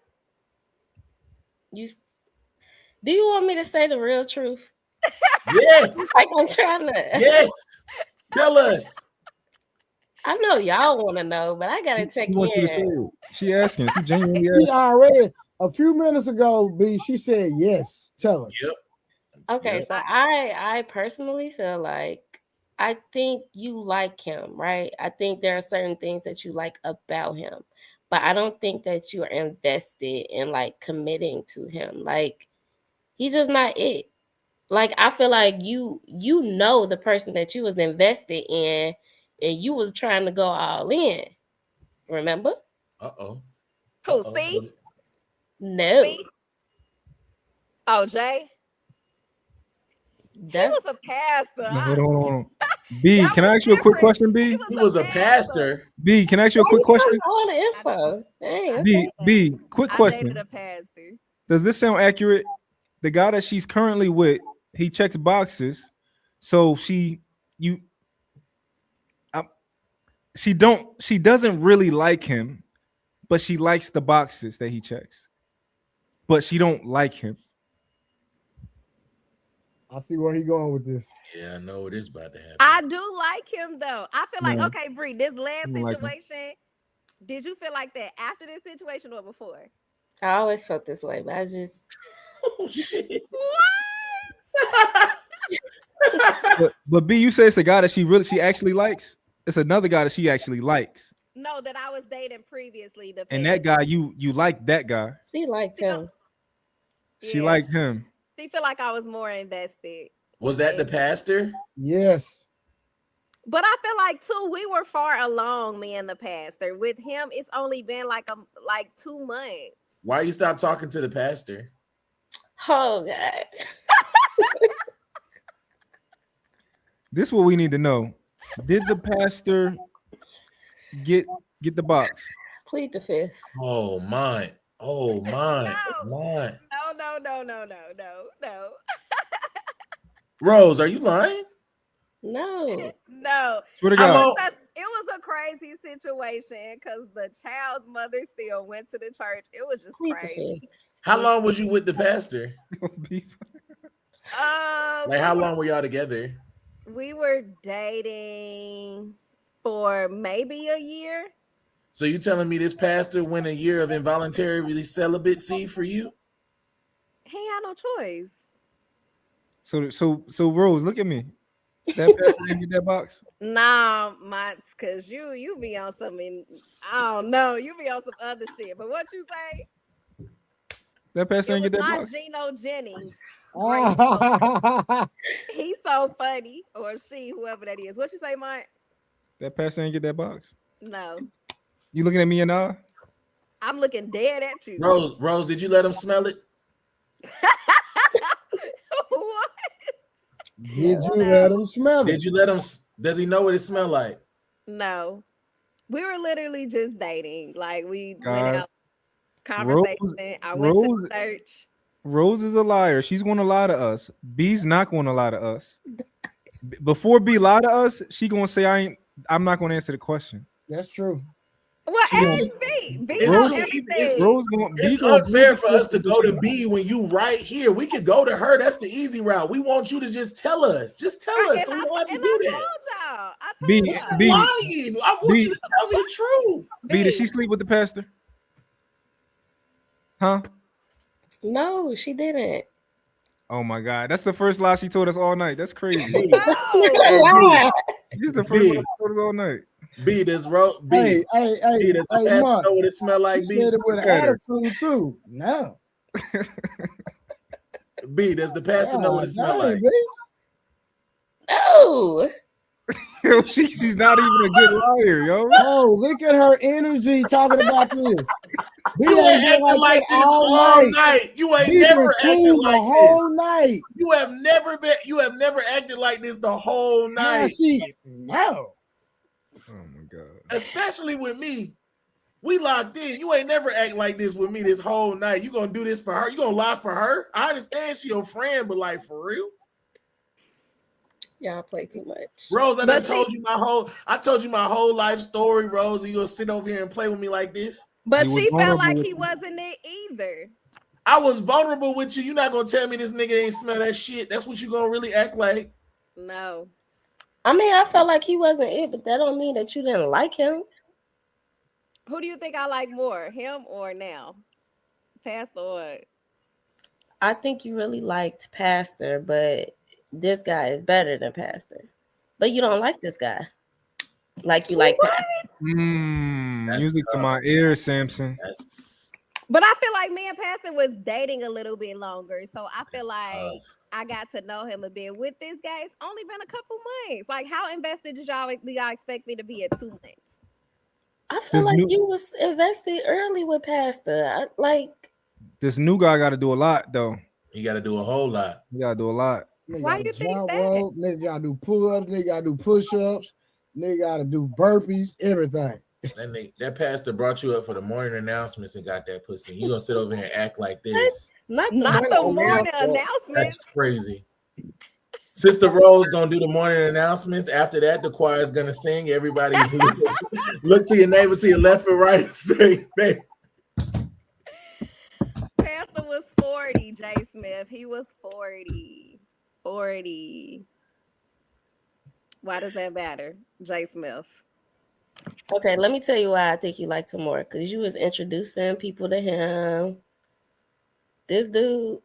Do you want me to say the real truth? Yes. Like I'm trying to. Yes. Tell us. I know y'all want to know, but I gotta check She wants you to say in. it. She asking. She genuinely She asking. already a few minutes ago, B. She said yes. Tell us. Yep. Okay, so I personally feel like I think you like him, right? I think there are certain things that you like about him, but I don't think that you are invested in like committing to him. Like he's just not it. Like I feel like you know the person that you was invested in, and you was trying to go all in. Remember? Uh-oh. Who, C? No. C? Oh, Jay? He was a pastor. No, hold on. B, can I ask you a quick question, B? He was a pastor. B, can I ask you a quick question? All the info. Dang, B, quick I question. dated a pastor. Does this sound accurate? The guy that she's currently with, he checks boxes. So she doesn't really like him, but she likes the boxes that he checks. But she don't like him. I see where he going with this. Yeah, I know what is about to happen. I do like him though. I feel like, No. okay, Bree, this last You like him. situation, did you feel like that after this situation or before? I always felt this way, but I just Oh shit. But B, you say it's a guy that she actually likes. It's another guy that she actually likes. No, that I was dating previously. And that guy, you like that guy. she liked him. She liked him. She feel like I was more invested. Was that the pastor? Yes. But I feel like too, we were far along, me and the pastor. With him, it's only been like 2 months. Why you stop talking to the pastor? Oh God. This is what we need to know. Did the pastor get the box? Plead the fifth. Oh my. Oh my. My. No. Rose, are you lying? No. No. Swear to God. It was a crazy situation because the child's mother still went to the church. It was just crazy. How long was you with the pastor? Like, how long were y'all together? We were dating for maybe a year. So you telling me this pastor went a year of involuntary celibacy for you? He had no choice. So Rose, look at me. That pastor didn't get that box. Nah, cause you be on something. I don't know. You be on some other shit. But what you say? That pastor It didn't was get that not box. Gino Jennings. Right. He's so funny, or she, whoever that is. What you say, Mike? That pastor didn't get that box. No, You looking at me and I? I'm looking dead at you. Rose, did you let him smell it? What? Did you let him smell it? Did you let him? Does he know what it smelled like? No, we were literally just dating. Like we went Guys, out, conversation. I went to the church. Rose is a liar. She's going to lie to us. B's not going to lie to us. Before B lie to us, she going to say I'm not going to answer the question. That's true. What ask B? B knows everything. It's unfair for us to go to B when you right here. We could go to her. That's the easy route. We want you to just tell us. Just tell us. So we don't have to do that. B, lying. I want you to tell me the truth. B, did she sleep with the pastor? Huh? No, she didn't. Oh my God, that's the first lie she told us all night. That's crazy. This is the first lie she told us all night. B, this road. B, Hey, does the pastor Mark, know what it smell like? she B, said it with an attitude too. No. B, does the pastor know what it smell like? No. Yo, she's not even a good liar, yo. Oh, look at her energy talking about this. You ain't acting like this all night. You ain't never acted like the whole night. You have never acted like this the whole night. No. Oh my God. Especially with me. We locked in. You ain't never act like this with me this whole night. You gonna do this for her? You gonna lie for her? I understand she your friend, but like for real? Y'all play too much. Rose, I told you my whole life story, Rose, and you gonna sit over here and play with me like this? But she felt like he wasn't it either. I was vulnerable with you. You're not gonna tell me this nigga ain't smell that shit. That's what you gonna really act like? No. I mean, I felt like he wasn't it, but that don't mean that you didn't like him. Who do you think I like more, him or now? Pastor or? I think you really liked Pastor, but this guy is better than Pastor. But you don't like this guy. Like you like Pastor. Music to my ears, Samson. But I feel like me and Pastor was dating a little bit longer. So I feel like I got to know him a bit. With this guy, it's only been a couple months. Like, how invested do y'all expect me to be at 2 months? I feel like you was invested early with Pastor. This new guy got to do a lot, though. He got to do a whole lot. He got to do a lot. Why you think that? Nigga got to do pull-ups. Nigga got to do push-ups. Nigga got to do burpees. Everything. That pastor brought you up for the morning announcements and got that pussy. You gonna sit over here and act like this? Not the morning announcements. That's crazy. Sister Rose gonna do the morning announcements. After that, the choir is gonna sing. Everybody look to your neighbor, to your left and right, and sing. Pastor was 40, Jay Smith. He was 40. 40. Why does that matter, Jay Smith? Okay, let me tell you why I think you liked him more. Because you was introducing people to him. This dude,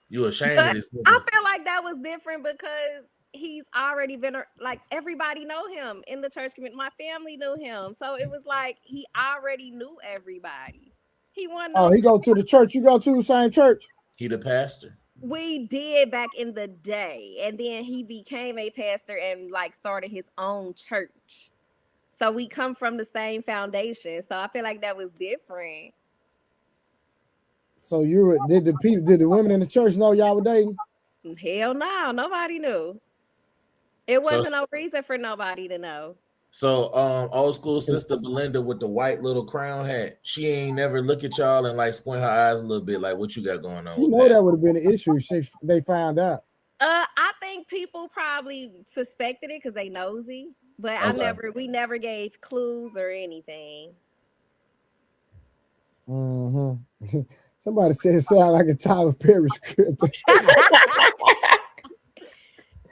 You ashamed of this? I feel like that was different because he's already been like everybody know him in the church community. My family knew him, so it was like he already knew everybody. He wanted. Oh, he go to the church. You go to the same church. He the pastor. We did back in the day, and then he became a pastor and like started his own church. So we come from the same foundation. So I feel like that was different. So did the women in the church know y'all were dating? Hell no, nobody knew. It wasn't no reason for nobody to know. So old school sister Belinda with the white little crown hat, she ain't never look at y'all and like squint her eyes a little bit, like what you got going on? You know that would have been an issue if they found out. I think people probably suspected it because they nosy, but we never gave clues or anything. Mm-hmm. Somebody said it sound like a Tyler Perry script.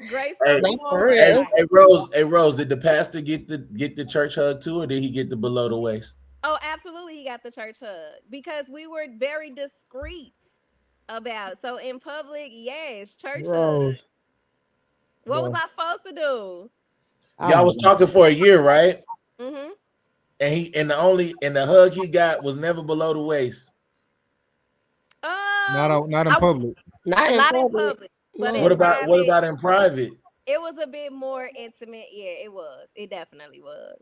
Grace, Hey, Rose, did the pastor get the church hug too, or did he get the below the waist? Oh, absolutely, he got the church hug because we were very discreet about. So in public, yes, church hug. What was I supposed to do? Y'all was talking for a year, right? Mm-hmm. And the hug he got was never below the waist. Not in public. Not in public. But What about in private? It was a bit more intimate. Yeah, it was. It definitely was.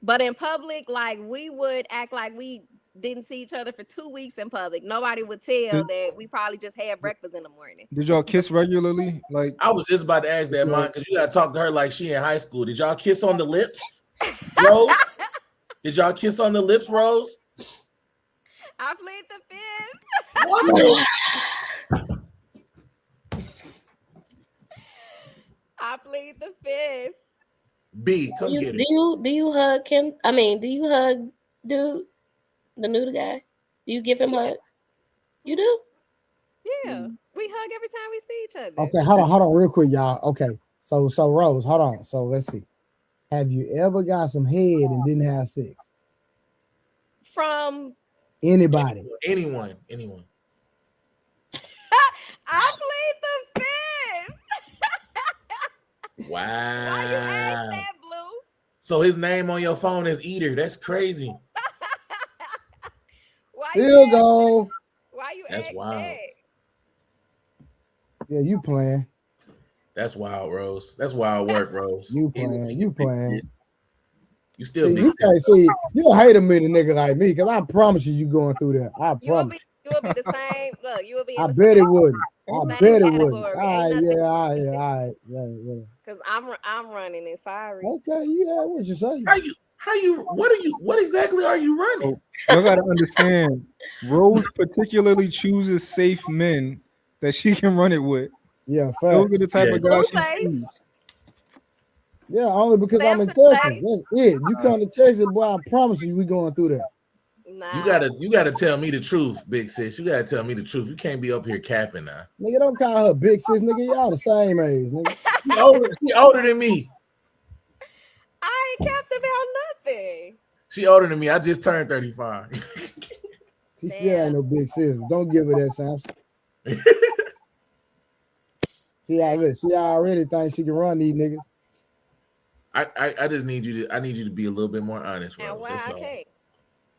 But in public, like we would act like we didn't see each other for 2 weeks in public. Nobody would tell that we probably just had breakfast in the morning. Did y'all kiss regularly? Like I was just about to ask that, Mom, because you gotta talk to her like she in high school. Did y'all kiss on the lips, Rose? Did y'all kiss on the lips, Rose? I plead the fifth. I plead the fifth. B, come get it. Do you hug Kim? I mean, do you hug dude, the new guy? Do you give him hugs? You do? Yeah, we hug every time we see each other. Okay, hold on, real quick, y'all. Okay, so Rose, hold on. So let's see. Have you ever got some head and didn't have sex? From anybody? Anyone. I plead the fifth. Wow. Why you ask that, Blue? So his name on your phone is Eater. That's crazy. Field goal. Why you That's ask wild. that? Yeah, you playing. That's wild, Rose. That's wild work, Rose. You playing. You still you can't see. You hate a minute nigga like me, because I promise you going through that. I promise. You will be the same. Look, you will be. I bet it wouldn't. I bet it wouldn't. All right. Because I'm running it. Sorry. Okay, yeah. What you say? What exactly are you running? Y'all gotta understand, Rose particularly chooses safe men that she can run it with. Yeah, facts. Those are the type of guys she chooses. Yeah, only because I'm in Texas. That's it. You come to Texas, boy, I promise you we going through that. Nah. You gotta tell me the truth, big sis. You gotta tell me the truth. You can't be up here capping now. Nigga, don't call her big sis, nigga. Y'all the same age, nigga. She older than me. I ain't capped about nothing. She older than me. I just turned 35. She still ain't no big sis. Don't give her that, Samson. She already thinks she can run these niggas. I just need you to be a little bit more honest, Rose. Why I can't?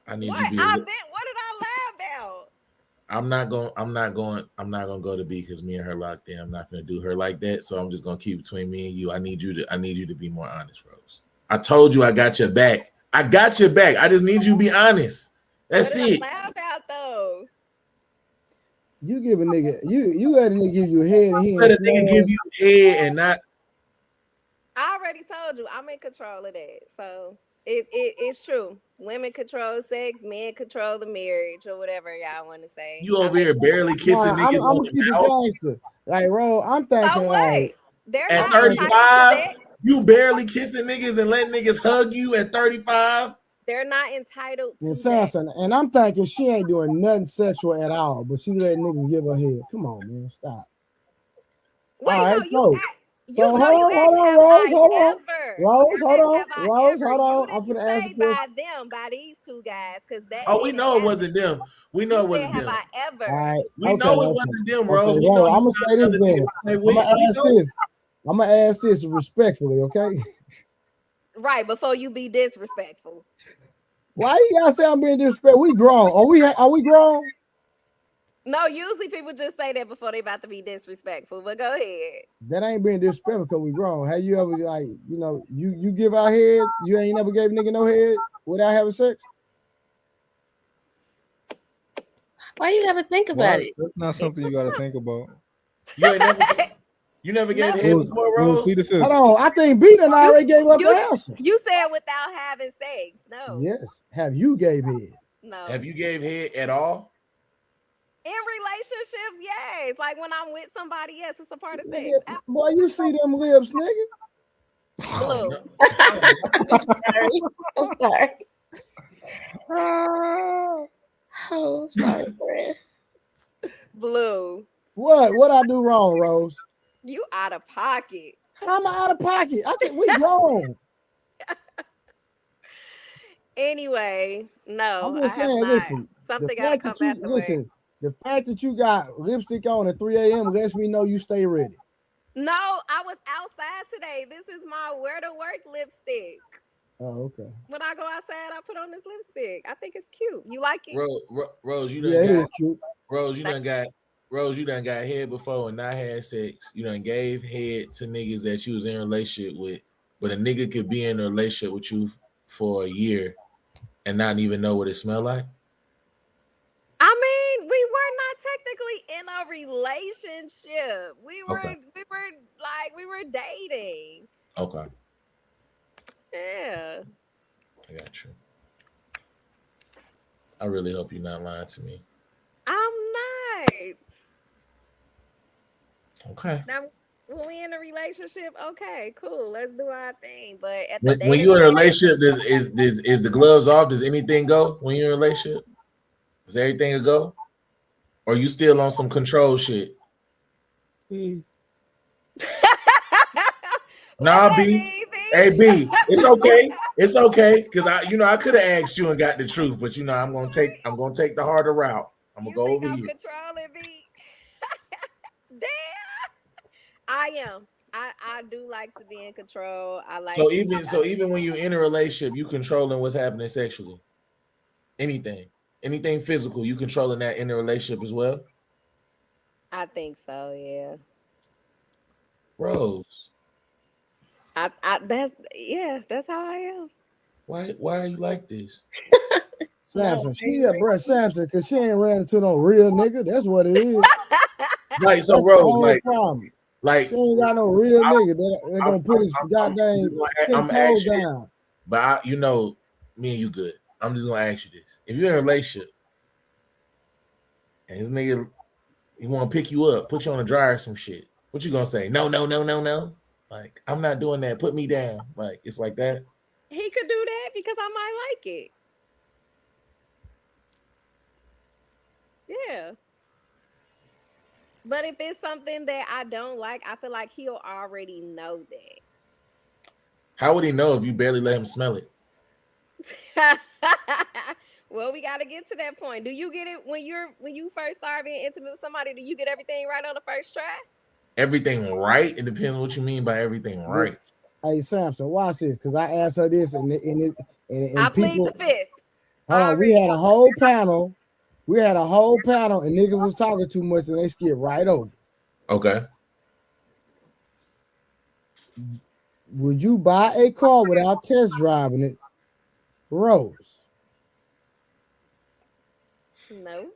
I need what? you to be What did I lie about? I'm not gonna go to B because me and her locked in. I'm not gonna do her like that. So I'm just gonna keep between me and you. I need you to be more honest, Rose. I told you I got your back. I got your back. I just need you to be honest. That's what did it. I lie about though? You give a nigga, you let a nigga give you a head and he let a nigga give you a head and not. I already told you I'm in control of that. So it's true. Women control sex, men control the marriage, or whatever y'all want to say. You over here barely kissing niggas on the mouth. Like, bro, I'm thinking so like they're at 35, you barely kissing niggas and letting niggas hug you at 35. They're not entitled to Samson, and I'm thinking she ain't doing nothing sexual at all, but she let niggas give her head. Come on, man, stop. Wait, all right, no, hold on, Rose, hold on. I'm finna ask you by them, by these two guys, because that. Oh, we know it wasn't them. We know it wasn't them. Have I ever? All right, we know it wasn't them, Rose. Okay, I'm gonna say this then. I'm gonna ask this respectfully, okay? Right, before you be disrespectful. Why you gotta say I'm being disrespectful? We grown. Are we grown? No, usually people just say that before they about to be disrespectful, but go ahead. That ain't being disrespectful because we grown. Have you ever, like, you give out head, you ain't never gave a nigga no head without having sex? Why you gotta think about it? That's not something you gotta think about. You never gave head before, Rose? Hold on, I think B done already gave up the answer. You said without having sex. No. Yes. Have you gave head? No. Have you gave head at all? In relationships, yes. Like when I'm with somebody else, it's a part of sex. Nigga, boy, you see them lips, nigga. Blue. I'm sorry. Oh, sorry, friend. Blue. What I do wrong, Rose? You out of pocket. How am I out of pocket? I think we grown. Anyway, I'm no, I just have saying, not. listen, Something gotta come afterwards. the fact that you got lipstick on at 3 a.m. lets me know you stay ready. No, I was outside today. This is my wear to work lipstick. Oh, okay. When I go outside, I put on this lipstick. I think it's cute. You like it? Rose, you Yeah, done it got is cute. Rose, you done got head before and not had sex. You done gave head to niggas that you was in a relationship with, but a nigga could be in a relationship with you for a year and not even know what it smelled like. I mean, we were not technically in a relationship. We were dating. Okay, Yeah. I got you. I really hope you're not lying to me. I'm not. Okay. Now, when we in a relationship, okay, cool, let's do our thing. But at the When you're in a relationship, is the gloves off? Does anything go when you're in a relationship? Does everything a go? Or you still on some control shit? Nah, B. Hey, B. It's okay. It's okay. Cause I could have asked you and got the truth, but I'm gonna take the harder route. I'm gonna go over here. Controlling me. Damn. I am. I do like to be in control. I like So even when you're in a relationship, you controlling what's happening sexually. Anything physical, you controlling that in a relationship as well. I think so, yeah. Rose. That's how I am. Why are you like this? Samson, Samson, because she ain't ran into no real nigga. That's what it is. Like, so that's Rose, problem. Like she ain't got no real nigga. They're gonna put his goddamn 10 toes down. But me and you good. I'm just gonna ask you this: if you're in a relationship and this nigga he want to pick you up, put you on a dryer or some shit, what you gonna say? No. Like, I'm not doing that. Put me down. Like, it's like that. He could do that because I might like it. Yeah. But if it's something that I don't like, I feel like he'll already know that. How would he know if you barely let him smell it? Well, we got to get to that point. Do you get it when you first start being intimate with somebody? Do you get everything right on the first try? Everything right? It depends on what you mean by everything right. Hey, Samson, watch this, because I asked her this, and I plead the fifth. Hold on, we had a whole panel. And niggas was talking too much, and they skipped right over. Okay. Would you buy a car without test driving it, Rose? No.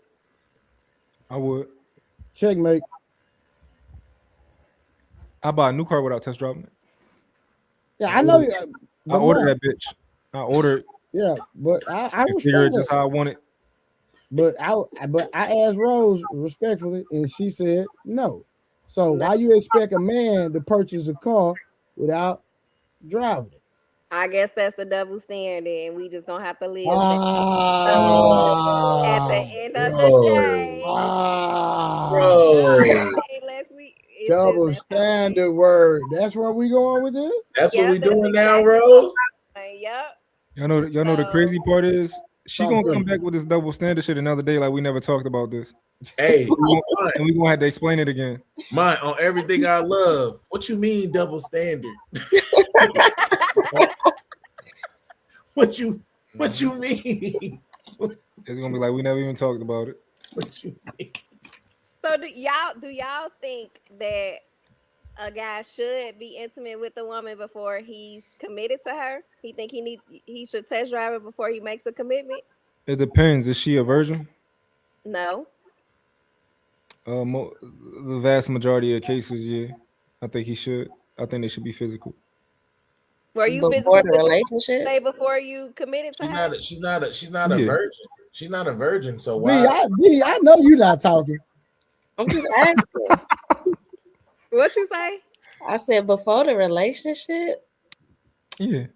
I would. Checkmate. I buy a new car without test driving it. Yeah, I know. I ordered that bitch. I ordered. Yeah, but I figure it just how I want it. But I asked Rose respectfully, and she said no. So why you expect a man to purchase a car without driving it? I guess that's the double standard, and we just gonna have to live. At the end of the day, double standard word. That's where we going with this. That's what we doing now, Rose. Yep. Y'all know the crazy part is she gonna come back with this double standard shit another day, like we never talked about this. Hey, and we gonna have to explain it again. Mine on everything I love. What you mean double standard? What you mean? It's gonna be like we never even talked about it. What you mean? So do y'all think that a guy should be intimate with a woman before he's committed to her? He think he should test drive her before he makes a commitment? It depends. Is she a virgin? No. The vast majority of cases, yeah. I think he should. I think they should be physical. Were you before the relationship? Say before you committed to her? She's not a virgin. She's not a virgin. So why? I know you're not talking. I'm just asking. What you say? I said before the relationship. Yeah.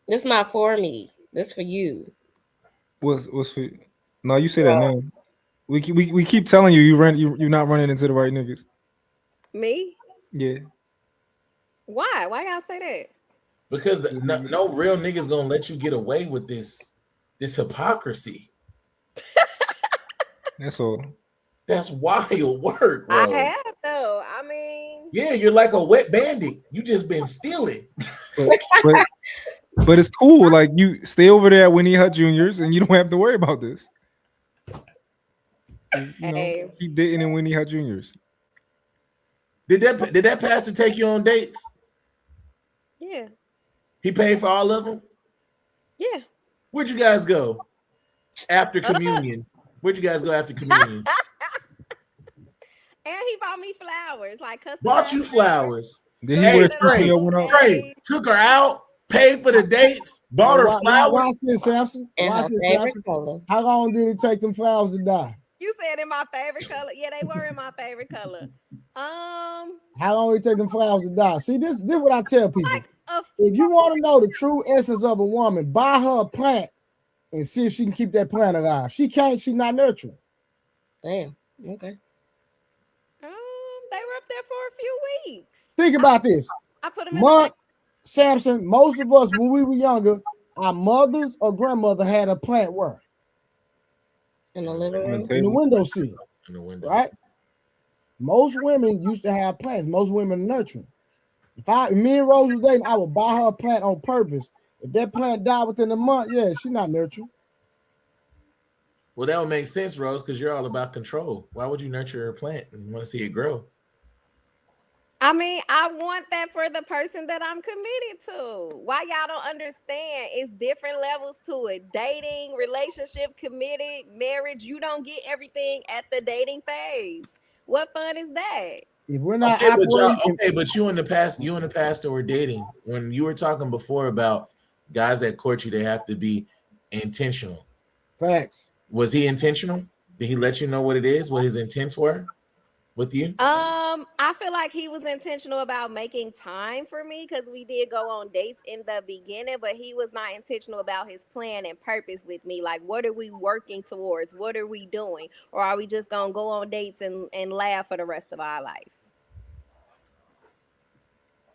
It's not for me. This for you. What's for you? No, you say that now. We keep telling you you're not running into the right niggas. Me? Yeah. Why? Why y'all say that? Because no real niggas gonna let you get away with this hypocrisy. That's all. That's wild work, bro. I have though. I mean, yeah, you're like a wet bandit. You just been stealing. But it's cool. Like you stay over there at Winnie Hut Juniors, and you don't have to worry about this. You know, keep dating in Winnie Hut Juniors. Did that pastor take you on dates? Yeah. He paid for all of them? Yeah. Where'd you guys go after communion? Where'd you guys go after communion? And he bought me flowers, like custom. Bought you flowers. Did he wear Trey took her out, paid for the dates, bought her flowers. Watch this, Samson. And Watch her this, favorite Samson. color. How long did it take them flowers to die? You said in my favorite color. Yeah, they were in my favorite color. How long did it take them flowers to die? See, this what I tell people. If you want to know the true essence of a woman, buy her a plant and see if she can keep that plant alive. She can't, she's not nurturing. Damn. Okay. They were up there for a few weeks. Think about this. I put them in Samson, most of us when we were younger, our mothers or grandmother had a plant where? In the living room. In the windowsill. In the window. Right? Most women used to have plants. Most women are nurturing. If me and Rose was dating, I would buy her a plant on purpose. If that plant died within a month, yeah, she's not nurturing. Well, that would make sense, Rose, because you're all about control. Why would you nurture a plant and want to see it grow? I mean, I want that for the person that I'm committed to. Why y'all don't understand? It's different levels to it. Dating, relationship, committed, marriage. You don't get everything at the dating phase. What fun is that? If we're not but you in the pastor were dating. When you were talking before about guys that court you, they have to be intentional. Facts. Was he intentional? Did he let you know what it is, what his intents were with you? I feel like he was intentional about making time for me because we did go on dates in the beginning, but he was not intentional about his plan and purpose with me. Like, what are we working towards? What are we doing? Or are we just gonna go on dates and laugh for the rest of our life?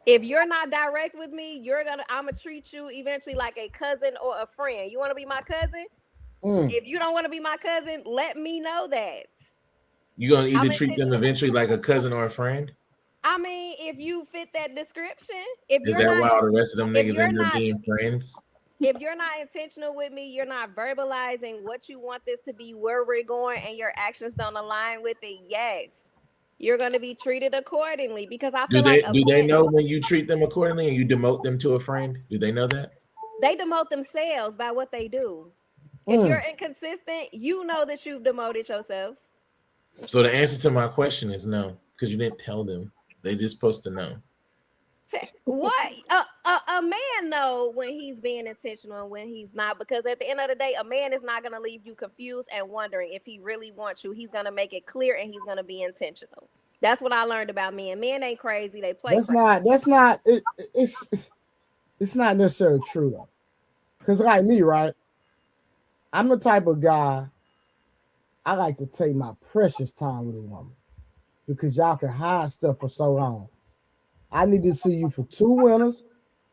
If you're not direct with me, I'm gonna treat you eventually like a cousin or a friend. You want to be my cousin? If you don't want to be my cousin, let me know that. You're gonna either treat them eventually like a cousin or a friend? I mean, if you fit that description, if is that why all the rest of them niggas end up being friends? If you're not intentional with me, you're not verbalizing what you want this to be, where we're going, and your actions don't align with it, yes, you're going to be treated accordingly. Because I feel do they know when you treat them accordingly and you demote them to a friend? Do they know that? They demote themselves by what they do. If you're inconsistent, you know that you've demoted yourself. So the answer to my question is no, because you didn't tell them. They just supposed to know. What? A man know when he's being intentional and when he's not, because at the end of the day, a man is not going to leave you confused and wondering if he really wants you. He's going to make it clear and he's going to be intentional. That's what I learned about men. Men ain't crazy. They play. It's not necessarily true though. Because like me, right? I'm the type of guy, I like to take my precious time with a woman because y'all can hide stuff for so long. I need to see you for 2 winters,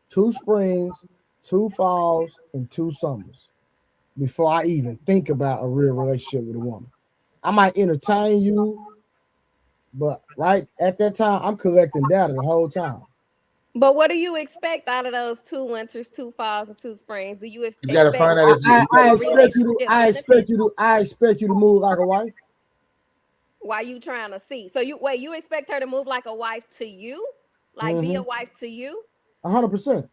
2 springs, 2 falls, and 2 summers before I even think about a real relationship with a woman. I might entertain you, but right at that time, I'm collecting data the whole time. But what do you expect out of those 2 winters, 2 falls, and 2 springs? Do you expect? You got to find out if I expect you to move like a wife. Why you trying to see? So you expect her to move like a wife to you, like be a wife to you? 100%.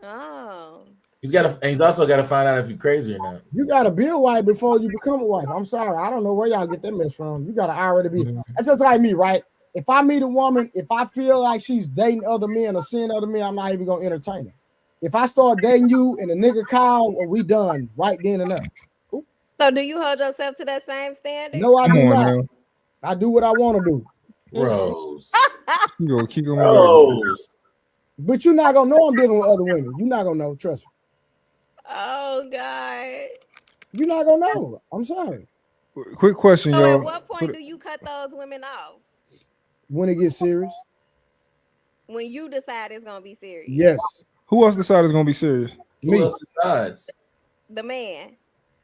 Oh. He's also got to find out if you're crazy or not. You got to be a wife before you become a wife. I'm sorry, I don't know where y'all get that mess from. You got to already be. That's just like me, right? If I meet a woman, if I feel like she's dating other men or seeing other men, I'm not even gonna entertain her. If I start dating you and a nigga call, well, we done right then and there. So do you hold yourself to that same standard? No, I do not. Man. I do what I want to do. Rose. Keep going. Rose. But you're not gonna know I'm dealing with other women. You're not gonna know, trust me. Oh God. You're not gonna know. I'm sorry. Quick question, So at y'all. what point do you cut those women off? When it gets serious. When you decide it's gonna be serious. Yes. Who else decided it's gonna be serious? Who else decides? The man.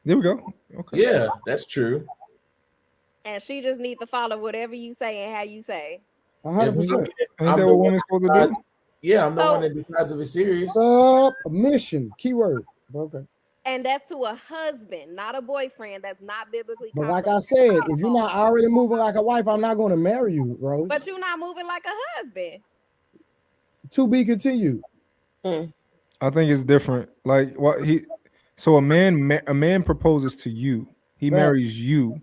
There we go. Okay. Yeah, that's true. And she just need to follow whatever you say and how you say. 100%. Ain't that what women's supposed to do? Yeah, I'm the one that decides if it's serious. Submission. Keyword. Okay. And that's to a husband, not a boyfriend. That's not biblically. But like I said, if you're not already moving like a wife, I'm not going to marry you, Rose. But you're not moving like a husband. To be continued. I think it's different. Like what he. So a man proposes to you. He marries you.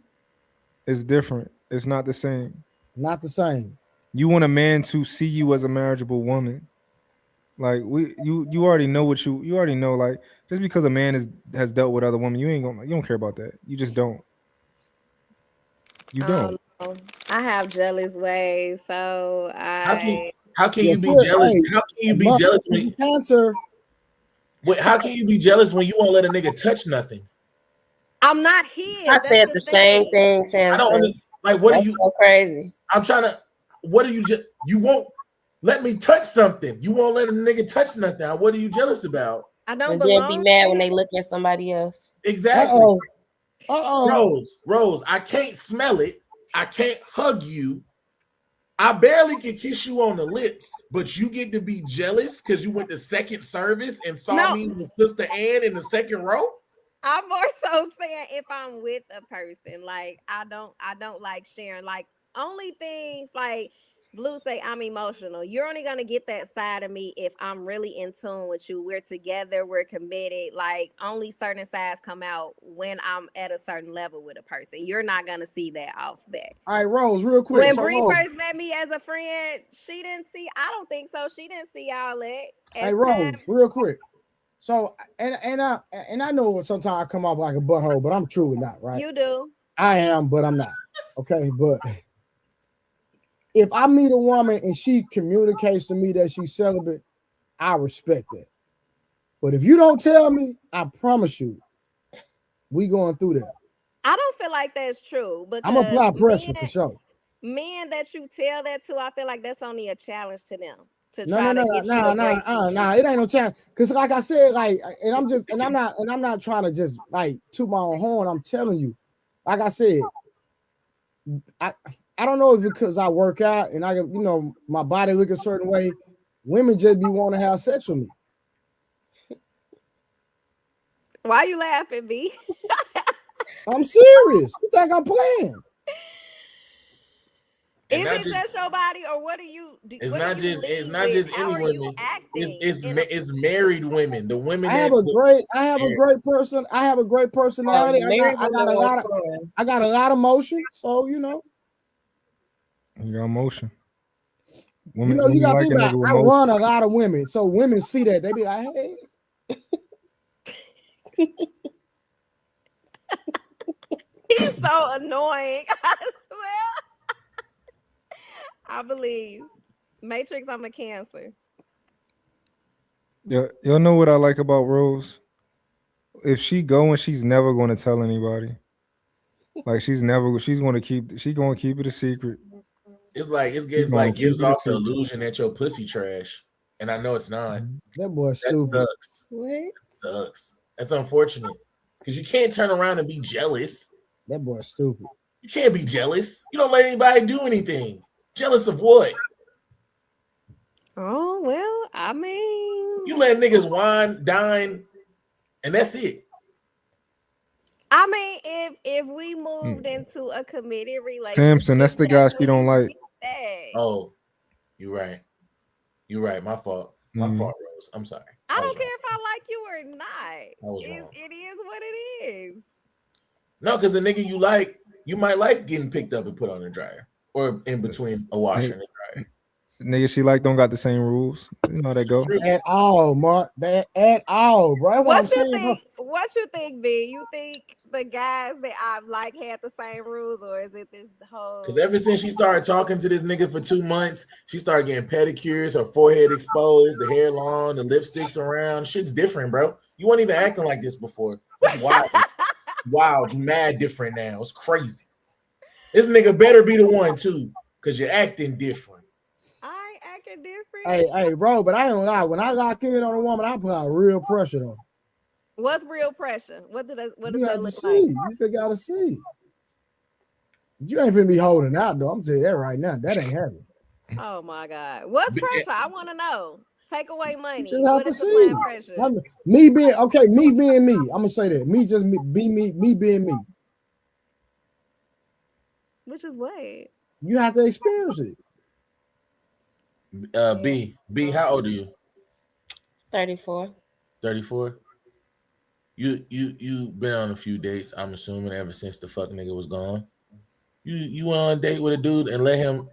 It's different. It's not the same. Not the same. You want a man to see you as a marriageable woman. Like you already know what you already know. Like just because a man has dealt with other women, you don't care about that. You just don't. You don't. I have jealous ways, so How can you be jealous? How can you be jealous when cancer? Wait, how can you be jealous when you won't let a nigga touch nothing? I'm not his. I said the same thing, Sam. I don't like. What are you? So crazy. I'm trying to. What are you? You won't let me touch something. You won't let a nigga touch nothing. What are you jealous about? I don't and then be mad when they look at somebody else. Exactly. Rose, I can't smell it. I can't hug you. I barely can kiss you on the lips, but you get to be jealous because you went to second service and saw me with Sister Ann in the second row. I'm more so saying if I'm with a person, like I don't like sharing. Like only things like Blue say I'm emotional. You're only gonna get that side of me if I'm really in tune with you. We're together, we're committed. Like only certain sides come out when I'm at a certain level with a person. You're not gonna see that off bat. All right, Rose, real quick. When So, Bree Rose, first met me as a friend, she didn't see. I don't think so. She didn't see all that. hey, Rose, real quick. So and I know sometimes I come off like a butthole, but I'm truly not, right? You do. I am, but I'm not. Okay, but if I meet a woman and she communicates to me that she's celibate, I respect that. But if you don't tell me, I promise you, we going through that. I don't feel like that's true. Because I'm apply pressure for sure. Men that you tell that to, I feel like that's only a challenge to them. No, it ain't no challenge. Cause like I said, like, and I'm not trying to just like toot my own horn. I'm telling you, like I said, I don't know if because I work out and I, my body look a certain way. Women just be wanting to have sex with me. Why you laughing, B? I'm serious. You think I'm playing? Is it just your body, or what do you do? It's not just any women. It's married women. The women I have a great personality. I got a lot of motion. So You got motion. Women, you got to think about. I run a lot of women, so women see that they be like, "Hey." He's so annoying. I swear. I believe. Matrix, I'm a Cancer. Yeah, y'all know what I like about Rose? If she going, she's never going to tell anybody. Like she's going to keep it a secret. It's like gives off the illusion that your pussy trash, and I know it's not. That boy stupid. Sucks. What? Sucks. That's unfortunate because you can't turn around and be jealous. That boy stupid. You can't be jealous. You don't let anybody do anything. Jealous of what? Oh well, I mean, you let niggas wine, dine, and that's it. I mean, if we moved into a committed relationship, Samson, that's the guy she don't like. Oh, you're right. You're right. My fault. My fault, Rose. I'm sorry. I don't care if I like you or not. It is what it is. No, because the nigga you like, you might like getting picked up and put on the dryer or in between a washer and a dryer. Nigga she like don't got the same rules. You know how that go. At all, Mark. At all, bro. What you think, B? You think the guys that I've like had the same rules, or is it this whole? Because ever since she started talking to this nigga for 2 months, she started getting pedicures, her forehead exposed, the hair long, the lipsticks around. Shit's different, bro. You weren't even acting like this before. That's wild. wild, mad different now. It's crazy. This nigga better be the one too, because you're acting different. I ain't acting different. Hey, bro, but I ain't gonna lie. When I lock in on a woman, I put out real pressure though. What's real pressure? What does You that have to look see. like? You still gotta see. You ain't finna be holding out though. I'm telling you that right now. That ain't happening. Oh my God. What's pressure? I want to know. Take away You money. just have What to is the see. plan pressure? Me being okay, me being me. I'm gonna say that. Me just me being me. Which is what? You have to experience it. B, how old are you? 34. 34. You been on a few dates, I'm assuming, ever since the fuck nigga was gone. You went on a date with a dude and let him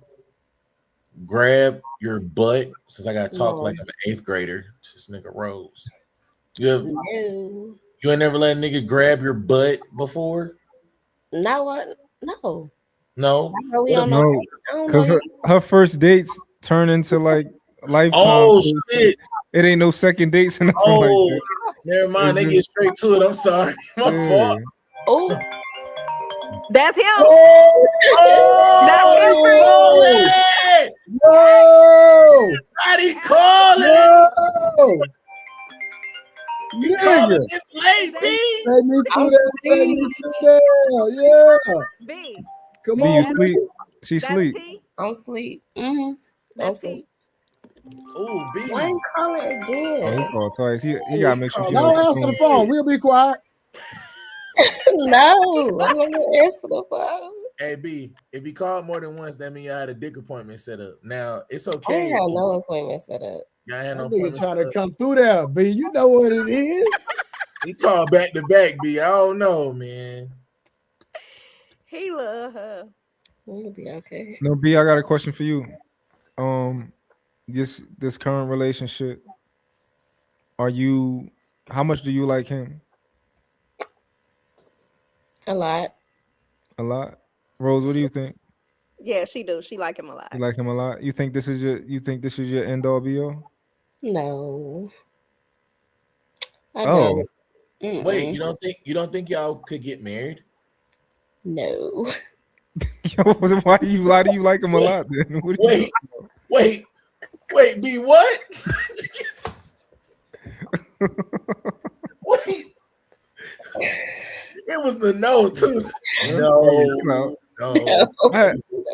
grab your butt, since I gotta talk like I'm an 8th grader. This nigga Rose. You ain't never let a nigga grab your butt before? No, what? No. No. No, because her first dates turn into like lifetime. Oh shit! It ain't no second dates and nothing like Oh, that. never mind. They get straight to it. I'm sorry. My fault. Oh, that's him. Oh, that's him. No, Body calling. No. You calling this late, B? Take me through that. Take me through that. Yeah. B. Come B, on. you sleep. She That's sleep. T. I'm sleep. I'm That's sleep. Oh, B. Why you call it again? Oh, he called twice. He gotta make sure she Don't knows the answer the phone. phone. We'll be quiet. No, I'm not gonna answer the phone. Hey, B, if you called more than once, that means you had a dick appointment set up. Now, it's I okay. ain't have no appointment set up. Y'all had no That nigga appointment trying set to up. come through there, B. You know what it is. He called back to back, B. I don't know, man. He love her. We'll be okay. No, B, I got a question for you. This current relationship, how much do you like him? A lot. A lot. Rose, what do you think? Yeah, she do. She like him a lot. You like him a lot? You think this is your end all be all? No. I Oh. don't. Wait, you don't think y'all could get married? No. Why do you like him a lot then? What are you Wait, B, what? Wait. It was the no too. No.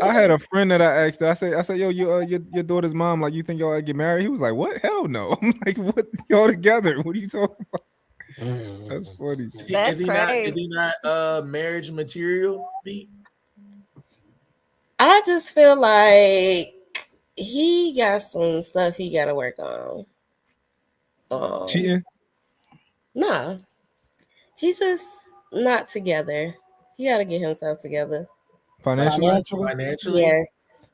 I had a friend that I asked. I said, yo, your daughter's mom, like, you think y'all get married? He was like, what? Hell no. I'm like, what? Y'all together? What are you talking about? That's funny. Is he not marriage material? B? I just feel like he got some stuff he got to work on. Cheating? Nah. He's just not together. He got to get himself together. Financially? Yes.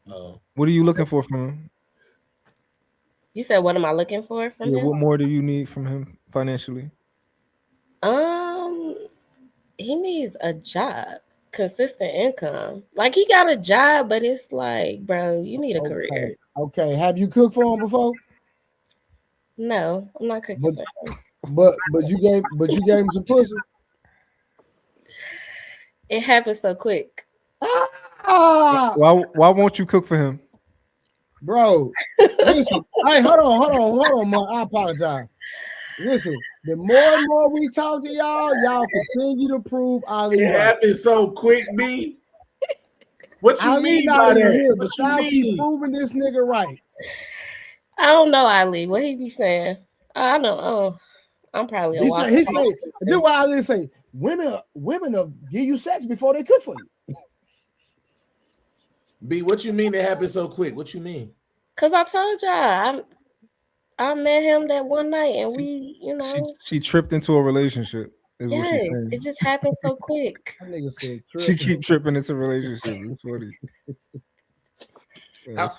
Oh. What are you looking for from him? You said, what am I looking for from him? What more do you need from him financially? He needs a job, consistent income. Like, he got a job, but it's like, bro, you need a career. Okay. Have you cooked for him before? No, I'm not cooking for him. But you gave him some pussy. It happened so quick. Why won't you cook for him? Bro, listen. Hey, hold on, man. I apologize. Listen, the more and more we talk to y'all continue to prove Ali. It happened so quick, B. What you Ali mean not by even that? here, What but you y'all mean? keep proving this nigga right. I don't know, Ali. What he be saying? I don't know. I'm probably a He walk. say, this what Ali say. Women will give you sex before they cook for you. B, what you mean it happened so quick? What you mean? Cause I told y'all I met him that one night and we, She tripped into a relationship. Is what she's saying. it just happened so quick. That nigga said She keep tripping into relationships. It's funny.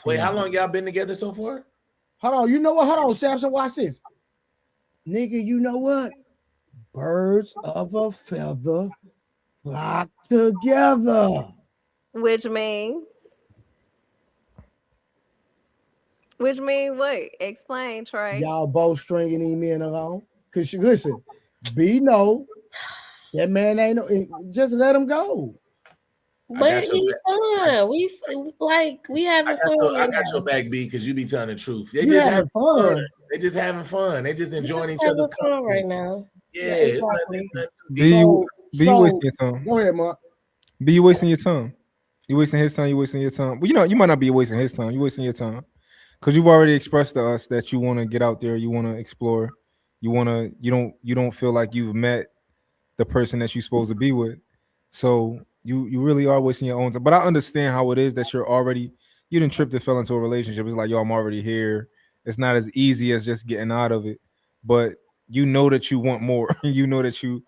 Wait, how long y'all been together so far? Hold on, you know what? Hold on, Samson, watch this. Nigga, you know what? Birds of a feather flock together. Which means what? Explain, Trey. Y'all both stringing him in along. Cause listen, B no. That man ain't no. Just let him go. But he's fun. We having fun. I got your back, B, because you be telling the truth. They You just having fun. They just having fun. They just enjoying each having other's fun company right now. Yeah, exactly. Be you wasting your time. Go ahead, Mark. Be you wasting your time. You wasting his time. You wasting your time. But you might not be wasting his time. You wasting your time because you've already expressed to us that you want to get out there. You want to explore. You don't feel like you've met the person that you're supposed to be with. So you really are wasting your own time. But I understand how it is that you didn't trip and fell into a relationship. It's like, yo, I'm already here. It's not as easy as just getting out of it. But you know that you want more. you know that you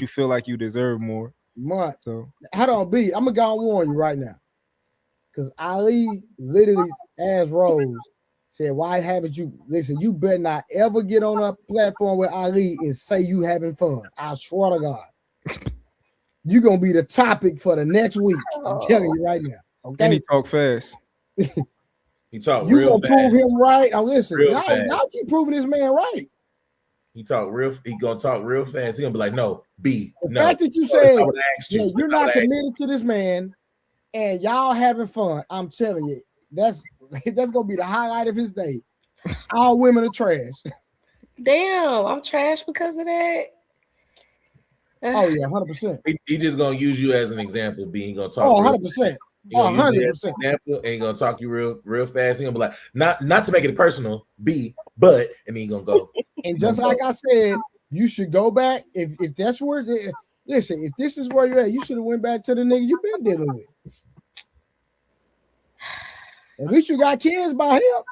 feel like you deserve more. Mark, so hold on, B. I'm gonna go and warn you right now. Because Ali literally asked Rose, said, why haven't you listen? You better not ever get on a platform with Ali and say you having fun. I swear to God. You're gonna be the topic for the next week. I'm telling you right now. Okay. And he talk fast. He talk you real gonna fast. prove him right. Now listen, Real y'all keep proving this man right. He gonna talk real fast. He gonna be like, no, B. The no. fact that you said you're I not would committed to this man and y'all having fun, I'm telling you, that's gonna be the highlight of his day. All women are trash. Damn, I'm trash because of that. Oh yeah, 100%. He just gonna use you as an example. B. He gonna talk. Oh, 100%. He gonna use you as an example, and he gonna talk you real fast. He gonna be like, not to make it personal, B, but, and then he gonna go. And just like I said, you should go back if that's where. Listen, if this is where you're at, you should have went back to the nigga you've been dealing with. At least you got kids by him.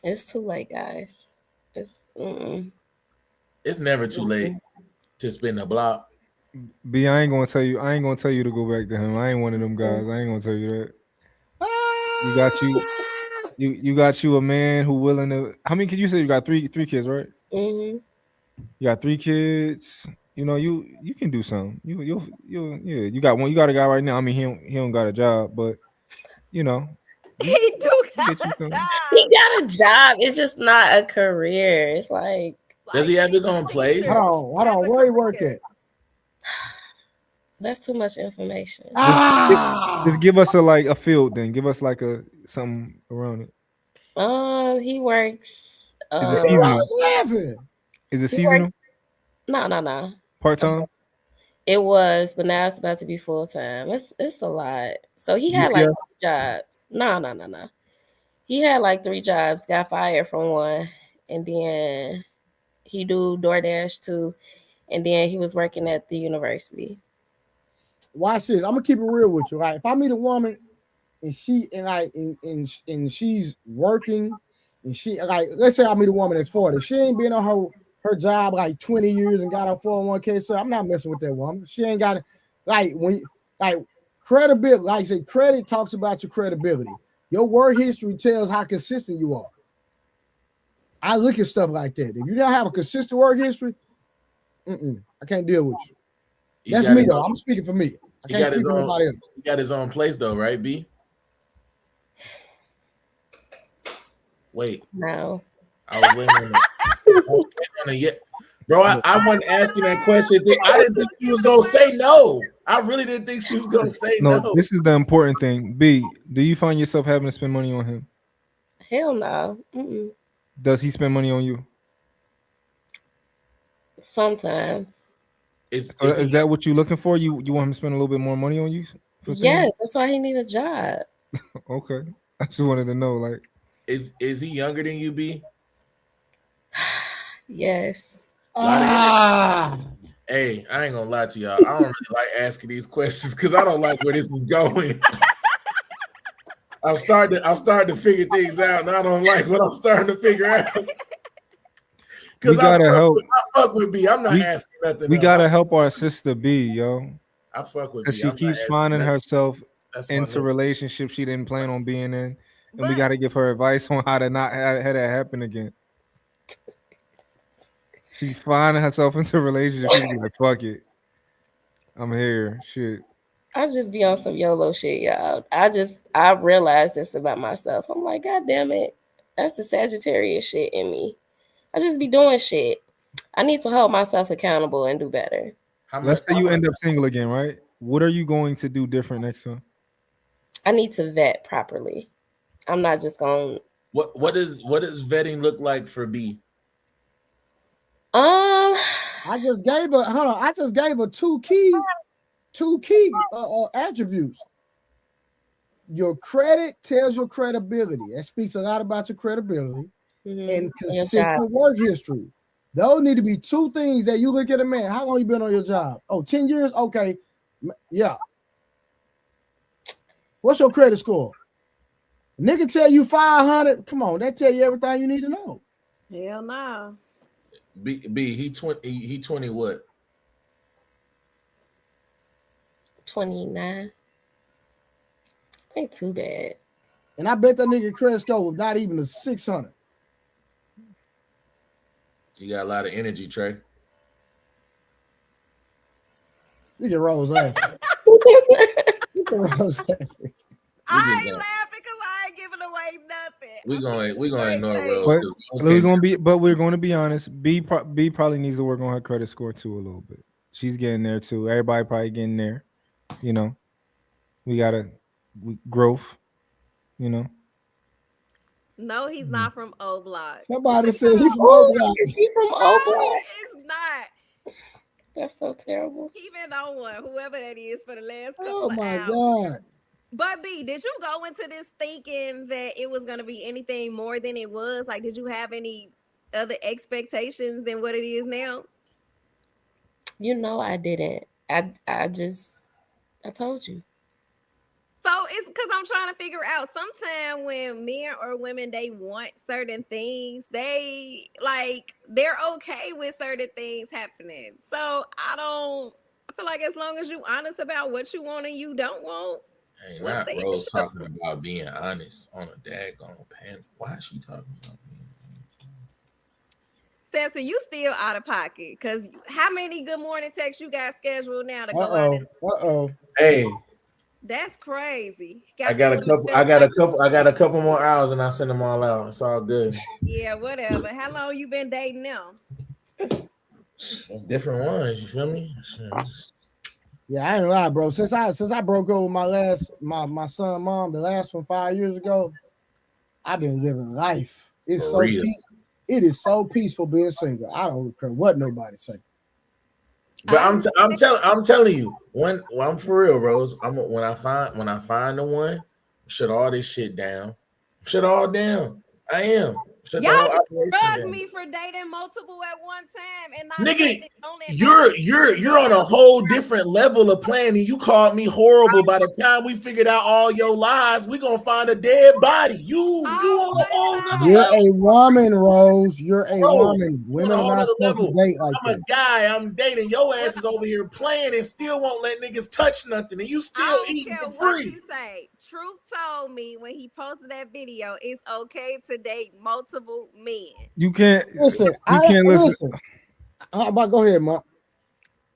It's too late, guys. It's never too late to spin the block. B, I ain't gonna tell you to go back to him. I ain't one of them guys. I ain't gonna tell you that. You got you a man who willing to. How many kids you say you got? Three kids, right? Mm-hmm. You got 3 kids. You know you can do something. You got one. You got a guy right now. I mean he don't got a job, but he do got a job. He got a job. It's just not a career. It's like, does he have his own place? Hold on. Where he work at? That's too much information. Just give us a field then. Give us like something around it. He works. Is it seasonal? Is it seasonal? No. Part time? It was, but now it's about to be full time. It's a lot. So he had like 3 jobs. No. He had like 3 jobs, got fired from one, and then he do DoorDash too, and then he was working at the university. Watch this. I'm gonna keep it real with you. Right? If I meet a woman and she's working and she let's say I meet a woman that's 40, she ain't been on her job like 20 years and got her 401k. So I'm not messing with that woman. She ain't got it. Credibility. Like I say, credit talks about your credibility. Your work history tells how consistent you are. I look at stuff like that. If you don't have a consistent work history, I can't deal with you. That's me though. I'm speaking for me. I can't speak for nobody else. He got his own place though, right, B? Wait. No. I was waiting on it. Bro, I wasn't asking that question. I didn't think she was gonna say no. I really didn't think she was gonna say no. This is the important thing. B, do you find yourself having to spend money on him? Hell no. Mm-mm. Does he spend money on you? Sometimes. Is that what you're looking for? You want him to spend a little bit more money on you? Yes, that's why he need a job. Okay. I just wanted to know, like, is he younger than you, B? Yes. Hey, I ain't gonna lie to y'all. I don't really like asking these questions because I don't like where this is going. I'm starting to figure things out, and I don't like what I'm starting to figure out. We gotta help. I fuck with B. I'm not asking nothing. We gotta help our sister B, yo. I fuck with B. She keeps finding herself into relationships she didn't plan on being in, and we gotta give her advice on how to not have that happen again. She finding herself into a relationship. She's like, fuck it. I'm here. Shit. I just be on some YOLO shit, y'all. I realized this about myself. I'm like, God damn it. That's the Sagittarius shit in me. I just be doing shit. I need to hold myself accountable and do better. Let's say you end up single again, right? What are you going to do different next time? I need to vet properly. I'm not just going. What does vetting look like for B? I just gave her. Hold on. I just gave her two key attributes. Your credit tells your credibility. That speaks a lot about your credibility and consistent work history. Those need to be two things that you look at a man. How long you been on your job? Oh, 10 years? Okay. Yeah. What's your credit score? Nigga tell you 500. Come on, that tell you everything you need to know. Hell no. B he 20 what? 29. Ain't too bad. And I bet that nigga credit score was not even a 600. You got a lot of energy, Trey. Look at Rose laughing. Look at Rose laughing. I ain't laughing because I ain't giving away nothing. We gonna ignore Rose. But we're going to be honest. B probably needs to work on her credit score too a little bit. She's getting there too. Everybody probably getting there. You know, we gotta growth. You know. No, he's not from O Block. Somebody said he's from O Block. He from O Block. It's not. That's so terrible. He been on one, whoever that is, for the last couple Oh of my hours. God. But B, did you go into this thinking that it was going to be anything more than it was? Like, did you have any other expectations than what it is now? You know I didn't. I told you. So it's because I'm trying to figure out sometimes when men or women, they want certain things, they're okay with certain things happening. So I feel like as long as you honest about what you want and you don't want. Hey, not Rose talking about being honest on a daggone pan. Why is she talking about being honest? Samson, you still out of pocket because how many good morning texts you got scheduled now to go out? Hey. That's crazy. I got a couple more hours and I send them all out. It's all good. Yeah, whatever. How long you been dating now? Different ones, you feel me? Yeah, I ain't lie, bro. Since I broke up with my son mom, the last one 5 years ago, I've been living life. It's so peaceful. It is so peaceful being single. I don't care what nobody say. But I'm telling you, I'm for real, Rose. When I find the one, shut all this shit down. Shut all down. I am. Y'all just drugged me for dating multiple at one time, and nigga, you're on a whole different level of planning. You called me horrible. By the time we figured out all your lies, we gonna find a dead body. You on a whole You're level. a woman, Rose. You're a woman. Women are not supposed to date like that. I'm a guy. I'm dating. Your ass is over here playing and still won't let niggas touch nothing, and you still eating for free. What you say? Truth told me when he posted that video, it's okay to date multiple men. You can't listen. Listen. Go ahead, Mark.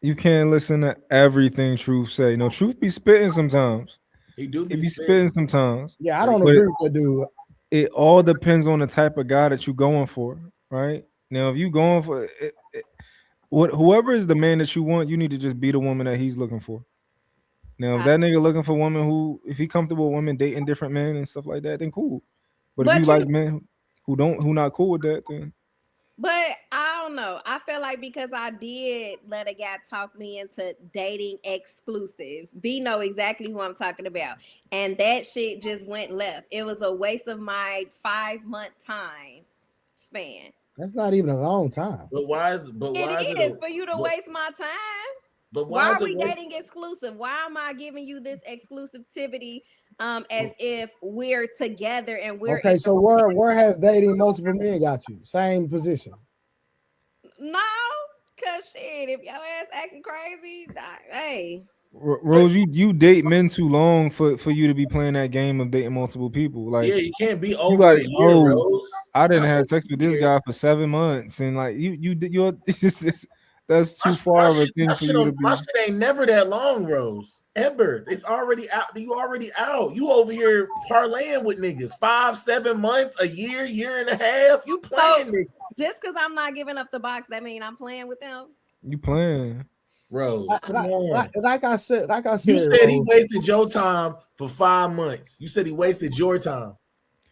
You can't listen to everything Truth say. No, Truth be spitting sometimes. He be spitting sometimes. Yeah, I don't agree with that dude. It all depends on the type of guy that you're going for, right? Now, if you going for whoever is the man that you want, you need to just be the woman that he's looking for. Now, if that nigga looking for women who, if he comfortable with women dating different men and stuff like that, then cool. But if you like men who not cool with that, then. But I don't know. I feel like because I did let a guy talk me into dating exclusive. B know exactly who I'm talking about. And that shit just went left. It was a waste of my 5-month time span. That's not even a long time. But why is it for you to waste my time? But why are we dating exclusive? Why am I giving you this exclusivity as if we're together and we're okay? So where has dating multiple men got you? Same position? No, cause shit, if your ass acting crazy, hey. Rose, you date men too long for you to be playing that game of dating multiple people. Like, yeah, you can't be over a year, Rose. I didn't have sex with this guy for 7 months, and like you're that's too far of a thing for you to be. My shit ain't never that long, Rose. Ever. It's already out. You already out. You over here parlaying with niggas 5, 7 months, a year, year and a half. You playing niggas. Just because I'm not giving up the box, that mean I'm playing with them. You playing. Rose, come on. Like I said, You said he Rose, wasted your time for 5 months. You said he wasted your time,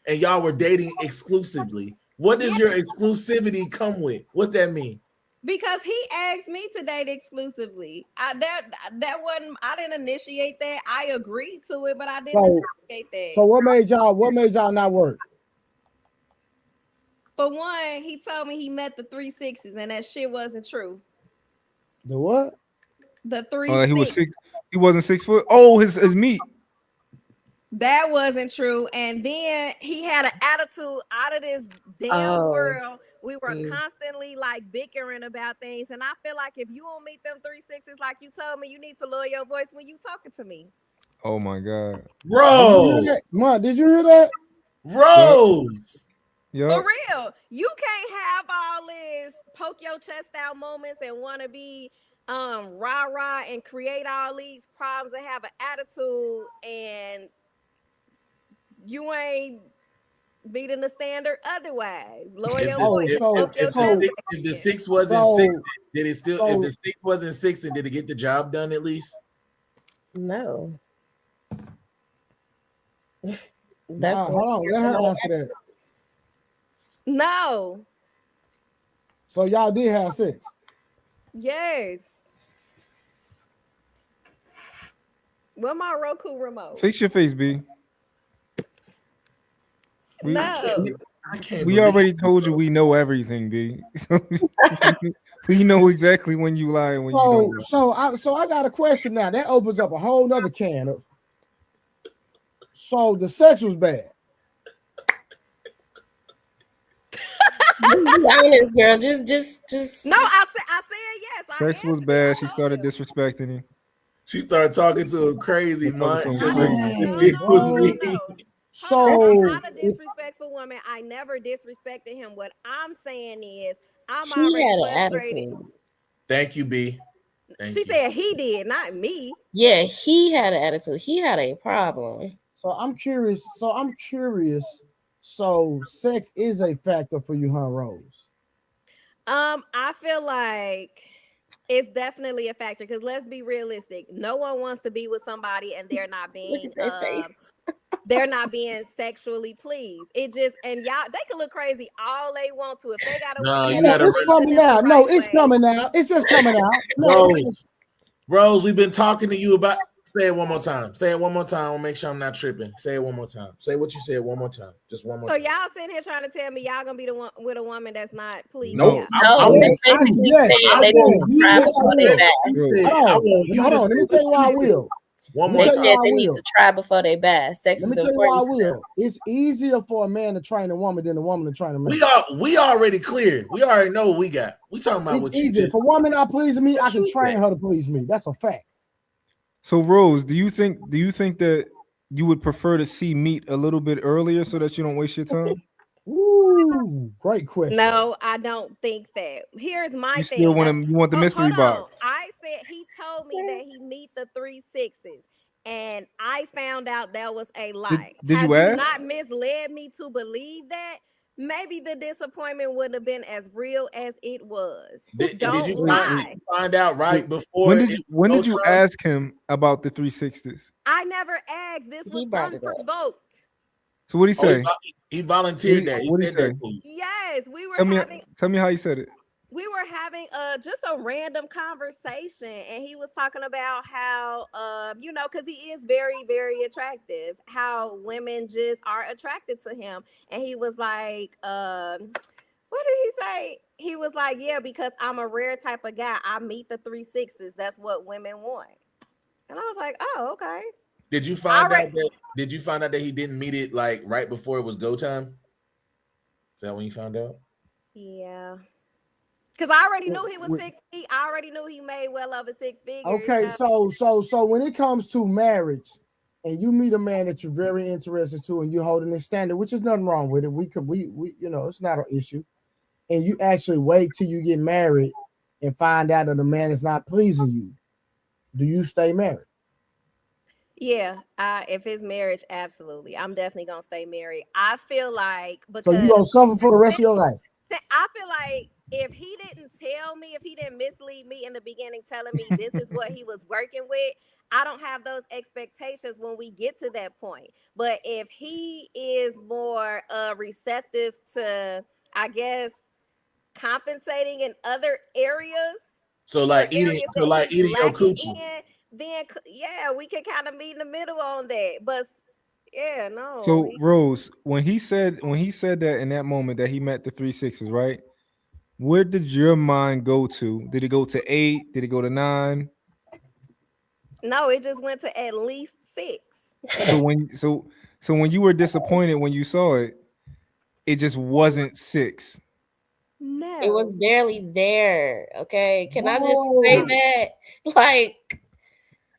and y'all were dating exclusively. What does your exclusivity come with? What's that mean? Because he asked me to date exclusively. That wasn't. I didn't initiate that. I agreed to it, but I didn't initiate that. So what made y'all not work? For one, he told me he met the 3 6s, and that shit wasn't true. The what? The 3 Oh, 6. he was 6. He wasn't 6 foot. Oh, his meat. That wasn't true. And then he had an attitude out of this damn world. We were constantly like bickering about things. And I feel like if you don't meet them 3 6s like you told me, you need to lower your voice when you talking to me. Oh my God. Bro. Did you hear that? Rose. Yep. For real. You can't have all this poke your chest out moments and want to be rah-rah and create all these problems and have an attitude, and you ain't beating the standard otherwise. Lower your voice. If the 6 wasn't 6, did it still? If the 6 wasn't 6, and did it get the job done at least? No. That's hold on. Let her answer that. No. So y'all did have sex? Yes. Where my Roku remote? Fix your face, B. No. We already told you we know everything, B. We know exactly when you lie and when you don't lie. So I got a question now. That opens up a whole nother can of. So the sex was bad. Be honest, girl. Just. No, I said yes. Sex was bad. She started disrespecting him. She started talking to a crazy mind. So I'm not a disrespectful woman. I never disrespected him. What I'm saying is, I'm already frustrated. Thank you, B. She said he did, not me. Yeah, he had an attitude. He had a problem. So I'm curious. So sex is a factor for you, huh, Rose? I feel like it's definitely a factor because let's be realistic. No one wants to be with somebody and they're not being they're not being sexually pleased. It just, and y'all, they can look crazy all they want to. If they got a it's coming out. No, it's coming out. It's just coming out. Rose, we've been talking to you about. Say it one more time. Say it one more time. I'll make sure I'm not tripping. Say it one more time. Say what you said one more time. Just one more time. So y'all sitting here trying to tell me y'all gonna be the one with a woman that's not pleased? Nope. Hold on. Let me tell you why I will. They said they need to try before they buy. Sex Let me is tell you why I important. will. It's easier for a man to train a woman than a woman to train a man. We already clear. We already know what we got. We talking about it's what easier. If a woman not pleasing me, I can train her to please me. That's a fact. So Rose, do you think that you would prefer to see meat a little bit earlier so that you don't waste your time? Ooh, great question. No, I don't think that. Here's my You thing. still want the mystery box. I said he told me that he meet the 3 6s, and I found out that was a lie. Did you ask? Not misled me to believe that? Maybe the disappointment wouldn't have been as real as it was. Did you find out right before? When did you ask him about the 360s? I never asked. This was unprovoked. So what did he say? He volunteered that. What did he say? Yes, we were tell me how he said it. We were having just a random conversation, and he was talking about how because he is very, very attractive, how women just are attracted to him. And he was like, what did he say? He was like, yeah, because I'm a rare type of guy. I meet the 3 6s. That's what women want. And I was like, oh, okay. Did you find out that he didn't meet it like right before it was go time? Is that when you found out? Yeah. Because I already knew he was 6 feet. I already knew he made well over 6 figures. Okay, so when it comes to marriage, and you meet a man that you're very interested to, and you're holding his standard, which is nothing wrong with it. We it's not an issue. And you actually wait till you get married and find out that the man is not pleasing you. Do you stay married? Yeah, if it's marriage, absolutely. I'm definitely gonna stay married. I feel like so you're gonna suffer for the rest of your life. I feel like if he didn't tell me, if he didn't mislead me in the beginning, telling me this is what he was working with, I don't have those expectations when we get to that point. But if he is more receptive to, I guess, compensating in other areas, So or like eating, areas so that like he's eating your lacking coochie. in, then yeah, we can kind of meet in the middle on that. But yeah, no. So Rose, when he said that in that moment that he met the 3 6s, right? Where did your mind go to? Did it go to 8? Did it go to 9? No, it just went to at least 6. So when you were disappointed when you saw it, it just wasn't 6. No. It was barely there. Okay. Can I just say that? Like,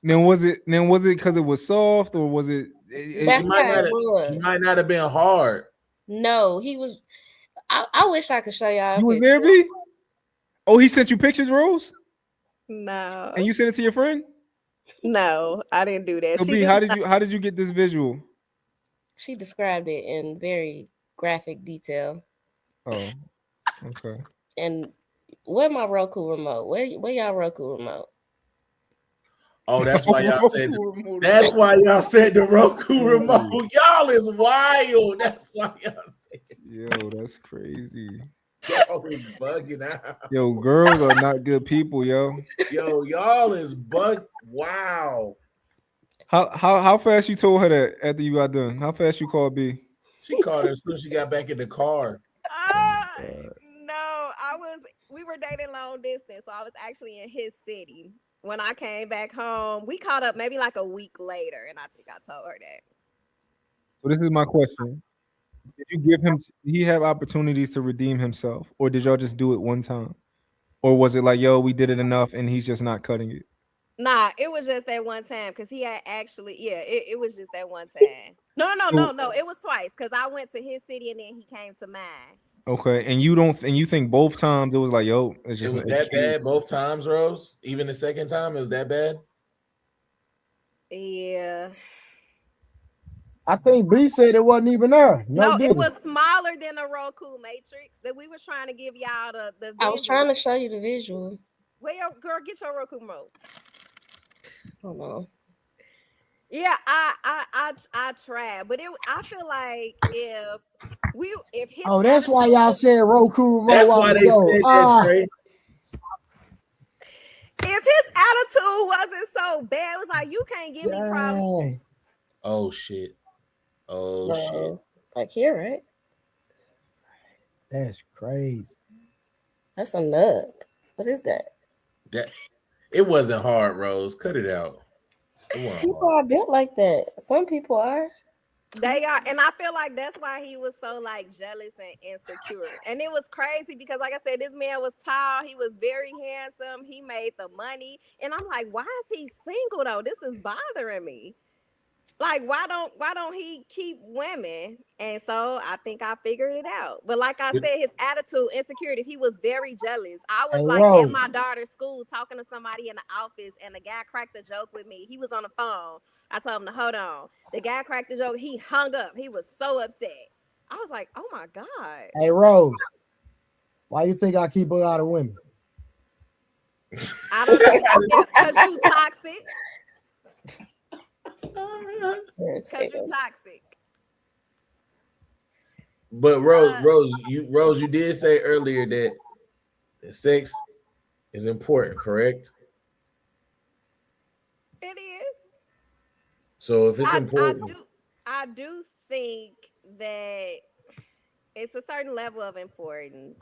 Then was it because it was soft, or was it? that's how it was. He might not have been hard. No, he was. I wish I could show y'all. You was there, B? Oh, he sent you pictures, Rose? No. And you sent it to your friend? No, I didn't do that. So B, how did you get this visual? She described it in very graphic detail. Oh, okay. And where my Roku remote? Where y'all Roku remote? Oh, that's why y'all said. That's why y'all said the Roku remote. Y'all is wild. That's why y'all said. Yo, that's crazy. Y'all is bugging out. Yo, girls are not good people, yo. Yo, y'all is bug. Wow. How fast you told her that after you got done? How fast you called B? She called her as soon as she got back in the car. No, we were dating long distance, so I was actually in his city. When I came back home, we caught up maybe like a week later, and I think I told her that. So this is my question. Did you give him? Did he have opportunities to redeem himself, or did y'all just do it one time, or was it like, yo, we did it enough, and he's just not cutting it? Nah, it was just that one time because he had actually, it was just that one time. No, it was twice because I went to his city and then he came to mine. Okay, and you think both times it was like, yo, it's It just was that bad both times, Rose. Even the second time, it was that bad. Yeah. I think B said it wasn't even there. No, it was smaller than a Roku matrix that we was trying to give y'all the visual. I was trying to show you the visual. Where your girl, get your Roku remote. Hold on. Yeah, I tried, but I feel like if his that's why y'all said Roku remote. That's why they said that, Trey. If his attitude wasn't so bad, it was like, you can't give me problems. Oh shit. Oh shit. Like here, right? That's crazy. That's a nub. What is that? It wasn't hard, Rose. Cut it out. People are built like that. Some people are. They are, and I feel like that's why he was so like jealous and insecure. And it was crazy because, like I said, this man was tall, he was very handsome, he made the money, and I'm like, why is he single though? This is bothering me. Like, why don't he keep women? And so I think I figured it out. But like I said, his attitude, insecurities, he was very jealous. I was at my daughter's school talking to somebody in the office, and the guy cracked a joke with me. He was on the phone. I told him to hold on. The guy cracked the joke. He hung up. He was so upset. I was like, oh my God. Hey, Rose, why you think I keep a lot of women? I don't know. Because you toxic. Because you're toxic. But Rose, you did say earlier that sex is important, correct? It is. So if it's important, I do think that it's a certain level of importance.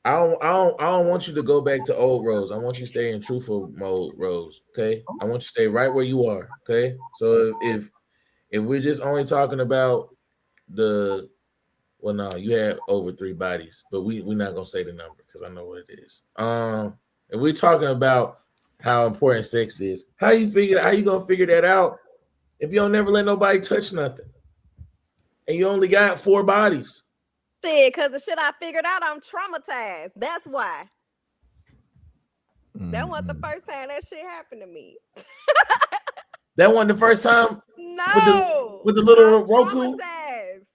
I don't want you to go back to old Rose. I want you to stay in truthful mode, Rose. Okay, I want you to stay right where you are. Okay, so if we're just only talking about no, you had over 3 bodies, but we're not gonna say the number because I know what it is. If we're talking about how important sex is, how you gonna figure that out if you don't never let nobody touch nothing, and you only got 4 bodies? Shit, because the shit I figured out, I'm traumatized. That's why. That wasn't the first time that shit happened to me. That wasn't the first time. No, with the little Roku. Traumatized.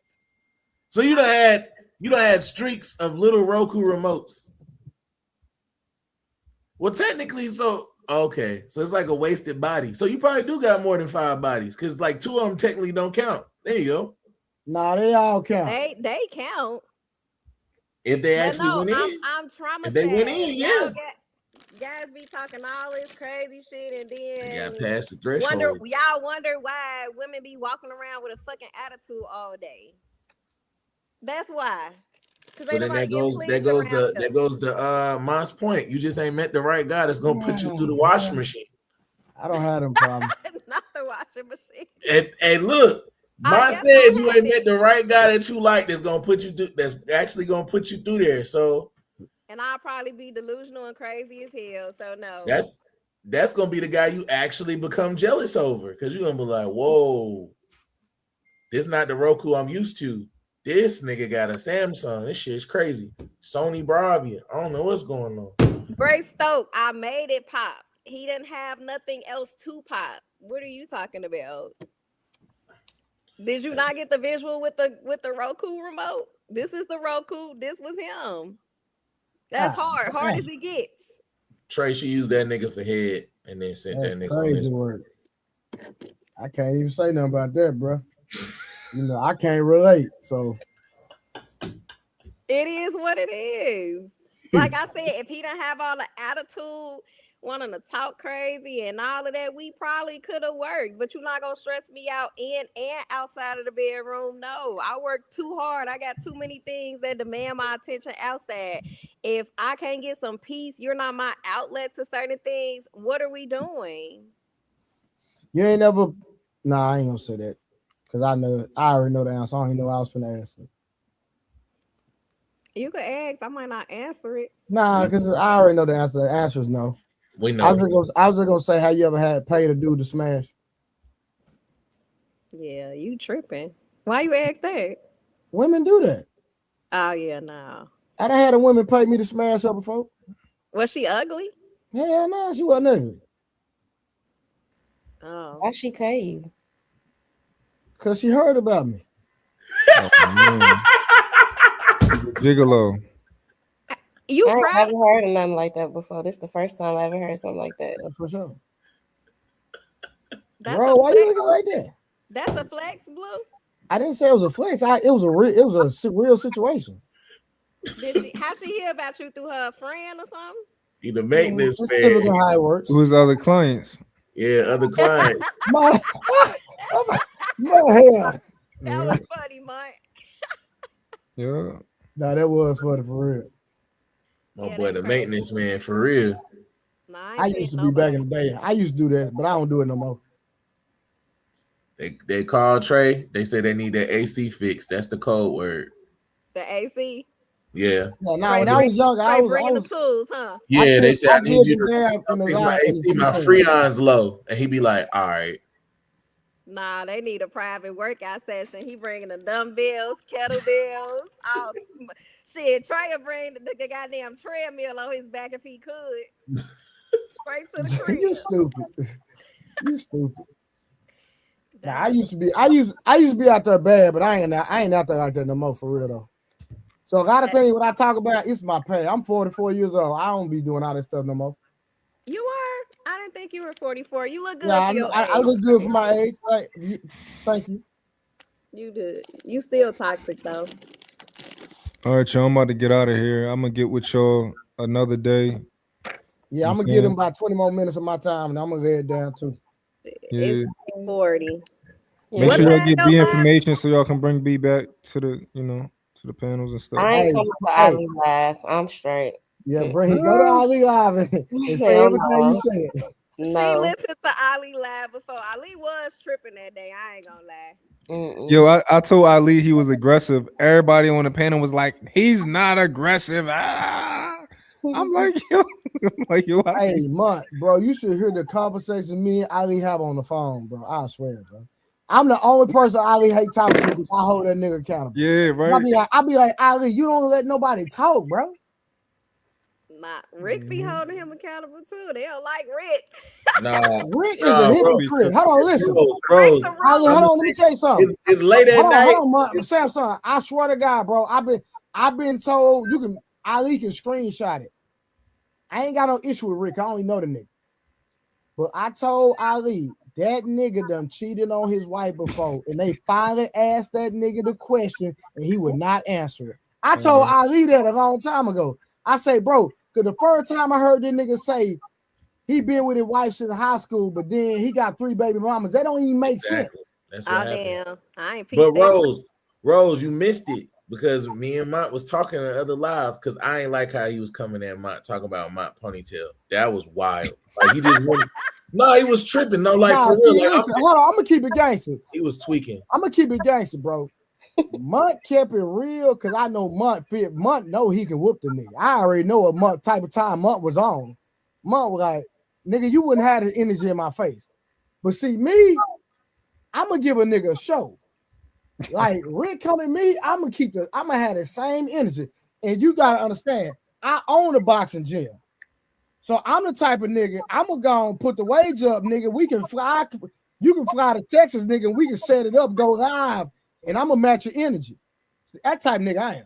So you done had You don't have streaks of little Roku remotes. Well, technically, so okay, so it's like a wasted body. So you probably do got more than 5 bodies because like 2 of them technically don't count. There you go. Nah, they all count. They count. If they actually went in. I'm traumatized. If they went in, yeah. Guys be talking all this crazy shit and then They got past the threshold. Y'all wonder why women be walking around with a fucking attitude all day. That's why. So then that goes to Mon's point. You just ain't met the right guy that's gonna put you through the washing machine. I don't have them problems. Not the washing machine. And look, Mon said you ain't met the right guy that you like that's gonna put you through. That's actually gonna put you through there. So, and I'll probably be delusional and crazy as hell. So no, that's gonna be the guy you actually become jealous over because you're gonna be like, whoa, this not the Roku I'm used to. This nigga got a Samsung. This shit's crazy. Sony Bravia. I don't know what's going on. Great Stoke. I made it pop. He didn't have nothing else to pop. What are you talking about? Did you not get the visual with the Roku remote? This is the Roku. This was him. That's hard as he gets. Trey, she used that nigga for head and then sent that nigga. Crazy work. I can't even say nothing about that, bro. You know, I can't relate. So it is what it is. Like I said, if he didn't have all the attitude, wanting to talk crazy and all of that, we probably could have worked. But you're not gonna stress me out in and outside of the bedroom. No, I work too hard. I got too many things that demand my attention outside. If I can't get some peace, you're not my outlet to certain things. What are we doing? You ain't never. Nah, I ain't gonna say that. Cause I already know the answer. I don't even know what I was finna answer. You could ask. I might not answer it. Nah, because I already know the answer. The answer is no. We know. I was just gonna say, have you ever had paid a dude to smash? Yeah, you tripping. Why you ask that? Women do that. Oh yeah, no. I done had a woman pay me to smash her before. Was she ugly? Hell no, she wasn't ugly. Oh. Why she pay you? Cause she heard about me. Gigolo. I haven't heard of nothing like that before. This is the first time I ever heard something like that. That's for sure. Bro, why you looking right there? That's a flex, Blue. I didn't say it was a flex. It was a real situation. How she hear about you through her friend or something? You the maintenance man. Typically how it works. Who was other clients? Yeah, other clients. My hell. That was funny, Mike. Yeah. No, that was funny for real. My boy, the maintenance man, for real. Nah, I used to be back in the day. I used to do that, but I don't do it no more. They called Trey. They say they need that AC fixed. That's the code word. The AC. Yeah. When I was younger, I was bringing the tools, huh? Yeah, they said I need you to fix my AC. My Freon's low, and he be like, "All right." Nah, they need a private workout session. He bringing the dumbbells, kettlebells. Oh, shit, Trey will bring the goddamn treadmill on his back if he could. Straight to the crib. You stupid. You stupid. Nah, I used to be out there bad, but I ain't out there like that no more for real though. So a lot of things when I talk about, it's my pay. I'm 44 years old. I don't be doing all this stuff no more. You are? I didn't think you were 44. You look good. Yeah, I look good for my age. Thank you. You did. You still toxic though. All right, y'all. I'm about to get out of here. I'm gonna get with y'all another day. Yeah, I'm gonna give them about 20 more minutes of my time, and I'm gonna lay it down too. Yeah. It's 40. Make sure y'all get B information so y'all can bring B back to the panels and stuff. I ain't coming to Ali Live. I'm straight. Yeah, go to Ali Live and say everything you said. No. She listened to Ali Live before. Ali was tripping that day. I ain't gonna lie. Yo, I told Ali he was aggressive. Everybody on the panel was like, he's not aggressive. I'm like, yo. Hey, Mont, bro, you should hear the conversation me and Ali have on the phone, bro. I swear, bro. I'm the only person Ali hate talking to because I hold that nigga accountable. Yeah, right. I'll be like, Ali, you don't let nobody talk, bro. Nah, Rick be holding him accountable too. They don't like Rick. Nah, Rick is a hypocrite. Hold on, listen. Bro, Ali, hold on, let me tell you something. It's late at night. Hold on, Samson. I swear to God, bro. I've been told Ali can screenshot it. I ain't got no issue with Rick. I don't even know the nigga. But I told Ali that nigga done cheated on his wife before, and they finally asked that nigga the question, and he would not answer it. I told Ali that a long time ago. I say, bro, because the first time I heard that nigga say he been with his wife since high school, but then he got 3 baby mamas, that don't even make sense. That's what happened. Damn. I ain't But Rose, you missed it because me and Mont was talking in the other live because I ain't like how he was coming at Mont talking about Mont ponytail. That was wild. Like he just went, no, he was tripping. No, like for real. Like, listen, hold on, I'm gonna keep it gangster. He was tweaking. I'm gonna keep it gangster, bro. Munt kept it real because I know Munt know he can whoop the nigga. I already know what Munt type of time Munt was on. Munt was like, nigga, you wouldn't have the energy in my face. But see, me, I'm gonna give a nigga a show. Like Rick coming me, I'm gonna have the same energy. And you gotta understand, I own a boxing gym. So I'm the type of nigga, I'm gonna go and put the wage up, nigga. We can fly, you can fly to Texas, nigga, and we can set it up, go live, and I'm gonna match your energy. That type of nigga I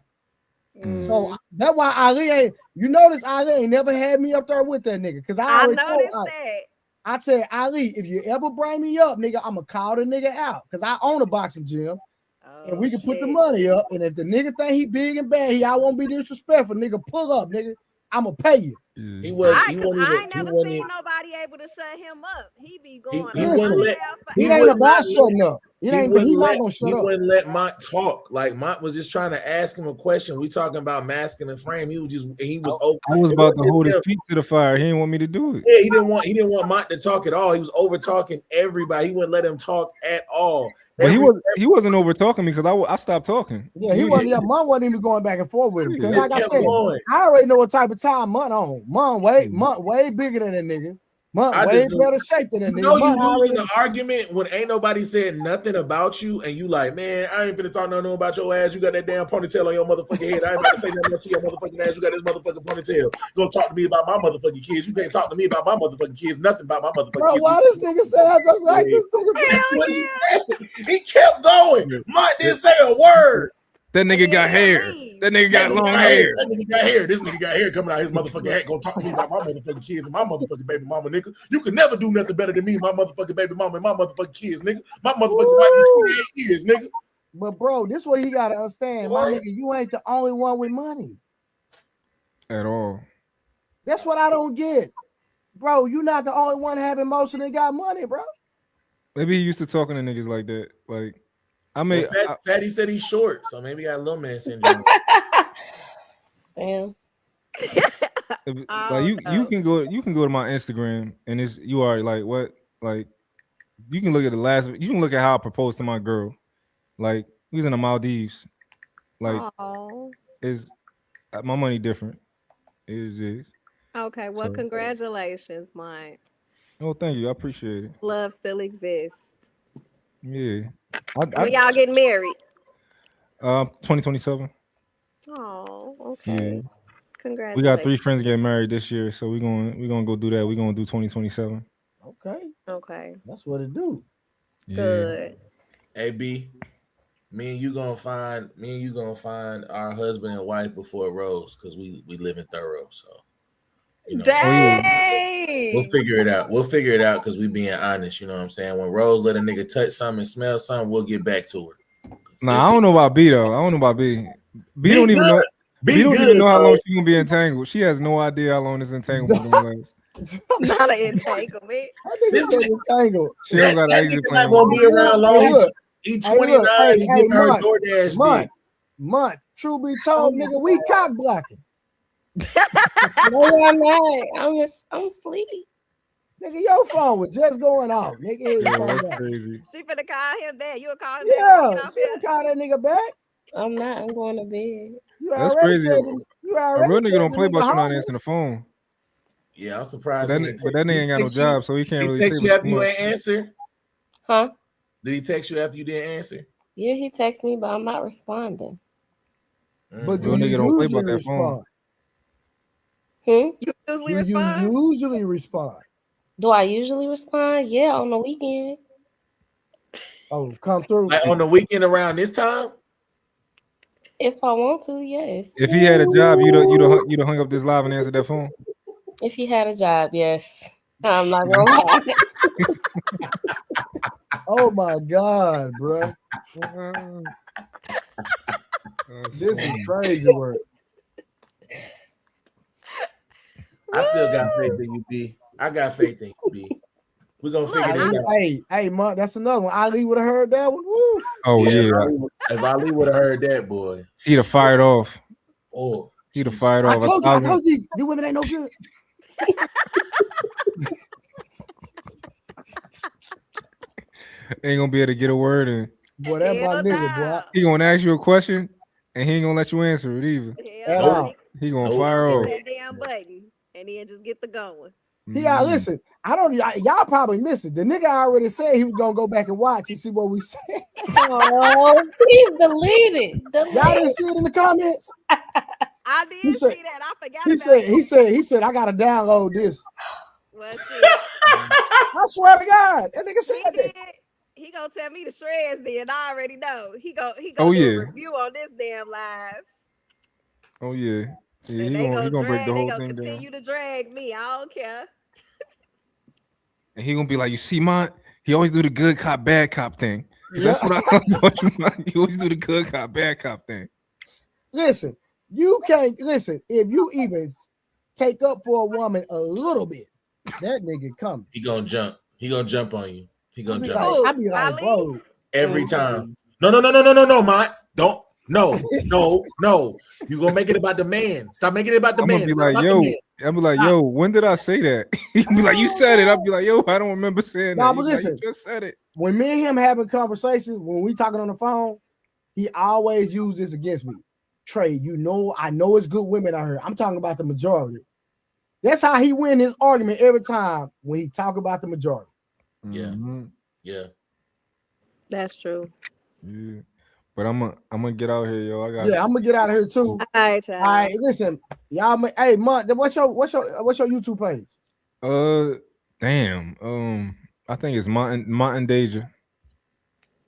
am. So that's why Ali ain't, you notice Ali ain't never had me up there with that nigga. Cause I noticed that. I said, Ali, if you ever bring me up, nigga, I'm gonna call the nigga out. Cause I own a boxing gym. And we can put the money up. And if the nigga think he big and bad, I won't be disrespectful, nigga. Pull up, nigga. I'm gonna pay you. He was. I ain't never seen nobody able to shut him up. He be going. He ain't about shutting up. He not gonna shut up. He wouldn't let Mont talk. Like Mont was just trying to ask him a question. We talking about masculine frame. He was open. I was about to hold his feet to the fire. He didn't want me to do it. Yeah, he didn't want Mont to talk at all. He was over talking everybody. He wouldn't let him talk at all. But he wasn't over talking me because I stopped talking. Yeah, he wasn't. Yeah, Mon wasn't even going back and forth with him. Because like I said, I already know what type of time Mon on. Mon way bigger than that nigga. Mon way better shape than that nigga. You losing the argument when ain't nobody said nothing about you, and you like, man, I ain't finna talk nothing about your ass. You got that damn ponytail on your motherfucking head. I ain't about to say nothing to your motherfucking ass. You got this motherfucking ponytail. You gonna talk to me about my motherfucking kids? You can't talk to me about my motherfucking kids. Nothing about my motherfucking kids. Bro, why this nigga say I just like this nigga? That's what he said. He kept going. Mike didn't say a word. That nigga got hair. That nigga got long hair. That nigga got hair. This nigga got hair coming out his motherfucking hat. Gonna talk to me about my motherfucking kids and my motherfucking baby mama, nigga. You can never do nothing better than me, my motherfucking baby mama and my motherfucking kids, nigga. My motherfucking wife is 28 years, nigga. But bro, this way he gotta understand, my nigga, you ain't the only one with money. At all. That's what I don't get. Bro, you not the only one having motion that got money, bro. Maybe he used to talking to niggas like that. Like, I mean, Fatty said he's short, so maybe he got little man syndrome. Damn. Like you can go to my Instagram and you are like what, like you can look at you can look at how I proposed to my girl. Like we was in the Maldives. Like is my money different. It is. Okay, well, congratulations, Mike. Oh, thank you. I appreciate it. Love still exists. Yeah. When y'all getting married? 2027. Oh, okay. Yeah. Congratulations. We got 3 friends getting married this year, so we're gonna go do that. We're gonna do 2027. Okay. That's what it do. Yeah. Good. Hey B, me and you gonna find our husband and wife before Rose because we live in Thorough, so you know. Dang. We'll figure it out. We'll figure it out because we being honest. You know what I'm saying? When Rose let a nigga touch something and smell something, we'll get back to her. Nah, I don't know about B though. I don't know about B. B don't even know. B don't even know how long she's gonna be entangled. She has no idea how long this entanglement gonna last. Not an entanglement. I think it's entangled. She don't got an exit plan. Not gonna be around long. He 29. He getting her DoorDash. Month. True be told, nigga, we cock blocking. No, I'm not. I'm sleepy. Nigga, your phone was just going off. Nigga, that's crazy. She finna call him back. You call him back? Yeah, she finna call that nigga back. I'm not. I'm going to bed. That's crazy. A real nigga don't play about you not answering the phone. Yeah, I'm surprised. But that nigga ain't got no job, so he can't really text you after you ain't answer. Huh? Did he text you after you didn't answer? Yeah, he texted me, but I'm not responding. But do you don't play about that phone? You usually respond? Do I usually respond? Yeah, on the weekend. Oh, come through. Like on the weekend around this time? If I want to, yes. If he had a job, you'd have hung up this live and answered that phone. If he had a job, yes. I'm not gonna lie. Oh my God, bro. This is crazy work. I still got faith in you, B. I got faith in you, B. We're gonna figure this out. Hey, Monk, that's another one. Ali would have heard that one. Woo. Oh yeah. If Ali would have heard that, boy, he'd have fired off. Oh, he'd have fired off. I told you, the women ain't no good. Ain't gonna be able to get a word in. Boy, that my nigga, boy. He gonna ask you a question and he ain't gonna let you answer it either. At all. He gonna fire off. Hit that damn button and then just get the going. Yeah, listen, y'all probably missed it. The nigga already said he was gonna go back and watch and see what we said. Oh, please delete it. Y'all didn't see it in the comments? I did see that. I forgot He said, I gotta download this. I swear to God, that nigga said that. He gonna tell me the shreds then. I already know. He gonna do a review on this damn live. Oh yeah. Yeah, And he gonna break the whole thing down. Continue to drag me. I don't care. And he gonna be like, you see, man, he always do the good cop, bad cop thing. That's what I want you, man. He always do the good cop, bad cop thing. Listen, you can't listen. If you even take up for a woman a little bit, that nigga coming. He gonna jump. He gonna jump on you. He gonna jump. I be like, bro. Every time. No, Mont. Don't. No. You gonna make it about the man. Stop making it about the man. I'm be like, yo, when did I say that? He be like, you said it. I'll be like, yo, I don't remember saying that. But listen, like, you just said it. When me and him having conversations, when we talking on the phone, he always used this against me. Trey, I know it's good women out here. I'm talking about the majority. That's how he win his argument every time when he talk about the majority. Yeah. Mm-hmm. Yeah. That's true. Yeah. But I'm gonna get out here, yo. I'm gonna get out of here too. All right, child. All right, listen, y'all. Hey, Monk, what's your YouTube page? Damn. I think it's Martin Deja.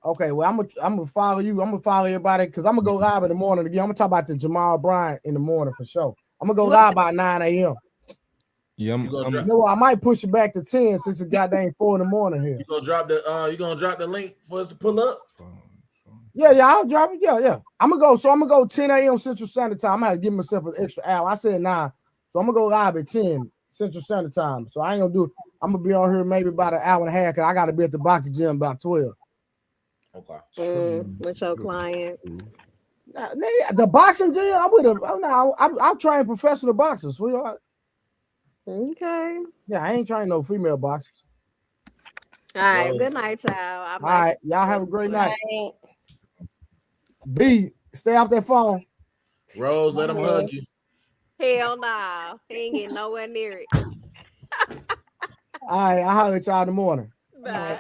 Okay, well, I'm gonna follow you. I'm gonna follow everybody because I'm gonna go live in the morning again. I'm gonna talk about the Jamal Bryant in the morning for sure. I'm gonna go live by 9 a.m. Yeah, I might push it back to 10 since it's goddamn 4 in the morning here. You gonna drop the link for us to pull up? Yeah, I'll drop it. Yeah. I'm gonna go 10 a.m. Central Standard Time. I'm gonna have to give myself an extra hour. I said 9, so I'm gonna go live at 10 Central Standard Time. So I ain't gonna do. I'm gonna be on here maybe about an hour and a half because I gotta be at the boxing gym about 12. Okay. With your client. The boxing gym, I'm trying professional boxers, sweetheart. Okay. Yeah, I ain't trying no female boxers. All right. Good night, child. All right. Y'all have a great night. B, stay off that phone. Rose, let him hug you. Hell no. He ain't getting nowhere near it. All right. I'll holler at y'all in the morning. Bye.